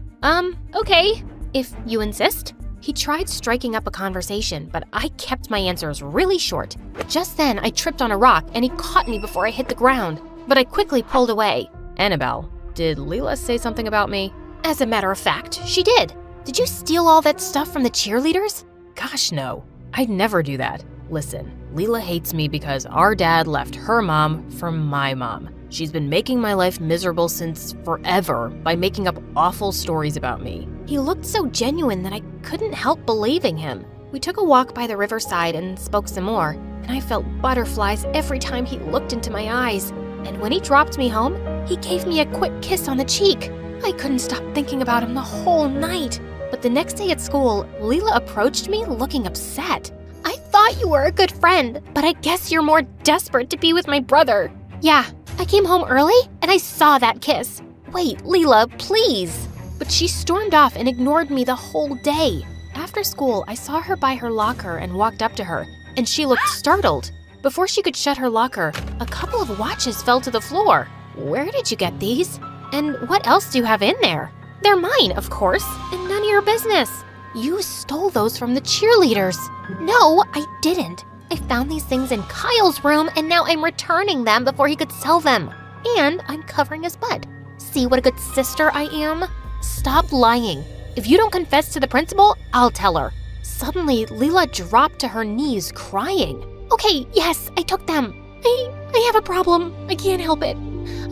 E: Okay, if you insist. He tried striking up a conversation, but I kept my answers really short. Just then, I tripped on a rock, and he caught me before I hit the ground, but I quickly pulled away.
O: Annabelle, did Leela say something about me?
E: As a matter of fact, she did. Did you steal all that stuff from the cheerleaders?
O: Gosh, no. I'd never do that. Listen, Leela hates me because our dad left her mom for my mom. She's been making my life miserable since forever by making up awful stories about me.
E: He looked so genuine that I couldn't help believing him. We took a walk by the riverside and spoke some more, and I felt butterflies every time he looked into my eyes. And when he dropped me home, he gave me a quick kiss on the cheek. I couldn't stop thinking about him the whole night. But the next day at school, Leela approached me looking upset. "I thought you were a good friend, but I guess you're more desperate to be with my brother." "Yeah, I came home early and I saw that kiss." "Wait, Leela, please." But she stormed off and ignored me the whole day. After school, I saw her by her locker and walked up to her, and she looked startled. Before she could shut her locker, a couple of watches fell to the floor. "Where did you get these? And what else do you have in there?" "They're mine, of course, and none of your business." "You stole those from the cheerleaders." "No, I didn't. I found these things in Kyle's room, and now I'm returning them before he could sell them. And I'm covering his butt. See what a good sister I am?" "Stop lying. If you don't confess to the principal, I'll tell her." Suddenly, Leela dropped to her knees crying. "Okay, yes, I took them. I have a problem. I can't help it.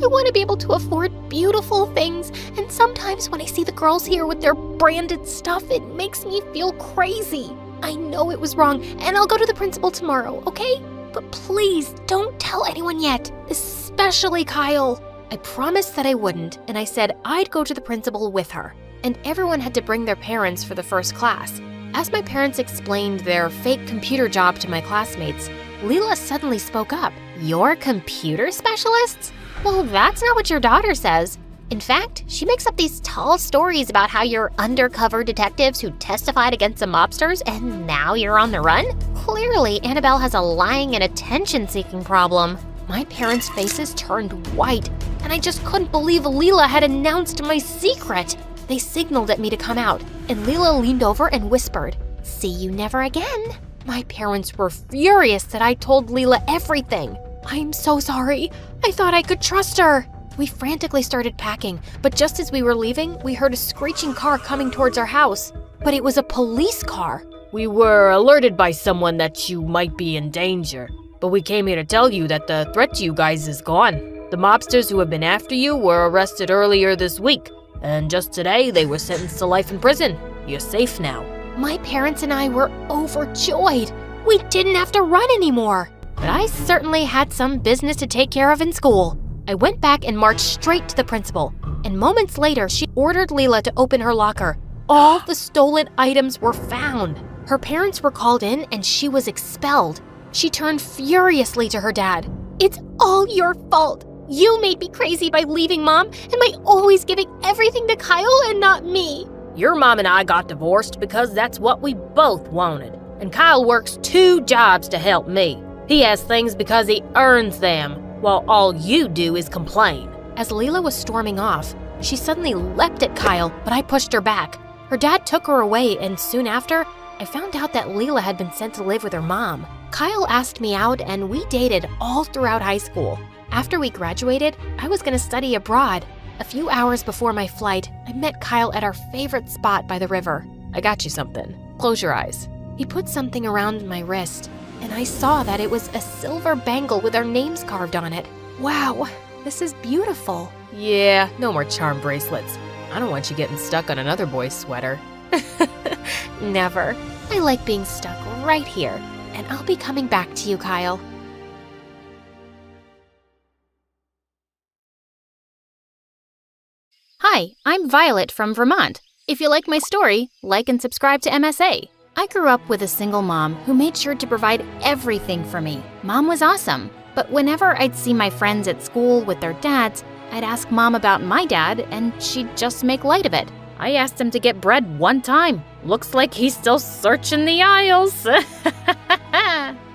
E: I want to be able to afford beautiful things, and sometimes when I see the girls here with their branded stuff, it makes me feel crazy. I know it was wrong, and I'll go to the principal tomorrow, okay? But please don't tell anyone yet, especially Kyle." I promised that I wouldn't, and I said I'd go to the principal with her. And everyone had to bring their parents for the first class. As my parents explained their fake computer job to my classmates, Leela suddenly spoke up. "You're computer specialists? Well, that's not what your daughter says. In fact, she makes up these tall stories about how you're undercover detectives who testified against the mobsters and now you're on the run. Clearly, Annabelle has a lying and attention-seeking problem." My parents' faces turned white, and I just couldn't believe Leela had announced my secret. They signaled at me to come out, and Leela leaned over and whispered, "See you never again." My parents were furious that I told Leela everything. "I'm so sorry. I thought I could trust her." We frantically started packing, but just as we were leaving, we heard a screeching car coming towards our house. But it was a police car.
C: "We were alerted by someone that you might be in danger, but we came here to tell you that the threat to you guys is gone. The mobsters who have been after you were arrested earlier this week, and just today they were sentenced to life in prison. You're safe now."
E: My parents and I were overjoyed. We didn't have to run anymore. But I certainly had some business to take care of in school. I went back and marched straight to the principal, and moments later she ordered Leela to open her locker. All the stolen items were found. Her parents were called in and she was expelled. She turned furiously to her dad. "It's all your fault. You made me crazy by leaving Mom and by always giving everything to Kyle and not me."
C: "Your mom and I got divorced because that's what we both wanted. and Kyle works 2 jobs to help me. He has things because he earns them, while all you do is complain.
E: As Leela was storming off, she suddenly leapt at Kyle, but I pushed her back. Her dad took her away, and soon after, I found out that Leela had been sent to live with her mom. Kyle asked me out, and we dated all throughout high school. After we graduated, I was going to study abroad. A few hours before my flight, I met Kyle at our favorite spot by the river.
O: I got you something. Close your eyes.
E: He put something around my wrist, and I saw that it was a silver bangle with our names carved on it. Wow, this is beautiful.
O: Yeah, no more charm bracelets. I don't want you getting stuck on another boy's sweater.
E: Never. I like being stuck right here, and I'll be coming back to you, Kyle. Hi, I'm Violet from Vermont. If you like my story, like and subscribe to MSA. I grew up with a single mom who made sure to provide everything for me. Mom was awesome, but whenever I'd see my friends at school with their dads, I'd ask Mom about my dad, and she'd just make light of it.
C: I asked him to get bread one time. Looks like he's still searching the aisles.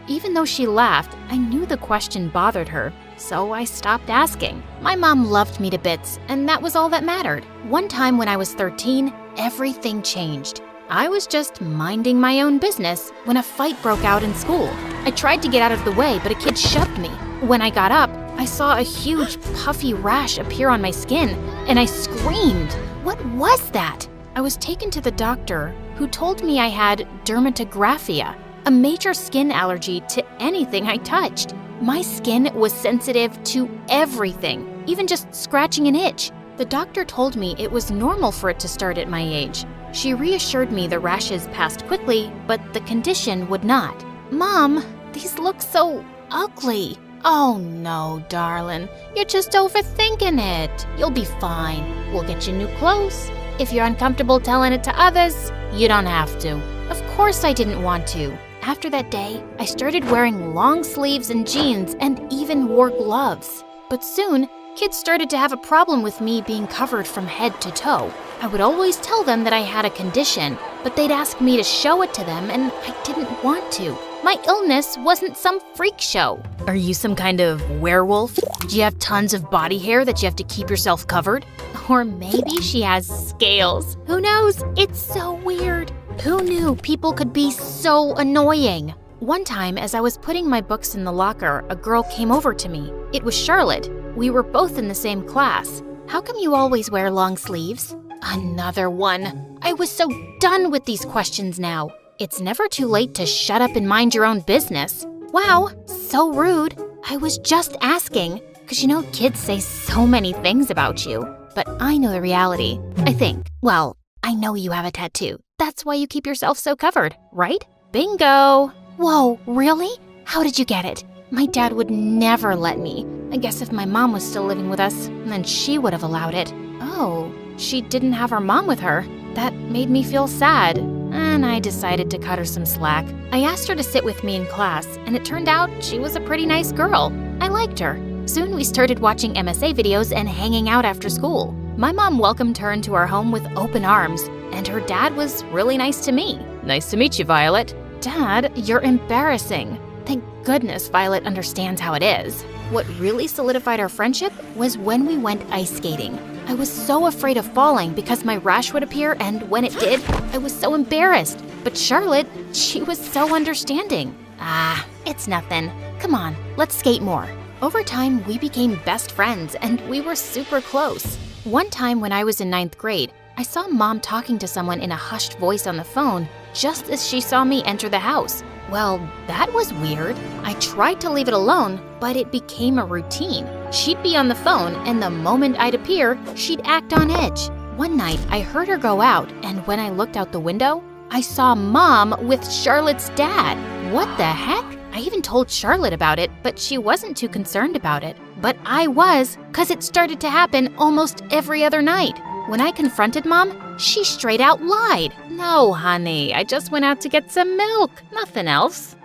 E: Even though she laughed, I knew the question bothered her, so I stopped asking. My mom loved me to bits, and that was all that mattered. One time when I was 13, everything changed. I was just minding my own business when a fight broke out in school. I tried to get out of the way, but a kid shoved me. When I got up, I saw a huge puffy rash appear on my skin, and I screamed. What was that? I was taken to the doctor, who told me I had dermatographia, a major skin allergy to anything I touched. My skin was sensitive to everything, even just scratching an itch. The doctor told me it was normal for it to start at my age. She reassured me the rashes passed quickly, but the condition would not. Mom, these look so ugly. Oh no, darling. You're just overthinking it. You'll be fine. We'll get you new clothes. If you're uncomfortable telling it to others, you don't have to. Of course I didn't want to. After that day, I started wearing long sleeves and jeans and even wore gloves. But soon, kids started to have a problem with me being covered from head to toe. I would always tell them that I had a condition, but they'd ask me to show it to them, and I didn't want to. My illness wasn't some freak show.
O: Are you some kind of werewolf? Do you have tons of body hair that you have to keep yourself covered?
E: Or maybe she has scales. Who knows? It's so weird. Who knew people could be so annoying? One time, as I was putting my books in the locker, a girl came over to me. It was Charlotte. We were both in the same class. How come you always wear long sleeves? Another one. I was so done with these questions now. It's never too late to shut up and mind your own business. Wow, so rude. I was just asking. 'Cause you know, kids say so many things about you. But I know the reality. I think. Well, I know you have a tattoo. That's why you keep yourself so covered, right? Bingo! Whoa, really? How did you get it? My dad would never let me. I guess if my mom was still living with us, then she would have allowed it. Oh, she didn't have her mom with her. That made me feel sad, and I decided to cut her some slack. I asked her to sit with me in class, and it turned out she was a pretty nice girl. I liked her. Soon we started watching MSA videos and hanging out after school. My mom welcomed her into our home with open arms, and her dad was really nice to me.
O: Nice to meet you, Violet.
E: Dad, you're embarrassing. Thank goodness Violet understands how it is. What really solidified our friendship was when we went ice skating. I was so afraid of falling because my rash would appear, and when it did, I was so embarrassed. But Charlotte, she was so understanding. Ah, it's nothing. Come on, let's skate more. Over time, we became best friends, and we were super close. One time when I was in 9th grade, I saw Mom talking to someone in a hushed voice on the phone just as she saw me enter the house. Well, that was weird. I tried to leave it alone, but it became a routine. She'd be on the phone, and the moment I'd appear, she'd act on edge. One night, I heard her go out, and when I looked out the window, I saw Mom with Charlotte's dad. What the heck? I even told Charlotte about it, but she wasn't too concerned about it. But I was, 'cause it started to happen almost every other night. When I confronted Mom, she straight out lied.
C: No, honey, I just went out to get some milk. Nothing else.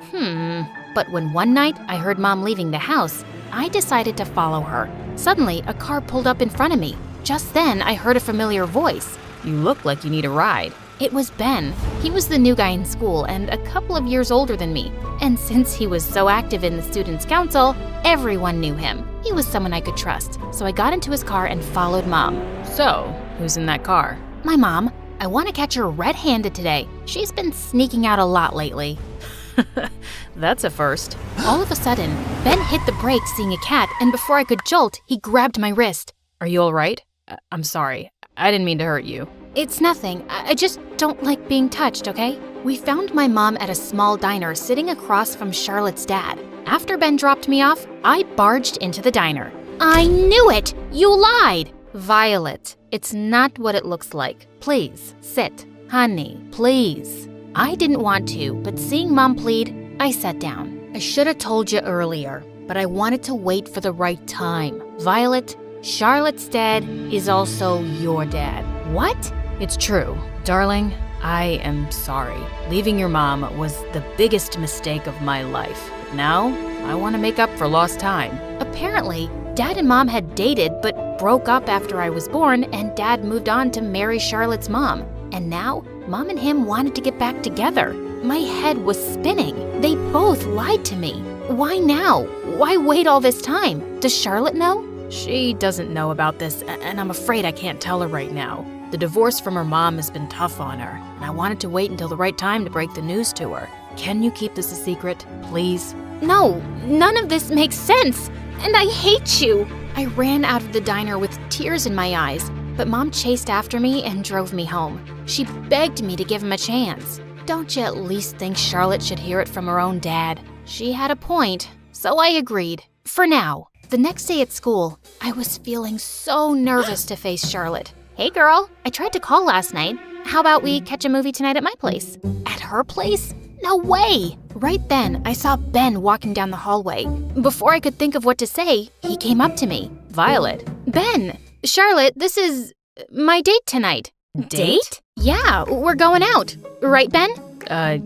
E: But when one night I heard Mom leaving the house, I decided to follow her. Suddenly, a car pulled up in front of me. Just then, I heard a familiar voice.
O: You look like you need a ride.
E: It was Ben. He was the new guy in school and a couple of years older than me. And since he was so active in the Students' Council, everyone knew him. He was someone I could trust, so I got into his car and followed Mom.
O: So, who's in that car?
E: My mom. I want to catch her red-handed today. She's been sneaking out a lot lately.
O: That's a first.
E: All of a sudden, Ben hit the brakes seeing a cat, and before I could jolt, he grabbed my wrist.
O: Are you all right? I'm sorry. I didn't mean to hurt you.
E: It's nothing. I just don't like being touched, okay? We found my mom at a small diner sitting across from Charlotte's dad. After Ben dropped me off, I barged into the diner. I knew it! You lied!
O: Violet, it's not what it looks like. Please, sit. Honey, please.
E: I didn't want to, but seeing Mom plead, I sat down.
O: I should have told you earlier, but I wanted to wait for the right time. Violet, Charlotte's dad is also your dad.
E: What?
O: It's true. Darling, I am sorry. Leaving your mom was the biggest mistake of my life. But now, I want to make up for lost time.
E: Apparently, Dad and Mom had dated but broke up after I was born, and Dad moved on to marry Charlotte's mom. And now, Mom and him wanted to get back together. My head was spinning. They both lied to me. Why now? Why wait all this time? Does Charlotte know?
O: She doesn't know about this, and I'm afraid I can't tell her right now. The divorce from her mom has been tough on her, and I wanted to wait until the right time to break the news to her. Can you keep this a secret, please?
E: No, none of this makes sense, and I hate you. I ran out of the diner with tears in my eyes, but Mom chased after me and drove me home. She begged me to give him a chance. Don't you at least think Charlotte should hear it from her own dad? She had a point, so I agreed. For now. The next day at school, I was feeling so nervous to face Charlotte. Hey girl, I tried to call last night. How about we catch a movie tonight at my place? At her place? No way! Right then, I saw Ben walking down the hallway. Before I could think of what to say, he came up to me.
O: Violet.
E: Ben! Charlotte, this is my date tonight.
O: Date?
E: Yeah, we're going out. Right, Ben?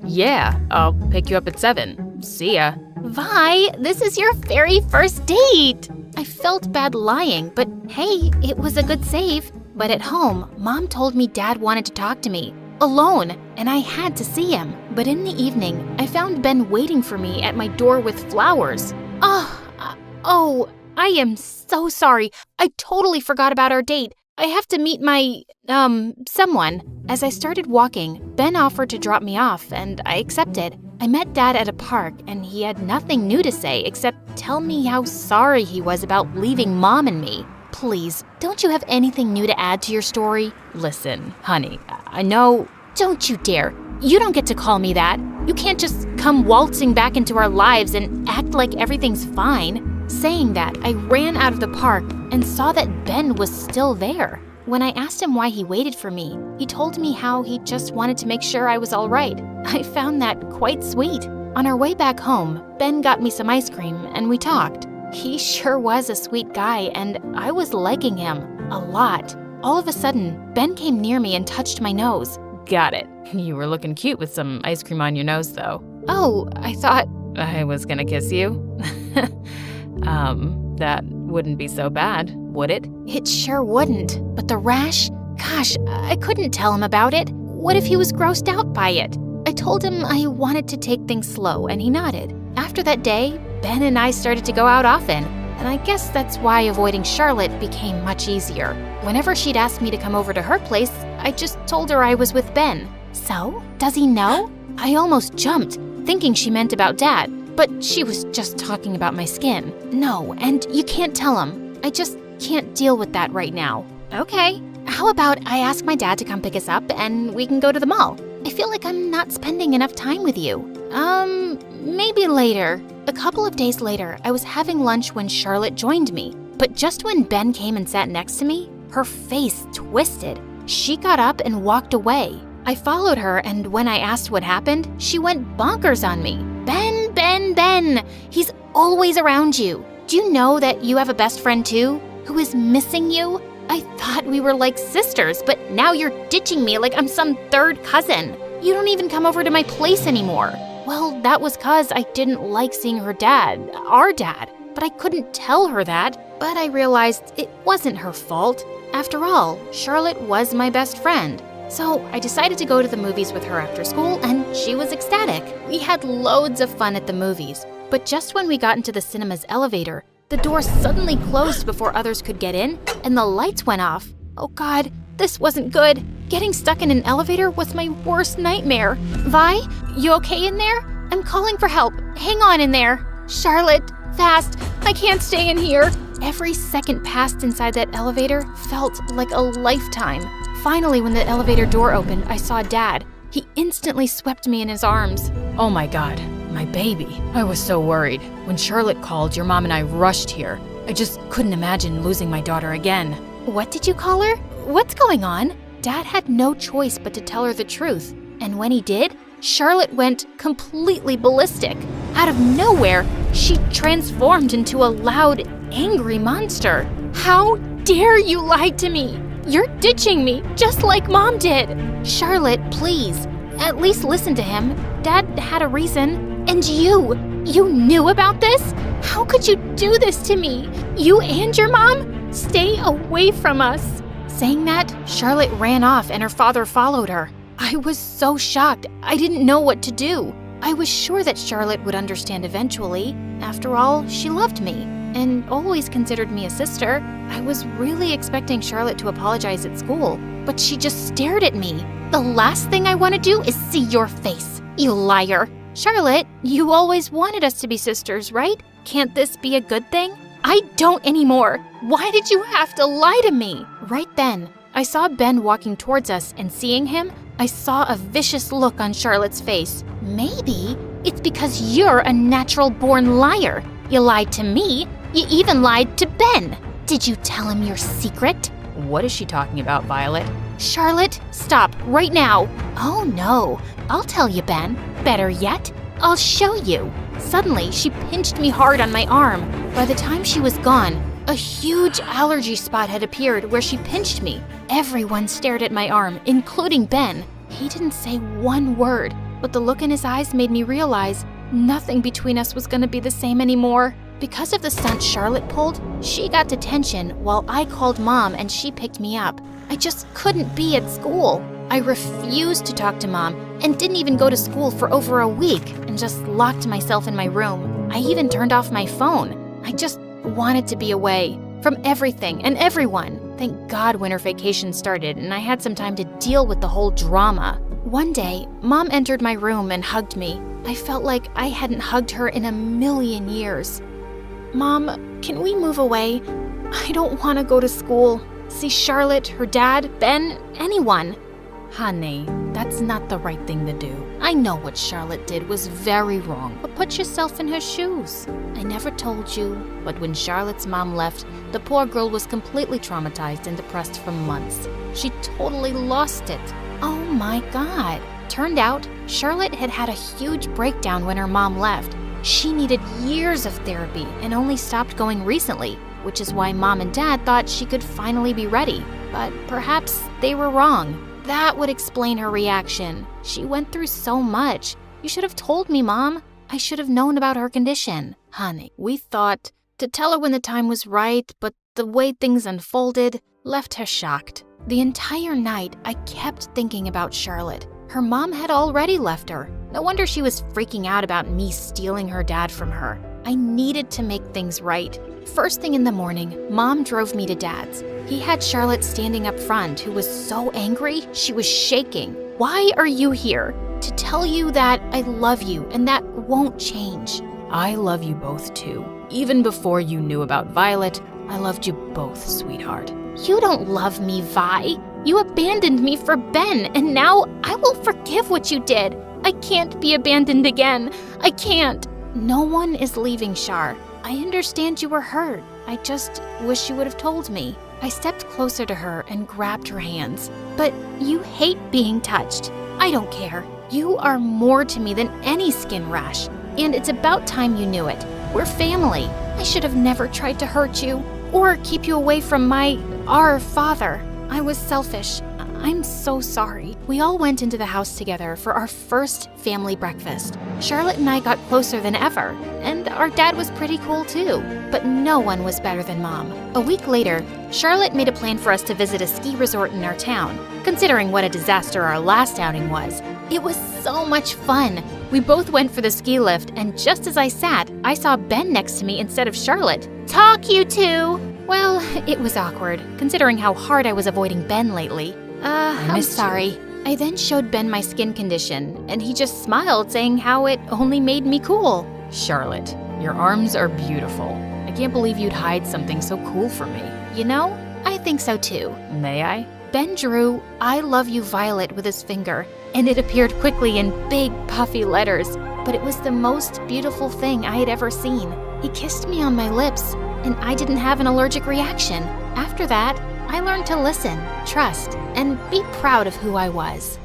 O: Yeah. I'll pick you up at 7. See ya.
E: Vi, this is your very first date. I felt bad lying, but hey, it was a good save. But at home, Mom told me Dad wanted to talk to me, alone, and I had to see him. But in the evening, I found Ben waiting for me at my door with flowers. Oh, I am so sorry. I totally forgot about our date. I have to meet my, someone. As I started walking, Ben offered to drop me off, and I accepted. I met Dad at a park, and he had nothing new to say except tell me how sorry he was about leaving Mom and me. Please, don't you have anything new to add to your story?
O: Listen, honey, I know...
E: Don't you dare. You don't get to call me that. You can't just come waltzing back into our lives and act like everything's fine. Saying that, I ran out of the park and saw that Ben was still there. When I asked him why he waited for me, he told me how he just wanted to make sure I was all right. I found that quite sweet. On our way back home, Ben got me some ice cream and we talked. He sure was a sweet guy and I was liking him a lot. All of a sudden, Ben came near me and touched my nose.
O: Got it. You were looking cute with some ice cream on your nose, though.
E: Oh, I thought...
O: I was gonna kiss you. That wouldn't be so bad, would it?
E: It sure wouldn't. But the rash? Gosh, I couldn't tell him about it. What if he was grossed out by it? I told him I wanted to take things slow, and he nodded. After that day, Ben and I started to go out often, and I guess that's why avoiding Charlotte became much easier. Whenever she'd ask me to come over to her place, I just told her I was with Ben. So, does he know? I almost jumped, thinking she meant about Dad, but she was just talking about my skin. No, and you can't tell him. I just can't deal with that right now. Okay, how about I ask my dad to come pick us up and we can go to the mall? I feel like I'm not spending enough time with you. Maybe later. A couple of days later, I was having lunch when Charlotte joined me. But just when Ben came and sat next to me, her face twisted. She got up and walked away. I followed her, and when I asked what happened, she went bonkers on me. Ben, Ben, Ben! He's always around you. Do you know that you have a best friend too, who is missing you? I thought we were like sisters, but now you're ditching me like I'm some third cousin. You don't even come over to my place anymore. Well, that was 'cause I didn't like seeing her dad, our dad, but I couldn't tell her that. But I realized it wasn't her fault. After all, Charlotte was my best friend. So I decided to go to the movies with her after school, and she was ecstatic. We had loads of fun at the movies. But just when we got into the cinema's elevator, the door suddenly closed before others could get in, and the lights went off. Oh God, this wasn't good. Getting stuck in an elevator was my worst nightmare. Vi, you okay in there? I'm calling for help. Hang on in there. Charlotte, fast. I can't stay in here. Every second passed inside that elevator felt like a lifetime. Finally, when the elevator door opened, I saw Dad. He instantly swept me in his arms.
O: Oh my God, my baby. I was so worried. When Charlotte called, your mom and I rushed here. I just couldn't imagine losing my daughter again.
E: What did you call her? What's going on? Dad had no choice but to tell her the truth. And when he did, Charlotte went completely ballistic. Out of nowhere, she transformed into a loud, angry monster. How dare you lie to me? You're ditching me, just like Mom did. Charlotte, please, at least listen to him. Dad had a reason. And you knew about this? How could you do this to me? You and your mom? Stay away from us. Saying that, Charlotte ran off and her father followed her. I was so shocked, I didn't know what to do. I was sure that Charlotte would understand eventually. After all, she loved me and always considered me a sister. I was really expecting Charlotte to apologize at school, but she just stared at me. The last thing I want to do is see your face, you liar. Charlotte, you always wanted us to be sisters, right? Can't this be a good thing? I don't anymore. Why did you have to lie to me? Right then, I saw Ben walking towards us, and seeing him, I saw a vicious look on Charlotte's face. Maybe it's because you're a natural-born liar. You lied to me. You even lied to Ben. Did you tell him your secret?
O: What is she talking about, Violet?
E: Charlotte, stop right now. Oh no, I'll tell you, Ben. Better yet, I'll show you. Suddenly, she pinched me hard on my arm. By the time she was gone, a huge allergy spot had appeared where she pinched me. Everyone stared at my arm, including Ben. He didn't say one word, but the look in his eyes made me realize nothing between us was going to be the same anymore. Because of the stunt Charlotte pulled, she got detention while I called Mom and she picked me up. I just couldn't be at school. I refused to talk to Mom and didn't even go to school for over a week and just locked myself in my room. I even turned off my phone. I just wanted to be away from everything and everyone. Thank God winter vacation started and I had some time to deal with the whole drama. One day, Mom entered my room and hugged me. I felt like I hadn't hugged her in a million years. Mom, can we move away? I don't want to go to school. See Charlotte, her dad, Ben, anyone.
O: Honey, that's not the right thing to do.
E: I know what Charlotte did was very wrong, but put yourself in her shoes. I never told you, but when Charlotte's mom left, the poor girl was completely traumatized and depressed for months. She totally lost it. Oh my God. Turned out, Charlotte had had a huge breakdown when her mom left. She needed years of therapy and only stopped going recently, which is why Mom and Dad thought she could finally be ready. But perhaps they were wrong. That would explain her reaction. She went through so much. You should have told me, Mom. I should have known about her condition. Honey, we thought to tell her when the time was right, but the way things unfolded left her shocked. The entire night, I kept thinking about Charlotte. Her mom had already left her. No wonder she was freaking out about me stealing her dad from her. I needed to make things right. First thing in the morning, Mom drove me to Dad's. He had Charlotte standing up front, who was so angry, she was shaking. Why are you here? To tell you that I love you and that won't change.
O: I love you both too. Even before you knew about Violet, I loved you both, sweetheart.
E: You don't love me, Vi. You abandoned me for Ben, and now I will forgive what you did. I can't be abandoned again. I can't. No one is leaving, Char. I understand you were hurt. I just wish you would have told me. I stepped closer to her and grabbed her hands. But you hate being touched. I don't care. You are more to me than any skin rash. And it's about time you knew it. We're family. I should have never tried to hurt you or keep you away from our father. I was selfish. I'm so sorry. We all went into the house together for our first family breakfast. Charlotte and I got closer than ever, and our dad was pretty cool too, but no one was better than Mom. A week later, Charlotte made a plan for us to visit a ski resort in our town, considering what a disaster our last outing was. It was so much fun. We both went for the ski lift, and just as I sat, I saw Ben next to me instead of Charlotte. Talk, you two! Well, it was awkward, considering how hard I was avoiding Ben lately. I'm sorry. I then showed Ben my skin condition, and he just smiled, saying how it only made me cool.
O: Charlotte, your arms are beautiful. I can't believe you'd hide something so cool from me.
E: You know, I think so too.
O: May I?
E: Ben drew, "I love you, Violet," with his finger, and it appeared quickly in big, puffy letters. But it was the most beautiful thing I had ever seen. He kissed me on my lips, and I didn't have an allergic reaction. After that, I learned to listen, trust, and be proud of who I was.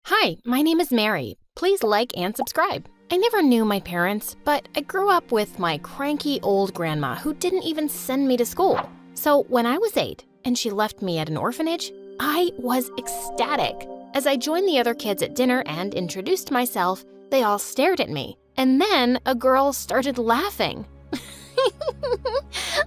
O: Hi, my name is Mary. Please like and subscribe. I never knew my parents, but I grew up with my cranky old grandma who didn't even send me to school. So when I was 8 and she left me at an orphanage, I was ecstatic. As I joined the other kids at dinner and introduced myself, they all stared at me. And then a girl started laughing.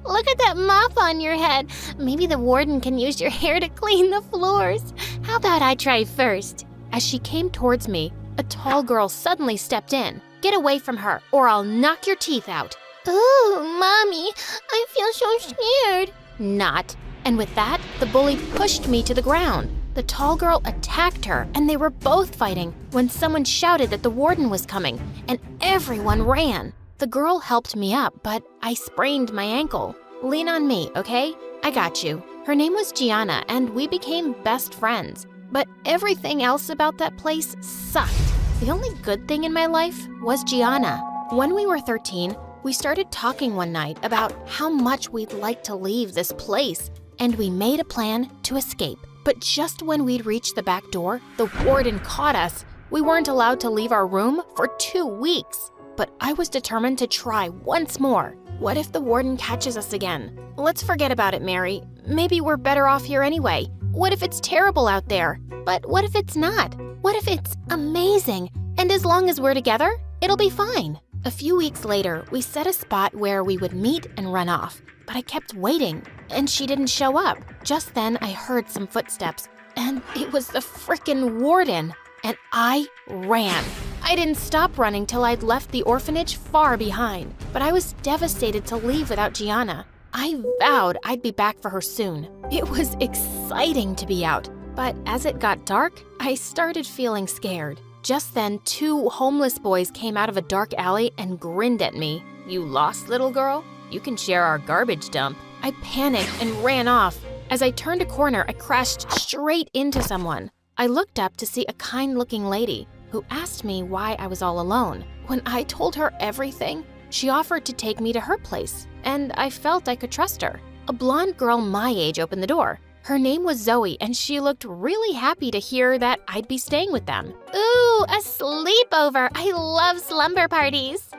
D: Look at that mop on your head. Maybe the warden can use your hair to clean the floors. How about I try first?
E: As she came towards me, a tall girl suddenly stepped in. Get away from her, or I'll knock your teeth out.
D: Ooh, Mommy, I feel so scared.
E: Not. And with that, the bully pushed me to the ground. The tall girl attacked her, and they were both fighting when someone shouted that the warden was coming, and everyone ran. The girl helped me up, but I sprained my ankle. Lean on me, okay? I got you. Her name was Gianna, and we became best friends. But everything else about that place sucked. The only good thing in my life was Gianna. When we were 13, we started talking one night about how much we'd like to leave this place, and we made a plan to escape. But just when we'd reached the back door, the warden caught us. We weren't allowed to leave our room for 2 weeks. But I was determined to try once more. What if the warden catches us again? Let's forget about it, Mary. Maybe we're better off here anyway. What if it's terrible out there? But what if it's not? What if it's amazing? And as long as we're together, it'll be fine. A few weeks later, we set a spot where we would meet and run off. But I kept waiting, and she didn't show up. Just then, I heard some footsteps, and it was the frickin' warden. And I ran. I didn't stop running till I'd left the orphanage far behind. But I was devastated to leave without Gianna. I vowed I'd be back for her soon. It was exciting to be out. But as it got dark, I started feeling scared. Just then, 2 homeless boys came out of a dark alley and grinned at me. "You lost, little girl? You can share our garbage dump." I panicked and ran off. As I turned a corner, I crashed straight into someone. I looked up to see a kind-looking lady who asked me why I was all alone. When I told her everything, she offered to take me to her place, and I felt I could trust her. A blonde girl my age opened the door. Her name was Zoe, and she looked really happy to hear that I'd be staying with them.
D: Ooh, a sleepover. I love slumber parties.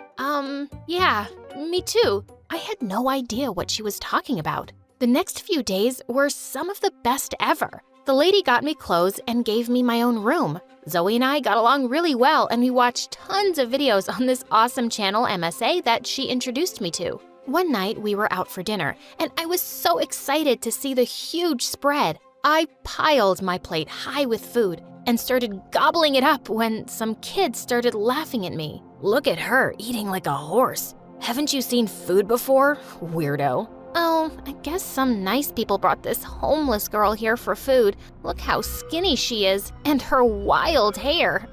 E: Yeah, me too. I had no idea what she was talking about. The next few days were some of the best ever. The lady got me clothes and gave me my own room. Zoe and I got along really well, and we watched tons of videos on this awesome channel MSA that she introduced me to. One night, we were out for dinner, and I was so excited to see the huge spread. I piled my plate high with food and started gobbling it up when some kids started laughing at me. Look at her eating like a horse. Haven't you seen food before, weirdo? Oh, I guess some nice people brought this homeless girl here for food. Look how skinny she is, and her wild hair.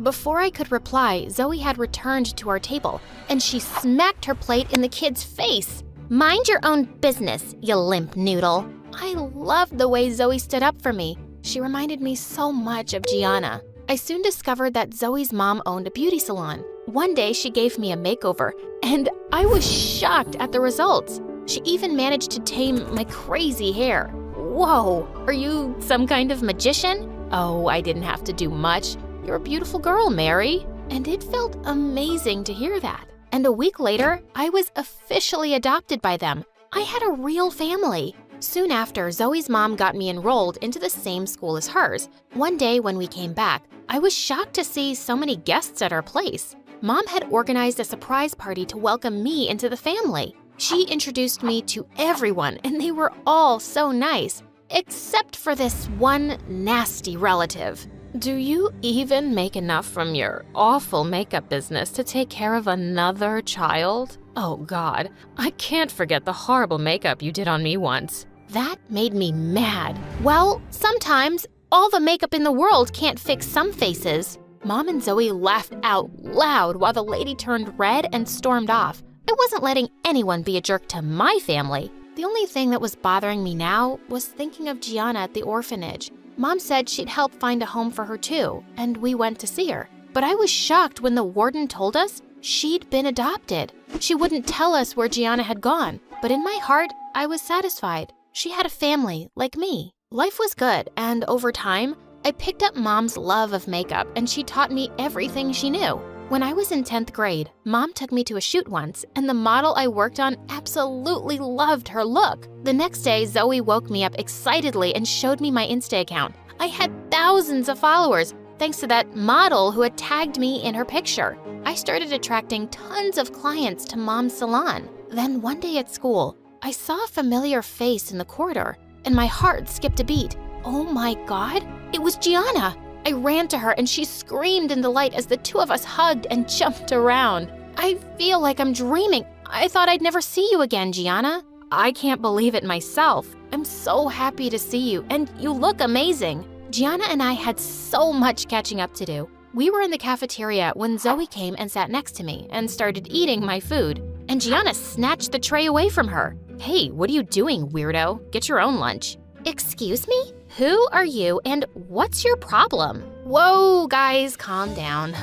E: Before I could reply, Zoe had returned to our table, and she smacked her plate in the kid's face.
D: Mind your own business, you limp noodle.
E: I loved the way Zoe stood up for me. She reminded me so much of Gianna. I soon discovered that Zoe's mom owned a beauty salon. One day, she gave me a makeover, and I was shocked at the results. She even managed to tame my crazy hair. Whoa, are you some kind of magician? Oh, I didn't have to do much. You're a beautiful girl, Mary. And it felt amazing to hear that. And a week later, I was officially adopted by them. I had a real family. Soon after, Zoe's mom got me enrolled into the same school as hers. One day when we came back, I was shocked to see so many guests at our place. Mom had organized a surprise party to welcome me into the family. She introduced me to everyone, and they were all so nice, except for this one nasty relative. Do you even make enough from your awful makeup business to take care of another child? Oh God, I can't forget the horrible makeup you did on me once. That made me mad. Well, sometimes all the makeup in the world can't fix some faces. Mom and Zoe laughed out loud while the lady turned red and stormed off. I wasn't letting anyone be a jerk to my family. The only thing that was bothering me now was thinking of Gianna at the orphanage. Mom said she'd help find a home for her too, and we went to see her. But I was shocked when the warden told us she'd been adopted. She wouldn't tell us where Gianna had gone, but in my heart, I was satisfied. She had a family like me. Life was good, and over time, I picked up Mom's love of makeup, and she taught me everything she knew. When I was in 10th grade, Mom took me to a shoot once, and the model I worked on absolutely loved her look. The next day, Zoe woke me up excitedly and showed me my Insta account. I had thousands of followers, thanks to that model who had tagged me in her picture. I started attracting tons of clients to Mom's salon. Then one day at school, I saw a familiar face in the corridor, and my heart skipped a beat. Oh my God, it was Gianna! I ran to her and she screamed in delight as the two of us hugged and jumped around. I feel like I'm dreaming. I thought I'd never see you again, Gianna. I can't believe it myself. I'm so happy to see you, and you look amazing. Gianna and I had so much catching up to do. We were in the cafeteria when Zoe came and sat next to me and started eating my food, and Gianna snatched the tray away from her. Hey, what are you doing, weirdo? Get your own lunch. Excuse me? Who are you and what's your problem? Whoa, guys, calm down.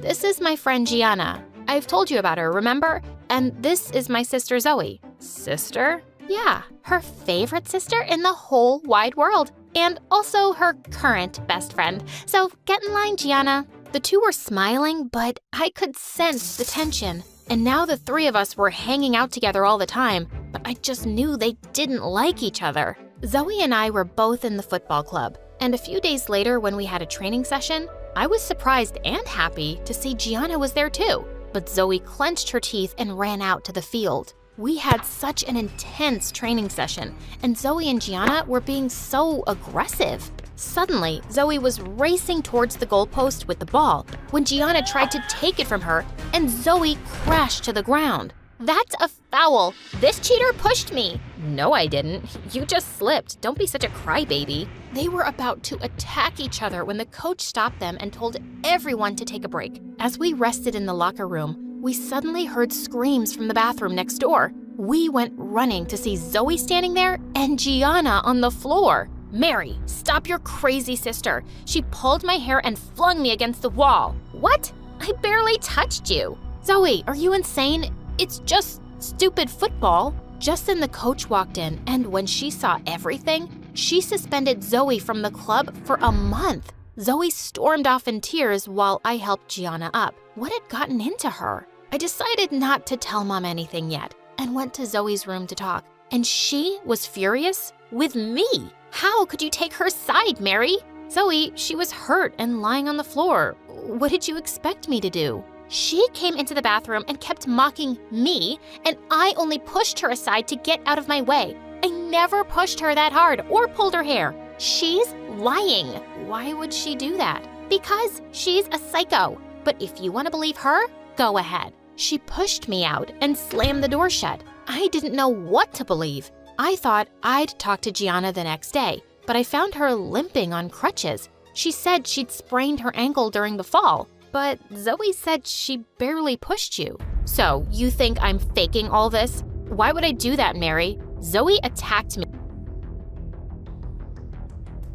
E: This is my friend Gianna. I've told you about her, remember? And this is my sister Zoe. Sister? Yeah, her favorite sister in the whole wide world. And also her current best friend. So get in line, Gianna. The two were smiling, but I could sense the tension. And now the three of us were hanging out together all the time, but I just knew they didn't like each other. Zoe and I were both in the football club, and a few days later when we had a training session, I was surprised and happy to see Gianna was there too. But Zoe clenched her teeth and ran out to the field. We had such an intense training session, and Zoe and Gianna were being so aggressive. Suddenly, Zoe was racing towards the goalpost with the ball when Gianna tried to take it from her, and Zoe crashed to the ground. That's a foul. This cheater pushed me. No, I didn't. You just slipped. Don't be such a crybaby. They were about to attack each other when the coach stopped them and told everyone to take a break. As we rested in the locker room, we suddenly heard screams from the bathroom next door. We went running to see Zoe standing there and Gianna on the floor. Mary, stop your crazy sister. She pulled my hair and flung me against the wall. What? I barely touched you. Zoe, are you insane? It's just stupid football. Just then the coach walked in, and when she saw everything, she suspended Zoe from the club for a month. Zoe stormed off in tears while I helped Gianna up. What had gotten into her? I decided not to tell Mom anything yet and went to Zoe's room to talk. And she was furious with me. How could you take her side, Mary? Zoe, she was hurt and lying on the floor. What did you expect me to do? She came into the bathroom and kept mocking me, and I only pushed her aside to get out of my way. I never pushed her that hard or pulled her hair. She's lying. Why would she do that? Because she's a psycho. But if you want to believe her, go ahead. She pushed me out and slammed the door shut. I didn't know what to believe. I thought I'd talk to Gianna the next day, but I found her limping on crutches. She said she'd sprained her ankle during the fall. But Zoe said she barely pushed you. So, you think I'm faking all this? Why would I do that, Mary? Zoe attacked me.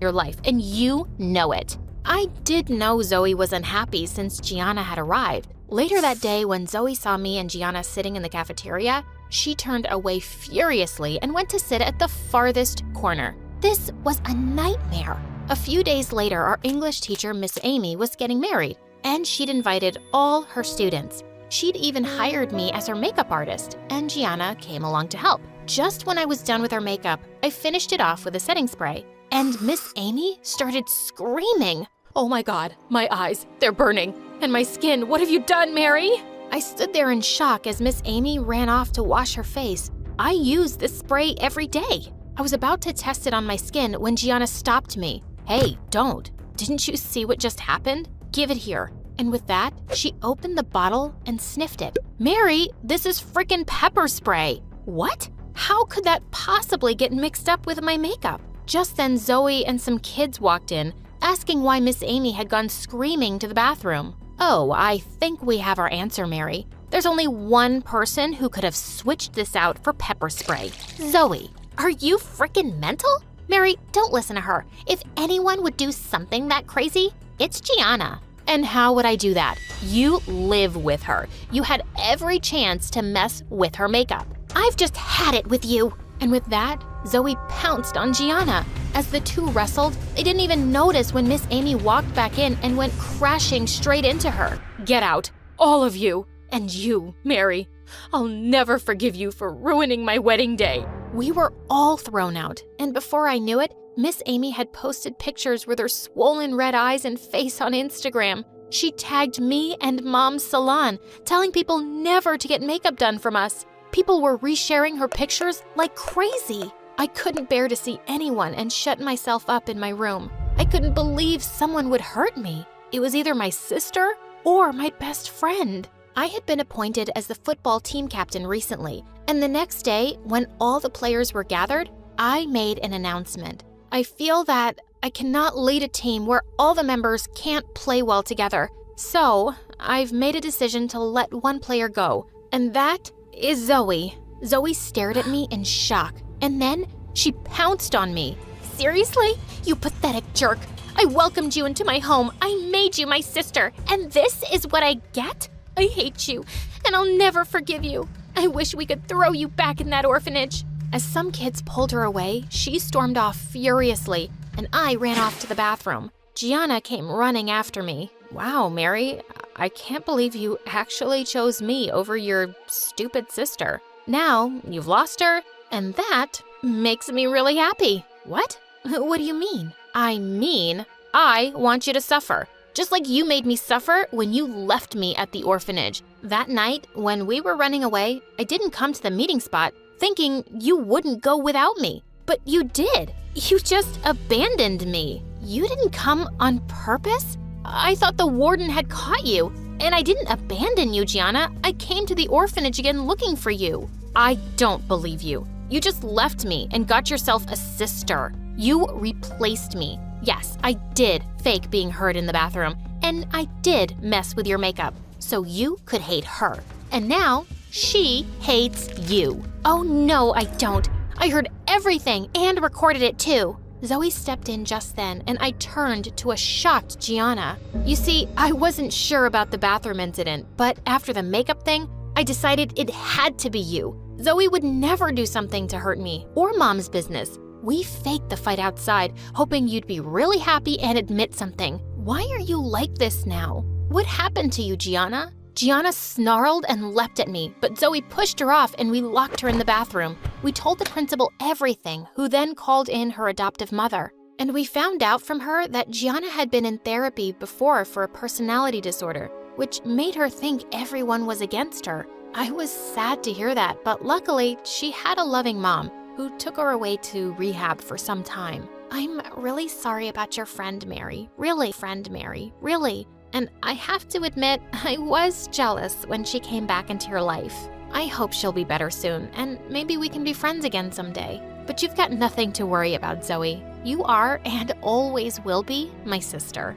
E: Your life, and you know it. I did know Zoe was unhappy since Gianna had arrived. Later that day, when Zoe saw me and Gianna sitting in the cafeteria, she turned away furiously and went to sit at the farthest corner. This was a nightmare. A few days later, our English teacher, Miss Amy, was getting married, and she'd invited all her students. She'd even hired me as her makeup artist, and Gianna came along to help. just when I was done with her makeup, I finished it off with a setting spray, and Miss Amy started screaming. Oh my God, my eyes, they're burning. And my skin, what have you done, Mary? I stood there in shock as Miss Amy ran off to wash her face. I use this spray every day. I was about to test it on my skin when Gianna stopped me. Hey, don't. Didn't you see what just happened? Give it here. And with that, she opened the bottle and sniffed it. Mary, this is frickin' pepper spray. What? How could that possibly get mixed up with my makeup? Just then, Zoe and some kids walked in, asking why Miss Amy had gone screaming to the bathroom. Oh, I think we have our answer, Mary. There's only one person who could have switched this out for pepper spray. Zoe, are you frickin' mental? Mary, don't listen to her. If anyone would do something that crazy, it's Gianna. And how would I do that? You live with her. You had every chance to mess with her makeup. I've just had it with you. And with that, Zoe pounced on Gianna. As the two wrestled, they didn't even notice when Miss Amy walked back in and went crashing straight into her. Get out, all of you. And you, Mary. I'll never forgive you for ruining my wedding day. We were all thrown out, and before I knew it, Miss Amy had posted pictures with her swollen red eyes and face on Instagram. She tagged me and Mom's salon, telling people never to get makeup done from us. People were resharing her pictures like crazy. I couldn't bear to see anyone and shut myself up in my room. I couldn't believe someone would hurt me. It was either my sister or my best friend. I had been appointed as the football team captain recently, and the next day, when all the players were gathered, I made an announcement. I feel that I cannot lead a team where all the members can't play well together, so I've made a decision to let one player go, and that is Zoe. Zoe stared at me in shock, and then she pounced on me. Seriously? You pathetic jerk. I welcomed you into my home. I made you my sister, and this is what I get? I hate you, and I'll never forgive you. I wish we could throw you back in that orphanage. As some kids pulled her away, she stormed off furiously, and I ran off to the bathroom. Gianna came running after me. Wow, Mary, I can't believe you actually chose me over your stupid sister. Now, you've lost her, and that makes me really happy. What? What do you mean? I mean, I want you to suffer. Just like you made me suffer when you left me at the orphanage. That night, when we were running away, I didn't come to the meeting spot thinking you wouldn't go without me. But you did. You just abandoned me. You didn't come on purpose? I thought the warden had caught you. And I didn't abandon you, Gianna. I came to the orphanage again looking for you. I don't believe you. You just left me and got yourself a sister. You replaced me. Yes, I did fake being hurt in the bathroom, and I did mess with your makeup, so you could hate her. And now, she hates you. Oh no, I don't. I heard everything and recorded it too. Zoe stepped in just then, and I turned to a shocked Gianna. You see, I wasn't sure about the bathroom incident, but after the makeup thing, I decided it had to be you. Zoe would never do something to hurt me or Mom's business. We faked the fight outside, hoping you'd be really happy and admit something. Why are you like this now? What happened to you, Gianna? Gianna snarled and leapt at me, but Zoe pushed her off and we locked her in the bathroom. We told the principal everything, who then called in her adoptive mother. And we found out from her that Gianna had been in therapy before for a personality disorder, which made her think everyone was against her. I was sad to hear that, but luckily she had a loving mom who took her away to rehab for some time. I'm really sorry about your friend, Mary. Really, friend Mary. Really. And I have to admit, I was jealous when she came back into your life. I hope she'll be better soon, and maybe we can be friends again someday. But you've got nothing to worry about, Zoe. You are, and always will be, my sister.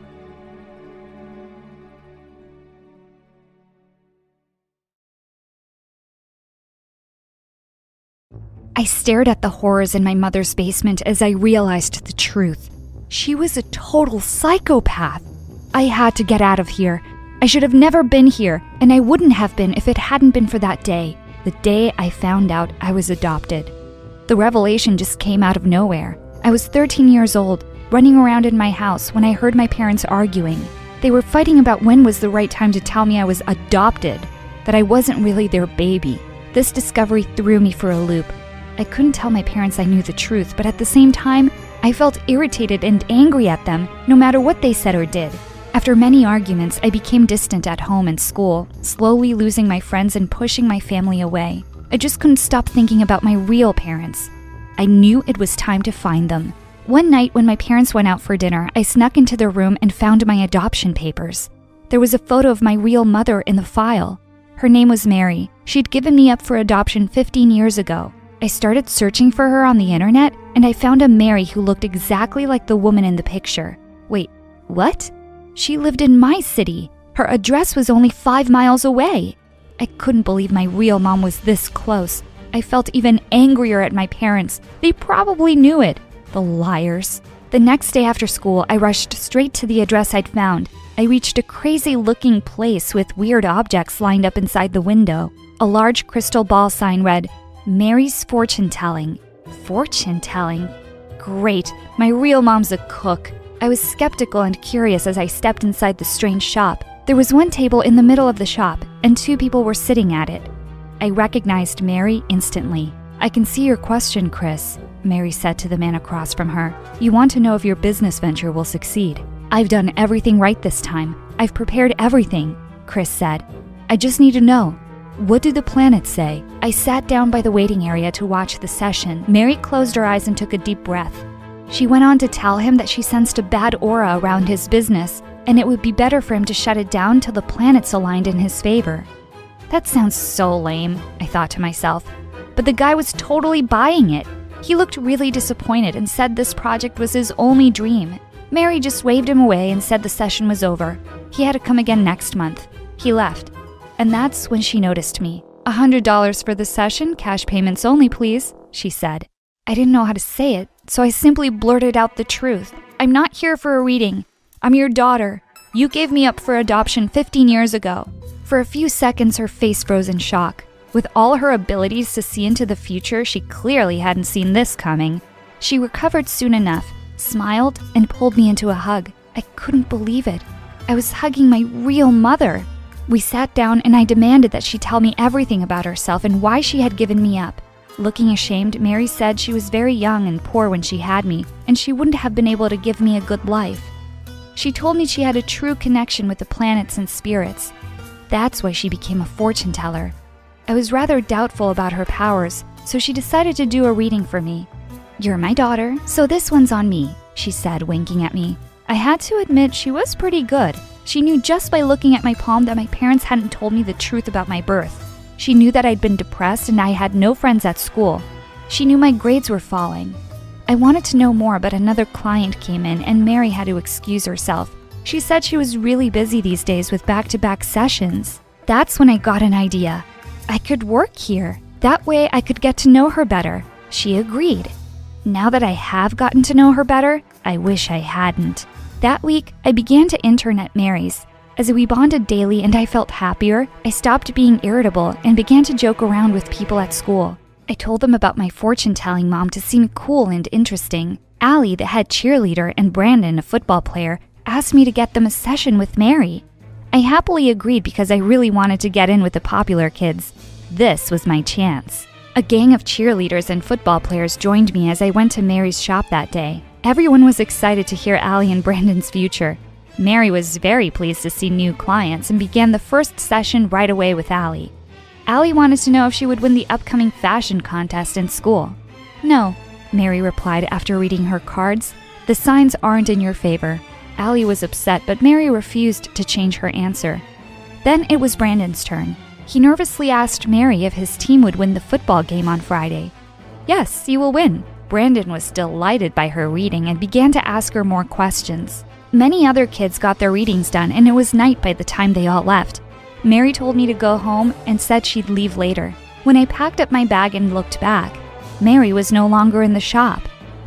Q: I stared at the horrors in my mother's basement as I realized the truth. She was a total psychopath. I had to get out of here. I should have never been here, and I wouldn't have been if it hadn't been for that day, the day I found out I was adopted. The revelation just came out of nowhere. I was 13 years old, running around in my house when I heard my parents arguing. They were fighting about when was the right time to tell me I was adopted, that I wasn't really their baby. This discovery threw me for a loop. I couldn't tell my parents I knew the truth, but at the same time, I felt irritated and angry at them no matter what they said or did. After many arguments, I became distant at home and school, slowly losing my friends and pushing my family away. I just couldn't stop thinking about my real parents. I knew it was time to find them. One night when my parents went out for dinner, I snuck into their room and found my adoption papers. There was a photo of my real mother in the file. Her name was Mary. She'd given me up for adoption 15 years ago. I started searching for her on the internet, and I found a Mary who looked exactly like the woman in the picture. Wait, what? She lived in my city. Her address was only 5 miles away. I couldn't believe my real mom was this close. I felt even angrier at my parents. They probably knew it. The liars. The next day after school, I rushed straight to the address I'd found. I reached a crazy-looking place with weird objects lined up inside the window. A large crystal ball sign read, Mary's Fortune Telling. Fortune telling? Great, my real mom's a cook. I was skeptical and curious as I stepped inside the strange shop. There was one table in the middle of the shop, and 2 people were sitting at it. I recognized Mary instantly. I can see your question, Chris, Mary said to the man across from her. You want to know if your business venture will succeed. I've done everything right this time. I've prepared everything, Chris said. I just need to know. What do the planets say? I sat down by the waiting area to watch the session. Mary closed her eyes and took a deep breath. She went on to tell him that she sensed a bad aura around his business, and it would be better for him to shut it down till the planets aligned in his favor. That sounds so lame, I thought to myself. But the guy was totally buying it. He looked really disappointed and said this project was his only dream. Mary just waved him away and said the session was over. He had to come again next month. He left. And that's when she noticed me. $100 for the session, cash payments only, please, she said. I didn't know how to say it, so I simply blurted out the truth. I'm not here for a reading. I'm your daughter. You gave me up for adoption 15 years ago. For a few seconds, her face froze in shock. With all her abilities to see into the future, she clearly hadn't seen this coming. She recovered soon enough, smiled, and pulled me into a hug. I couldn't believe it. I was hugging my real mother. We sat down and I demanded that she tell me everything about herself and why she had given me up. Looking ashamed, Mary said she was very young and poor when she had me, and she wouldn't have been able to give me a good life. She told me she had a true connection with the planets and spirits. That's why she became a fortune teller. I was rather doubtful about her powers, so she decided to do a reading for me. You're my daughter, so this one's on me, she said, winking at me. I had to admit she was pretty good. She knew just by looking at my palm that my parents hadn't told me the truth about my birth. She knew that I'd been depressed and I had no friends at school. She knew my grades were falling. I wanted to know more, but another client came in and Mary had to excuse herself. She said she was really busy these days with back-to-back sessions. That's when I got an idea. I could work here. That way I could get to know her better. She agreed. Now that I have gotten to know her better, I wish I hadn't. That week, I began to intern at Mary's. As we bonded daily and I felt happier, I stopped being irritable and began to joke around with people at school. I told them about my fortune-telling mom to seem cool and interesting. Allie, the head cheerleader, and Brandon, a football player, asked me to get them a session with Mary. I happily agreed because I really wanted to get in with the popular kids. This was my chance. A gang of cheerleaders and football players joined me as I went to Mary's shop that day. Everyone was excited to hear Allie and Brandon's future. Mary was very pleased to see new clients and began the first session right away with Allie. Allie wanted to know if she would win the upcoming fashion contest in school. No, Mary replied after reading her cards. The signs aren't in your favor. Allie was upset, but Mary refused to change her answer. Then it was Brandon's turn. He nervously asked Mary if his team would win the football game on Friday. Yes, you will win. Brandon was delighted by her reading and began to ask her more questions. Many other kids got their readings done, and it was night by the time they all left. Mary told me to go home and said she'd leave later. When I packed up my bag and looked back, Mary was no longer in the shop.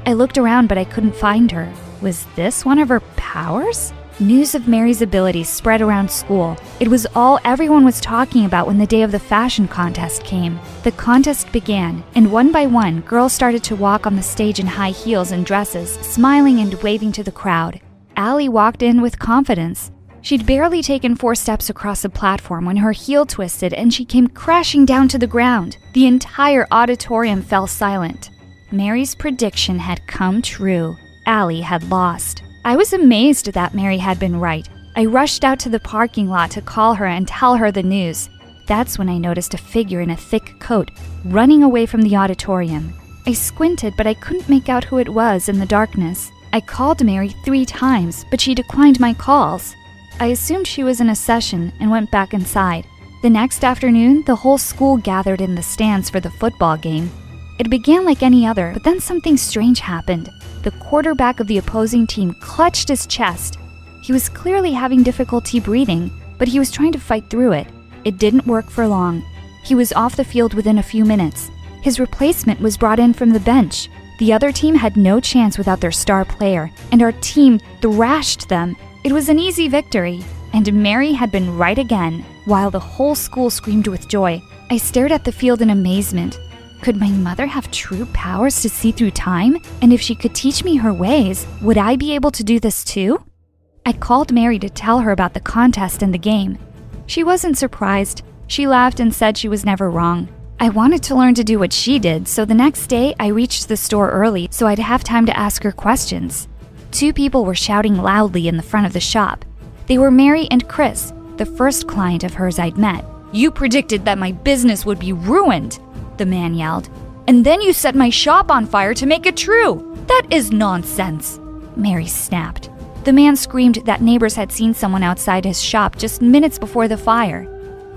Q: I looked around, but I couldn't find her. Was this one of her powers? News of Mary's abilities spread around school. It was all everyone was talking about when the day of the fashion contest came. The contest began, and one by one, girls started to walk on the stage in high heels and dresses, smiling and waving to the crowd. Allie walked in with confidence. She'd barely taken 4 steps across the platform when her heel twisted and she came crashing down to the ground. The entire auditorium fell silent. Mary's prediction had come true. Allie had lost. I was amazed that Mary had been right. I rushed out to the parking lot to call her and tell her the news. That's when I noticed a figure in a thick coat running away from the auditorium. I squinted, but I couldn't make out who it was in the darkness. I called Mary 3 times, but she declined my calls. I assumed she was in a session and went back inside. The next afternoon, the whole school gathered in the stands for the football game. It began like any other, but then something strange happened. The quarterback of the opposing team clutched his chest. He was clearly having difficulty breathing, but he was trying to fight through it. It didn't work for long. He was off the field within a few minutes. His replacement was brought in from the bench. The other team had no chance without their star player, and our team thrashed them. It was an easy victory, and Mary had been right again. While the whole school screamed with joy, I stared at the field in amazement. Could my mother have true powers to see through time? And if she could teach me her ways, would I be able to do this too? I called Mary to tell her about the contest and the game. She wasn't surprised. She laughed and said she was never wrong. I wanted to learn to do what she did, so the next day I reached the store early so I'd have time to ask her questions. 2 people were shouting loudly in the front of the shop. They were Mary and Chris, the first client of hers I'd met. "You predicted that my business would be ruined," the man yelled. "And then you set my shop on fire to make it true. That is nonsense," Mary snapped. The man screamed that neighbors had seen someone outside his shop just minutes before the fire.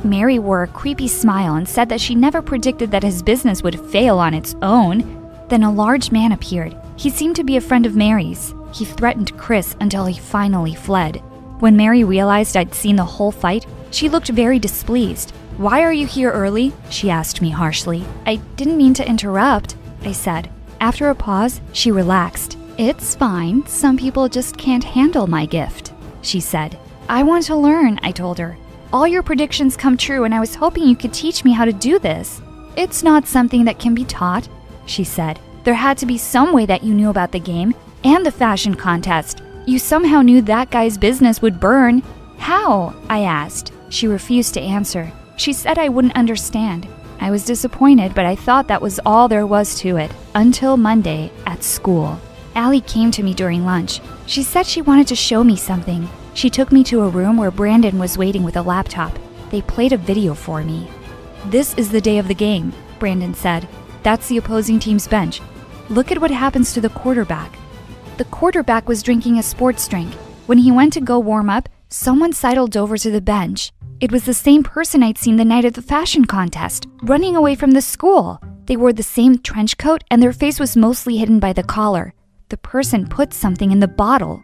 Q: Mary wore a creepy smile and said that she never predicted that his business would fail on its own. Then a large man appeared. He seemed to be a friend of Mary's. He threatened Chris until he finally fled. When Mary realized I'd seen the whole fight, she looked very displeased. "Why are you here early?" she asked me harshly. "I didn't mean to interrupt," I said. After a pause, she relaxed. "It's fine. Some people just can't handle my gift," she said. "I want to learn," I told her. "All your predictions come true, and I was hoping you could teach me how to do this." "It's not something that can be taught," she said. "There had to be some way that you knew about the game and the fashion contest. You somehow knew that guy's business would burn." "How?" I asked. She refused to answer. She said I wouldn't understand. I was disappointed, but I thought that was all there was to it, until Monday at school. Allie came to me during lunch. She said she wanted to show me something. She took me to a room where Brandon was waiting with a laptop. They played a video for me. "This is the day of the game," Brandon said. "That's the opposing team's bench. Look at what happens to the quarterback." The quarterback was drinking a sports drink. When he went to go warm up, someone sidled over to the bench. It was the same person I'd seen the night of the fashion contest, running away from the school. They wore the same trench coat and their face was mostly hidden by the collar. The person put something in the bottle.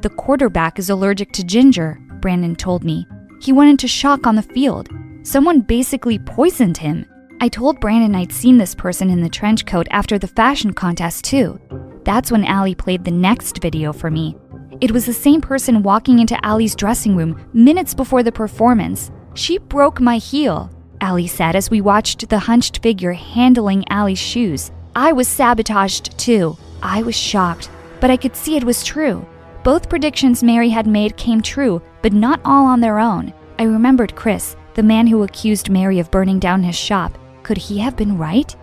Q: "The quarterback is allergic to ginger," Brandon told me. "He went into shock on the field. Someone basically poisoned him." I told Brandon I'd seen this person in the trench coat after the fashion contest too. That's when Allie played the next video for me. It was the same person walking into Allie's dressing room minutes before the performance. "She broke my heel," Allie said as we watched the hunched figure handling Allie's shoes. "I was sabotaged too." I was shocked, but I could see it was true. Both predictions Mary had made came true, but not all on their own. I remembered Chris, the man who accused Mary of burning down his shop. Could he have been right?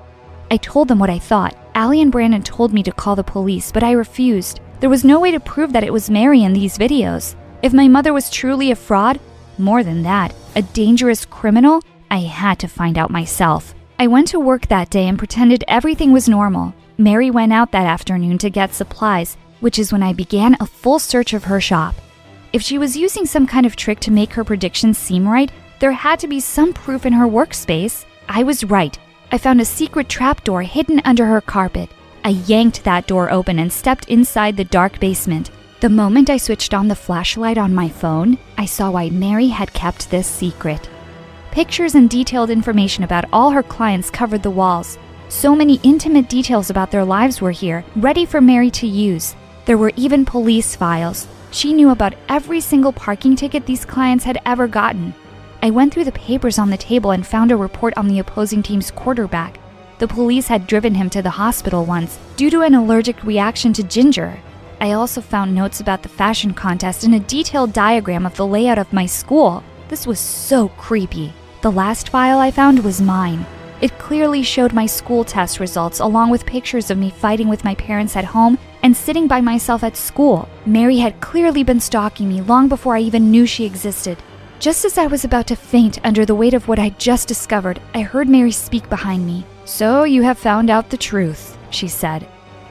Q: I told them what I thought. Allie and Brandon told me to call the police, but I refused. There was no way to prove that it was Mary in these videos. If my mother was truly a fraud, more than that, a dangerous criminal, I had to find out myself. I went to work that day and pretended everything was normal. Mary went out that afternoon to get supplies, which is when I began a full search of her shop. If she was using some kind of trick to make her predictions seem right, there had to be some proof in her workspace. I was right. I found a secret trapdoor hidden under her carpet. I yanked that door open and stepped inside the dark basement. The moment I switched on the flashlight on my phone, I saw why Mary had kept this secret. Pictures and detailed information about all her clients covered the walls. So many intimate details about their lives were here, ready for Mary to use. There were even police files. She knew about every single parking ticket these clients had ever gotten. I went through the papers on the table and found a report on the opposing team's quarterback. The police had driven him to the hospital once due to an allergic reaction to ginger. I also found notes about the fashion contest and a detailed diagram of the layout of my school. This was so creepy. The last file I found was mine. It clearly showed my school test results along with pictures of me fighting with my parents at home and sitting by myself at school. Mary had clearly been stalking me long before I even knew she existed. Just as I was about to faint under the weight of what I'd just discovered, I heard Mary speak behind me. "So you have found out the truth," she said.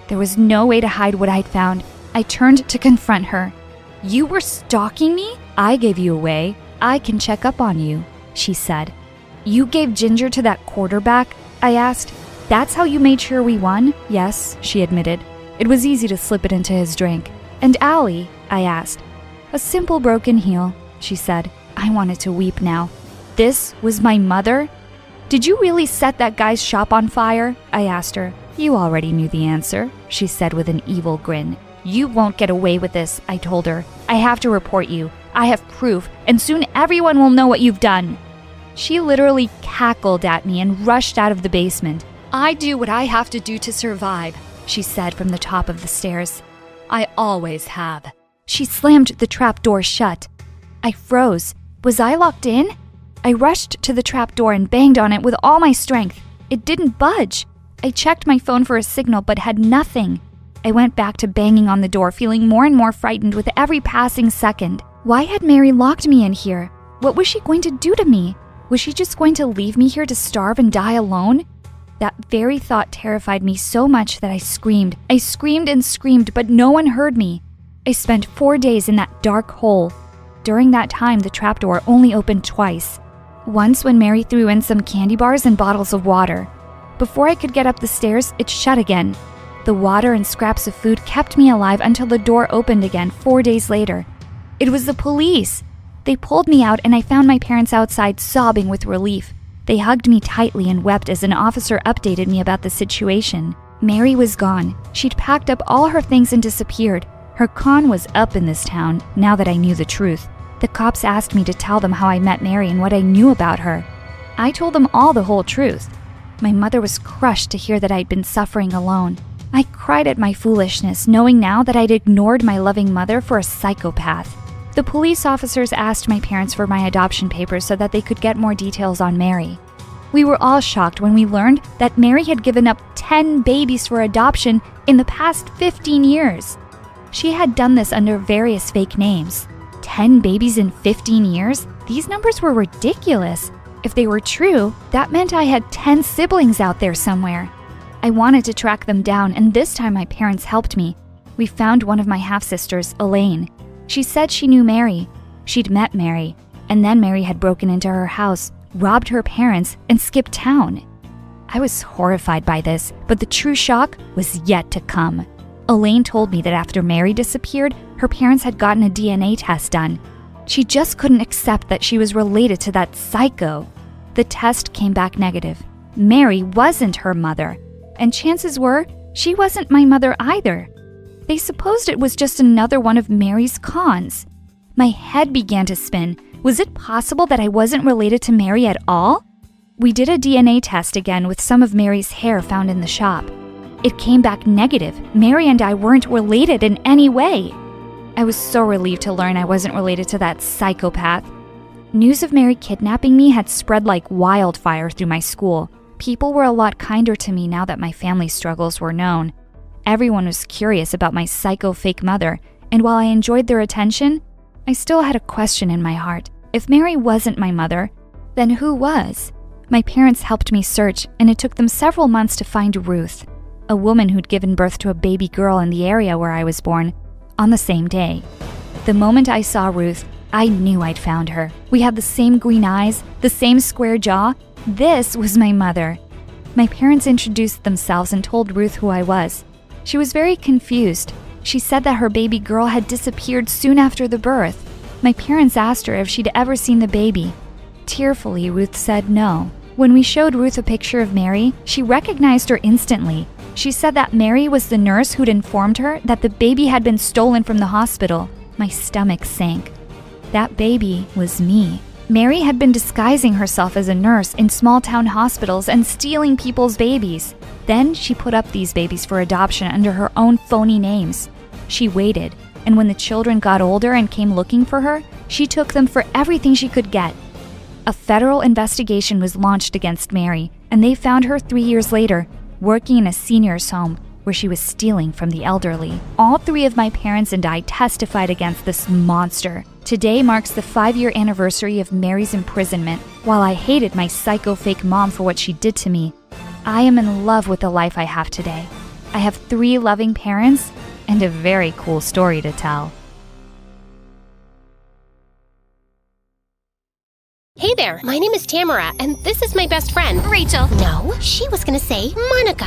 Q: There was no way to hide what I'd found. I turned to confront her. "You were stalking me? I gave you away. I can check up on you," she said. "You gave Ginger to that quarterback?" I asked. "That's how you made sure we won?" "Yes," she admitted. "It was easy to slip it into his drink." "And Allie?" I asked. "A simple broken heel," she said. I wanted to weep now. This was my mother? "Did you really set that guy's shop on fire?" I asked her. "You already knew the answer," she said with an evil grin. "You won't get away with this," I told her. "I have to report you. I have proof, and soon everyone will know what you've done." She literally cackled at me and rushed out of the basement. "I do what I have to do to survive," she said from the top of the stairs. "I always have." She slammed the trap door shut. I froze. Was I locked in? I rushed to the trap door and banged on it with all my strength. It didn't budge. I checked my phone for a signal but had nothing. I went back to banging on the door, feeling more and more frightened with every passing second. Why had Mary locked me in here? What was she going to do to me? Was she just going to leave me here to starve and die alone? That very thought terrified me so much that I screamed. I screamed and screamed, but no one heard me. I spent 4 days in that dark hole. During that time, the trapdoor only opened twice. Once when Mary threw in some candy bars and bottles of water. Before I could get up the stairs, it shut again. The water and scraps of food kept me alive until the door opened again 4 days later. It was the police. They pulled me out and I found my parents outside sobbing with relief. They hugged me tightly and wept as an officer updated me about the situation. Mary was gone. She'd packed up all her things and disappeared. Her con was up in this town, now that I knew the truth. The cops asked me to tell them how I met Mary and what I knew about her. I told them all the whole truth. My mother was crushed to hear that I'd been suffering alone. I cried at my foolishness, knowing now that I'd ignored my loving mother for a psychopath. The police officers asked my parents for my adoption papers so that they could get more details on Mary. We were all shocked when we learned that Mary had given up 10 babies for adoption in the past 15 years. She had done this under various fake names. 10 babies in 15 years? These numbers were ridiculous. If they were true, that meant I had 10 siblings out there somewhere. I wanted to track them down, and this time my parents helped me. We found one of my half-sisters, Elaine. She said she knew Mary. She'd met Mary, and then Mary had broken into her house, robbed her parents, and skipped town. I was horrified by this, but the true shock was yet to come. Elaine told me that after Mary disappeared, her parents had gotten a DNA test done. She just couldn't accept that she was related to that psycho. The test came back negative. Mary wasn't her mother, and chances were she wasn't my mother either. They supposed it was just another one of Mary's cons. My head began to spin. Was it possible that I wasn't related to Mary at all? We did a DNA test again with some of Mary's hair found in the shop. It came back negative. Mary and I weren't related in any way. I was so relieved to learn I wasn't related to that psychopath. News of Mary kidnapping me had spread like wildfire through my school. People were a lot kinder to me now that my family struggles were known. Everyone was curious about my psycho fake mother, and while I enjoyed their attention, I still had a question in my heart. If Mary wasn't my mother, then who was? My parents helped me search, and it took them several months to find Ruth, a woman who'd given birth to a baby girl in the area where I was born, on the same day. The moment I saw Ruth, I knew I'd found her. We had the same green eyes, the same square jaw. This was my mother. My parents introduced themselves and told Ruth who I was. She was very confused. She said that her baby girl had disappeared soon after the birth. My parents asked her if she'd ever seen the baby. Tearfully, Ruth said no. When we showed Ruth a picture of Mary, she recognized her instantly. She said that Mary was the nurse who'd informed her that the baby had been stolen from the hospital. My stomach sank. That baby was me. Mary had been disguising herself as a nurse in small-town hospitals and stealing people's babies. Then she put up these babies for adoption under her own phony names. She waited, and when the children got older and came looking for her, she took them for everything she could get. A federal investigation was launched against Mary, and they found her 3 years later, working in a senior's home where she was stealing from the elderly. All 3 of my parents and I testified against this monster. Today marks the 5-year anniversary of Mary's imprisonment. While I hated my psycho fake mom for what she did to me, I am in love with the life I have today. I have 3 loving parents and a very cool story to tell.
E: Hey there, my name is Tamara, and this is my best friend,
K: Rachel.
E: No, she was gonna say Monica.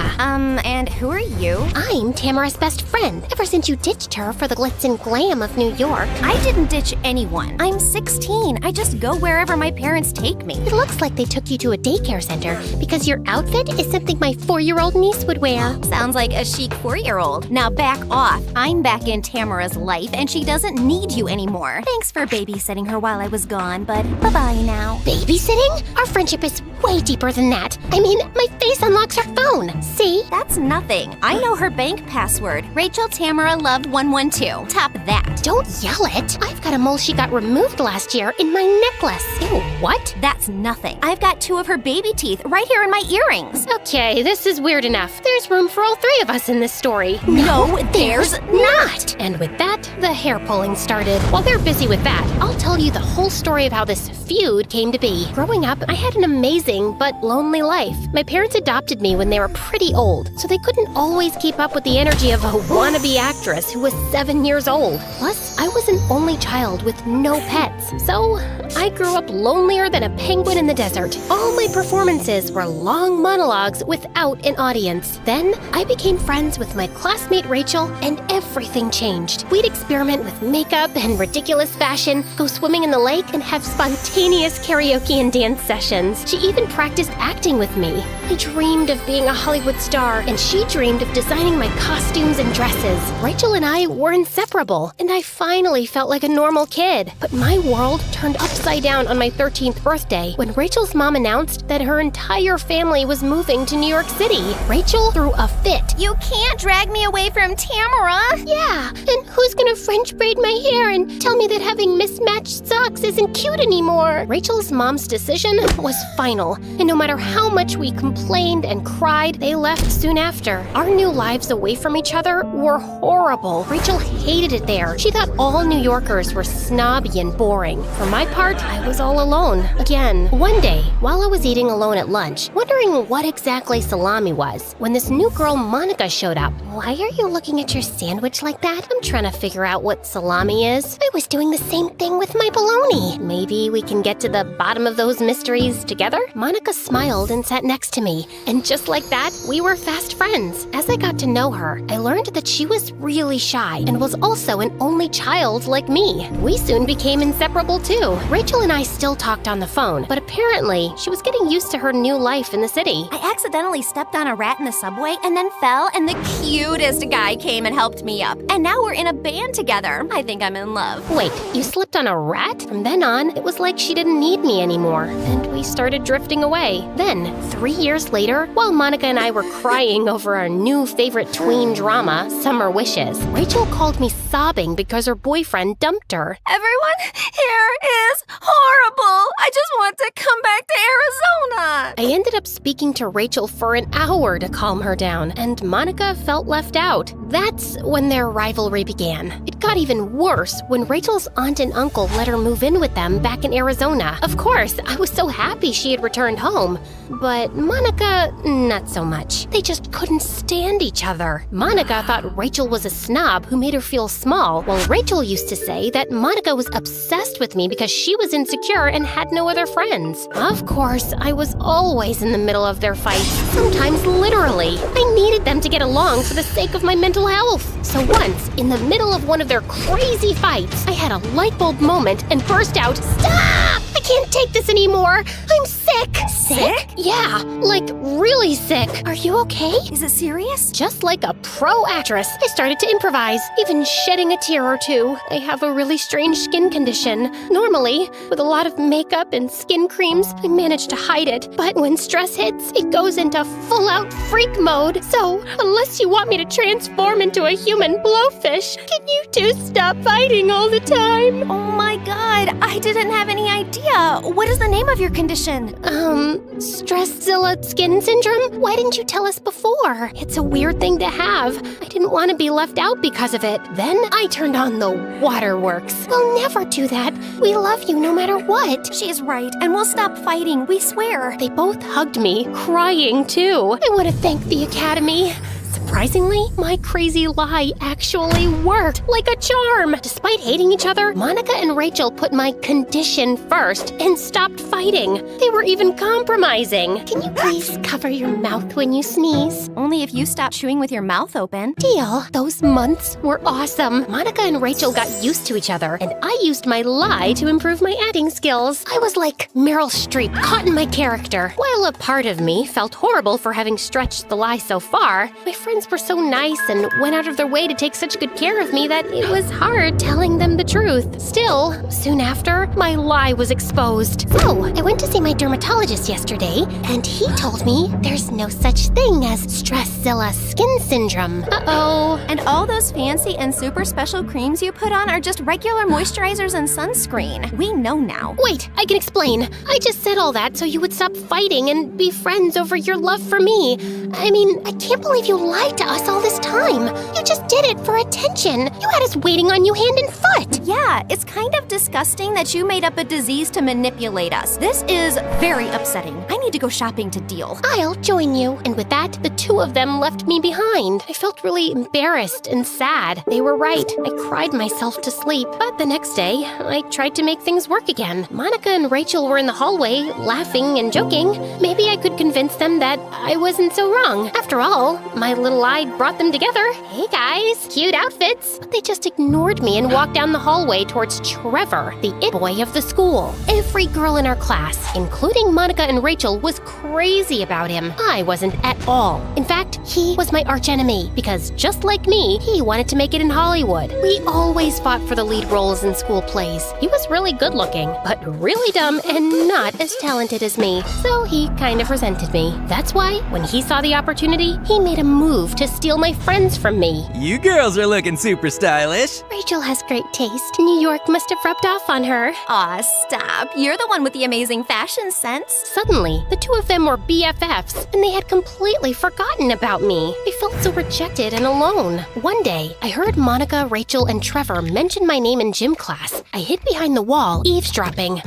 K: And who are you?
E: I'm Tamara's best friend, ever since you ditched her for the glitz and glam of New York.
K: I didn't ditch anyone. I'm 16. I just go wherever my parents take me.
E: It looks like they took you to a daycare center because your outfit is something my 4-year-old niece would wear.
K: Sounds like a chic 4-year-old. Now back off. I'm back in Tamara's life, and she doesn't need you anymore. Thanks for babysitting her while I was gone, but bye-bye now.
E: Babysitting? Our friendship is way deeper than that. I mean, my face unlocks her phone. See?
K: That's nothing. I know her bank password. Rachel Tamara Love 112. Top that.
E: Don't yell it. I've got a mole she got removed last year in my necklace. Ew, what?
K: That's nothing. I've got 2 of her baby teeth right here in my earrings.
E: Okay, this is weird enough. There's room for all 3 of us in this story.
K: No, there's not.
E: And with that, the hair pulling started. While they're busy with that, I'll tell you the whole story of how this feud came to be. Growing up, I had an amazing but lonely life. My parents adopted me when they were pretty old, so they couldn't always keep up with the energy of a wannabe actress who was 7 years old. Plus, I was an only child with no pets, so I grew up lonelier than a penguin in the desert. All my performances were long monologues without an audience. Then, I became friends with my classmate Rachel, and everything changed. We'd experiment with makeup and ridiculous fashion, go swimming in the lake, and have spontaneous karaoke and dance sessions. She even practiced acting with me. I dreamed of being a Hollywood star, and she dreamed of designing my costumes and dresses. Rachel and I were inseparable, and I finally felt like a normal kid. But my world turned upside down on my 13th birthday when Rachel's mom announced that her entire family was moving to New York City. Rachel threw a fit.
K: You can't drag me away from Tamara.
E: Yeah, and who's gonna French braid my hair and tell me that having mismatched socks isn't cute anymore? Rachel's mom's decision was final, and no matter how much we complained and cried, they left soon after. Our new lives away from each other were horrible. Rachel hated it there. She thought all New Yorkers were snobby and boring. For my part, I was all alone. Again, one day, while I was eating alone at lunch, wondering what exactly salami was, when this new girl Monica showed up. Why are you looking at your sandwich like that? I'm trying to figure out what salami is. I was doing the same thing with my bologna. Maybe we can get to the bottom of those mysteries together? Monica smiled and sat next to me, and just like that, we were fast friends. As I got to know her, I learned that she was really shy and was also an only child like me. We soon became inseparable too. Rachel and I still talked on the phone, but apparently she was getting used to her new life in the city.
K: I accidentally stepped on a rat in the subway and then fell, and the cutest guy came and helped me up. And now we're in a band together. I think I'm in love.
E: Wait, you slipped on a rat? From then on, it was like she didn't need me anymore, and we started drifting away. Then, 3 years later, while Monica and I were crying over our new favorite tween drama, Summer Wishes, Rachel called me sobbing because her boyfriend dumped her.
K: Everyone here is horrible. I just want to come back to Arizona.
E: I ended up speaking to Rachel for an hour to calm her down, and Monica felt left out. That's when their rivalry began. It got even worse when Rachel's aunt and uncle let her move in with them back in Arizona. Of course, I was so happy she had returned home. But Monica, not so much. They just couldn't stand each other. Monica thought Rachel was a snob who made her feel small, while Rachel used to say that Monica was obsessed with me because she was insecure and had no other friends. Of course, I was always in the middle of their fights, sometimes literally. I needed them to get along for the sake of my mental health. So once, in the middle of one of their crazy fights, I had a light bulb moment and burst out, "Stop! I can't take this anymore! I'm sick sick.
K: Sick?
E: Yeah, like really sick.
K: Are you okay? Is it serious?
E: Just like a pro actress, I started to improvise, even shedding a tear or two. I have a really strange skin condition. Normally, with a lot of makeup and skin creams, I manage to hide it. But when stress hits, it goes into full-out freak mode. So, unless you want me to transform into a human blowfish, can you two stop fighting all the time?
K: Oh my god, I didn't have any idea. What is the name of your condition?
E: Stresszilla skin syndrome? Why didn't you tell us before? It's a weird thing to have. I didn't want to be left out because of it. Then I turned on the waterworks. We'll never do that. We love you no matter what.
K: She's right, and we'll stop fighting, we swear.
E: They both hugged me, crying too. I want to thank the Academy. Surprisingly, my crazy lie actually worked like a charm. Despite hating each other, Monica and Rachel put my condition first and stopped fighting. They were even compromising. Can you please cover your mouth when you sneeze?
K: Only if you stop chewing with your mouth open.
E: Deal. Those months were awesome. Monica and Rachel got used to each other, and I used my lie to improve my acting skills. I was like Meryl Streep, caught in my character. While a part of me felt horrible for having stretched the lie so far, my friends were so nice and went out of their way to take such good care of me that it was hard telling them the truth. Still, soon after, my lie was exposed.
P: So, I went to see my dermatologist yesterday, and he told me there's no such thing as Stresszilla skin syndrome.
E: Uh-oh.
K: And all those fancy and super special creams you put on are just regular moisturizers and sunscreen. We know now.
E: Wait, I can explain. I just said all that so you would stop fighting and be friends over your love for me. I mean, I can't believe you lied to us all this time. You just did it for attention. You had us waiting on you hand and foot.
K: Yeah, it's kind of disgusting that you made up a disease to manipulate us. This is very upsetting. I need to go shopping to deal.
E: I'll join you. And with that, the two of them left me behind. I felt really embarrassed and sad. They were right. I cried myself to sleep. But the next day, I tried to make things work again. Monica and Rachel were in the hallway, laughing and joking. Maybe I could convince them that I wasn't so wrong. After all, my little lie brought them together. Hey guys, cute outfits. But they just ignored me and walked down the hallway towards Trevor, the it boy of the school. Every girl in our class, including Monica and Rachel, was crazy about him. I wasn't at all. In fact, he was my archenemy because just like me, he wanted to make it in Hollywood. We always fought for the lead roles in school plays. He was really good looking, but really dumb and not as talented as me. So he kind of resented me. That's why, when he saw the opportunity, he made a move to steal my friends from me.
V: You girls are looking super stylish.
E: Rachel has great taste. New York must have rubbed off on her.
K: Aw, stop. You're the one with the amazing fashion sense.
E: Suddenly, the two of them were BFFs, and they had completely forgotten about me. I felt so rejected and alone. One day, I heard Monica, Rachel, and Trevor mention my name in gym class. I hid behind the wall, eavesdropping.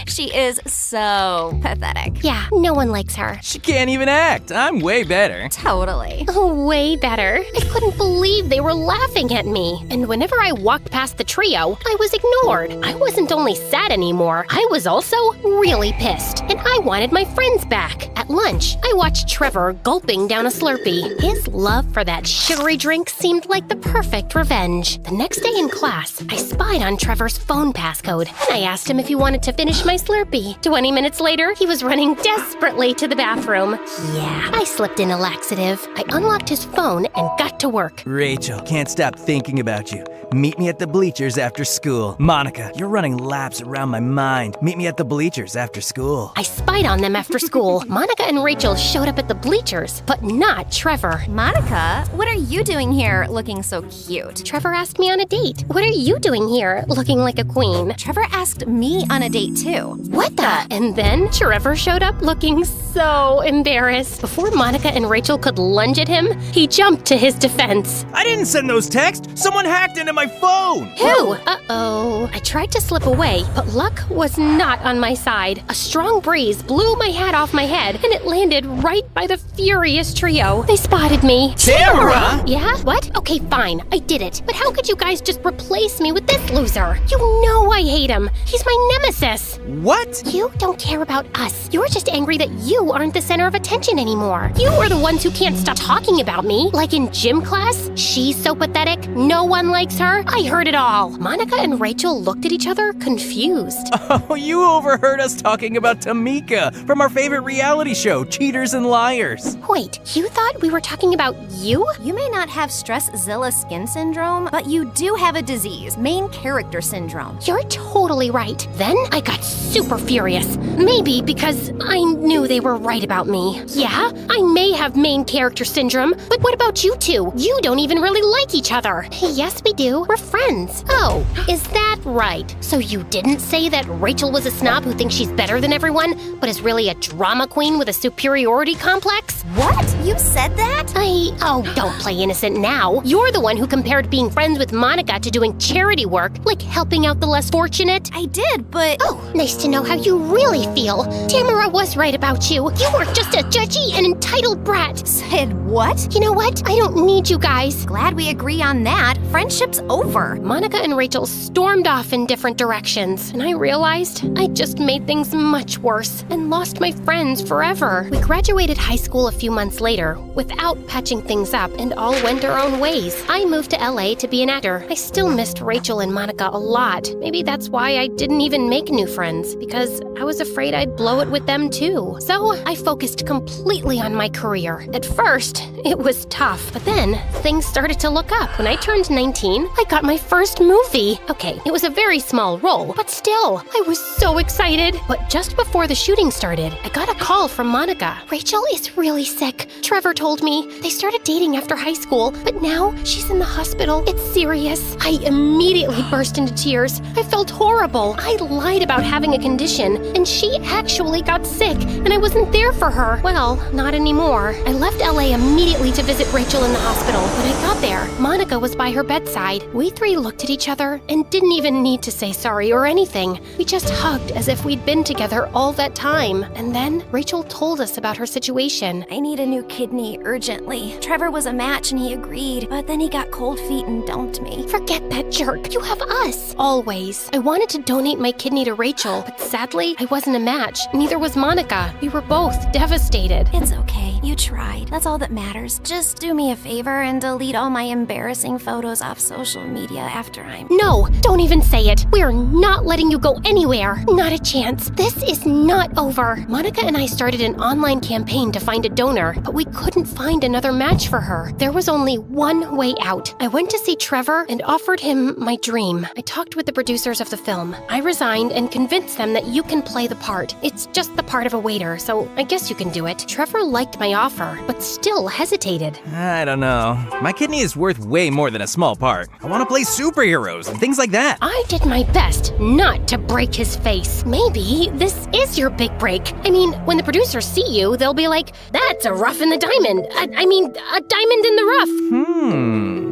K: She is so pathetic.
E: Yeah, no one likes her.
V: She can't even act. I'm way better.
K: Totally.
E: Way better. I couldn't believe they were laughing at me. And whenever I walked past the trio, I was ignored. I wasn't only sad anymore, I was also really pissed. And I wanted my friends back. At lunch, I watched Trevor gulping down a Slurpee. His love for that sugary drink seemed like the perfect revenge. The next day in class, I spied on Trevor's phone passcode. And I asked him if he wanted to finish my Slurpee. 20 minutes later, he was running desperately to the bathroom. Yeah, I slipped in a laxative. I unlocked his phone and got to work.
V: Rachel, can't stop thinking about you. Meet me at the bleachers after school. Monica, you're running laps around my mind. Meet me at the bleachers after school.
E: I spied on them after school. Monica and Rachel showed up at the bleachers, but not Trevor.
K: Monica, what are you doing here looking so cute?
E: Trevor asked me on a date. What are you doing here looking like a queen?
K: Trevor asked me on a date too.
E: What the? And then Trevor showed up looking so embarrassed. Before Monica and Rachel could lunge at him, he jumped to his defense.
V: I didn't send those texts. Someone hacked into my phone.
E: Who? Uh-oh. I tried to slip away, but luck was not on my side. A strong breeze blew my hat off my head, and it landed right by the furious trio. They spotted me.
V: Tamara!
E: Yeah? What? Okay, fine. I did it. But how could you guys just replace me with this loser? You know I hate him. He's my nemesis.
V: What?
E: You don't care about us. You're just angry that you aren't the center of attention anymore. You are the ones who can't stop talking about me. Like in gym class? She's so pathetic. No one likes her. I heard it all. Monica and Rachel looked at each other, confused.
F: Oh, you overheard us talking about Tamika from our favorite reality show, Cheaters and Liars.
E: Wait, you thought we were talking about you?
K: You may not have stress-zilla skin syndrome, but you do have a disease, main character syndrome.
E: You're totally right. Then I got super furious. Maybe because I knew they were right about me. Yeah, I may have main character syndrome, but what about you two? You don't even really like each other.
P: Yes, we do. We're friends.
E: Oh, is that right? So you didn't say that Rachel was a snob who thinks she's better than everyone, but is really a drama queen with a superiority complex?
K: What? You said that?
E: Oh, don't play innocent now. You're the one who compared being friends with Monica to doing charity work, like helping out the less fortunate.
K: I did, but...
P: Oh, nice to know how you really feel. Tamara was right about you. You were just a judgy and entitled brat.
K: Said what?
P: You know what? I don't need you guys.
K: Glad we agree on that. Friendship's over.
E: Monica and Rachel stormed off in different directions, and I realized I just made things much worse and lost my friends forever. We graduated high school a few months later without patching things up and all went our own ways. I moved to LA to be an actor. I still missed Rachel and Monica a lot. Maybe that's why I didn't even make new friends, because I was afraid I'd blow it with them too. So I focused completely on my career. At first, it was tough, but then things started to look up. When I turned 19, I got my first movie. Okay, it was a very small role, but still, I was so excited. But just before the shooting started, I got a call from Monica.
P: Rachel is really sick. Trevor told me. They started dating after high school, but now she's in the hospital. It's serious.
E: I immediately burst into tears. I felt horrible. I lied about having a condition, and she actually got sick, and I wasn't there for her. Well, not anymore. I left LA immediately to visit Rachel in the hospital. When I got there, Monica was by her bedside. We three looked at each other and didn't even need to say sorry or anything. We just hugged as if we'd been together all that time. And then Rachel told us about her situation.
K: I need a new kidney urgently. Trevor was a match and he agreed, but then he got cold feet and dumped me.
E: Forget that jerk. You have us. Always. I wanted to donate my kidney to Rachel, but sadly, I wasn't a match. Neither was Monica. We were both devastated.
K: It's okay. You tried. That's all that matters. Just do me a favor and delete all my embarrassing photos off social media after I'm...
E: No, don't even say it. We're not letting you go anywhere. Not a chance. This is not over. Monica and I started an online campaign to find a donor, but we couldn't find another match for her. There was only one way out. I went to see Trevor and offered him my dream. I talked with the producers of the film. I resigned and convinced them that you can play the part. It's just the part of a waiter, so I guess you can do it. Trevor liked my offer, but still hesitated.
F: I don't know. My kidney is worth way more than a small part. I want to play superheroes and things like that.
E: I did my best not to break his face. Maybe this is your big break. I mean, when the producers see you, they'll be like, that's a rough in the diamond. I mean, a diamond in the rough.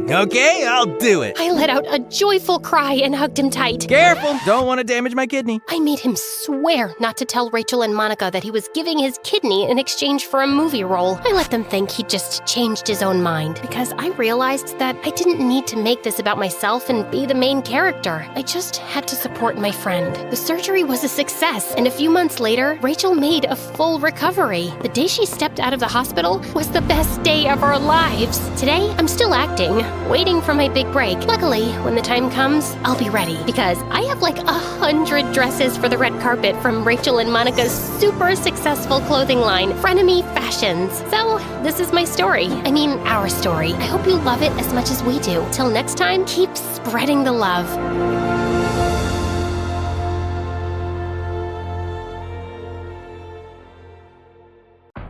F: Okay, I'll do it.
E: I let out a joyful cry and hugged him tight.
F: Careful, don't want to damage my kidney.
E: I made him swear not to tell Rachel and Monica that he was giving his kidney in exchange for a movie role. I let them think he'd just changed his own mind, because I realized that I didn't need to make this about myself and be the main character. I just had to support my friend. The surgery was a success, and a few months later, Rachel made a full recovery. The day she stepped out of the hospital was the best day of our lives. Today, I'm still acting, waiting for my big break. Luckily, when the time comes, I'll be ready, because I have like 100 dresses for the red carpet from Rachel and Monica's super successful clothing line, Frenemy Fashions. So, this is my story. I mean, our story. I hope you love it as much as we do. Till next time, keep spreading the love.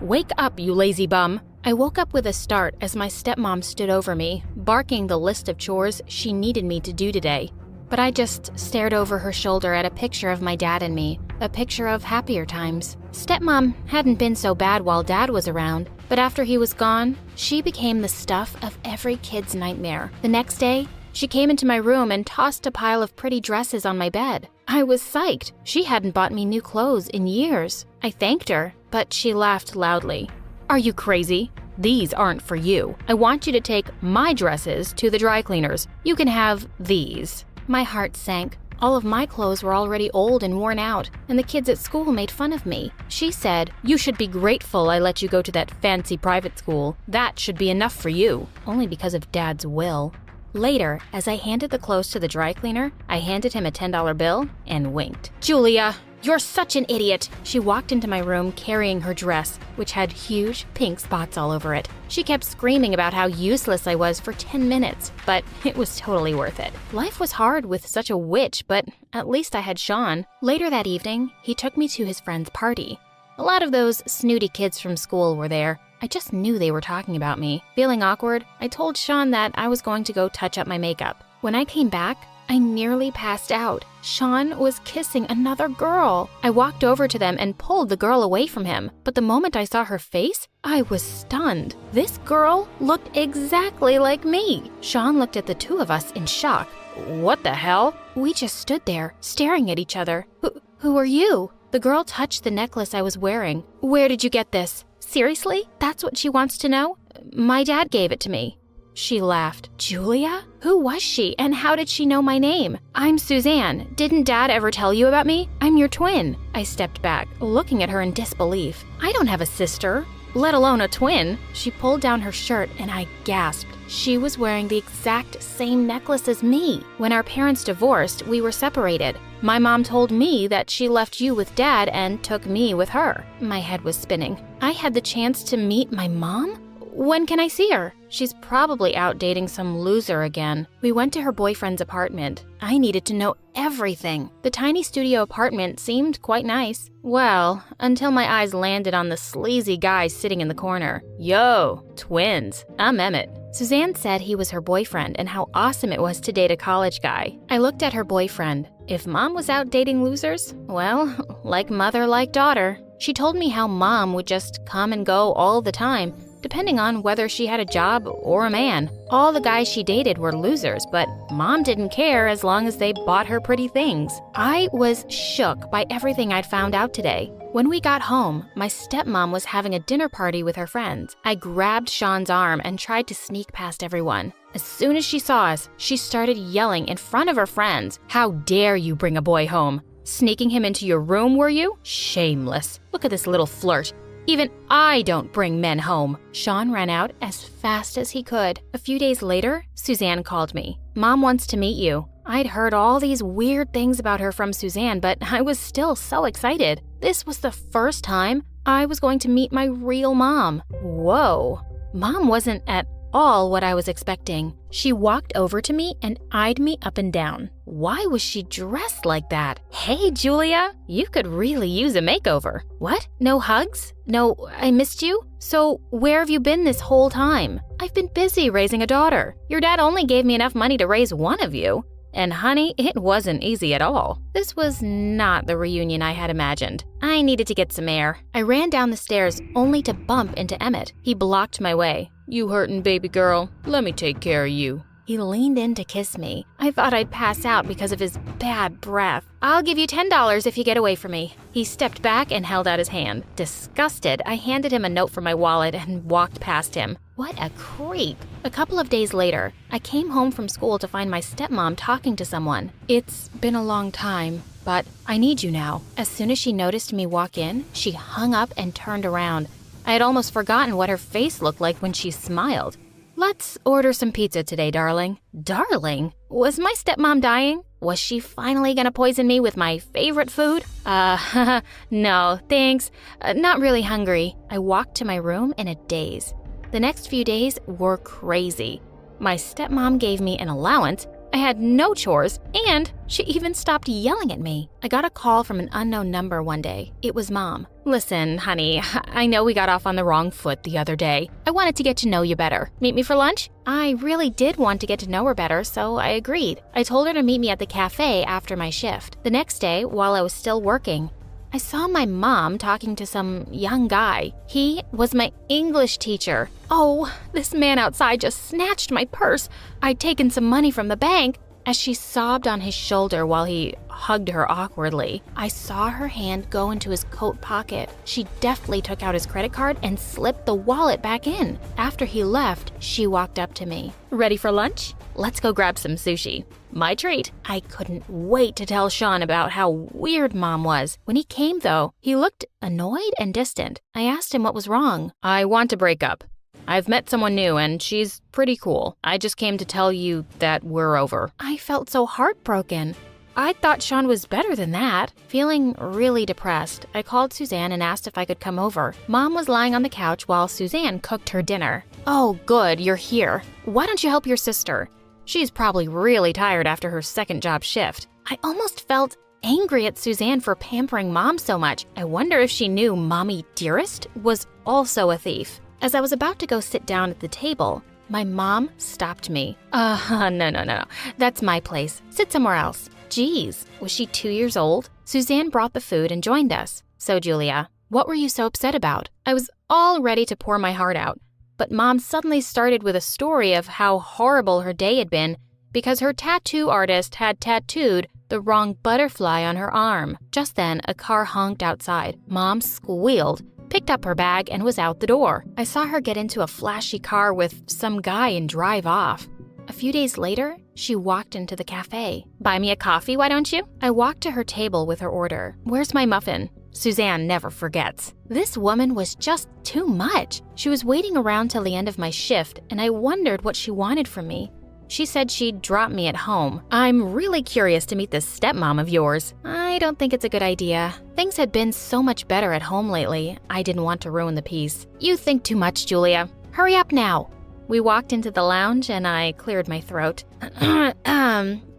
E: Wake up, you lazy bum. I woke up with a start as my stepmom stood over me, barking the list of chores she needed me to do today. But I just stared over her shoulder at a picture of my dad and me, a picture of happier times. Stepmom hadn't been so bad while Dad was around, but after he was gone, she became the stuff of every kid's nightmare. The next day, she came into my room and tossed a pile of pretty dresses on my bed. I was psyched. She hadn't bought me new clothes in years. I thanked her, but she laughed loudly. Are you crazy? These aren't for you. I want you to take my dresses to the dry cleaners. You can have these. My heart sank. All of my clothes were already old and worn out, and the kids at school made fun of me. She said, you should be grateful I let you go to that fancy private school. That should be enough for you. Only because of Dad's will.
O: Later, as I handed the clothes to the dry cleaner, I handed him a $10 bill and winked. Julia, you're such an idiot. She walked into my room carrying her dress, which had huge pink spots all over it. She kept screaming about how useless I was for 10 minutes, but it was totally worth it. Life was hard with such a witch, but at least I had Sean. Later that evening, he took me to his friend's party. A lot of those snooty kids from school were there. I just knew they were talking about me. Feeling awkward, I told Sean that I was going to go touch up my makeup. When I came back, I nearly passed out. Sean was kissing another girl. I walked over to them and pulled the girl away from him, but the moment I saw her face, I was stunned. This girl looked exactly like me. Sean looked at the two of us in shock. What the hell? We just stood there, staring at each other. Who are you? The girl touched the necklace I was wearing. Where did you get this? Seriously? That's what she wants to know? My dad gave it to me. She laughed. Julia? Who was she, and how did she know my name? I'm Suzanne. Didn't Dad ever tell you about me? I'm your twin. I stepped back, looking at her in disbelief. I don't have a sister, let alone a twin. She pulled down her shirt, and I gasped. She was wearing the exact same necklace as me. When our parents divorced, we were separated. My mom told me that she left you with Dad and took me with her. My head was spinning. I had the chance to meet my mom? When can I see her? She's probably out dating some loser again. We went to her boyfriend's apartment. I needed to know everything. The tiny studio apartment seemed quite nice. Well, until my eyes landed on the sleazy guy sitting in the corner. Yo, twins. I'm Emmett. Suzanne said he was her boyfriend and how awesome it was to date a college guy. I looked at her boyfriend. If Mom was out dating losers, well, like mother, like daughter. She told me how Mom would just come and go all the time, depending on whether she had a job or a man. All the guys she dated were losers, but Mom didn't care as long as they bought her pretty things. I was shook by everything I'd found out today. When we got home, my stepmom was having a dinner party with her friends. I grabbed Sean's arm and tried to sneak past everyone. As soon as she saw us, she started yelling in front of her friends, "How dare you bring a boy home? Sneaking him into your room, were you? Shameless. Look at this little flirt. Even I don't bring men home." Sean ran out as fast as he could. A few days later, Suzanne called me. "Mom wants to meet you." I'd heard all these weird things about her from Suzanne, but I was still so excited. This was the first time I was going to meet my real mom. Whoa. Mom wasn't at all what I was expecting. She walked over to me and eyed me up and down. Why was she dressed like that? Hey, Julia, you could really use a makeover. What? No hugs? No, I missed you? So where have you been this whole time? I've been busy raising a daughter. Your dad only gave me enough money to raise one of you. And honey, it wasn't easy at all. This was not the reunion I had imagined. I needed to get some air. I ran down the stairs only to bump into Emmett. He blocked my way. "You hurtin', baby girl? Let me take care of you." He leaned in to kiss me. I thought I'd pass out because of his bad breath. "I'll give you $10 if you get away from me." He stepped back and held out his hand. Disgusted, I handed him a note from my wallet and walked past him. What a creep. A couple of days later, I came home from school to find my stepmom talking to someone. "It's been a long time, but I need you now." As soon as she noticed me walk in, she hung up and turned around. I had almost forgotten what her face looked like when she smiled. "Let's order some pizza today, darling." Darling? Was my stepmom dying? Was she finally gonna poison me with my favorite food? No, thanks. Not really hungry. I walked to my room in a daze. The next few days were crazy. My stepmom gave me an allowance, I had no chores, and she even stopped yelling at me. I got a call from an unknown number one day. It was Mom. "Listen, honey, I know we got off on the wrong foot the other day. I wanted to get to know you better. Meet me for lunch?" I really did want to get to know her better, so I agreed. I told her to meet me at the cafe after my shift. The next day, while I was still working, I saw my mom talking to some young guy. He was my English teacher. Oh, this man outside just snatched my purse. I'd taken some money from the bank. As she sobbed on his shoulder while he hugged her awkwardly, I saw her hand go into his coat pocket. She deftly took out his credit card and slipped the wallet back in. After he left, she walked up to me. "Ready for lunch? Let's go grab some sushi." My treat. I couldn't wait to tell Sean about how weird Mom was. When he came, though, he looked annoyed and distant. I asked him what was wrong. "I want to break up." I've met someone new and she's pretty cool. I just came to tell you that we're over. I felt so heartbroken. I thought Sean was better than that. Feeling really depressed, I called Suzanne and asked if I could come over. Mom was lying on the couch while Suzanne cooked her dinner. Oh, good, you're here. Why don't you help your sister? She's probably really tired after her second job shift. I almost felt angry at Suzanne for pampering Mom so much. I wonder if she knew Mommy Dearest was also a thief. As I was about to go sit down at the table, my mom stopped me. No. That's my place. Sit somewhere else. Geez, was she 2 years old? Suzanne brought the food and joined us. So, Julia, what were you so upset about? I was all ready to pour my heart out, but Mom suddenly started with a story of how horrible her day had been because her tattoo artist had tattooed the wrong butterfly on her arm. Just then, a car honked outside. Mom squealed, picked up her bag, and was out the door. I saw her get into a flashy car with some guy and drive off. A few days later, she walked into the cafe. Buy me a coffee, why don't you? I walked to her table with her order. Where's my muffin? Suzanne never forgets. This woman was just too much. She was waiting around till the end of my shift, and I wondered what she wanted from me. She said she'd drop me at home. I'm really curious to meet this stepmom of yours. I don't think it's a good idea. Things had been so much better at home lately. I didn't want to ruin the peace. You think too much, Julia. Hurry up now. We walked into the lounge and I cleared my throat.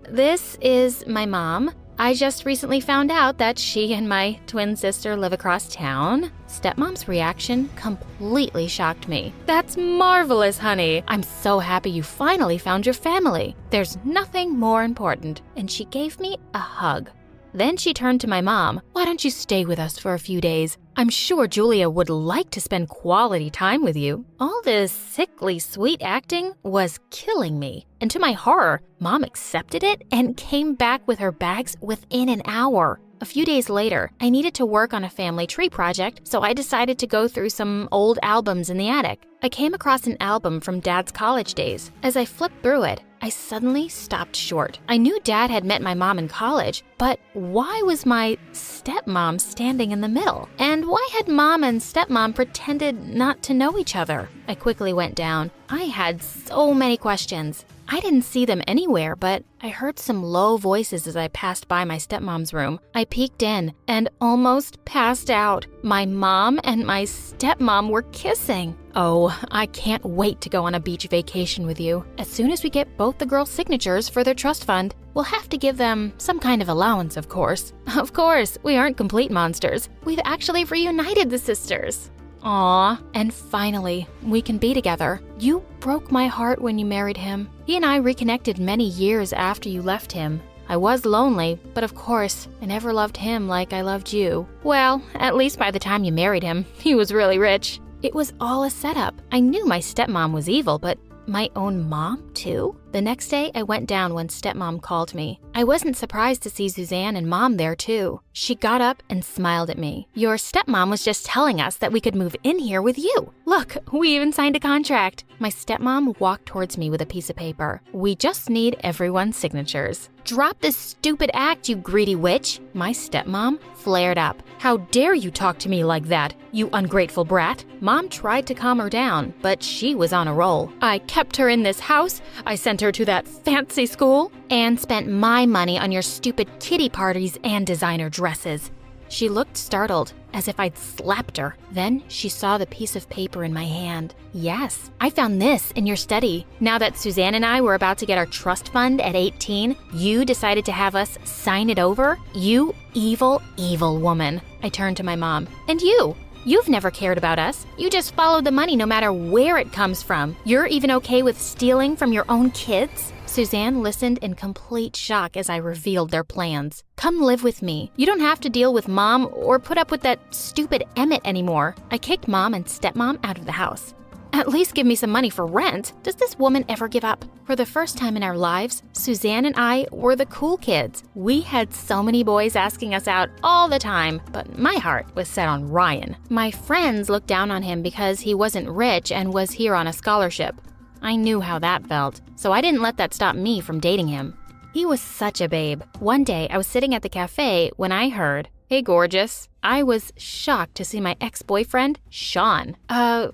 O: This is my mom. I just recently found out that she and my twin sister live across town. Stepmom's reaction completely shocked me. That's marvelous, honey. I'm so happy you finally found your family. There's nothing more important. And she gave me a hug. Then she turned to my mom. Why don't you stay with us for a few days? I'm sure Julia would like to spend quality time with you. All this sickly sweet acting was killing me. And to my horror, Mom accepted it and came back with her bags within an hour. A few days later, I needed to work on a family tree project, so I decided to go through some old albums in the attic. I came across an album from Dad's college days. As I flipped through it, I suddenly stopped short. I knew Dad had met my mom in college, but why was my stepmom standing in the middle? And why had Mom and stepmom pretended not to know each other? I quickly went down. I had so many questions. I didn't see them anywhere, but I heard some low voices as I passed by my stepmom's room. I peeked in and almost passed out. My mom and my stepmom were kissing. Oh, I can't wait to go on a beach vacation with you. As soon as we get both the girls' signatures for their trust fund, we'll have to give them some kind of allowance, of course. Of course, we aren't complete monsters. We've actually reunited the sisters. Aw, and finally, we can be together. You broke my heart when you married him. He and I reconnected many years after you left him. I was lonely, but of course, I never loved him like I loved you. Well, at least by the time you married him, he was really rich. It was all a setup. I knew my stepmom was evil, but my own mom, too? The next day, I went down when stepmom called me. I wasn't surprised to see Suzanne and Mom there, too. She got up and smiled at me. Your stepmom was just telling us that we could move in here with you. Look, we even signed a contract. My stepmom walked towards me with a piece of paper. We just need everyone's signatures. Drop this stupid act, you greedy witch. My stepmom flared up. How dare you talk to me like that, you ungrateful brat? Mom tried to calm her down, but she was on a roll. I kept her in this house. I sent her to that fancy school and spent my money on your stupid kiddie parties and designer dresses. She looked startled, as if I'd slapped her. Then she saw the piece of paper in my hand. Yes, I found this in your study. Now that Suzanne and I were about to get our trust fund at 18, you decided to have us sign it over? You evil, evil woman. I turned to my mom. And you? You've never cared about us. You just follow the money no matter where it comes from. You're even okay with stealing from your own kids? Suzanne listened in complete shock as I revealed their plans. Come live with me. You don't have to deal with Mom or put up with that stupid Emmett anymore. I kicked Mom and stepmom out of the house. At least give me some money for rent. Does this woman ever give up? For the first time in our lives, Suzanne and I were the cool kids. We had so many boys asking us out all the time, but my heart was set on Ryan. My friends looked down on him because he wasn't rich and was here on a scholarship. I knew how that felt, so I didn't let that stop me from dating him. He was such a babe. One day, I was sitting at the cafe when I heard, Hey, gorgeous. I was shocked to see my ex-boyfriend, Sean.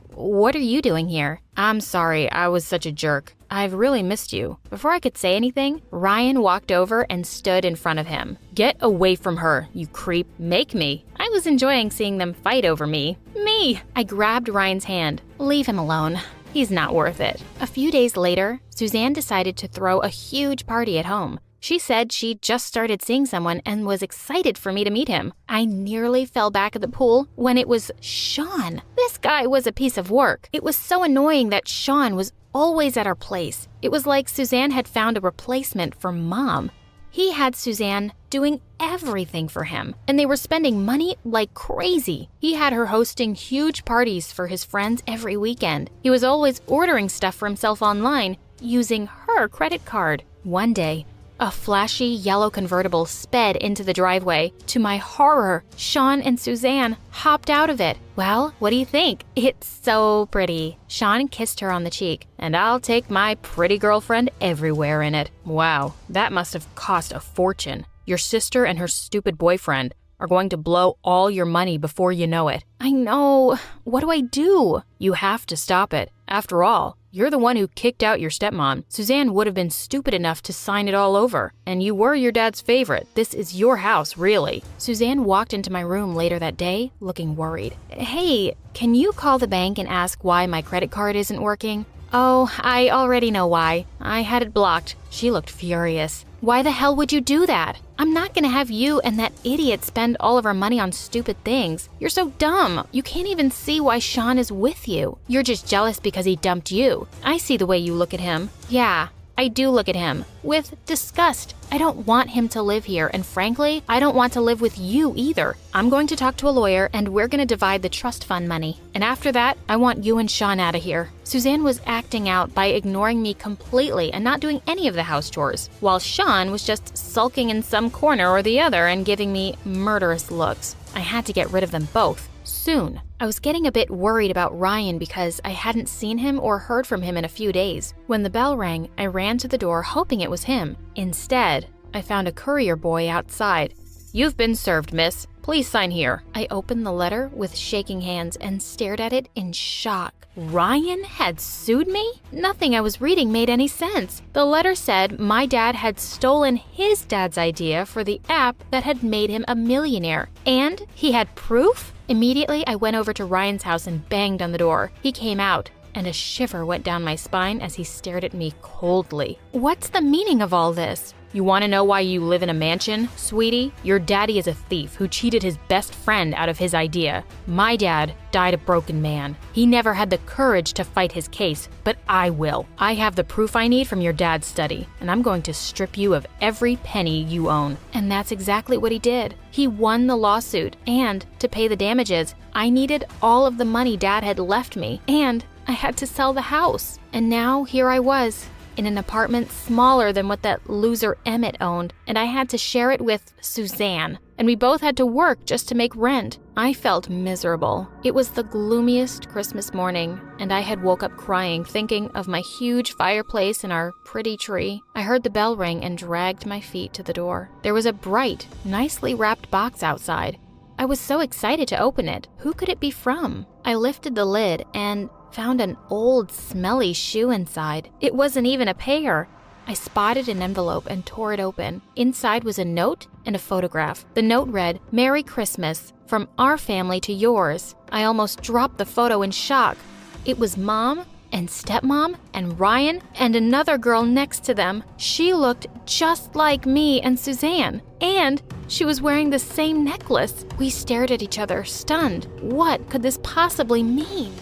O: What are you doing here? I'm sorry, I was such a jerk. I've really missed you. Before I could say anything, Ryan walked over and stood in front of him. Get away from her, you creep. Make me. I was enjoying seeing them fight over me. Me! I grabbed Ryan's hand. Leave him alone. He's not worth it. A few days later, Suzanne decided to throw a huge party at home. She said she just started seeing someone and was excited for me to meet him. I nearly fell back at the pool when it was Sean. This guy was a piece of work. It was so annoying that Sean was always at our place. It was like Suzanne had found a replacement for Mom. He had Suzanne doing everything for him, and they were spending money like crazy. He had her hosting huge parties for his friends every weekend. He was always ordering stuff for himself online using her credit card. One day, a flashy yellow convertible sped into the driveway. To my horror, Sean and Suzanne hopped out of it. Well, what do you think? It's so pretty. Sean kissed her on the cheek, and I'll take my pretty girlfriend everywhere in it. Wow, that must have cost a fortune. Your sister and her stupid boyfriend are going to blow all your money before you know it. I know. What do I do? You have to stop it. After all, you're the one who kicked out your stepmom. Suzanne would have been stupid enough to sign it all over. And you were your dad's favorite. This is your house, really. Suzanne walked into my room later that day, looking worried. Hey, can you call the bank and ask why my credit card isn't working? Oh, I already know why. I had it blocked. She looked furious. Why the hell would you do that? I'm not gonna have you and that idiot spend all of our money on stupid things. You're so dumb. You can't even see why Sean is with you. You're just jealous because he dumped you. I see the way you look at him. Yeah, I do look at him with disgust. I don't want him to live here, and frankly, I don't want to live with you either. I'm going to talk to a lawyer, and we're going to divide the trust fund money. And after that, I want you and Sean out of here. Suzanne was acting out by ignoring me completely and not doing any of the house chores, while Sean was just sulking in some corner or the other and giving me murderous looks. I had to get rid of them both. Soon. I was getting a bit worried about Ryan because I hadn't seen him or heard from him in a few days. When the bell rang, I ran to the door hoping it was him. Instead, I found a courier boy outside. You've been served, miss. Please sign here. I opened the letter with shaking hands and stared at it in shock. Ryan had sued me? Nothing I was reading made any sense. The letter said my dad had stolen his dad's idea for the app that had made him a millionaire. And he had proof? Immediately, I went over to Ryan's house and banged on the door. He came out, and a shiver went down my spine as he stared at me coldly. What's the meaning of all this? You want to know why you live in a mansion, sweetie? Your daddy is a thief who cheated his best friend out of his idea. My dad died a broken man. He never had the courage to fight his case, but I will. I have the proof I need from your dad's study, and I'm going to strip you of every penny you own. And that's exactly what he did. He won the lawsuit, and to pay the damages, I needed all of the money Dad had left me, and I had to sell the house. And now here I was, in an apartment smaller than what that loser Emmett owned, and I had to share it with Suzanne, and we both had to work just to make rent. I felt miserable. It was the gloomiest Christmas morning, and I had woke up crying, thinking of my huge fireplace and our pretty tree. I heard the bell ring and dragged my feet to the door. There was a bright, nicely wrapped box outside. I was so excited to open it. Who could it be from? I lifted the lid and found an old, smelly shoe inside. It wasn't even a pair. I spotted an envelope and tore it open. Inside was a note and a photograph. The note read, "Merry Christmas, from our family to yours." I almost dropped the photo in shock. It was Mom and Stepmom and Ryan and another girl next to them. She looked just like me and Suzanne, and she was wearing the same necklace. We stared at each other, stunned. What could this possibly mean?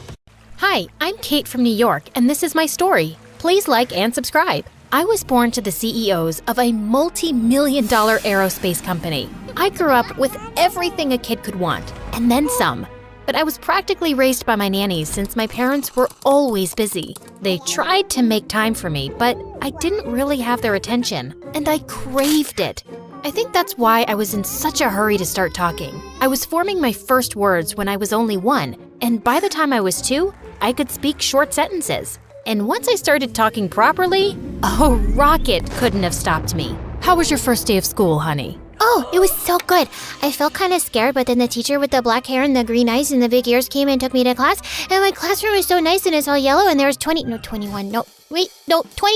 E: Hi, I'm Kate from New York, and this is my story. Please like and subscribe. I was born to the CEOs of a multi-million-dollar aerospace company. I grew up with everything a kid could want, and then some. But I was practically raised by my nannies since my parents were always busy. They tried to make time for me, but I didn't really have their attention, and I craved it. I think that's why I was in such a hurry to start talking. I was forming my first words when I was only 1, and by the time I was 2, I could speak short sentences. And once I started talking properly, a rocket couldn't have stopped me. How was your first day of school, honey?
P: Oh, it was so good. I felt kind of scared, but then the teacher with the black hair and the green eyes and the big ears came and took me to class. And my classroom is so nice and it's all yellow and there was 20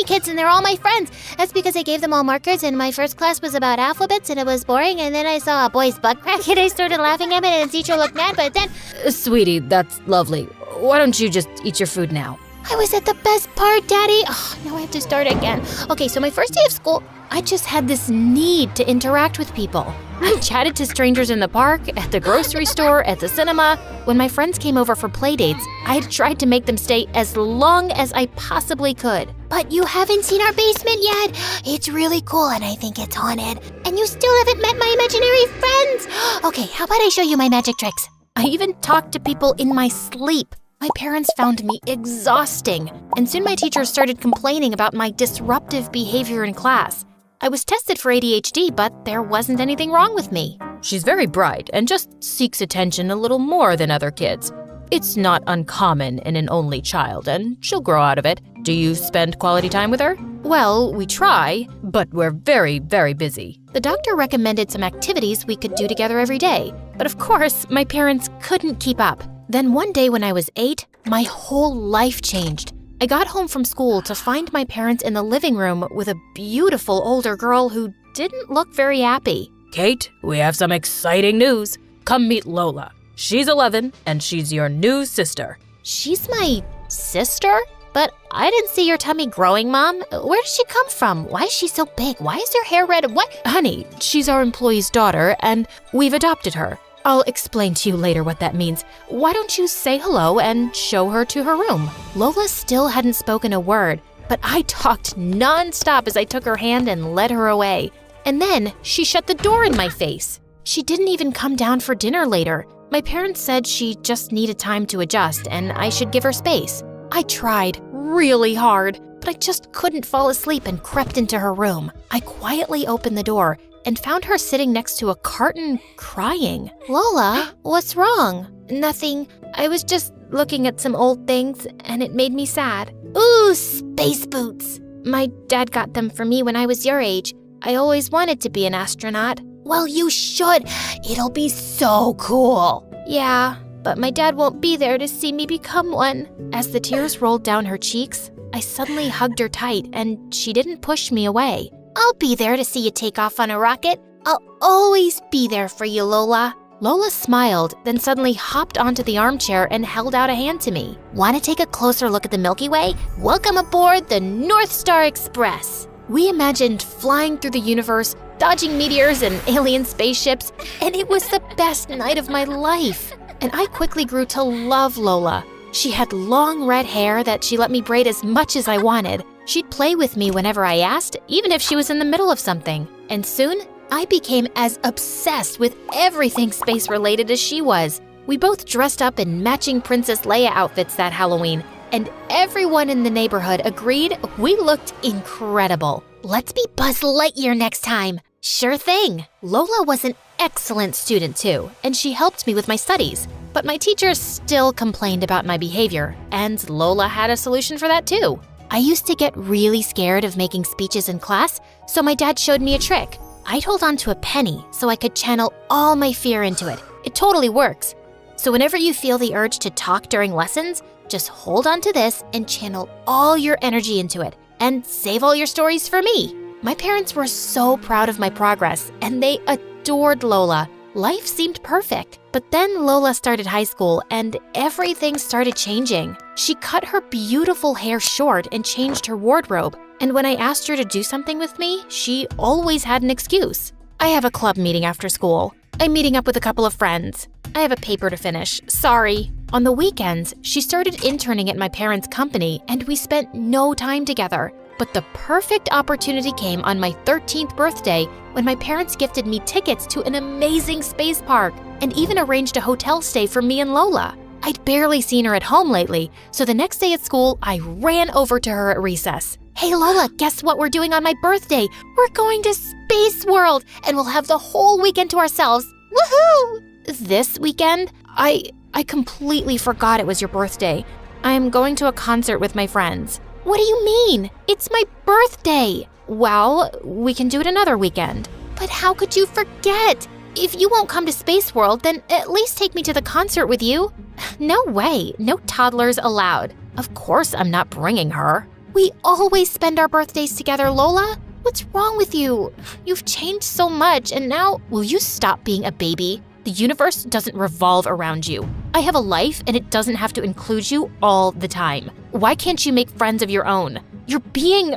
P: kids and they're all my friends. That's because I gave them all markers and my first class was about alphabets and it was boring. And then I saw a boy's butt crack and I started laughing at it and the teacher looked mad, but then...
O: Sweetie, that's lovely. Why don't you just eat your food now?
P: I was at the best part, Daddy. Oh, now I have to start again. Okay, so my first day of school,
O: I just had this need to interact with people. I chatted to strangers in the park, at the grocery store, at the cinema. When my friends came over for play dates, I tried to make them stay as long as I possibly could.
P: But you haven't seen our basement yet. It's really cool and I think it's haunted. And you still haven't met my imaginary friends. Okay, how about I show you my magic tricks?
O: I even talked to people in my sleep. My parents found me exhausting, and soon my teachers started complaining about my disruptive behavior in class. I was tested for ADHD, but there wasn't anything wrong with me. She's very bright and just seeks attention a little more than other kids. It's not uncommon in an only child, and she'll grow out of it. Do you spend quality time with her? Well, we try, but we're very, very busy. The doctor recommended some activities we could do together every day, but of course, my parents couldn't keep up. Then one day when I was 8, my whole life changed. I got home from school to find my parents in the living room with a beautiful older girl who didn't look very happy. Kate, we have some exciting news. Come meet Lola. She's 11 and she's your new sister.
P: She's my sister? But I didn't see your tummy growing, Mom. Where did she come from? Why is she so big? Why is her hair red? What?
O: Honey, she's our employee's daughter and we've adopted her. I'll explain to you later what that means. Why don't you say hello and show her to her room? Lola still hadn't spoken a word, but I talked nonstop as I took her hand and led her away. And then she shut the door in my face. She didn't even come down for dinner later. My parents said she just needed time to adjust and I should give her space. I tried really hard, but I just couldn't fall asleep and crept into her room. I quietly opened the door and found her sitting next to a carton crying.
P: Lola, what's wrong?
O: Nothing. I was just looking at some old things and it made me sad.
P: Ooh, space boots.
O: My dad got them for me when I was your age. I always wanted to be an astronaut.
P: Well, you should. It'll be so cool.
O: Yeah, but my dad won't be there to see me become one. As the tears rolled down her cheeks, I suddenly hugged her tight and she didn't push me away.
P: I'll be there to see you take off on a rocket. I'll always be there for you, Lola.
O: Lola smiled, then suddenly hopped onto the armchair and held out a hand to me.
P: Want to take a closer look at the Milky Way? Welcome aboard the North Star Express.
O: We imagined flying through the universe, dodging meteors and alien spaceships, and it was the best night of my life. And I quickly grew to love Lola. She had long red hair that she let me braid as much as I wanted. She'd play with me whenever I asked, even if she was in the middle of something. And soon, I became as obsessed with everything space-related as she was. We both dressed up in matching Princess Leia outfits that Halloween, and everyone in the neighborhood agreed we looked incredible.
P: Let's be Buzz Lightyear next time.
O: Sure thing. Lola was an excellent student too, and she helped me with my studies. But my teachers still complained about my behavior, and Lola had a solution for that too. I used to get really scared of making speeches in class, so my dad showed me a trick. I'd hold on to a penny so I could channel all my fear into it. It totally works. So whenever you feel the urge to talk during lessons, just hold on to this and channel all your energy into it, and save all your stories for me. My parents were so proud of my progress, and they adored Lola. Life seemed perfect. But then Lola started high school and everything started changing. She cut her beautiful hair short and changed her wardrobe. And when I asked her to do something with me, she always had an excuse. I have a club meeting after school. I'm meeting up with a couple of friends. I have a paper to finish. Sorry. On the weekends, she started interning at my parents' company and we spent no time together. But the perfect opportunity came on my 13th birthday when my parents gifted me tickets to an amazing space park and even arranged a hotel stay for me and Lola. I'd barely seen her at home lately, so the next day at school, I ran over to her at recess. Hey Lola, guess what we're doing on my birthday? We're going to Space World and we'll have the whole weekend to ourselves. Woohoo! This weekend? I completely forgot it was your birthday. I'm going to a concert with my friends. What do you mean? It's my birthday! Well, we can do it another weekend.
E: But how could you forget? If you won't come to Space World, then at least take me to the concert with you. No way, no toddlers allowed. Of course I'm not bringing her. We always spend our birthdays together, Lola. What's wrong with you? You've changed so much, and now, will you stop being a baby? The universe doesn't revolve around you. I have a life, and it doesn't have to include you all the time. Why can't you make friends of your own? You're being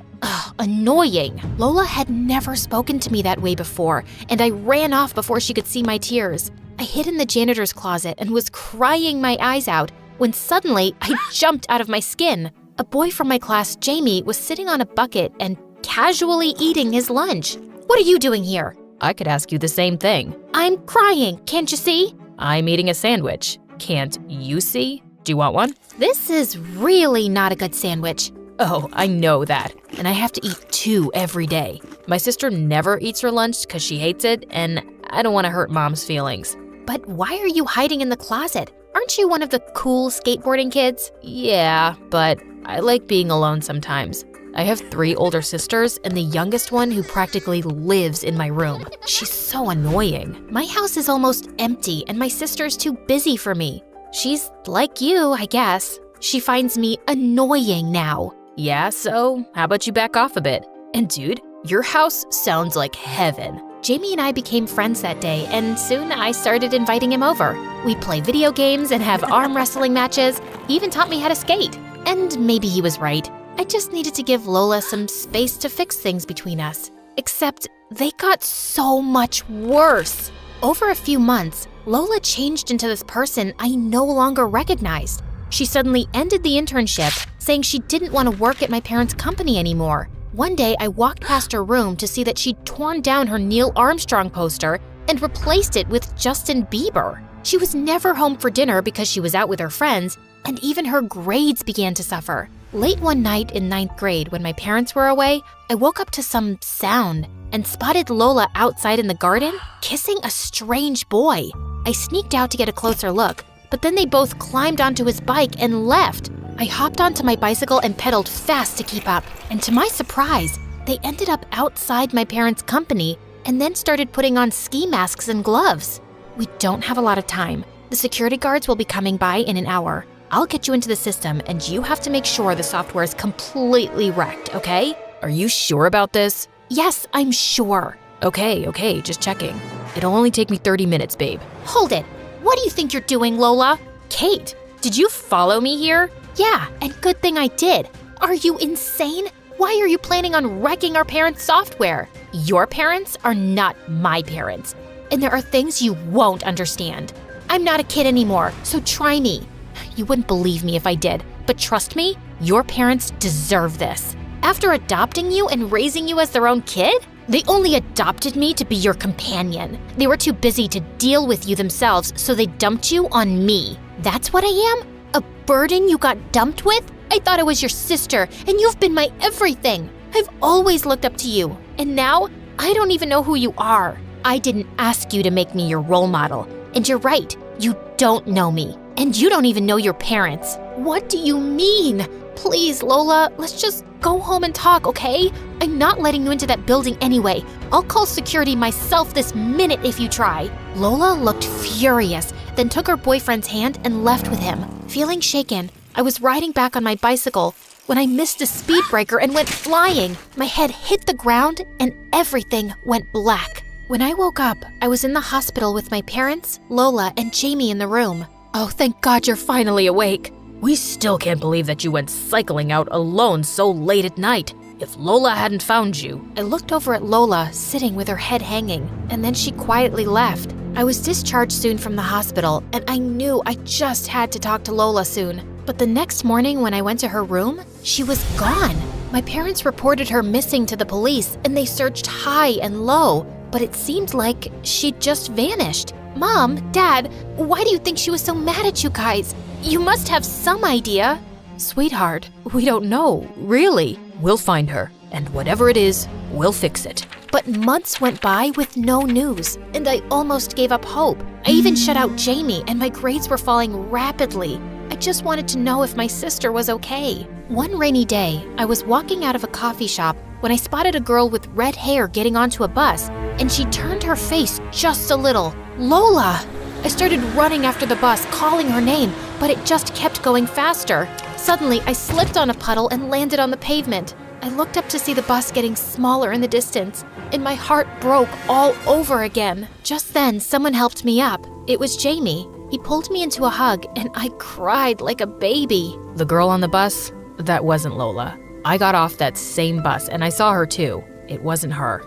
E: annoying. Lola had never spoken to me that way before, and I ran off before she could see my tears. I hid in the janitor's closet and was crying my eyes out when suddenly I jumped out of my skin. A boy from my class, Jamie, was sitting on a bucket and casually eating his lunch. What are you doing here?
O: I could ask you the same thing.
E: I'm crying, can't you see?
O: I'm eating a sandwich. Can't you see? Do you want one?
E: This is really not a good sandwich.
O: Oh, I know that. And I have to eat 2 every day. My sister never eats her lunch because she hates it, and I don't want to hurt Mom's feelings.
E: But why are you hiding in the closet? Aren't you one of the cool skateboarding kids?
O: Yeah, but I like being alone sometimes. I have 3 older sisters and the youngest one who practically lives in my room. She's so annoying.
E: My house is almost empty and my sister's too busy for me. She's like you, I guess. She finds me annoying now.
O: Yeah, so how about you back off a bit? And dude, your house sounds like heaven.
E: Jamie and I became friends that day, and soon I started inviting him over. We play video games and have arm wrestling matches. He even taught me how to skate. And maybe he was right. I just needed to give Lola some space to fix things between us. Except they got so much worse. Over a few months, Lola changed into this person I no longer recognized. She suddenly ended the internship, saying she didn't want to work at my parents' company anymore. One day, I walked past her room to see that she'd torn down her Neil Armstrong poster and replaced it with Justin Bieber. She was never home for dinner because she was out with her friends, and even her grades began to suffer. Late one night in 9th grade, when my parents were away, I woke up to some sound and spotted Lola outside in the garden, kissing a strange boy. I sneaked out to get a closer look, but then they both climbed onto his bike and left. I hopped onto my bicycle and pedaled fast to keep up, and to my surprise, they ended up outside my parents' company and then started putting on ski masks and gloves. We don't have a lot of time. The security guards will be coming by in an hour. I'll get you into the system, and you have to make sure the software is completely wrecked, okay?
O: Are you sure about this?
E: Yes, I'm sure.
O: Okay, just checking. It'll only take me 30 minutes, babe.
E: Hold it. What do you think you're doing, Lola?
O: Kate, did you follow me here?
E: Yeah, and good thing I did. Are you insane? Why are you planning on wrecking our parents' software? Your parents are not my parents, and there are things you won't understand. I'm not a kid anymore, so try me. You wouldn't believe me if I did, but trust me, your parents deserve this. After adopting you and raising you as their own kid, they only adopted me to be your companion. They were too busy to deal with you themselves, so they dumped you on me. That's what I am? A burden you got dumped with? I thought I was your sister, and you've been my everything. I've always looked up to you, and now I don't even know who you are. I didn't ask you to make me your role model, and you're right, you don't know me, and you don't even know your parents. What do you mean? Please, Lola, let's just go home and talk, okay? I'm not letting you into that building anyway. I'll call security myself this minute if you try. Lola looked furious, then took her boyfriend's hand and left with him. Feeling shaken, I was riding back on my bicycle when I missed a speed breaker and went flying. My head hit the ground and everything went black. When I woke up, I was in the hospital with my parents, Lola, and Jamie in the room.
O: Oh, thank God you're finally awake. We still can't believe that you went cycling out alone so late at night. If Lola hadn't found you.
E: I looked over at Lola, sitting with her head hanging, and then she quietly left. I was discharged soon from the hospital, and I knew I just had to talk to Lola soon. But the next morning when I went to her room, she was gone. My parents reported her missing to the police, and they searched high and low, but it seemed like she'd just vanished. Mom, Dad, why do you think she was so mad at you guys? You must have some idea.
O: Sweetheart, we don't know, really. We'll find her, and whatever it is, we'll fix it.
E: But months went by with no news, and I almost gave up hope. I even shut out Jamie, and my grades were falling rapidly. I just wanted to know if my sister was okay. One rainy day, I was walking out of a coffee shop when I spotted a girl with red hair getting onto a bus and she turned her face just a little. Lola! I started running after the bus, calling her name, but it just kept going faster. Suddenly, I slipped on a puddle and landed on the pavement. I looked up to see the bus getting smaller in the distance, and my heart broke all over again. Just then, someone helped me up. It was Jamie. He pulled me into a hug, and I cried like a baby.
O: The girl on the bus? That wasn't Lola. I got off that same bus, and I saw her too. It wasn't her.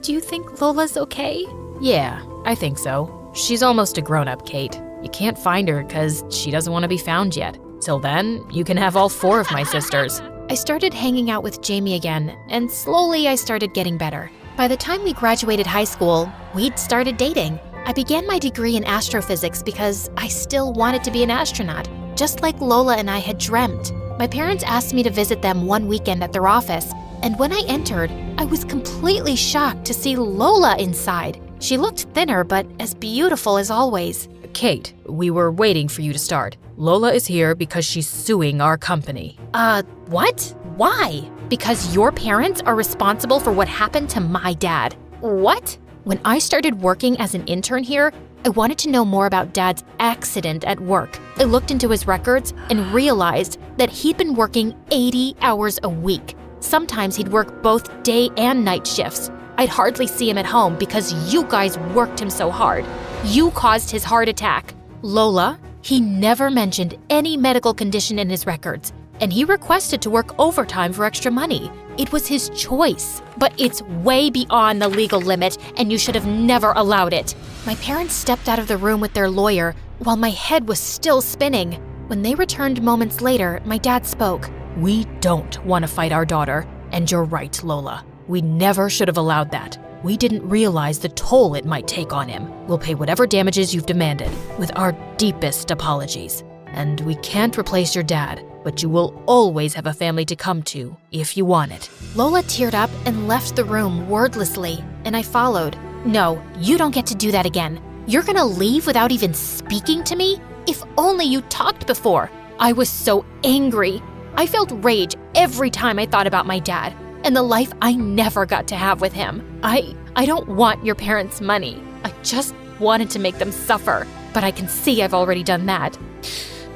E: Do you think Lola's okay?
O: Yeah, I think so. She's almost a grown-up, Kate. You can't find her because she doesn't want to be found yet. Till then, you can have all 4 of my sisters.
E: I started hanging out with Jamie again, and slowly I started getting better. By the time we graduated high school, we'd started dating. I began my degree in astrophysics because I still wanted to be an astronaut, just like Lola and I had dreamt. My parents asked me to visit them one weekend at their office, and when I entered, I was completely shocked to see Lola inside. She looked thinner, but as beautiful as always.
O: Kate, we were waiting for you to start. Lola is here because she's suing our company.
E: What? Why? Because your parents are responsible for what happened to my dad. What? When I started working as an intern here, I wanted to know more about Dad's accident at work. I looked into his records and realized that he'd been working 80 hours a week. Sometimes he'd work both day and night shifts. I'd hardly see him at home because you guys worked him so hard. You caused his heart attack. Lola, he never mentioned any medical condition in his records, and he requested to work overtime for extra money. It was his choice, but it's way beyond the legal limit, and you should have never allowed it. My parents stepped out of the room with their lawyer while my head was still spinning. When they returned moments later, my dad spoke.
O: We don't want to fight our daughter, and you're right, Lola. We never should have allowed that. We didn't realize the toll it might take on him. We'll pay whatever damages you've demanded, with our deepest apologies. And we can't replace your dad, but you will always have a family to come to if you want it.
E: Lola teared up and left the room wordlessly, and I followed. No, you don't get to do that again. You're gonna leave without even speaking to me? If only you talked before. I was so angry. I felt rage every time I thought about my dad and the life I never got to have with him. I don't want your parents' money. I just wanted to make them suffer, but I can see I've already done that.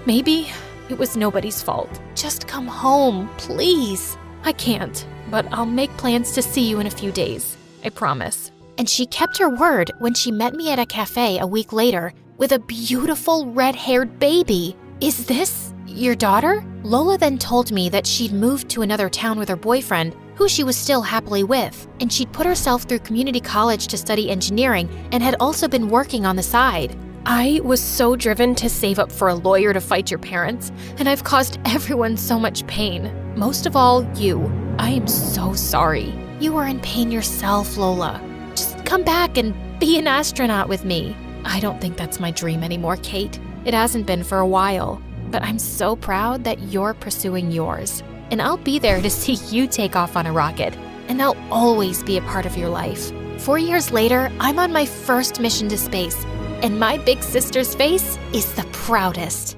E: Maybe it was nobody's fault. Just come home, please. I can't, but I'll make plans to see you in a few days. I promise. And she kept her word when she met me at a cafe a week later with a beautiful red-haired baby. Is this your daughter? Lola then told me that she'd moved to another town with her boyfriend, who she was still happily with, and she'd put herself through community college to study engineering and had also been working on the side. I was so driven to save up for a lawyer to fight your parents, and I've caused everyone so much pain. Most of all, you. I am so sorry. You were in pain yourself, Lola. Just come back and be an astronaut with me. I don't think that's my dream anymore, Kate. It hasn't been for a while, but I'm so proud that you're pursuing yours. And I'll be there to see you take off on a rocket, and I'll always be a part of your life. 4 years later, I'm on my first mission to space, and my big sister's face is the proudest.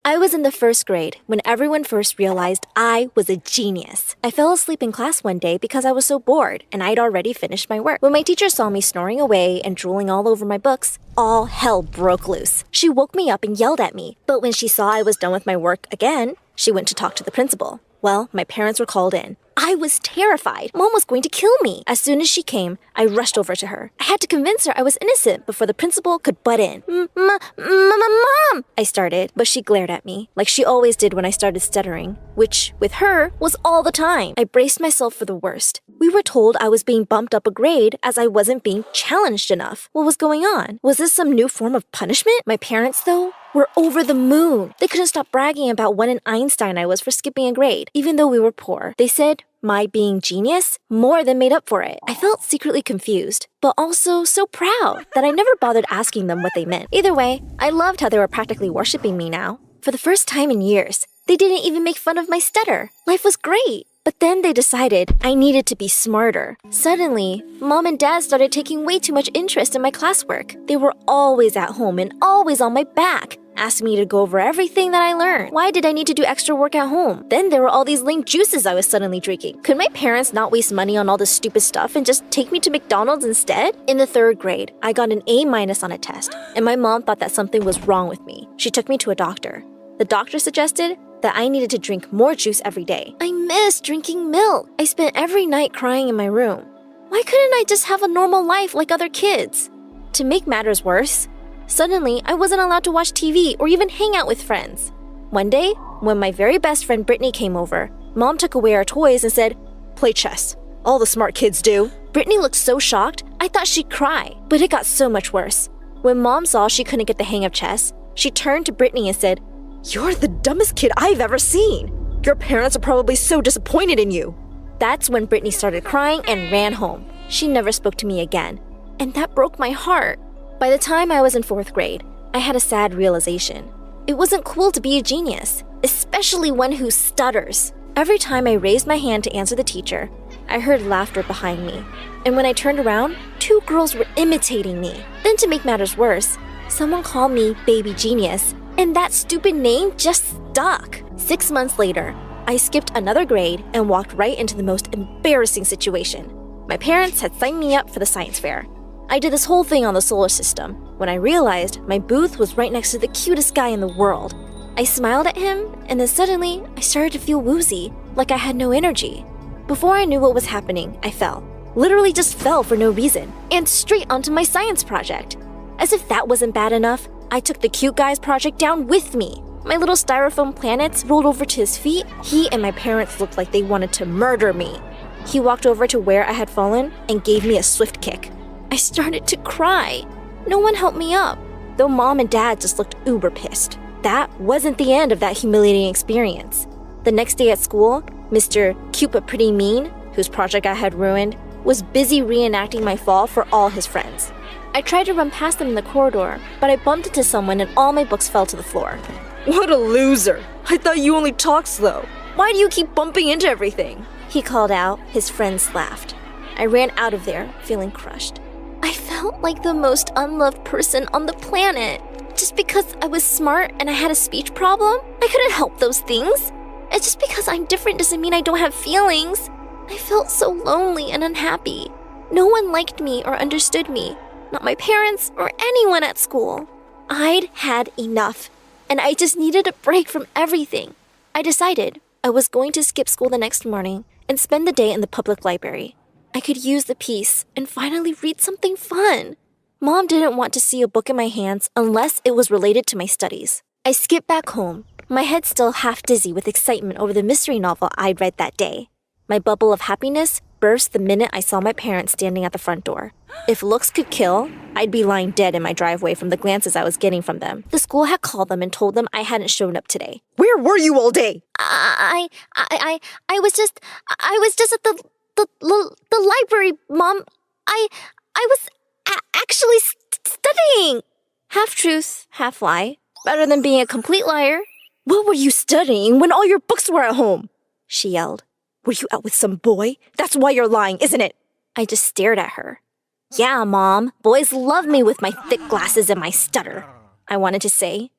B: I was in the first grade when everyone first realized I was a genius. I fell asleep in class one day because I was so bored, and I'd already finished my work. When my teacher saw me snoring away and drooling all over my books, all hell broke loose. She woke me up and yelled at me, but when she saw I was done with my work again, she went to talk to the principal. Well, my parents were called in. I was terrified. Mom was going to kill me. As soon as she came, I rushed over to her. I had to convince her I was innocent before the principal could butt in. Mom! I started, but she glared at me, like she always did when I started stuttering, which, with her, was all the time. I braced myself for the worst. We were told I was being bumped up a grade as I wasn't being challenged enough. What was going on? Was this some new form of punishment? My parents, though, were over the moon. They couldn't stop bragging about what an Einstein I was for skipping a grade, even though we were poor. They said my being genius more than made up for it. I felt secretly confused, but also so proud that I never bothered asking them what they meant. Either way, I loved how they were practically worshiping me now. For the first time in years, they didn't even make fun of my stutter. Life was great. But then they decided I needed to be smarter. Suddenly, Mom and Dad started taking way too much interest in my classwork. They were always at home and always on my back, asking me to go over everything that I learned. Why did I need to do extra work at home? Then there were all these lame juices I was suddenly drinking. Could my parents not waste money on all this stupid stuff and just take me to McDonald's instead? In the 3rd grade, I got an A- on a test, and my mom thought that something was wrong with me. She took me to a doctor. The doctor suggested that I needed to drink more juice every day. I miss drinking milk. I spent every night crying in my room. Why couldn't I just have a normal life like other kids? To make matters worse, suddenly I wasn't allowed to watch TV or even hang out with friends. One day, when my very best friend Brittany came over, Mom took away our toys and said, "Play chess. All the smart kids do." Brittany looked so shocked, I thought she'd cry, but it got so much worse. When Mom saw she couldn't get the hang of chess, she turned to Brittany and said, "You're the dumbest kid I've ever seen. Your parents are probably so disappointed in you." That's when Brittany started crying and ran home. She never spoke to me again, and that broke my heart. By the time I was in 4th grade, I had a sad realization. It wasn't cool to be a genius, especially one who stutters. Every time I raised my hand to answer the teacher, I heard laughter behind me. And when I turned around, 2 girls were imitating me. Then to make matters worse, someone called me Baby Genius, and that stupid name just stuck. 6 months later, I skipped another grade and walked right into the most embarrassing situation. My parents had signed me up for the science fair. I did this whole thing on the solar system when I realized my booth was right next to the cutest guy in the world. I smiled at him, and then suddenly I started to feel woozy, like I had no energy. Before I knew what was happening, I fell. Literally just fell for no reason, and straight onto my science project. As if that wasn't bad enough, I took the cute guy's project down with me. My little styrofoam planets rolled over to his feet. He and my parents looked like they wanted to murder me. He walked over to where I had fallen and gave me a swift kick. I started to cry. No one helped me up, though Mom and Dad just looked uber pissed. That wasn't the end of that humiliating experience. The next day at school, Mr. Cute but Pretty Mean, whose project I had ruined, was busy reenacting my fall for all his friends. I tried to run past them in the corridor, but I bumped into someone and all my books fell to the floor. "What a loser! I thought you only talked slow. Why do you keep bumping into everything?" He called out. His friends laughed. I ran out of there, feeling crushed. I felt like the most unloved person on the planet. Just because I was smart and I had a speech problem, I couldn't help those things. And just because I'm different doesn't mean I don't have feelings. I felt so lonely and unhappy. No one liked me or understood me. Not my parents or anyone at school. I'd had enough, and I just needed a break from everything. I decided I was going to skip school the next morning and spend the day in the public library. I could use the peace and finally read something fun. Mom didn't want to see a book in my hands unless it was related to my studies. I skipped back home, my head still half dizzy with excitement over the mystery novel I'd read that day. My bubble of happiness burst the minute I saw my parents standing at the front door. If looks could kill, I'd be lying dead in my driveway from the glances I was getting from them. The school had called them and told them I hadn't shown up today. "Where were you all day?" I was just at the library, Mom. I was actually studying. Half truth, half lie. Better than being a complete liar. "What were you studying when all your books were at home?" she yelled. "Were you out with some boy? That's why you're lying, isn't it?" I just stared at her. "Yeah, Mom. Boys love me with my thick glasses and my stutter," I wanted to say.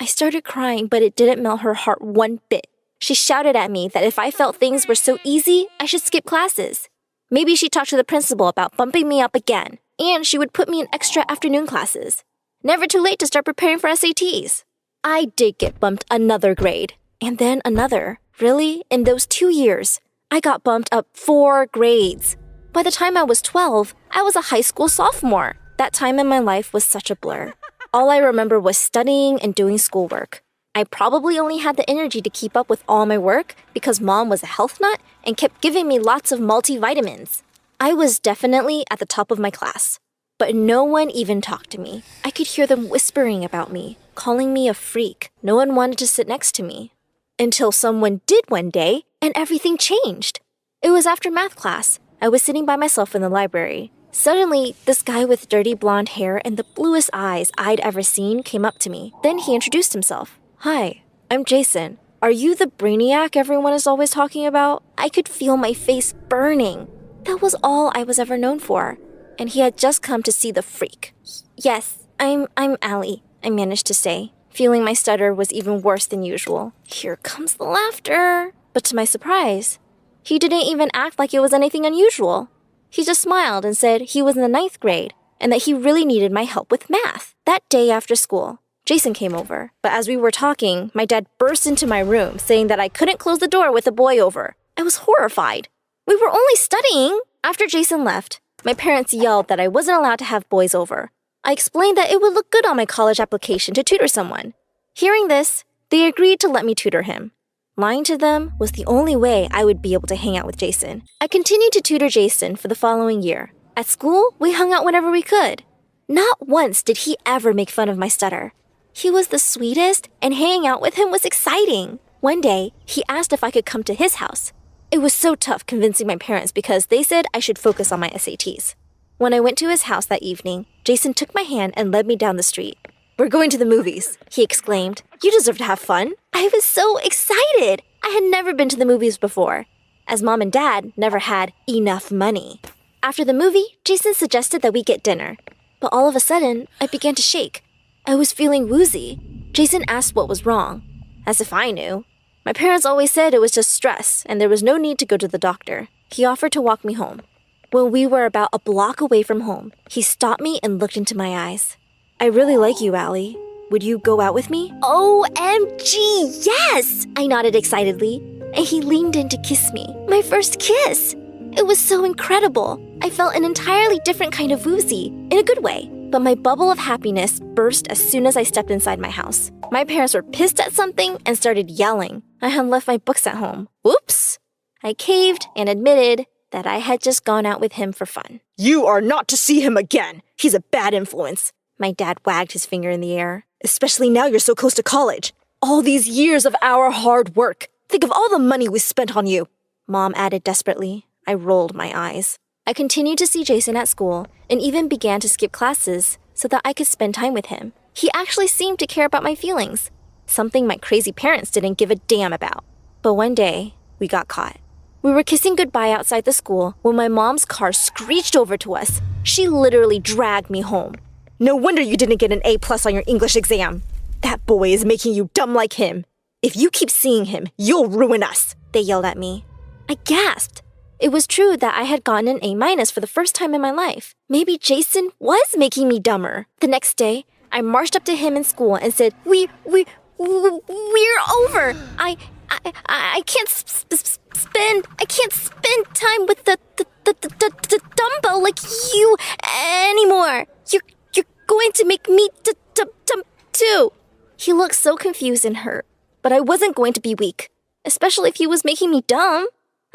B: I started crying, but it didn't melt her heart one bit. She shouted at me that if I felt things were so easy, I should skip classes. Maybe she'd talk to the principal about bumping me up again, and she would put me in extra afternoon classes. Never too late to start preparing for SATs. I did get bumped another grade, and then another. Really, in those 2 years, I got bumped up 4 grades. By the time I was 12, I was a high school sophomore. That time in my life was such a blur. All I remember was studying and doing schoolwork. I probably only had the energy to keep up with all my work because Mom was a health nut and kept giving me lots of multivitamins. I was definitely at the top of my class, but no one even talked to me. I could hear them whispering about me, calling me a freak. No one wanted to sit next to me. Until someone did one day, and everything changed. It was after math class. I was sitting by myself in the library. Suddenly, this guy with dirty blonde hair and the bluest eyes I'd ever seen came up to me. Then he introduced himself. "Hi, I'm Jason. Are you the brainiac everyone is always talking about?" I could feel my face burning. That was all I was ever known for. And he had just come to see the freak. "Yes, I'm Allie," I managed to say. feeling my stutter was even worse than usual. Here comes the laughter. But to my surprise, he didn't even act like it was anything unusual. He just smiled and said he was in the 9th grade and that he really needed my help with math. That day after school, Jason came over. But as we were talking, my dad burst into my room saying that I couldn't close the door with a boy over. I was horrified. We were only studying. After Jason left, my parents yelled that I wasn't allowed to have boys over. I explained that it would look good on my college application to tutor someone. Hearing this, they agreed to let me tutor him. Lying to them was the only way I would be able to hang out with Jason. I continued to tutor Jason for the following year. At school, we hung out whenever we could. Not once did he ever make fun of my stutter. He was the sweetest, and hanging out with him was exciting. One day, he asked if I could come to his house. It was so tough convincing my parents because they said I should focus on my SATs. When I went to his house that evening, Jason took my hand and led me down the street. "We're going to the movies," he exclaimed. "You deserve to have fun." I was so excited. I had never been to the movies before, as Mom and Dad never had enough money. After the movie, Jason suggested that we get dinner. But all of a sudden, I began to shake. I was feeling woozy. Jason asked what was wrong, as if I knew. My parents always said it was just stress and there was no need to go to the doctor. He offered to walk me home. When we were about a block away from home, he stopped me and looked into my eyes. "I really like you, Allie. Would you go out with me?" OMG, yes! I nodded excitedly, and he leaned in to kiss me. My first kiss! It was so incredible. I felt an entirely different kind of woozy, in a good way. But my bubble of happiness burst as soon as I stepped inside my house. My parents were pissed at something and started yelling. I had left my books at home. Whoops! I caved and admitted that I had just gone out with him for fun. "You are not to see him again. He's a bad influence." My dad wagged his finger in the air. "Especially now you're so close to college. All these years of our hard work. Think of all the money we spent on you." Mom added desperately. I rolled my eyes. I continued to see Jason at school and even began to skip classes so that I could spend time with him. He actually seemed to care about my feelings, something my crazy parents didn't give a damn about. But one day, we got caught. We were kissing goodbye outside the school when my mom's car screeched over to us. She literally dragged me home. "No wonder you didn't get an A+ on your English exam. That boy is making you dumb like him. If you keep seeing him, you'll ruin us," they yelled at me. I gasped. It was true that I had gotten an A- for the first time in my life. Maybe Jason was making me dumber. The next day, I marched up to him in school and said, We're over. I can't spend time with the dumbo like you anymore. You're going to make me dumb too. He looked so confused and hurt, but I wasn't going to be weak, especially if he was making me dumb.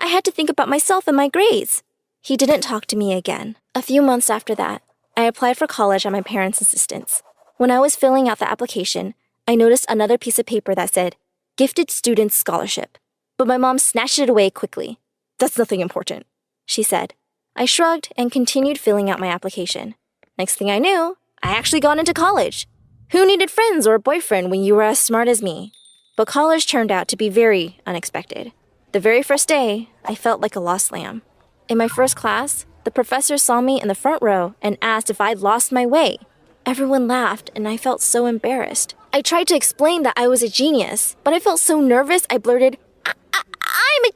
B: I had to think about myself and my grades. He didn't talk to me again. A few months after that, I applied for college at my parents' insistence. When I was filling out the application, I noticed another piece of paper that said, Gifted Student Scholarship. But my mom snatched it away quickly. "That's nothing important," she said. I shrugged and continued filling out my application. Next thing I knew, I actually got into college. Who needed friends or a boyfriend when you were as smart as me? But college turned out to be very unexpected. The very first day, I felt like a lost lamb. In my first class, the professor saw me in the front row and asked if I'd lost my way. Everyone laughed, and I felt so embarrassed. I tried to explain that I was a genius, but I felt so nervous I blurted, I'm a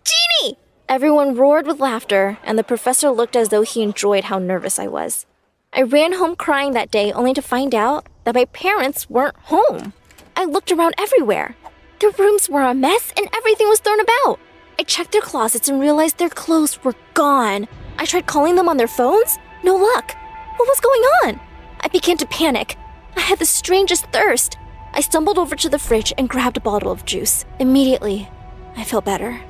B: genie! Everyone roared with laughter, and the professor looked as though he enjoyed how nervous I was. I ran home crying that day only to find out that my parents weren't home. I looked around everywhere. Their rooms were a mess and everything was thrown about. I checked their closets and realized their clothes were gone. I tried calling them on their phones. No luck. What was going on? I began to panic. I had the strangest thirst. I stumbled over to the fridge and grabbed a bottle of juice. Immediately, I felt better.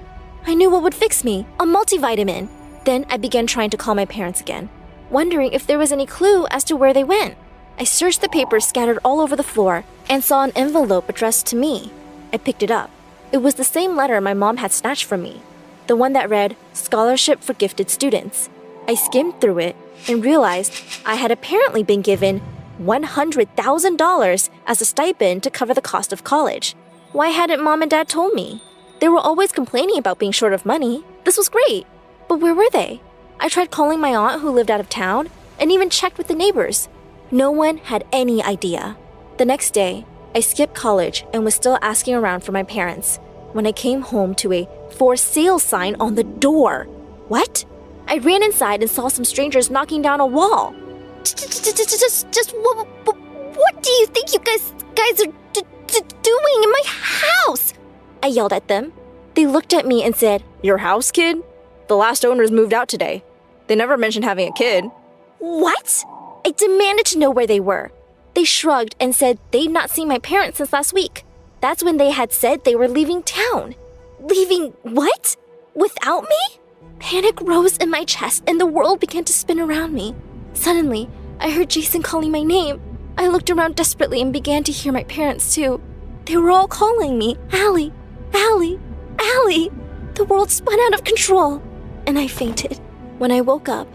B: I knew what would fix me, a multivitamin. Then I began trying to call my parents again, wondering if there was any clue as to where they went. I searched the papers scattered all over the floor and saw an envelope addressed to me. I picked it up. It was the same letter my mom had snatched from me, the one that read, Scholarship for Gifted Students. I skimmed through it and realized I had apparently been given $100,000 as a stipend to cover the cost of college. Why hadn't Mom and Dad told me? They were always complaining about being short of money. This was great. But where were they? I tried calling my aunt who lived out of town and even checked with the neighbors. No one had any idea. The next day, I skipped college and was still asking around for my parents when I came home to a for sale sign on the door. What? I ran inside and saw some strangers knocking down a wall.
K: What do you think you guys are doing in my house?
B: I yelled at them. They looked at me and said, "Your house, kid? The last owners moved out today. They never mentioned having a kid." What? I demanded to know where they were. They shrugged and said they'd not seen my parents since last week. That's when they had said they were leaving town. Leaving what? Without me? Panic rose in my chest and the world began to spin around me. Suddenly, I heard Jason calling my name. I looked around desperately and began to hear my parents too. They were all calling me, Allie, Allie, Allie. The world spun out of control, and I fainted. When I woke up,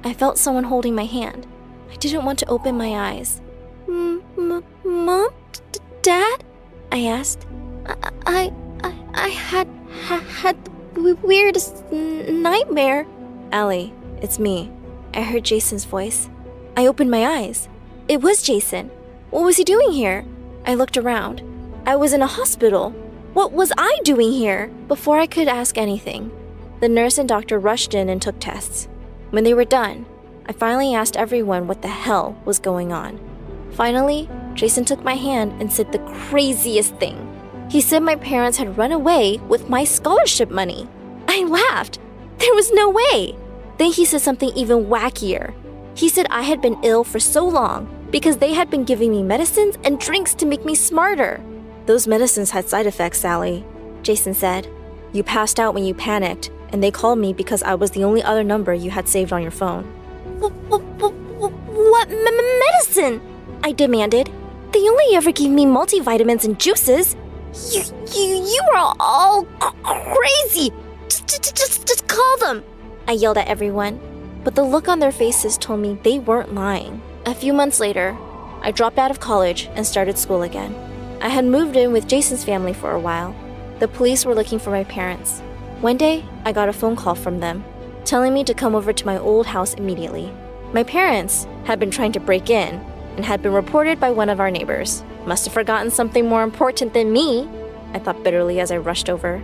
B: I felt someone holding my hand. I didn't want to open my eyes. Mom? Dad? I asked. I had the weirdest nightmare. Allie, it's me. I heard Jason's voice. I opened my eyes. It was Jason. What was he doing here? I looked around. I was in a hospital. What was I doing here? Before I could ask anything, the nurse and doctor rushed in and took tests. When they were done, I finally asked everyone what the hell was going on. Finally, Jason took my hand and said the craziest thing. He said my parents had run away with my scholarship money. I laughed. There was no way. Then he said something even wackier. He said I had been ill for so long because they had been giving me medicines and drinks to make me smarter. Those medicines had side effects, Sally, Jason said. You passed out when you panicked, and they called me because I was the only other number you had saved on your phone. What medicine? I demanded. They only ever gave me multivitamins and juices. You are all crazy. Just call them. I yelled at everyone, but the look on their faces told me they weren't lying. A few months later, I dropped out of college and started school again. I had moved in with Jason's family for a while. The police were looking for my parents. One day, I got a phone call from them, telling me to come over to my old house immediately. My parents had been trying to break in and had been reported by one of our neighbors. Must have forgotten something more important than me, I thought bitterly as I rushed over.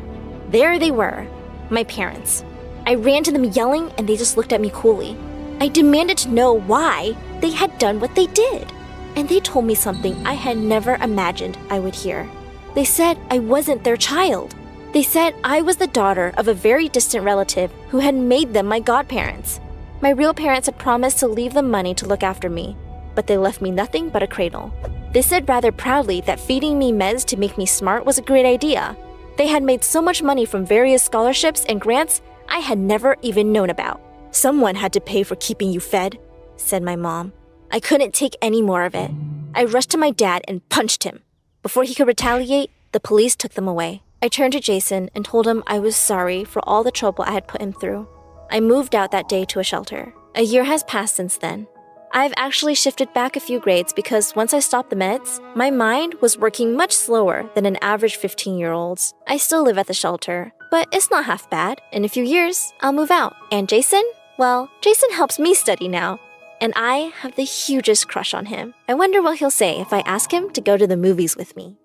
B: There they were, my parents. I ran to them yelling and they just looked at me coolly. I demanded to know why they had done what they did. And they told me something I had never imagined I would hear. They said I wasn't their child. They said I was the daughter of a very distant relative who had made them my godparents. My real parents had promised to leave them money to look after me, but they left me nothing but a cradle. They said rather proudly that feeding me meds to make me smart was a great idea. They had made so much money from various scholarships and grants I had never even known about. Someone had to pay for keeping you fed, said my mom. I couldn't take any more of it. I rushed to my dad and punched him. Before he could retaliate, the police took them away. I turned to Jason and told him I was sorry for all the trouble I had put him through. I moved out that day to a shelter. A year has passed since then. I've actually shifted back a few grades because once I stopped the meds, my mind was working much slower than an average 15-year-old's. I still live at the shelter, but it's not half bad. In a few years, I'll move out. And Jason? Well, Jason helps me study now. And I have the hugest crush on him. I wonder what he'll say if I ask him to go to the movies with me.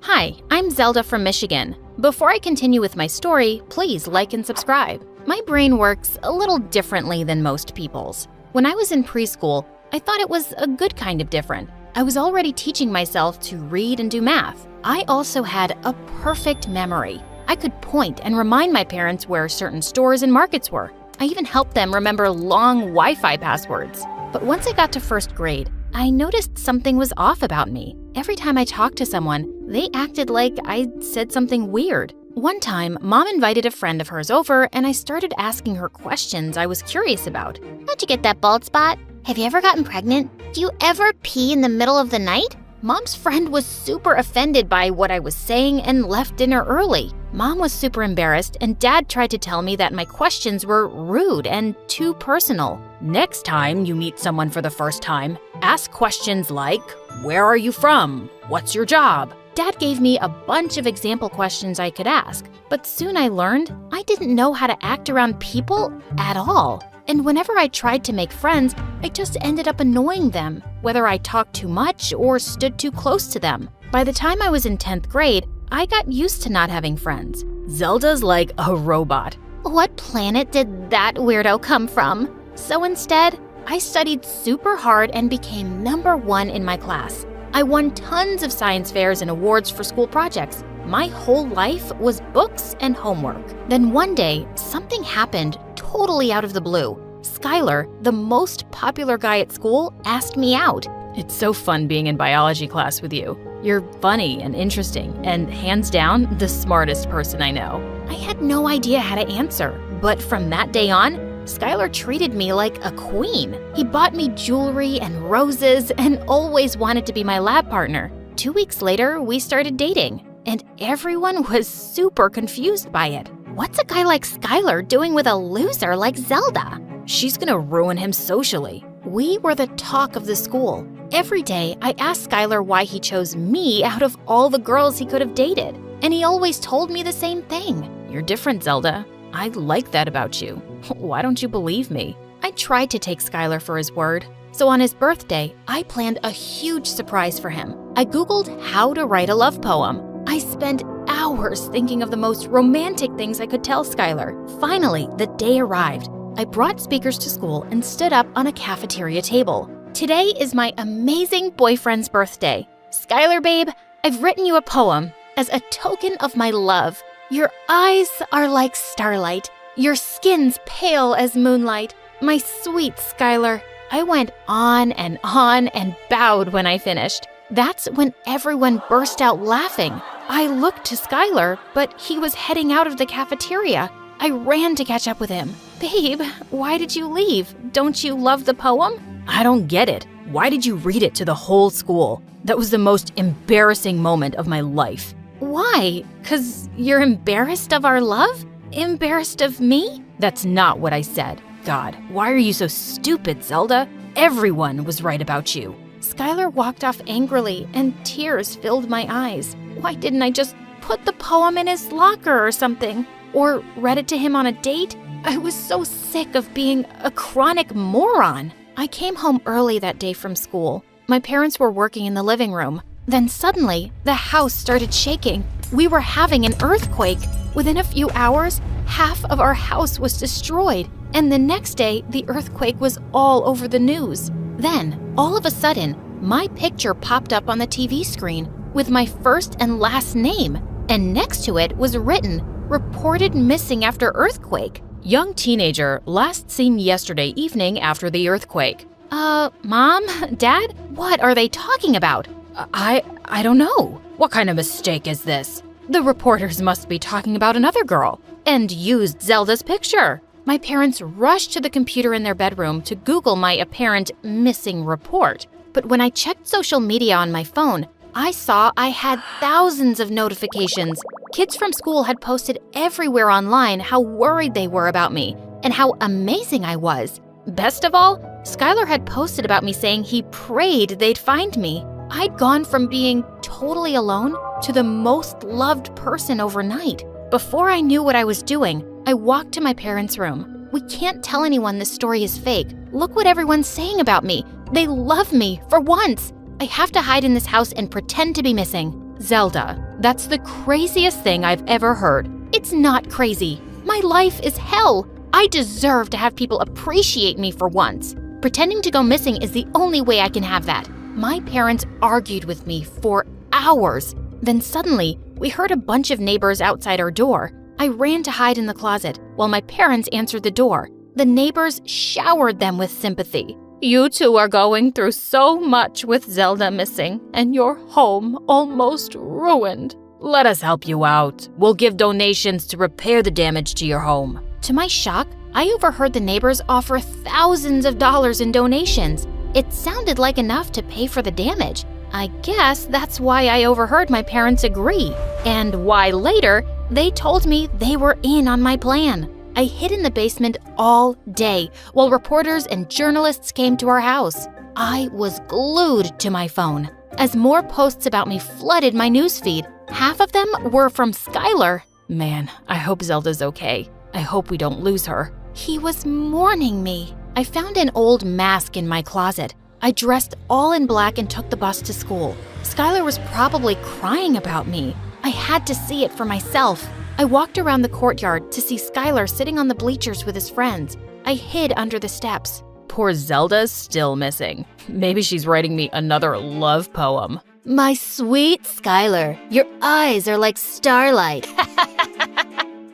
O: Hi, I'm Zelda from Michigan. Before I continue with my story, please like and subscribe. My brain works a little differently than most people's. When I was in preschool, I thought it was a good kind of different. I was already teaching myself to read and do math. I also had a perfect memory. I could point and remind my parents where certain stores and markets were. I even helped them remember long Wi-Fi passwords. But once I got to first grade, I noticed something was off about me. Every time I talked to someone, they acted like I said something weird. One time, Mom invited a friend of hers over and I started asking her questions I was curious about.
P: How'd you get that bald spot? Have you ever gotten pregnant? Do you ever pee in the middle of the night?
O: Mom's friend was super offended by what I was saying and left dinner early. Mom was super embarrassed and Dad tried to tell me that my questions were rude and too personal. Next time you meet someone for the first time, ask questions like, where are you from? What's your job? Dad gave me a bunch of example questions I could ask, but soon I learned I didn't know how to act around people at all.
E: And whenever I tried to make friends, I just ended up annoying them, whether I talked too much or stood too close to them. By the time I was in 10th grade, I got used to not having friends.
O: Zelda's like a robot.
E: What planet did that weirdo come from? So instead, I studied super hard and became #1 in my class. I won tons of science fairs and awards for school projects. My whole life was books and homework. Then one day, something happened totally out of the blue. Skylar, the most popular guy at school, asked me out.
O: It's so fun being in biology class with you. You're funny and interesting, and hands down, the smartest person I know.
E: I had no idea how to answer, but from that day on, Skylar treated me like a queen. He bought me jewelry and roses and always wanted to be my lab partner. 2 weeks later, we started dating, and everyone was super confused by it. What's a guy like Skylar doing with a loser like Zelda?
O: She's gonna ruin him socially.
E: We were the talk of the school. Every day, I asked Skylar why he chose me out of all the girls he could have dated, and he always told me the same thing.
O: You're different, Zelda. I like that about you. Why don't you believe me?
E: I tried to take Skylar for his word. So on his birthday, I planned a huge surprise for him. I Googled how to write a love poem. I spent hours thinking of the most romantic things I could tell Skylar. Finally, the day arrived. I brought speakers to school and stood up on a cafeteria table. Today is my amazing boyfriend's birthday. Skylar, babe, I've written you a poem as a token of my love. Your eyes are like starlight. Your skin's pale as moonlight. My sweet Skylar. I went on and bowed when I finished. That's when everyone burst out laughing. I looked to Skylar, but he was heading out of the cafeteria. I ran to catch up with him. Babe, why did you leave? Don't you love the poem?
O: I don't get it. Why did you read it to the whole school? That was the most embarrassing moment of my life.
E: Why? 'Cause you're embarrassed of our love? Embarrassed of me?
O: That's not what I said. God, why are you so stupid, Zelda? Everyone was right about you.
E: Skylar walked off angrily, and tears filled my eyes. Why didn't I just put the poem in his locker or something? Or read it to him on a date? I was so sick of being a chronic moron. I came home early that day from school. My parents were working in the living room. Then suddenly, the house started shaking. We were having an earthquake. Within a few hours, half of our house was destroyed. And the next day, the earthquake was all over the news. Then, all of a sudden, my picture popped up on the TV screen with my first and last name. And next to it was written, "Reported missing after earthquake."
O: Young teenager, last seen yesterday evening after the earthquake.
E: Mom? Dad? What are they talking about?
O: I don't know. What kind of mistake is this? The reporters must be talking about another girl and used Zelda's picture.
E: My parents rushed to the computer in their bedroom to Google my apparent missing report. But when I checked social media on my phone, I saw I had thousands of notifications. Kids from school had posted everywhere online how worried they were about me and how amazing I was. Best of all, Skylar had posted about me saying he prayed they'd find me. I'd gone from being totally alone to the most loved person overnight. Before I knew what I was doing, I walked to my parents' room. We can't tell anyone this story is fake. Look what everyone's saying about me. They love me for once. I have to hide in this house and pretend to be missing.
O: Zelda, that's the craziest thing I've ever heard.
E: It's not crazy. My life is hell. I deserve to have people appreciate me for once. Pretending to go missing is the only way I can have that. My parents argued with me for hours. Then suddenly, we heard a bunch of neighbors outside our door. I ran to hide in the closet while my parents answered the door. The neighbors showered them with sympathy.
C: You two are going through so much with Zelda missing and your home almost ruined.
O: Let us help you out. We'll give donations to repair the damage to your home.
E: To my shock, I overheard the neighbors offer thousands of dollars in donations. It sounded like enough to pay for the damage. I guess that's why I overheard my parents agree, and why later they told me they were in on my plan. I hid in the basement all day while reporters and journalists came to our house. I was glued to my phone. As more posts about me flooded my newsfeed, half of them were from Skylar.
O: Man, I hope Zelda's okay. I hope we don't lose her.
E: He was mourning me. I found an old mask in my closet. I dressed all in black and took the bus to school. Skylar was probably crying about me. I had to see it for myself. I walked around the courtyard to see Skylar sitting on the bleachers with his friends. I hid under the steps.
O: Poor Zelda's still missing. Maybe she's writing me another love poem.
P: My sweet Skylar, your eyes are like starlight.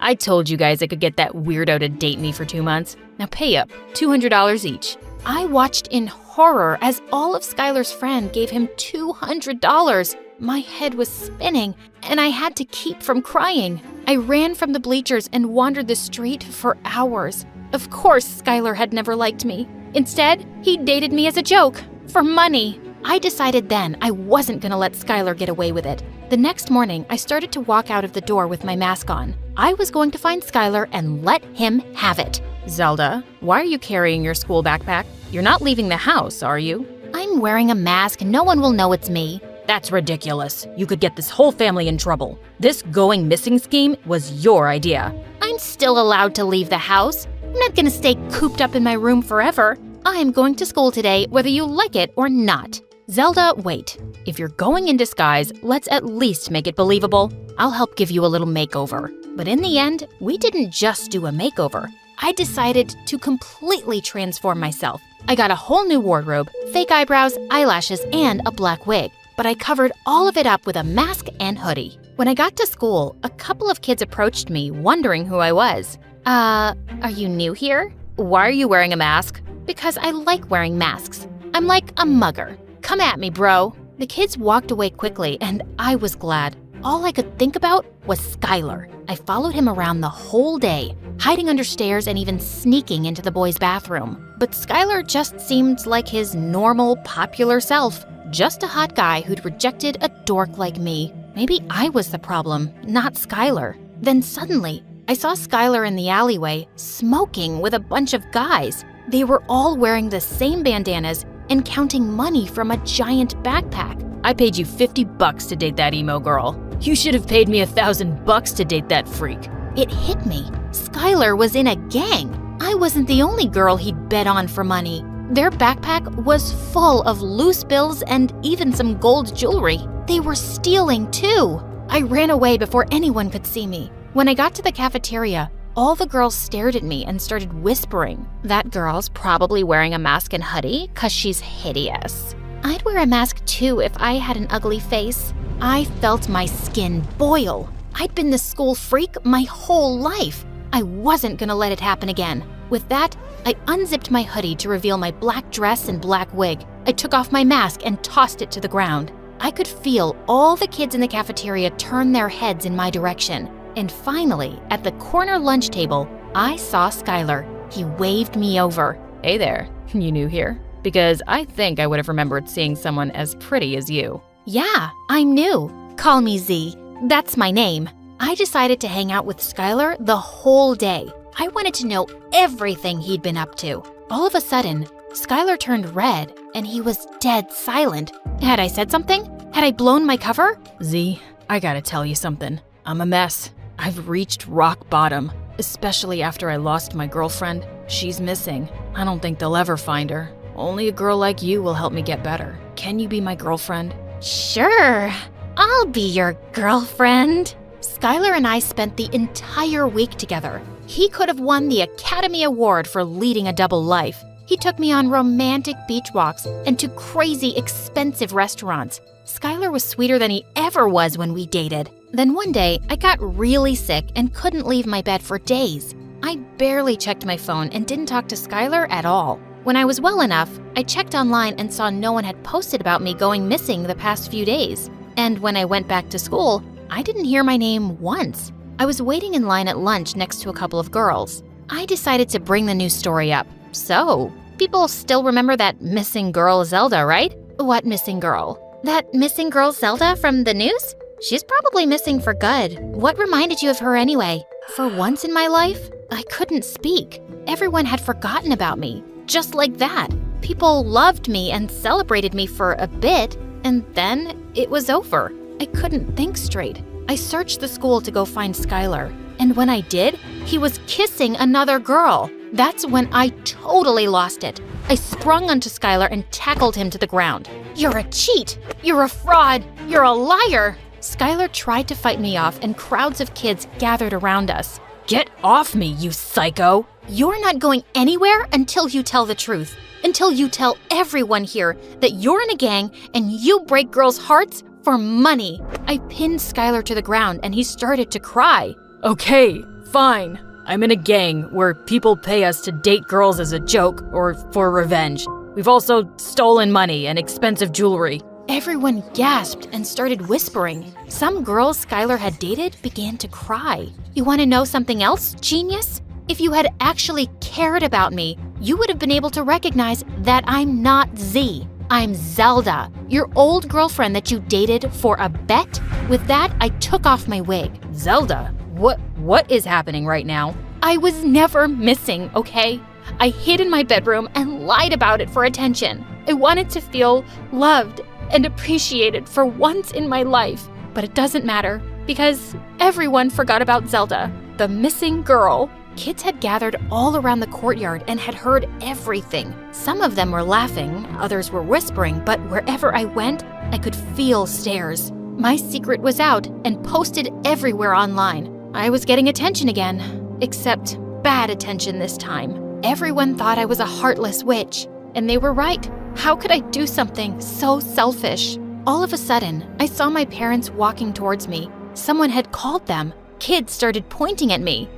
O: I told you guys I could get that weirdo to date me for 2 months. Now pay up, $200 each.
E: I watched in horror as all of Skylar's friends gave him $200. My head was spinning, and I had to keep from crying. I ran from the bleachers and wandered the street for hours. Of course, Skylar had never liked me. Instead, he dated me as a joke, for money. I decided then I wasn't gonna let Skylar get away with it. The next morning, I started to walk out of the door with my mask on. I was going to find Skylar and let him have it.
O: Zelda, why are you carrying your school backpack? You're not leaving the house, are you?
E: I'm wearing a mask. No one will know it's me.
O: That's ridiculous. You could get this whole family in trouble. This going missing scheme was your idea.
E: I'm still allowed to leave the house. I'm not gonna stay cooped up in my room forever. I'm going to school today, whether you like it or not.
O: Zelda, wait. If you're going in disguise, let's at least make it believable. I'll help give you a little makeover.
E: But in the end, we didn't just do a makeover. I decided to completely transform myself. I got a whole new wardrobe, fake eyebrows, eyelashes, and a black wig. But I covered all of it up with a mask and hoodie. When I got to school, a couple of kids approached me, wondering who I was. Are you new here?
O: Why are you wearing a mask?
E: Because I like wearing masks. I'm like a mugger. Come at me, bro. The kids walked away quickly, and I was glad. All I could think about was Skylar. I followed him around the whole day, hiding under stairs and even sneaking into the boys' bathroom. But Skylar just seemed like his normal, popular self. Just a hot guy who'd rejected a dork like me. Maybe I was the problem, not Skylar. Then suddenly, I saw Skylar in the alleyway, smoking with a bunch of guys. They were all wearing the same bandanas and counting money from a giant backpack.
O: I paid you $50 to date that emo girl. You should have paid me $1,000 to date that freak.
E: It hit me. Skylar was in a gang. I wasn't the only girl he'd bet on for money. Their backpack was full of loose bills and even some gold jewelry. They were stealing too. I ran away before anyone could see me. When I got to the cafeteria, all the girls stared at me and started whispering. That girl's probably wearing a mask and hoodie 'cause she's hideous. I'd wear a mask too if I had an ugly face. I felt my skin boil. I'd been the school freak my whole life. I wasn't gonna let it happen again. With that, I unzipped my hoodie to reveal my black dress and black wig. I took off my mask and tossed it to the ground. I could feel all the kids in the cafeteria turn their heads in my direction. And finally, at the corner lunch table, I saw Skylar. He waved me over.
O: Hey there, you new here? Because I think I would have remembered seeing someone as pretty as you.
E: Yeah, I'm new. Call me Z. That's my name. I decided to hang out with Skylar the whole day. I wanted to know everything he'd been up to. All of a sudden, Skylar turned red and he was dead silent. Had I said something? Had I blown my cover?
O: Z, I gotta tell you something. I'm a mess. I've reached rock bottom, especially after I lost my girlfriend. She's missing. I don't think they'll ever find her. Only a girl like you will help me get better. Can you be my girlfriend?
E: Sure, I'll be your girlfriend. Skylar and I spent the entire week together. He could have won the Academy Award for leading a double life. He took me on romantic beach walks and to crazy expensive restaurants. Skylar was sweeter than he ever was when we dated. Then one day, I got really sick and couldn't leave my bed for days. I barely checked my phone and didn't talk to Skylar at all. When I was well enough, I checked online and saw no one had posted about me going missing the past few days. And when I went back to school, I didn't hear my name once. I was waiting in line at lunch next to a couple of girls. I decided to bring the news story up. So, people still remember that missing girl Zelda, right? What missing girl? That missing girl Zelda from the news? She's probably missing for good. What reminded you of her anyway? For once in my life, I couldn't speak. Everyone had forgotten about me. Just like that. People loved me and celebrated me for a bit, and then it was over. I couldn't think straight. I searched the school to go find Skylar, and when I did, he was kissing another girl. That's when I totally lost it. I sprung onto Skylar and tackled him to the ground. You're a cheat! You're a fraud! You're a liar! Skylar tried to fight me off and crowds of kids gathered around us.
O: Get off me, you psycho!
E: You're not going anywhere until you tell the truth. Until you tell everyone here that you're in a gang and you break girls' hearts for money. I pinned Skylar to the ground and he started to cry.
O: Okay, fine. I'm in a gang where people pay us to date girls as a joke or for revenge. We've also stolen money and expensive jewelry.
E: Everyone gasped and started whispering. Some girls Skylar had dated began to cry. You want to know something else, genius? If you had actually cared about me, you would have been able to recognize that I'm not Z. I'm Zelda, your old girlfriend that you dated for a bet. With that, I took off my wig.
O: Zelda? What is happening right now?
E: I was never missing, okay? I hid in my bedroom and lied about it for attention. I wanted to feel loved and appreciated for once in my life. But it doesn't matter, because everyone forgot about Zelda, the missing girl. Kids had gathered all around the courtyard and had heard everything. Some of them were laughing, others were whispering, but wherever I went, I could feel stares. My secret was out and posted everywhere online. I was getting attention again, except bad attention this time. Everyone thought I was a heartless witch, and they were right. How could I do something so selfish? All of a sudden, I saw my parents walking towards me. Someone had called them. Kids started pointing at me.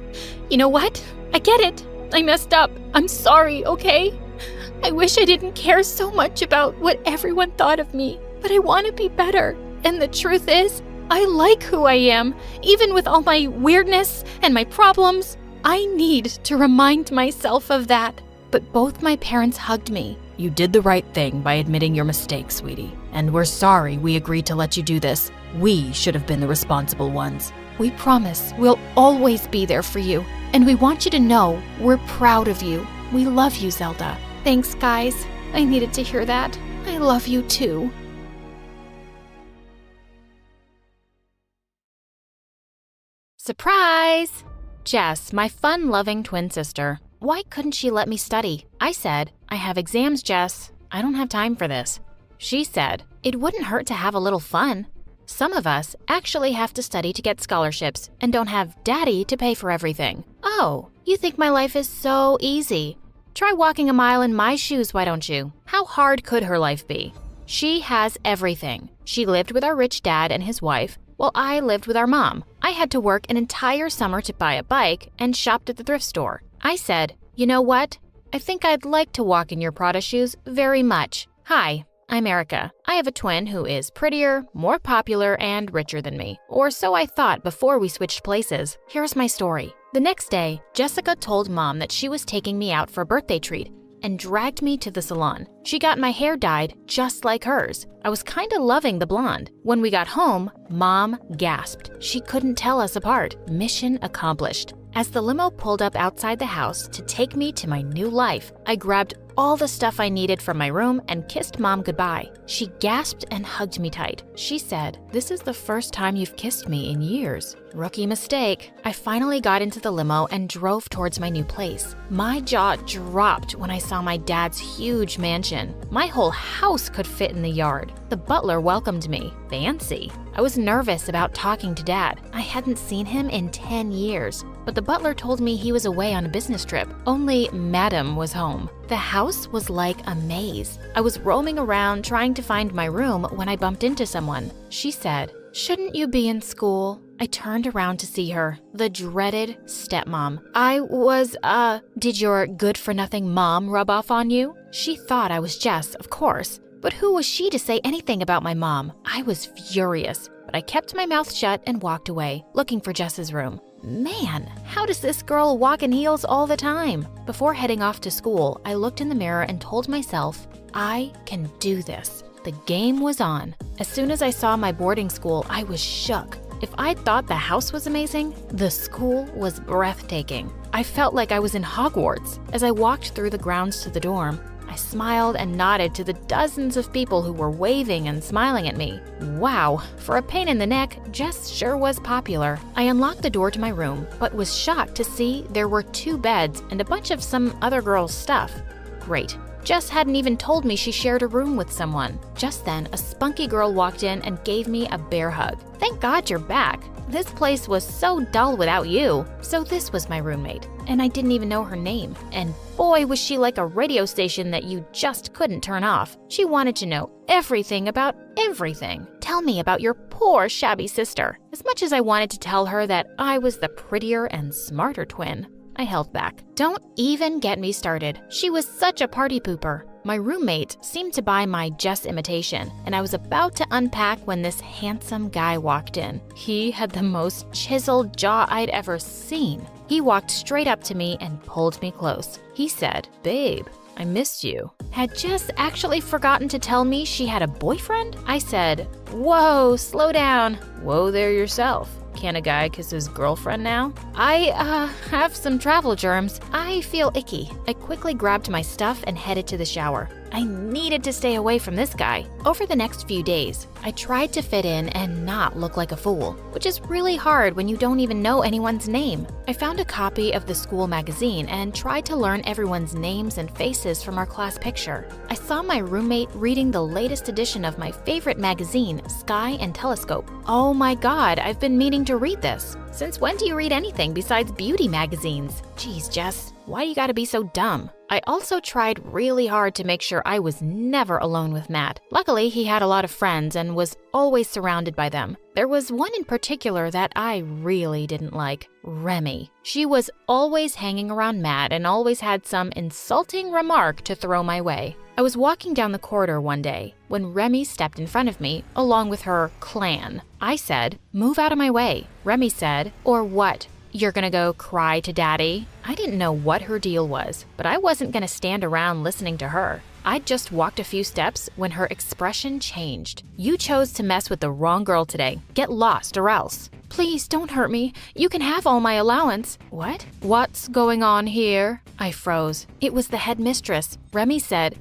E: You know what? I get it. I messed up. I'm sorry, okay? I wish I didn't care so much about what everyone thought of me, but I want to be better. And the truth is, I like who I am, even with all my weirdness and my problems. I need to remind myself of that. But both my parents hugged me.
O: You did the right thing by admitting your mistake, sweetie. And we're sorry we agreed to let you do this. We should have been the responsible ones.
E: We promise we'll always be there for you. And we want you to know we're proud of you. We love you, Zelda. Thanks, guys. I needed to hear that. I love you too.
O: Surprise! Jess, my fun-loving twin sister. Why couldn't she let me study? I said, I have exams, Jess. I don't have time for this. She said, it wouldn't hurt to have a little fun. Some of us actually have to study to get scholarships and don't have daddy to pay for everything. Oh, you think my life is so easy? Try walking a mile in my shoes, why don't you? How hard could her life be? She has everything. She lived with our rich dad and his wife, while I lived with our mom. I had to work an entire summer to buy a bike and shopped at the thrift store. I said, you know what? I think I'd like to walk in your Prada shoes very much. Hi, I'm Erica. I have a twin who is prettier, more popular, and richer than me. Or so I thought before we switched places. Here's my story. The next day, Jessica told Mom that she was taking me out for a birthday treat and dragged me to the salon. She got my hair dyed just like hers. I was kinda loving the blonde. When we got home, Mom gasped. She couldn't tell us apart. Mission accomplished. As the limo pulled up outside the house to take me to my new life, I grabbed all the stuff I needed from my room and kissed Mom goodbye. She gasped and hugged me tight. She said, this is the first time you've kissed me in years. Rookie mistake. I finally got into the limo and drove towards my new place. My jaw dropped when I saw my dad's huge mansion. My whole house could fit in the yard. The butler welcomed me. Fancy. I was nervous about talking to Dad. I hadn't seen him in 10 years. But the butler told me he was away on a business trip. Only Madam was home. The house was like a maze. I was roaming around trying to find my room when I bumped into someone. She said, shouldn't you be in school? I turned around to see her, the dreaded stepmom. Did your good-for-nothing mom rub off on you? She thought I was Jess, of course. But who was she to say anything about my mom? I was furious, but I kept my mouth shut and walked away, looking for Jess's room. Man, how does this girl walk in heels all the time? Before heading off to school, I looked in the mirror and told myself, I can do this. The game was on. As soon as I saw my boarding school, I was shook. If I thought the house was amazing, the school was breathtaking. I felt like I was in Hogwarts. As I walked through the grounds to the dorm, I I smiled and nodded to the dozens of people who were waving and smiling at me. Wow, for a pain in the neck, Jess sure was popular. I unlocked the door to my room, but was shocked to see there were 2 beds and a bunch of some other girl's stuff. Great. Jess hadn't even told me she shared a room with someone. Just then, a spunky girl walked in and gave me a bear hug. Thank God you're back. This place was so dull without you. So this was my roommate, and I didn't even know her name. And boy, was she like a radio station that you just couldn't turn off. She wanted to know everything about everything. Tell me about your poor, shabby sister. As much as I wanted to tell her that I was the prettier and smarter twin, I held back. Don't even get me started. She was such a party pooper. My roommate seemed to buy my Jess imitation, and I was about to unpack when this handsome guy walked in. He had the most chiseled jaw I'd ever seen. He walked straight up to me and pulled me close. He said, "Babe, I missed you." Had Jess actually forgotten to tell me she had a boyfriend? I said, "Whoa, slow down." "Whoa there yourself. Can a guy kiss his girlfriend now?" I have some travel germs. I feel icky. I quickly grabbed my stuff and headed to the shower. I needed to stay away from this guy. Over the next few days, I tried to fit in and not look like a fool, which is really hard when you don't even know anyone's name. I found a copy of the school magazine and tried to learn everyone's names and faces from our class picture. I saw my roommate reading the latest edition of my favorite magazine, Sky and Telescope. Oh my God, I've been meaning to read this. Since when do you read anything besides beauty magazines? Geez, Jess, why do you gotta be so dumb? I also tried really hard to make sure I was never alone with Matt. Luckily, he had a lot of friends and was always surrounded by them. There was one in particular that I really didn't like, Remy. She was always hanging around Matt and always had some insulting remark to throw my way. I was walking down the corridor one day when Remy stepped in front of me along with her clan. I said, "Move out of my way." Remy said, "Or what? You're gonna go cry to daddy?" I didn't know what her deal was, but I wasn't gonna stand around listening to her. I'd just walked a few steps when her expression changed. "You chose to mess with the wrong girl today. Get lost or else." "Please don't hurt me. You can have all my allowance." "What? What's going on here?" I froze. It was the headmistress. Remy said,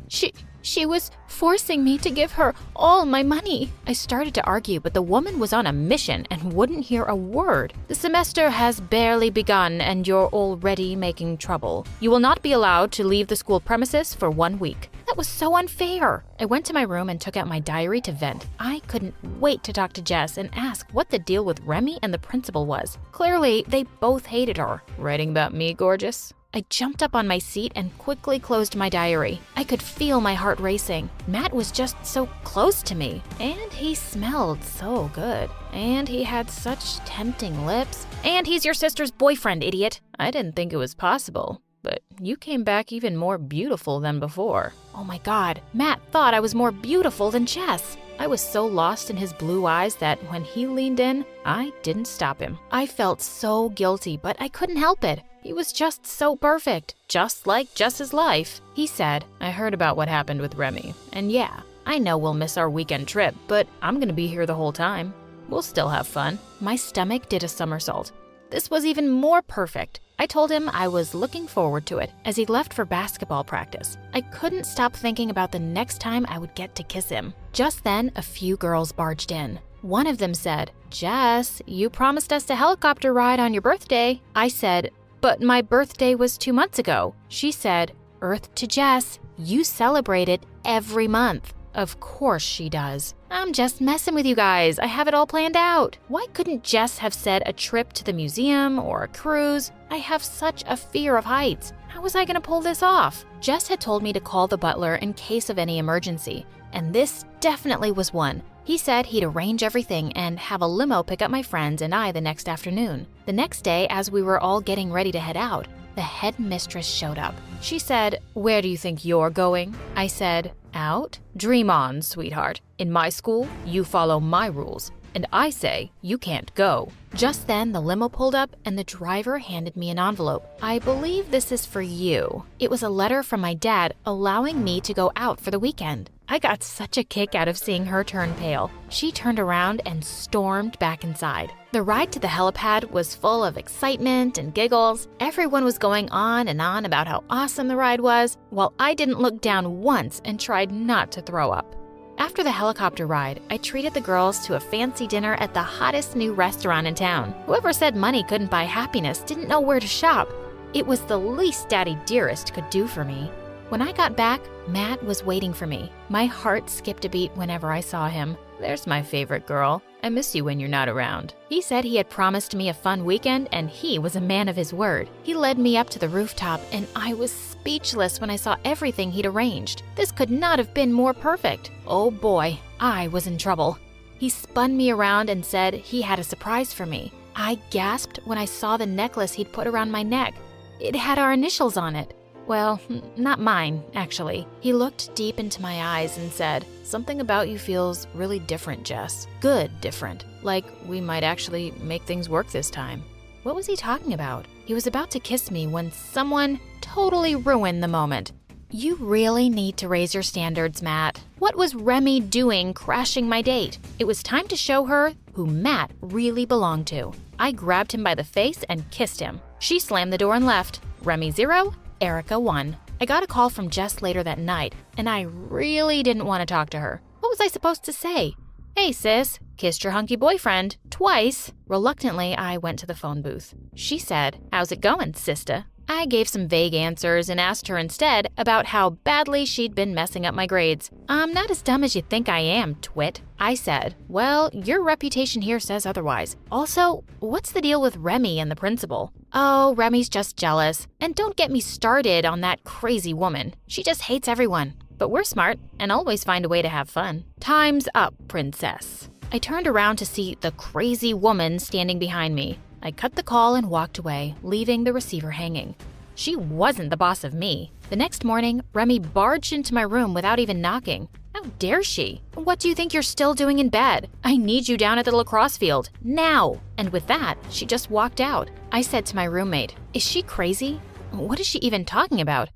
O: She was forcing me to give her all my money." I started to argue, but the woman was on a mission and wouldn't hear a word. "The semester has barely begun and you're already making trouble. You will not be allowed to leave the school premises for 1 week." That was so unfair. I went to my room and took out my diary to vent. I couldn't wait to talk to Jess and ask what the deal with Remy and the principal was. Clearly, they both hated her. "Writing about me, gorgeous?" I jumped up on my seat and quickly closed my diary. I could feel my heart racing. Matt was just so close to me. And he smelled so good. And he had such tempting lips. And he's your sister's boyfriend, idiot. I didn't think it was possible. But you came back even more beautiful than before. Oh my God, Matt thought I was more beautiful than Jess. I was so lost in his blue eyes that when he leaned in, I didn't stop him. I felt so guilty, but I couldn't help it. He was just so perfect, just like Jess's life. He said, "I heard about what happened with Remy, and yeah, I know we'll miss our weekend trip, but I'm gonna be here the whole time. We'll still have fun." My stomach did a somersault. This was even more perfect. I told him I was looking forward to it as he left for basketball practice. I couldn't stop thinking about the next time I would get to kiss him. Just then, a few girls barged in. One of them said, "Jess, you promised us a helicopter ride on your birthday." I said, "But my birthday was 2 months ago." She said, "Earth to Jess, you celebrate it every month." Of course she does. I'm just messing with you guys. I have it all planned out. Why couldn't Jess have said a trip to the museum or a cruise? I have such a fear of heights. How was I gonna pull this off? Jess had told me to call the butler in case of any emergency, and this definitely was one. He said he'd arrange everything and have a limo pick up my friends and I the next afternoon. The next day, as we were all getting ready to head out, the headmistress showed up. She said, "Where do you think you're going?" I said, "Out." "Dream on, sweetheart. In my school, you follow my rules. and I say, you can't go. Just then, the limo pulled up and the driver handed me an envelope. I believe this is for you. It was a letter from my dad allowing me to go out for the weekend. I got such a kick out of seeing her turn pale. She turned around and stormed back inside. The ride to the helipad was full of excitement and giggles. Everyone was going on and on about how awesome the ride was, while I didn't look down once and tried not to throw up. After the helicopter ride, I treated the girls to a fancy dinner at the hottest new restaurant in town. Whoever said money couldn't buy happiness didn't know where to shop. It was the least Daddy Dearest could do for me. When I got back, Matt was waiting for me. My heart skipped a beat whenever I saw him. There's my favorite girl. I miss you when you're not around. He said he had promised me a fun weekend, and he was a man of his word. He led me up to the rooftop, and I was speechless when I saw everything he'd arranged. This could not have been more perfect. Oh boy, I was in trouble. He spun me around and said he had a surprise for me. I gasped when I saw the necklace he'd put around my neck. It had our initials on it. Well, not mine, actually. He looked deep into my eyes and said, something about you feels really different, Jess. Good different. Like we might actually make things work this time. What was he talking about? He was about to kiss me when someone totally ruined the moment. You really need to raise your standards, Matt. What was Remy doing crashing my date? It was time to show her who Matt really belonged to. I grabbed him by the face and kissed him. She slammed the door and left. Remy 0, Erica 1. I got a call from Jess later that night, and I really didn't want to talk to her. What was I supposed to say? Hey sis, kissed your hunky boyfriend twice. Reluctantly, I went to the phone booth. She said, how's it going, sister? I gave some vague answers and asked her instead about how badly she'd been messing up my grades. I'm not as dumb as you think I am, twit. I said, well, your reputation here says otherwise. Also, what's the deal with Remy and the principal? Oh, Remy's just jealous. And don't get me started on that crazy woman. She just hates everyone. But we're smart and always find a way to have fun. Time's up, princess. I turned around to see the crazy woman standing behind me. I cut the call and walked away, leaving the receiver hanging. She wasn't the boss of me. The next morning, Remy barged into my room without even knocking. How dare she? What do you think you're still doing in bed? I need you down at the lacrosse field, now! And with that, she just walked out. I said to my roommate, is she crazy? What is she even talking about?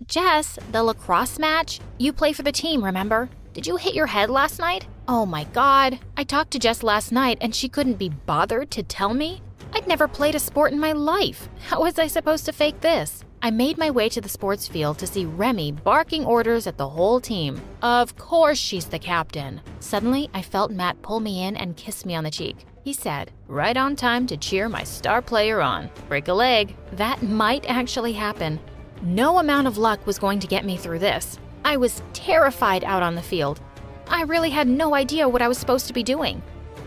O: Jess, the lacrosse match? You play for the team, remember? Did you hit your head last night? Oh my God. I talked to Jess last night and she couldn't be bothered to tell me? I'd never played a sport in my life. How was I supposed to fake this? I made my way to the sports field to see Remy barking orders at the whole team. Of course she's the captain. Suddenly, I felt Matt pull me in and kiss me on the cheek. He said, right on time to cheer my star player on. Break a leg. That might actually happen. No amount of luck was going to get me through this. I was terrified out on the field. I really had no idea what I was supposed to be doing.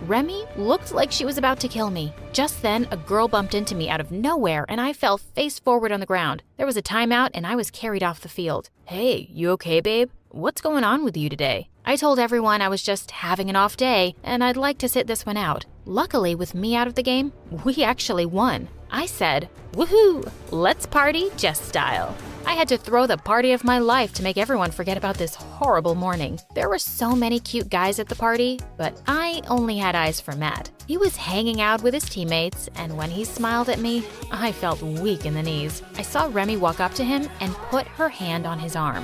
O: Remy looked like she was about to kill me. Just then, a girl bumped into me out of nowhere and I fell face forward on the ground. There was a timeout and I was carried off the field. Hey, you okay, babe? What's going on with you today? I told everyone I was just having an off day and I'd like to sit this one out. Luckily, with me out of the game, we actually won. I said, woohoo, let's party Jess style. I had to throw the party of my life to make everyone forget about this horrible morning. There were so many cute guys at the party, but I only had eyes for Matt. He was hanging out with his teammates, and when he smiled at me, I felt weak in the knees. I saw Remy walk up to him and put her hand on his arm.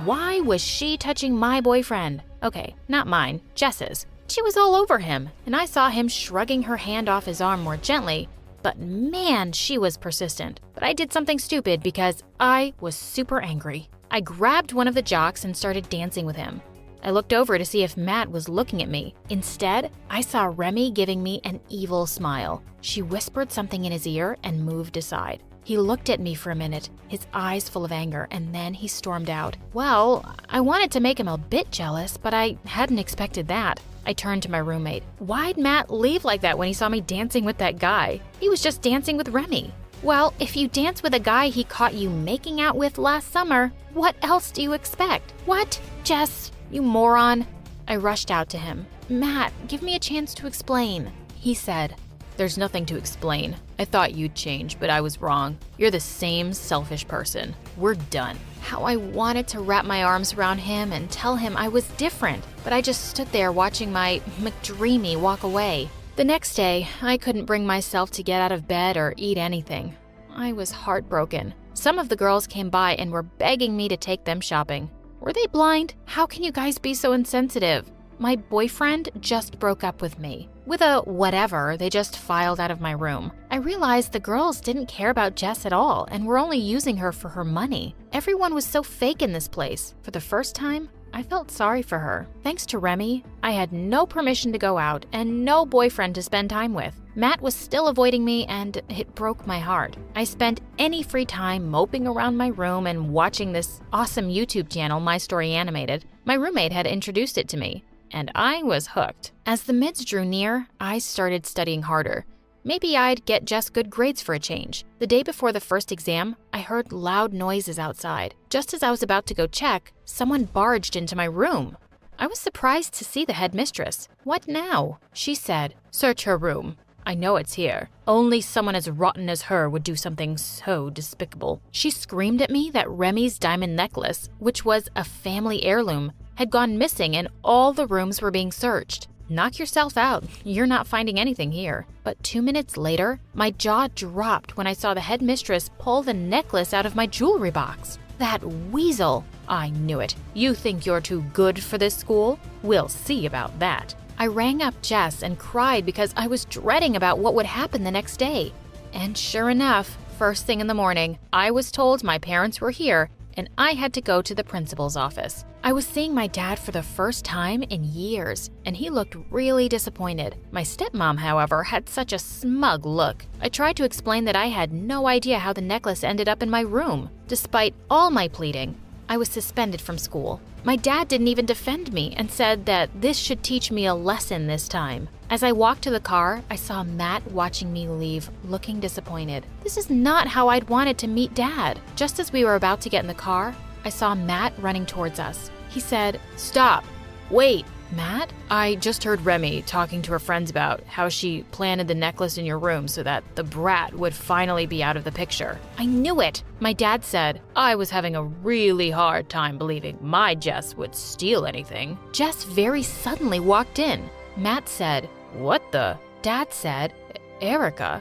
O: Why was she touching my boyfriend? Okay, not mine, Jess's. She was all over him, and I saw him shrugging her hand off his arm more gently. But man, she was persistent. But I did something stupid because I was super angry. I grabbed one of the jocks and started dancing with him. I looked over to see if Matt was looking at me. Instead, I saw Remy giving me an evil smile. She whispered something in his ear and moved aside. He looked at me for a minute, his eyes full of anger, and then he stormed out. Well, I wanted to make him a bit jealous, but I hadn't expected that. I turned to my roommate. Why'd Matt leave like that when he saw me dancing with that guy? He was just dancing with Remy. Well, if you dance with a guy he caught you making out with last summer, what else do you expect? What? Jess, you moron. I rushed out to him. Matt, give me a chance to explain. He said, there's nothing to explain. I thought you'd change, but I was wrong. You're the same selfish person. We're done. How I wanted to wrap my arms around him and tell him I was different, but I just stood there watching my McDreamy walk away. The next day, I couldn't bring myself to get out of bed or eat anything. I was heartbroken. Some of the girls came by and were begging me to take them shopping. Were they blind? How can you guys be so insensitive? My boyfriend just broke up with me. With a whatever, they just filed out of my room. I realized the girls didn't care about Jess at all and were only using her for her money. Everyone was so fake in this place. For the first time, I felt sorry for her. Thanks to Remy, I had no permission to go out and no boyfriend to spend time with. Matt was still avoiding me and it broke my heart. I spent any free time moping around my room and watching this awesome YouTube channel, My Story Animated. My roommate had introduced it to me, and I was hooked. As the mids drew near, I started studying harder. Maybe I'd get just good grades for a change. The day before the first exam, I heard loud noises outside. Just as I was about to go check, someone barged into my room. I was surprised to see the headmistress. What now? She said, "Search her room. I know it's here. Only someone as rotten as her would do something so despicable." She screamed at me that Remy's diamond necklace, which was a family heirloom, had gone missing and all the rooms were being searched. Knock yourself out. You're not finding anything here. But 2 minutes later, my jaw dropped when I saw the headmistress pull the necklace out of my jewelry box. That weasel! I knew it. You think you're too good for this school? We'll see about that. I rang up Jess and cried because I was dreading about what would happen the next day. And sure enough, first thing in the morning, I was told my parents were here and I had to go to the principal's office. I was seeing my dad for the first time in years, and he looked really disappointed. My stepmom, however, had such a smug look. I tried to explain that I had no idea how the necklace ended up in my room. Despite all my pleading, I was suspended from school. My dad didn't even defend me and said that this should teach me a lesson this time. As I walked to the car, I saw Matt watching me leave, looking disappointed. This is not how I'd wanted to meet Dad. Just as we were about to get in the car, I saw Matt running towards us. He said, "Stop! Wait!" "Matt? I just heard Remy talking to her friends about how she planted the necklace in your room so that the brat would finally be out of the picture." I knew it! My dad said, "I was having a really hard time believing my Jess would steal anything." Jess very suddenly walked in. Matt said, "What the?" Dad said, "Erica,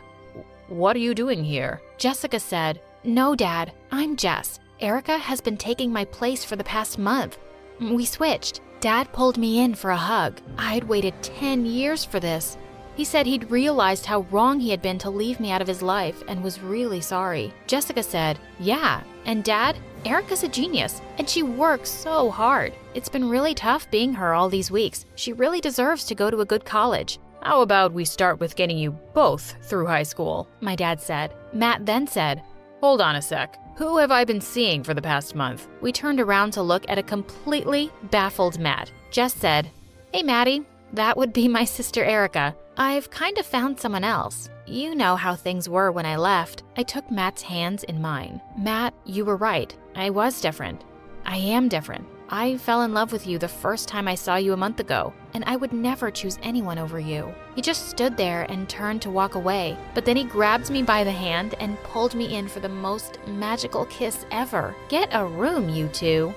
O: what are you doing here?" Jessica said, "No, Dad, I'm Jess. Erica has been taking my place for the past month. We switched." Dad pulled me in for a hug. I'd waited 10 years for this. He said he'd realized how wrong he had been to leave me out of his life and was really sorry. Jessica said, "Yeah, and Dad, Erica's a genius, and she works so hard. It's been really tough being her all these weeks. She really deserves to go to a good college." "How about we start with getting you both through high school?" my dad said. Matt then said, "Hold on a sec. Who have I been seeing for the past month?" We turned around to look at a completely baffled Matt. Jess said, "Hey, Maddie, that would be my sister Erica. I've kind of found someone else. You know how things were when I left." I took Matt's hands in mine. "Matt, you were right. I was different. I am different. I fell in love with you the first time I saw you a month ago, and I would never choose anyone over you." He just stood there and turned to walk away, but then he grabbed me by the hand and pulled me in for the most magical kiss ever. "Get a room, you two."